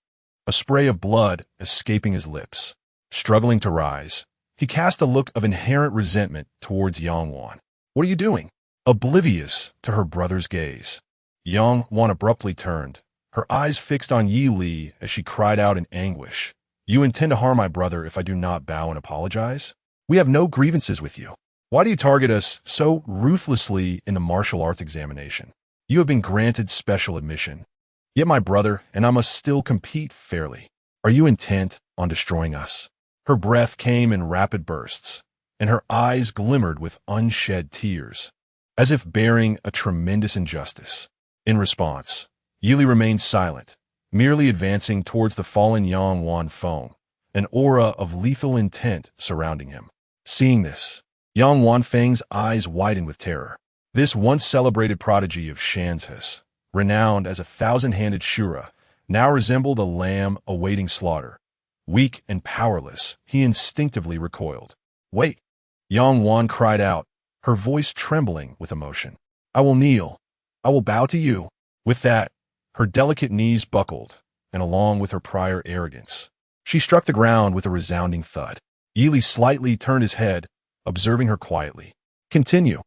a spray of blood escaping his lips. Struggling to rise, he cast a look of inherent resentment towards Yang Wan. What are you doing? Oblivious to her brother's gaze, Yang Wan abruptly turned, her eyes fixed on Yi Li as she cried out in anguish. You intend to harm my brother if I do not bow and apologize? We have no grievances with you. Why do you target us so ruthlessly in the martial arts examination? You have been granted special admission. Yet my brother and I must still compete fairly. Are you intent on destroying us? Her breath came in rapid bursts, and her eyes glimmered with unshed tears, as if bearing a tremendous injustice. In response, Yi Li remained silent, merely advancing towards the fallen Yang Wanfeng, an aura of lethal intent surrounding him. Seeing this, Yang Wanfeng's eyes widened with terror. This once celebrated prodigy of Shanzhis, renowned as a thousand-handed Shura, now resembled a lamb awaiting slaughter. Weak and powerless, he instinctively recoiled. Wait! Yang Wan cried out, her voice trembling with emotion. I will kneel. I will bow to you. With that, her delicate knees buckled, and along with her prior arrogance, she struck the ground with a resounding thud. Yi Li slightly turned his head, observing her quietly. Continue.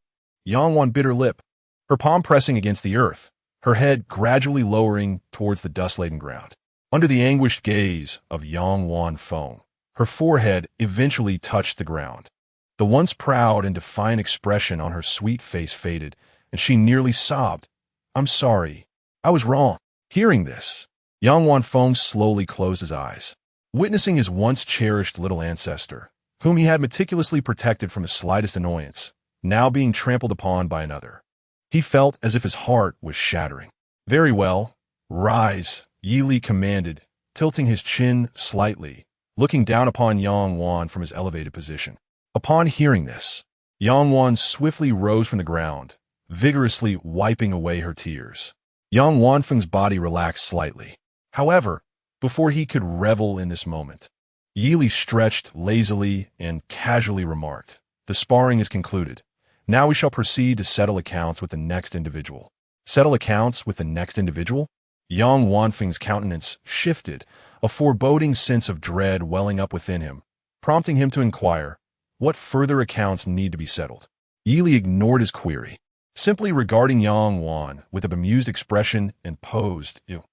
Yang Wan bit her lip, her palm pressing against the earth, her head gradually lowering towards the dust-laden ground. Under the anguished gaze of Yang Wanfeng, her forehead eventually touched the ground. The once proud and defiant expression on her sweet face faded, and she nearly sobbed. I'm sorry. I was wrong. Hearing this, Yang Wanfeng slowly closed his eyes, witnessing his once cherished little ancestor, whom he had meticulously protected from the slightest annoyance, now being trampled upon by another. He felt as if his heart was shattering. Very well. Rise, Yi Li commanded, tilting his chin slightly, looking down upon Yang Wan from his elevated position. Upon hearing this, Yang Wan swiftly rose from the ground, vigorously wiping away her tears. Yang Wanfeng's body relaxed slightly. However, before he could revel in this moment, Yili stretched lazily and casually remarked, "The sparring is concluded. Now we shall proceed to settle accounts with the next individual." Settle accounts with the next individual? Yang Wanfeng's countenance shifted, a foreboding sense of dread welling up within him, prompting him to inquire, what further accounts need to be settled? Yili ignored his query, simply regarding Yang Wan with a bemused expression and posed, "You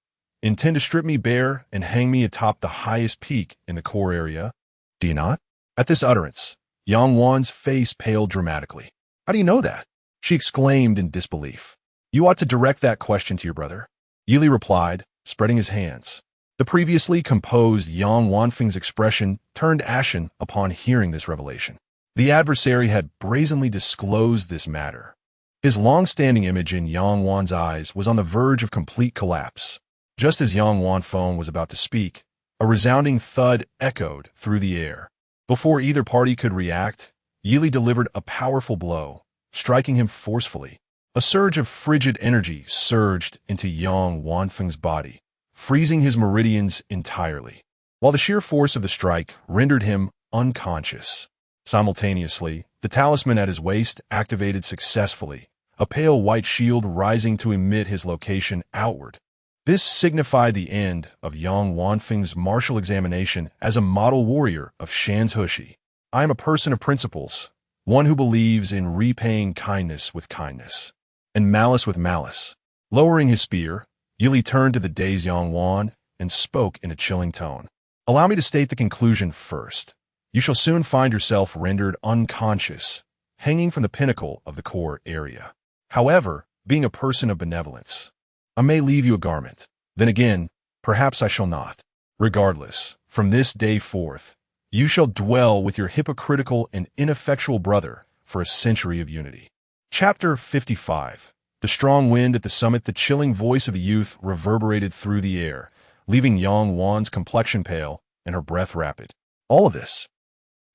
intend to strip me bare and hang me atop the highest peak in the core area, do you not?" At this utterance, Yang Wan's face paled dramatically. "How do you know that?" she exclaimed in disbelief. "You ought to direct that question to your brother," Yili replied, spreading his hands. The previously composed Yang Wanfeng's expression turned ashen upon hearing this revelation. The adversary had brazenly disclosed this matter. His long-standing image in Yang Wan's eyes was on the verge of complete collapse. Just as Yang Wanfeng was about to speak, a resounding thud echoed through the air. Before either party could react, Yili delivered a powerful blow, striking him forcefully. A surge of frigid energy surged into Yang Wanfeng's body, freezing his meridians entirely, while the sheer force of the strike rendered him unconscious. Simultaneously, the talisman at his waist activated successfully, a pale white shield rising to emit his location outward. This signified the end of Yang Wanfeng's martial examination as a model warrior of Shan's Hushi. "I am a person of principles, one who believes in repaying kindness with kindness, and malice with malice." Lowering his spear, Yili turned to the dazed Yang Wan and spoke in a chilling tone. "Allow me to state the conclusion first. You shall soon find yourself rendered unconscious, hanging from the pinnacle of the core area. However, being a person of benevolence, I may leave you a garment. Then again, perhaps I shall not. Regardless, from this day forth, you shall dwell with your hypocritical and ineffectual brother for a century of unity." Chapter 55. The strong wind at the summit. The chilling voice of the youth reverberated through the air, leaving Yang Wan's complexion pale and her breath rapid. "All of this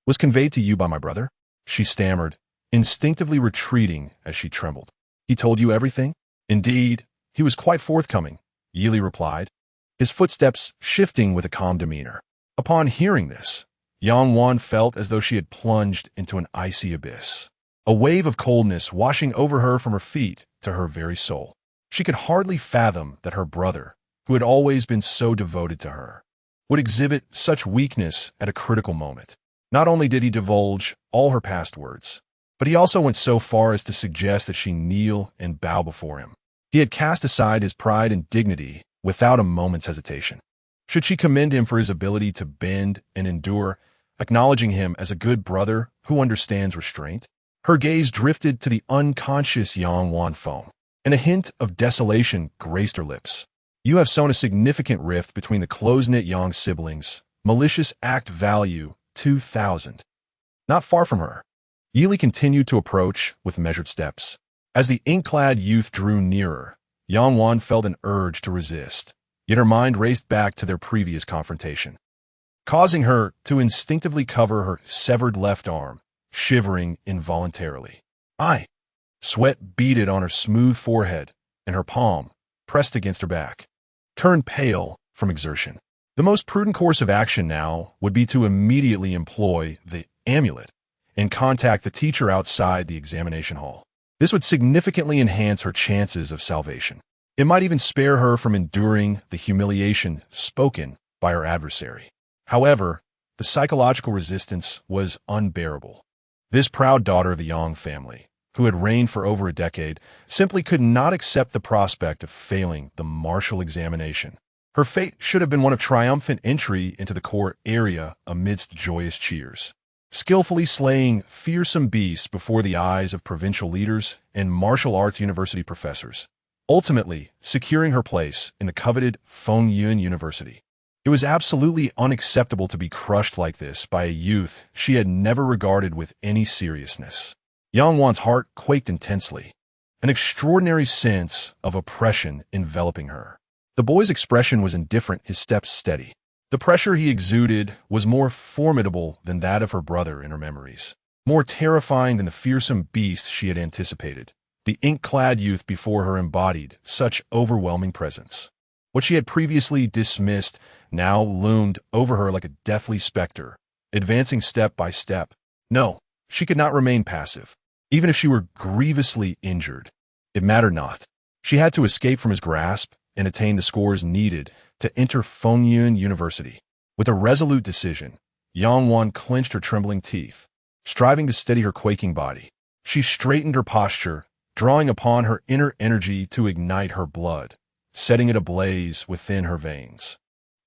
was conveyed to you by my brother?" she stammered, instinctively retreating as she trembled. "He told you everything?" "Indeed, he was quite forthcoming," Yili replied, his footsteps shifting with a calm demeanor. Upon hearing this, Yang Wan felt as though she had plunged into an icy abyss. A wave of coldness washing over her from her feet to her very soul. She could hardly fathom that her brother, who had always been so devoted to her, would exhibit such weakness at a critical moment. Not only did he divulge all her past words, but he also went so far as to suggest that she kneel and bow before him. He had cast aside his pride and dignity without a moment's hesitation. Should she commend him for his ability to bend and endure, acknowledging him as a good brother who understands restraint? Her gaze drifted to the unconscious Yang Wanfeng, and a hint of desolation graced her lips. "You have sown a significant rift between the close-knit Yang siblings. Malicious act value 2,000. Not far from her, Yili continued to approach with measured steps. As the ink-clad youth drew nearer, Yang Wan felt an urge to resist, yet her mind raced back to their previous confrontation, causing her to instinctively cover her severed left arm, shivering involuntarily. Sweat beaded on her smooth forehead, and her palm, pressed against her back, turned pale from exertion. The most prudent course of action now would be to immediately employ the amulet and contact the teacher outside the examination hall. This would significantly enhance her chances of salvation. It might even spare her from enduring the humiliation spoken by her adversary. However, the psychological resistance was unbearable. This proud daughter of the Yang family, who had reigned for over a decade, simply could not accept the prospect of failing the martial examination. Her fate should have been one of triumphant entry into the core area amidst joyous cheers, skillfully slaying fearsome beasts before the eyes of provincial leaders and martial arts university professors, ultimately securing her place in the coveted Fengyun University. It was absolutely unacceptable to be crushed like this by a youth she had never regarded with any seriousness. Yang Wan's heart quaked intensely, an extraordinary sense of oppression enveloping her. The boy's expression was indifferent, his steps steady. The pressure he exuded was more formidable than that of her brother in her memories, more terrifying than the fearsome beast she had anticipated, The ink-clad youth before her embodied such overwhelming presence. What she had previously dismissed now loomed over her like a deathly specter, advancing step by step. No, she could not remain passive. Even if she were grievously injured, it mattered not. She had to escape from his grasp and attain the scores needed to enter Fengyun University. With a resolute decision, Yang Wan clenched her trembling teeth, striving to steady her quaking body. She straightened her posture, drawing upon her inner energy to ignite her blood, setting it ablaze within her veins.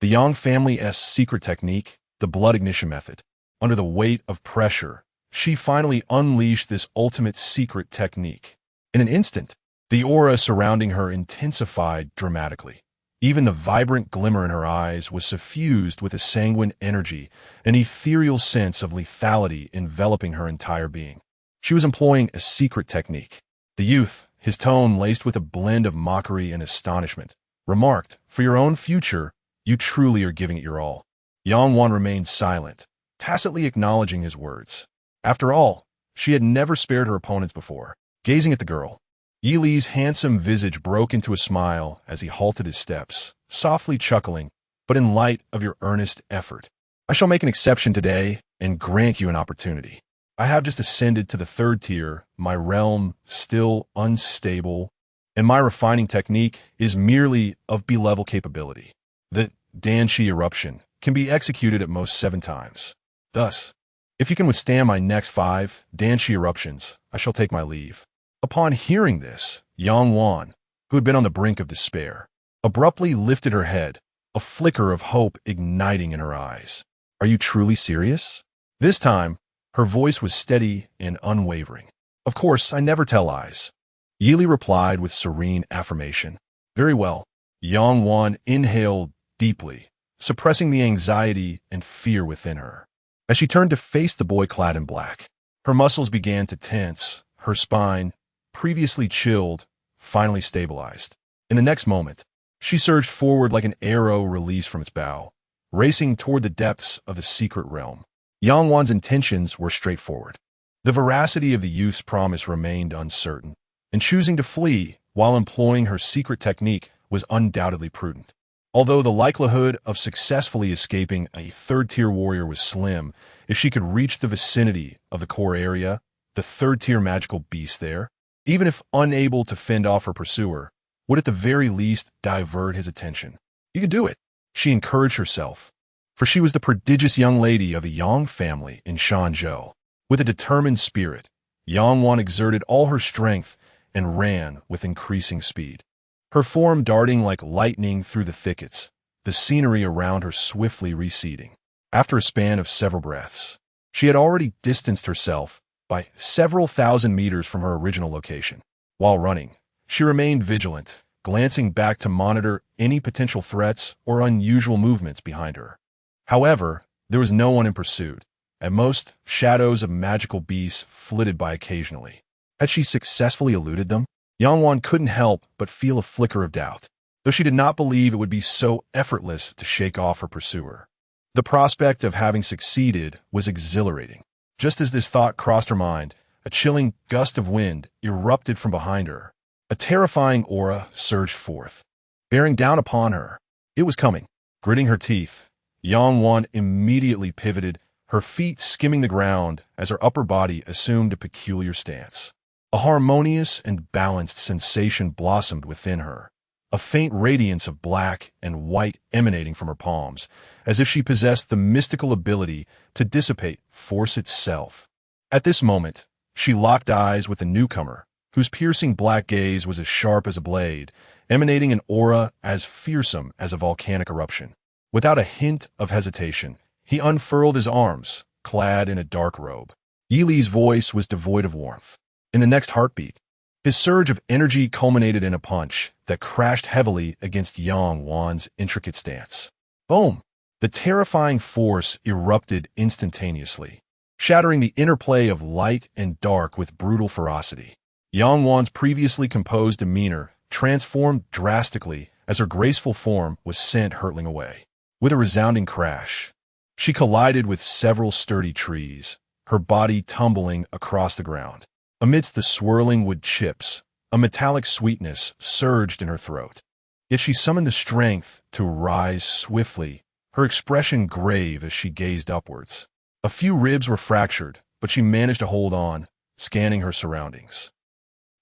The Yang family's secret technique, the blood ignition method. Under the weight of pressure, she finally unleashed this ultimate secret technique. In an instant, the aura surrounding her intensified dramatically. Even the vibrant glimmer in her eyes was suffused with a sanguine energy, an ethereal sense of lethality enveloping her entire being. She was employing a secret technique. The youth, his tone laced with a blend of mockery and astonishment, remarked, "For your own future, you truly are giving it your all." Yang Wan remained silent, tacitly acknowledging his words. After all, she had never spared her opponents before. Gazing at the girl, Yi Li's handsome visage broke into a smile as he halted his steps, softly chuckling, "But in light of your earnest effort, I shall make an exception today and grant you an opportunity. I have just ascended to the 3rd tier, my realm still unstable, and my refining technique is merely of B-level capability. The Danshi eruption can be executed at most 7 times. Thus, if you can withstand my next 5 Danshi eruptions, I shall take my leave." Upon hearing this, Yang Wan, who had been on the brink of despair, abruptly lifted her head, a flicker of hope igniting in her eyes. "Are you truly serious?" This time, her voice was steady and unwavering. "Of course, I never tell lies," Yi Li replied with serene affirmation. "Very well." Yang Wan inhaled deeply, suppressing the anxiety and fear within her. As she turned to face the boy clad in black, her muscles began to tense, her spine, previously chilled, finally stabilized. In the next moment, she surged forward like an arrow released from its bow, racing toward the depths of the secret realm. Yang Wan's intentions were straightforward. The veracity of the youth's promise remained uncertain, and choosing to flee while employing her secret technique was undoubtedly prudent. Although the likelihood of successfully escaping a 3rd-tier warrior was slim, if she could reach the vicinity of the core area, the 3rd-tier magical beast there, even if unable to fend off her pursuer, would at the very least divert his attention. You could do it, she encouraged herself, for she was the prodigious young lady of the Yang family in Shanzhou. With a determined spirit, Yang Wan exerted all her strength and ran with increasing speed. Her form darting like lightning through the thickets, the scenery around her swiftly receding. After a span of several breaths, she had already distanced herself by several thousand meters from her original location. While running, she remained vigilant, glancing back to monitor any potential threats or unusual movements behind her. However, there was no one in pursuit. At most, shadows of magical beasts flitted by occasionally. Had she successfully eluded them? Yang Wan couldn't help but feel a flicker of doubt, though she did not believe it would be so effortless to shake off her pursuer. The prospect of having succeeded was exhilarating. Just as this thought crossed her mind, a chilling gust of wind erupted from behind her. A terrifying aura surged forth, bearing down upon her. It was coming. Gritting her teeth, Yang Wan immediately pivoted, her feet skimming the ground as her upper body assumed a peculiar stance. A harmonious and balanced sensation blossomed within her, a faint radiance of black and white emanating from her palms, as if she possessed the mystical ability to dissipate force itself. At this moment, she locked eyes with the newcomer, whose piercing black gaze was as sharp as a blade, emanating an aura as fearsome as a volcanic eruption. Without a hint of hesitation, he unfurled his arms, clad in a dark robe. Yi Li's voice was devoid of warmth. In the next heartbeat, his surge of energy culminated in a punch that crashed heavily against Yang Wan's intricate stance. Boom! The terrifying force erupted instantaneously, shattering the interplay of light and dark with brutal ferocity. Yang Wan's previously composed demeanor transformed drastically as her graceful form was sent hurtling away. With a resounding crash, she collided with several sturdy trees, her body tumbling across the ground. Amidst the swirling wood chips, A metallic sweetness surged in her throat. Yet she summoned the strength to rise swiftly, her expression grave as she gazed upwards. A few ribs were fractured, but she managed to hold on, scanning her surroundings.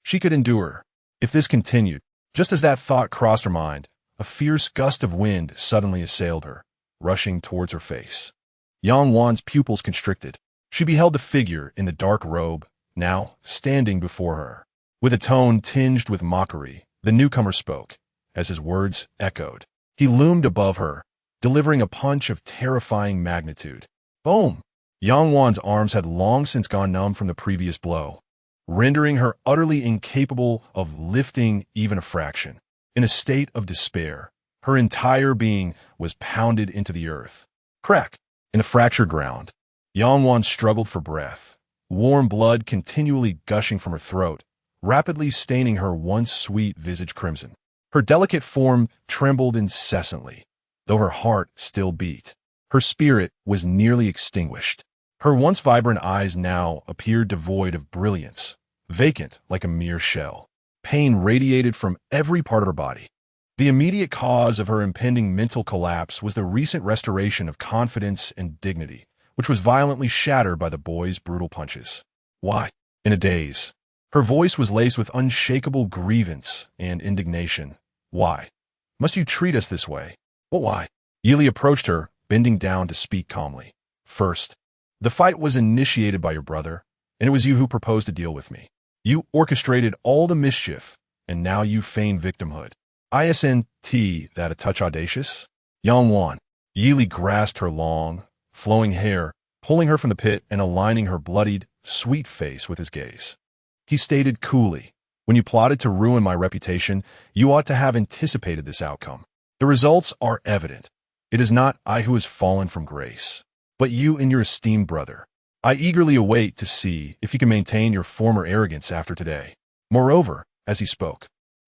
She could endure. If this continued, just as that thought crossed her mind, a fierce gust of wind suddenly assailed her, rushing towards her face. Yang Wan's pupils constricted. She beheld the figure in the dark robe, now standing before her. With a tone tinged with mockery, the newcomer spoke, as his words echoed. He loomed above her, delivering a punch of terrifying magnitude. Boom! Yang Wan's arms had long since gone numb from the previous blow, rendering her utterly incapable of lifting even a fraction. In a state of despair, her entire being was pounded into the earth. Crack! In the fractured ground, Yang Wan struggled for breath, warm blood continually gushing from her throat, rapidly staining her once sweet visage crimson. Her delicate form trembled incessantly, though her heart still beat. Her spirit was nearly extinguished. Her once vibrant eyes now appeared devoid of brilliance, vacant like a mere shell. Pain radiated from every part of her body. The immediate cause of her impending mental collapse was the recent restoration of confidence and dignity, which was violently shattered by the boy's brutal punches. Why? In a daze. Her voice was laced with unshakable grievance and indignation. Why? Must you treat us this way? But why? Yili approached her, bending down to speak calmly. First, the fight was initiated by your brother, and it was you who proposed to deal with me. You orchestrated all the mischief, and now you feign victimhood. Isn't that a touch audacious? Yang Wan. Yili grasped her long, flowing hair, pulling her from the pit and aligning her bloodied, sweet face with his gaze. He stated coolly, when you plotted to ruin my reputation, you ought to have anticipated this outcome. The results are evident. It is not I who has fallen from grace, but you and your esteemed brother. I eagerly await to see if you can maintain your former arrogance after today. Moreover, as he spoke,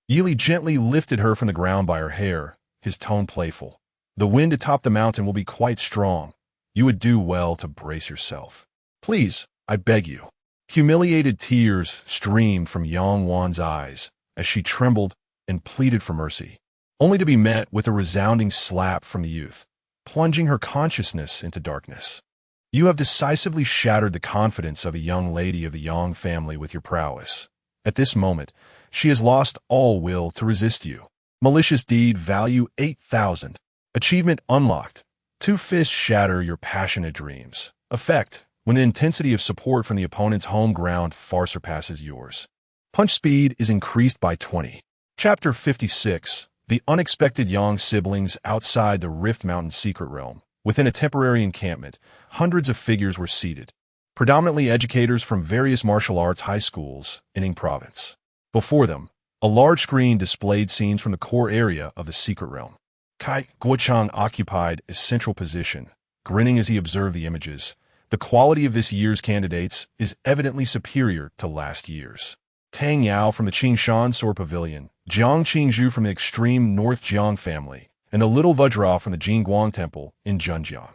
Yili gently lifted her from the ground by her hair, his tone playful. The wind atop the mountain will be quite strong. You would do well to brace yourself. Please, I beg you. Humiliated tears streamed from Yang Wan's eyes as she trembled and pleaded for mercy, only to be met with a resounding slap from the youth, plunging her consciousness into darkness. You have decisively shattered the confidence of a young lady of the Yang family with your prowess. At this moment, she has lost all will to resist you. Malicious deed value 8,000. Achievement unlocked. 2 fists shatter your passionate dreams. Effect, when the intensity of support from the opponent's home ground far surpasses yours. Punch speed is increased by 20. Chapter 56. The unexpected Yang siblings outside the Rift Mountain secret realm. Within a temporary encampment, hundreds of figures were seated, predominantly educators from various martial arts high schools in Ing Province. Before them, a large screen displayed scenes from the core area of the secret realm. Kai Guochang occupied a central position, grinning as he observed the images. The quality of this year's candidates is evidently superior to last year's. Tang Yao from the Qingshan Sword Pavilion, Jiang Qingzhu from the extreme North Jiang family, and the Little Vajra from the Jingguang Temple in Zhenjiang.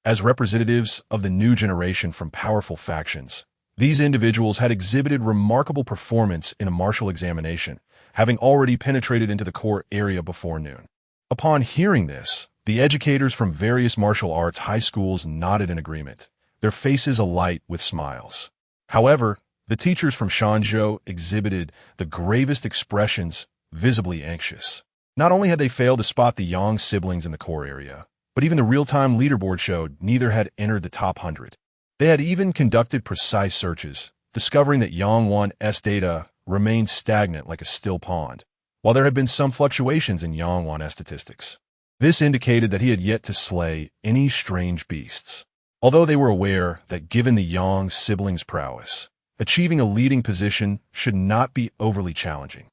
As representatives of the new generation from powerful factions, these individuals had exhibited remarkable performance in a martial examination, having already penetrated into the core area before noon. Upon hearing this, the educators from various martial arts high schools nodded in agreement, their faces alight with smiles. However, the teachers from Shanzhou exhibited the gravest expressions, visibly anxious. Not only had they failed to spot the Yang siblings in the core area, but even the real-time leaderboard showed neither had entered the top 100. They had even conducted precise searches, discovering that Yang Wan's data remained stagnant like a still pond, while there had been some fluctuations in Yang Wan's statistics. This indicated that he had yet to slay any strange beasts. Although they were aware that given the Yang siblings' prowess, achieving a leading position should not be overly challenging.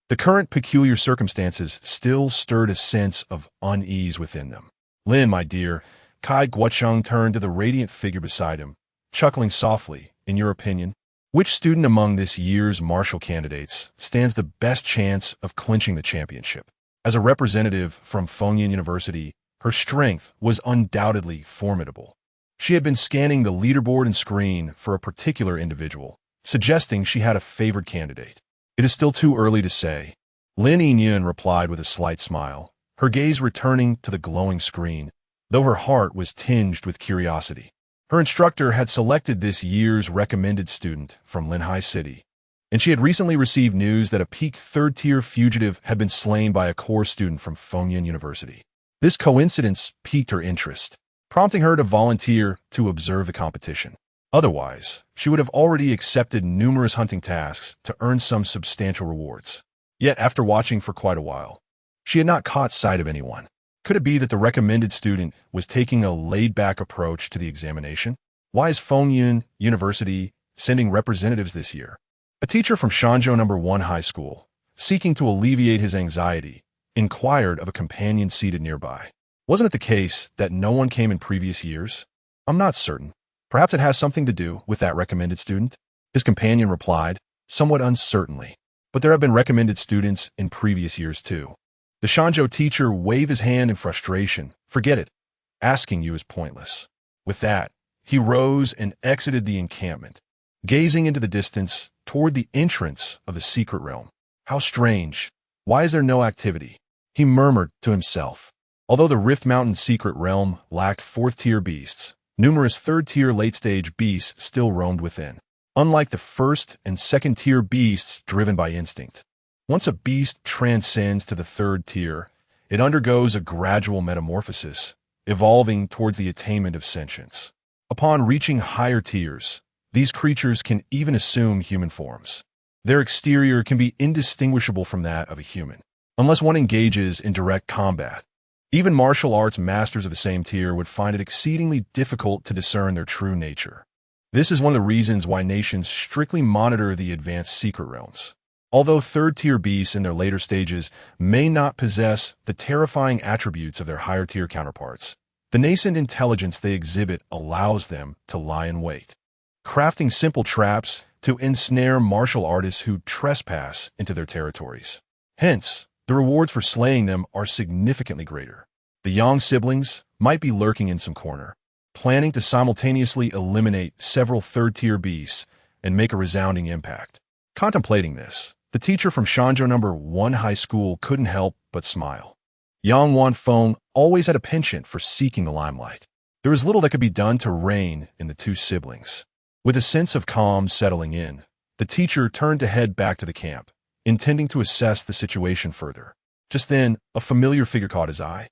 The current peculiar circumstances still stirred a sense of unease within them. Lin, my dear, Kai Guocheng turned to the radiant figure beside him, chuckling softly. In your opinion, which student among this year's martial candidates stands the best chance of clinching the championship? As a representative from Fengyan University, her strength was undoubtedly formidable. She had been scanning the leaderboard and screen for a particular individual, suggesting she had a favored candidate. It is still too early to say. Lin Yinyan replied with a slight smile, her gaze returning to the glowing screen, though her heart was tinged with curiosity. Her instructor had selected this year's recommended student from Linhai City, and she had recently received news that a peak third-tier fugitive had been slain by a core student from Fengyan University. This coincidence piqued her interest, prompting her to volunteer to observe the competition. Otherwise, she would have already accepted numerous hunting tasks to earn some substantial rewards. Yet, after watching for quite a while, she had not caught sight of anyone. Could it be that the recommended student was taking a laid-back approach to the examination? Why is Fengyan University sending representatives this year? A teacher from Shanzhou No. 1 High School, seeking to alleviate his anxiety, inquired of a companion seated nearby. Wasn't it the case that no one came in previous years? I'm not certain. Perhaps it has something to do with that recommended student? His companion replied, somewhat uncertainly. But there have been recommended students in previous years too. The Shanzhou teacher waved his hand in frustration. Forget it. Asking you is pointless. With that, he rose and exited the encampment, gazing into the distance toward the entrance of the secret realm. How strange. Why is there no activity? He murmured to himself. Although the Rift Mountain secret realm lacked fourth-tier beasts, numerous third-tier late-stage beasts still roamed within. Unlike the first and second-tier beasts driven by instinct, once a beast transcends to the third tier, it undergoes a gradual metamorphosis, evolving towards the attainment of sentience. Upon reaching higher tiers, these creatures can even assume human forms. Their exterior can be indistinguishable from that of a human, unless one engages in direct combat. Even martial arts masters of the same tier would find it exceedingly difficult to discern their true nature. This is one of the reasons why nations strictly monitor the advanced secret realms. Although third-tier beasts in their later stages may not possess the terrifying attributes of their higher-tier counterparts, the nascent intelligence they exhibit allows them to lie in wait, crafting simple traps to ensnare martial artists who trespass into their territories. Hence, the rewards for slaying them are significantly greater. The Yang siblings might be lurking in some corner, planning to simultaneously eliminate several third-tier beasts and make a resounding impact. Contemplating this, the teacher from Shanzhou No. 1 High School couldn't help but smile. Yang Wanfeng always had a penchant for seeking the limelight. There was little that could be done to rein in the two siblings. With a sense of calm settling in, the teacher turned to head back to the camp, intending to assess the situation further. Just then, a familiar figure caught his eye.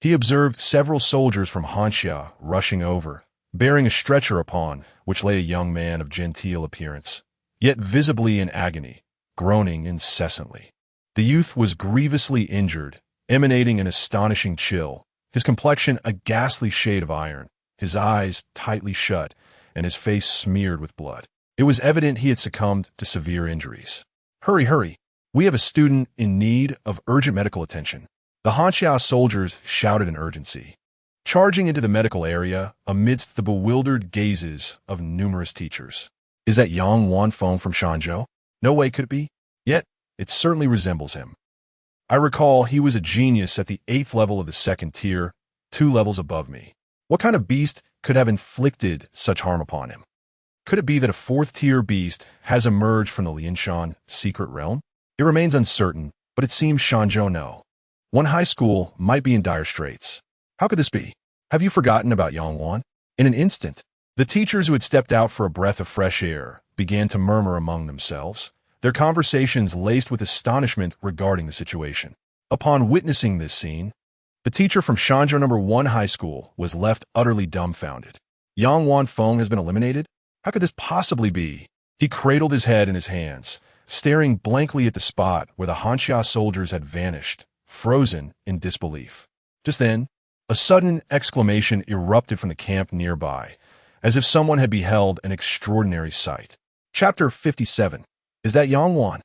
He observed several soldiers from Hanxia rushing over, bearing a stretcher upon which lay a young man of genteel appearance, yet visibly in agony, groaning incessantly. The youth was grievously injured, emanating an astonishing chill, his complexion a ghastly shade of iron, his eyes tightly shut, and his face smeared with blood. It was evident he had succumbed to severe injuries. Hurry, hurry! We have a student in need of urgent medical attention. The Hanxia soldiers shouted in urgency, charging into the medical area amidst the bewildered gazes of numerous teachers. Is that Yang Wanfeng from Shanzhou? No way could it be. Yet, it certainly resembles him. I recall he was a genius at the 8th level of the second tier, 2 levels above me. What kind of beast could have inflicted such harm upon him? Could it be that a 4th-tier beast has emerged from the Lianshan secret realm? It remains uncertain, but it seems Shanzhou No. 1 High School might be in dire straits. How could this be? Have you forgotten about Yang Wan? In an instant, the teachers who had stepped out for a breath of fresh air began to murmur among themselves, their conversations laced with astonishment regarding the situation. Upon witnessing this scene, the teacher from Shanzhou No. 1 High School was left utterly dumbfounded. Yang Wanfeng has been eliminated? How could this possibly be? He cradled his head in his hands, staring blankly at the spot where the Hanxia soldiers had vanished, frozen in disbelief. Just then, a sudden exclamation erupted from the camp nearby, as if someone had beheld an extraordinary sight. Chapter 57. Is that Yang Wan?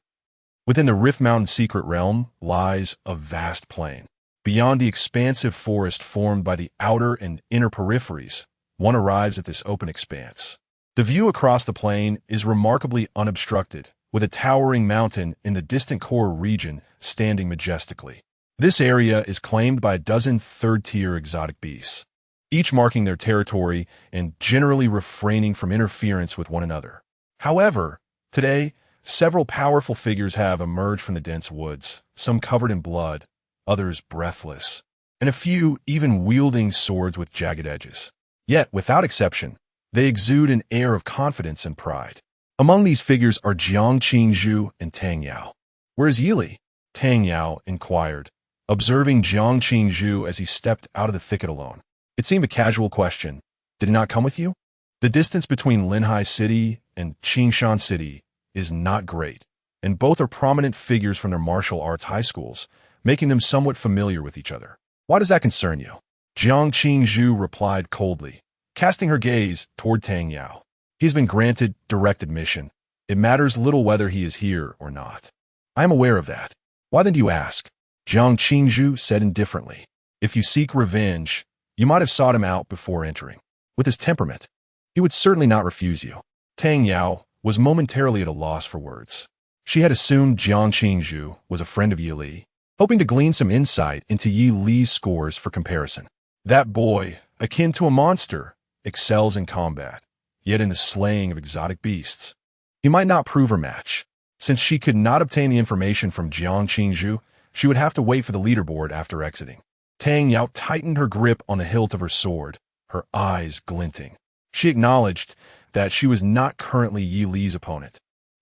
Within the Rift Mountain secret realm lies a vast plain. Beyond the expansive forest formed by the outer and inner peripheries, one arrives at this open expanse. The view across the plain is remarkably unobstructed, with a towering mountain in the distant core region standing majestically. This area is claimed by a dozen third-tier exotic beasts, each marking their territory and generally refraining from interference with one another. However, today, Several powerful figures have emerged from the dense woods, some covered in blood, others breathless, and a few even wielding swords with jagged edges. Yet, without exception, they exude an air of confidence and pride. Among these figures are Jiang Qingzhu and Tang Yao. "Where is Yili?" Tang Yao inquired, observing Jiang Qingzhu as he stepped out of the thicket alone. It seemed a casual question. "Did he not come with you?" The distance between Linhai City and Qingshan City is not great, and both are prominent figures from their martial arts high schools, making them somewhat familiar with each other. "Why does that concern you?" Jiang Qingzhu replied coldly, casting her gaze toward Tang Yao. "He has been granted direct admission. It matters little whether he is here or not." "I am aware of that. Why then do you ask?" Jiang Qingzhu said indifferently. "If you seek revenge, you might have sought him out before entering. With his temperament, he would certainly not refuse you." Tang Yao was momentarily at a loss for words. She had assumed Jiang Qingzhu was a friend of Yi Li, hoping to glean some insight into Yi Li's scores for comparison. That boy, akin to a monster, excels in combat, yet in the slaying of exotic beasts. He might not prove her match. Since she could not obtain the information from Jiang Qingzhu, she would have to wait for the leaderboard after exiting. Tang Yao tightened her grip on the hilt of her sword, her eyes glinting. She acknowledged that she was not currently Yi Li's opponent,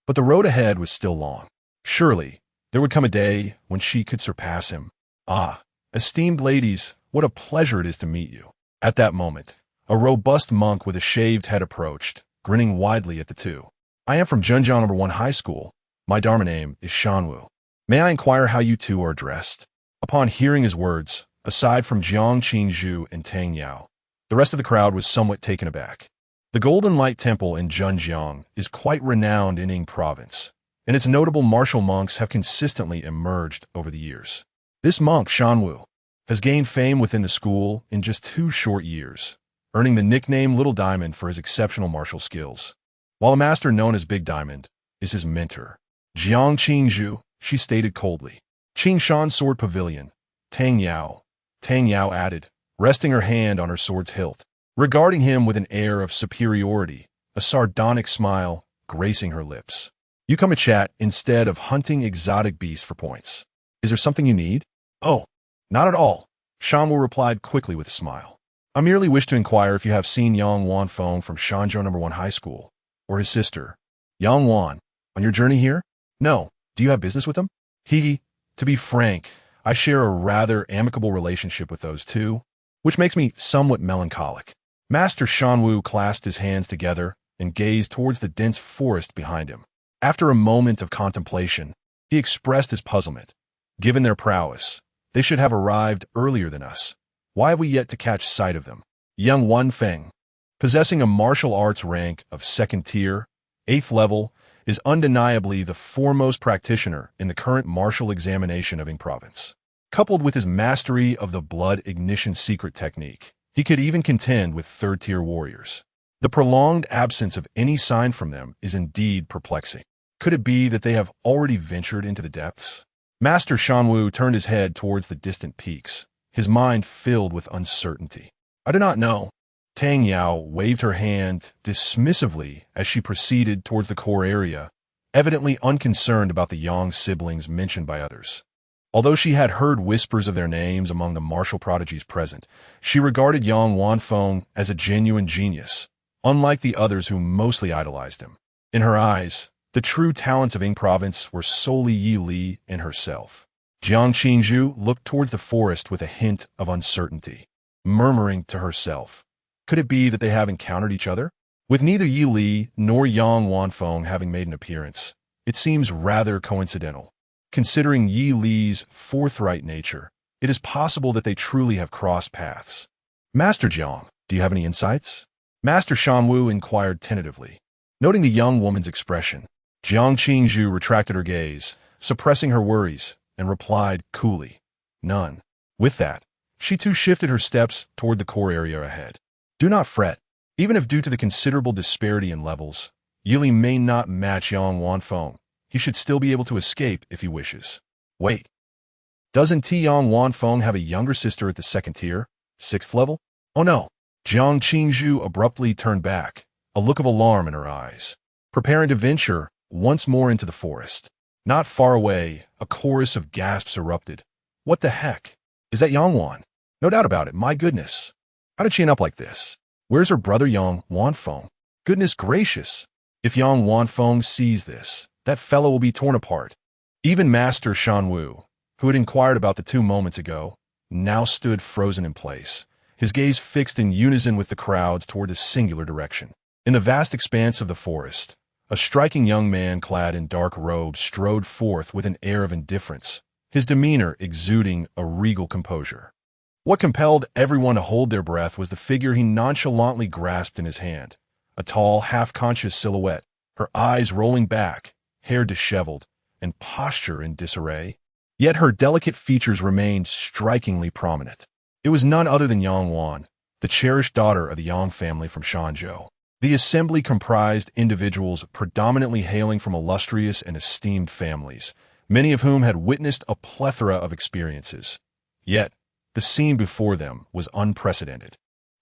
but the road ahead was still long. Surely, there would come a day when she could surpass him. "Ah, esteemed ladies, what a pleasure it is to meet you." At that moment, a robust monk with a shaved head approached, grinning widely at the two. "I am from Zhenjiang No. 1 High School. My Dharma name is Shanwu. May I inquire how you two are dressed?" Upon hearing his words, aside from Jiang Qingzhu and Tang Yao, the rest of the crowd was somewhat taken aback. The Golden Light Temple in Zhenjiang is quite renowned in Ying Province, and its notable martial monks have consistently emerged over the years. This monk, Shanwu, has gained fame within the school in just 2 short years, earning the nickname Little Diamond for his exceptional martial skills, while a master known as Big Diamond is his mentor. "Jiang Qingzhu," she stated coldly. "Qingshan Sword Pavilion, Tang Yao," Tang Yao added, resting her hand on her sword's hilt, regarding him with an air of superiority, a sardonic smile gracing her lips. "You come to chat instead of hunting exotic beasts for points. Is there something you need?" "Oh, not at all," Shanwu replied quickly with a smile. "I merely wish to inquire if you have seen Yang Wanfeng from Shanzhou No. 1 High School, or his sister, Yang Wan, on your journey here?" "No. Do you have business with them?" To be frank, I share a rather amicable relationship with those two, which makes me somewhat melancholic." Master Shanwu clasped his hands together and gazed towards the dense forest behind him. After a moment of contemplation, he expressed his puzzlement. "Given their prowess, they should have arrived earlier than us. Why have we yet to catch sight of them?" Young Wanfeng, possessing a martial arts rank of 2nd tier, 8th level, is undeniably the foremost practitioner in the current martial examination of Ying Province. Coupled with his mastery of the blood ignition secret technique, he could even contend with 3rd-tier warriors. The prolonged absence of any sign from them is indeed perplexing. Could it be that they have already ventured into the depths? Master Shanwu turned his head towards the distant peaks, his mind filled with uncertainty. "I do not know." Tang Yao waved her hand dismissively as she proceeded towards the core area, evidently unconcerned about the Yang siblings mentioned by others. Although she had heard whispers of their names among the martial prodigies present, she regarded Yang Wanfeng as a genuine genius, unlike the others who mostly idolized him. In her eyes, the true talents of Ying Province were solely Yi Li and herself. Jiang Qingzhu looked towards the forest with a hint of uncertainty, murmuring to herself, "Could it be that they have encountered each other?" With neither Yi Li nor Yang Wanfeng having made an appearance, it seems rather coincidental. Considering Yi Li's forthright nature, it is possible that they truly have crossed paths. "Master Jiang, do you have any insights?" Master Shanwu inquired tentatively. Noting the young woman's expression, Jiang Qingzhu retracted her gaze, suppressing her worries, and replied coolly, "None." With that, she too shifted her steps toward the core area ahead. "Do not fret. Even if due to the considerable disparity in levels, Yi Li may not match Yang Wanfeng, he should still be able to escape if he wishes." "Wait. Doesn't Yang Wanfeng have a younger sister at the 2nd tier, 6th level?" "Oh no." Jiang Qingzhu abruptly turned back, a look of alarm in her eyes. Preparing to venture once more into the forest. Not far away, a chorus of gasps erupted. What the heck? Is that Yang? No doubt about it, my goodness. How did she end up like this? Where's her brother Yang Wanfeng? Goodness gracious! If Yang Wanfeng sees this, that fellow will be torn apart. Even Master Shanwu, who had inquired about the two moments ago, now stood frozen in place, his gaze fixed in unison with the crowds toward a singular direction. In the vast expanse of the forest, a striking young man clad in dark robes strode forth with an air of indifference, his demeanor exuding a regal composure. What compelled everyone to hold their breath was the figure he nonchalantly grasped in his hand, a tall, half-conscious silhouette, her eyes rolling back, hair disheveled, and posture in disarray. Yet her delicate features remained strikingly prominent. It was none other than Yang Wan, the cherished daughter of the Yang family from Shanzhou. The assembly comprised individuals predominantly hailing from illustrious and esteemed families, many of whom had witnessed a plethora of experiences. Yet, the scene before them was unprecedented.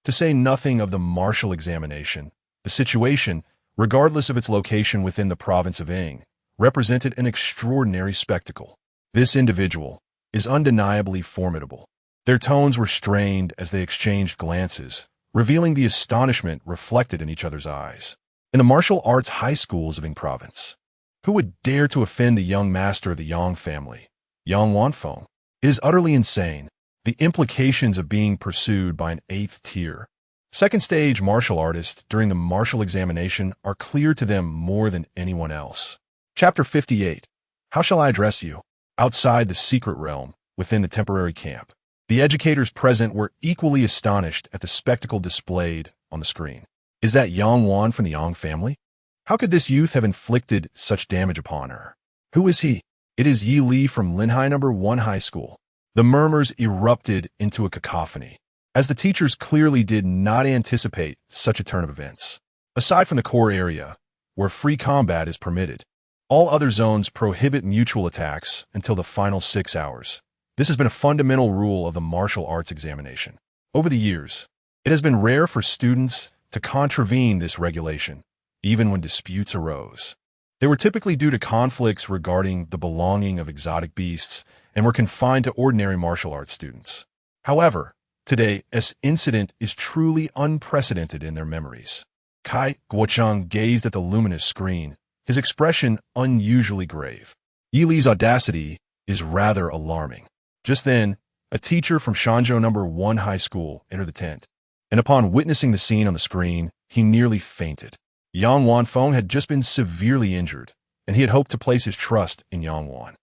To say nothing of the martial examination, the situation, regardless of its location within the province of Ing, represented an extraordinary spectacle. This individual is undeniably formidable. Their tones were strained as they exchanged glances, revealing the astonishment reflected in each other's eyes. In the martial arts high schools of Ing province, who would dare to offend the young master of the Yang family, Yang Wanfeng? It is utterly insane. The implications of being pursued by an 8th tier, second stage martial artist during the martial examination are clear to them more than anyone else. Chapter 58. How shall I address you? Outside the secret realm, within the temporary camp, the educators present were equally astonished at the spectacle displayed on the screen. Is that Yang Wan from the Yang family? How could this youth have inflicted such damage upon her? Who is he? It is Yi Li from Linhai No. 1 High School. The murmurs erupted into a cacophony, as the teachers clearly did not anticipate such a turn of events. Aside from the core area, where free combat is permitted, all other zones prohibit mutual attacks until the final 6 hours. This has been a fundamental rule of the martial arts examination. Over the years, it has been rare for students to contravene this regulation, even when disputes arose. They were typically due to conflicts regarding the belonging of exotic beasts and were confined to ordinary martial arts students. However, today, this incident is truly unprecedented in their memories. Kai Guocheng gazed at the luminous screen, his expression unusually grave. Yi Li's audacity is rather alarming. Just then, a teacher from Shanzhou No. 1 High School entered the tent, and upon witnessing the scene on the screen, he nearly fainted. Yang Wanfeng had just been severely injured, and he had hoped to place his trust in Yang Wan.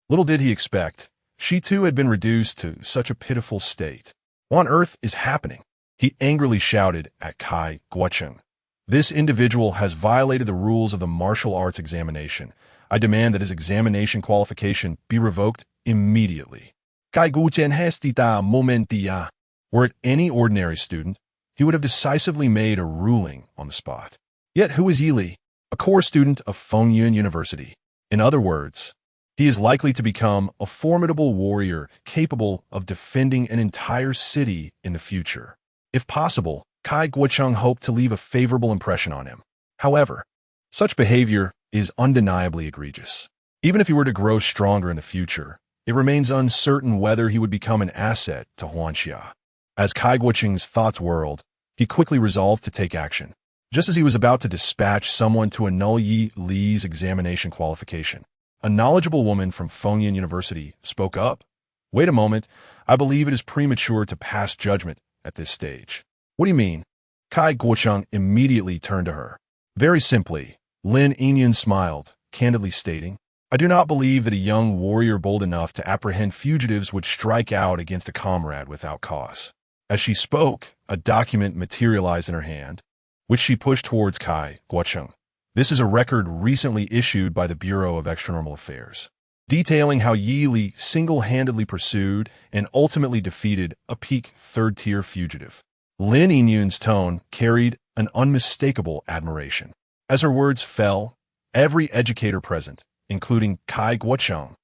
Little did he expect, she too had been reduced to such a pitiful state. What on earth is happening? He angrily shouted at Kai Guocheng. This individual has violated the rules of the martial arts examination. I demand that his examination qualification be revoked immediately. Kai Guocheng hestita momentia. Were it any ordinary student, he would have decisively made a ruling on the spot. Yet who is Yi Li? A core student of Fengyun University. In other words, he is likely to become a formidable warrior capable of defending an entire city in the future. If possible, Kai Guocheng hoped to leave a favorable impression on him. However, such behavior is undeniably egregious. Even if he were to grow stronger in the future, it remains uncertain whether he would become an asset to Huanxia. As Kai Guocheng's thoughts whirled, he quickly resolved to take action. Just as he was about to dispatch someone to annul Yi Li's examination qualification, a knowledgeable woman from Fengyun University spoke up. Wait a moment, I believe it is premature to pass judgment at this stage. What do you mean? Kai Guocheng immediately turned to her. Very simply, Lin Yinyan smiled, candidly stating, I do not believe that a young warrior bold enough to apprehend fugitives would strike out against a comrade without cause. As she spoke, a document materialized in her hand, which she pushed towards Kai Guocheng. This is a record recently issued by the Bureau of Extranormal Affairs, detailing how Yi Li single-handedly pursued and ultimately defeated a peak 3rd-tier fugitive. Lin Yinyun's tone carried an unmistakable admiration. As her words fell, every educator present, including Kai Guocheng,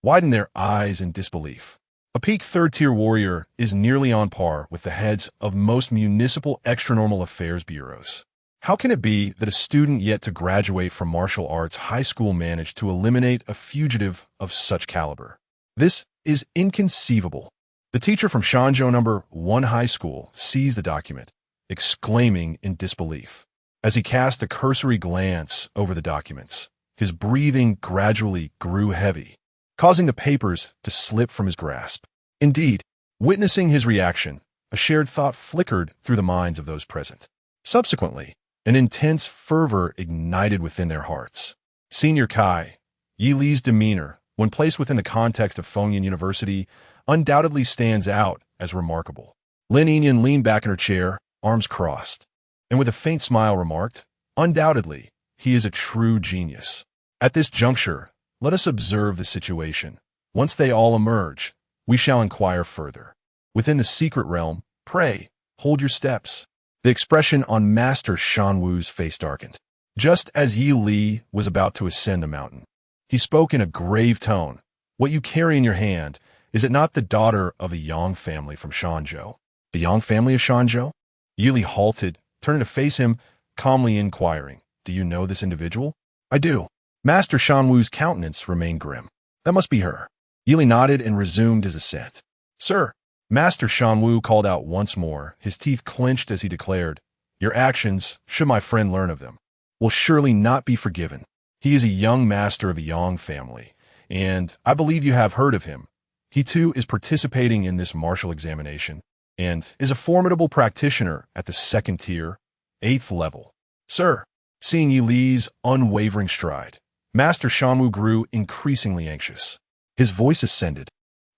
widened their eyes in disbelief. A peak 3rd-tier warrior is nearly on par with the heads of most municipal extranormal affairs bureaus. How can it be that a student yet to graduate from martial arts high school managed to eliminate a fugitive of such caliber? This is inconceivable. The teacher from Shanzhou number 1 high school sees the document, exclaiming in disbelief. As he cast a cursory glance over the documents, his breathing gradually grew heavy, causing the papers to slip from his grasp. Indeed, witnessing his reaction, a shared thought flickered through the minds of those present. Subsequently, an intense fervor ignited within their hearts. Senior Kai, Yi Li's demeanor, when placed within the context of Fengyun University, undoubtedly stands out as remarkable. Lin Yinyan leaned back in her chair, arms crossed, and with a faint smile remarked, "Undoubtedly, he is a true genius." At this juncture, let us observe the situation. Once they all emerge, we shall inquire further. Within the secret realm, pray, hold your steps. The expression on Master Shan Wu's face darkened. Just as Yi Li was about to ascend the mountain, he spoke in a grave tone. "What you carry in your hand, is it not the daughter of a Yang family from Shanzhou?" "The Yang family of Shanzhou?" Yi Li halted, turning to face him, calmly inquiring, "Do you know this individual?" "I do." Master Shan Wu's countenance remained grim. "That must be her." Yi Li nodded and resumed his ascent. "Sir," Master Shan Wu called out once more, his teeth clenched as he declared, "Your actions, should my friend learn of them, will surely not be forgiven. He is a young master of a Yang family, and I believe you have heard of him. He too is participating in this martial examination, and is a formidable practitioner at the 2nd tier, 8th level." "Sir," seeing Yi Li's unwavering stride, Master Shan Wu grew increasingly anxious. His voice ascended,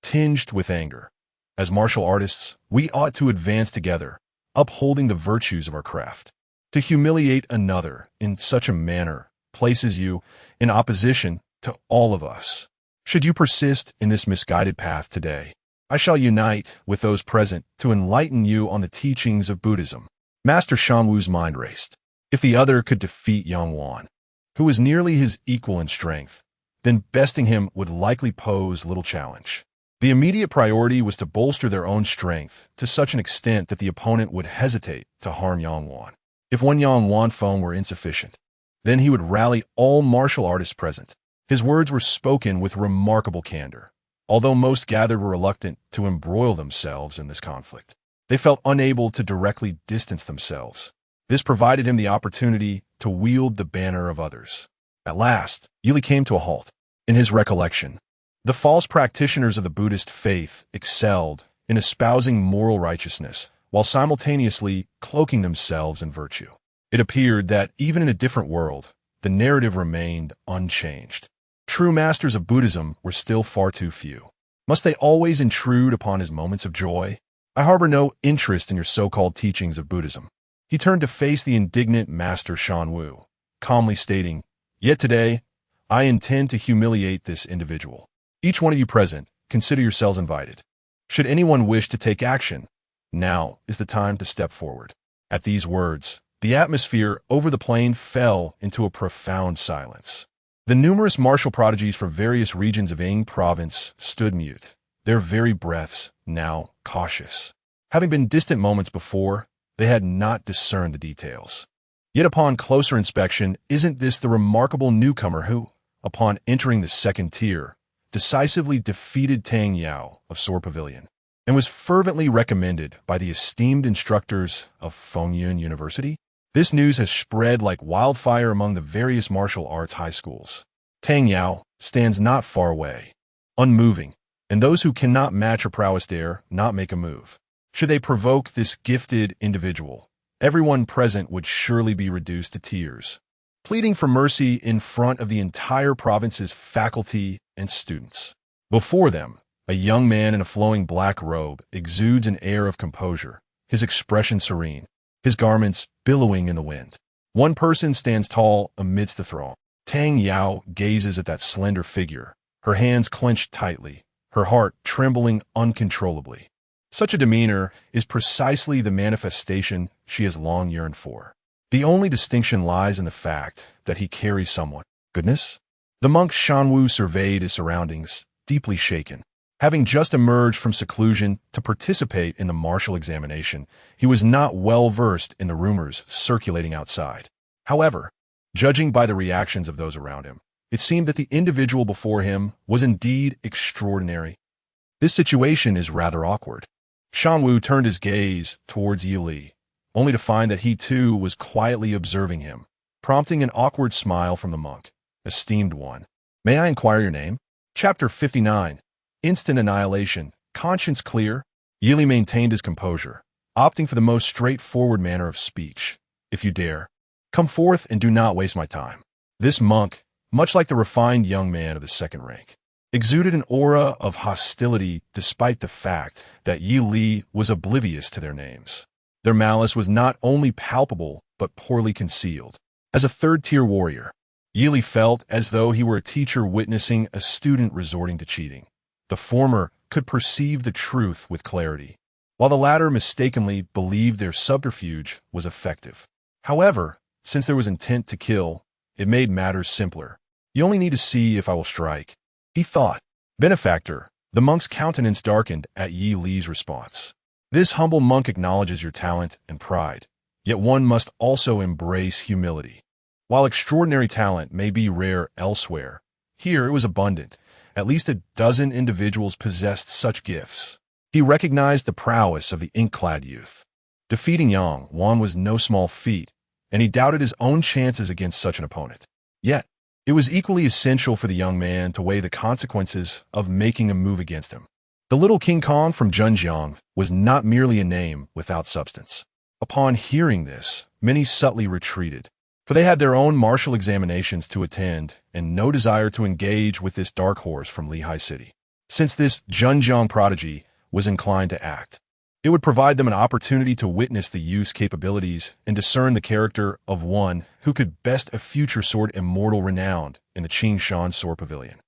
tinged with anger. "As martial artists, we ought to advance together, upholding the virtues of our craft. To humiliate another in such a manner places you in opposition to all of us. Should you persist in this misguided path today, I shall unite with those present to enlighten you on the teachings of Buddhism." Master Shan Wu's mind raced. If the other could defeat Yang Wan, who was nearly his equal in strength, then besting him would likely pose little challenge. The immediate priority was to bolster their own strength to such an extent that the opponent would hesitate to harm Yang Wan. If one Yang Wan phone were insufficient, then he would rally all martial artists present. His words were spoken with remarkable candor. Although most gathered were reluctant to embroil themselves in this conflict, they felt unable to directly distance themselves. This provided him the opportunity to wield the banner of others. At last, Yi Li came to a halt. In his recollection, the false practitioners of the Buddhist faith excelled in espousing moral righteousness while simultaneously cloaking themselves in virtue. It appeared that even in a different world, the narrative remained unchanged. True masters of Buddhism were still far too few. Must they always intrude upon his moments of joy? "I harbor no interest in your so-called teachings of Buddhism." He turned to face the indignant Master Shan Wu, calmly stating, "Yet today, I intend to humiliate this individual. Each one of you present, consider yourselves invited. Should anyone wish to take action, now is the time to step forward." At these words, the atmosphere over the plain fell into a profound silence. The numerous martial prodigies from various regions of Ying province stood mute, their very breaths now cautious. Having been distant moments before, they had not discerned the details. Yet upon closer inspection, isn't this the remarkable newcomer who, upon entering the 2nd tier, decisively defeated Tang Yao of Sword Pavilion, and was fervently recommended by the esteemed instructors of Fengyun University? This news has spread like wildfire among the various martial arts high schools. Tang Yao stands not far away, unmoving, and those who cannot match her prowess dare not make a move. Should they provoke this gifted individual, everyone present would surely be reduced to tears, pleading for mercy in front of the entire province's faculty and students. Before them, a young man in a flowing black robe exudes an air of composure, his expression serene, his garments billowing in the wind. One person stands tall amidst the throng. Tang Yao gazes at that slender figure, her hands clenched tightly, her heart trembling uncontrollably. Such a demeanor is precisely the manifestation she has long yearned for. The only distinction lies in the fact that he carries someone. Goodness? The monk Shan Wu surveyed his surroundings, deeply shaken. Having just emerged from seclusion to participate in the martial examination, he was not well versed in the rumors circulating outside. However, judging by the reactions of those around him, it seemed that the individual before him was indeed extraordinary. This situation is rather awkward. Shanwu turned his gaze towards Yi Li, only to find that he too was quietly observing him, prompting an awkward smile from the monk. Esteemed one, may I inquire your name? Chapter 59. Instant Annihilation. Conscience clear? Yi Li maintained his composure, opting for the most straightforward manner of speech. If you dare, come forth and do not waste my time. This monk, much like the refined young man of the second rank, exuded an aura of hostility despite the fact that Yi Li was oblivious to their names. Their malice was not only palpable but poorly concealed. As a third-tier warrior, Yi Li felt as though he were a teacher witnessing a student resorting to cheating. The former could perceive the truth with clarity, while the latter mistakenly believed their subterfuge was effective. However, since there was intent to kill, it made matters simpler. You only need to see if I will strike, he thought. Benefactor, the monk's countenance darkened at Yi Li's response. This humble monk acknowledges your talent and pride, yet one must also embrace humility. While extraordinary talent may be rare elsewhere, here it was abundant. At least a dozen individuals possessed such gifts. He recognized the prowess of the ink-clad youth. Defeating Yang Wan was no small feat, and he doubted his own chances against such an opponent. Yet, it was equally essential for the young man to weigh the consequences of making a move against him. The little King Kong from Zhenjiang was not merely a name without substance. Upon hearing this, many subtly retreated, for they had their own martial examinations to attend and no desire to engage with this dark horse from Lehigh City. Since this Zhenjiang prodigy was inclined to act, it would provide them an opportunity to witness the youth's capabilities and discern the character of one who could best a future sword immortal renowned in the Qingshan Sword Pavilion.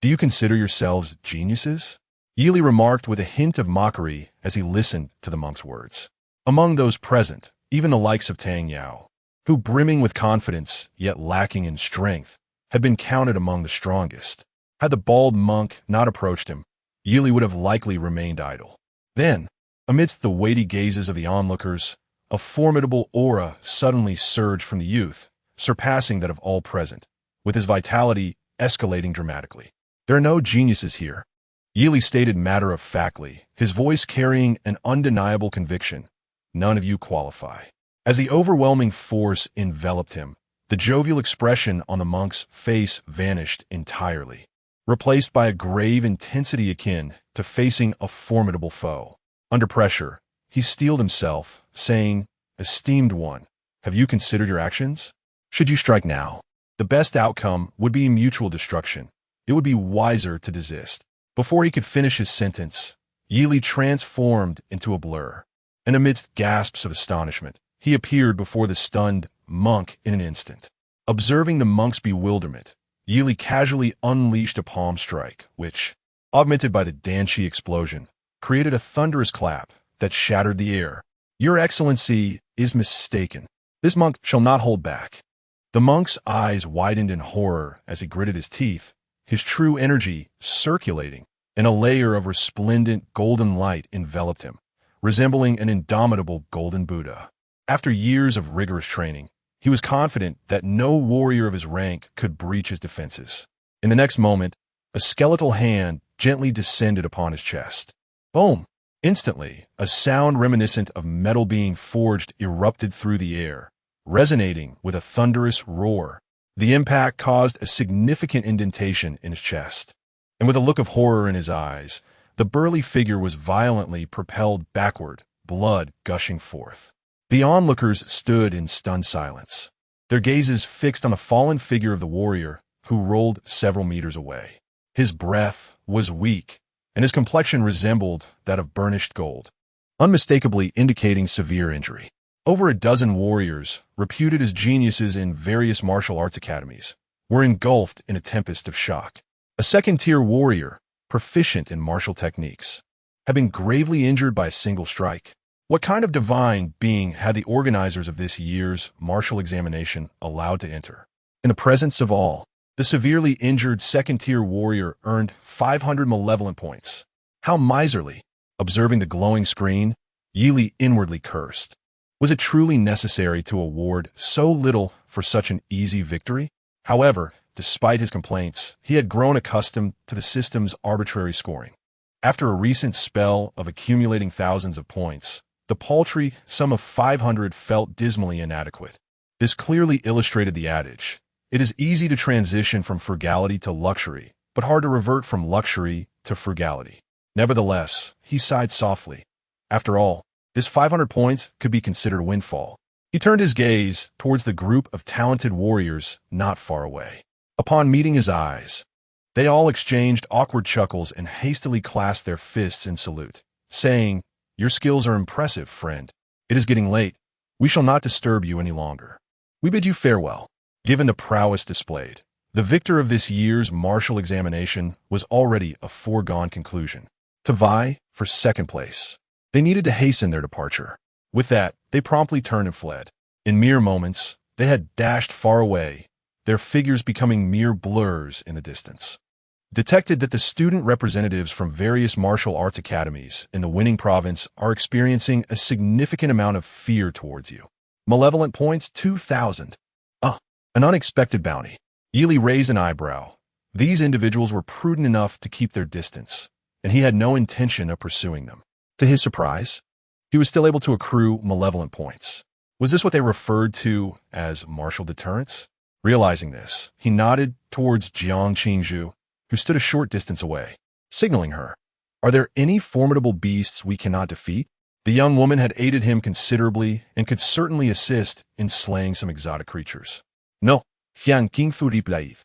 Do you consider yourselves geniuses? Yi Li remarked with a hint of mockery as he listened to the monk's words. Among those present, even the likes of Tang Yao, who, brimming with confidence yet lacking in strength, had been counted among the strongest. Had the bald monk not approached him, Yi Li would have likely remained idle. Then, amidst the weighty gazes of the onlookers, a formidable aura suddenly surged from the youth, surpassing that of all present, with his vitality escalating dramatically. There are no geniuses here, Yi Li stated matter-of-factly, his voice carrying an undeniable conviction. None of you qualify. As the overwhelming force enveloped him, the jovial expression on the monk's face vanished entirely, replaced by a grave intensity akin to facing a formidable foe. Under pressure, he steeled himself, saying, "Esteemed one, have you considered your actions? Should you strike now, the best outcome would be mutual destruction. It would be wiser to desist." Before he could finish his sentence, Yi Li transformed into a blur, and amidst gasps of astonishment, he appeared before the stunned monk in an instant. Observing the monk's bewilderment, Yi Li casually unleashed a palm strike, which, augmented by the Danchi explosion, created a thunderous clap that shattered the air. "Your Excellency is mistaken. This monk shall not hold back." The monk's eyes widened in horror as he gritted his teeth, his true energy circulating, and a layer of resplendent golden light enveloped him, resembling an indomitable golden Buddha. After years of rigorous training, he was confident that no warrior of his rank could breach his defenses. In the next moment, a skeletal hand gently descended upon his chest. Boom! Instantly, a sound reminiscent of metal being forged erupted through the air, resonating with a thunderous roar. The impact caused a significant indentation in his chest, and with a look of horror in his eyes, the burly figure was violently propelled backward, blood gushing forth. The onlookers stood in stunned silence, their gazes fixed on the fallen figure of the warrior who rolled several meters away. His breath was weak, and his complexion resembled that of burnished gold, unmistakably indicating severe injury. Over a dozen warriors, reputed as geniuses in various martial arts academies, were engulfed in a tempest of shock. A second-tier warrior, proficient in martial techniques, had been gravely injured by a single strike. What kind of divine being had the organizers of this year's martial examination allowed to enter? In the presence of all, the severely injured second-tier warrior earned 500 malevolent points. How miserly! Observing the glowing screen, Yili inwardly cursed. Was it truly necessary to award so little for such an easy victory? However, despite his complaints, he had grown accustomed to the system's arbitrary scoring. After a recent spell of accumulating thousands of points, the paltry sum of 500 felt dismally inadequate. This clearly illustrated the adage: it is easy to transition from frugality to luxury, but hard to revert from luxury to frugality. Nevertheless, he sighed softly. After all, this 500 points could be considered a windfall. He turned his gaze towards the group of talented warriors not far away. Upon meeting his eyes, they all exchanged awkward chuckles and hastily clasped their fists in salute, saying, "Your skills are impressive, friend. It is getting late. We shall not disturb you any longer. We bid you farewell." Given the prowess displayed, the victor of this year's martial examination was already a foregone conclusion. To vie for second place, they needed to hasten their departure. With that, they promptly turned and fled. In mere moments, they had dashed far away, their figures becoming mere blurs in the distance. Detected that the student representatives from various martial arts academies in the winning province are experiencing a significant amount of fear towards you. Malevolent points 2,000. An unexpected bounty. Yili raised an eyebrow. These individuals were prudent enough to keep their distance, and he had no intention of pursuing them. To his surprise, he was still able to accrue malevolent points. Was this what they referred to as martial deterrence? Realizing this, he nodded towards Jiang Qingzhu, who stood a short distance away, signaling her. "Are there any formidable beasts we cannot defeat?" The young woman had aided him considerably and could certainly assist in slaying some exotic creatures. "No," Qiang Qingfu replied.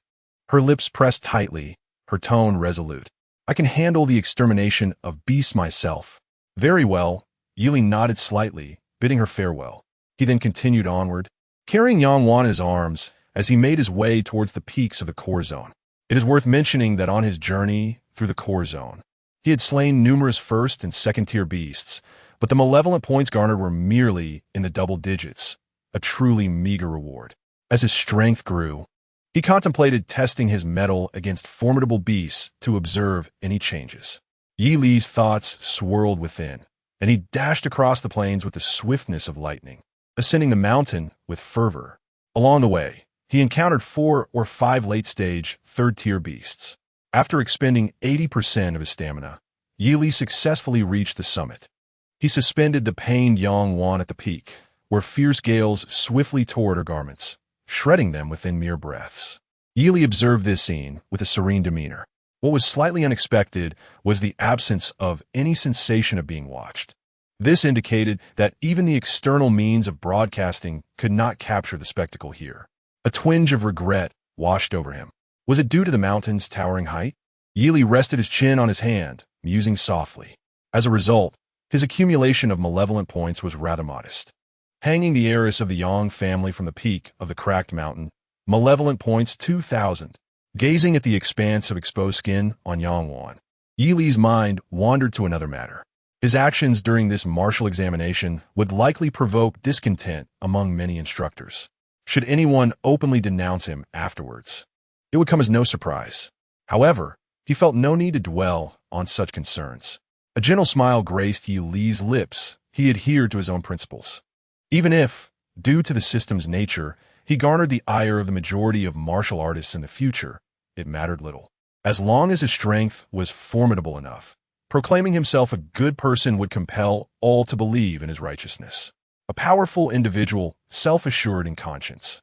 Her lips pressed tightly, her tone resolute. "I can handle the extermination of beasts myself." "Very well." Yili nodded slightly, bidding her farewell. He then continued onward, carrying Yang Wan in his arms as he made his way towards the peaks of the core zone. It is worth mentioning that on his journey through the core zone, he had slain numerous first and second-tier beasts, but the malevolent points garnered were merely in the double digits, a truly meager reward. As his strength grew, he contemplated testing his mettle against formidable beasts to observe any changes. Yi Li's thoughts swirled within, and he dashed across the plains with the swiftness of lightning, ascending the mountain with fervor. Along the way, he encountered 4 or 5 late-stage, third-tier beasts. After expending 80% of his stamina, Yi Li successfully reached the summit. He suspended the pained Yang Wan at the peak, where fierce gales swiftly tore at her garments, shredding them within mere breaths. Yi Li observed this scene with a serene demeanor. What was slightly unexpected was the absence of any sensation of being watched. This indicated that even the external means of broadcasting could not capture the spectacle here. A twinge of regret washed over him. Was it due to the mountain's towering height? Yi Li rested his chin on his hand, musing softly. As a result, his accumulation of malevolent points was rather modest. Hanging the heiress of the Yang family from the peak of the cracked mountain, malevolent points 2,000. Gazing at the expanse of exposed skin on Yang Wan, Yi Li's mind wandered to another matter. His actions during this martial examination would likely provoke discontent among many instructors. Should anyone openly denounce him afterwards, it would come as no surprise. However, he felt no need to dwell on such concerns. A gentle smile graced Yi Li's lips. He adhered to his own principles. Even if, due to the system's nature, he garnered the ire of the majority of martial artists in the future, it mattered little. As long as his strength was formidable enough, proclaiming himself a good person would compel all to believe in his righteousness. A powerful individual, self-assured in conscience,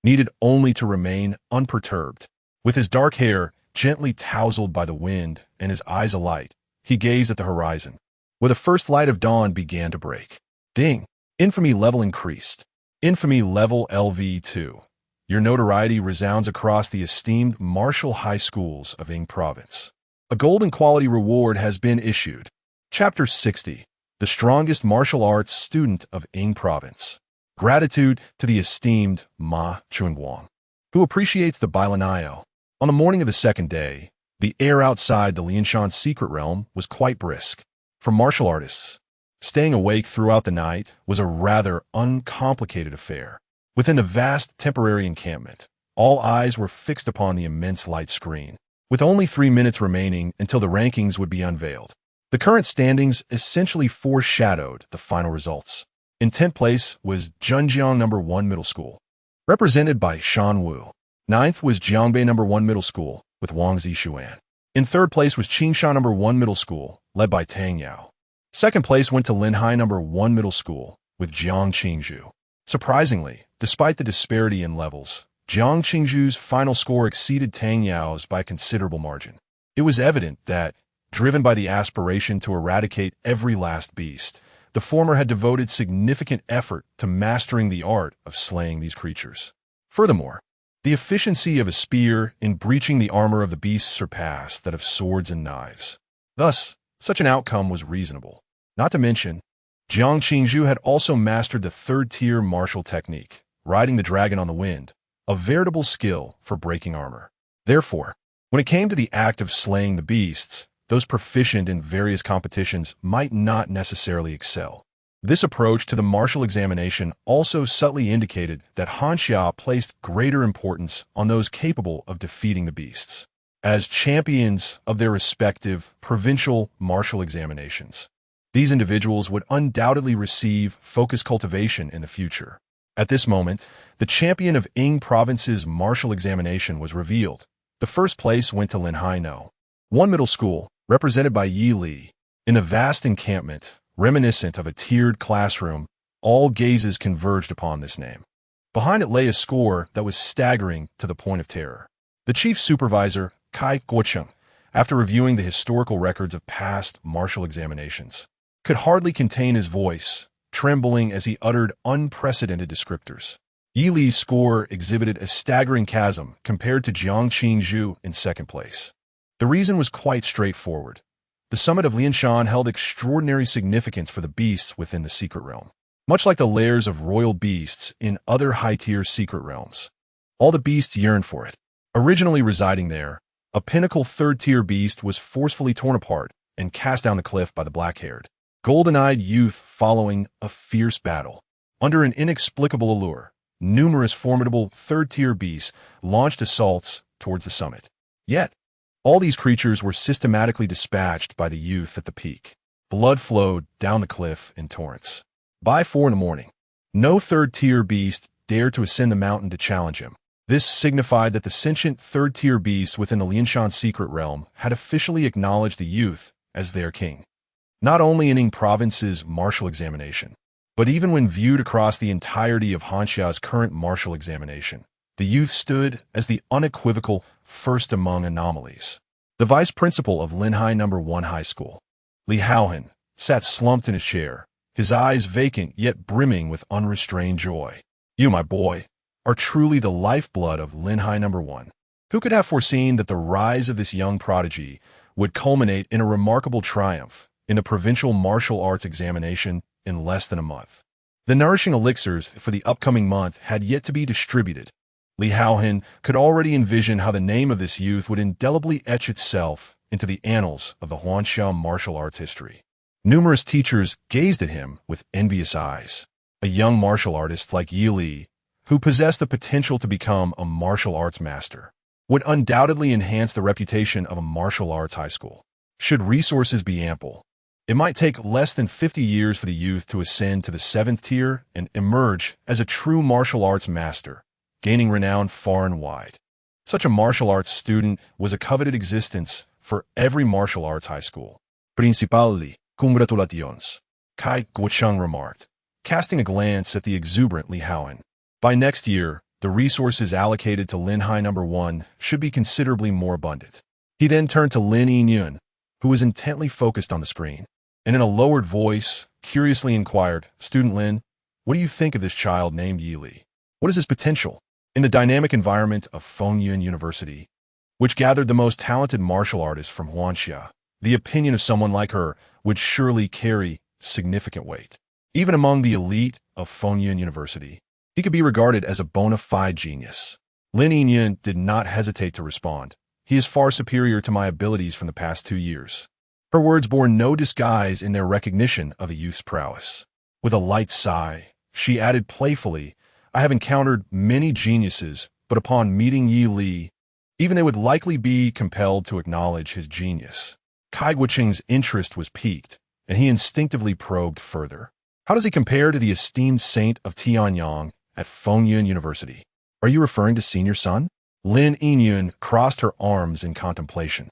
needed only to remain unperturbed. With his dark hair gently tousled by the wind and his eyes alight, he gazed at the horizon, where the first light of dawn began to break. Ding! Infamy level increased. Infamy level LV2. Your notoriety resounds across the esteemed martial high schools of Ying Province. A golden quality reward has been issued. Chapter 60. The strongest martial arts student of Ying Province. Gratitude to the esteemed Ma Chunguang, who appreciates the Bailanayo. On the morning of the second day, the air outside the Lianshan secret realm was quite brisk. For martial artists, staying awake throughout the night was a rather uncomplicated affair. Within the vast temporary encampment, all eyes were fixed upon the immense light screen. With only 3 minutes remaining until the rankings would be unveiled, The current standings essentially foreshadowed the final results. In 10th place was Zhenjiang No. 1 Middle School, represented by Shan Wu. 9th was Jiangbei No. 1 Middle School, with Wang Zixuan. In 3rd place was Qingshan No. 1 Middle School, led by Tang Yao. 2nd place went to Linhai No. 1 Middle School, with Jiang Qingzhu. Surprisingly, despite the disparity in levels, Jiang Qingzhu's final score exceeded Tang Yao's by a considerable margin. It was evident that, driven by the aspiration to eradicate every last beast, the former had devoted significant effort to mastering the art of slaying these creatures. Furthermore, the efficiency of a spear in breaching the armor of the beasts surpassed that of swords and knives. Thus, such an outcome was reasonable. Not to mention, Jiang Qingzhu had also mastered the third-tier martial technique, riding the dragon on the wind, a veritable skill for breaking armor. Therefore, when it came to the act of slaying the beasts, those proficient in various competitions might not necessarily excel. This approach to the martial examination also subtly indicated that Hanxia placed greater importance on those capable of defeating the beasts, as champions of their respective provincial martial examinations. These individuals would undoubtedly receive focus cultivation in the future. At this moment, the champion of Ying Province's martial examination was revealed. The first place went to Linhai No. 1 Middle School, represented by Yi Li. In a vast encampment, reminiscent of a tiered classroom, all gazes converged upon this name. Behind it lay a score that was staggering to the point of terror. The chief supervisor, Kai Guocheng, after reviewing the historical records of past martial examinations, could hardly contain his voice, trembling as he uttered unprecedented descriptors. Yi Li's score exhibited a staggering chasm compared to Jiang Qingzhu in second place. The reason was quite straightforward. The summit of Lianshan held extraordinary significance for the beasts within the secret realm. Much like the lairs of royal beasts in other high-tier secret realms, all the beasts yearned for it. Originally residing there, a pinnacle third-tier beast was forcefully torn apart and cast down the cliff by the black-haired, golden-eyed youth following a fierce battle. Under an inexplicable allure, numerous formidable third-tier beasts launched assaults towards the summit. Yet, all these creatures were systematically dispatched by the youth at the peak. Blood flowed down the cliff in torrents. By 4 a.m, no third-tier beast dared to ascend the mountain to challenge him. This signified that the sentient third-tier beasts within the Lianshan secret realm had officially acknowledged the youth as their king. Not only in Ying Province's martial examination, but even when viewed across the entirety of Hanxia's current martial examination, the youth stood as the unequivocal first among anomalies. The vice principal of Linhai No. 1 High School, Li Haohan, sat slumped in his chair, his eyes vacant yet brimming with unrestrained joy. You, my boy, are truly the lifeblood of Linhai No. 1. Who could have foreseen that the rise of this young prodigy would culminate in a remarkable triumph in the provincial martial arts examination in less than a month? The nourishing elixirs for the upcoming month had yet to be distributed. Li Haohan could already envision how the name of this youth would indelibly etch itself into the annals of the Huanxia martial arts history. Numerous teachers gazed at him with envious eyes. A young martial artist like Yi Li, who possessed the potential to become a martial arts master, would undoubtedly enhance the reputation of a martial arts high school. Should resources be ample, it might take less than 50 years for the youth to ascend to the 7th tier and emerge as a true martial arts master, gaining renown far and wide. Such a martial arts student was a coveted existence for every martial arts high school. Principalmente, congratulations, Kai Guocheng remarked, casting a glance at the exuberant Li Haohan. By next year, the resources allocated to Linhai No. 1 should be considerably more abundant. He then turned to Lin Yingyun, who was intently focused on the screen, and in a lowered voice, curiously inquired, Student Lin, what do you think of this child named Yi Li? What is his potential? In the dynamic environment of Fengyun University, which gathered the most talented martial artists from Huanxia, the opinion of someone like her would surely carry significant weight. Even among the elite of Fengyun University, he could be regarded as a bona fide genius. Lin Yingyun did not hesitate to respond. He is far superior to my abilities from the past 2 years. Her words bore no disguise in their recognition of the youth's prowess. With a light sigh, she added playfully, I have encountered many geniuses, but upon meeting Yi Li, even they would likely be compelled to acknowledge his genius. Kai Guoqing's interest was piqued, and he instinctively probed further. How does he compare to the esteemed saint of Tianyang at Fengyun University? Are you referring to senior son? Lin Yinyun crossed her arms in contemplation,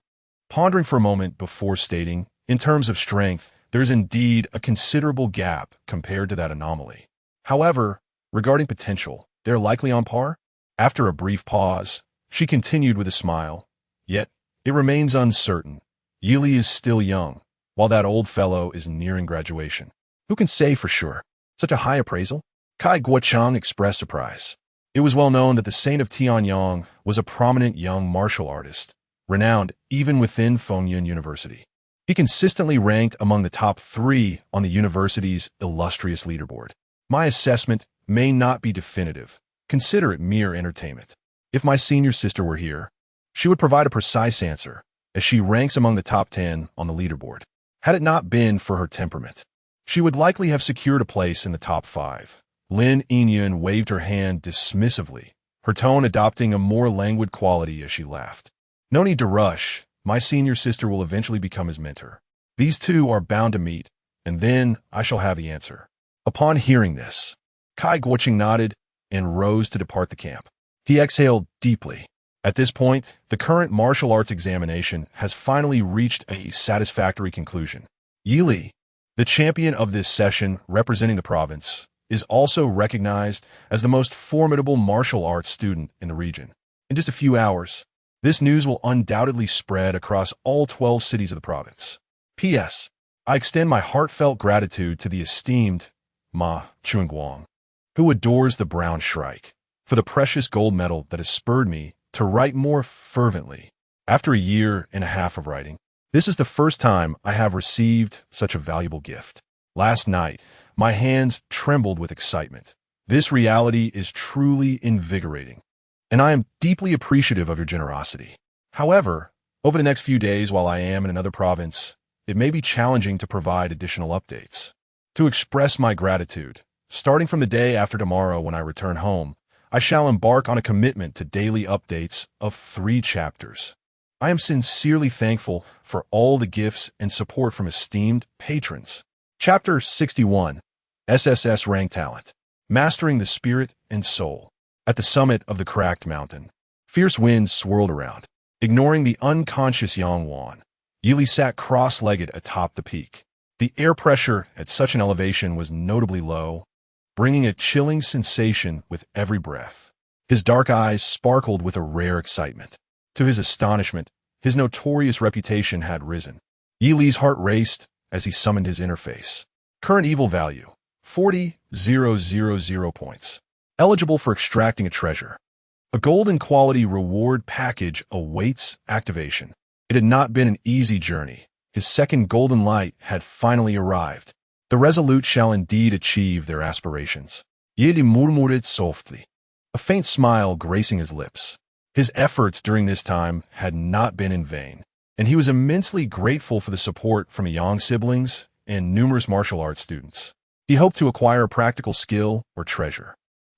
pondering for a moment before stating, in terms of strength, there is indeed a considerable gap compared to that anomaly. However, regarding potential, they are likely on par? After a brief pause, she continued with a smile. Yet, it remains uncertain. Yili is still young, while that old fellow is nearing graduation. Who can say for sure? Such a high appraisal? Kai Guoqiang expressed surprise. It was well known that the Saint of Tianyang was a prominent young martial artist, renowned even within Fengyun University. He consistently ranked among the top 3 on the university's illustrious leaderboard. My assessment may not be definitive. Consider it mere entertainment. If my senior sister were here, she would provide a precise answer, as she ranks among the top 10 on the leaderboard. Had it not been for her temperament, she would likely have secured a place in the top 5. Lin Yinyun waved her hand dismissively, her tone adopting a more languid quality as she laughed. No need to rush. My senior sister will eventually become his mentor. These two are bound to meet, and then I shall have the answer. Upon hearing this, Kai Guoqing nodded and rose to depart the camp. He exhaled deeply. At this point, the current martial arts examination has finally reached a satisfactory conclusion. Yili, the champion of this session representing the province, is also recognized as the most formidable martial arts student in the region. In just a few hours, this news will undoubtedly spread across all 12 cities of the province. P.S. I extend my heartfelt gratitude to the esteemed Ma Chunguang, who adores the brown shrike, for the precious gold medal that has spurred me to write more fervently. After a year and a half of writing, this is the first time I have received such a valuable gift. Last night, my hands trembled with excitement. This reality is truly invigorating, and I am deeply appreciative of your generosity. However, over the next few days while I am in another province, it may be challenging to provide additional updates. To express my gratitude, starting from the day after tomorrow when I return home, I shall embark on a commitment to daily updates of 3 chapters. I am sincerely thankful for all the gifts and support from esteemed patrons. Chapter 61, SSS Rank Talent, Mastering the Spirit and Soul. At the summit of the cracked mountain, fierce winds swirled around. Ignoring the unconscious Yang Wan, Yili sat cross-legged atop the peak. The air pressure at such an elevation was notably low, bringing a chilling sensation with every breath. His dark eyes sparkled with a rare excitement. To his astonishment, his notorious reputation had risen. Yili's heart raced as he summoned his interface. Current evil value, 40,000 points. Eligible for extracting a treasure. A golden quality reward package awaits activation. It had not been an easy journey. His second golden light had finally arrived. The resolute shall indeed achieve their aspirations. Yili murmured softly, a faint smile gracing his lips. His efforts during this time had not been in vain, and he was immensely grateful for the support from Yang siblings and numerous martial arts students. He hoped to acquire a practical skill or treasure.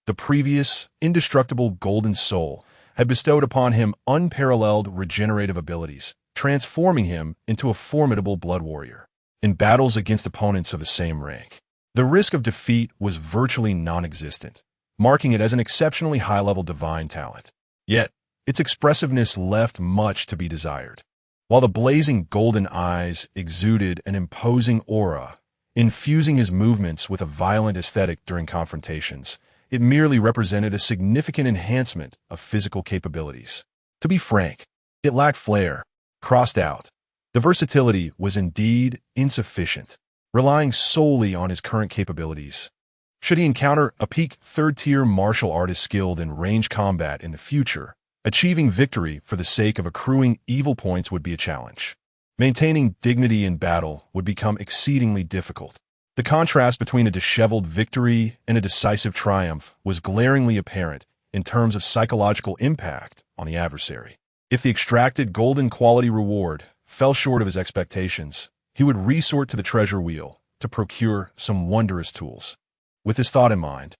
The previous, indestructible golden soul had bestowed upon him unparalleled regenerative abilities, transforming him into a formidable blood warrior. In battles against opponents of the same rank, the risk of defeat was virtually non-existent, marking it as an exceptionally high-level divine talent. Yet, its expressiveness left much to be desired. While the blazing golden eyes exuded an imposing aura, infusing his movements with a violent aesthetic during confrontations, it merely represented a significant enhancement of physical capabilities. To be frank, it lacked flair, crossed out. The versatility was indeed insufficient, relying solely on his current capabilities. Should he encounter a peak 3rd-tier martial artist skilled in range combat in the future, achieving victory for the sake of accruing evil points would be a challenge. Maintaining dignity in battle would become exceedingly difficult. The contrast between a disheveled victory and a decisive triumph was glaringly apparent in terms of psychological impact on the adversary. If the extracted golden quality reward fell short of his expectations, he would resort to the treasure wheel to procure some wondrous tools. With this thought in mind,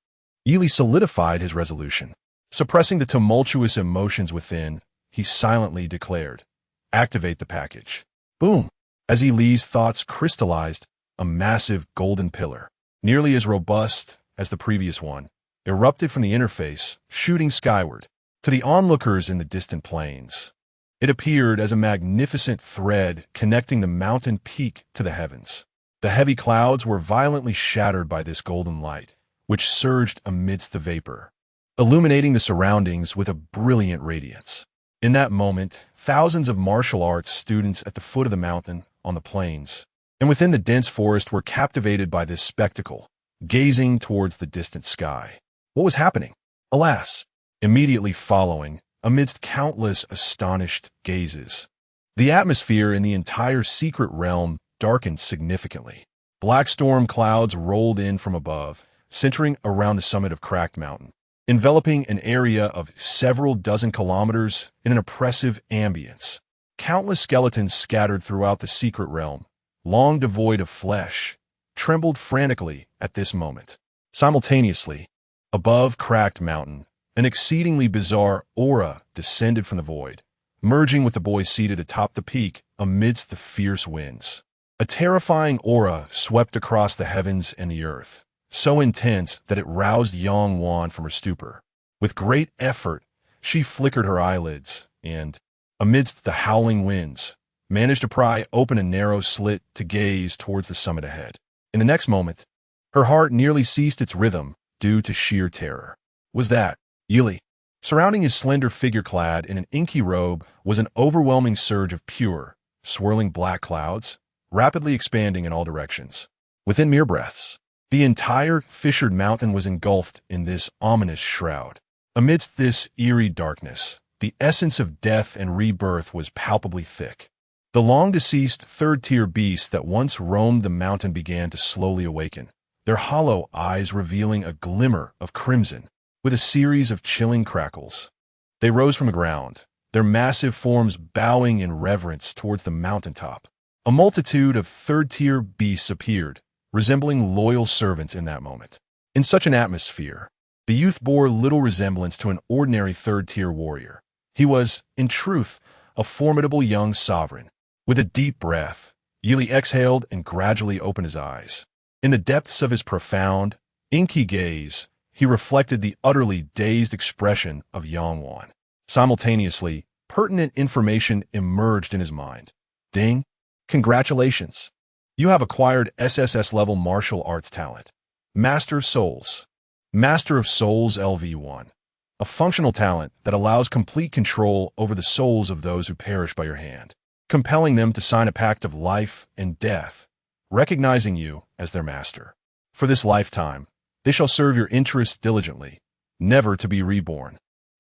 Yili solidified his resolution. Suppressing the tumultuous emotions within, he silently declared, "Activate the package." Boom! As Li's thoughts crystallized, a massive golden pillar, nearly as robust as the previous one, erupted from the interface, shooting skyward. To the onlookers in the distant plains, it appeared as a magnificent thread connecting the mountain peak to the heavens. The heavy clouds were violently shattered by this golden light, which surged amidst the vapor, illuminating the surroundings with a brilliant radiance. In that moment, thousands of martial arts students at the foot of the mountain, on the plains, and within the dense forest were captivated by this spectacle, gazing towards the distant sky. What was happening? Alas! Immediately following, amidst countless astonished gazes, the atmosphere in the entire secret realm darkened significantly. Black storm clouds rolled in from above, centering around the summit of Cracked Mountain, enveloping an area of several dozen kilometers in an oppressive ambience. Countless skeletons scattered throughout the secret realm, long devoid of flesh, trembled frantically at this moment. Simultaneously, above Cracked Mountain, an exceedingly bizarre aura descended from the void, merging with the boys seated atop the peak amidst the fierce winds. A terrifying aura swept across the heavens and the earth, so intense that it roused Yangwan from her stupor. With great effort, she flickered her eyelids and, amidst the howling winds, managed to pry open a narrow slit to gaze towards the summit ahead. In the next moment, her heart nearly ceased its rhythm due to sheer terror. Was that Yili? Surrounding his slender figure clad in an inky robe was an overwhelming surge of pure, swirling black clouds, rapidly expanding in all directions. Within mere breaths, the entire fissured mountain was engulfed in this ominous shroud. Amidst this eerie darkness, the essence of death and rebirth was palpably thick. The long-deceased third-tier beasts that once roamed the mountain began to slowly awaken, their hollow eyes revealing a glimmer of crimson, with a series of chilling crackles. They rose from the ground, their massive forms bowing in reverence towards the mountaintop. A multitude of third-tier beasts appeared, resembling loyal servants in that moment. In such an atmosphere, the youth bore little resemblance to an ordinary third-tier warrior. He was, in truth, a formidable young sovereign. With a deep breath, Yili exhaled and gradually opened his eyes. In the depths of his profound, inky gaze, he reflected the utterly dazed expression of Yangwan. Simultaneously, pertinent information emerged in his mind. Ding! Congratulations! You have acquired SSS-level martial arts talent. Master of Souls. Master of Souls LV1. A functional talent that allows complete control over the souls of those who perish by your hand, compelling them to sign a pact of life and death, recognizing you as their master. For this lifetime, they shall serve your interests diligently, never to be reborn.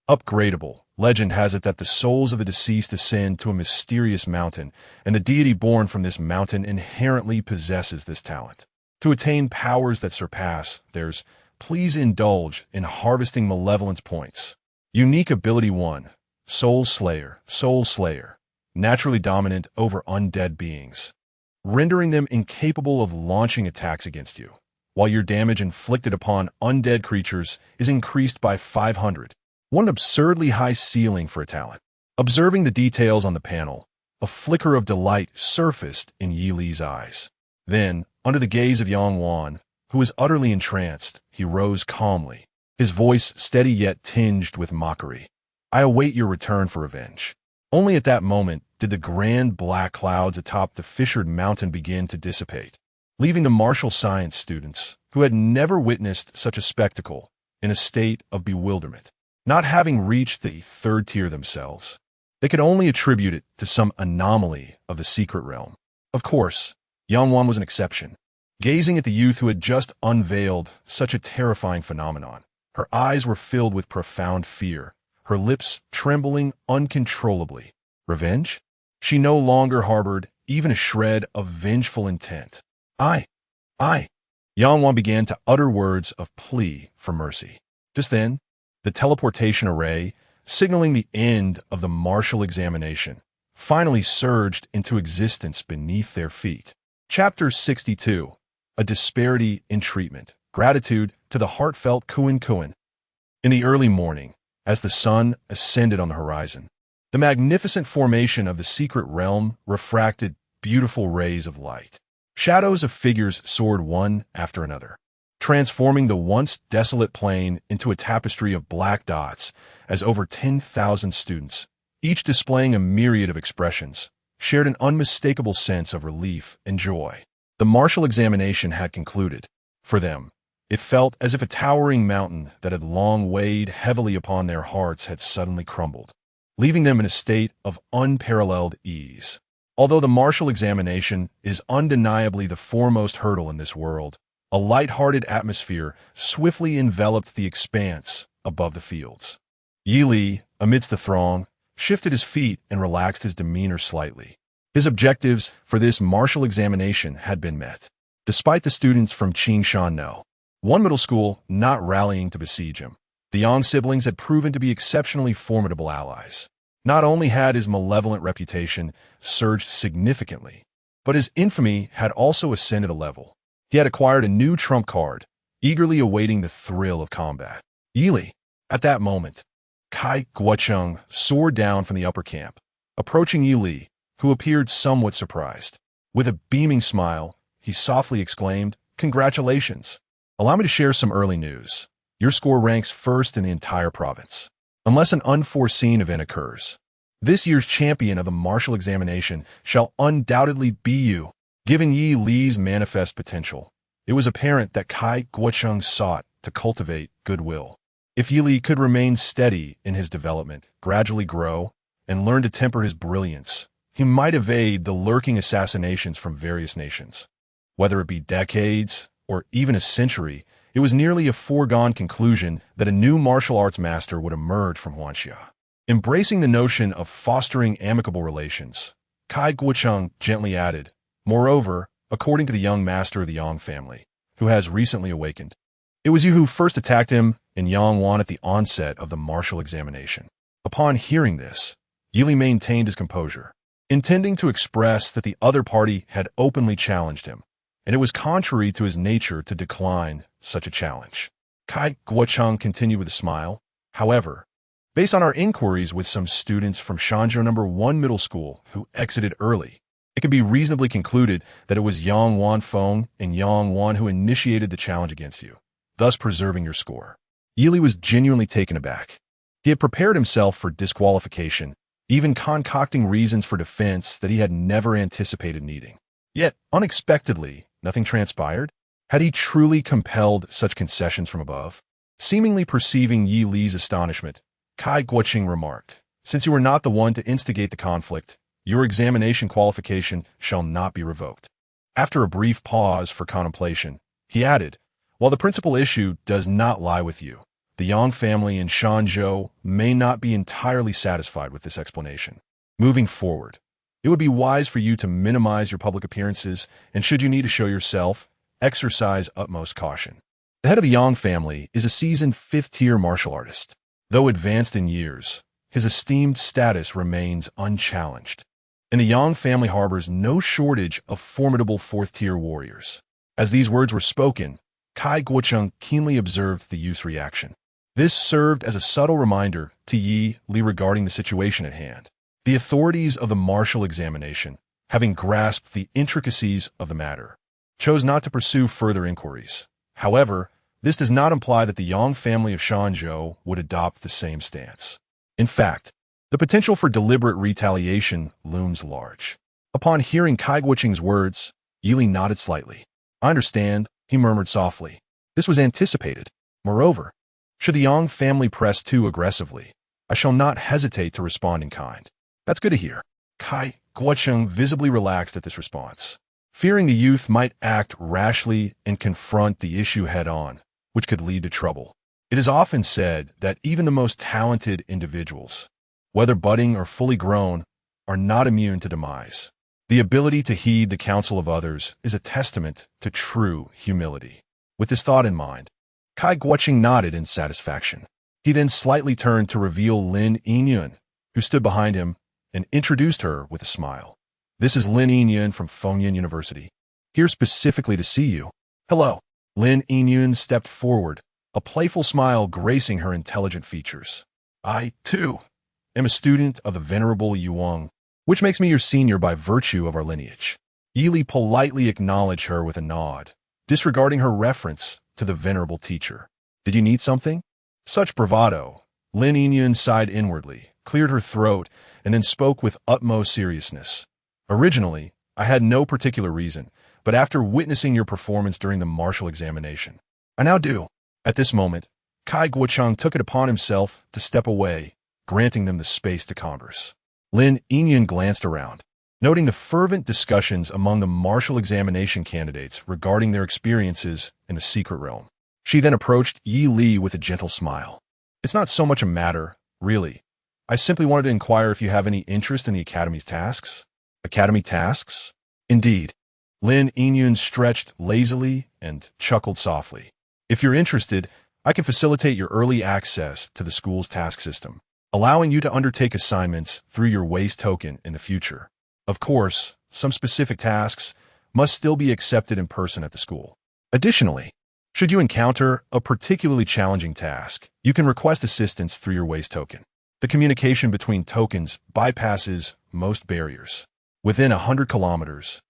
Upgradable. Legend has it that the souls of the deceased ascend to a mysterious mountain, and the deity born from this mountain inherently possesses this talent. To attain powers that surpass theirs, please indulge in harvesting malevolence points. Unique ability 1. Soul Slayer. Soul Slayer. Naturally dominant over undead beings, rendering them incapable of launching attacks against you, while your damage inflicted upon undead creatures is increased by 500. One absurdly high ceiling for a talent. Observing the details on the panel, a flicker of delight surfaced in Yili's eyes. Then, under the gaze of Yangwan, who was utterly entranced, he rose calmly, his voice steady yet tinged with mockery. I await your return for revenge. Only at that moment did the grand black clouds atop the fissured mountain begin to dissipate, leaving the martial science students, who had never witnessed such a spectacle, in a state of bewilderment. Not having reached the third tier themselves, they could only attribute it to some anomaly of the secret realm. Of course, Yangwan was an exception. Gazing at the youth who had just unveiled such a terrifying phenomenon, her eyes were filled with profound fear, her lips trembling uncontrollably. Revenge? She no longer harbored even a shred of vengeful intent. I. Yangwan began to utter words of plea for mercy. Just then, the teleportation array, signaling the end of the martial examination, finally surged into existence beneath their feet. Chapter 62. A Disparity in Treatment. Gratitude to the heartfelt Kuin. In the early morning, as the sun ascended on the horizon, the magnificent formation of the secret realm refracted beautiful rays of light. Shadows of figures soared one after another, transforming the once desolate plain into a tapestry of black dots as over 10,000 students, each displaying a myriad of expressions, shared an unmistakable sense of relief and joy. The martial examination had concluded. For them, it felt as if a towering mountain that had long weighed heavily upon their hearts had suddenly crumbled, leaving them in a state of unparalleled ease. Although the martial examination is undeniably the foremost hurdle in this world, a light-hearted atmosphere swiftly enveloped the expanse above the fields. Yi Li, amidst the throng, shifted his feet and relaxed his demeanor slightly. His objectives for this martial examination had been met, despite the students from Qingshan one middle school not rallying to besiege him. The Yang siblings had proven to be exceptionally formidable allies. Not only had his malevolent reputation surged significantly, but his infamy had also ascended a level. He had acquired a new trump card, eagerly awaiting the thrill of combat. Yi Li. At that moment, Kai Guocheng soared down from the upper camp, approaching Yi Li, who appeared somewhat surprised. With a beaming smile, he softly exclaimed, "Congratulations! Allow me to share some early news. Your score ranks first in the entire province. Unless an unforeseen event occurs, this year's champion of the martial examination shall undoubtedly be you." Given Yi Li's manifest potential, it was apparent that Kai Guocheng sought to cultivate goodwill. If Yi Li could remain steady in his development, gradually grow, and learn to temper his brilliance, he might evade the lurking assassinations from various nations. Whether it be decades or even a century, it was nearly a foregone conclusion that a new martial arts master would emerge from Huanxia. Embracing the notion of fostering amicable relations, Kai Guocheng gently added, "Moreover, according to the young master of the Yang family, who has recently awakened, it was you who first attacked him in Yangwan at the onset of the martial examination." Upon hearing this, Yi Li maintained his composure, intending to express that the other party had openly challenged him, and it was contrary to his nature to decline such a challenge. Kai Guocheng continued with a smile. "However, based on our inquiries with some students from Shanzhou No. 1 Middle School who exited early, it can be reasonably concluded that it was Yang Wanfeng and Yang Wan who initiated the challenge against you, thus preserving your score." Yi Li was genuinely taken aback. He had prepared himself for disqualification, even concocting reasons for defense that he had never anticipated needing. Yet, unexpectedly, nothing transpired. Had he truly compelled such concessions from above? Seemingly perceiving Yi Li's astonishment, Kai Guocheng remarked, "Since you were not the one to instigate the conflict, your examination qualification shall not be revoked." After a brief pause for contemplation, he added, "While the principal issue does not lie with you, the Yang family in Shanzhou may not be entirely satisfied with this explanation. Moving forward, it would be wise for you to minimize your public appearances, and should you need to show yourself, exercise utmost caution." The head of the Yang family is a seasoned fifth-tier martial artist. Though advanced in years, his esteemed status remains unchallenged, and the Yang family harbors no shortage of formidable fourth-tier warriors. As these words were spoken, Kai Guocheng keenly observed the youth's reaction. This served as a subtle reminder to Yi Li regarding the situation at hand. The authorities of the martial examination, having grasped the intricacies of the matter, chose not to pursue further inquiries. However, this does not imply that the Yang family of Shanzhou would adopt the same stance. In fact, the potential for deliberate retaliation looms large. Upon hearing Kai Guocheng's words, Yi Li nodded slightly. "I understand," he murmured softly. "This was anticipated. Moreover, should the Yang family press too aggressively, I shall not hesitate to respond in kind." "That's good to hear." Kai Guocheng visibly relaxed at this response, fearing the youth might act rashly and confront the issue head-on, which could lead to trouble. It is often said that even the most talented individuals, whether budding or fully grown, are not immune to demise. The ability to heed the counsel of others is a testament to true humility. With this thought in mind, Kai Guocheng nodded in satisfaction. He then slightly turned to reveal Lin Yinyun, who stood behind him, and introduced her with a smile. "This is Lin Yinyun from Fengyan University, here specifically to see you." "Hello." Lin Yinyun stepped forward, a playful smile gracing her intelligent features. "I, too, am a student of the Venerable Yuang. which makes me your senior by virtue of our lineage. Yili politely acknowledged her with a nod, disregarding her reference to the venerable teacher. Did you need something? Such bravado. Lin Yingyun sighed inwardly, cleared her throat, and then spoke with utmost seriousness. Originally, I had no particular reason, but after witnessing your performance during the martial examination, I now do. At this moment, Kai Guochang took it upon himself to step away, granting them the space to converse. Lin Yingyun glanced around, noting the fervent discussions among the martial examination candidates regarding their experiences in the secret realm. She then approached Yi Li with a gentle smile. It's not so much a matter, really. I simply wanted to inquire if you have any interest in the Academy's tasks. Academy tasks? Indeed. Lin Yingyun stretched lazily and chuckled softly. If you're interested, I can facilitate your early access to the school's task system, allowing you to undertake assignments through your waste token in the future. Of course, some specific tasks must still be accepted in person at the school. Additionally, should you encounter a particularly challenging task, you can request assistance through your waste token. The communication between tokens bypasses most barriers. Within 100 kilometers,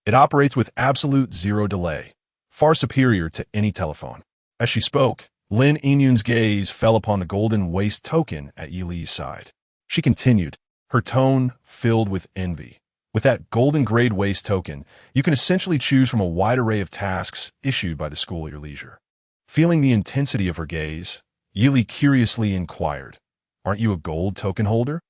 it operates with absolute zero delay, far superior to any telephone. As she spoke, Lin Yingyun's gaze fell upon the golden waste token at Yi Li's side. She continued, her tone filled with envy. With that golden grade waste token, you can essentially choose from a wide array of tasks issued by the school at your leisure. Feeling the intensity of her gaze, Yi Li curiously inquired, "Aren't you a gold token holder?"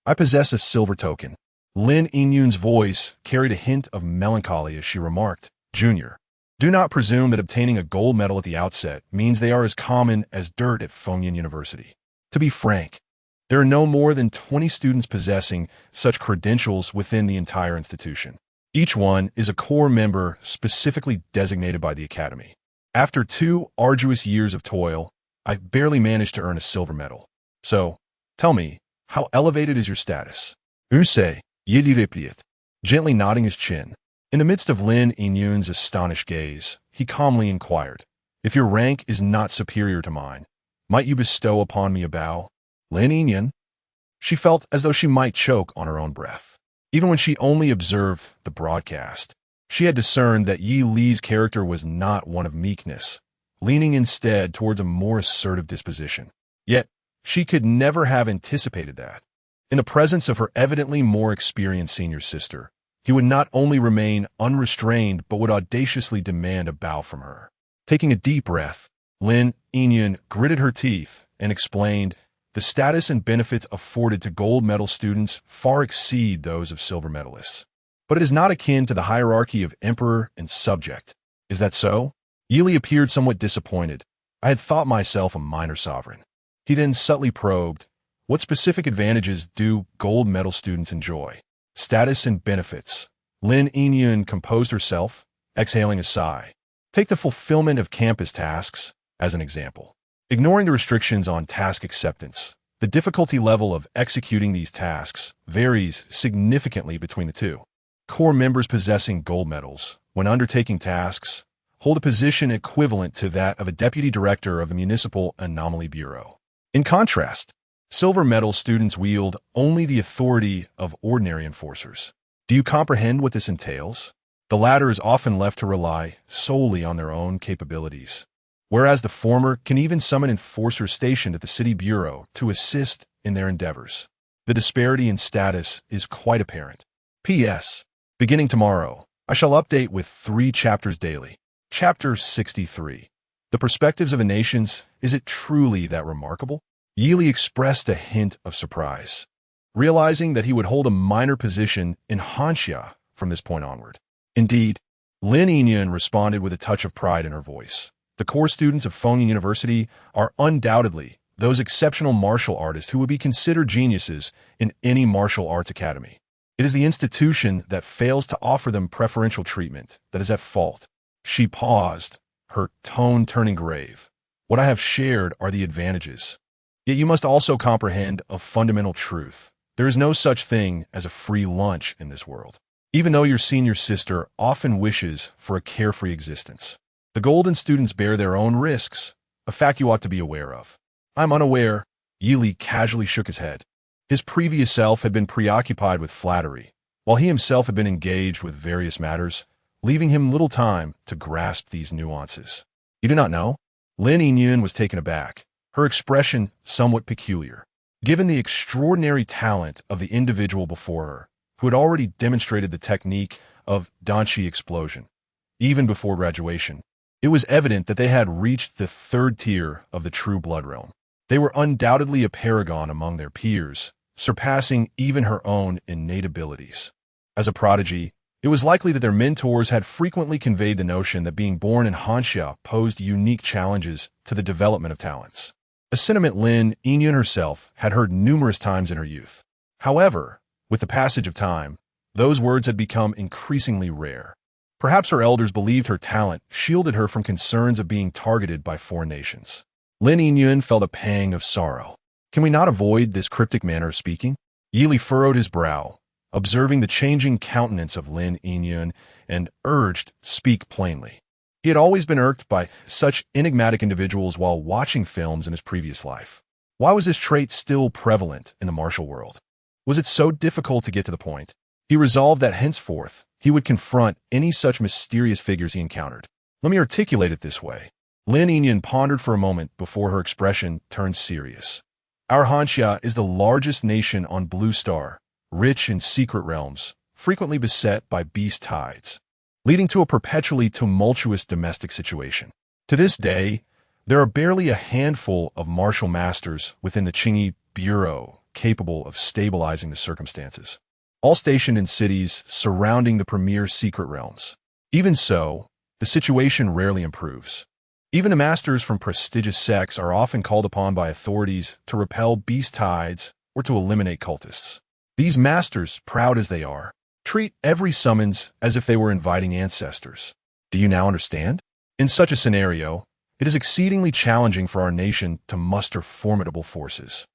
"I possess a silver token." Lin Yingyun's voice carried a hint of melancholy as she remarked, "Junior, do not presume that obtaining a gold medal at the outset means they are as common as dirt at Fengyan University. To be frank, there are no more than 20 students possessing such credentials within the entire institution. Each one is a core member specifically designated by the Academy. After 2 arduous years of toil, I barely managed to earn a silver medal. So, tell me, how elevated is your status?" Usei, Yi replied, gently nodding his chin. In the midst of Lin Yingyun's astonished gaze, he calmly inquired, "If your rank is not superior to mine, might you bestow upon me a bow?" Lin Yingyun? She felt as though she might choke on her own breath. Even when she only observed the broadcast, she had discerned that Yi Li's character was not one of meekness, leaning instead towards a more assertive disposition. Yet, she could never have anticipated that. In the presence of her evidently more experienced senior sister, he would not only remain unrestrained but would audaciously demand a bow from her. Taking a deep breath, Lin Yingyun gritted her teeth and explained, "The status and benefits afforded to gold medal students far exceed those of silver medalists. But it is not akin to the hierarchy of emperor and subject. Is that so?" Yi Li appeared somewhat disappointed. "I had thought myself a minor sovereign." He then subtly probed, "What specific advantages do gold medal students enjoy?" "Status and benefits." Lin Yingyun composed herself, exhaling a sigh. "Take the fulfillment of campus tasks as an example. Ignoring the restrictions on task acceptance, the difficulty level of executing these tasks varies significantly between the two. Core members possessing gold medals, when undertaking tasks, hold a position equivalent to that of a deputy director of the Municipal Anomaly Bureau. In contrast, silver medal students wield only the authority of ordinary enforcers. Do you comprehend what this entails? The latter is often left to rely solely on their own capabilities, whereas the former can even summon enforcers stationed at the city bureau to assist in their endeavors. The disparity in status is quite apparent. P.S. Beginning tomorrow, I shall update with 3 chapters daily. Chapter 63. The Perspectives of the Nations. Is it truly that remarkable? Yi Li expressed a hint of surprise, realizing that he would hold a minor position in Hanxia from this point onward. Indeed, Lin Yingyun responded with a touch of pride in her voice. The core students of Fengyan University are undoubtedly those exceptional martial artists who would be considered geniuses in any martial arts academy. It is the institution that fails to offer them preferential treatment that is at fault. She paused, her tone turning grave. What I have shared are the advantages. Yet you must also comprehend a fundamental truth. There is no such thing as a free lunch in this world. Even though your senior sister often wishes for a carefree existence, the golden students bear their own risks, a fact you ought to be aware of. I'm unaware. Yi Li casually shook his head. His previous self had been preoccupied with flattery, while he himself had been engaged with various matters, leaving him little time to grasp these nuances. You do not know? Lin Yingyun was taken aback, her expression somewhat peculiar. Given the extraordinary talent of the individual before her, who had already demonstrated the technique of Danchi explosion, even before graduation, it was evident that they had reached the third tier of the true blood realm. They were undoubtedly a paragon among their peers, surpassing even her own innate abilities. As a prodigy, it was likely that their mentors had frequently conveyed the notion that being born in Hanxia posed unique challenges to the development of talents. A sentiment Lin Yingyun herself had heard numerous times in her youth. However, with the passage of time, those words had become increasingly rare. Perhaps her elders believed her talent shielded her from concerns of being targeted by foreign nations. Lin Yingyun felt a pang of sorrow. Can we not avoid this cryptic manner of speaking? Yili furrowed his brow, observing the changing countenance of Lin Yingyun, and urged, "Speak plainly." He had always been irked by such enigmatic individuals while watching films in his previous life. Why was this trait still prevalent in the martial world? Was it so difficult to get to the point? He resolved that henceforth he would confront any such mysterious figures he encountered. Let me articulate it this way. Lin Yingyun pondered for a moment before her expression turned serious. Our Hanxia is the largest nation on Blue Star, rich in secret realms, frequently beset by beast tides, leading to a perpetually tumultuous domestic situation. To this day, there are barely a handful of martial masters within the Qingyi Bureau capable of stabilizing the circumstances, all stationed in cities surrounding the premier secret realms. Even so, the situation rarely improves. Even the masters from prestigious sects are often called upon by authorities to repel beast tides or to eliminate cultists. These masters, proud as they are, treat every summons as if they were inviting ancestors. Do you now understand? In such a scenario, it is exceedingly challenging for our nation to muster formidable forces.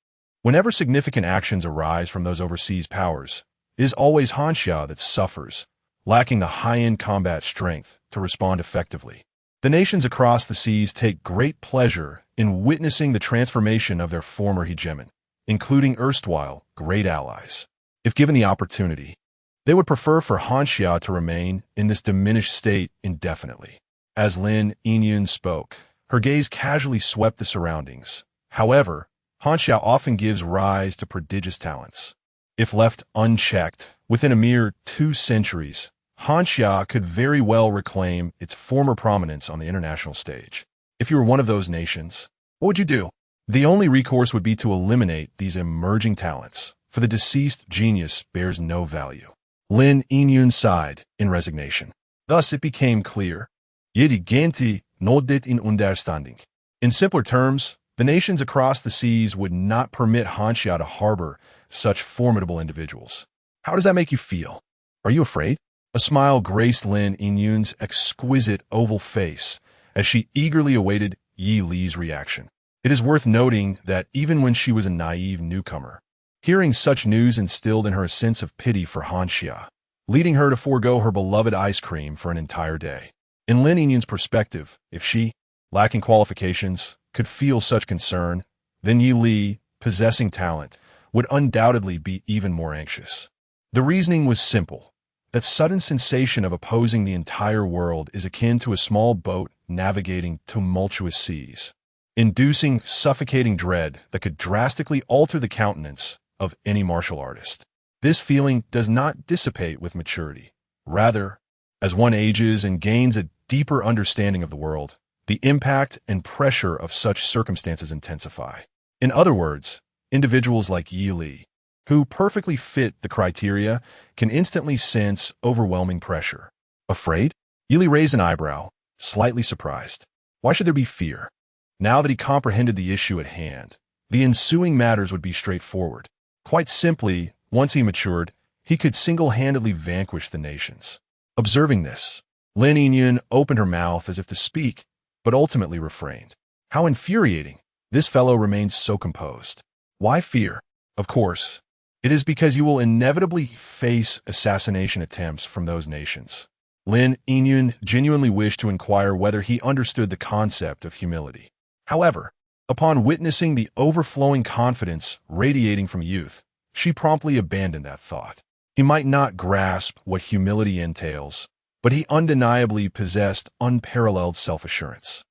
Whenever significant actions arise from those overseas powers, it is always Hanxia that suffers, lacking the high-end combat strength to respond effectively. The nations across the seas take great pleasure in witnessing the transformation of their former hegemon, including erstwhile great allies. If given the opportunity, they would prefer for Hanxia to remain in this diminished state indefinitely. As Lin Yingyun spoke, her gaze casually swept the surroundings. However, Hanxia often gives rise to prodigious talents. If left unchecked, within a mere 2 centuries, Hanxia could very well reclaim its former prominence on the international stage. If you were one of those nations, what would you do? The only recourse would be to eliminate these emerging talents, for the deceased genius bears no value. Lin Yingyun sighed in resignation. Thus it became clear, Yedi genti nodet in understanding. In simpler terms, the nations across the seas would not permit Hanxia to harbor such formidable individuals. How does that make you feel? Are you afraid? A smile graced Lin Yingyun's exquisite oval face as she eagerly awaited Yi Li's reaction. It is worth noting that even when she was a naive newcomer, hearing such news instilled in her a sense of pity for Hanxia, leading her to forego her beloved ice cream for an entire day. In Lin Yingyun's perspective, if she, lacking qualifications, could feel such concern, then Yi Li, possessing talent, would undoubtedly be even more anxious. The reasoning was simple. That sudden sensation of opposing the entire world is akin to a small boat navigating tumultuous seas, inducing suffocating dread that could drastically alter the countenance of any martial artist. This feeling does not dissipate with maturity. Rather, as one ages and gains a deeper understanding of the world, the impact and pressure of such circumstances intensify. In other words, individuals like Yi Li, who perfectly fit the criteria, can instantly sense overwhelming pressure. Afraid? Yi Li raised an eyebrow, slightly surprised. Why should there be fear? Now that he comprehended the issue at hand, the ensuing matters would be straightforward. Quite simply, once he matured, he could single-handedly vanquish the nations. Observing this, Lin Yingyun opened her mouth as if to speak, but ultimately refrained. How infuriating! This fellow remains so composed. Why fear? Of course, it is because you will inevitably face assassination attempts from those nations. Lin Yingyun genuinely wished to inquire whether he understood the concept of humility. However, upon witnessing the overflowing confidence radiating from youth, she promptly abandoned that thought. He might not grasp what humility entails, but he undeniably possessed unparalleled self-assurance.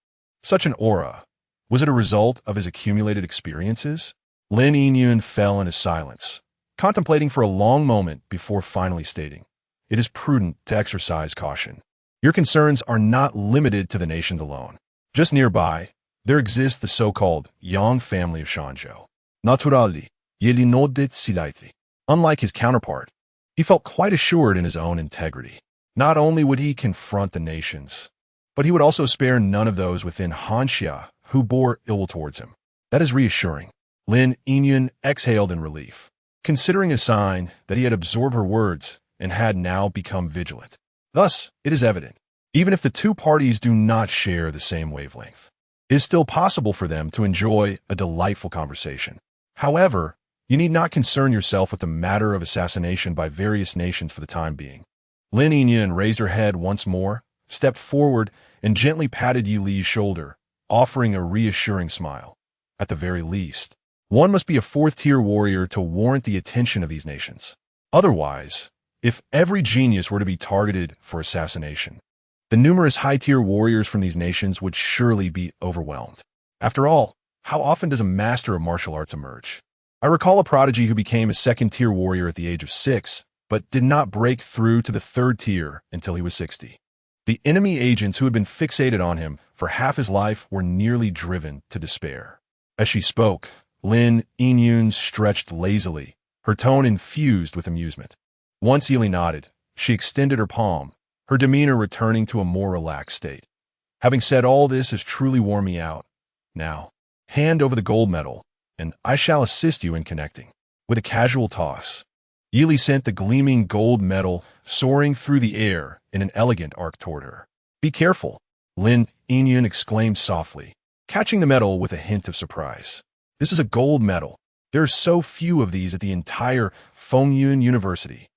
Such an aura, was it a result of his accumulated experiences? Lin Yingyun fell into silence, contemplating for a long moment before finally stating, "It is prudent to exercise caution. Your concerns are not limited to the nation alone. Just nearby, there exists the so-called Yang family of Shanzhou. Naturally, yeli no det silaiti." Unlike his counterpart, he felt quite assured in his own integrity. Not only would he confront the nations, but he would also spare none of those within Hanxia who bore ill will towards him. That is reassuring. Lin Yingyun exhaled in relief, considering a sign that he had absorbed her words and had now become vigilant. Thus, it is evident, even if the two parties do not share the same wavelength, it is still possible for them to enjoy a delightful conversation. However, you need not concern yourself with the matter of assassination by various nations for the time being. Lin Yingyun raised her head once more, stepped forward, and gently patted Yi Li's shoulder, offering a reassuring smile. At the very least, one must be a fourth-tier warrior to warrant the attention of these nations. Otherwise, if every genius were to be targeted for assassination, the numerous high-tier warriors from these nations would surely be overwhelmed. After all, how often does a master of martial arts emerge? I recall a prodigy who became a second-tier warrior at the age of 6, but did not break through to the third tier until he was 60. The enemy agents who had been fixated on him for half his life were nearly driven to despair. As she spoke, Lin Yingyun stretched lazily, her tone infused with amusement. Once Yi Li nodded, she extended her palm, her demeanor returning to a more relaxed state. "Having said all this has truly worn me out. Now, hand over the gold medal, and I shall assist you in connecting." With a casual toss, Yi Li sent the gleaming gold medal soaring through the air in an elegant arc toward her. "Be careful," Lin Yingyun exclaimed softly, catching the medal with a hint of surprise. "This is a gold medal. There are so few of these at the entire Fengyun University.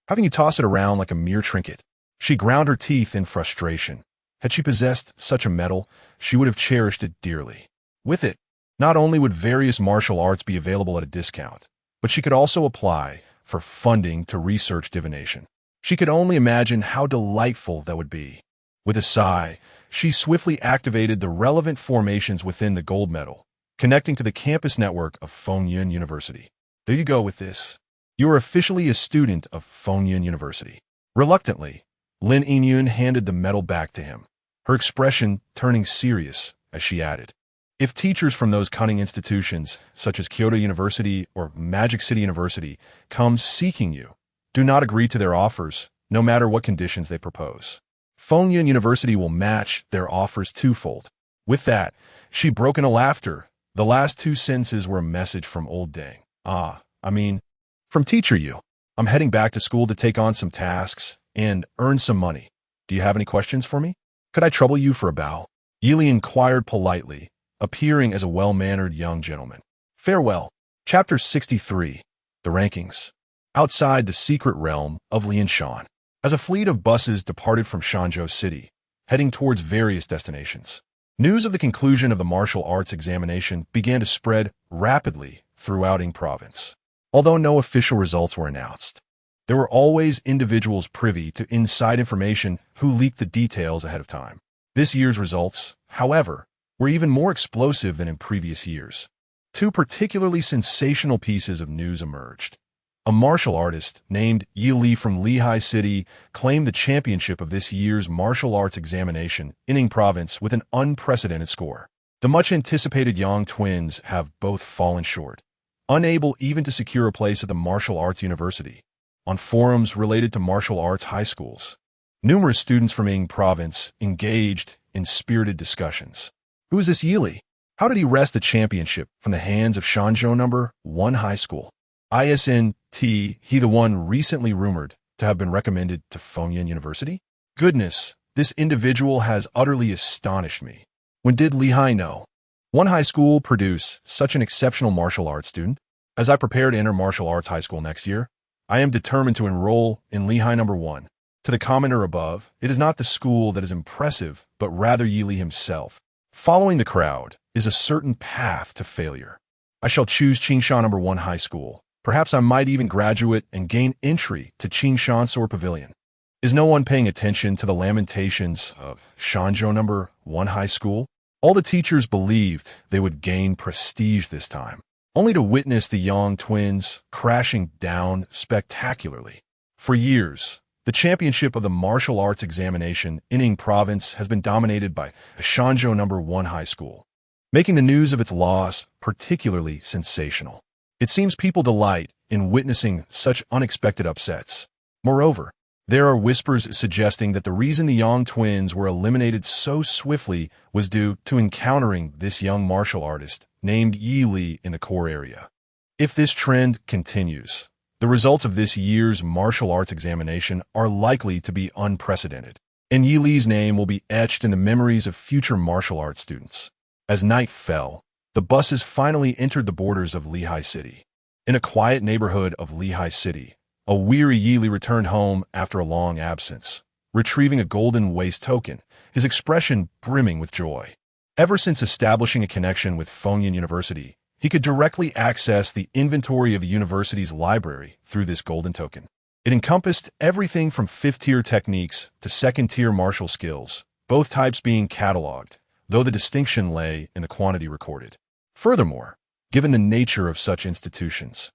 How can you toss it around like a mere trinket?" She ground her teeth in frustration. Had she possessed such a medal, she would have cherished it dearly. With it, not only would various martial arts be available at a discount, but she could also apply for funding to research divination. She could only imagine how delightful that would be. With a sigh, she swiftly activated the relevant formations within the gold medal, connecting to the campus network of Fengyun University. "There you go with this. You are officially a student of Fengyun University." Reluctantly, Lin Yingyun handed the medal back to him, her expression turning serious as she added, "If teachers from those cunning institutions, such as Kyoto University or Magic City University, come seeking you, do not agree to their offers, no matter what conditions they propose. Fengyun University will match their offers twofold." With that, she broke into laughter. The last two sentences were a message from old Deng. From teacher Yu. "I'm heading back to school to take on some tasks and earn some money. Do you have any questions for me? Could I trouble you for a bow?" Yi Li inquired politely, appearing as a well-mannered young gentleman. Farewell. Chapter 63. The Rankings. Outside the secret realm of Lianshan, as a fleet of buses departed from Shanzhou City, heading towards various destinations, news of the conclusion of the martial arts examination began to spread rapidly throughout Ying Province. Although no official results were announced, there were always individuals privy to inside information who leaked the details ahead of time. This year's results, however, were even more explosive than in previous years. Two particularly sensational pieces of news emerged. A martial artist named Yi Li from Lehigh City claimed the championship of this year's martial arts examination in Ying Province with an unprecedented score. The much-anticipated Yang twins have both fallen short, unable even to secure a place at the martial arts university. On forums related to martial arts high schools, numerous students from Ying Province engaged in spirited discussions. Who is this Yi Li? How did he wrest the championship from the hands of Shanzhou No. 1 High School? ISNT, he the one recently rumored to have been recommended to Fengyun University? Goodness, this individual has utterly astonished me. When did Lehigh know? One high school produce such an exceptional martial arts student? As I prepare to enter martial arts high school next year, I am determined to enroll in Lehigh No. 1. To the commenter above, it is not the school that is impressive, but rather Yi Li himself. Following the crowd is a certain path to failure. I shall choose Qingshan No. 1 High School, Perhaps I might even graduate and gain entry to Qingshansor Pavilion. Is no one paying attention to the lamentations of Shanzhou number 1 high school? All the teachers believed they would gain prestige this time, only to witness the Yang twins crashing down spectacularly. For years, the championship of the martial arts examination in Ying province has been dominated by Shanzhou number 1 high school, making the news of its loss particularly sensational. It seems people delight in witnessing such unexpected upsets. Moreover, there are whispers suggesting that the reason the Yang twins were eliminated so swiftly was due to encountering this young martial artist named Yi Li in the core area. If this trend continues, the results of this year's martial arts examination are likely to be unprecedented, and Yi Li's name will be etched in the memories of future martial arts students. As night fell, the buses finally entered the borders of Lehigh City. In a quiet neighborhood of Lehigh City, a weary Yi Li returned home after a long absence, retrieving a golden waist token, his expression brimming with joy. Ever since establishing a connection with Fengyun University, he could directly access the inventory of the university's library through this golden token. It encompassed everything from 5th-tier techniques to 2nd-tier martial skills, both types being cataloged, though the distinction lay in the quantity recorded. Furthermore, given the nature of such institutions,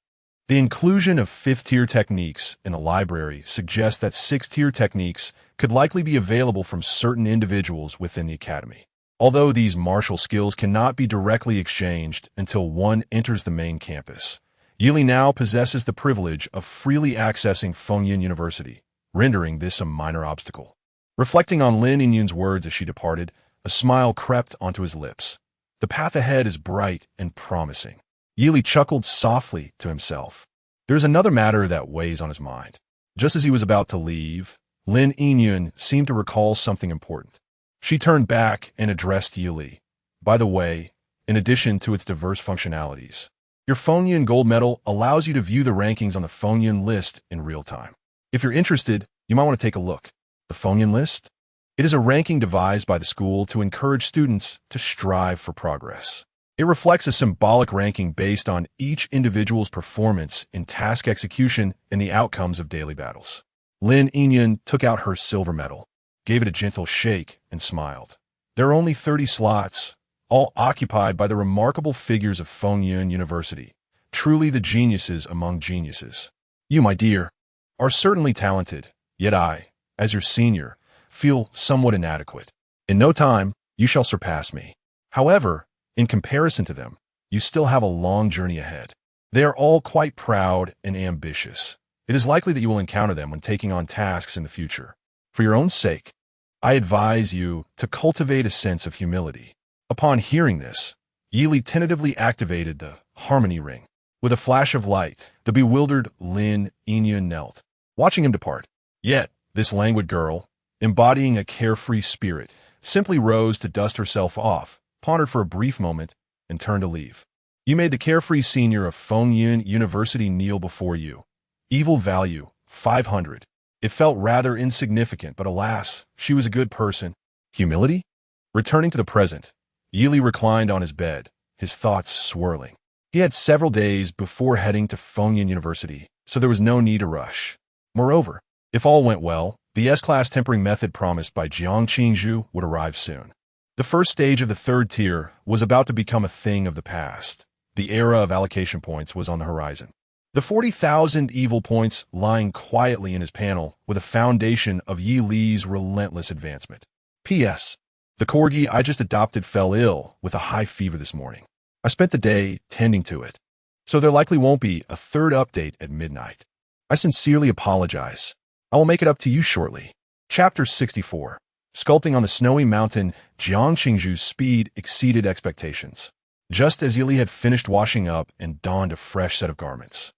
the inclusion of 5th-tier techniques in a library suggests that 6th-tier techniques could likely be available from certain individuals within the academy. Although these martial skills cannot be directly exchanged until one enters the main campus, Yi Li now possesses the privilege of freely accessing Fengyun University, rendering this a minor obstacle. Reflecting on Lin Yinyun's words as she departed, a smile crept onto his lips. The path ahead is bright and promising. Yi Li chuckled softly to himself. There's another matter that weighs on his mind. Just as he was about to leave, Lin Yinyun seemed to recall something important. She turned back and addressed Yi Li. By the way, in addition to its diverse functionalities, your Fengyun Gold Medal allows you to view the rankings on the Fengyun list in real time. If you're interested, you might want to take a look. The Fengyun list? It is a ranking devised by the school to encourage students to strive for progress. It reflects a symbolic ranking based on each individual's performance in task execution and the outcomes of daily battles. Lin Yinyun took out her silver medal, gave it a gentle shake, and smiled. There are only 30 slots, all occupied by the remarkable figures of Fengyun University, truly the geniuses among geniuses. You, my dear, are certainly talented, yet I, as your senior, feel somewhat inadequate. In no time, you shall surpass me. However, in comparison to them, you still have a long journey ahead. They are all quite proud and ambitious. It is likely that you will encounter them when taking on tasks in the future. For your own sake, I advise you to cultivate a sense of humility. Upon hearing this, Yi Li tentatively activated the harmony ring. With a flash of light, the bewildered Lin Yinyun knelt, watching him depart. Yet, this languid girl, embodying a carefree spirit, simply rose to dust herself off, pondered for a brief moment, and turned to leave. You made the carefree senior of Fengyun University kneel before you. Evil value, 500. It felt rather insignificant, but alas, she was a good person. Humility? Returning to the present, Yi Li reclined on his bed, his thoughts swirling. He had several days before heading to Fengyun University, so there was no need to rush. Moreover, if all went well, the S-class tempering method promised by Jiang Qingzhu would arrive soon. The first stage of the 3rd tier was about to become a thing of the past. The era of allocation points was on the horizon. The 40,000 evil points lying quietly in his panel were the foundation of Yi Li's relentless advancement. P.S. The corgi I just adopted fell ill with a high fever this morning. I spent the day tending to it, so there likely won't be a 3rd update at midnight. I sincerely apologize. I will make it up to you shortly. Chapter 64. Sculpting on the snowy mountain, Jiang Qingzhu's speed exceeded expectations. Just as Yi Li had finished washing up and donned a fresh set of garments,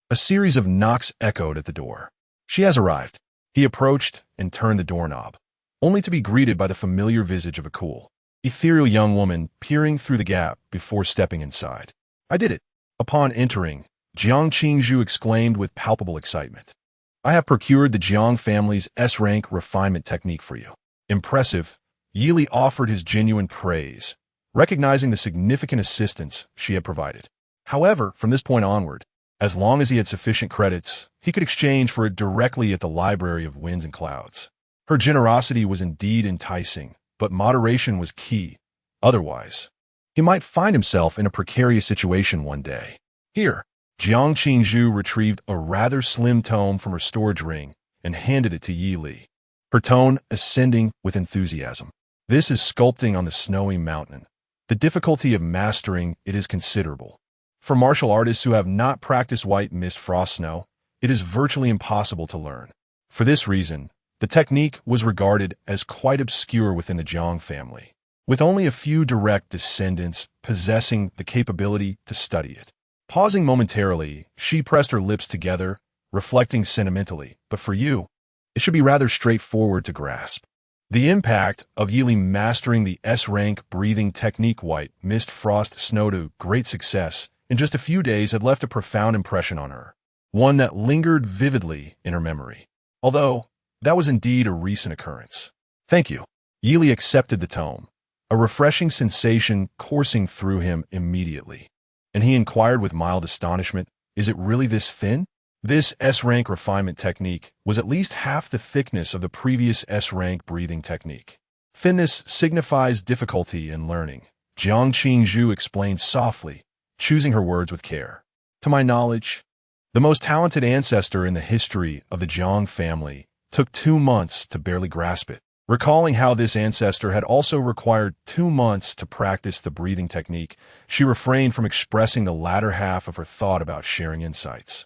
a series of knocks echoed at the door. She has arrived. He approached and turned the doorknob, only to be greeted by the familiar visage of a cool, ethereal young woman peering through the gap before stepping inside. I did it. Upon entering, Jiang Qingzhu exclaimed with palpable excitement. I have procured the Jiang family's S-rank refinement technique for you. Impressive, Yi Li offered his genuine praise, recognizing the significant assistance she had provided. However, from this point onward, As long as he had sufficient credits, he could exchange for it directly at the Library of Winds and Clouds. Her generosity was indeed enticing, but moderation was key. Otherwise, he might find himself in a precarious situation one day. Here, Jiang Qingzhu retrieved a rather slim tome from her storage ring and handed it to Yi Li, her tone ascending with enthusiasm. This is sculpting on the snowy mountain. The difficulty of mastering it is considerable. For martial artists who have not practiced white mist frost snow, it is virtually impossible to learn. For this reason, the technique was regarded as quite obscure within the Jiang family, with only a few direct descendants possessing the capability to study it. Pausing momentarily, she pressed her lips together, reflecting sentimentally, but for you, it should be rather straightforward to grasp. The impact of Yi Li mastering the S-rank breathing technique white mist frost snow to great success in just a few days had left a profound impression on her, one that lingered vividly in her memory. Although, that was indeed a recent occurrence. Thank you. Yi Li accepted the tome, a refreshing sensation coursing through him immediately. And he inquired with mild astonishment, is it really this thin? This S-rank refinement technique was at least half the thickness of the previous S-rank breathing technique. Thinness signifies difficulty in learning, Jiang Qingzhu explained softly, choosing her words with care. To my knowledge, the most talented ancestor in the history of the Jiang family took 2 months to barely grasp it. Recalling how this ancestor had also required 2 months to practice the breathing technique, she refrained from expressing the latter half of her thought about sharing insights.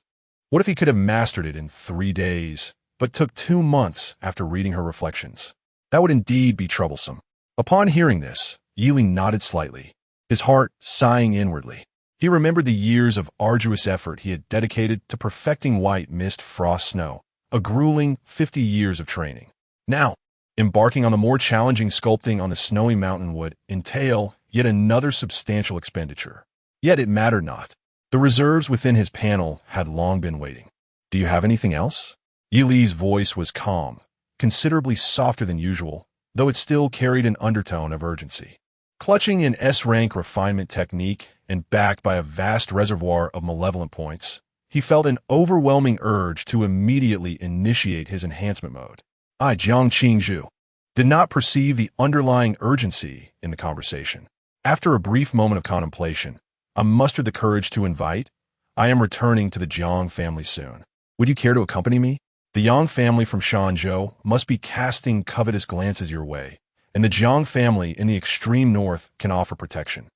What if he could have mastered it in 3 days, but took 2 months after reading her reflections? That would indeed be troublesome. Upon hearing this, Yi Li nodded slightly, his heart sighing inwardly. He remembered the years of arduous effort he had dedicated to perfecting white mist frost snow, a grueling 50 years of training. Now, embarking on the more challenging sculpting on the snowy mountain would entail yet another substantial expenditure. Yet it mattered not. The reserves within his panel had long been waiting. Do you have anything else? Yi Li's voice was calm, considerably softer than usual, though it still carried an undertone of urgency. Clutching an S-rank refinement technique and backed by a vast reservoir of malevolent points, he felt an overwhelming urge to immediately initiate his enhancement mode. I, Jiang Qingzhu, did not perceive the underlying urgency in the conversation. After a brief moment of contemplation, I mustered the courage to invite. I am returning to the Jiang family soon. Would you care to accompany me? The Yang family from Shanzhou must be casting covetous glances your way, and the Jiang family in the extreme north can offer protection.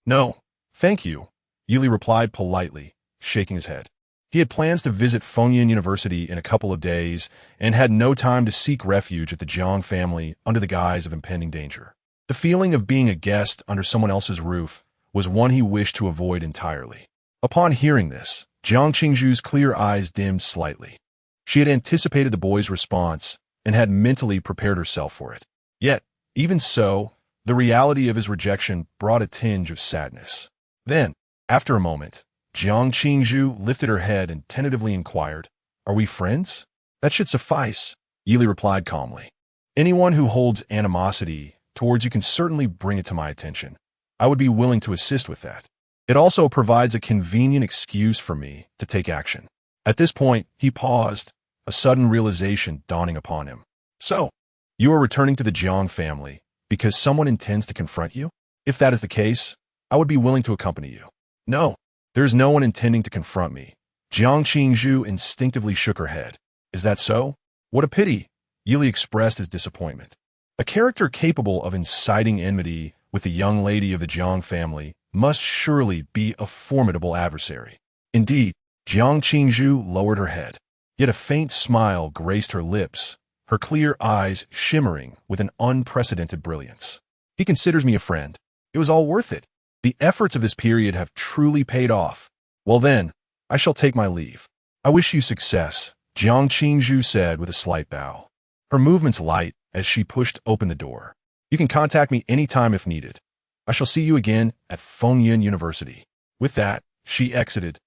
No, thank you, Yi Li replied politely, shaking his head. He had plans to visit Fengyun University in a couple of days and had no time to seek refuge at the Jiang family under the guise of impending danger. The feeling of being a guest under someone else's roof was one he wished to avoid entirely. Upon hearing this, Jiang Qingzhu's clear eyes dimmed slightly. She had anticipated the boy's response and had mentally prepared herself for it. Yet, even so, the reality of his rejection brought a tinge of sadness. Then, after a moment, Jiang Qingzhu lifted her head and tentatively inquired, "Are we friends?" "That should suffice," Yi Li replied calmly. "Anyone who holds animosity towards you can certainly bring it to my attention. I would be willing to assist with that. It also provides a convenient excuse for me to take action." At this point, he paused, a sudden realization dawning upon him. "So, you are returning to the Jiang family because someone intends to confront you? If that is the case, I would be willing to accompany you." "No, there is no one intending to confront me." Jiang Qingzhu instinctively shook her head. "Is that so? What a pity," Yi Li expressed his disappointment. A character capable of inciting enmity with the young lady of the Jiang family must surely be a formidable adversary. Indeed, Jiang Qingzhu lowered her head, yet a faint smile graced her lips, her clear eyes shimmering with an unprecedented brilliance. "He considers me a friend. It was all worth it. The efforts of this period have truly paid off. Well then, I shall take my leave." "I wish you success," Jiang Qingzhu said with a slight bow, her movements light as she pushed open the door. "You can contact me anytime if needed. I shall see you again at Fengyun University." With that, she exited,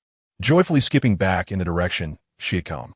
joyfully skipping back in the direction she had come.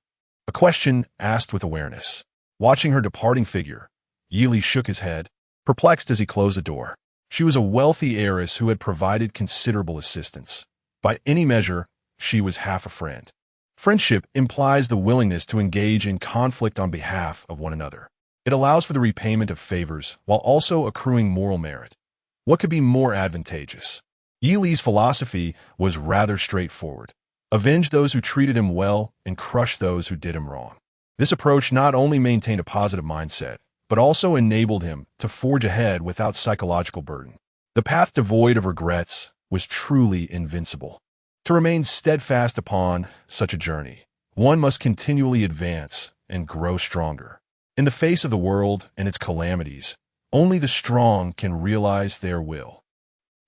A question asked with awareness. Watching her departing figure, Yi Li shook his head, perplexed as he closed the door. She was a wealthy heiress who had provided considerable assistance. By any measure, she was half a friend. Friendship implies the willingness to engage in conflict on behalf of one another. It allows for the repayment of favors while also accruing moral merit. What could be more advantageous? Yi Li's philosophy was rather straightforward. Avenge those who treated him well and crush those who did him wrong. This approach not only maintained a positive mindset, but also enabled him to forge ahead without psychological burden. The path devoid of regrets was truly invincible. To remain steadfast upon such a journey, one must continually advance and grow stronger. In the face of the world and its calamities, only the strong can realize their will.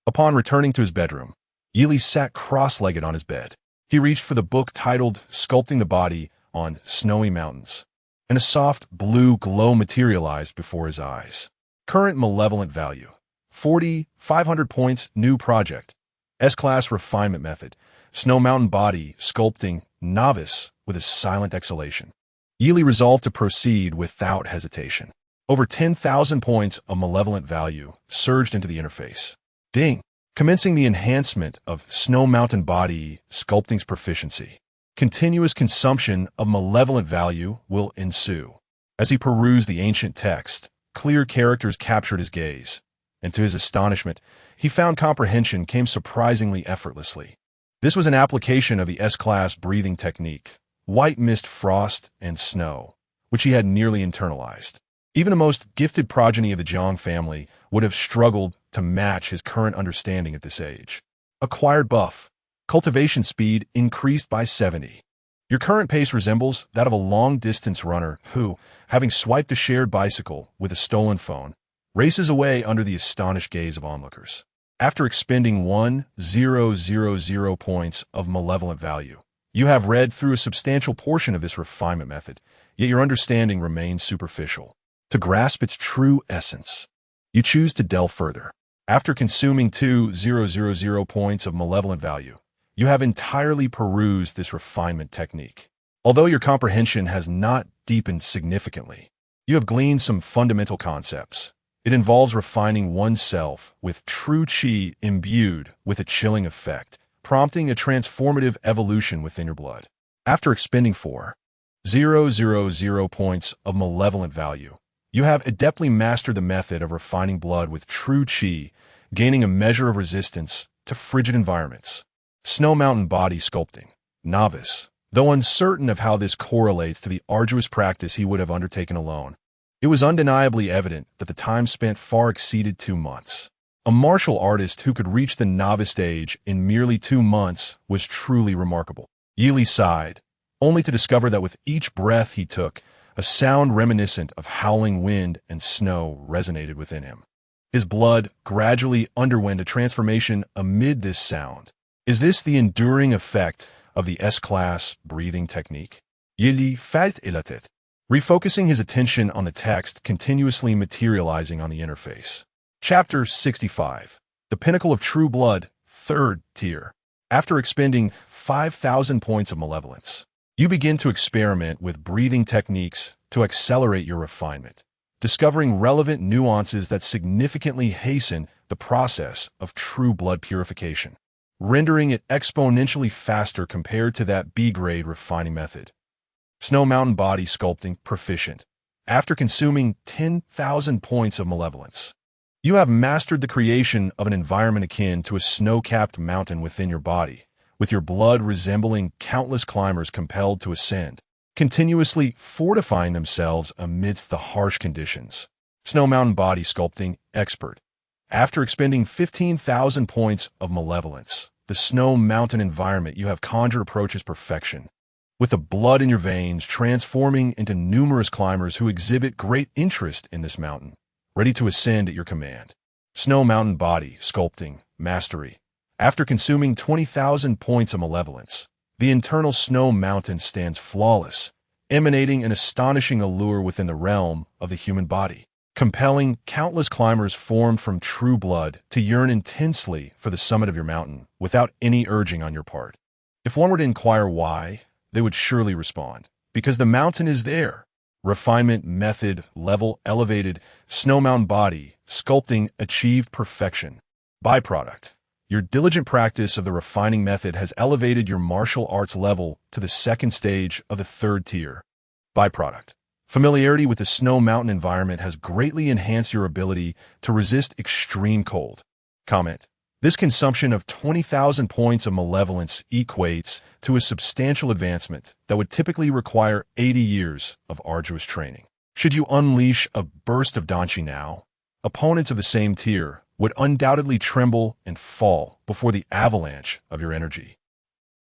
Upon returning to his bedroom, Yi Li sat cross-legged on his bed. He reached for the book titled Sculpting the Body on Snowy Mountains, and a soft blue glow materialized before his eyes. Current malevolent value: 40, 500 points, new project. S-Class refinement method. Snow Mountain body sculpting, novice, with a silent exhalation. Yi Li resolved to proceed without hesitation. Over 10,000 points of malevolent value surged into the interface. Ding! Commencing the enhancement of Snow Mountain body sculpting's proficiency. Continuous consumption of malevolent value will ensue. As he perused the ancient text, clear characters captured his gaze, and to his astonishment, he found comprehension came surprisingly effortlessly. This was an application of the S-Class breathing technique, white mist, frost, and snow, which he had nearly internalized. Even the most gifted progeny of the Jiang family would have struggled to match his current understanding at this age. Acquired buff. Cultivation speed increased by 70. Your current pace resembles that of a long-distance runner who, having swiped a shared bicycle with a stolen phone, races away under the astonished gaze of onlookers. After expending 1,000 points of malevolent value, you have read through a substantial portion of this refinement method, yet your understanding remains superficial. To grasp its true essence, you choose to delve further. After consuming 2,000 points of malevolent value, you have entirely perused this refinement technique. Although your comprehension has not deepened significantly, you have gleaned some fundamental concepts. It involves refining oneself with true qi imbued with a chilling effect, prompting a transformative evolution within your blood. After expending 4,000 points of malevolent value, you have adeptly mastered the method of refining blood with true qi, gaining a measure of resistance to frigid environments. Snow Mountain body sculpting. Novice. Though uncertain of how this correlates to the arduous practice he would have undertaken alone, it was undeniably evident that the time spent far exceeded 2 months. A martial artist who could reach the novice stage in merely 2 months was truly remarkable. Yi Li sighed, only to discover that with each breath he took, a sound reminiscent of howling wind and snow resonated within him. His blood gradually underwent a transformation amid this sound. Is this the enduring effect of the S-Class breathing technique? Yi Li fat ilatit, refocusing his attention on the text continuously materializing on the interface. Chapter 65. The Pinnacle of True Blood, 3rd Tier. After expending 5,000 points of malevolence, you begin to experiment with breathing techniques to accelerate your refinement, discovering relevant nuances that significantly hasten the process of true blood purification, rendering it exponentially faster compared to that B-grade refining method. Snow Mountain body sculpting proficient. After consuming 10,000 points of malevolence, you have mastered the creation of an environment akin to a snow-capped mountain within your body, with your blood resembling countless climbers compelled to ascend, continuously fortifying themselves amidst the harsh conditions. Snow Mountain body sculpting expert. After expending 15,000 points of malevolence, the snow mountain environment you have conjured approaches perfection, with the blood in your veins transforming into numerous climbers who exhibit great interest in this mountain, ready to ascend at your command. Snow Mountain body sculpting mastery. After consuming 20,000 points of malevolence, the internal snow mountain stands flawless, emanating an astonishing allure within the realm of the human body, compelling countless climbers formed from true blood to yearn intensely for the summit of your mountain without any urging on your part. If one were to inquire why, they would surely respond, because the mountain is there. Refinement method level elevated. Snow Mountain body sculpting achieved perfection. Byproduct. Your diligent practice of the refining method has elevated your martial arts level to the second stage of the third tier. Byproduct: familiarity with the snow mountain environment has greatly enhanced your ability to resist extreme cold. Comment: this consumption of 20,000 points of malevolence equates to a substantial advancement that would typically require 80 years of arduous training. Should you unleash a burst of Danchi now, opponents of the same tier would undoubtedly tremble and fall before the avalanche of your energy.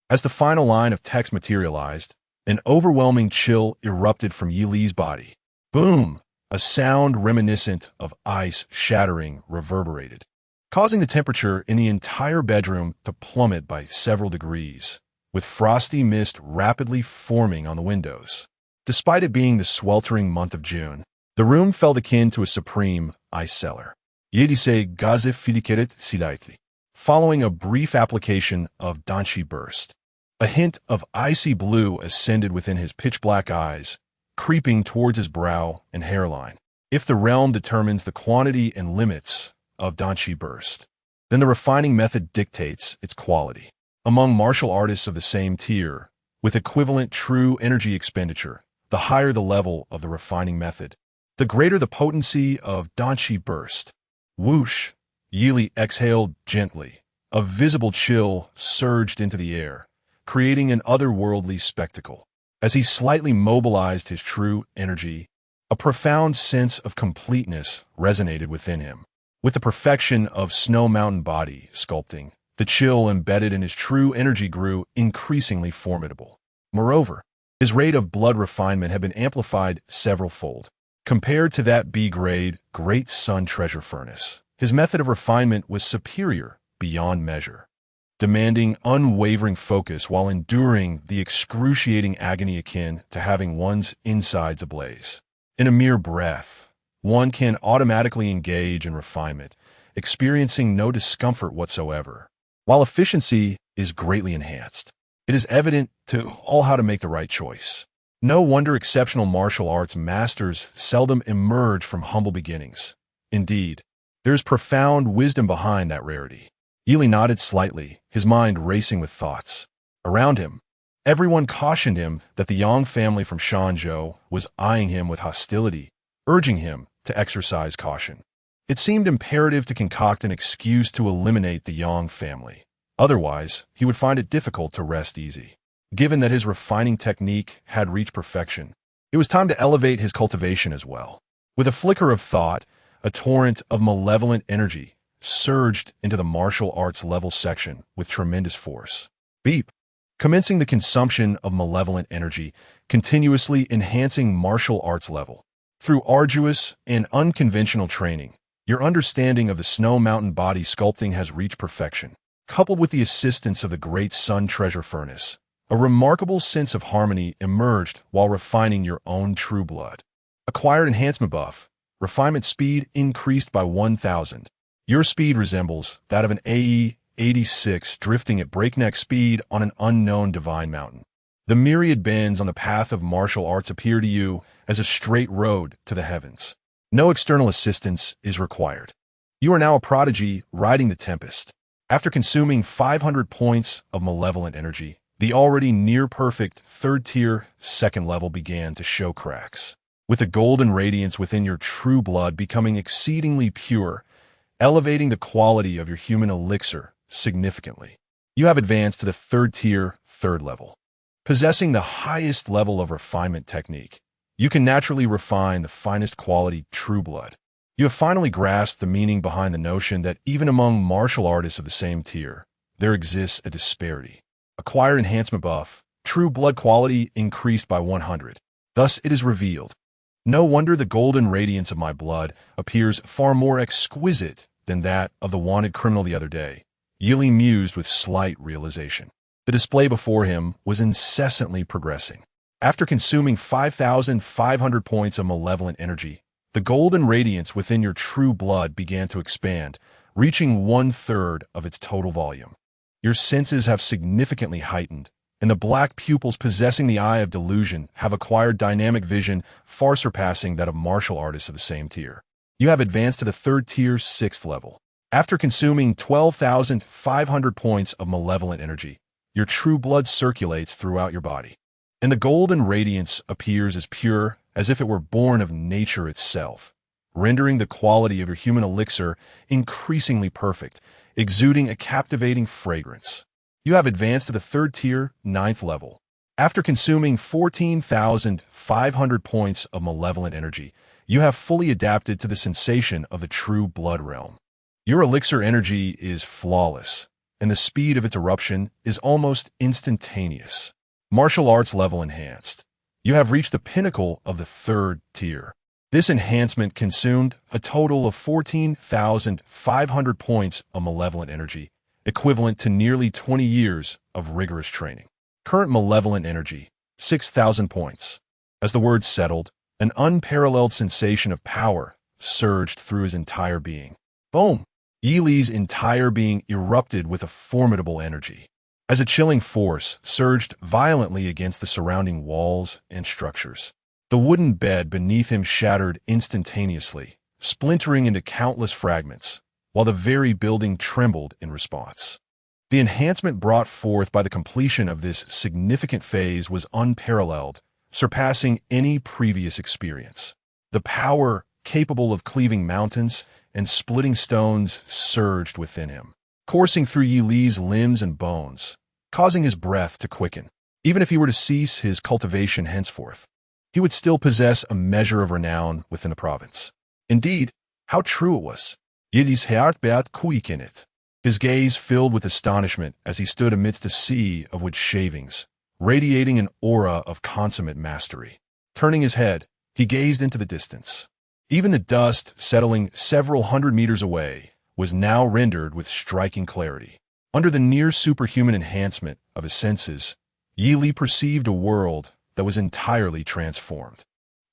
As the final line of text materialized, an overwhelming chill erupted from Yi Li's body. Boom! A sound reminiscent of ice shattering reverberated, causing the temperature in the entire bedroom to plummet by several degrees, with frosty mist rapidly forming on the windows. Despite it being the sweltering month of June, the room felt akin to a supreme ice cellar. Yedise gazif filikeret silaitli. Following a brief application of Danchi burst, a hint of icy blue ascended within his pitch-black eyes, creeping towards his brow and hairline. If the realm determines the quantity and limits of Danchi burst, then the refining method dictates its quality. Among martial artists of the same tier, with equivalent true energy expenditure, the higher the level of the refining method, the greater the potency of Danchi burst. Whoosh! Yi Li exhaled gently. A visible chill surged into the air, creating an otherworldly spectacle. As he slightly mobilized his true energy, a profound sense of completeness resonated within him. With the perfection of snow mountain body sculpting, the chill embedded in his true energy grew increasingly formidable. Moreover, his rate of blood refinement had been amplified several-fold. Compared to that B-grade Great Sun treasure furnace, his method of refinement was superior beyond measure, demanding unwavering focus while enduring the excruciating agony akin to having one's insides ablaze. In a mere breath, one can automatically engage in refinement, experiencing no discomfort whatsoever. While efficiency is greatly enhanced, it is evident to all how to make the right choice. No wonder exceptional martial arts masters seldom emerge from humble beginnings. Indeed, there is profound wisdom behind that rarity. Yi Li nodded slightly, his mind racing with thoughts. Around him, everyone cautioned him that the Yang family from Shanzhou was eyeing him with hostility, urging him to exercise caution. It seemed imperative to concoct an excuse to eliminate the Yang family. Otherwise, he would find it difficult to rest easy. Given that his refining technique had reached perfection, it was time to elevate his cultivation as well. With a flicker of thought, a torrent of malevolent energy surged into the martial arts level section with tremendous force. Beep! Commencing the consumption of malevolent energy, continuously enhancing martial arts level. Through arduous and unconventional training, your understanding of the snow mountain body sculpting has reached perfection. Coupled with the assistance of the Great Sun treasure furnace, a remarkable sense of harmony emerged while refining your own true blood. Acquired enhancement buff. Refinement speed increased by 1,000. Your speed resembles that of an AE-86 drifting at breakneck speed on an unknown divine mountain. The myriad bends on the path of martial arts appear to you as a straight road to the heavens. No external assistance is required. You are now a prodigy riding the tempest. After consuming 500 points of malevolent energy, the already near-perfect third-tier second level began to show cracks, with the golden radiance within your true blood becoming exceedingly pure, elevating the quality of your human elixir significantly. You have advanced to the third-tier third level. Possessing the highest level of refinement technique, you can naturally refine the finest quality true blood. You have finally grasped the meaning behind the notion that even among martial artists of the same tier, there exists a disparity. Acquired enhancement buff, true blood quality increased by 100. Thus it is revealed. No wonder the golden radiance of my blood appears far more exquisite than that of the wanted criminal the other day. Yi Li mused with slight realization. The display before him was incessantly progressing. After consuming 5,500 points of malevolent energy, the golden radiance within your true blood began to expand, reaching 1/3 of its total volume. Your senses have significantly heightened, and the black pupils possessing the eye of delusion have acquired dynamic vision far surpassing that of martial artists of the same tier. You have advanced to the third tier sixth level. After consuming 12,500 points of malevolent energy, your true blood circulates throughout your body, and the golden radiance appears as pure as if it were born of nature itself, rendering the quality of your human elixir increasingly perfect, exuding a captivating fragrance. You have advanced to the third tier, 9th level. After consuming 14,500 points of malevolent energy, you have fully adapted to the sensation of the true blood realm. Your elixir energy is flawless, and the speed of its eruption is almost instantaneous. Martial arts level enhanced. You have reached the pinnacle of the third tier. This enhancement consumed a total of 14,500 points of malevolent energy, equivalent to nearly 20 years of rigorous training. Current malevolent energy, 6,000 points. As the words settled, an unparalleled sensation of power surged through his entire being. Boom! Yi Li's entire being erupted with a formidable energy, as a chilling force surged violently against the surrounding walls and structures. The wooden bed beneath him shattered instantaneously, splintering into countless fragments, while the very building trembled in response. The enhancement brought forth by the completion of this significant phase was unparalleled, surpassing any previous experience. The power capable of cleaving mountains and splitting stones surged within him, coursing through Yi Li's limbs and bones, causing his breath to quicken. Even if he were to cease his cultivation henceforth, he would still possess a measure of renown within the province. Indeed, how true it was. Yi Li's heart beat quick in it. His gaze filled with astonishment as he stood amidst a sea of wood shavings, radiating an aura of consummate mastery. Turning his head, he gazed into the distance. Even the dust settling several hundred meters away was now rendered with striking clarity. Under the near-superhuman enhancement of his senses, Yi Li perceived a world that was entirely transformed.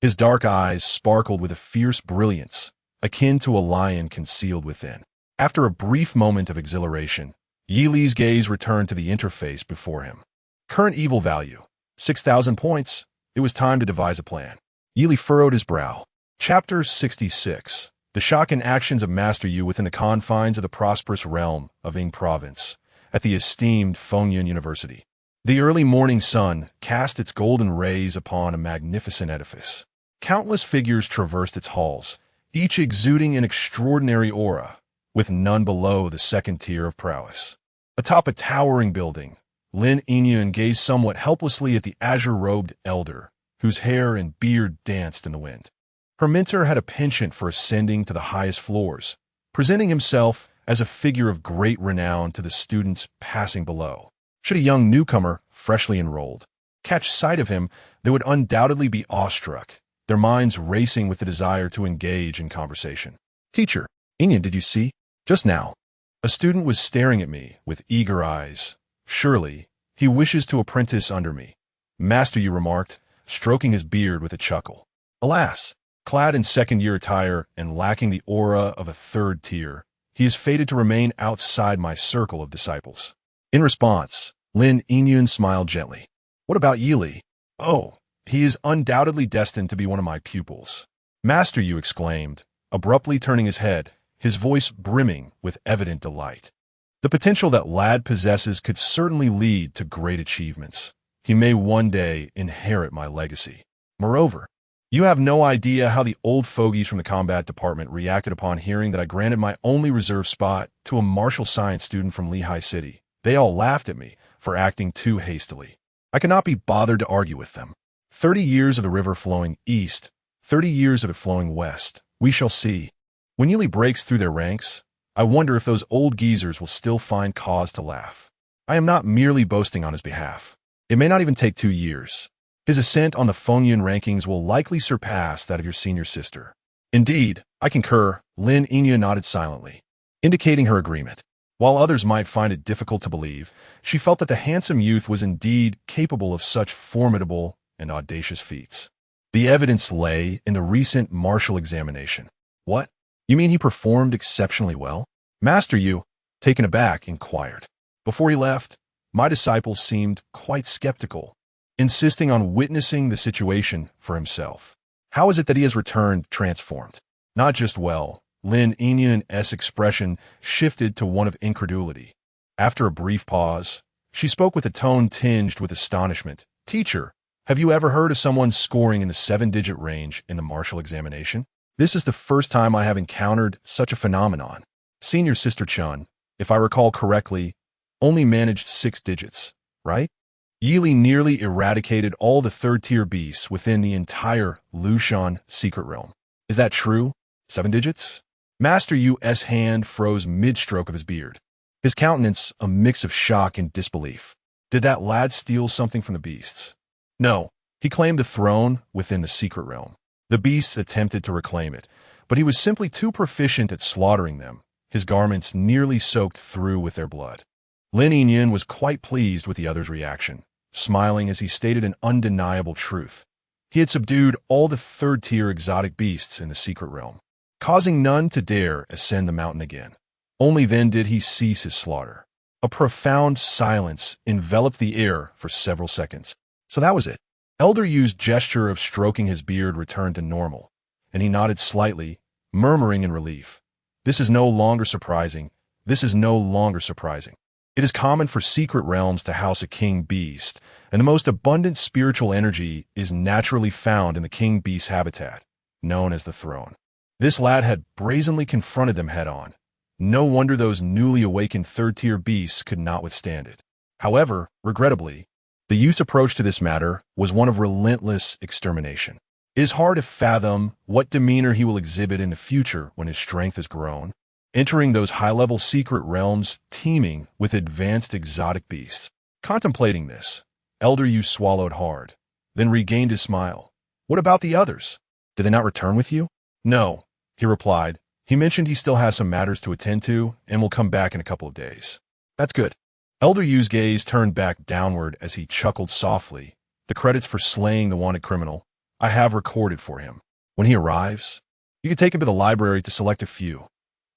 His dark eyes sparkled with a fierce brilliance, akin to a lion concealed within. After a brief moment of exhilaration, Yi Li's gaze returned to the interface before him. Current evil value, 6,000 points. It was time to devise a plan. Yi Li furrowed his brow. Chapter 66. The shock and actions of Master Yu within the confines of the prosperous realm of Ying Province, at the esteemed Fengyun University. The early morning sun cast its golden rays upon a magnificent edifice. Countless figures traversed its halls, each exuding an extraordinary aura, with none below the second tier of prowess. Atop a towering building, Lin Yinyun gazed somewhat helplessly at the azure-robed elder, whose hair and beard danced in the wind. Her mentor had a penchant for ascending to the highest floors, presenting himself as a figure of great renown to the students passing below. Should a young newcomer, freshly enrolled, catch sight of him, they would undoubtedly be awestruck, their minds racing with the desire to engage in conversation. "Teacher, Yinyun, did you see? Just now, a student was staring at me with eager eyes. Surely, he wishes to apprentice under me," Master Yu remarked, stroking his beard with a chuckle. Alas, clad in second-year attire and lacking the aura of a third tier, he is fated to remain outside my circle of disciples. In response, Lin Yinyun smiled gently. "What about Yi Li?" "Oh, he is undoubtedly destined to be one of my pupils," Master Yu exclaimed, abruptly turning his head, his voice brimming with evident delight. "The potential that lad possesses could certainly lead to great achievements. He may one day inherit my legacy. Moreover, you have no idea how the old fogies from the combat department reacted upon hearing that I granted my only reserve spot to a martial science student from Lehigh City. They all laughed at me for acting too hastily. I cannot be bothered to argue with them. 30 years of the river flowing east, 30 years of it flowing west. We shall see. When Yi Li breaks through their ranks, I wonder if those old geezers will still find cause to laugh. I am not merely boasting on his behalf. It may not even take 2 years. His ascent on the Fengyun rankings will likely surpass that of your senior sister." "Indeed, I concur," Lin Yinyun nodded silently, indicating her agreement. While others might find it difficult to believe, she felt that the handsome youth was indeed capable of such formidable and audacious feats. The evidence lay in the recent martial examination. "What? You mean he performed exceptionally well?" Master Yu, taken aback, inquired. Before he left, my disciple seemed quite skeptical, insisting on witnessing the situation for himself. "How is it that he has returned transformed?" "Not just well," Lin Yinyan's expression shifted to one of incredulity. After a brief pause, she spoke with a tone tinged with astonishment. Teacher, have you ever heard of someone scoring in the 7-digit range in the martial examination? This is the first time I have encountered such a phenomenon. Senior Sister Chun, if I recall correctly, only managed 6 digits, right? Yili nearly eradicated all the third-tier beasts within the entire Lushan secret realm. Is that true? 7 digits? Master Yu's hand froze mid-stroke of his beard. His countenance a mix of shock and disbelief. Did that lad steal something from the beasts? No, he claimed the throne within the secret realm. The beasts attempted to reclaim it, but he was simply too proficient at slaughtering them, his garments nearly soaked through with their blood. Lin Yinyan was quite pleased with the other's reaction, smiling as he stated an undeniable truth. He had subdued all the third-tier exotic beasts in the secret realm, causing none to dare ascend the mountain again. Only then did he cease his slaughter. A profound silence enveloped the air for several seconds. So that was it. Elder Yu's gesture of stroking his beard returned to normal, and he nodded slightly, murmuring in relief. This is no longer surprising. This is no longer surprising. It is common for secret realms to house a king beast, and the most abundant spiritual energy is naturally found in the king beast's habitat, known as the throne. This lad had brazenly confronted them head-on. No wonder those newly awakened third-tier beasts could not withstand it. However, regrettably, the youth's approach to this matter was one of relentless extermination. It is hard to fathom what demeanor he will exhibit in the future when his strength has grown, entering those high-level secret realms teeming with advanced exotic beasts. Contemplating this, Elder Yu swallowed hard, then regained his smile. What about the others? Did they not return with you? No, he replied. He mentioned he still has some matters to attend to and will come back in a couple of days. That's good. Elder Yu's gaze turned back downward as he chuckled softly. The credits for slaying the wanted criminal I have recorded for him. When he arrives, you can take him to the library to select a few.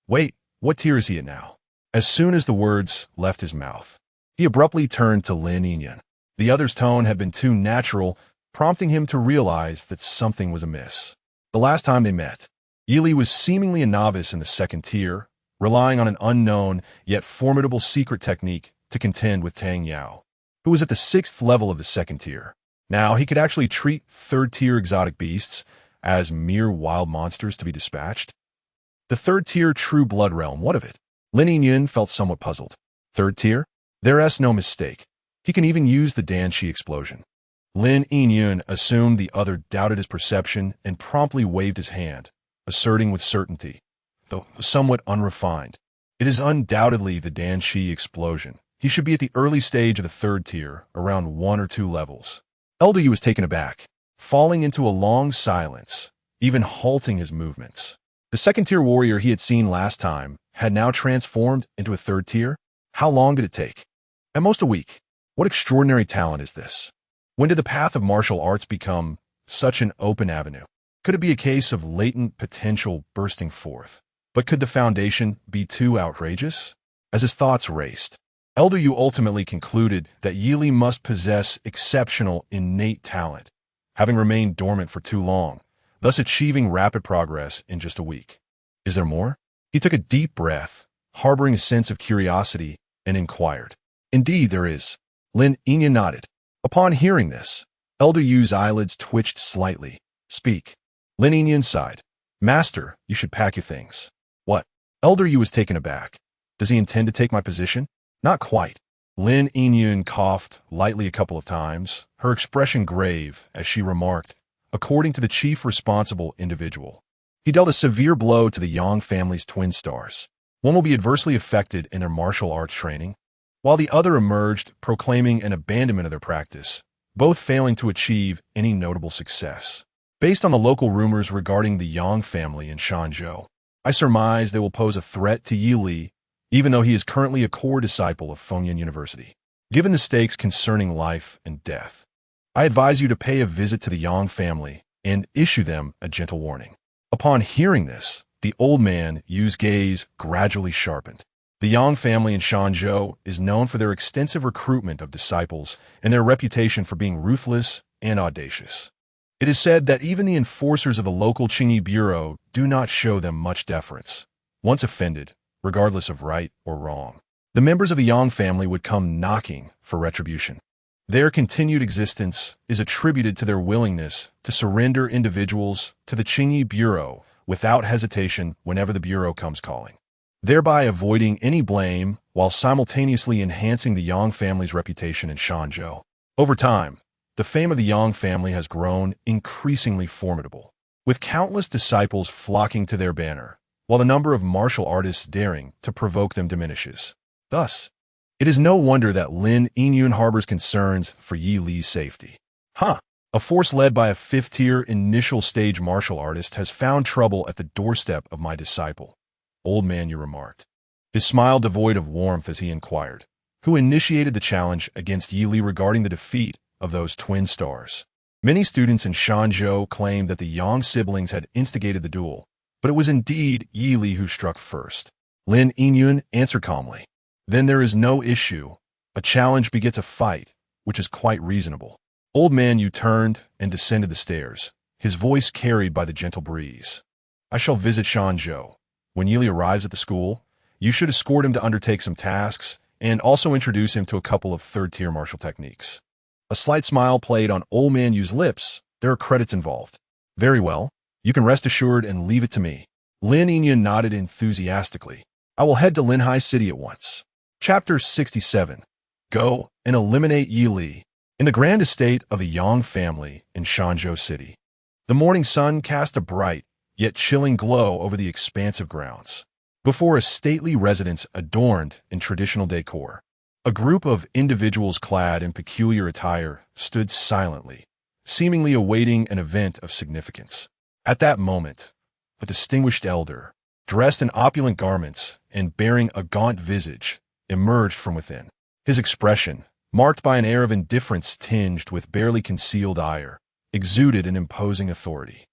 Wait, what tier is he at now? As soon as the words left his mouth, he abruptly turned to Lin Yinyan. The other's tone had been too natural, prompting him to realize that something was amiss. The last time they met, Yili was seemingly a novice in the 2nd tier, relying on an unknown yet formidable secret technique to contend with Tang Yao, who was at the 6th level of the 2nd tier. Now he could actually treat 3rd-tier exotic beasts as mere wild monsters to be dispatched. The 3rd-tier true blood realm, what of it? Lin Yinyan felt somewhat puzzled. 3rd tier? There's no mistake. He can even use the Danshi explosion. Lin Yinyan assumed the other doubted his perception and promptly waved his hand, asserting with certainty, though somewhat unrefined, it is undoubtedly the Danshi explosion. He should be at the early stage of the 3rd tier, around 1 or 2 levels. Elder Yu was taken aback, falling into a long silence, even halting his movements. The 2nd tier warrior he had seen last time had now transformed into a 3rd tier? How long did it take? At most a week. What extraordinary talent is this? When did the path of martial arts become such an open avenue? Could it be a case of latent potential bursting forth? But could the foundation be too outrageous? As his thoughts raced, Elder Yu ultimately concluded that Yili must possess exceptional innate talent, having remained dormant for too long, thus achieving rapid progress in just a week. Is there more? He took a deep breath, harboring a sense of curiosity, and inquired. Indeed, there is. Lin Yinyan nodded. Upon hearing this, Elder Yu's eyelids twitched slightly. Speak. Lin Yinyan sighed. Master, you should pack your things. What? Elder Yu was taken aback. Does he intend to take my position? Not quite. Lin Yinyan coughed lightly a couple of times, her expression grave as she remarked, according to the chief responsible individual. He dealt a severe blow to the Yang family's twin stars. One will be adversely affected in their martial arts training, while the other emerged proclaiming an abandonment of their practice, both failing to achieve any notable success. Based on the local rumors regarding the Yang family in Shanzhou, I surmise they will pose a threat to Yi Li, even though he is currently a core disciple of Fengyan University. Given the stakes concerning life and death, I advise you to pay a visit to the Yang family and issue them a gentle warning. Upon hearing this, the old man Yu's gaze gradually sharpened. The Yang family in Shanzhou is known for their extensive recruitment of disciples and their reputation for being ruthless and audacious. It is said that even the enforcers of the local Qingyi Bureau do not show them much deference. Once offended, regardless of right or wrong, the members of the Yang family would come knocking for retribution. Their continued existence is attributed to their willingness to surrender individuals to the Qingyi Bureau without hesitation whenever the Bureau comes calling, thereby avoiding any blame while simultaneously enhancing the Yang family's reputation in Shanzhou. Over time, the fame of the Yang family has grown increasingly formidable, with countless disciples flocking to their banner, while the number of martial artists daring to provoke them diminishes. Thus, it is no wonder that Lin Yingyun harbors concerns for Yi Li's safety. A force led by a fifth-tier initial stage martial artist has found trouble at the doorstep of my disciple, old man, you remarked. His smile devoid of warmth as he inquired, who initiated the challenge against Yi Li regarding the defeat of those twin stars. Many students in Shanzhou claimed that the Yang siblings had instigated the duel, but it was indeed Yi Li who struck first. Lin Yingyun answered calmly. Then there is no issue. A challenge begets a fight, which is quite reasonable. Old man Yu turned and descended the stairs, his voice carried by the gentle breeze. I shall visit Shanzhou. When Yi Li arrives at the school, you should escort him to undertake some tasks and also introduce him to a couple of third-tier martial techniques. A slight smile played on old man Yu's lips. There are credits involved. Very well. You can rest assured and leave it to me. Lin Yingyun nodded enthusiastically. I will head to Linhai City at once. Chapter 67. Go and eliminate Yi Li. In the grand estate of the Yang family in Shanzhou City, the morning sun cast a bright, yet chilling glow over the expansive grounds. Before a stately residence adorned in traditional decor, a group of individuals clad in peculiar attire stood silently, seemingly awaiting an event of significance. At that moment, a distinguished elder, dressed in opulent garments and bearing a gaunt visage, emerged from within. His expression, marked by an air of indifference tinged with barely concealed ire, exuded an imposing authority.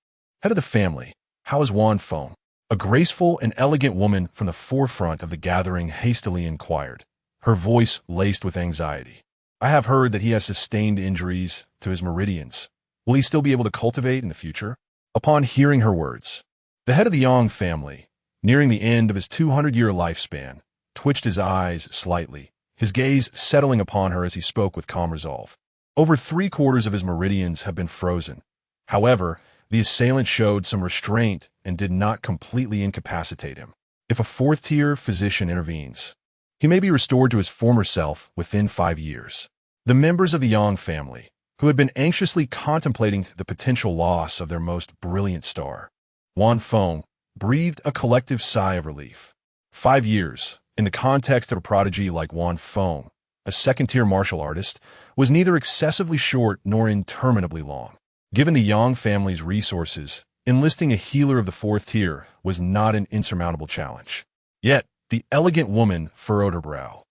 Head of the family, how is Wan Feng? A graceful and elegant woman from the forefront of the gathering hastily inquired, her voice laced with anxiety. I have heard that he has sustained injuries to his meridians. Will he still be able to cultivate in the future? Upon hearing her words, the head of the Yang family, nearing the end of his 200-year lifespan, twitched his eyes slightly, his gaze settling upon her as he spoke with calm resolve. Over 3/4 of his meridians have been frozen. However, the assailant showed some restraint and did not completely incapacitate him. If a fourth-tier physician intervenes, he may be restored to his former self within 5 years. The members of the Yang family, who had been anxiously contemplating the potential loss of their most brilliant star, Wan Feng, breathed a collective sigh of relief. 5 years, in the context of a prodigy like Wan Feng, a second-tier martial artist, was neither excessively short nor interminably long. Given the Yang family's resources, enlisting a healer of the fourth tier was not an insurmountable challenge. Yet, the elegant woman furrowed her brow,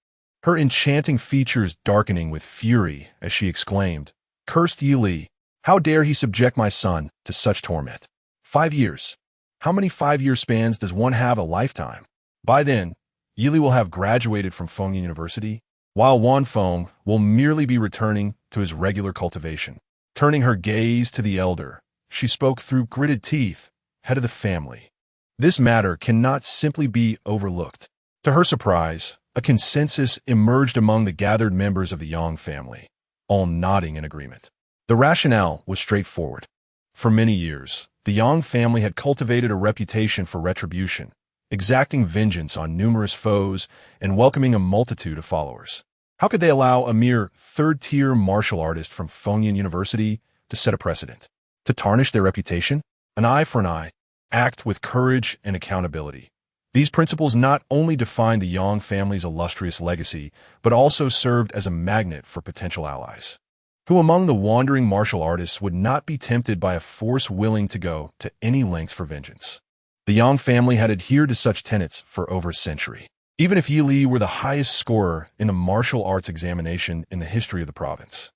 her enchanting features darkening with fury as she exclaimed, Cursed Yi Li, how dare he subject my son to such torment? 5 years. How many 5-year spans does one have a lifetime? By then, Yi Li will have graduated from Fengyan University, while Wan Feng will merely be returning to his regular cultivation. Turning her gaze to the elder, she spoke through gritted teeth, head of the family. This matter cannot simply be overlooked. To her surprise, a consensus emerged among the gathered members of the Yang family, all nodding in agreement. The rationale was straightforward. For many years, the Yang family had cultivated a reputation for retribution, exacting vengeance on numerous foes and welcoming a multitude of followers. How could they allow a mere third-tier martial artist from Fengyan University to set a precedent? To tarnish their reputation? An eye for an eye. Act with courage and accountability. These principles not only defined the Yang family's illustrious legacy, but also served as a magnet for potential allies. Who among the wandering martial artists would not be tempted by a force willing to go to any lengths for vengeance? The Yang family had adhered to such tenets for over a century. Even if Yi Li were the highest scorer in a martial arts examination in the history of the province,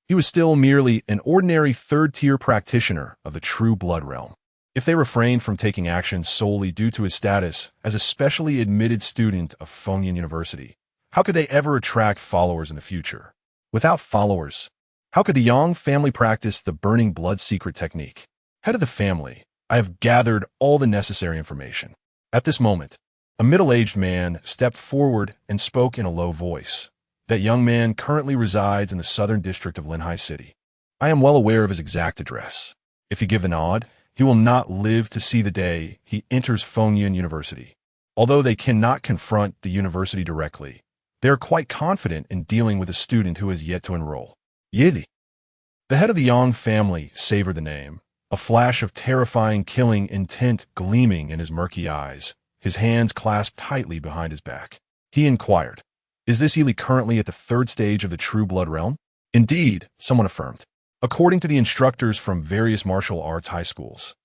he was still merely an ordinary third-tier practitioner of the true blood realm. If they refrained from taking action solely due to his status as a specially admitted student of Fengyan University, how could they ever attract followers in the future? Without followers, How could the Yang family practice the burning blood secret technique? Head of the family, I have gathered all the necessary information. At this moment, a middle-aged man stepped forward and spoke in a low voice. That young man currently resides in the southern district of Linhai City. I am well aware of his exact address. If you give the nod, he will not live to see the day he enters Fengyun University. Although they cannot confront the university directly, they are quite confident in dealing with a student who has yet to enroll. Yidi. The head of the Yang family savored the name, a flash of terrifying killing intent gleaming in his murky eyes, his hands clasped tightly behind his back. He inquired, "Is this Yili currently at the third stage of the True Blood realm?" "Indeed," someone affirmed. "According to the instructors from various martial arts high schools,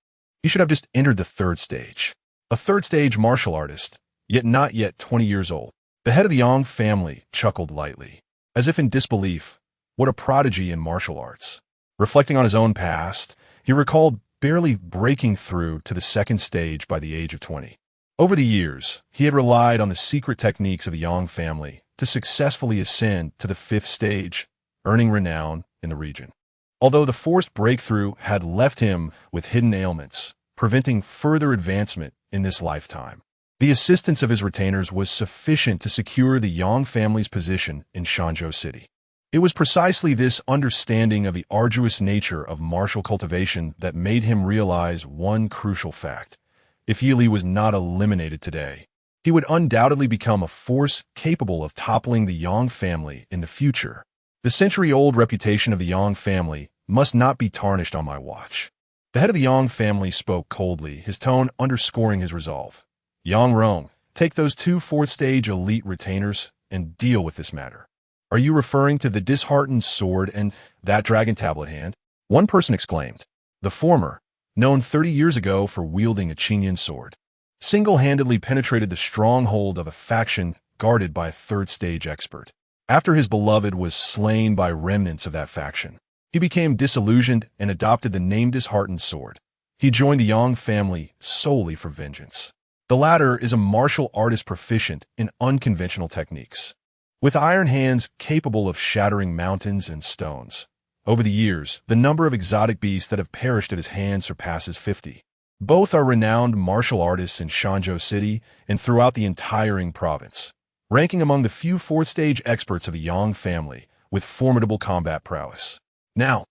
he should have just entered the third stage. A third-stage martial artist, yet not yet 20 years old." The head of the Yang family chuckled lightly, as if in disbelief. What a prodigy in martial arts. Reflecting on his own past, he recalled barely breaking through to the second stage by the age of 20. Over the years, he had relied on the secret techniques of the Yang family to successfully ascend to the fifth stage, earning renown in the region. Although the forced breakthrough had left him with hidden ailments, preventing further advancement in this lifetime, the assistance of his retainers was sufficient to secure the Yang family's position in Shanzhou City. It was precisely this understanding of the arduous nature of martial cultivation that made him realize one crucial fact. If Yili was not eliminated today, he would undoubtedly become a force capable of toppling the Yang family in the future. The century-old reputation of the Yang family must not be tarnished on my watch. The head of the Yang family spoke coldly, his tone underscoring his resolve. "Yang Rong, take those two fourth-stage elite retainers and deal with this matter." "Are you referring to the disheartened sword and that dragon tablet hand?" one person exclaimed. The former, known 30 years ago for wielding a Qingyan sword, single-handedly penetrated the stronghold of a faction guarded by a third-stage expert. After his beloved was slain by remnants of that faction, he became disillusioned and adopted the name Disheartened Sword. He joined the Yang family solely for vengeance. The latter is a martial artist proficient in unconventional techniques, with iron hands capable of shattering mountains and stones. Over the years, the number of exotic beasts that have perished at his hands surpasses 50. Both are renowned martial artists in Shanzhou City and throughout the entire Ying province, ranking among the few fourth-stage experts of the Yang family with formidable combat prowess. Now,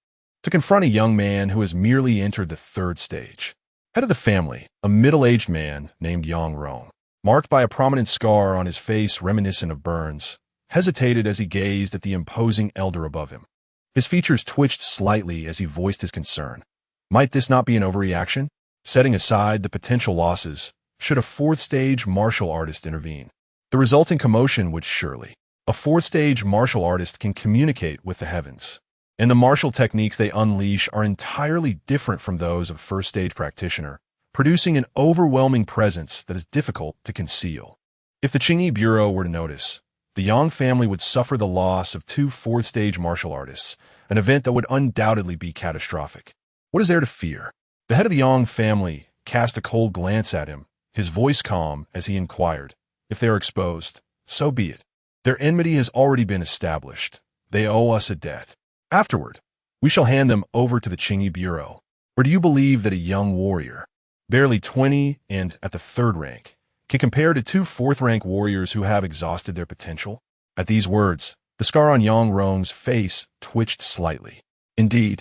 to confront a young man who has merely entered the third stage. Head of the family, a middle-aged man named Yang Rong, marked by a prominent scar on his face reminiscent of burns, hesitated as he gazed at the imposing elder above him. His features twitched slightly as he voiced his concern. Might this not be an overreaction? Setting aside the potential losses, should a fourth-stage martial artist intervene? The resulting commotion would surely. A fourth-stage martial artist can communicate with the heavens, and the martial techniques they unleash are entirely different from those of a first-stage practitioner, producing an overwhelming presence that is difficult to conceal. If the Qingyi Bureau were to notice, the Yang family would suffer the loss of two fourth-stage martial artists, an event that would undoubtedly be catastrophic. What is there to fear? The head of the Yang family cast a cold glance at him, his voice calm as he inquired, "If they are exposed, so be it. Their enmity has already been established. They owe us a debt. Afterward, we shall hand them over to the Qingyi Bureau." Or do you believe that a young warrior, barely 20 and at the third rank, can compare to two fourth-rank warriors who have exhausted their potential? At these words, the scar on Yang Rong's face twitched slightly. Indeed,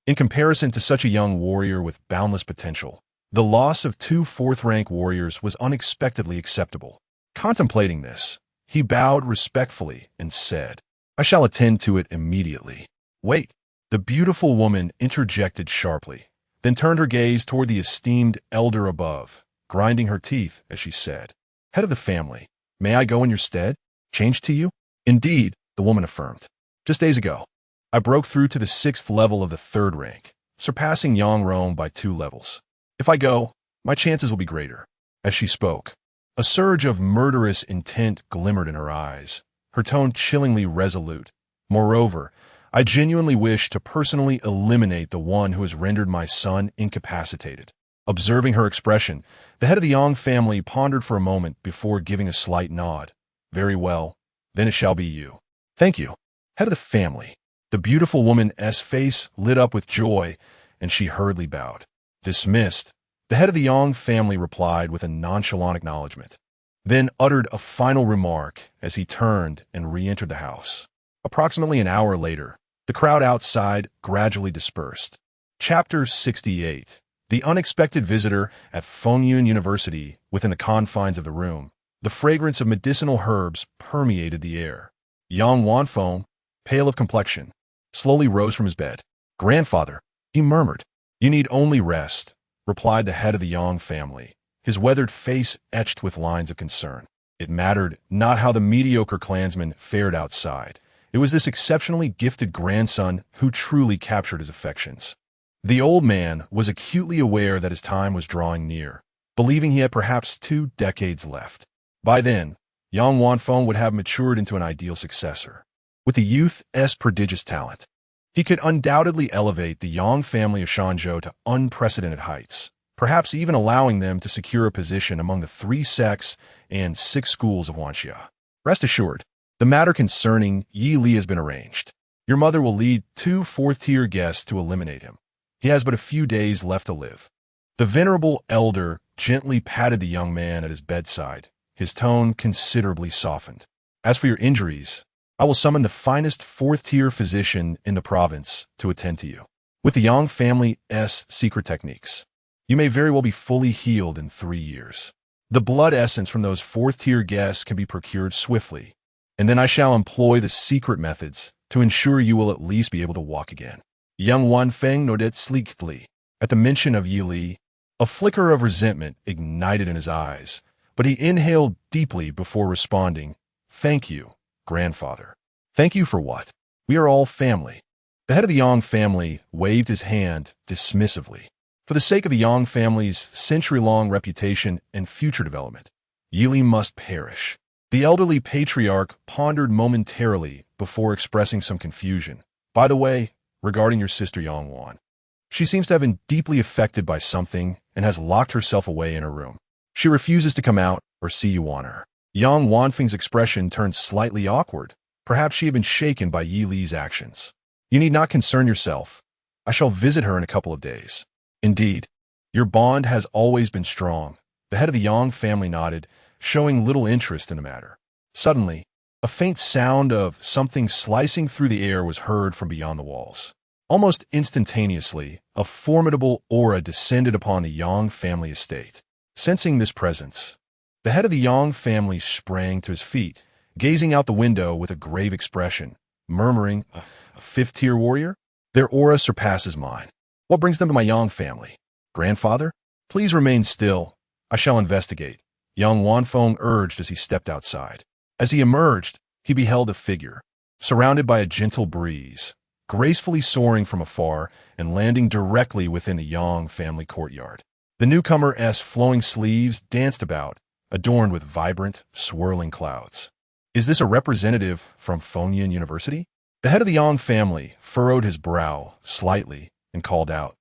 in comparison to such a young warrior with boundless potential, the loss of two fourth-rank warriors was unexpectedly acceptable. Contemplating this, he bowed respectfully and said, "I shall attend to it immediately." "Wait," the beautiful woman interjected sharply, then turned her gaze toward the esteemed elder above, grinding her teeth as she said, "Head of the family, may I go in your stead? Change to you?" "Indeed," the woman affirmed. "Just days ago, I broke through to the 6th level of the third rank, surpassing Yang Rong by 2 levels. If I go, my chances will be greater." As she spoke, a surge of murderous intent glimmered in her eyes, her tone chillingly resolute. "Moreover, I genuinely wish to personally eliminate the one who has rendered my son incapacitated." Observing her expression, the head of the Yang family pondered for a moment before giving a slight nod. "Very well, then it shall be you." "Thank you, head of the family." The beautiful woman's face lit up with joy, and she hurriedly bowed. Dismissed, the head of the Yang family replied with a nonchalant acknowledgement, then uttered a final remark as he turned and re-entered the house. Approximately an hour later, the crowd outside gradually dispersed. Chapter 68. The unexpected visitor at Fengyun University. Within the confines of the room, the fragrance of medicinal herbs permeated the air. Yang Wanfeng, pale of complexion, slowly rose from his bed. "Grandfather," he murmured. "You need only rest," replied the head of the Yang family, his weathered face etched with lines of concern. It mattered not how the mediocre clansman fared outside. It was this exceptionally gifted grandson who truly captured his affections. The old man was acutely aware that his time was drawing near, believing he had perhaps 2 decades left. By then, Yang Wanfeng would have matured into an ideal successor. With the youth's prodigious talent, he could undoubtedly elevate the Yang family of Shanzhou to unprecedented heights, perhaps even allowing them to secure a position among the 3 sects and 6 schools of Wanxia. Rest assured, the matter concerning Yi Li has been arranged. Your mother will lead 2 fourth-tier guests to eliminate him. He has but a few days left to live. The venerable elder gently patted the young man at his bedside, his tone considerably softened. As for your injuries, I will summon the finest 4th-tier physician in the province to attend to you. With the Yang family's secret techniques, you may very well be fully healed in 3 years. The blood essence from those 4th-tier guests can be procured swiftly, and then I shall employ the secret methods to ensure you will at least be able to walk again. Young Wanfeng nodded sleekly. At the mention of Yi Li, a flicker of resentment ignited in his eyes, but he inhaled deeply before responding, "Thank you, grandfather." "Thank you for what? We are all family." The head of the Yang family waved his hand dismissively. For the sake of the Yang family's century-long reputation and future development, Yi Li must perish. The elderly patriarch pondered momentarily before expressing some confusion. "By the way, regarding your sister Yang Wan, she seems to have been deeply affected by something and has locked herself away in her room. She refuses to come out or see you on her." Yang Wanfeng's expression turned slightly awkward. Perhaps she had been shaken by Yi Li's actions. "You need not concern yourself. I shall visit her in a couple of days." "Indeed, your bond has always been strong." The head of the Yang family nodded, showing little interest in the matter. Suddenly, a faint sound of something slicing through the air was heard from beyond the walls. Almost instantaneously, a formidable aura descended upon the Yang family estate. Sensing this presence, the head of the Yang family sprang to his feet, gazing out the window with a grave expression, murmuring, "A 5th-tier warrior? Their aura surpasses mine. What brings them to my Yang family? Grandfather, please remain still. I shall investigate," Yang Wanfeng urged as he stepped outside. As he emerged, he beheld a figure, surrounded by a gentle breeze, gracefully soaring from afar and landing directly within the Yang family courtyard. The newcomer's flowing sleeves danced about, adorned with vibrant, swirling clouds. "Is this a representative from Fengyun University?" The head of the Yang family furrowed his brow slightly and called out,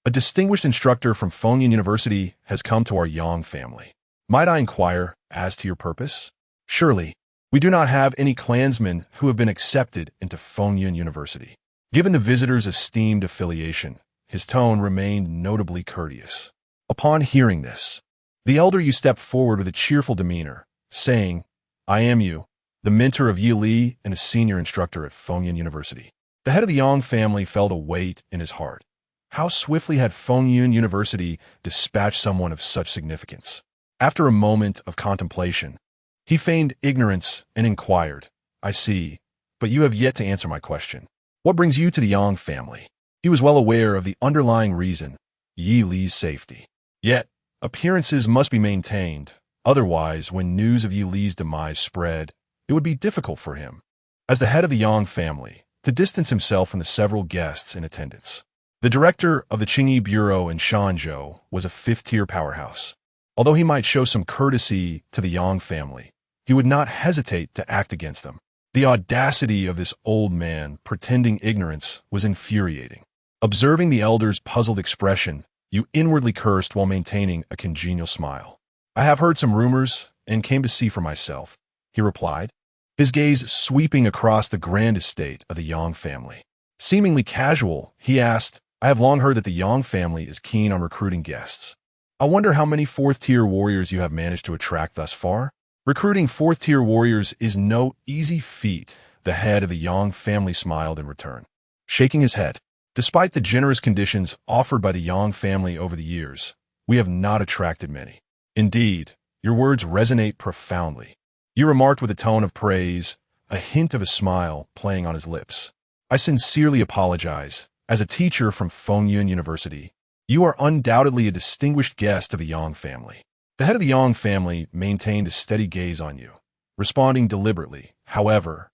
"A distinguished instructor from Fengyun University has come to our Yang family. Might I inquire as to your purpose?" "Surely, we do not have any clansmen who have been accepted into Fengyun University." Given the visitor's esteemed affiliation, his tone remained notably courteous. Upon hearing this, the elder Yu stepped forward with a cheerful demeanor, saying, "I am Yu, the mentor of Yi Li and a senior instructor at Fengyun University." The head of the Yang family felt a weight in his heart. How swiftly had Fengyun University dispatched someone of such significance? After a moment of contemplation, he feigned ignorance and inquired, "I see, but you have yet to answer my question. What brings you to the Yang family?" He was well aware of the underlying reason, Yi Li's safety. Yet, appearances must be maintained. Otherwise, when news of Yi Li's demise spread, it would be difficult for him, as the head of the Yang family, to distance himself from the several guests in attendance. The director of the Qingyi Bureau in Shanzhou was a 5th-tier powerhouse. Although he might show some courtesy to the Yang family, he would not hesitate to act against them. The audacity of this old man pretending ignorance was infuriating. Observing the elder's puzzled expression, Yu inwardly cursed while maintaining a congenial smile. "I have heard some rumors and came to see for myself," he replied, his gaze sweeping across the grand estate of the Yang family. Seemingly casual, he asked, I have long heard that the Yang family is keen on recruiting guests. I wonder how many fourth-tier warriors you have managed to attract thus far? Recruiting fourth-tier warriors is no easy feat, the head of the Yang family smiled in return, shaking his head. Despite the generous conditions offered by the Yang family over the years, we have not attracted many. Indeed, your words resonate profoundly. You remarked with a tone of praise, a hint of a smile playing on his lips. I sincerely apologize. As a teacher from Fengyun University, you are undoubtedly a distinguished guest of the Yang family. The head of the Yang family maintained a steady gaze on you, responding deliberately. However,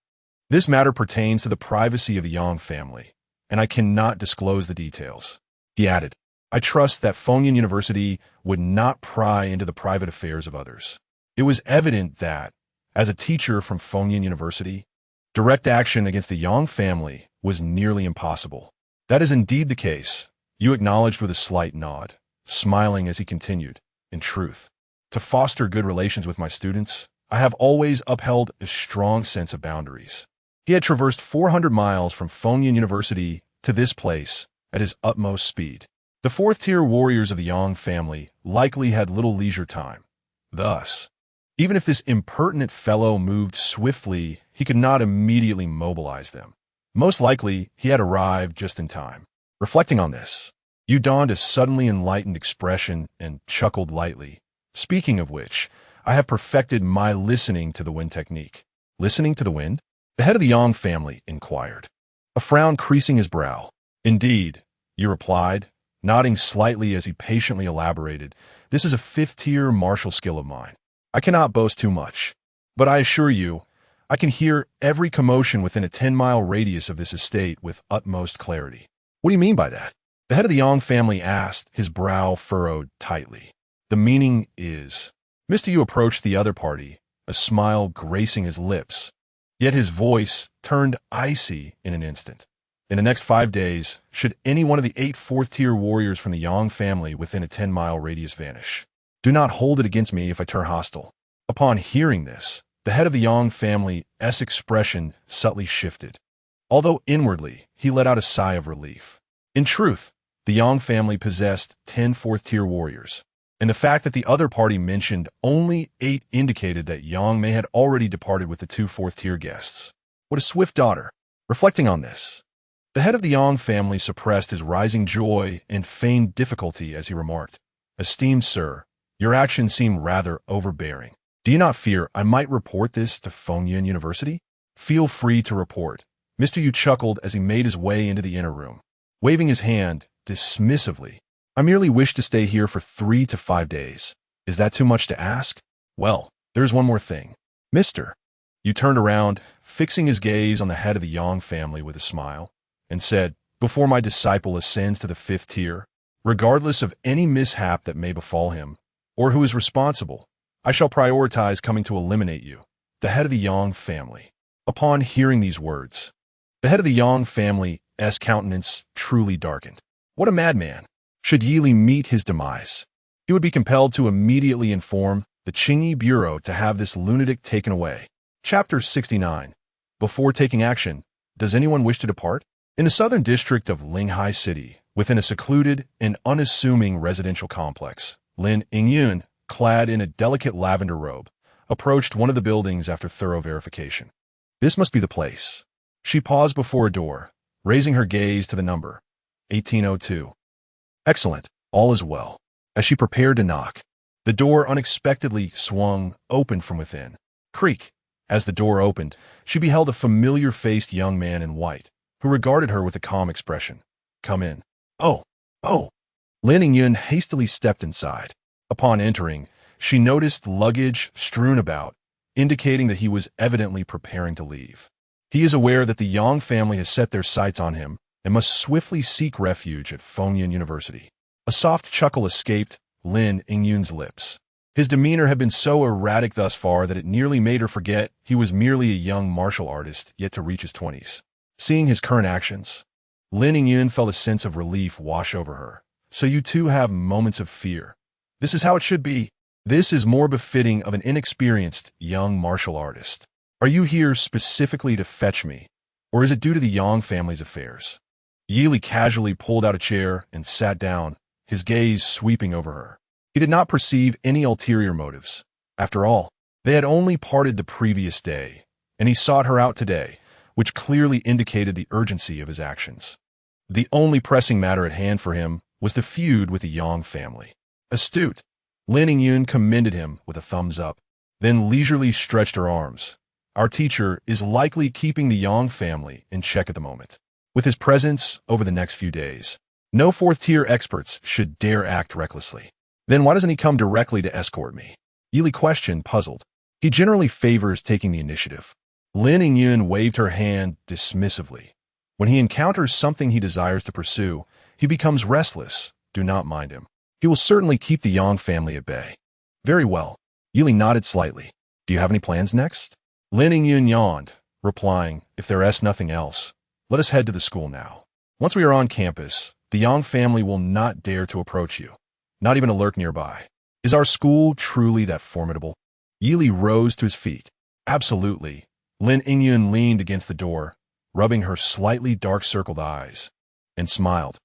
this matter pertains to the privacy of the Yang family, and I cannot disclose the details. He added, I trust that Fengyun University would not pry into the private affairs of others. It was evident that, as a teacher from Fengyun University, direct action against the Yang family was nearly impossible. That is indeed the case, you acknowledged with a slight nod, smiling as he continued. In truth, to foster good relations with my students, I have always upheld a strong sense of boundaries. He had traversed 400 miles from Fengyun University to this place at his utmost speed. The fourth-tier warriors of the Yang family likely had little leisure time. Thus, even if this impertinent fellow moved swiftly, he could not immediately mobilize them. Most likely, he had arrived just in time. Reflecting on this, you donned a suddenly enlightened expression and chuckled lightly. Speaking of which, I have perfected my listening to the wind technique. Listening to the wind? The head of the Yang family inquired, a frown creasing his brow. Indeed, you replied, nodding slightly as he patiently elaborated. This is a fifth-tier martial skill of mine. I cannot boast too much, but I assure you, I can hear every commotion within a 10-mile radius of this estate with utmost clarity. What do you mean by that? The head of the Yang family asked, his brow furrowed tightly. The meaning is, Mr. Yu approached the other party, a smile gracing his lips, yet his voice turned icy in an instant. In the next 5 days, should any one of the 8 fourth-tier warriors from the Yang family within a 10-mile radius vanish, do not hold it against me if I turn hostile. Upon hearing this, the head of the Yang family's expression subtly shifted, although inwardly he let out a sigh of relief. In truth, the Yang family possessed 10 fourth-tier warriors, and the fact that the other party mentioned only 8 indicated that Yang may had already departed with the 2 fourth-tier guests. What a swift daughter! Reflecting on this, the head of the Yang family suppressed his rising joy and feigned difficulty as he remarked, Esteemed sir, your actions seem rather overbearing. Do you not fear I might report this to Fengyun University? Feel free to report. Mr. Yu chuckled as he made his way into the inner room, waving his hand dismissively. I merely wish to stay here for 3 to 5 days. Is that too much to ask? Well, there's one more thing. Mister. Yu turned around, fixing his gaze on the head of the Yang family with a smile, and said, Before my disciple ascends to the 5th tier, regardless of any mishap that may befall him, or who is responsible, I shall prioritize coming to eliminate you, the head of the Yang family. Upon hearing these words, the head of the Yang family's countenance truly darkened. What a madman! Should Yili meet his demise, he would be compelled to immediately inform the Qingyi Bureau to have this lunatic taken away. Chapter 69. Before taking action, does anyone wish to depart? In the southern district of Linghai City, within a secluded and unassuming residential complex, Lin Yingyun, clad in a delicate lavender robe, approached one of the buildings after thorough verification. This must be the place. She paused before a door, raising her gaze to the number, 1802. Excellent, all is well. As she prepared to knock, the door unexpectedly swung open from within. Creak. As the door opened, she beheld a familiar-faced young man in white, who regarded her with a calm expression. Come in. Oh. Lin Yingyun hastily stepped inside. Upon entering, she noticed luggage strewn about, indicating that he was evidently preparing to leave. He is aware that the Yang family has set their sights on him and must swiftly seek refuge at Fengyun University. A soft chuckle escaped Lin Yingyun's lips. His demeanor had been so erratic thus far that it nearly made her forget he was merely a young martial artist yet to reach his 20s. Seeing his current actions, Lin Yingyun felt a sense of relief wash over her. So you too have moments of fear. This is how it should be. This is more befitting of an inexperienced young martial artist. Are you here specifically to fetch me, Or is it due to the Yang family's affairs? Yili casually pulled out a chair and sat down, his gaze sweeping over her. He did not perceive any ulterior motives. After all, they had only parted the previous day, and he sought her out today, which clearly indicated the urgency of his actions. The only pressing matter at hand for him was the feud with the Yang family. Astute. Lin Yingyun commended him with a thumbs up, then leisurely stretched her arms. Our teacher is likely keeping the Yang family in check at the moment. With his presence over the next few days, no fourth-tier experts should dare act recklessly. Then why doesn't he come directly to escort me? Yili questioned, puzzled. He generally favors taking the initiative. Lin Yingyun waved her hand dismissively. When he encounters something he desires to pursue, he becomes restless. Do not mind him. He will certainly keep the Yang family at bay. Very well. Yili nodded slightly. Do you have any plans next? Lin Yingyun yawned, replying, if there is nothing else, let us head to the school now. Once we are on campus, the Yang family will not dare to approach you, not even a lurk nearby. Is our school truly that formidable? Yili rose to his feet. Absolutely. Lin Yingyun leaned against the door, rubbing her slightly dark-circled eyes, and smiled.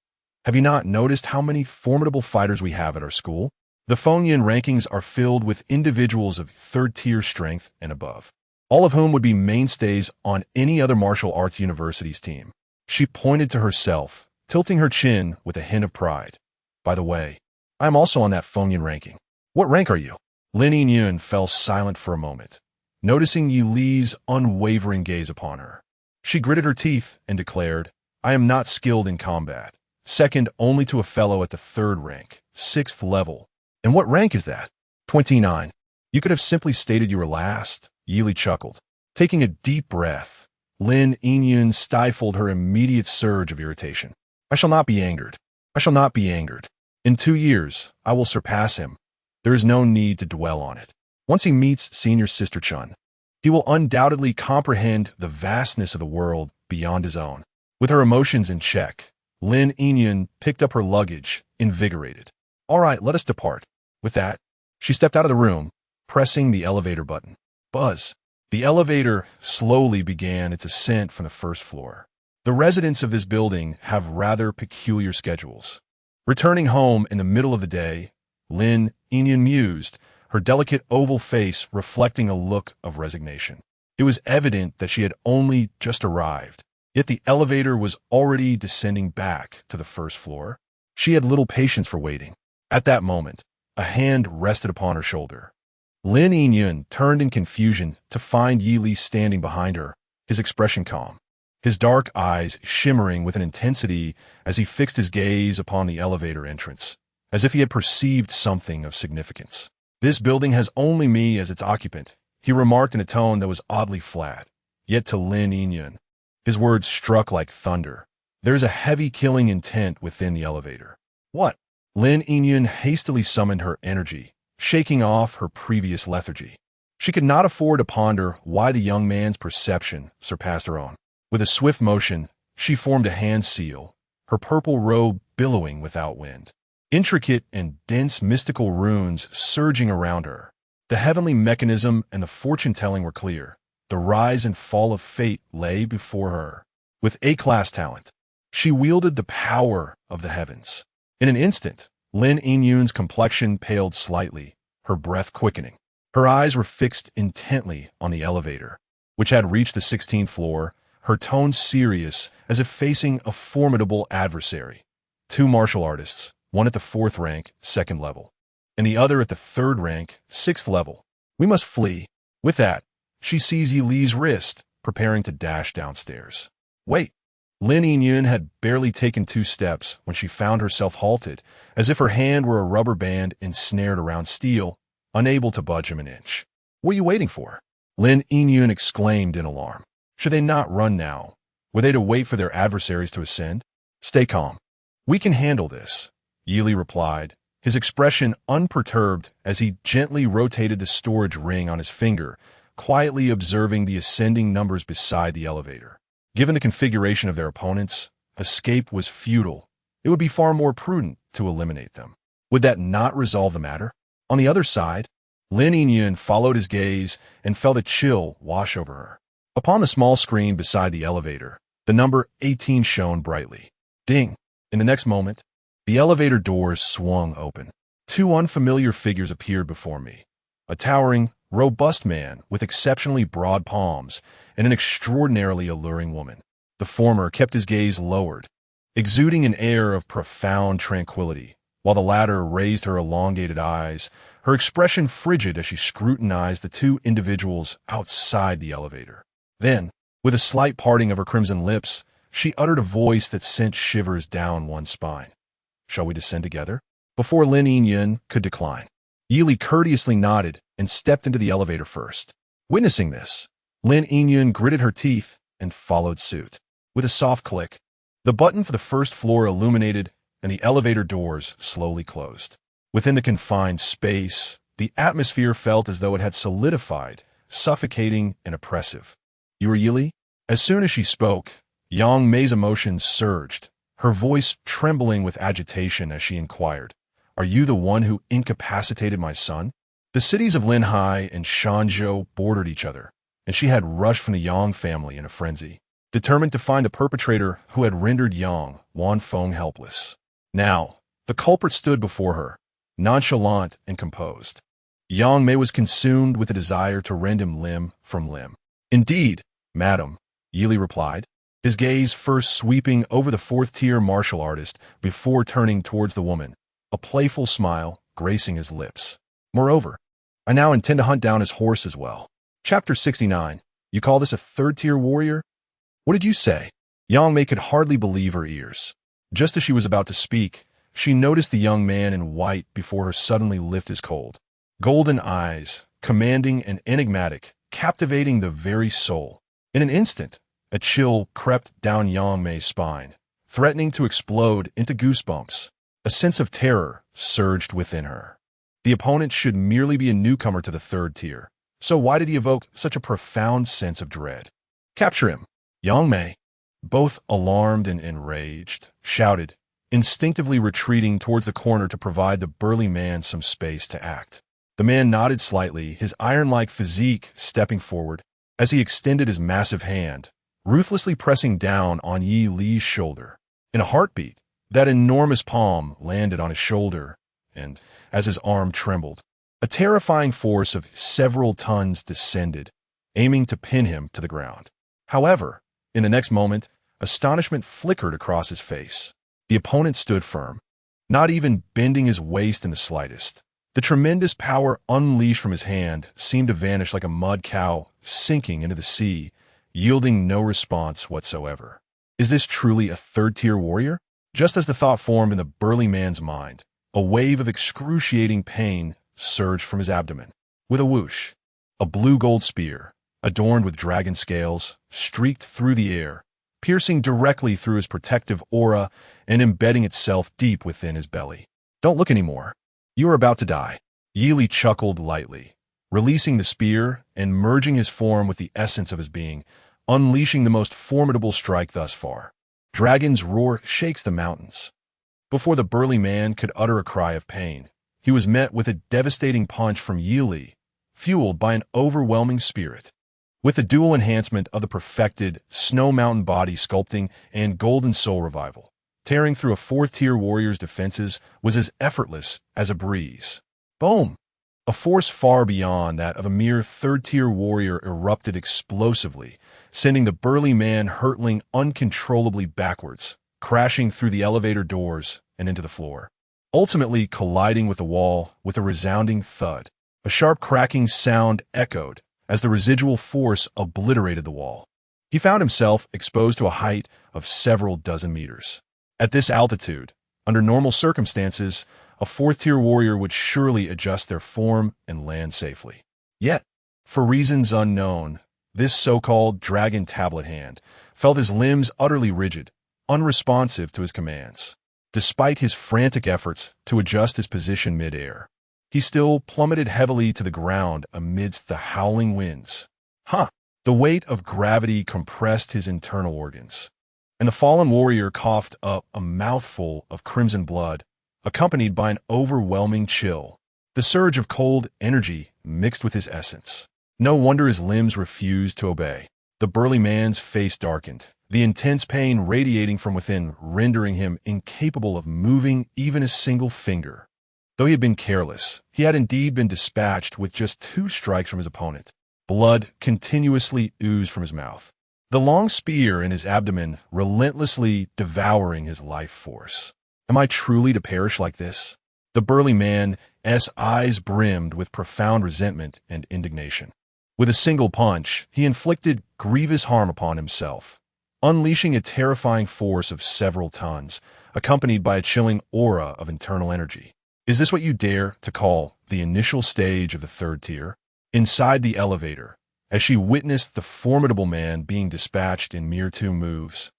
Have you not noticed how many formidable fighters we have at our school? The Fengyan rankings are filled with individuals of third-tier strength and above, all of whom would be mainstays on any other martial arts university's team. She pointed to herself, tilting her chin with a hint of pride. By the way, I am also on that Fengyan ranking. What rank are you? Lin Yingyun fell silent for a moment, noticing Yili's unwavering gaze upon her. She gritted her teeth and declared, I am not skilled in combat, second only to a fellow at the 3rd rank, 6th level. And what rank is that? 29. You could have simply stated you were last. Yili chuckled. Taking a deep breath, Lin Yingyun stifled her immediate surge of irritation. I shall not be angered. I shall not be angered. In 2 years, I will surpass him. There is no need to dwell on it. Once he meets senior Sister Chun, he will undoubtedly comprehend the vastness of the world beyond his own. With her emotions in check, Lin Yingyun picked up her luggage, invigorated. All right, let us depart. With that, she stepped out of the room, pressing the elevator button. Buzz. The elevator slowly began its ascent from the 1st floor. The residents of this building have rather peculiar schedules. Returning home in the middle of the day, Lin Yingyun mused, her delicate oval face reflecting a look of resignation. It was evident that she had only just arrived, yet the elevator was already descending back to the 1st floor. She had little patience for waiting. At that moment, a hand rested upon her shoulder. Lin Yingyun turned in confusion to find Yili standing behind her, his expression calm, his dark eyes shimmering with an intensity as he fixed his gaze upon the elevator entrance, as if he had perceived something of significance. This building has only me as its occupant, he remarked in a tone that was oddly flat, yet to Lin Yingyun, his words struck like thunder. There is a heavy killing intent within the elevator. What? Lin Yingyun hastily summoned her energy, shaking off her previous lethargy. She could not afford to ponder why the young man's perception surpassed her own. With a swift motion, she formed a hand seal, her purple robe billowing without wind. Intricate and dense mystical runes surging around her. The heavenly mechanism and the fortune-telling were clear. The rise and fall of fate lay before her. With A-class talent, she wielded the power of the heavens. In an instant, Lin Yingyun's complexion paled slightly, her breath quickening. Her eyes were fixed intently on the elevator, which had reached the 16th floor, her tone serious as if facing a formidable adversary. 2 martial artists, one at the 4th rank, 2nd level, and the other at the 3rd rank, 6th level. We must flee. With that, she seized Yili's wrist, preparing to dash downstairs. Wait. Lin Yingyun had barely taken 2 steps when she found herself halted, as if her hand were a rubber band ensnared around steel, unable to budge him an inch. What are you waiting for? Lin Yingyun exclaimed in alarm. Should they not run now? Were they to wait for their adversaries to ascend? Stay calm. We can handle this, Yili replied, his expression unperturbed as he gently rotated the storage ring on his finger, quietly observing the ascending numbers beside the elevator. Given the configuration of their opponents, escape was futile. It would be far more prudent to eliminate them. Would that not resolve the matter? On the other side, Lin Yingyun followed his gaze and felt a chill wash over her. Upon the small screen beside the elevator, the number 18 shone brightly. Ding! In the next moment, the elevator doors swung open. Two unfamiliar figures appeared before me. A towering, robust man with exceptionally broad palms and an extraordinarily alluring woman. The former kept his gaze lowered, exuding an air of profound tranquility, while the latter raised her elongated eyes, her expression frigid as she scrutinized the two individuals outside the elevator. Then, with a slight parting of her crimson lips, she uttered a voice that sent shivers down one's spine. "Shall we descend together?" Before Lin Yingyun could decline, Yili courteously nodded and stepped into the elevator first. Witnessing this, Lin Yingyun gritted her teeth and followed suit. With a soft click, the button for the first floor illuminated and the elevator doors slowly closed. Within the confined space, the atmosphere felt as though it had solidified, suffocating and oppressive. "You are Yili?" As soon as she spoke, Yang Mei's emotions surged, her voice trembling with agitation as she inquired, "Are you the one who incapacitated my son?" The cities of Linhai and Shanzhou bordered each other, and she had rushed from the Yang family in a frenzy, determined to find the perpetrator who had rendered Yang Wanfeng helpless. Now, the culprit stood before her, nonchalant and composed. Yang Mei was consumed with a desire to rend him limb from limb. "Indeed, madam," Yili replied, his gaze first sweeping over the fourth-tier martial artist before turning towards the woman, a playful smile gracing his lips. "Moreover, I now intend to hunt down his horse as well." Chapter 69. You call this a third-tier warrior? What did you say? Yang Mei could hardly believe her ears. Just as she was about to speak, she noticed the young man in white before her suddenly lift his cold, golden eyes, commanding and enigmatic, captivating the very soul. In an instant, a chill crept down Yang Mei's spine, threatening to explode into goosebumps. A sense of terror surged within her. The opponent should merely be a newcomer to the third tier, so why did he evoke such a profound sense of dread? "Capture him!" Yang Mei, both alarmed and enraged, shouted, instinctively retreating towards the corner to provide the burly man some space to act. The man nodded slightly, his iron-like physique stepping forward as he extended his massive hand, ruthlessly pressing down on Yi Li's shoulder. In a heartbeat, that enormous palm landed on his shoulder, and, as his arm trembled, a terrifying force of several tons descended, aiming to pin him to the ground. However, in the next moment, astonishment flickered across his face. The opponent stood firm, not even bending his waist in the slightest. The tremendous power unleashed from his hand seemed to vanish like a mud cow sinking into the sea, yielding no response whatsoever. Is this truly a third-tier warrior? Just as the thought formed in the burly man's mind, a wave of excruciating pain surged from his abdomen. With a whoosh, a blue-gold spear, adorned with dragon scales, streaked through the air, piercing directly through his protective aura and embedding itself deep within his belly. "Don't look anymore. You are about to die." Yili chuckled lightly, releasing the spear and merging his form with the essence of his being, unleashing the most formidable strike thus far. Dragon's roar shakes the mountains. Before the burly man could utter a cry of pain, he was met with a devastating punch from Yili, fueled by an overwhelming spirit. With the dual enhancement of the perfected Snow Mountain body sculpting and Golden Soul revival, tearing through a fourth-tier warrior's defenses was as effortless as a breeze. Boom! A force far beyond that of a mere third-tier warrior erupted explosively, sending the burly man hurtling uncontrollably backwards, crashing through the elevator doors and into the floor, ultimately colliding with the wall with a resounding thud. A sharp cracking sound echoed as the residual force obliterated the wall. He found himself exposed to a height of several dozen meters. At this altitude, under normal circumstances, a fourth-tier warrior would surely adjust their form and land safely. Yet, for reasons unknown, this so-called dragon tablet hand felt his limbs utterly rigid, unresponsive to his commands. Despite his frantic efforts to adjust his position mid-air, he still plummeted heavily to the ground amidst the howling winds. The weight of gravity compressed his internal organs, and the fallen warrior coughed up a mouthful of crimson blood, accompanied by an overwhelming chill. The surge of cold energy mixed with his essence. No wonder his limbs refused to obey. The burly man's face darkened, the intense pain radiating from within, rendering him incapable of moving even a single finger. Though he had been careless, he had indeed been dispatched with just 2 strikes from his opponent. Blood continuously oozed from his mouth, the long spear in his abdomen relentlessly devouring his life force. Am I truly to perish like this? The burly man's eyes brimmed with profound resentment and indignation. With a single punch, he inflicted grievous harm upon himself, unleashing a terrifying force of several tons, accompanied by a chilling aura of internal energy. Is this what you dare to call the initial stage of the 3rd tier? Inside the elevator, as she witnessed the formidable man being dispatched in mere 2 moves,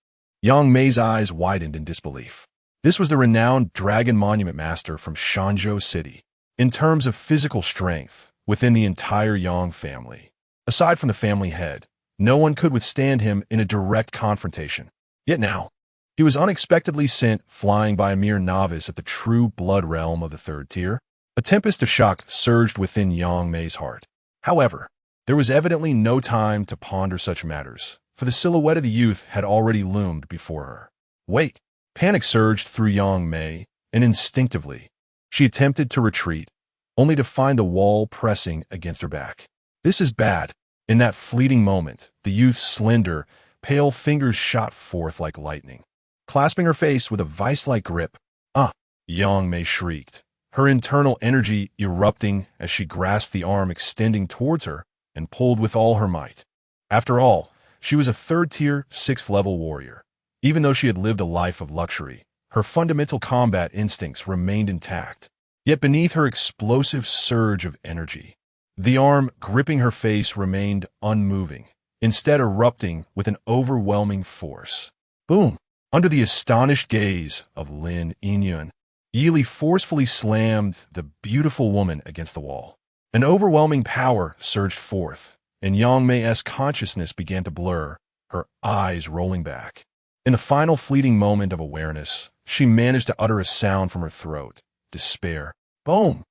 Yang Mei's eyes widened in disbelief. This was the renowned Dragon Monument Master from Shanzhou City. In terms of physical strength, within the entire Yang family, aside from the family head, no one could withstand him in a direct confrontation. Yet now, he was unexpectedly sent flying by a mere novice at the true blood realm of the 3rd tier. A tempest of shock surged within Yang Mei's heart. However, there was evidently no time to ponder such matters, for the silhouette of the youth had already loomed before her. Wait! Panic surged through Yang Mei, and instinctively, she attempted to retreat, only to find the wall pressing against her back. This is bad. In that fleeting moment, the youth's slender, pale fingers shot forth like lightning, clasping her face with a vice-like grip. "Ah!" Yang Mei shrieked, her internal energy erupting as she grasped the arm extending towards her and pulled with all her might. After all, she was a 3rd tier, 6th level warrior. Even though she had lived a life of luxury, her fundamental combat instincts remained intact. Yet beneath her explosive surge of energy, the arm gripping her face remained unmoving, instead erupting with an overwhelming force. Boom! Under the astonished gaze of Lin Yinyun, Yili forcefully slammed the beautiful woman against the wall. An overwhelming power surged forth, and Yang Mei's consciousness began to blur, her eyes rolling back. In the final fleeting moment of awareness, she managed to utter a sound from her throat. Despair. Boom!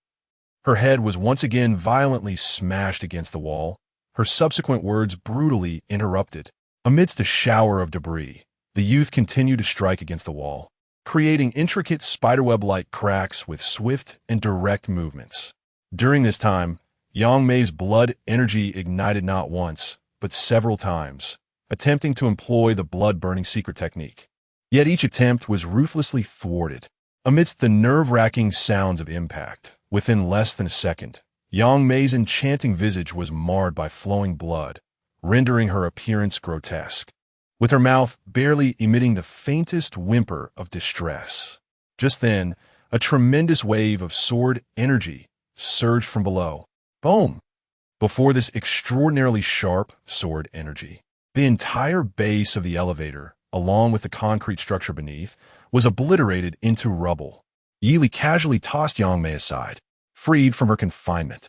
Her head was once again violently smashed against the wall, her subsequent words brutally interrupted. Amidst a shower of debris, the youth continued to strike against the wall, creating intricate spiderweb-like cracks with swift and direct movements. During this time, Yang Mei's blood energy ignited not once, but several times, attempting to employ the blood-burning secret technique. Yet each attempt was ruthlessly thwarted. Amidst the nerve-wracking sounds of impact, within less than a second, Yang Mei's enchanting visage was marred by flowing blood, rendering her appearance grotesque, with her mouth barely emitting the faintest whimper of distress. Just then, a tremendous wave of sword energy surged from below. Boom! Before this extraordinarily sharp sword energy, the entire base of the elevator, along with the concrete structure beneath, was obliterated into rubble. Yili casually tossed Yang Mei aside, freed from her confinement.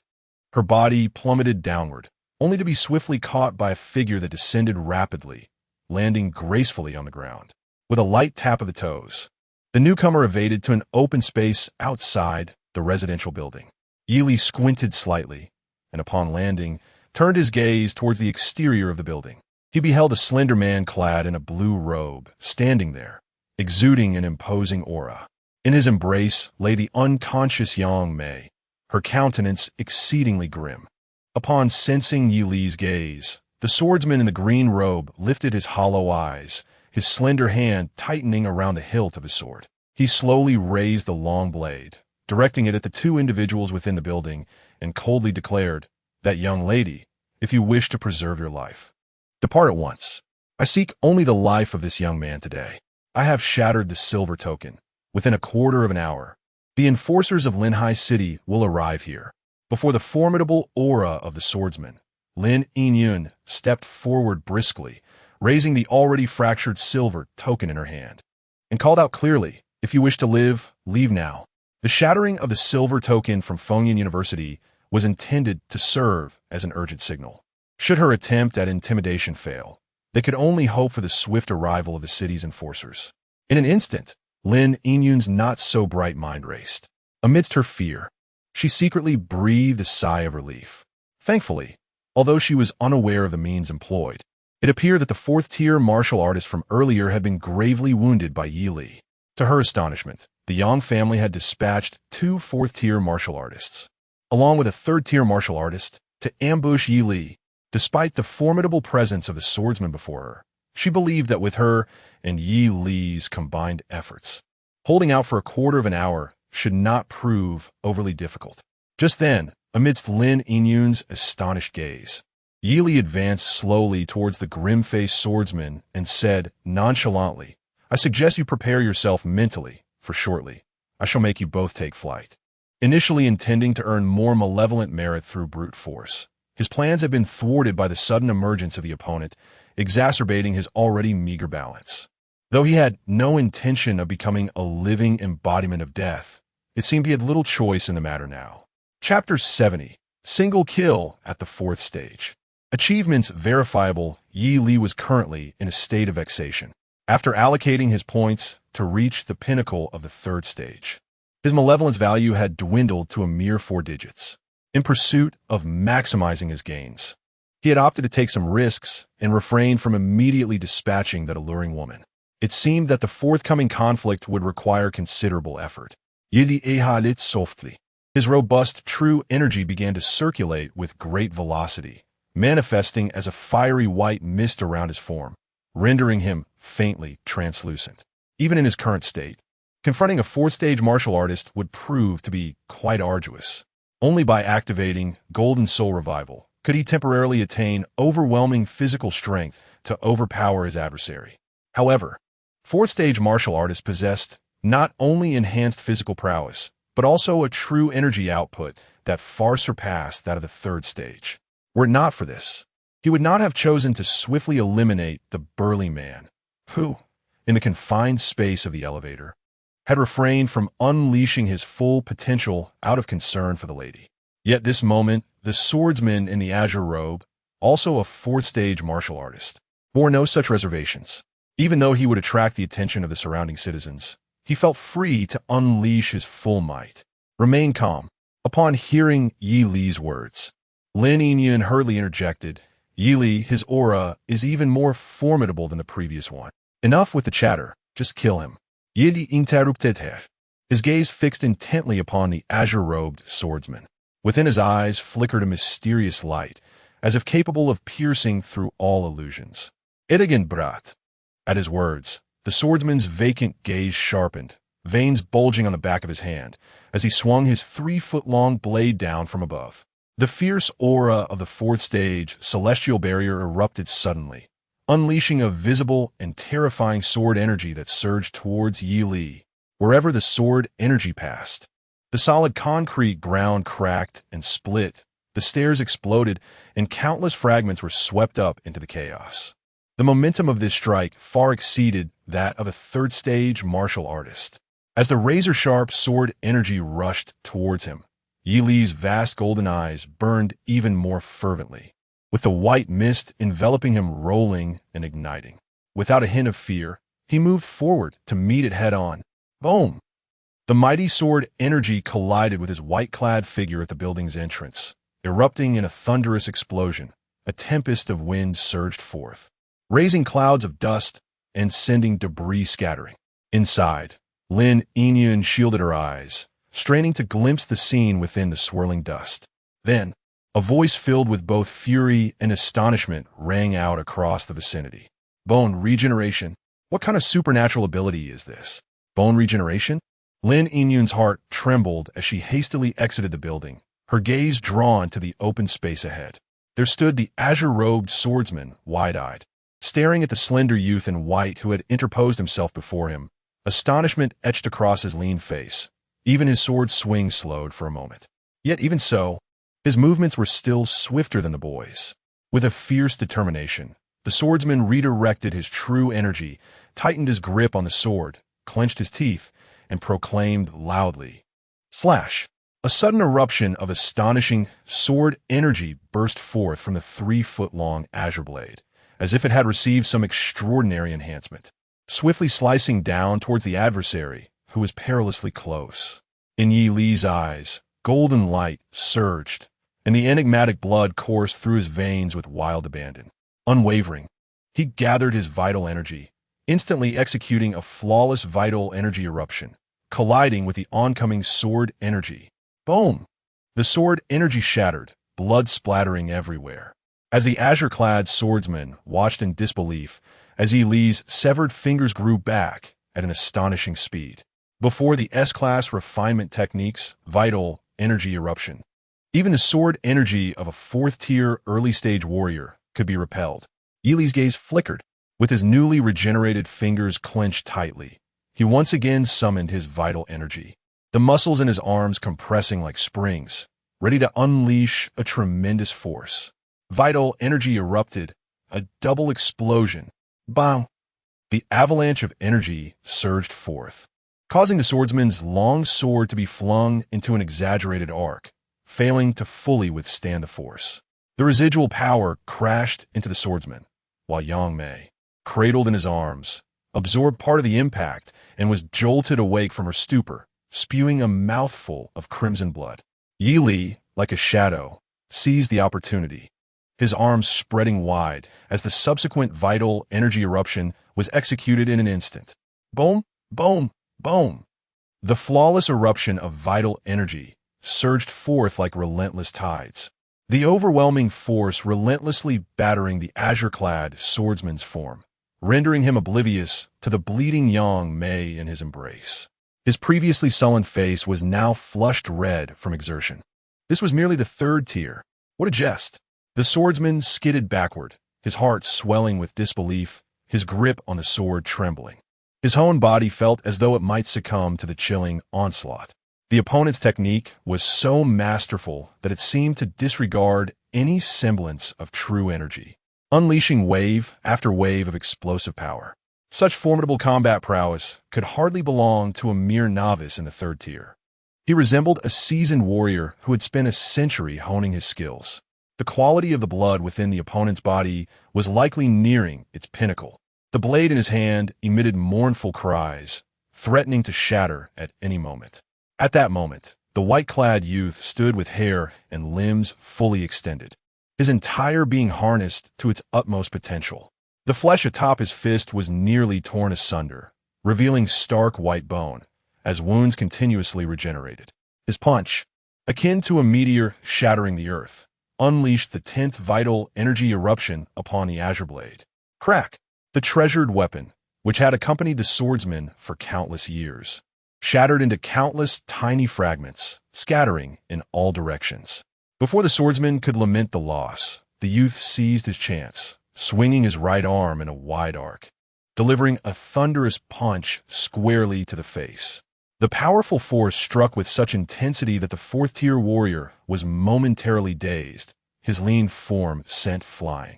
Her body plummeted downward, only to be swiftly caught by a figure that descended rapidly, landing gracefully on the ground. With a light tap of the toes, the newcomer evaded to an open space outside the residential building. Yili squinted slightly, and upon landing, turned his gaze towards the exterior of the building. He beheld a slender man clad in a blue robe, standing there, exuding an imposing aura. In his embrace lay the unconscious Yang Mei, her countenance exceedingly grim. Upon sensing Yili's gaze, the swordsman in the green robe lifted his hollow eyes, his slender hand tightening around the hilt of his sword. He slowly raised the long blade, directing it at the 2 individuals within the building, and coldly declared, "That young lady, if you wish to preserve your life, depart at once. I seek only the life of this young man today. I have shattered the silver token. Within a quarter of an hour, the enforcers of Linhai City will arrive here." Before the formidable aura of the swordsman, Lin Yinyun stepped forward briskly, raising the already fractured silver token in her hand, and called out clearly, "If you wish to live, leave now." The shattering of the silver token from Fengyan University was intended to serve as an urgent signal. Should her attempt at intimidation fail, they could only hope for the swift arrival of the city's enforcers. In an instant, Lin Yinyun's not-so-bright mind raced. Amidst her fear, she secretly breathed a sigh of relief. Thankfully, although she was unaware of the means employed, It appeared that the fourth-tier martial artist from earlier had been gravely wounded by Yi Li. To her astonishment, the Yang family had dispatched two fourth-tier martial artists, along with a third-tier martial artist, to ambush Yi Li. Despite the formidable presence of the swordsman before her, she believed that with her and Yi Li's combined efforts, holding out for a quarter of an hour should not prove overly difficult. Just then, amidst Lin Yinyun's astonished gaze, Yi Li advanced slowly towards the grim-faced swordsman and said nonchalantly, "I suggest you prepare yourself mentally, for shortly I shall make you both take flight." Initially intending to earn more malevolent merit through brute force, his plans had been thwarted by the sudden emergence of the opponent, exacerbating his already meager balance. Though he had no intention of becoming a living embodiment of death, it seemed he had little choice in the matter now. Chapter 70. Single kill at the fourth stage. Achievements verifiable. Yi Li was currently in a state of vexation. After allocating his points to reach the pinnacle of the third stage, his malevolence value had dwindled to a mere 4 digits. In pursuit of maximizing his gains, he had opted to take some risks and refrained from immediately dispatching that alluring woman. It seemed that the forthcoming conflict would require considerable effort. Yi Li ehalit softly. His robust, true energy began to circulate with great velocity, manifesting as a fiery white mist around his form, rendering him faintly translucent. Even in his current state, confronting a fourth-stage martial artist would prove to be quite arduous. Only by activating Golden Soul Revival could he temporarily attain overwhelming physical strength to overpower his adversary. However, fourth-stage martial artists possessed not only enhanced physical prowess, but also a true energy output that far surpassed that of the third stage. Were it not for this, he would not have chosen to swiftly eliminate the burly man, who, in the confined space of the elevator, had refrained from unleashing his full potential out of concern for the lady. Yet this moment, the swordsman in the azure robe, also a fourth-stage martial artist, bore no such reservations. Even though he would attract the attention of the surrounding citizens, he felt free to unleash his full might. Remain calm. Upon hearing Yi Li's words, Lin Yinyun hurriedly interjected, "Yi Li, his aura is even more formidable than the previous one. Enough with the chatter, just kill him." Yi Li interrupted her, his gaze fixed intently upon the azure-robed swordsman. Within his eyes flickered a mysterious light, as if capable of piercing through all illusions. "Edigen brat." At his words, the swordsman's vacant gaze sharpened, veins bulging on the back of his hand, as he swung his 3-foot-long blade down from above. The fierce aura of the fourth stage celestial barrier erupted suddenly, unleashing a visible and terrifying sword energy that surged towards Yi Li. Wherever the sword energy passed, the solid concrete ground cracked and split, the stairs exploded, and countless fragments were swept up into the chaos. The momentum of this strike far exceeded that of a third-stage martial artist. As the razor-sharp sword energy rushed towards him, Yi Li's vast golden eyes burned even more fervently, with the white mist enveloping him rolling and igniting. Without a hint of fear, he moved forward to meet it head-on. Boom! The mighty sword energy collided with his white-clad figure at the building's entrance. Erupting in a thunderous explosion, a tempest of wind surged forth, raising clouds of dust and sending debris scattering. Inside, Lin Yinyun shielded her eyes, straining to glimpse the scene within the swirling dust. Then, a voice filled with both fury and astonishment rang out across the vicinity. "Bone regeneration? What kind of supernatural ability is this? Bone regeneration?" Lin Yinyun's heart trembled as she hastily exited the building, her gaze drawn to the open space ahead. There stood the azure-robed swordsman, wide-eyed, staring at the slender youth in white who had interposed himself before him. Astonishment etched across his lean face. Even his sword swing slowed for a moment. Yet even so, his movements were still swifter than the boy's. With a fierce determination, the swordsman redirected his true energy, tightened his grip on the sword, clenched his teeth, and proclaimed loudly, "Slash!" A sudden eruption of astonishing sword energy burst forth from the 3-foot-long azure blade, as if it had received some extraordinary enhancement, swiftly slicing down towards the adversary, who was perilously close. In Yi Li's eyes, golden light surged, and the enigmatic blood coursed through his veins with wild abandon. Unwavering, He gathered his vital energy, instantly executing a flawless vital energy eruption, colliding with the oncoming sword energy. Boom! The sword energy shattered, blood splattering everywhere. As the azure-clad swordsman watched in disbelief as Yi Li's severed fingers grew back at an astonishing speed. Before the S-class refinement techniques, vital energy eruption, even the sword energy of a fourth-tier early-stage warrior could be repelled. Yi Li's gaze flickered. With his newly regenerated fingers clenched tightly, he once again summoned his vital energy, the muscles in his arms compressing like springs, ready to unleash a tremendous force. Vital energy erupted, a double explosion. Bam! The avalanche of energy surged forth, causing the swordsman's long sword to be flung into an exaggerated arc, failing to fully withstand the force. The residual power crashed into the swordsman, while Yang Mei, cradled in his arms, absorbed part of the impact and was jolted awake from her stupor, spewing a mouthful of crimson blood. Yi Li, like a shadow, seized the opportunity, his arms spreading wide as the subsequent vital energy eruption was executed in an instant. Boom, boom, boom. The flawless eruption of vital energy surged forth like relentless tides, the overwhelming force relentlessly battering the azure-clad swordsman's form, rendering him oblivious to the bleeding Yang Mei in his embrace. His previously sullen face was now flushed red from exertion. This was merely the third tier. What a jest! The swordsman skidded backward, his heart swelling with disbelief, his grip on the sword trembling. His whole body felt as though it might succumb to the chilling onslaught. The opponent's technique was so masterful that it seemed to disregard any semblance of true energy, unleashing wave after wave of explosive power. Such formidable combat prowess could hardly belong to a mere novice in the third tier. He resembled a seasoned warrior who had spent a century honing his skills. The quality of the blood within the opponent's body was likely nearing its pinnacle. The blade in his hand emitted mournful cries, threatening to shatter at any moment. At that moment, the white-clad youth stood with hair and limbs fully extended, his entire being harnessed to its utmost potential. The flesh atop his fist was nearly torn asunder, revealing stark white bone, as wounds continuously regenerated. His punch, akin to a meteor shattering the earth, unleashed the 10th vital energy eruption upon the azure blade. Crack! The treasured weapon, which had accompanied the swordsman for countless years, shattered into countless tiny fragments, scattering in all directions. Before the swordsman could lament the loss, the youth seized his chance, swinging his right arm in a wide arc, delivering a thunderous punch squarely to the face. The powerful force struck with such intensity that the fourth-tier warrior was momentarily dazed, his lean form sent flying,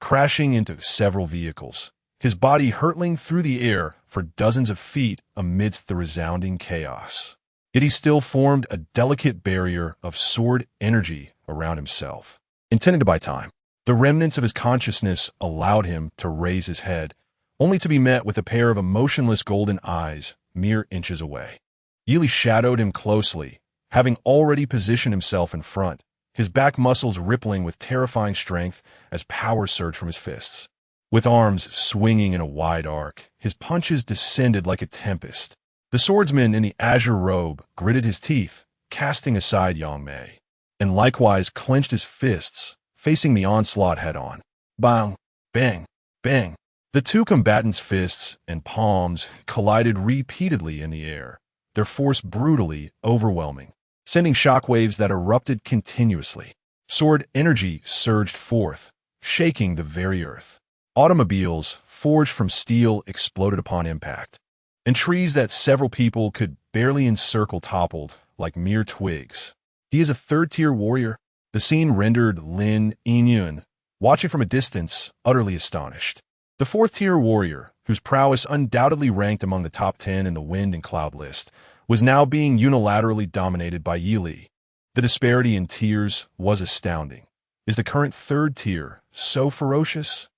crashing into several vehicles, his body hurtling through the air for dozens of feet amidst the resounding chaos. Yet he still formed a delicate barrier of sword energy around himself, intended to buy time. The remnants of his consciousness allowed him to raise his head, only to be met with a pair of emotionless golden eyes mere inches away. Yi Li shadowed him closely, having already positioned himself in front, his back muscles rippling with terrifying strength as power surged from his fists. With arms swinging in a wide arc, his punches descended like a tempest. The swordsman in the azure robe gritted his teeth, casting aside Yang Mei, and likewise clenched his fists, facing the onslaught head-on. Bang! Bang! Bang! The two combatants' fists and palms collided repeatedly in the air, their force brutally overwhelming, sending shockwaves that erupted continuously. Sword energy surged forth, shaking the very earth. Automobiles, forged from steel, exploded upon impact, and trees that several people could barely encircle toppled like mere twigs. He is a third-tier warrior. The scene rendered Lin Yinyun, watching from a distance, utterly astonished. The fourth-tier warrior, whose prowess undoubtedly ranked among the top 10 in the wind and cloud list, was now being unilaterally dominated by Yi Li. The disparity in tiers was astounding. Is the current third tier so ferocious?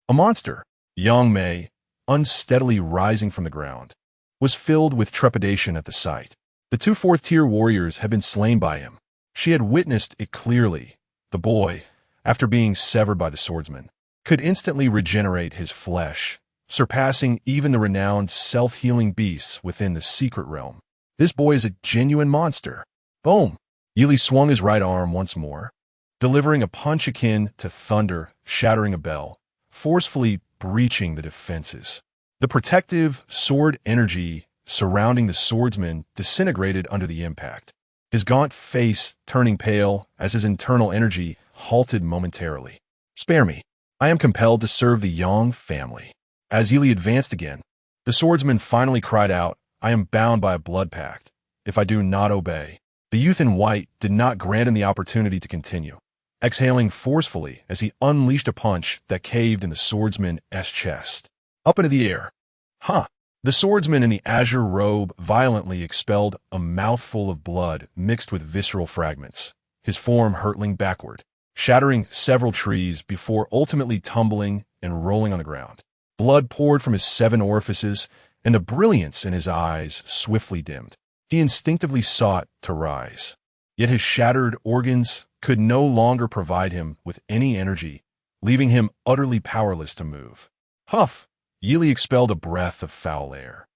A monster? Yang Mei, unsteadily rising from the ground, was filled with trepidation at the sight. The two fourth-tier warriors had been slain by him. She had witnessed it clearly. The boy, after being severed by the swordsman, could instantly regenerate his flesh, surpassing even the renowned self-healing beasts within the secret realm. This boy is a genuine monster. Boom! Yili swung his right arm once more, delivering a punch akin to thunder, shattering a bell, forcefully breaching the defenses. The protective sword energy surrounding the swordsman disintegrated under the impact, his gaunt face turning pale as his internal energy halted momentarily. Spare me. I am compelled to serve the Yang family. As Yili advanced again, the swordsman finally cried out, I am bound by a blood pact. If I do not obey. The youth in white did not grant him the opportunity to continue, exhaling forcefully as he unleashed a punch that caved in the swordsman's chest. Up into the air. Huh! The swordsman in the azure robe violently expelled a mouthful of blood mixed with visceral fragments, his form hurtling backward, shattering several trees before ultimately tumbling and rolling on the ground. Blood poured from his 7 orifices, and the brilliance in his eyes swiftly dimmed. He instinctively sought to rise. Yet his shattered organs could no longer provide him with any energy, leaving him utterly powerless to move. Huff! Yili expelled a breath of foul air.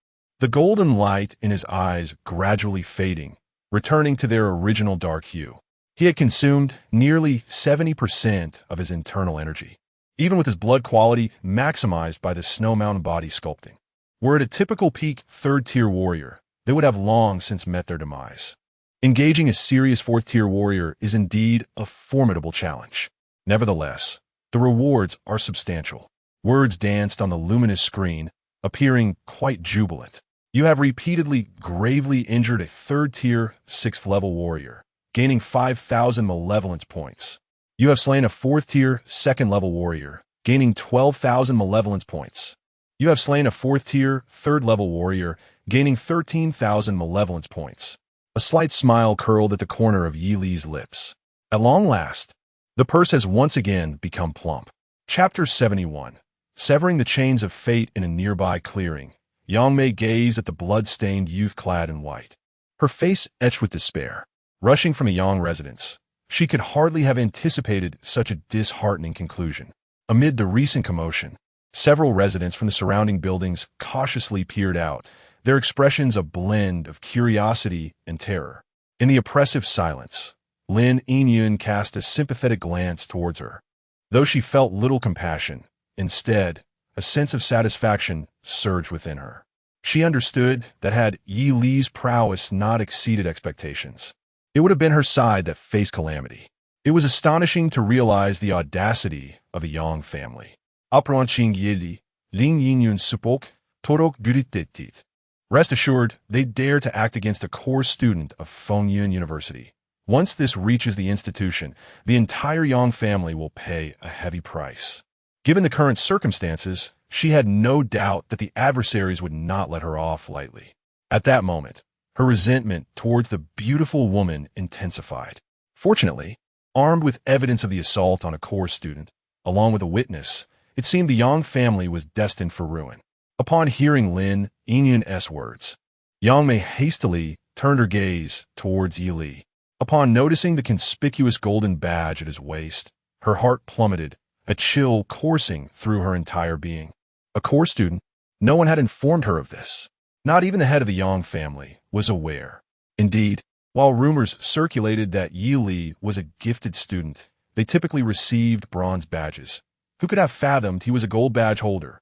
The golden light in his eyes gradually fading, returning to their original dark hue. He had consumed nearly 70% of his internal energy, even with his blood quality maximized by the Snow Mountain body sculpting. Were it a typical peak 3rd-tier warrior, they would have long since met their demise. Engaging a serious 4th-tier warrior is indeed a formidable challenge. Nevertheless, the rewards are substantial. Words danced on the luminous screen, appearing quite jubilant. You have repeatedly gravely injured a 3rd-tier, 6th-level warrior, gaining 5,000 malevolence points. You have slain a 4th-tier, 2nd-level warrior, gaining 12,000 malevolence points. You have slain a 4th-tier, 3rd-level warrior, gaining 13,000 malevolence points. A slight smile curled at the corner of Yili's lips. At long last, the purse has once again become plump. Chapter 71. Severing the chains of fate in a nearby clearing, Yang Mei gazed at the blood-stained youth clad in white. Her face etched with despair. Rushing from a Yang residence, she could hardly have anticipated such a disheartening conclusion. Amid the recent commotion, several residents from the surrounding buildings cautiously peered out, their expressions a blend of curiosity and terror. In the oppressive silence, Lin Yinyun cast a sympathetic glance towards her. Though she felt little compassion, instead, a sense of satisfaction surged within her. She understood that had Yi Li's prowess not exceeded expectations, it would have been her side that faced calamity. It was astonishing to realize the audacity of a Yang family. Apranching Yili, Lin Yinyun spoke, Torok Guritetit. Rest assured, they dare to act against a core student of Fengyun University. Once this reaches the institution, the entire Yang family will pay a heavy price. Given the current circumstances, she had no doubt that the adversaries would not let her off lightly. At that moment, her resentment towards the beautiful woman intensified. Fortunately, armed with evidence of the assault on a core student, along with a witness, it seemed the Yang family was destined for ruin. Upon hearing Lin Yinyun's words, Yang Mei hastily turned her gaze towards Yi Li. Upon noticing the conspicuous golden badge at his waist, her heart plummeted, a chill coursing through her entire being. A core student? No one had informed her of this. Not even the head of the Yang family was aware. Indeed, while rumors circulated that Yi Li was a gifted student, they typically received bronze badges. Who could have fathomed he was a gold badge holder?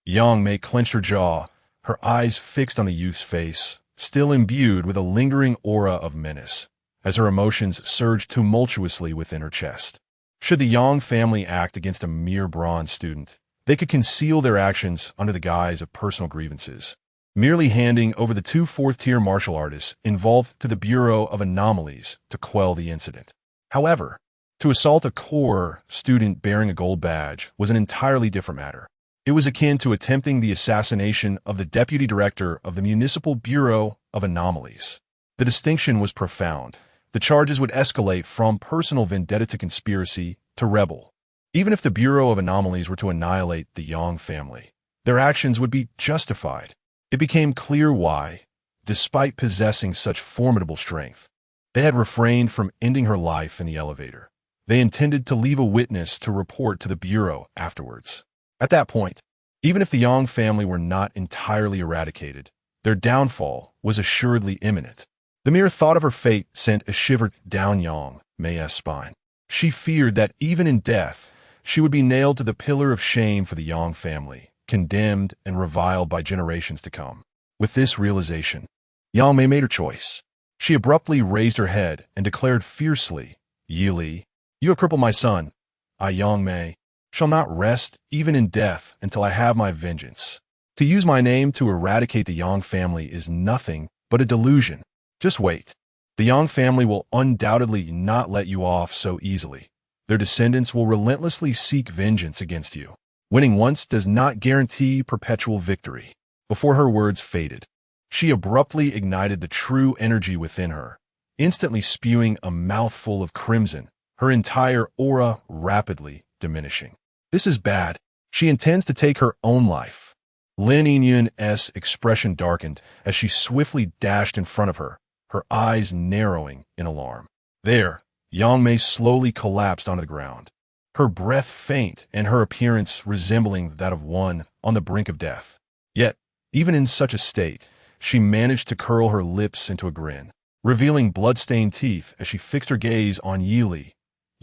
Yang Mei clenched her jaw, her eyes fixed on the youth's face, still imbued with a lingering aura of menace, as her emotions surged tumultuously within her chest. Should the Yang family act against a mere bronze student, they could conceal their actions under the guise of personal grievances, merely handing over the 2 4th-tier martial artists involved to the Bureau of Anomalies to quell the incident. However, to assault a core student bearing a gold badge was an entirely different matter. It was akin to attempting the assassination of the deputy director of the Municipal Bureau of Anomalies. The distinction was profound. The charges would escalate from personal vendetta to conspiracy to rebel. Even if the Bureau of Anomalies were to annihilate the Yang family, their actions would be justified. It became clear why, despite possessing such formidable strength, they had refrained from ending her life in the elevator. They intended to leave a witness to report to the Bureau afterwards. At that point, even if the Yang family were not entirely eradicated, their downfall was assuredly imminent. The mere thought of her fate sent a shiver down Yang Mei's spine. She feared that even in death, she would be nailed to the pillar of shame for the Yang family, condemned and reviled by generations to come. With this realization, Yang Mei made her choice. She abruptly raised her head and declared fiercely, "Yi Li, you have crippled my son. I, Yang Mei, shall not rest even in death until I have my vengeance. To use my name to eradicate the Yang family is nothing but a delusion. Just wait. The Yang family will undoubtedly not let you off so easily. Their descendants will relentlessly seek vengeance against you. Winning once does not guarantee perpetual victory." Before her words faded, she abruptly ignited the true energy within her, instantly spewing a mouthful of crimson, her entire aura rapidly diminishing. "This is bad. She intends to take her own life." Lin Yinyun's expression darkened as she swiftly dashed in front of her, her eyes narrowing in alarm. There, Yang Mei slowly collapsed onto the ground, her breath faint and her appearance resembling that of one on the brink of death. Yet, even in such a state, she managed to curl her lips into a grin, revealing blood-stained teeth as she fixed her gaze on Yi Li.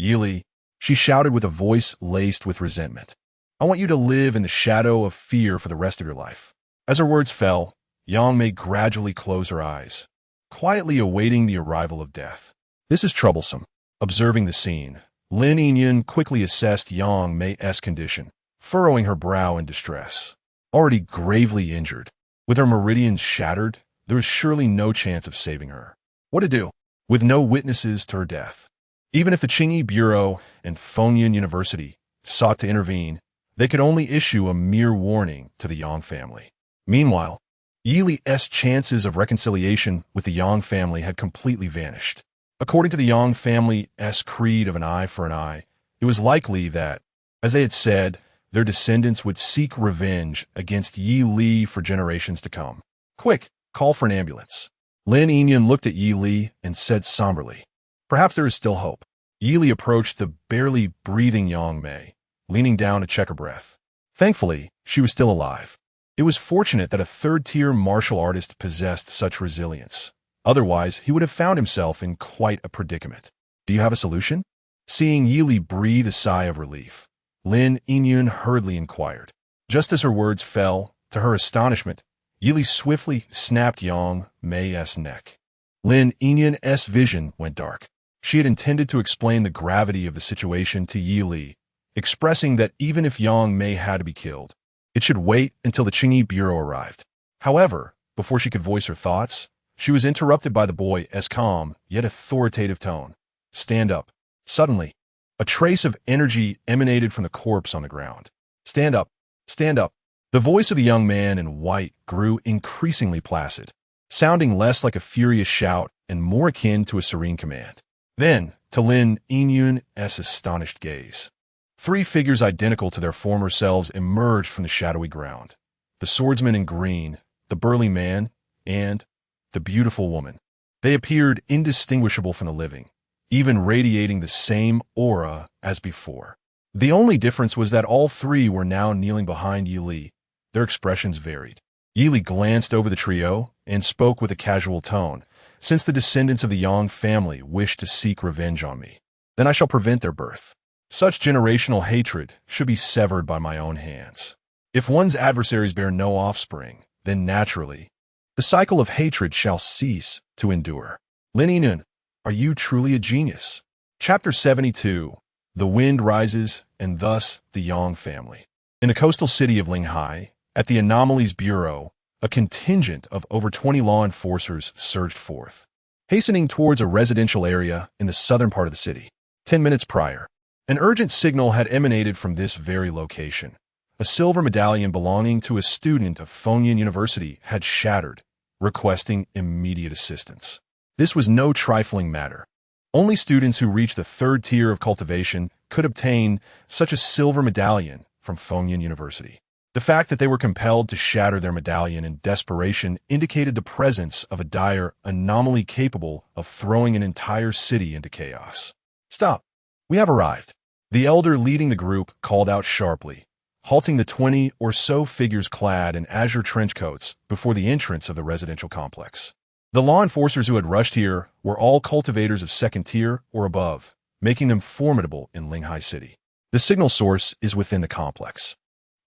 "Yi Li," she shouted with a voice laced with resentment, "I want you to live in the shadow of fear for the rest of your life." As her words fell, Yang Mei gradually closed her eyes, quietly awaiting the arrival of death. "This is troublesome." Observing the scene, Lin Yinyun quickly assessed Yang Mei's condition, furrowing her brow in distress. Already gravely injured, with her meridians shattered, there was surely no chance of saving her. What to do, with no witnesses to her death? Even if the Qingyi Bureau and Fengyun University sought to intervene, they could only issue a mere warning to the Yang family. Meanwhile, Yi Li's chances of reconciliation with the Yang family had completely vanished. According to the Yang family's creed of an eye for an eye, it was likely that, as they had said, their descendants would seek revenge against Yi Li for generations to come. "Quick, call for an ambulance." Lin Yinyun looked at Yi Li and said somberly, "Perhaps there is still hope." Yi Li approached the barely breathing Yang Mei, leaning down to check her breath. Thankfully, she was still alive. It was fortunate that a third-tier martial artist possessed such resilience. Otherwise, he would have found himself in quite a predicament. "Do you have a solution?" Seeing Yi Li breathe a sigh of relief, Lin Yinyun hurriedly inquired. Just as her words fell, to her astonishment, Yi Li swiftly snapped Yang Mei's neck. Lin Yinyun's vision went dark. She had intended to explain the gravity of the situation to Yi Li, expressing that even if Yang Mei had to be killed, it should wait until the Qingyi Bureau arrived. However, before she could voice her thoughts, she was interrupted by the boy's calm yet authoritative tone. "Stand up." Suddenly, a trace of energy emanated from the corpse on the ground. "Stand up, stand up." The voice of the young man in white grew increasingly placid, sounding less like a furious shout and more akin to a serene command. Then, to Lin Yinyun's astonished gaze, three figures identical to their former selves emerged from the shadowy ground. The swordsman in green, the burly man, and the beautiful woman. They appeared indistinguishable from the living, even radiating the same aura as before. The only difference was that all three were now kneeling behind Yi Li. Their expressions varied. Yi Li glanced over the trio and spoke with a casual tone. "Since the descendants of the Yang family wish to seek revenge on me, then I shall prevent their birth. Such generational hatred should be severed by my own hands. If one's adversaries bear no offspring, then naturally, the cycle of hatred shall cease to endure." Lin Yinyun, are you truly a genius? Chapter 72. The Wind Rises, and Thus the Yang Family. In the coastal city of Linghai, at the Anomalies Bureau, a contingent of over 20 law enforcers surged forth, hastening towards a residential area in the southern part of the city. 10 minutes prior, an urgent signal had emanated from this very location. A silver medallion belonging to a student of Fengyun University had shattered, requesting immediate assistance. This was no trifling matter. Only students who reached the third tier of cultivation could obtain such a silver medallion from Fengyun University. The fact that they were compelled to shatter their medallion in desperation indicated the presence of a dire anomaly capable of throwing an entire city into chaos. "Stop! We have arrived. The elder leading the group called out sharply, halting the 20 or so figures clad in azure trench coats before the entrance of the residential complex. The law enforcers who had rushed here were all cultivators of second tier or above, making them formidable in Linghai City. The signal source is within the complex.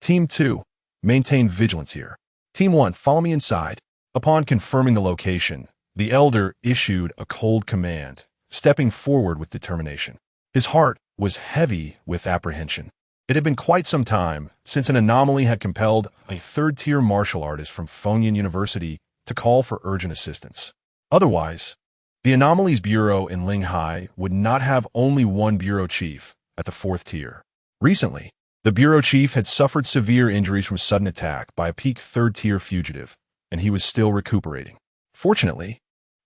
Team 2, maintain vigilance here. Team 1, follow me inside. Upon confirming the location, the elder issued a cold command, stepping forward with determination. His heart was heavy with apprehension. It had been quite some time since an anomaly had compelled a third-tier martial artist from Fengyun University to call for urgent assistance. Otherwise, the Anomalies Bureau in Linghai would not have only one bureau chief at the fourth tier. Recently, the bureau chief had suffered severe injuries from a sudden attack by a peak third-tier fugitive, and he was still recuperating. Fortunately,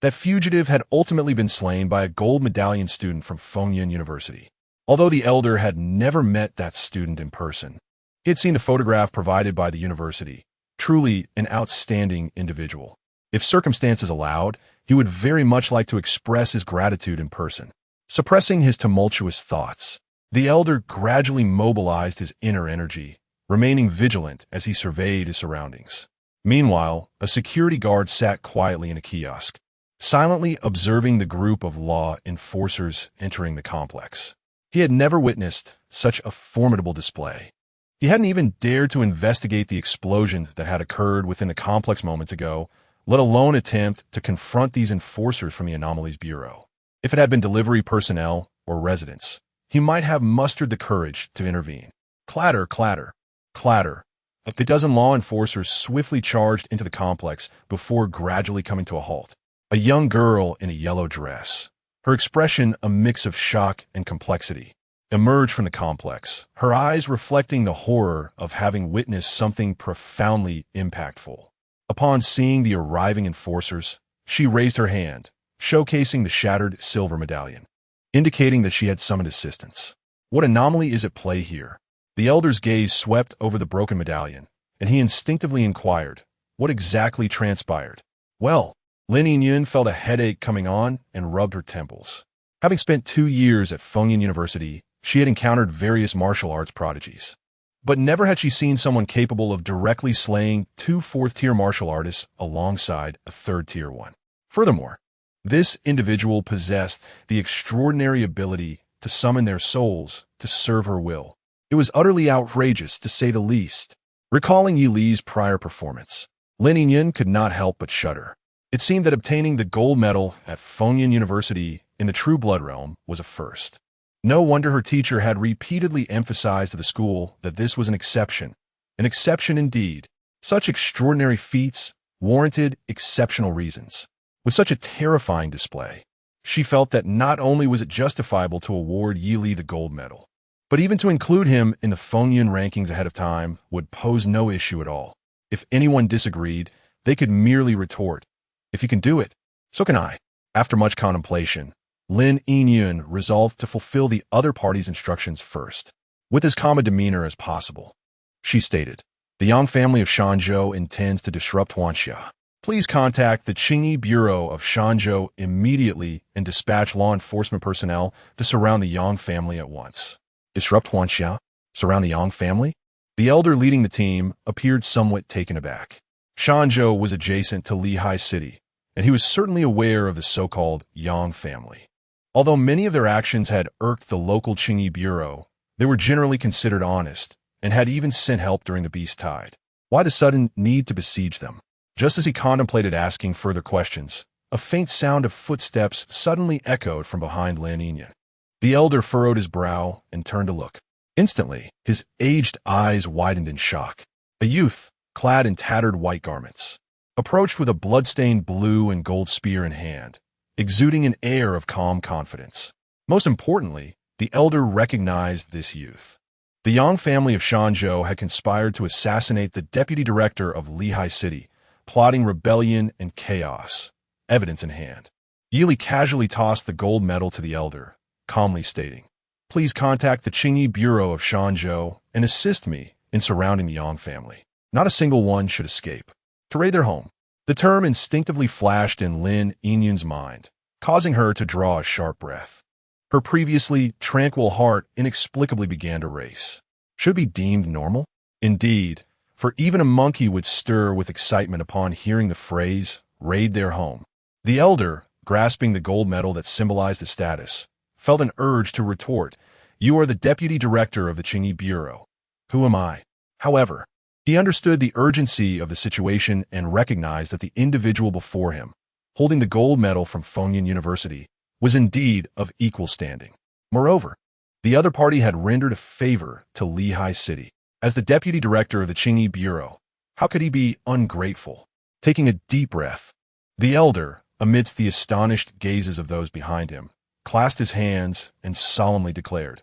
that fugitive had ultimately been slain by a gold medallion student from Fengyun University. Although the elder had never met that student in person, he had seen the photograph provided by the university. Truly an outstanding individual. If circumstances allowed, he would very much like to express his gratitude in person. Suppressing his tumultuous thoughts, the elder gradually mobilized his inner energy, remaining vigilant as he surveyed his surroundings. Meanwhile, a security guard sat quietly in a kiosk, silently observing the group of law enforcers entering the complex. He had never witnessed such a formidable display. He hadn't even dared to investigate the explosion that had occurred within the complex moments ago, let alone attempt to confront these enforcers from the Anomalies Bureau. If it had been delivery personnel or residents, he might have mustered the courage to intervene. Clatter, clatter, clatter. A dozen law enforcers swiftly charged into the complex before gradually coming to a halt. A young girl in a yellow dress, her expression a mix of shock and complexity, emerged from the complex, her eyes reflecting the horror of having witnessed something profoundly impactful. Upon seeing the arriving enforcers, she raised her hand, showcasing the shattered silver medallion, indicating that she had summoned assistance. What anomaly is at play here? The elder's gaze swept over the broken medallion, and he instinctively inquired, what exactly transpired? Well, Lin Yingyun felt a headache coming on and rubbed her temples. Having spent 2 years at Fengyun University, she had encountered various martial arts prodigies. But never had she seen someone capable of directly slaying 2 fourth-tier martial artists alongside a third-tier one. Furthermore, this individual possessed the extraordinary ability to summon their souls to serve her will. It was utterly outrageous, to say the least. Recalling Yi Li's prior performance, Lin Yingyun could not help but shudder. It seemed that obtaining the gold medal at Fengyun University in the True Blood realm was a first. No wonder her teacher had repeatedly emphasized to the school that this was an exception indeed. Such extraordinary feats warranted exceptional reasons. With such a terrifying display, she felt that not only was it justifiable to award Yi Li the gold medal, but even to include him in the Fengyun rankings ahead of time would pose no issue at all. If anyone disagreed, they could merely retort, "If you can do it, so can I." After much contemplation, Lin Yingyun resolved to fulfill the other party's instructions first. With as calm a demeanor as possible, she stated, "The Yang family of Shanzhou intends to disrupt Huanxia. Please contact the Qingyi Bureau of Shanzhou immediately and dispatch law enforcement personnel to surround the Yang family at once." Disrupt Huanxia? Surround the Yang family? The elder leading the team appeared somewhat taken aback. Shanzhou was adjacent to Lehigh City, and he was certainly aware of the so-called Yang family. Although many of their actions had irked the local Qingyi Bureau, they were generally considered honest and had even sent help during the Beast Tide. Why the sudden need to besiege them? Just as he contemplated asking further questions, a faint sound of footsteps suddenly echoed from behind Lin Yingyun. The elder furrowed his brow and turned to look. Instantly, his aged eyes widened in shock. A youth, clad in tattered white garments, approached with a blood-stained blue and gold spear in hand, exuding an air of calm confidence. Most importantly, the elder recognized this youth. The Yang family of Shanzhou had conspired to assassinate the deputy director of Lehigh City, plotting rebellion and chaos, evidence in hand. Yi Li casually tossed the gold medal to the elder, calmly stating, "Please contact the Qingyi Bureau of Shanzhou and assist me in surrounding the Yang family. Not a single one should escape. To raid their home." The term instinctively flashed in Lin Yingyun's mind, causing her to draw a sharp breath. Her previously tranquil heart inexplicably began to race. Should it be deemed normal? Indeed, for even a monkey would stir with excitement upon hearing the phrase, raid their home. The elder, grasping the gold medal that symbolized his status, felt an urge to retort, "You are the deputy director of the Qingyi Bureau. Who am I?" However, he understood the urgency of the situation and recognized that the individual before him, holding the gold medal from Fengyun University, was indeed of equal standing. Moreover, the other party had rendered a favor to Lehigh City. As the deputy director of the Qingyi Bureau, how could he be ungrateful? Taking a deep breath, the elder, amidst the astonished gazes of those behind him, clasped his hands and solemnly declared,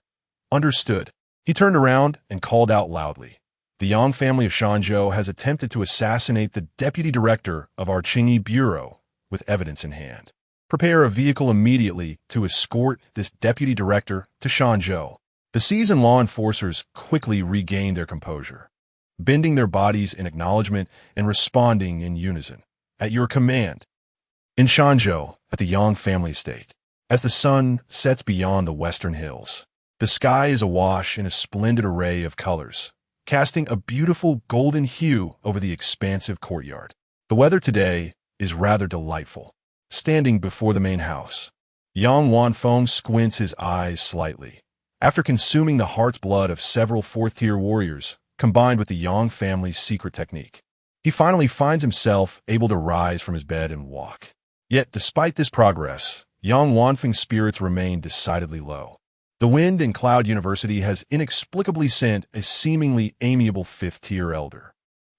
"Understood." He turned around and called out loudly, "The Yang family of Shanzhou has attempted to assassinate the deputy director of our Qingyi Bureau with evidence in hand. Prepare a vehicle immediately to escort this deputy director to Shanzhou." The seasoned law enforcers quickly regained their composure, bending their bodies in acknowledgement and responding in unison. "At your command." In Shanzhou, at the Yang family estate, as the sun sets beyond the western hills, the sky is awash in a splendid array of colors, casting a beautiful golden hue over the expansive courtyard. The weather today is rather delightful. Standing before the main house, Yang Wanfeng squints his eyes slightly. After consuming the heart's blood of several fourth-tier warriors, combined with the Yang family's secret technique, he finally finds himself able to rise from his bed and walk. Yet, despite this progress, Yang Wanfeng's spirits remain decidedly low. The Wind and Cloud University has inexplicably sent a seemingly amiable fifth-tier elder.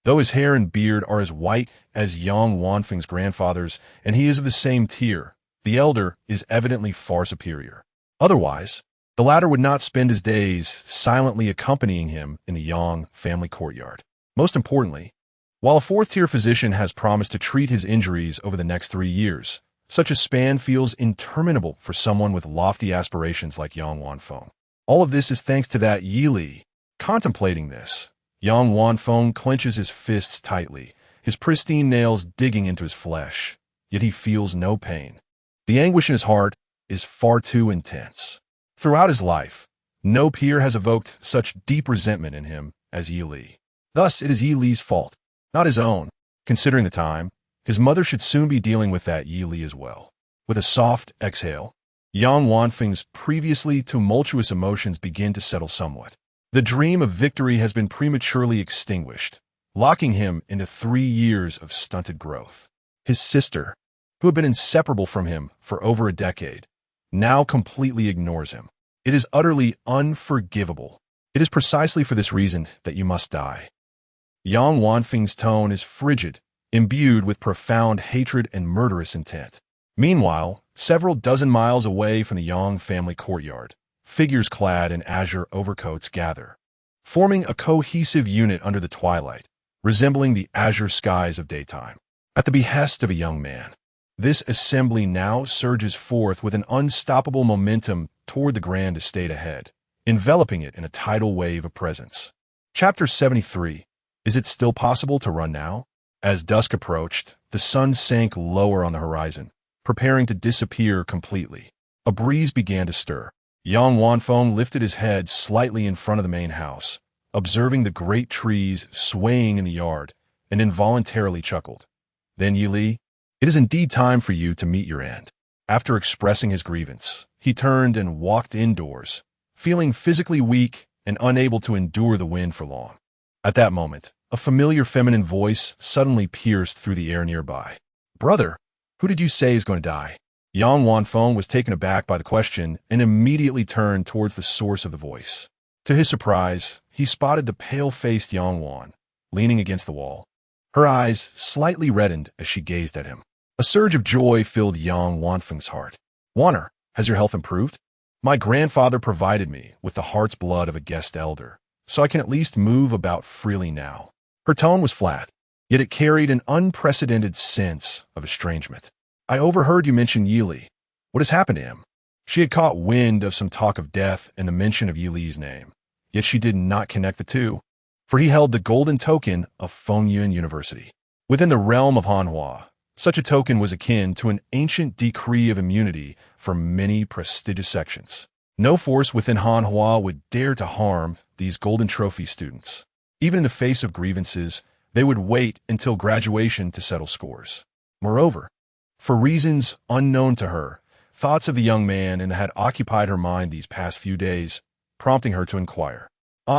Though his hair and beard are as white as Yang Wanfeng's grandfather's, and he is of the same tier, the elder is evidently far superior. Otherwise, the latter would not spend his days silently accompanying him in the Yang family courtyard. Most importantly, while a fourth-tier physician has promised to treat his injuries over the next 3 years, such a span feels interminable for someone with lofty aspirations like Yang Wanfeng. All of this is thanks to that Yi Li. Contemplating this, Yang Wanfeng clenches his fists tightly, his pristine nails digging into his flesh, yet he feels no pain. The anguish in his heart is far too intense. Throughout his life, no peer has evoked such deep resentment in him as Yi Li. Thus, it is Yi Li's fault, not his own. Considering the time, his mother should soon be dealing with that Yi Li as well. With a soft exhale, Yang Wanfeng's previously tumultuous emotions begin to settle somewhat. The dream of victory has been prematurely extinguished, locking him into 3 years of stunted growth. His sister, who had been inseparable from him for over a decade, now completely ignores him. It is utterly unforgivable. It is precisely for this reason that you must die. Yang Wanfeng's tone is frigid, imbued with profound hatred and murderous intent. Meanwhile, several dozen miles away from the Yang family courtyard, figures clad in azure overcoats gather, forming a cohesive unit under the twilight, resembling the azure skies of daytime. At the behest of a young man, this assembly now surges forth with an unstoppable momentum toward the grand estate ahead, enveloping it in a tidal wave of presence. Chapter 73. Is it still possible to run now? As dusk approached, the sun sank lower on the horizon, preparing to disappear completely. A breeze began to stir. Yang Wanfeng lifted his head slightly in front of the main house, observing the great trees swaying in the yard, and involuntarily chuckled. Then Yi Li, it is indeed time for you to meet your end. After expressing his grievance, he turned and walked indoors, feeling physically weak and unable to endure the wind for long. At that moment, a familiar feminine voice suddenly pierced through the air nearby. "Brother, who did you say is going to die?" Yang Wanfeng was taken aback by the question and immediately turned towards the source of the voice. To his surprise, he spotted the pale-faced Yang Wan, leaning against the wall. Her eyes slightly reddened as she gazed at him. A surge of joy filled Yang Wanfeng's heart. "Wanner, has your health improved? My grandfather provided me with the heart's blood of a guest elder, so I can at least move about freely now." Her tone was flat, yet it carried an unprecedented sense of estrangement. "I overheard you mention Yi Li. What has happened to him?" She had caught wind of some talk of death and the mention of Yi Li's name, yet she did not connect the two, for he held the golden token of Fengyun University. Within the realm of Hanhua, Such a token was akin to an ancient decree of immunity for many prestigious sections. No force within Hanhua would dare to harm these Golden Trophy students. Even in the face of grievances, they would wait until graduation to settle scores. Moreover, for reasons unknown to her, thoughts of the young man had occupied her mind these past few days, prompting her to inquire.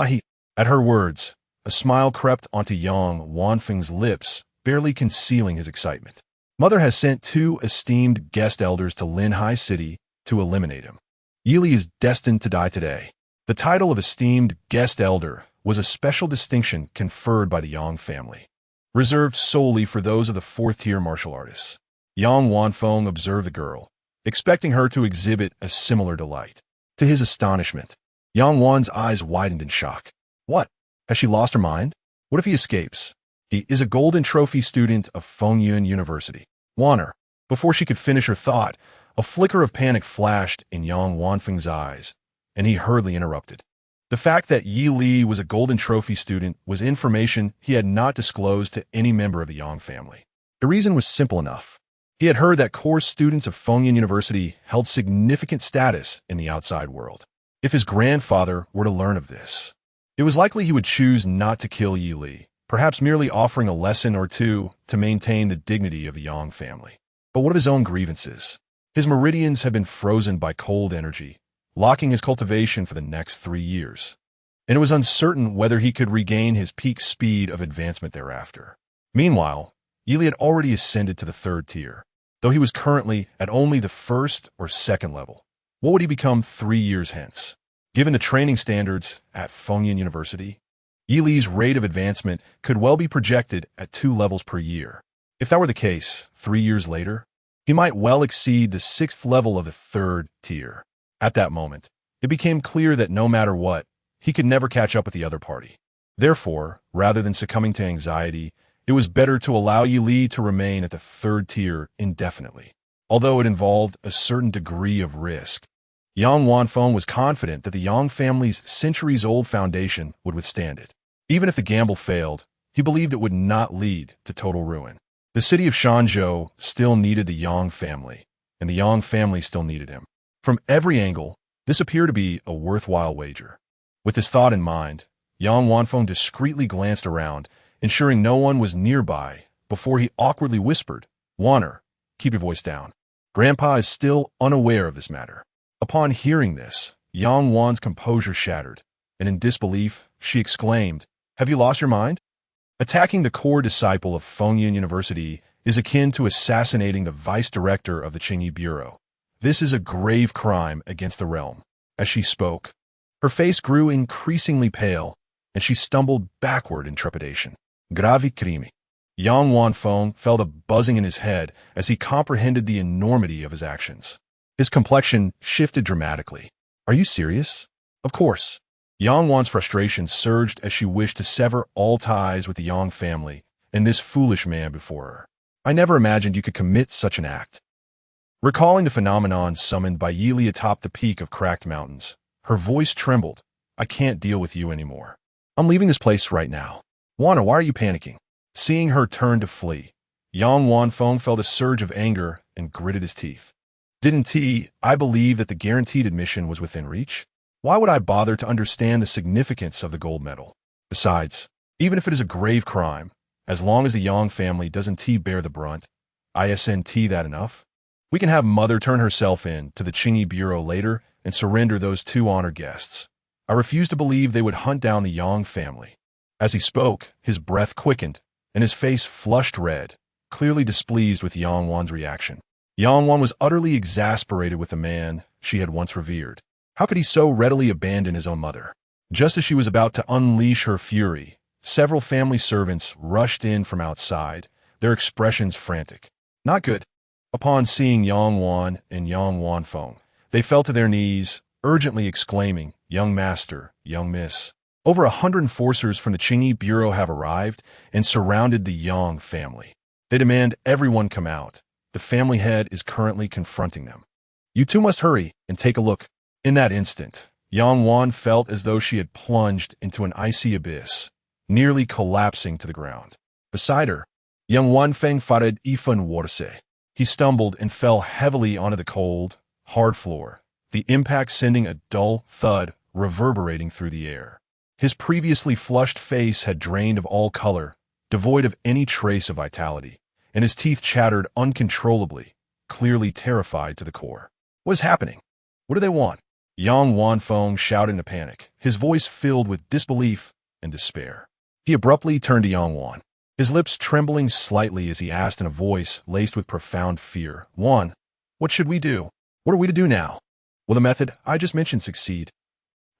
He. At her words, a smile crept onto Yang Wanfeng's lips, barely concealing his excitement. Mother has sent 2 esteemed guest elders to Linhai City to eliminate him. Yili is destined to die today. The title of esteemed guest elder was a special distinction conferred by the Yang family, reserved solely for those of the 4th-tier martial artists. Yang Wanfeng observed the girl, expecting her to exhibit a similar delight. To his astonishment, Yang Wan's eyes widened in shock. What? Has she lost her mind? What if he escapes? He is a Golden Trophy student of Fengyun University. Wanner. Before she could finish her thought, a flicker of panic flashed in Yang Wanfeng's eyes, and he hurriedly interrupted. The fact that Yi Li was a Golden Trophy student was information he had not disclosed to any member of the Yang family. The reason was simple enough. He had heard that course students of Fengyun University held significant status in the outside world. If his grandfather were to learn of this, it was likely he would choose not to kill Yi Li, perhaps merely offering a lesson or two to maintain the dignity of the Yang family. But what of his own grievances? His meridians had been frozen by cold energy, locking his cultivation for the next 3 years, and it was uncertain whether he could regain his peak speed of advancement thereafter. Meanwhile, Yi Li had already ascended to the 3rd tier, though he was currently at only the 1st or 2nd level. What would he become 3 years hence? Given the training standards at Fengyun University, Yi Li's rate of advancement could well be projected at 2 levels per year. If that were the case, 3 years later, he might well exceed the 6th level of the 3rd tier. At that moment, it became clear that no matter what, he could never catch up with the other party. Therefore, rather than succumbing to anxiety, it was better to allow Yi Li to remain at the 3rd tier indefinitely. Although it involved a certain degree of risk, Yang Wanfeng was confident that the Yang family's centuries-old foundation would withstand it. Even if the gamble failed, he believed it would not lead to total ruin. The city of Shanzhou still needed the Yang family, and the Yang family still needed him. From every angle, this appeared to be a worthwhile wager. With this thought in mind, Yang Wanfeng discreetly glanced around, ensuring no one was nearby, before he awkwardly whispered, "Wanner, keep your voice down. Grandpa is still unaware of this matter." Upon hearing this, Yang Wan's composure shattered, and in disbelief, she exclaimed, "Have you lost your mind? Attacking the core disciple of Fengyun University is akin to assassinating the vice director of the Qingyi Bureau. This is a grave crime against the realm." As she spoke, her face grew increasingly pale, and she stumbled backward in trepidation. Gravi crimi. Yang Wanfeng felt a buzzing in his head as he comprehended the enormity of his actions. His complexion shifted dramatically. "Are you serious?" "Of course." Yang Wan's frustration surged as she wished to sever all ties with the Yang family and this foolish man before her. "I never imagined you could commit such an act." Recalling the phenomenon summoned by Yi Li atop the peak of Cracked Mountains, her voice trembled. "I can't deal with you anymore. I'm leaving this place right now." "Wanna, why are you panicking?" Seeing her turn to flee, Yang Wanfeng felt a surge of anger and gritted his teeth. I believe that the guaranteed admission was within reach? Why would I bother to understand the significance of the gold medal? Besides, even if it is a grave crime, as long as the Yang family doesn't bear the brunt, isn't that enough? We can have Mother turn herself in to the Qingyi Bureau later and surrender those 2 honored guests. I refuse to believe they would hunt down the Yang family. As he spoke, his breath quickened, and his face flushed red, clearly displeased with Yang Wan's reaction. Yang Wan was utterly exasperated with the man she had once revered. How could he so readily abandon his own mother? Just as she was about to unleash her fury, several family servants rushed in from outside, their expressions frantic. Not good. Upon seeing Yang Wan and Yang Wanfeng, they fell to their knees, urgently exclaiming, "Young master, young miss." Over 100 enforcers from the Qingyi Bureau have arrived and surrounded the Yang family. They demand everyone come out. The family head is currently confronting them. "You two must hurry and take a look." In that instant, Yang Wan felt as though she had plunged into an icy abyss, nearly collapsing to the ground. Beside her, Young Wanfeng fared ifun warse. He stumbled and fell heavily onto the cold, hard floor, the impact sending a dull thud reverberating through the air. His previously flushed face had drained of all color, devoid of any trace of vitality, and his teeth chattered uncontrollably, clearly terrified to the core. What is happening? What do they want? Yang Wanfeng shouted in a panic, his voice filled with disbelief and despair. He abruptly turned to Yang Wan, his lips trembling slightly as he asked in a voice laced with profound fear, "Wan, what should we do? What are we to do now? Will the method I just mentioned succeed?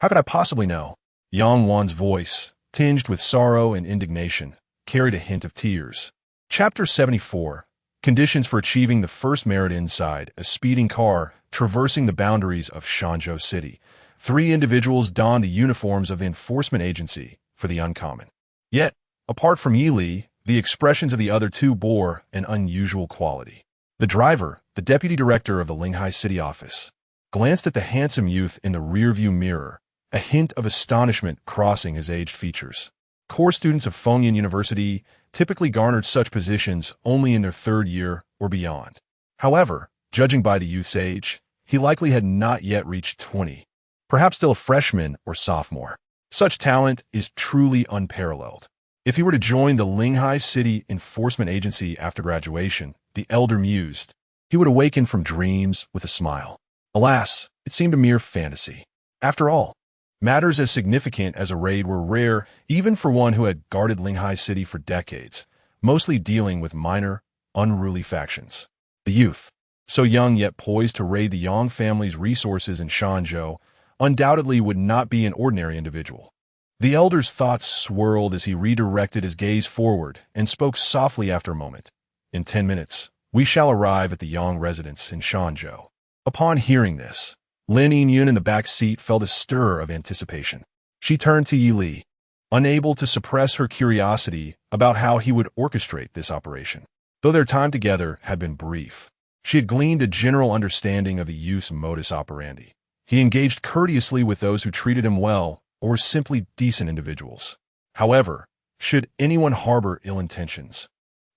How could I possibly know?" Yang Wan's voice, tinged with sorrow and indignation, carried a hint of tears. Chapter 74. Conditions for achieving the first merit inside a speeding car traversing the boundaries of Shanzhou City. 3 individuals donned the uniforms of the enforcement agency for the uncommon. Yet, apart from Yi Li, the expressions of the other 2 bore an unusual quality. The driver, the deputy director of the Linghai City office, glanced at the handsome youth in the rearview mirror, a hint of astonishment crossing his aged features. Core students of Fengyan University typically garnered such positions only in their 3rd year or beyond. However, judging by the youth's age, he likely had not yet reached 20, perhaps still a freshman or sophomore. Such talent is truly unparalleled. If he were to join the Linghai City Enforcement Agency after graduation, the elder mused, he would awaken from dreams with a smile. Alas, it seemed a mere fantasy. After all, matters as significant as a raid were rare even for one who had guarded Linghai City for decades, mostly dealing with minor, unruly factions. The youth, so young yet poised to raid the Yang family's resources in Shanzhou, undoubtedly would not be an ordinary individual. The elder's thoughts swirled as he redirected his gaze forward and spoke softly after a moment. "In 10 minutes, we shall arrive at the Yang residence in Shanzhou." Upon hearing this, Lin Yingyun in the back seat felt a stir of anticipation. She turned to Yi Li, unable to suppress her curiosity about how he would orchestrate this operation. Though their time together had been brief, she had gleaned a general understanding of the youth's modus operandi. He engaged courteously with those who treated him well or were simply decent individuals. However, should anyone harbor ill intentions,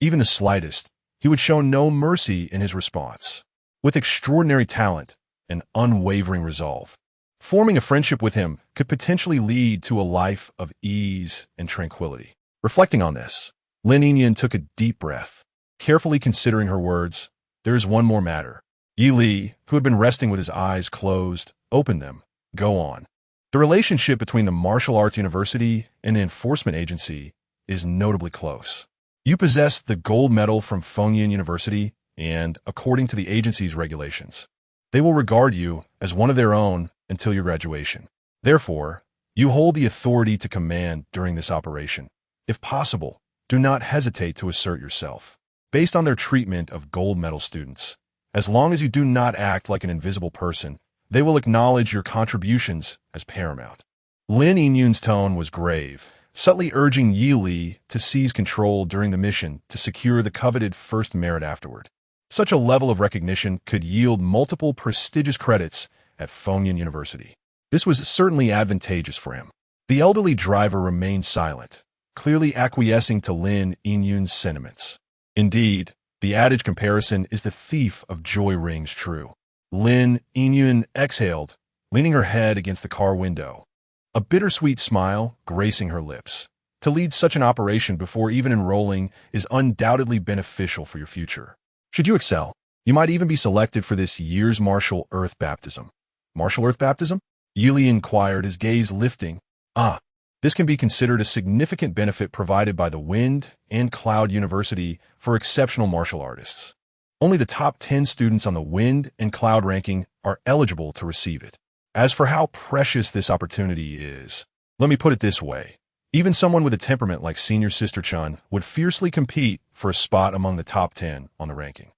even the slightest, he would show no mercy in his response. With extraordinary talent and unwavering resolve, forming a friendship with him could potentially lead to a life of ease and tranquility. Reflecting on this, Lin Yingyun took a deep breath, carefully considering her words. "There is one more matter." Yi Li, who had been resting with his eyes closed, opened them. "Go on." The relationship between the Martial Arts University and the Enforcement Agency is notably close. You possess the gold medal from Fengyan University, and, according to the agency's regulations, they will regard you as one of their own until your graduation. Therefore, you hold the authority to command during this operation. If possible, do not hesitate to assert yourself. Based on their treatment of gold medal students, as long as you do not act like an invisible person, they will acknowledge your contributions as paramount. Lin Yingyun's tone was grave, subtly urging Yi Li to seize control during the mission to secure the coveted first merit afterward. Such a level of recognition could yield multiple prestigious credits at Fengyan University. This was certainly advantageous for him. The elderly driver remained silent, clearly acquiescing to Lin Yingyun's sentiments. Indeed, the adage comparison is the thief of joy rings true. Lin Yingyun exhaled, leaning her head against the car window, a bittersweet smile gracing her lips. To lead such an operation before even enrolling is undoubtedly beneficial for your future. Should you excel, you might even be selected for this year's Martial Earth Baptism. Martial Earth Baptism? Yi Li inquired, his gaze lifting. This can be considered a significant benefit provided by the Wind and Cloud University for exceptional martial artists. Only the top 10 students on the Wind and Cloud ranking are eligible to receive it. As for how precious this opportunity is, let me put it this way. Even someone with a temperament like Senior Sister Chun would fiercely compete for a spot among the top 10 on the ranking.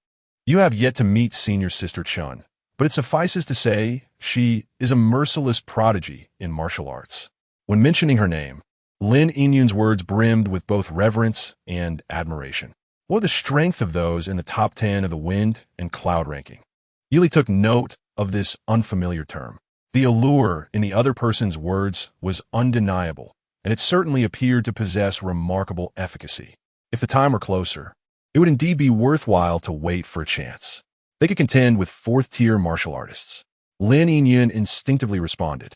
You have yet to meet Senior Sister Chun, but it suffices to say she is a merciless prodigy in martial arts. When mentioning her name, Lin Yingyun's words brimmed with both reverence and admiration. What are the strength of those in the top 10 of the Wind and Cloud ranking? Yi Li took note of this unfamiliar term. The allure in the other person's words was undeniable, and it certainly appeared to possess remarkable efficacy. If the time were closer, it would indeed be worthwhile to wait for a chance. They could contend with fourth-tier martial artists. Lin Yingyun instinctively responded,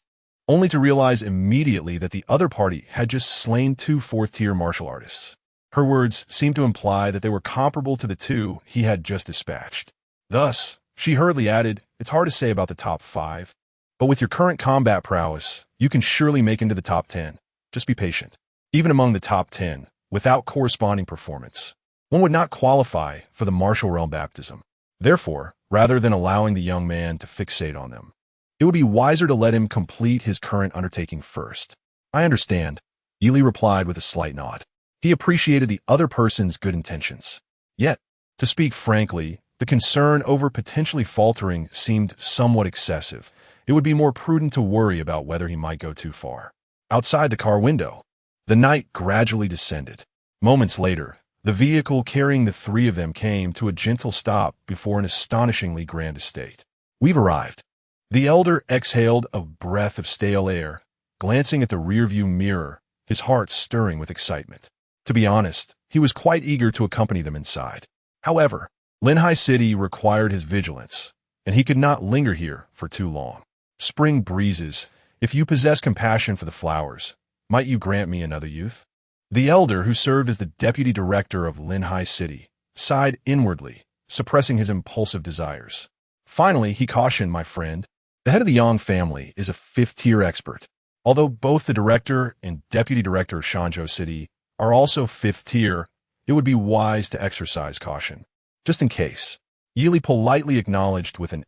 only to realize immediately that the other party had just slain two fourth-tier martial artists. Her words seemed to imply that they were comparable to the two he had just dispatched. Thus, she hurriedly added, "It's hard to say about the top 5, but with your current combat prowess, you can surely make into the top 10. Just be patient." Even among the top 10, without corresponding performance, one would not qualify for the martial realm baptism. Therefore, rather than allowing the young man to fixate on them, it would be wiser to let him complete his current undertaking first. "I understand," Yili replied with a slight nod. He appreciated the other person's good intentions. Yet, to speak frankly, the concern over potentially faltering seemed somewhat excessive. It would be more prudent to worry about whether he might go too far. Outside the car window, the night gradually descended. Moments later, the vehicle carrying the three of them came to a gentle stop before an astonishingly grand estate. "We've arrived." The elder exhaled a breath of stale air, glancing at the rearview mirror, his heart stirring with excitement. To be honest, he was quite eager to accompany them inside. However, Linhai City required his vigilance, and he could not linger here for too long. "Spring breezes, if you possess compassion for the flowers, might you grant me another youth?" The elder, who served as the deputy director of Linhai City, sighed inwardly, suppressing his impulsive desires. Finally, he cautioned, "My friend, the head of the Yang family is a fifth-tier expert. Although both the director and deputy director of Shanzhou City are also fifth-tier, it would be wise to exercise caution. Just in case." Yili politely acknowledged with an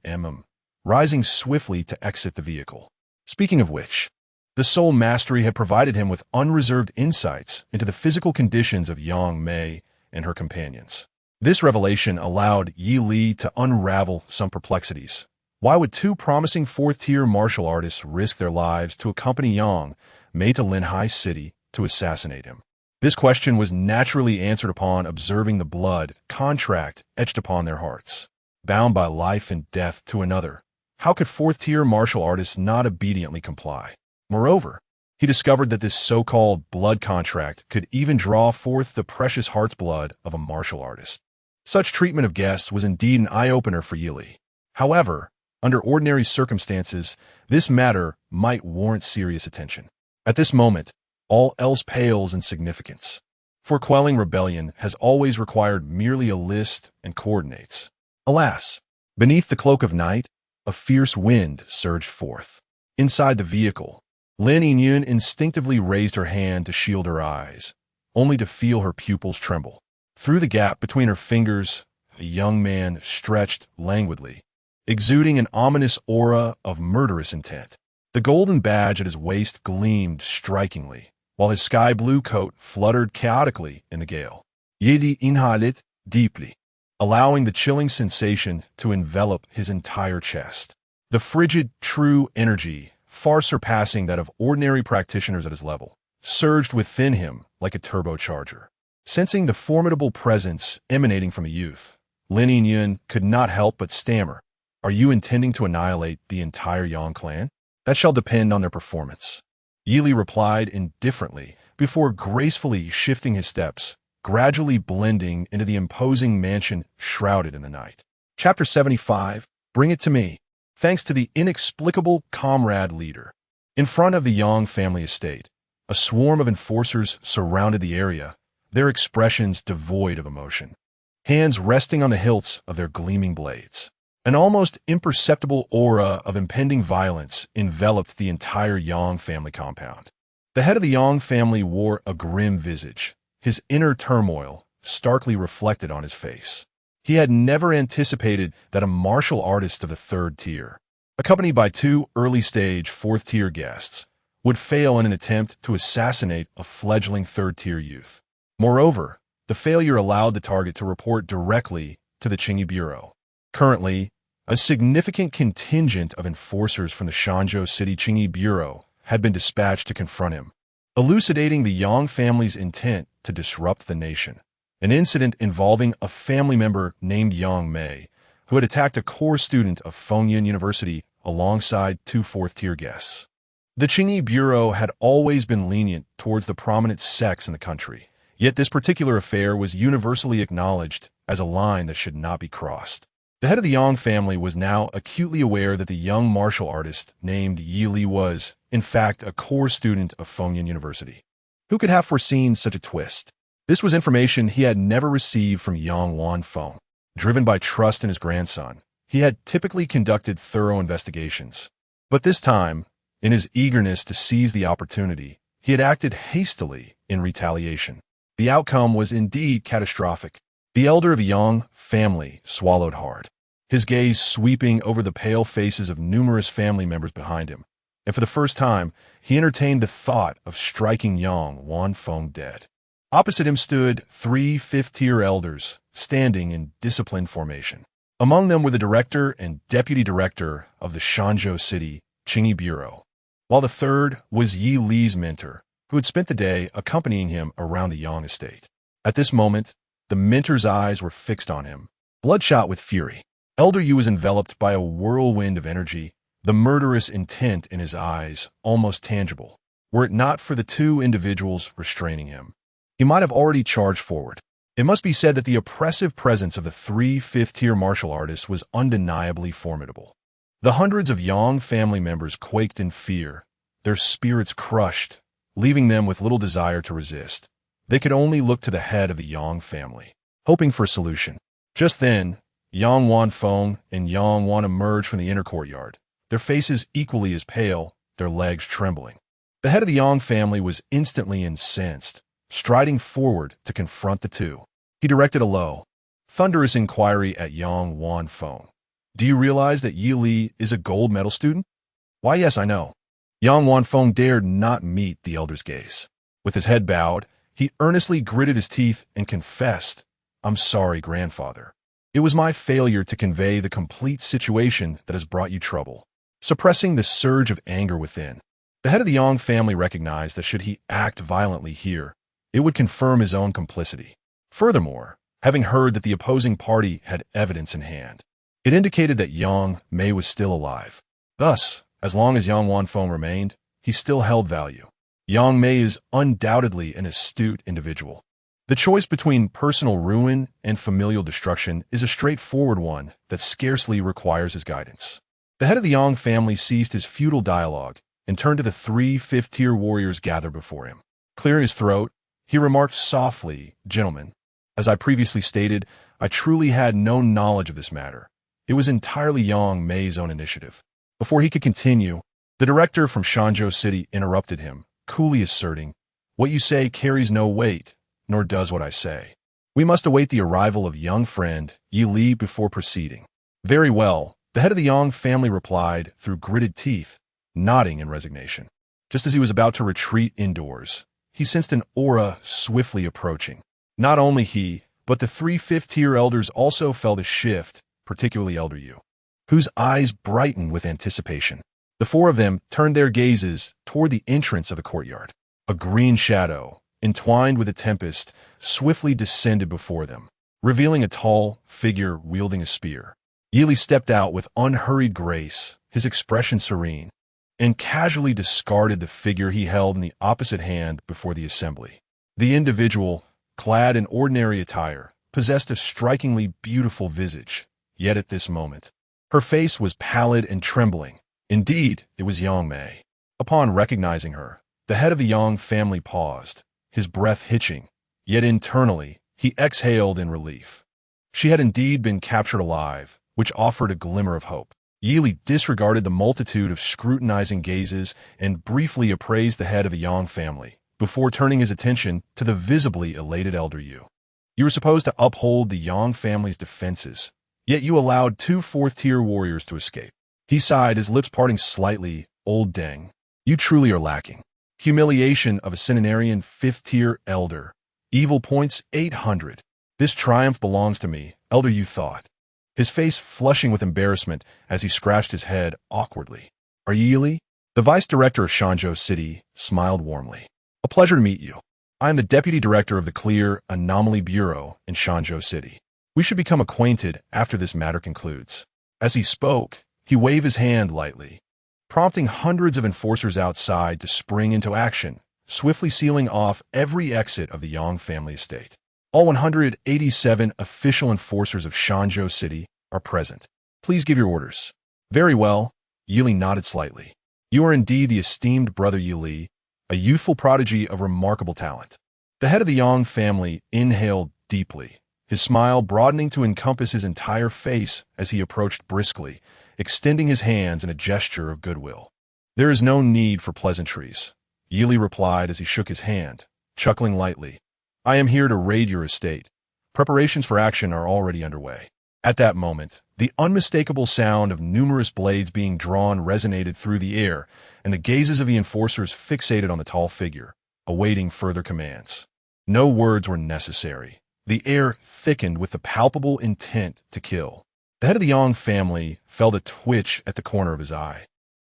rising swiftly to exit the vehicle. Speaking of which, the soul mastery had provided him with unreserved insights into the physical conditions of Yang Mei and her companions. This revelation allowed Yi Li to unravel some perplexities. Why would two promising fourth-tier martial artists risk their lives to accompany Yang Mei to Linhai City to assassinate him? This question was naturally answered upon observing the blood contract etched upon their hearts. Bound by life and death to another, how could fourth-tier martial artists not obediently comply? Moreover, he discovered that this so-called blood contract could even draw forth the precious heart's blood of a martial artist. Such treatment of guests was indeed an eye-opener for Yili. However, under ordinary circumstances, this matter might warrant serious attention. At this moment, all else pales in significance. For quelling rebellion has always required merely a list and coordinates. Alas, beneath the cloak of night, a fierce wind surged forth. Inside the vehicle, Lin Yingyun instinctively raised her hand to shield her eyes, only to feel her pupils tremble. Through the gap between her fingers, a young man stretched languidly, exuding an ominous aura of murderous intent. The golden badge at his waist gleamed strikingly, while his sky-blue coat fluttered chaotically in the gale. Yidi inhaled deeply, allowing the chilling sensation to envelop his entire chest. The frigid, true energy, far surpassing that of ordinary practitioners at his level, surged within him like a turbocharger. Sensing the formidable presence emanating from a youth, Lin Yingyun could not help but stammer, "Are you intending to annihilate the entire Yang clan?" "That shall depend on their performance," Yili replied indifferently before gracefully shifting his steps, gradually blending into the imposing mansion shrouded in the night. Chapter 75, Bring It to Me. Thanks to the inexplicable comrade leader. In front of the Yang family estate, a swarm of enforcers surrounded the area, their expressions devoid of emotion, hands resting on the hilts of their gleaming blades. An almost imperceptible aura of impending violence enveloped the entire Yang family compound. The head of the Yang family wore a grim visage, his inner turmoil starkly reflected on his face. He had never anticipated that a martial artist of the third tier, accompanied by two early-stage fourth-tier guests, would fail in an attempt to assassinate a fledgling third-tier youth. Moreover, the failure allowed the target to report directly to the Qingyi Bureau. Currently, a significant contingent of enforcers from the Shanzhou City Qingyi Bureau had been dispatched to confront him, elucidating the Yang family's intent to disrupt the nation. An incident involving a family member named Yang Mei, who had attacked a core student of Fengyun University alongside two fourth-tier guests. The Qingyi Bureau had always been lenient towards the prominent sects in the country, Yet this particular affair was universally acknowledged as a line that should not be crossed. The head of the Yang family was now acutely aware that the young martial artist named Yi Li was, in fact, a core student of Fengyan University. Who could have foreseen such a twist? This was information he had never received from Yang Wanfeng. Driven by trust in his grandson, he had typically conducted thorough investigations. But this time, in his eagerness to seize the opportunity, he had acted hastily in retaliation. The outcome was indeed catastrophic. The elder of the Yang family swallowed hard, his gaze sweeping over the pale faces of numerous family members behind him, and for the first time, he entertained the thought of striking Yang Wanfeng dead. Opposite him stood 3 fifth-tier elders, standing in disciplined formation. Among them were the director and deputy director of the Shanzhou City Qingyi Bureau, while the third was Yi Li's mentor, who had spent the day accompanying him around the Yang estate. At this moment, the mentor's eyes were fixed on him, bloodshot with fury. Elder Yu was enveloped by a whirlwind of energy, the murderous intent in his eyes almost tangible. Were it not for the two individuals restraining him, he might have already charged forward. It must be said that the oppressive presence of the 3 fifth-tier martial artists was undeniably formidable. The hundreds of Yang family members quaked in fear, their spirits crushed, leaving them with little desire to resist. They could only look to the head of the Yang family, hoping for a solution. Just then, Yang Wanfeng and Yang Wan emerged from the inner courtyard, their faces equally as pale, their legs trembling. The head of the Yang family was instantly incensed, striding forward to confront the two. He directed a low, thunderous inquiry at Yang Wanfeng. Do you realize that Yi Li is a gold medal student? Why, yes, I know. Yang Wanfeng dared not meet the elder's gaze. With his head bowed, he earnestly gritted his teeth and confessed, I'm sorry, grandfather. It was my failure to convey the complete situation that has brought you trouble. Suppressing the surge of anger within, the head of the Yang family recognized that should he act violently here, it would confirm his own complicity. Furthermore, having heard that the opposing party had evidence in hand, it indicated that Yang Mei was still alive. Thus, as long as Yang Wanfeng remained, he still held value. Yang Mei is undoubtedly an astute individual. The choice between personal ruin and familial destruction is a straightforward one that scarcely requires his guidance. The head of the Yang family ceased his futile dialogue and turned to the 3 fifth-tier warriors gathered before him. Clearing his throat, he remarked softly, Gentlemen, as I previously stated, I truly had no knowledge of this matter. It was entirely Yang Mei's own initiative. Before he could continue, the director from Shanzhou City interrupted him, coolly asserting, What you say carries no weight, nor does what I say. We must await the arrival of young friend Yi Li before proceeding. Very well, the head of the Yang family replied through gritted teeth, nodding in resignation. Just as he was about to retreat indoors, he sensed an aura swiftly approaching. Not only he, but the 3 fifth-tier elders also felt a shift, particularly Elder Yu, whose eyes brightened with anticipation. The 4 of them turned their gazes toward the entrance of the courtyard. A green shadow, entwined with a tempest, swiftly descended before them, revealing a tall figure wielding a spear. Yi Li stepped out with unhurried grace, his expression serene, and casually discarded the figure he held in the opposite hand before the assembly. The individual, clad in ordinary attire, possessed a strikingly beautiful visage, yet at this moment, her face was pallid and trembling. Indeed, it was Yang Mei. Upon recognizing her, the head of the Yang family paused, his breath hitching, yet internally, he exhaled in relief. She had indeed been captured alive, which offered a glimmer of hope. Yi Li disregarded the multitude of scrutinizing gazes and briefly appraised the head of the Yang family, before turning his attention to the visibly elated Elder Yu. You were supposed to uphold the Yang family's defenses, yet you allowed 2 fourth-tier warriors to escape. He sighed, his lips parting slightly. Old Deng, you truly are lacking. Humiliation of a centenarian 5th-tier elder. Evil points 800. This triumph belongs to me, Elder Yu thought, his face flushing with embarrassment as he scratched his head awkwardly. Are you Yi Li? The vice director of Shanzhou City smiled warmly. A pleasure to meet you. I am the deputy director of the Clear Anomaly Bureau in Shanzhou City. We should become acquainted after this matter concludes. As he spoke, he waved his hand lightly, prompting hundreds of enforcers outside to spring into action, swiftly sealing off every exit of the Yang family estate. All 187 official enforcers of Shanzhou City are present. Please give your orders. Very well, Yili nodded slightly. You are indeed the esteemed brother Yili, a youthful prodigy of remarkable talent. The head of the Yang family inhaled deeply, his smile broadening to encompass his entire face as he approached briskly, extending his hands in a gesture of goodwill. There is no need for pleasantries, Yili replied as he shook his hand, chuckling lightly. I am here to raid your estate. Preparations for action are already underway. At that moment, the unmistakable sound of numerous blades being drawn resonated through the air, and the gazes of the enforcers fixated on the tall figure, awaiting further commands. No words were necessary. The air thickened with the palpable intent to kill. The head of the Yang family felt a twitch at the corner of his eye,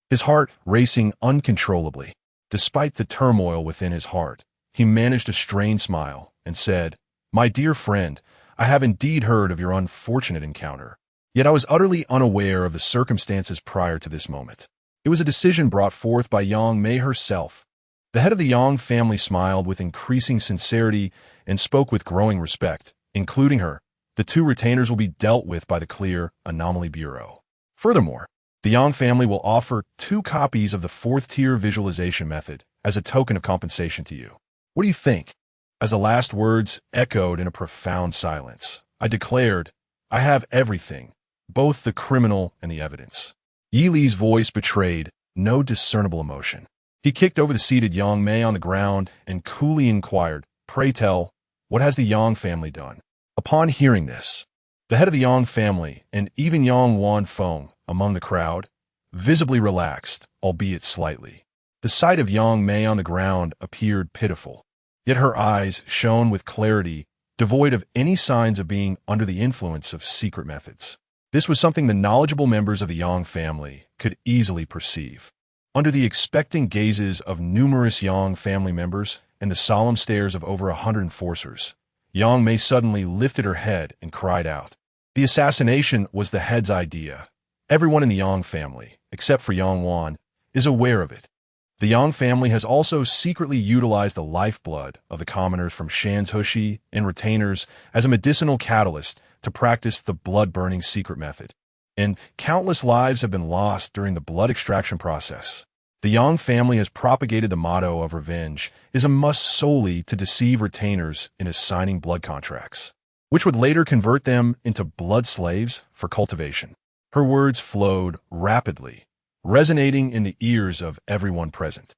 his heart racing uncontrollably. Despite the turmoil within his heart, he managed a strained smile and said, My dear friend, I have indeed heard of your unfortunate encounter. Yet I was utterly unaware of the circumstances prior to this moment. It was a decision brought forth by Yang Mei herself. The head of the Yang family smiled with increasing sincerity and spoke with growing respect. Including her, the two retainers will be dealt with by the Clear Anomaly Bureau. Furthermore, the Yang family will offer 2 copies of the 4th-tier visualization method as a token of compensation to you. What do you think? As the last words echoed in a profound silence, I declared, I have everything, both the criminal and the evidence. Yili's voice betrayed no discernible emotion. He kicked over the seated Yang Mei on the ground and coolly inquired, Pray tell, what has the Yang family done? Upon hearing this, the head of the Yang family and even Yang Wanfeng among the crowd visibly relaxed, albeit slightly. The sight of Yang Mei on the ground appeared pitiful, yet her eyes shone with clarity, devoid of any signs of being under the influence of secret methods. This was something the knowledgeable members of the Yang family could easily perceive. Under the expectant gazes of numerous Yang family members and the solemn stares of over 100 enforcers, Yang Mei suddenly lifted her head and cried out. The assassination was the head's idea. Everyone in the Yang family, except for Yang Wan, is aware of it. The Yang family has also secretly utilized the lifeblood of the commoners from Shanzhou and retainers as a medicinal catalyst to practice the blood-burning secret method, and countless lives have been lost during the blood extraction process. The Yang family has propagated the motto of revenge is a must solely to deceive retainers into signing blood contracts, which would later convert them into blood slaves for cultivation. Her words flowed rapidly, resonating in the ears of everyone present.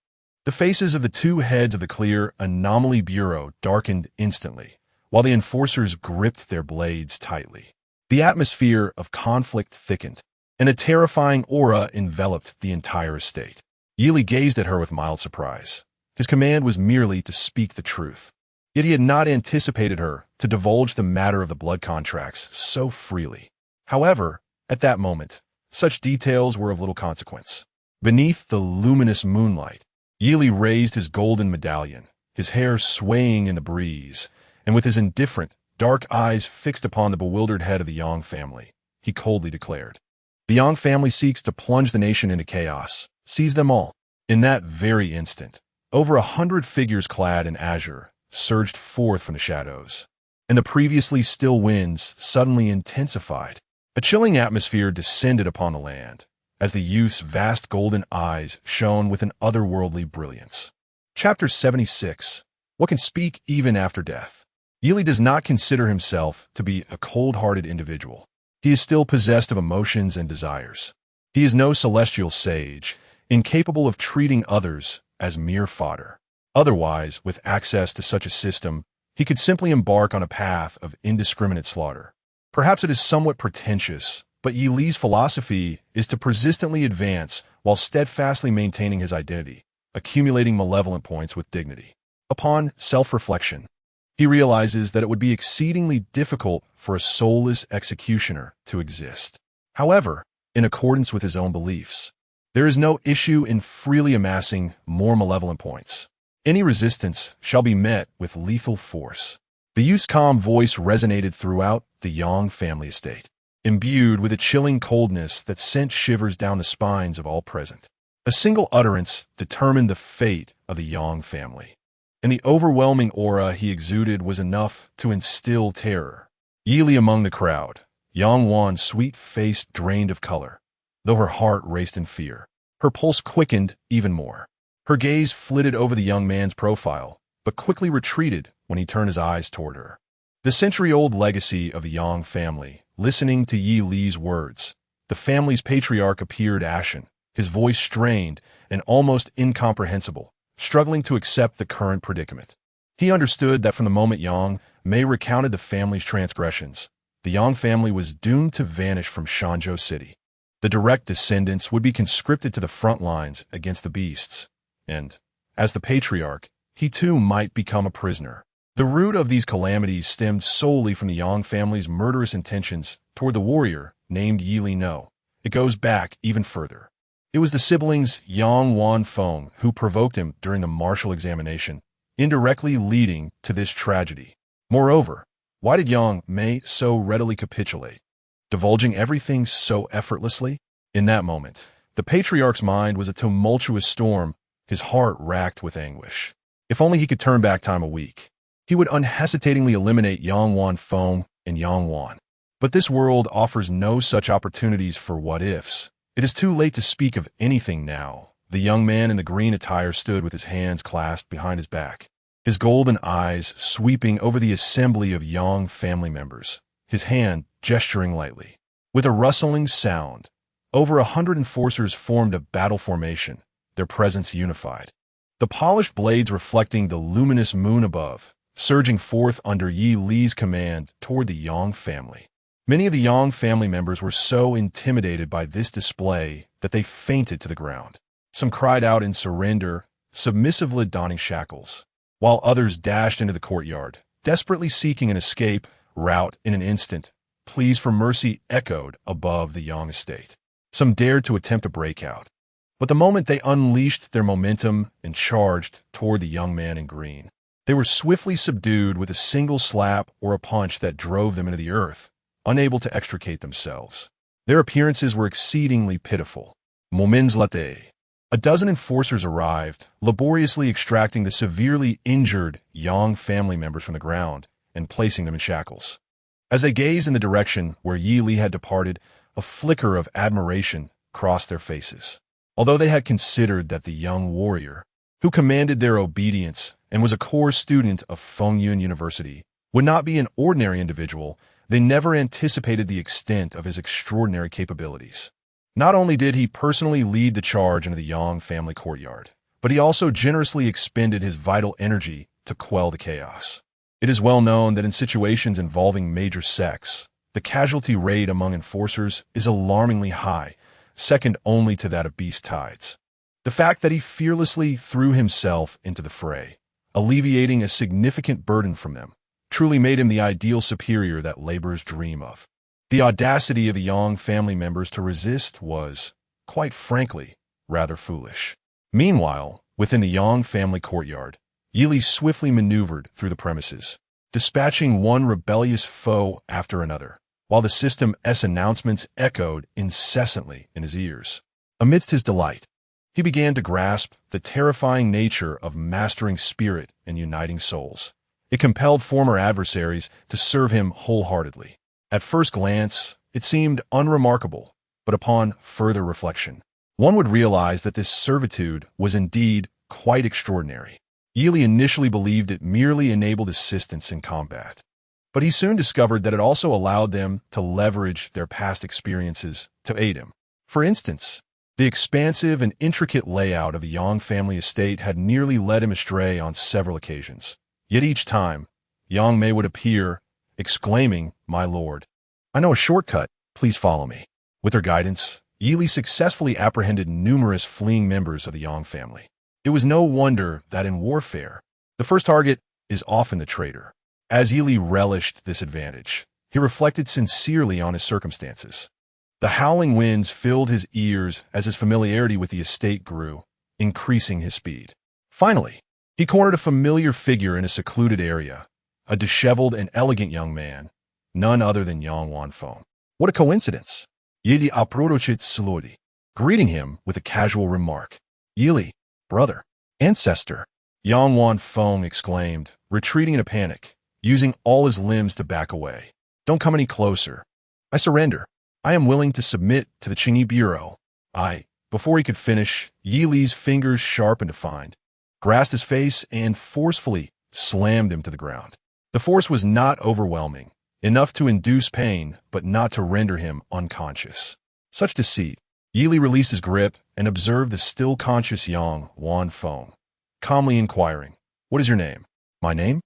The faces of the 2 heads of the Clear Anomaly Bureau darkened instantly, while the enforcers gripped their blades tightly. The atmosphere of conflict thickened, and a terrifying aura enveloped the entire estate. Yili gazed at her with mild surprise. His command was merely to speak the truth. Yet he had not anticipated her to divulge the matter of the blood contracts so freely. However, at that moment, such details were of little consequence. Beneath the luminous moonlight, Yili raised his golden medallion, his hair swaying in the breeze, and with his indifferent, dark eyes fixed upon the bewildered head of the Yang family, he coldly declared, The Yang family seeks to plunge the nation into chaos. Seize them all. In that very instant, over 100 figures clad in azure surged forth from the shadows, and the previously still winds suddenly intensified. A chilling atmosphere descended upon the land, as the youth's vast golden eyes shone with an otherworldly brilliance. Chapter 76. What can speak even after death? Yili does not consider himself to be a cold-hearted individual. He is still possessed of emotions and desires. He is no celestial sage, incapable of treating others as mere fodder. Otherwise, with access to such a system, he could simply embark on a path of indiscriminate slaughter. Perhaps it is somewhat pretentious, but Yili's philosophy is to persistently advance while steadfastly maintaining his identity, accumulating malevolent points with dignity. Upon self-reflection, he realizes that it would be exceedingly difficult for a soulless executioner to exist. However, in accordance with his own beliefs, there is no issue in freely amassing more malevolent points. Any resistance shall be met with lethal force. The youth's calm voice resonated throughout the Yang family estate, imbued with a chilling coldness that sent shivers down the spines of all present. A single utterance determined the fate of the Yang family, and the overwhelming aura he exuded was enough to instill terror. Yili among the crowd, Yang Wan's sweet face drained of color, though her heart raced in fear. Her pulse quickened even more. Her gaze flitted over the young man's profile, but quickly retreated when he turned his eyes toward her. The century-old legacy of the Yang family, listening to Yi Li's words, the family's patriarch appeared ashen, his voice strained and almost incomprehensible, struggling to accept the current predicament. He understood that from the moment Yang Mei recounted the family's transgressions, the Yang family was doomed to vanish from Shanzhou City. The direct descendants would be conscripted to the front lines against the beasts, and, as the patriarch, he too might become a prisoner. The root of these calamities stemmed solely from the Yang family's murderous intentions toward the warrior named Yi Li No. It goes back even further. It was the siblings Yang Wan Feng who provoked him during the martial examination, indirectly leading to this tragedy. Moreover, why did Yang Mei so readily capitulate, divulging everything so effortlessly? In that moment, the patriarch's mind was a tumultuous storm, his heart racked with anguish. If only he could turn back time a week, he would unhesitatingly eliminate Yang Wan Feng and Yang Wan. But this world offers no such opportunities for what-ifs. It is too late to speak of anything now. The young man in the green attire stood with his hands clasped behind his back, his golden eyes sweeping over the assembly of Yang family members, his hand gesturing lightly. With a rustling sound, over 100 enforcers formed a battle formation, their presence unified. The polished blades reflecting the luminous moon above, surging forth under Yi Li's command toward the Yang family. Many of the Yang family members were so intimidated by this display that they fainted to the ground. Some cried out in surrender, submissively donning shackles, while others dashed into the courtyard, desperately seeking an escape route in an instant. Pleas for mercy echoed above the Yang estate. Some dared to attempt a breakout, but the moment they unleashed their momentum and charged toward the young man in green, they were swiftly subdued with a single slap or a punch that drove them into the earth, unable to extricate themselves. Their appearances were exceedingly pitiful. Moments later, a dozen enforcers arrived, laboriously extracting the severely injured Yang family members from the ground and placing them in shackles. As they gazed in the direction where Yi Li had departed, a flicker of admiration crossed their faces. Although they had considered that the young warrior, who commanded their obedience and was a core student of Fengyun University, would not be an ordinary individual, they never anticipated the extent of his extraordinary capabilities. Not only did he personally lead the charge into the Yang family courtyard, but he also generously expended his vital energy to quell the chaos. It is well known that in situations involving major sects, the casualty rate among enforcers is alarmingly high, second only to that of beast tides. The fact that he fearlessly threw himself into the fray, alleviating a significant burden from them, truly made him the ideal superior that laborers dream of. The audacity of the Yang family members to resist was, quite frankly, rather foolish. Meanwhile, within the Yang family courtyard, Yi Li swiftly maneuvered through the premises, dispatching one rebellious foe after another, while the system's announcements echoed incessantly in his ears. Amidst his delight, he began to grasp the terrifying nature of mastering spirit and uniting souls. It compelled former adversaries to serve him wholeheartedly. At first glance, it seemed unremarkable, but upon further reflection, one would realize that this servitude was indeed quite extraordinary. Yi Li initially believed it merely enabled assistance in combat, but he soon discovered that it also allowed them to leverage their past experiences to aid him. For instance, the expansive and intricate layout of the Yang family estate had nearly led him astray on several occasions. Yet each time, Yang Mei would appear, exclaiming, "My lord, I know a shortcut, please follow me." With her guidance, Yi Li successfully apprehended numerous fleeing members of the Yang family. It was no wonder that in warfare, the first target is often the traitor. As Yi Li relished this advantage, he reflected sincerely on his circumstances. The howling winds filled his ears as his familiarity with the estate grew, increasing his speed. Finally, he cornered a familiar figure in a secluded area, a disheveled and elegant young man, none other than Yang Wanfeng. What a coincidence! Yi Li approached slowly, greeting him with a casual remark. Yili, brother, ancestor, Yang Wanfeng exclaimed, retreating in a panic, using all his limbs to back away. Don't come any closer. I surrender. I am willing to submit to the Qingyi Bureau. Before he could finish, Yi Li's fingers, sharp and defined, grasped his face and forcefully slammed him to the ground. The force was not overwhelming, enough to induce pain, but not to render him unconscious. Such deceit. Yi Li released his grip and observed the still conscious Yang Wanfeng, calmly inquiring, "What is your name?" "My name?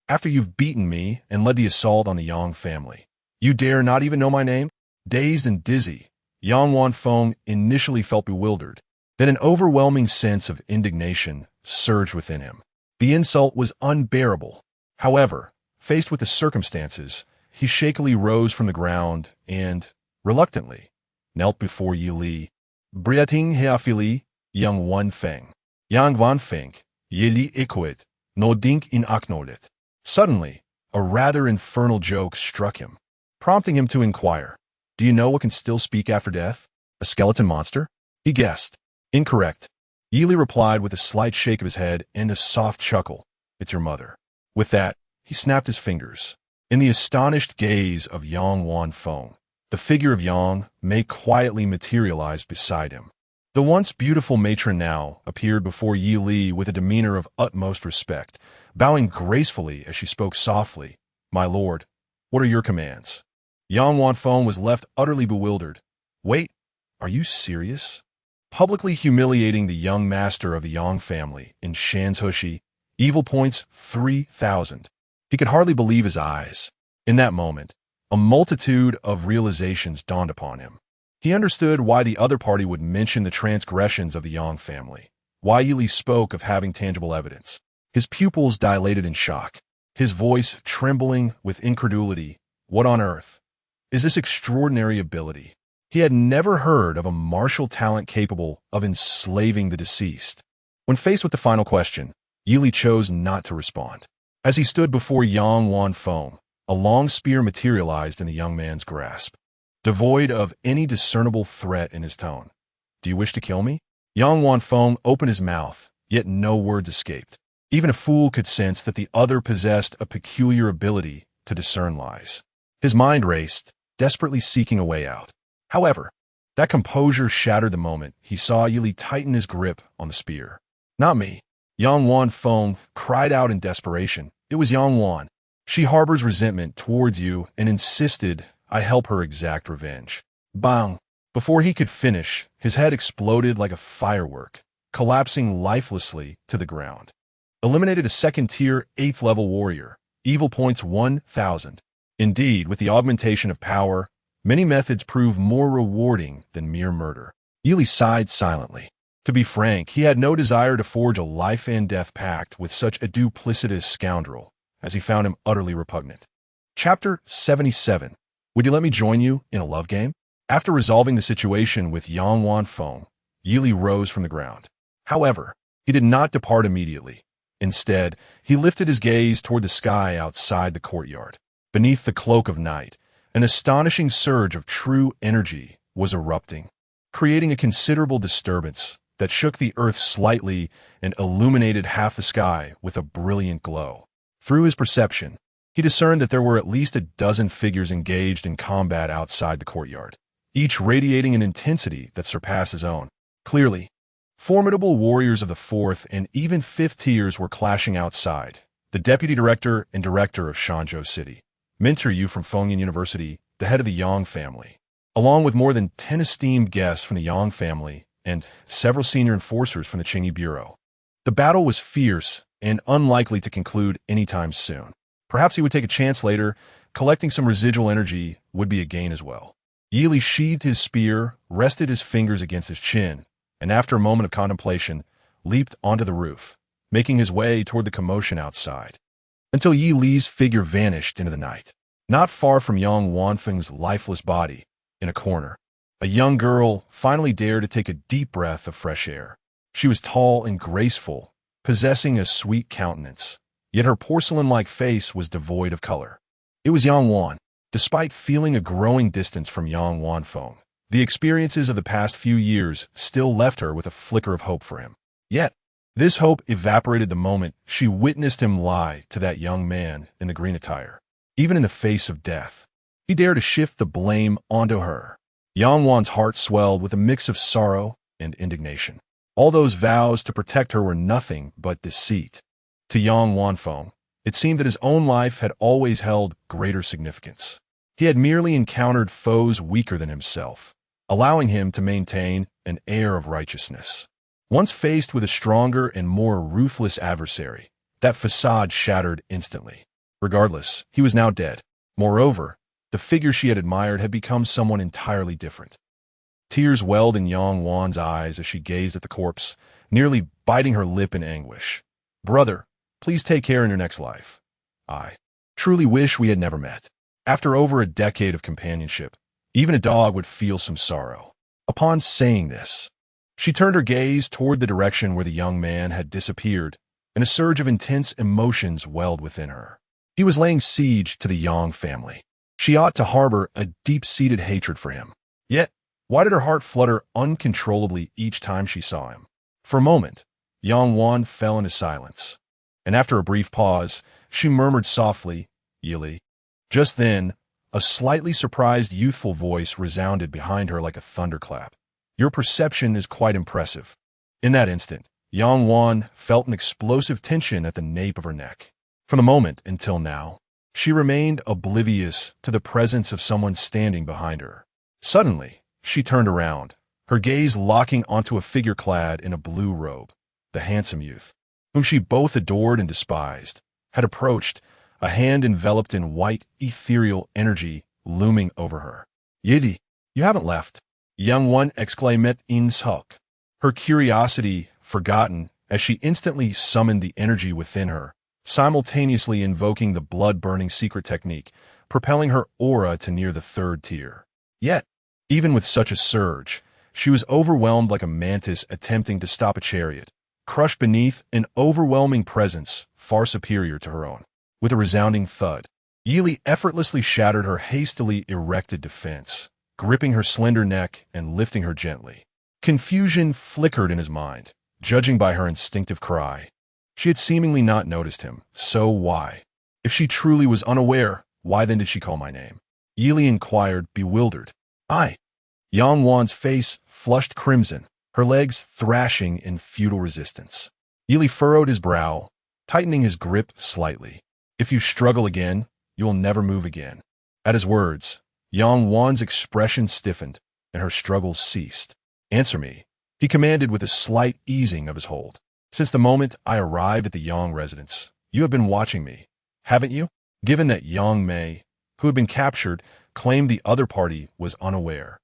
After you've beaten me and led the assault on the Yang family, you dare not even know my name?" Dazed and dizzy, Yang Wanfeng initially felt bewildered. Then an overwhelming sense of indignation surged within him. The insult was unbearable. However, faced with the circumstances, he shakily rose from the ground and, reluctantly, knelt before Yi Li. "Breathing heafili, Yang Wanfeng. Yang Wanfeng, Yi Li iquit, no dink in aknolet." Suddenly, a rather infernal joke struck him, prompting him to inquire, "Do you know what can still speak after death? A skeleton monster?" He guessed. Incorrect. Yi Li replied with a slight shake of his head and a soft chuckle. "It's your mother." With that, he snapped his fingers. In the astonished gaze of Yang Wanfeng, the figure of Yang Mei quietly materialized beside him. The once beautiful matron now appeared before Yi Li with a demeanor of utmost respect, bowing gracefully as she spoke softly, "My lord, what are your commands?" Yang Wanfeng was left utterly bewildered. "Wait, are you serious?" Publicly humiliating the young master of the Yang family in Shanzhushi, evil points 3,000. He could hardly believe his eyes. In that moment, a multitude of realizations dawned upon him. He understood why the other party would mention the transgressions of the Yang family, why Yi Li spoke of having tangible evidence. His pupils dilated in shock, his voice trembling with incredulity. What on earth is this extraordinary ability? He had never heard of a martial talent capable of enslaving the deceased. When faced with the final question, Yi Li chose not to respond. As he stood before Yang Wanfeng, a long spear materialized in the young man's grasp, devoid of any discernible threat in his tone. "Do you wish to kill me?" Yang Wanfeng opened his mouth, yet no words escaped. Even a fool could sense that the other possessed a peculiar ability to discern lies. His mind raced, desperately seeking a way out. However, that composure shattered the moment he saw Yi Li tighten his grip on the spear. "Not me," Yang Wanfeng cried out in desperation. "It was Yang Wan. She harbors resentment towards you and insisted I help her exact revenge." Bang! Before he could finish, his head exploded like a firework, collapsing lifelessly to the ground. Eliminated a second-tier, 8th-level warrior. Evil points 1,000. Indeed, with the augmentation of power, many methods prove more rewarding than mere murder. Yi Li sighed silently. To be frank, he had no desire to forge a life-and-death pact with such a duplicitous scoundrel, as he found him utterly repugnant. Chapter 77. Would you let me join you in a love game? After resolving the situation with Yang Wanfeng, Yi Li rose from the ground. However, he did not depart immediately. Instead, he lifted his gaze toward the sky outside the courtyard. Beneath the cloak of night, an astonishing surge of true energy was erupting, creating a considerable disturbance that shook the earth slightly and illuminated half the sky with a brilliant glow. Through his perception, he discerned that there were at least a dozen figures engaged in combat outside the courtyard, each radiating an intensity that surpassed his own. Clearly, formidable warriors of the 4th and even 5th tiers were clashing outside. The deputy director and director of Shanzhou City, Mentor Yu from Fengyan University, the head of the Yang family, along with more than 10 esteemed guests from the Yang family and several senior enforcers from the Qingyi Bureau. The battle was fierce and unlikely to conclude anytime soon. Perhaps he would take a chance later. Collecting some residual energy would be a gain as well. Yi Li sheathed his spear, rested his fingers against his chin, and after a moment of contemplation, leaped onto the roof, making his way toward the commotion outside, until Yi Li's figure vanished into the night. Not far from Yang Wanfeng's lifeless body, in a corner, a young girl finally dared to take a deep breath of fresh air. She was tall and graceful, possessing a sweet countenance, yet her porcelain-like face was devoid of color. It was Yang Wan. Despite feeling a growing distance from Yang Wanfeng, The experiences of the past few years still left her with a flicker of hope for him. Yet, this hope evaporated the moment she witnessed him lie to that young man in the green attire. Even in the face of death, he dared to shift the blame onto her. Yang Wan's heart swelled with a mix of sorrow and indignation. All those vows to protect her were nothing but deceit. To Yang Wanfeng, it seemed that his own life had always held greater significance. He had merely encountered foes weaker than himself, allowing him to maintain an air of righteousness. Once faced with a stronger and more ruthless adversary, that facade shattered instantly. Regardless, he was now dead. Moreover, the figure she had admired had become someone entirely different. Tears welled in Yang Wan's eyes as she gazed at the corpse, nearly biting her lip in anguish. "Brother, please take care in your next life. I truly wish we had never met." After over a decade of companionship, even a dog would feel some sorrow. Upon saying this, she turned her gaze toward the direction where the young man had disappeared, and a surge of intense emotions welled within her. He was laying siege to the Yang family. She ought to harbor a deep-seated hatred for him. Yet, why did her heart flutter uncontrollably each time she saw him? For a moment, Yang Wan fell into silence, and after a brief pause, she murmured softly, "Yili." Just then, a slightly surprised youthful voice resounded behind her like a thunderclap. "Your perception is quite impressive." In that instant, Yang Wan felt an explosive tension at the nape of her neck. From the moment until now, she remained oblivious to the presence of someone standing behind her. Suddenly, she turned around, her gaze locking onto a figure clad in a blue robe. The handsome youth, whom she both adored and despised, had approached, a hand enveloped in white, ethereal energy looming over her. "Yidi, you haven't left." Young One exclaimed in sulk, her curiosity forgotten as she instantly summoned the energy within her, simultaneously invoking the blood-burning secret technique, propelling her aura to near the third tier. Yet, even with such a surge, she was overwhelmed like a mantis attempting to stop a chariot, crushed beneath an overwhelming presence far superior to her own. With a resounding thud, Yili effortlessly shattered her hastily erected defense, gripping her slender neck and lifting her gently. Confusion flickered in his mind, judging by her instinctive cry. She had seemingly not noticed him, so why? If she truly was unaware, why then did she call my name? Yili inquired, bewildered. "I." Yang Wan's face flushed crimson, her legs thrashing in futile resistance. Yili furrowed his brow, tightening his grip slightly. "If you struggle again, you will never move again." At his words, Yang Wan's expression stiffened, and her struggles ceased. "Answer me," he commanded with a slight easing of his hold. "Since the moment I arrived at the Yang residence, you have been watching me, haven't you?" Given that Yang Mei, who had been captured, claimed the other party was unaware,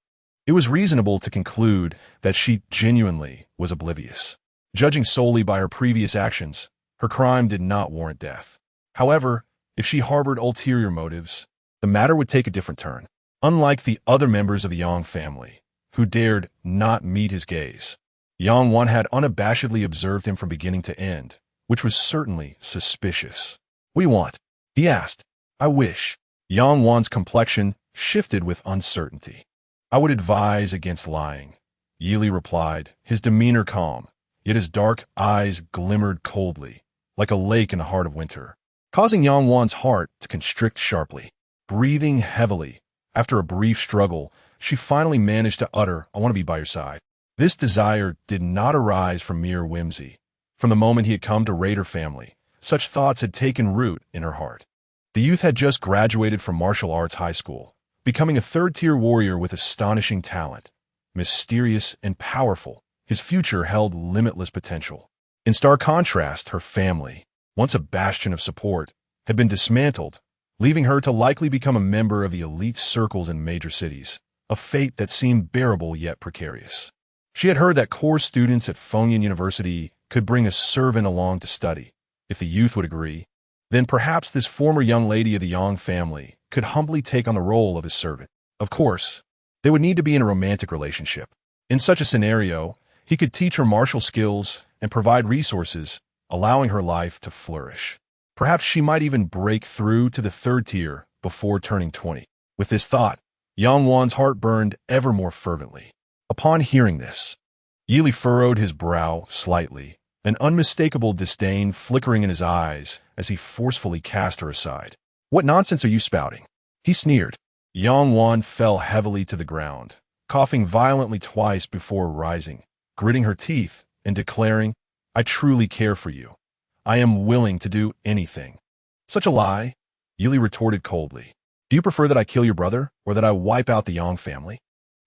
it was reasonable to conclude that she genuinely was oblivious. Judging solely by her previous actions, her crime did not warrant death. However, if she harbored ulterior motives, the matter would take a different turn. Unlike the other members of the Yang family, who dared not meet his gaze, Yang Wan had unabashedly observed him from beginning to end, which was certainly suspicious. "What do you want?" he asked. "I wish." Yang Wan's complexion shifted with uncertainty. "I would advise against lying," Yili replied, his demeanor calm, yet his dark eyes glimmered coldly, like a lake in the heart of winter, causing Yang Wan's heart to constrict sharply. Breathing heavily, after a brief struggle, she finally managed to utter, "I want to be by your side." This desire did not arise from mere whimsy. From the moment he had come to raid her family, such thoughts had taken root in her heart. The youth had just graduated from martial arts high school, becoming a third-tier warrior with astonishing talent. Mysterious and powerful, his future held limitless potential. In stark contrast, her family, once a bastion of support, had been dismantled, leaving her to likely become a member of the elite circles in major cities, a fate that seemed bearable yet precarious. She had heard that core students at Fengyan University could bring a servant along to study. If the youth would agree, then perhaps this former young lady of the Yang family could humbly take on the role of his servant. Of course, they would need to be in a romantic relationship. In such a scenario, he could teach her martial skills and provide resources, allowing her life to flourish. Perhaps she might even break through to the third tier before turning 20. With this thought, Yang Wan's heart burned ever more fervently. Upon hearing this, Yili furrowed his brow slightly, an unmistakable disdain flickering in his eyes as he forcefully cast her aside. "What nonsense are you spouting?" he sneered. Yang Wan fell heavily to the ground, coughing violently twice before rising, gritting her teeth and declaring, "I truly care for you. I am willing to do anything." "Such a lie," Yili retorted coldly. "Do you prefer that I kill your brother or that I wipe out the Yang family?"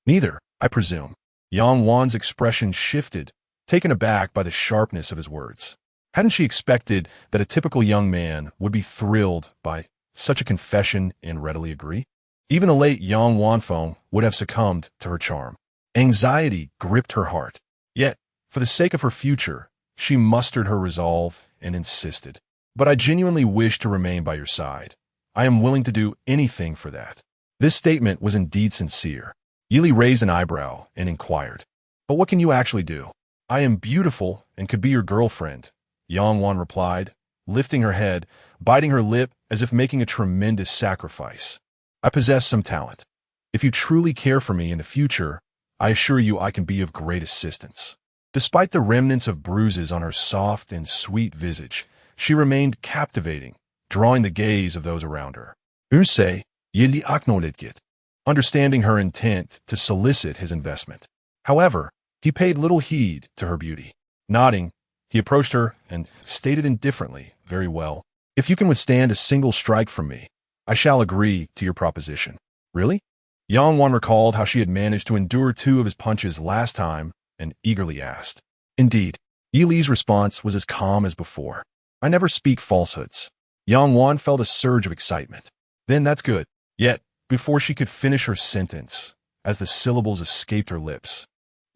"Neither, I presume." Yang Wan's expression shifted, taken aback by the sharpness of his words. Hadn't she expected that a typical young man would be thrilled by such a confession and readily agree? Even the late Yang Wanfeng would have succumbed to her charm. Anxiety gripped her heart. Yet, for the sake of her future, she mustered her resolve and insisted. "But I genuinely wish to remain by your side. I am willing to do anything for that." This statement was indeed sincere. Yili raised an eyebrow and inquired, "But what can you actually do?" "I am beautiful and could be your girlfriend," Yang Wan replied, lifting her head, biting her lip as if making a tremendous sacrifice. "I possess some talent. If you truly care for me in the future, I assure you I can be of great assistance." Despite the remnants of bruises on her soft and sweet visage, she remained captivating, drawing the gaze of those around her. Ürse, Yili acknowledged, understanding her intent to solicit his investment. However, he paid little heed to her beauty. Nodding, he approached her and stated indifferently, "Very well. If you can withstand a single strike from me, I shall agree to your proposition." "Really?" Yang Wan recalled how she had managed to endure 2 of his punches last time and eagerly asked. "Indeed." Yili's response was as calm as before. "I never speak falsehoods." Yang Wan felt a surge of excitement. "Then that's good." Yet, before she could finish her sentence, as the syllables escaped her lips,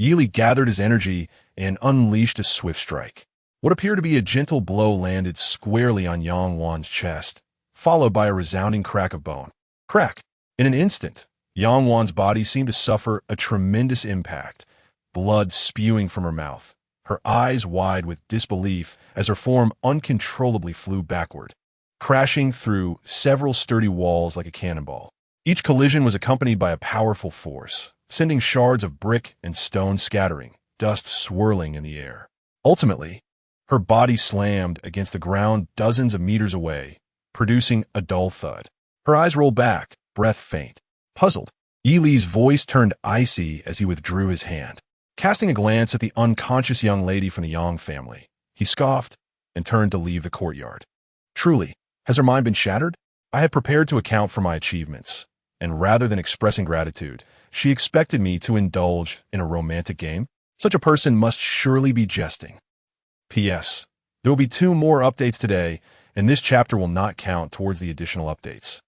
Yili gathered his energy and unleashed a swift strike. What appeared to be a gentle blow landed squarely on Yang Wan's chest, followed by a resounding crack of bone. Crack! In an instant, Yang Wan's body seemed to suffer a tremendous impact, blood spewing from her mouth, her eyes wide with disbelief as her form uncontrollably flew backward, crashing through several sturdy walls like a cannonball. Each collision was accompanied by a powerful force, sending shards of brick and stone scattering, dust swirling in the air. Ultimately, her body slammed against the ground dozens of meters away, producing a dull thud. Her eyes rolled back, breath faint. Puzzled, Yili's voice turned icy as he withdrew his hand. Casting a glance at the unconscious young lady from the Yang family, he scoffed and turned to leave the courtyard. "Truly, has her mind been shattered? I had prepared to account for my achievements, and rather than expressing gratitude, she expected me to indulge in a romantic game? Such a person must surely be jesting." P.S. There will be 2 more updates today, and this chapter will not count towards the additional updates.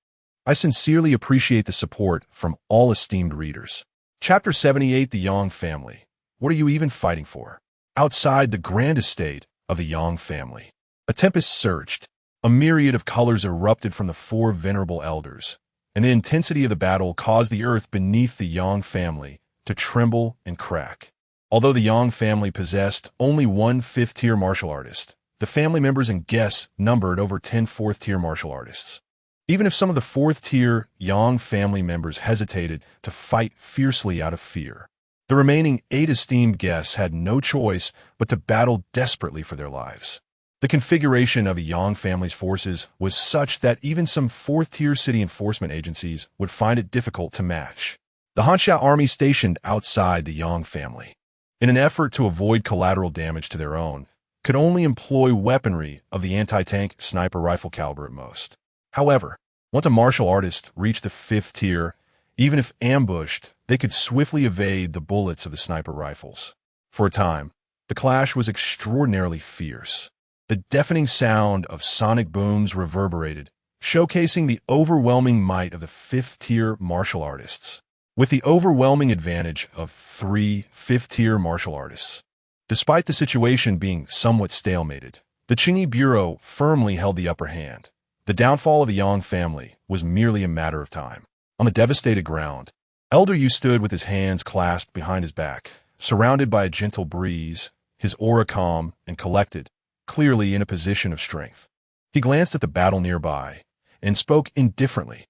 I sincerely appreciate the support from all esteemed readers. Chapter 78, The Yang Family. What are you even fighting for? Outside the grand estate of the Yang family, a tempest surged. A myriad of colors erupted from the 4 venerable elders, and the intensity of the battle caused the earth beneath the Yang family to tremble and crack. Although the Yang family possessed only 1 5th-tier martial artist, the family members and guests numbered over 10 4th-tier martial artists. Even if some of the 4th-tier Yang family members hesitated to fight fiercely out of fear, the remaining 8 esteemed guests had no choice but to battle desperately for their lives. The configuration of the Yang family's forces was such that even some 4th-tier city enforcement agencies would find it difficult to match. The Hanxia army stationed outside the Yang family, in an effort to avoid collateral damage to their own, could only employ weaponry of the anti-tank sniper rifle caliber at most. However, once a martial artist reached the 5th tier, even if ambushed, they could swiftly evade the bullets of the sniper rifles. For a time, the clash was extraordinarily fierce. The deafening sound of sonic booms reverberated, showcasing the overwhelming might of the 5th-tier martial artists, with the overwhelming advantage of 3 5th-tier martial artists. Despite the situation being somewhat stalemated, the Qingyi Bureau firmly held the upper hand. The downfall of the Yang family was merely a matter of time. On the devastated ground, Elder Yu stood with his hands clasped behind his back, surrounded by a gentle breeze, his aura calm and collected, clearly in a position of strength. He glanced at the battle nearby and spoke indifferently.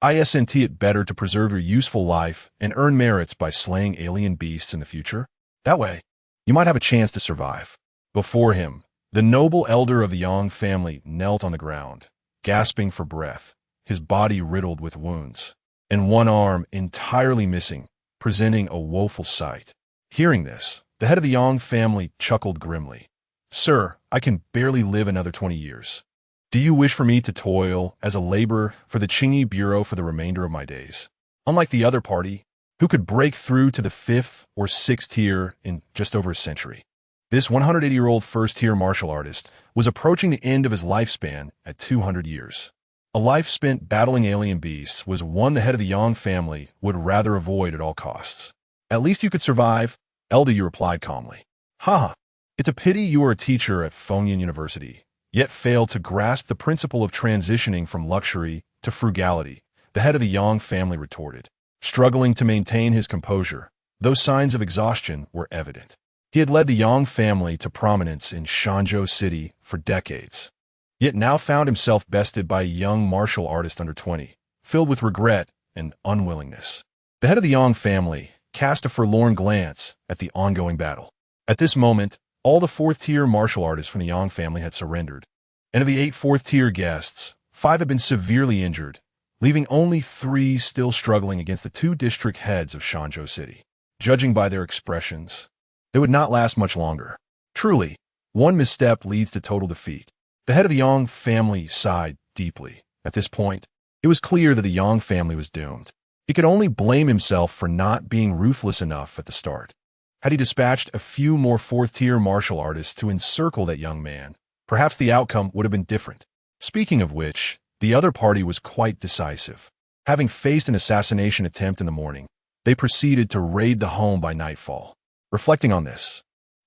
Isn't it better to preserve your useful life and earn merits by slaying alien beasts in the future? That way, you might have a chance to survive. Before him, the noble elder of the Yang family knelt on the ground, gasping for breath, his body riddled with wounds, and one arm entirely missing, presenting a woeful sight. Hearing this, the head of the Yang family chuckled grimly. Sir, I can barely live another 20 years. Do you wish for me to toil as a laborer for the Qingyi Bureau for the remainder of my days? Unlike the other party, who could break through to the 5th or 6th tier in just over a century. This 180-year-old first-tier martial artist was approaching the end of his lifespan at 200 years. A life spent battling alien beasts was one the head of the Yang family would rather avoid at all costs. At least you could survive, Elder Yu replied calmly. Haha, it's a pity you are a teacher at Fengyan University, yet fail to grasp the principle of transitioning from luxury to frugality, the head of the Yang family retorted. Struggling to maintain his composure, though signs of exhaustion were evident. He had led the Yang family to prominence in Shanzhou City for decades, yet now found himself bested by a young martial artist under 20, filled with regret and unwillingness. The head of the Yang family cast a forlorn glance at the ongoing battle. At this moment, all the 4th-tier martial artists from the Yang family had surrendered, and of the 8 4th-tier guests, 5 had been severely injured, leaving only 3 still struggling against the 2 district heads of Shanzhou City. Judging by their expressions, they would not last much longer. Truly, one misstep leads to total defeat. The head of the Yang family sighed deeply. At this point, it was clear that the Yang family was doomed. He could only blame himself for not being ruthless enough at the start. Had he dispatched a few more 4th-tier martial artists to encircle that young man, perhaps the outcome would have been different. Speaking of which, the other party was quite decisive. Having faced an assassination attempt in the morning, they proceeded to raid the home by nightfall. Reflecting on this,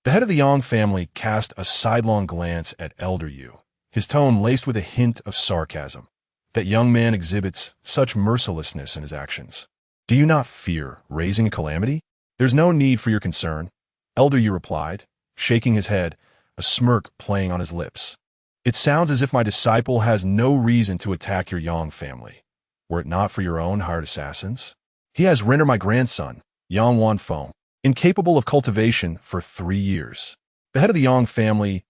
the head of the Yang family cast a sidelong glance at Elder Yu, his tone laced with a hint of sarcasm. That young man exhibits such mercilessness in his actions. Do you not fear raising a calamity? There's no need for your concern, Elder Yu replied, shaking his head, a smirk playing on his lips. It sounds as if my disciple has no reason to attack your Yang family, were it not for your own hired assassins. He has rendered my grandson, Yang Wanfeng, incapable of cultivation for 3 years. The head of the Yang family's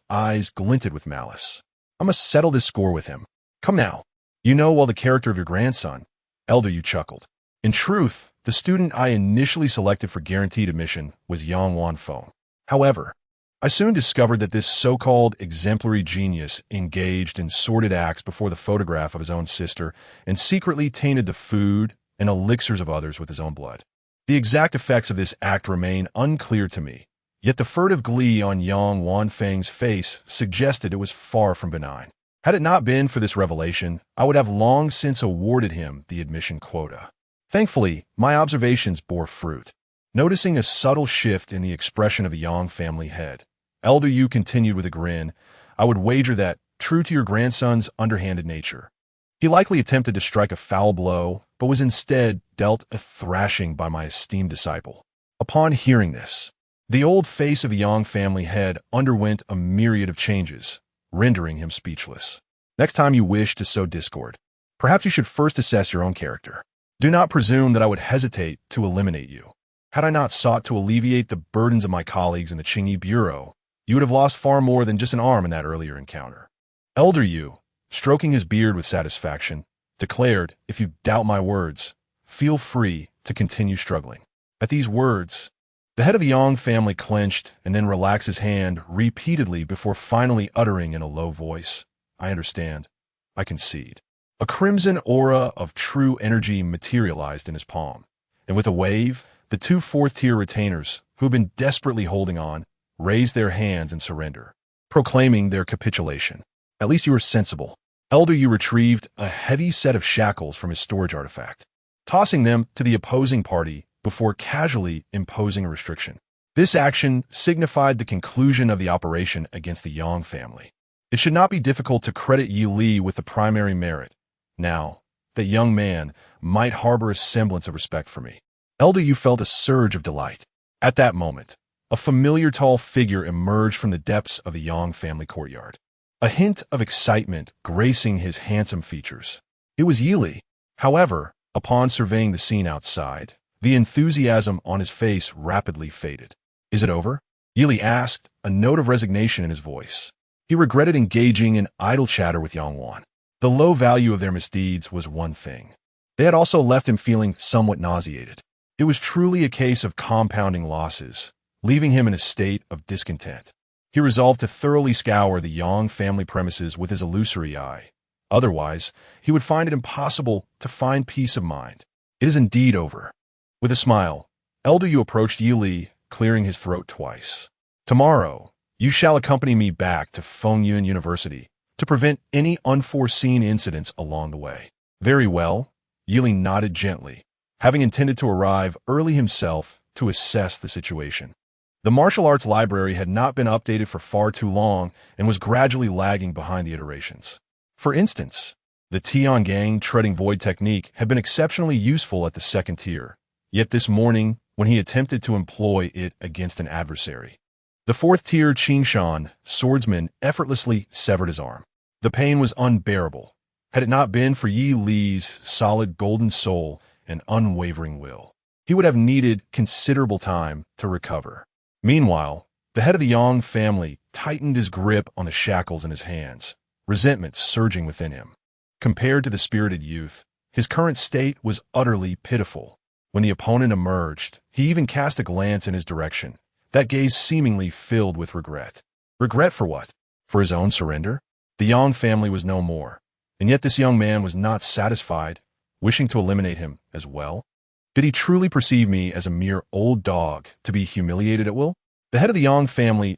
eyes glinted with malice. I must settle this score with him. Come now. You know well the character of your grandson, Elder Yu chuckled. In truth, the student I initially selected for guaranteed admission was Yang Wanfeng. However, I soon discovered that this so-called exemplary genius engaged in sordid acts before the photograph of his own sister and secretly tainted the food and elixirs of others with his own blood. The exact effects of this act remain unclear to me, yet the furtive glee on Yang Wanfeng's face suggested it was far from benign. Had it not been for this revelation, I would have long since awarded him the admission quota. Thankfully, my observations bore fruit. Noticing a subtle shift in the expression of the Yang family head, Elder Yu continued with a grin, I would wager that, true to your grandson's underhanded nature, he likely attempted to strike a foul blow, but was instead dealt a thrashing by my esteemed disciple. Upon hearing this, the old face of the Yang family head underwent a myriad of changes, rendering him speechless. Next time you wish to sow discord, perhaps you should first assess your own character. Do not presume that I would hesitate to eliminate you. Had I not sought to alleviate the burdens of my colleagues in the Qingyi Bureau, you would have lost far more than just an arm in that earlier encounter. Elder Yu, stroking his beard with satisfaction, declared, if you doubt my words, feel free to continue struggling. At these words, the head of the Yang family clenched and then relaxed his hand repeatedly before finally uttering in a low voice, I understand. I concede. A crimson aura of true energy materialized in his palm, and with a wave, the 2 4th-tier retainers, who had been desperately holding on, raised their hands in surrender, proclaiming their capitulation. At least you were sensible. Elder Yu retrieved a heavy set of shackles from his storage artifact, tossing them to the opposing party before casually imposing a restriction. This action signified the conclusion of the operation against the Yang family. It should not be difficult to credit Yi Li with the primary merit. Now, that young man might harbor a semblance of respect for me. Elder Yu felt a surge of delight. At that moment, a familiar tall figure emerged from the depths of the Yang family courtyard, a hint of excitement gracing his handsome features. It was Yi Li. However, upon surveying the scene outside, the enthusiasm on his face rapidly faded. "Is it over?" Yili asked, a note of resignation in his voice. He regretted engaging in idle chatter with Yangwan. The low value of their misdeeds was one thing. They had also left him feeling somewhat nauseated. It was truly a case of compounding losses, leaving him in a state of discontent. He resolved to thoroughly scour the Yang family premises with his illusory eye. Otherwise, he would find it impossible to find peace of mind. "It is indeed over." With a smile, Elder Yu approached Yili, clearing his throat twice. "Tomorrow, you shall accompany me back to Fengyun University to prevent any unforeseen incidents along the way." "Very well," Yili nodded gently, having intended to arrive early himself to assess the situation. The martial arts library had not been updated for far too long and was gradually lagging behind the iterations. For instance, the Tiangang treading void technique had been exceptionally useful at the second tier, yet this morning, when he attempted to employ it against an adversary, the fourth tier Qingshan swordsman effortlessly severed his arm. The pain was unbearable, had it not been for Yi Li's solid golden soul and unwavering will. He would have needed considerable time to recover. Meanwhile, the head of the Yang family tightened his grip on the shackles in his hands, resentment surging within him. Compared to the spirited youth, his current state was utterly pitiful. When the opponent emerged, he even cast a glance in his direction, that gaze seemingly filled with regret. Regret for what? For his own surrender? The Yang family was no more, and yet this young man was not satisfied, wishing to eliminate him as well. Did he truly perceive me as a mere old dog to be humiliated at will? The head of the Yang family's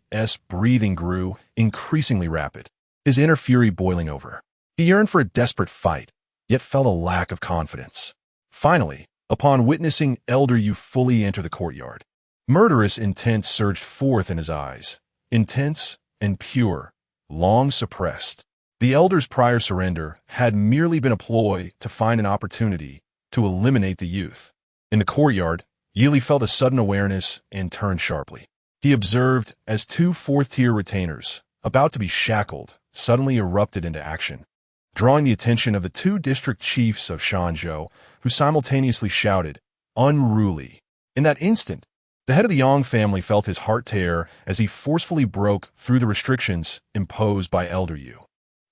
breathing grew increasingly rapid, his inner fury boiling over. He yearned for a desperate fight, yet felt a lack of confidence. Finally, upon witnessing Elder Yu fully enter the courtyard, murderous intent surged forth in his eyes, intense and pure, long suppressed. The elder's prior surrender had merely been a ploy to find an opportunity to eliminate the youth. In the courtyard, Yili felt a sudden awareness and turned sharply. He observed as two fourth-tier retainers, about to be shackled, suddenly erupted into action, drawing the attention of the two district chiefs of Shanzhou, who simultaneously shouted, "Unruly!" In that instant, the head of the Yang family felt his heart tear as he forcefully broke through the restrictions imposed by Elder Yu.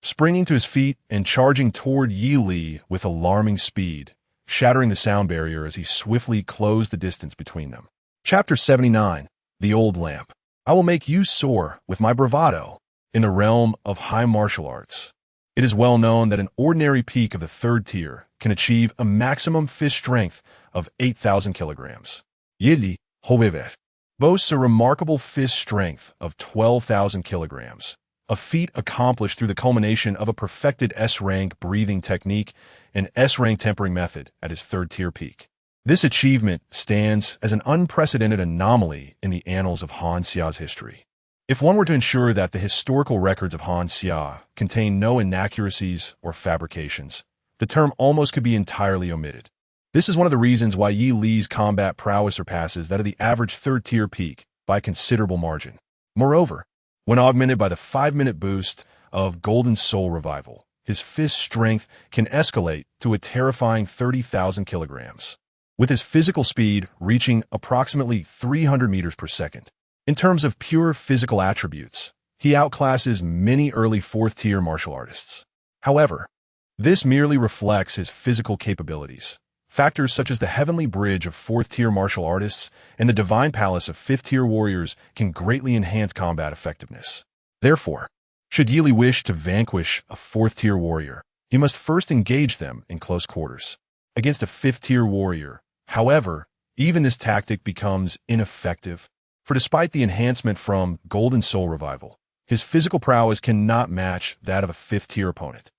Springing to his feet and charging toward Yi Li with alarming speed, shattering the sound barrier as he swiftly closed the distance between them. Chapter 79, The Old Lamp. I will make you soar with my bravado. In the realm of high martial arts, it is well known that an ordinary peak of the third tier can achieve a maximum fist strength of 8,000 kilograms. Yi Li, however, boasts a remarkable fist strength of 12,000 kilograms, a feat accomplished through the culmination of a perfected S-rank breathing technique and S-rank tempering method at his third-tier peak. This achievement stands as an unprecedented anomaly in the annals of Han Xia's history. If one were to ensure that the historical records of Han Xia contain no inaccuracies or fabrications, the term almost could be entirely omitted. This is one of the reasons why Yi Li's combat prowess surpasses that of the average third-tier peak by a considerable margin. Moreover, when augmented by the 5-minute boost of Golden Soul Revival, his fist strength can escalate to a terrifying 30,000 kilograms, with his physical speed reaching approximately 300 meters per second. In terms of pure physical attributes, he outclasses many early fourth-tier martial artists. However, this merely reflects his physical capabilities. Factors such as the Heavenly Bridge of fourth-tier martial artists and the Divine Palace of fifth-tier warriors can greatly enhance combat effectiveness. Therefore, should Yi Li wish to vanquish a fourth-tier warrior, he must first engage them in close quarters. Against a fifth-tier warrior, however, even this tactic becomes ineffective, for despite the enhancement from Golden Soul Revival, his physical prowess cannot match that of a fifth-tier opponent.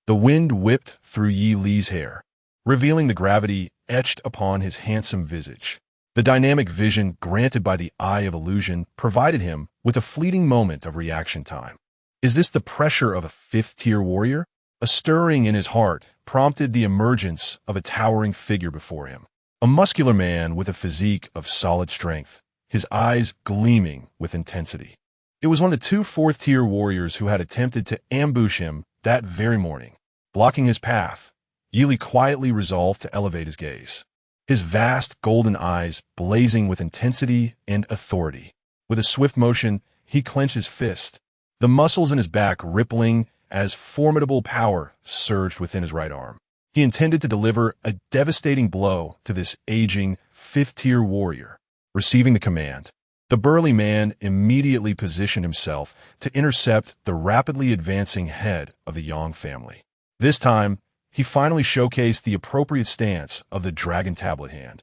The wind whipped through Yi Li's hair, revealing the gravity etched upon his handsome visage. The dynamic vision granted by the Eye of Illusion provided him with a fleeting moment of reaction time. Is this the pressure of a fifth-tier warrior? A stirring in his heart prompted the emergence of a towering figure before him. A muscular man with a physique of solid strength, his eyes gleaming with intensity. It was one of the two fourth-tier warriors who had attempted to ambush him that very morning. Blocking his path, Yi quietly resolved to elevate his gaze. His vast golden eyes blazing with intensity and authority. With a swift motion, he clenched his fist, the muscles in his back rippling as formidable power surged within his right arm. He intended to deliver a devastating blow to this aging, fifth-tier warrior. Receiving the command, the burly man immediately positioned himself to intercept the rapidly advancing head of the Yang family. This time, he finally showcased the appropriate stance of the dragon tablet hand,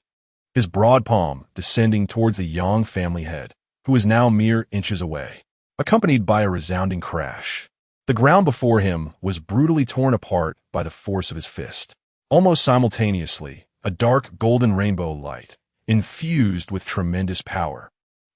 his broad palm descending towards the Yang family head, who was now mere inches away, accompanied by a resounding crash. The ground before him was brutally torn apart by the force of his fist. Almost simultaneously, a dark golden rainbow light, infused with tremendous power,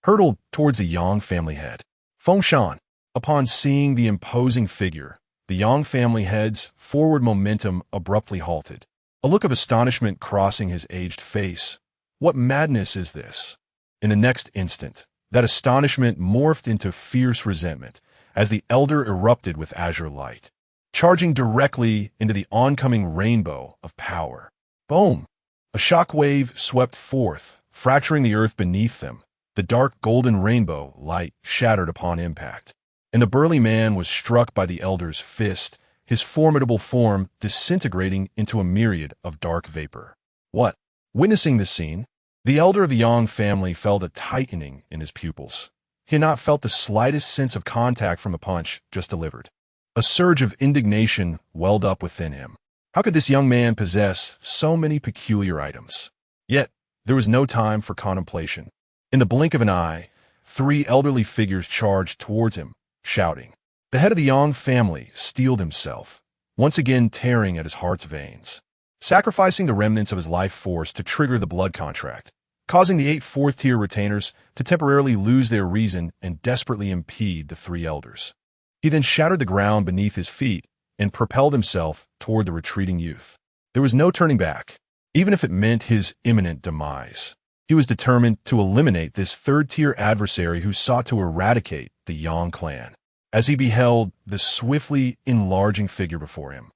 hurtled towards the Yang family head. Fengshan, upon seeing the imposing figure, the Yang family head's forward momentum abruptly halted, a look of astonishment crossing his aged face. What madness is this? In the next instant, that astonishment morphed into fierce resentment as the elder erupted with azure light, charging directly into the oncoming rainbow of power. Boom! A shockwave swept forth, fracturing the earth beneath them. The dark golden rainbow light shattered upon impact, and the burly man was struck by the elder's fist, his formidable form disintegrating into a myriad of dark vapor. What? Witnessing this scene, the elder of the Yang family felt a tightening in his pupils. He had not felt the slightest sense of contact from the punch just delivered. A surge of indignation welled up within him. How could this young man possess so many peculiar items? Yet, there was no time for contemplation. In the blink of an eye, 3 elderly figures charged towards him, shouting. The head of the Yang family steeled himself, once again tearing at his heart's veins, sacrificing the remnants of his life force to trigger the blood contract, causing the 8 fourth-tier retainers to temporarily lose their reason and desperately impede the 3 elders. He then shattered the ground beneath his feet and propelled himself toward the retreating youth. There was no turning back, even if it meant his imminent demise. He was determined to eliminate this third-tier adversary who sought to eradicate the Yang clan. As he beheld the swiftly enlarging figure before him,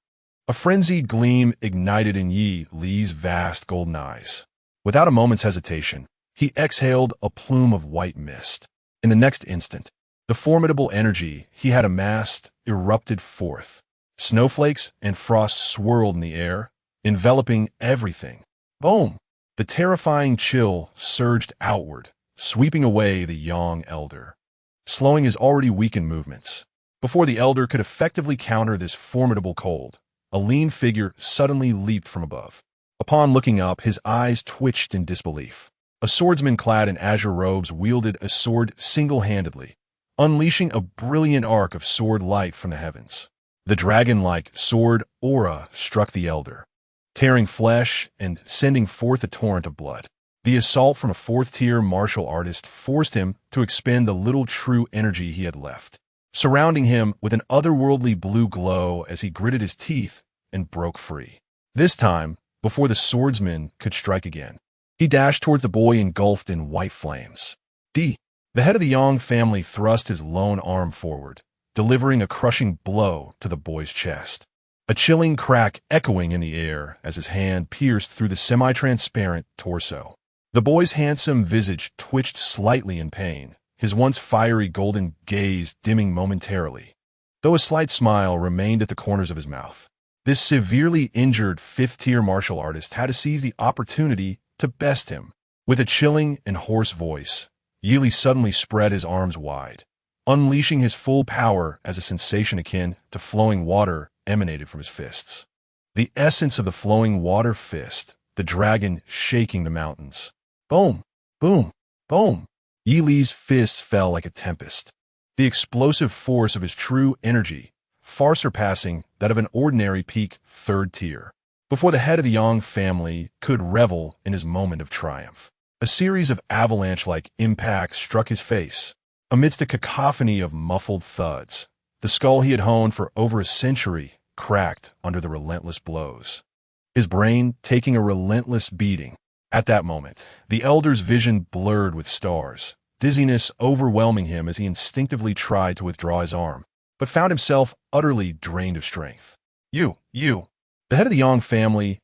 a frenzied gleam ignited in Yi Li's vast golden eyes. Without a moment's hesitation, he exhaled a plume of white mist. In the next instant, the formidable energy he had amassed erupted forth. Snowflakes and frost swirled in the air, enveloping everything. Boom! The terrifying chill surged outward, sweeping away the Yang elder, slowing his already weakened movements. Before the elder could effectively counter this formidable cold, a lean figure suddenly leaped from above. Upon looking up, his eyes twitched in disbelief. A swordsman clad in azure robes wielded a sword single-handedly, unleashing a brilliant arc of sword light from the heavens. The dragon-like sword aura struck the elder, tearing flesh and sending forth a torrent of blood. The assault from a 4th-tier martial artist forced him to expend the little true energy he had left, surrounding him with an otherworldly blue glow as he gritted his teeth and broke free. This time, before the swordsman could strike again, he dashed towards the boy engulfed in white flames. The head of the Yang family thrust his lone arm forward, delivering a crushing blow to the boy's chest. A chilling crack echoing in the air as his hand pierced through the semi-transparent torso. The boy's handsome visage twitched slightly in pain, his once fiery golden gaze dimming momentarily, though a slight smile remained at the corners of his mouth. This severely injured 5th-tier martial artist had to seize the opportunity to best him. With a chilling and hoarse voice, Yi Li suddenly spread his arms wide, unleashing his full power as a sensation akin to flowing water emanated from his fists. The essence of the flowing water fist, the dragon shaking the mountains. Boom! Boom! Boom! Yi Li's fists fell like a tempest, the explosive force of his true energy far surpassing that of an ordinary peak 3rd tier. Before the head of the Yang family could revel in his moment of triumph, a series of avalanche-like impacts struck his face. Amidst a cacophony of muffled thuds, the skull he had honed for over a century cracked under the relentless blows, his brain taking a relentless beating. At that moment, the elder's vision blurred with stars, dizziness overwhelming him as he instinctively tried to withdraw his arm, but found himself utterly drained of strength. You! The head of the Yang family's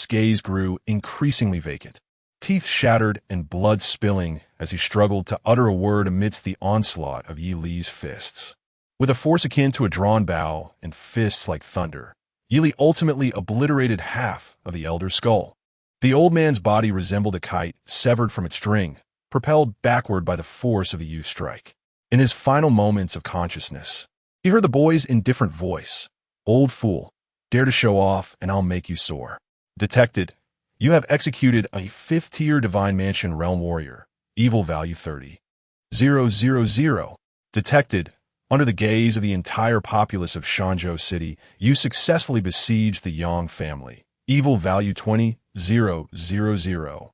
gaze grew increasingly vacant, teeth shattered and blood spilling as he struggled to utter a word amidst the onslaught of Yi Li's fists. With a force akin to a drawn bow and fists like thunder, Yi Li ultimately obliterated half of the elder's skull. The old man's body resembled a kite severed from its string, propelled backward by the force of the youth's strike. In his final moments of consciousness, he heard the boy's indifferent voice. "Old fool, dare to show off and I'll make you sore. Detected, you have executed a 5th-tier Divine Mansion Realm Warrior, evil value 30,000. Detected, under the gaze of the entire populace of Shanzhou City, you successfully besieged the Yang family, evil value 20,000.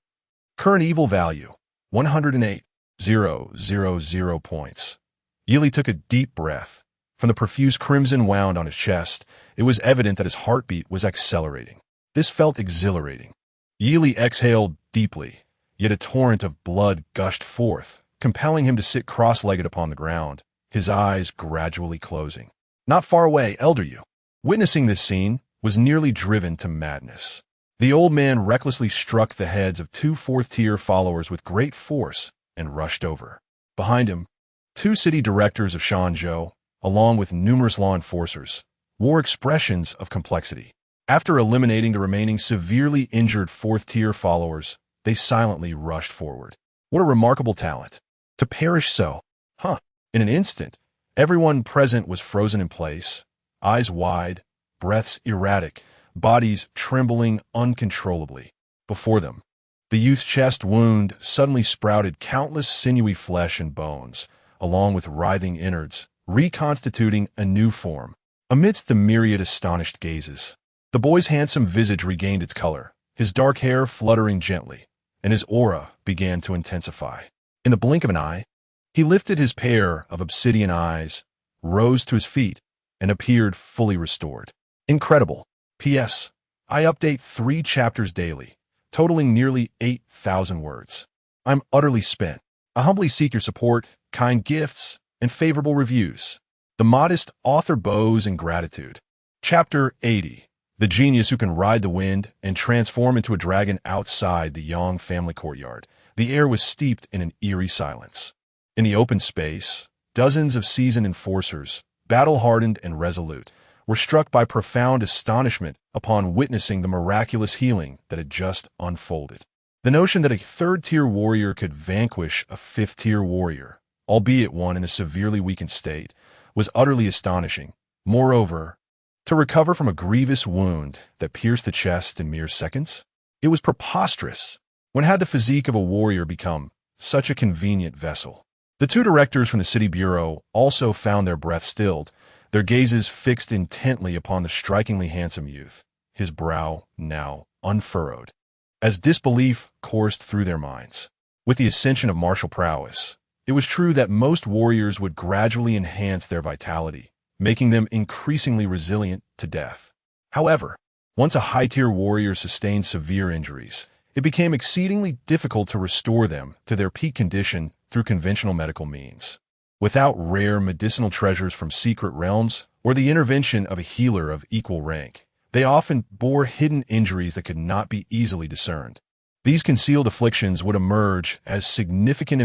Current evil value, 108,000 points." Yi Li took a deep breath. From the profuse crimson wound on his chest, it was evident that his heartbeat was accelerating. This felt exhilarating. Yi Li exhaled deeply, yet a torrent of blood gushed forth, compelling him to sit cross-legged upon the ground, his eyes gradually closing. Not far away, Elder Yu, witnessing this scene, was nearly driven to madness. The old man recklessly struck the heads of 2 4th-tier followers with great force and rushed over. Behind him, 2 city directors of Shanzhou, along with numerous law enforcers, wore expressions of complexity. After eliminating the remaining severely injured 4th-tier followers, they silently rushed forward. What a remarkable talent. To perish so. In an instant, everyone present was frozen in place, eyes wide, breaths erratic, bodies trembling uncontrollably. Before them, the youth's chest wound suddenly sprouted countless sinewy flesh and bones, along with writhing innards, reconstituting a new form. Amidst the myriad astonished gazes, the boy's handsome visage regained its color, his dark hair fluttering gently, and his aura began to intensify. In the blink of an eye, he lifted his pair of obsidian eyes, rose to his feet, and appeared fully restored. Incredible. P.S. I update 3 chapters daily, totaling nearly 8,000 words. I'm utterly spent. I humbly seek your support, kind gifts, and favorable reviews. The modest author bows in gratitude. Chapter 80. The genius who can ride the wind and transform into a dragon outside the Yang family courtyard. The air was steeped in an eerie silence. In the open space, dozens of seasoned enforcers, battle-hardened and resolute, were struck by profound astonishment upon witnessing the miraculous healing that had just unfolded. The notion that a 3rd-tier warrior could vanquish a 5th-tier warrior, albeit one in a severely weakened state, was utterly astonishing. Moreover, to recover from a grievous wound that pierced the chest in mere seconds? It was preposterous. When had the physique of a warrior become such a convenient vessel? The 2 directors from the city bureau also found their breath stilled, their gazes fixed intently upon the strikingly handsome youth, his brow now unfurrowed, as disbelief coursed through their minds. With the ascension of martial prowess, it was true that most warriors would gradually enhance their vitality, making them increasingly resilient to death. However, once a high-tier warrior sustained severe injuries, it became exceedingly difficult to restore them to their peak condition through conventional medical means. Without rare medicinal treasures from secret realms or the intervention of a healer of equal rank, they often bore hidden injuries that could not be easily discerned. These concealed afflictions would emerge as significant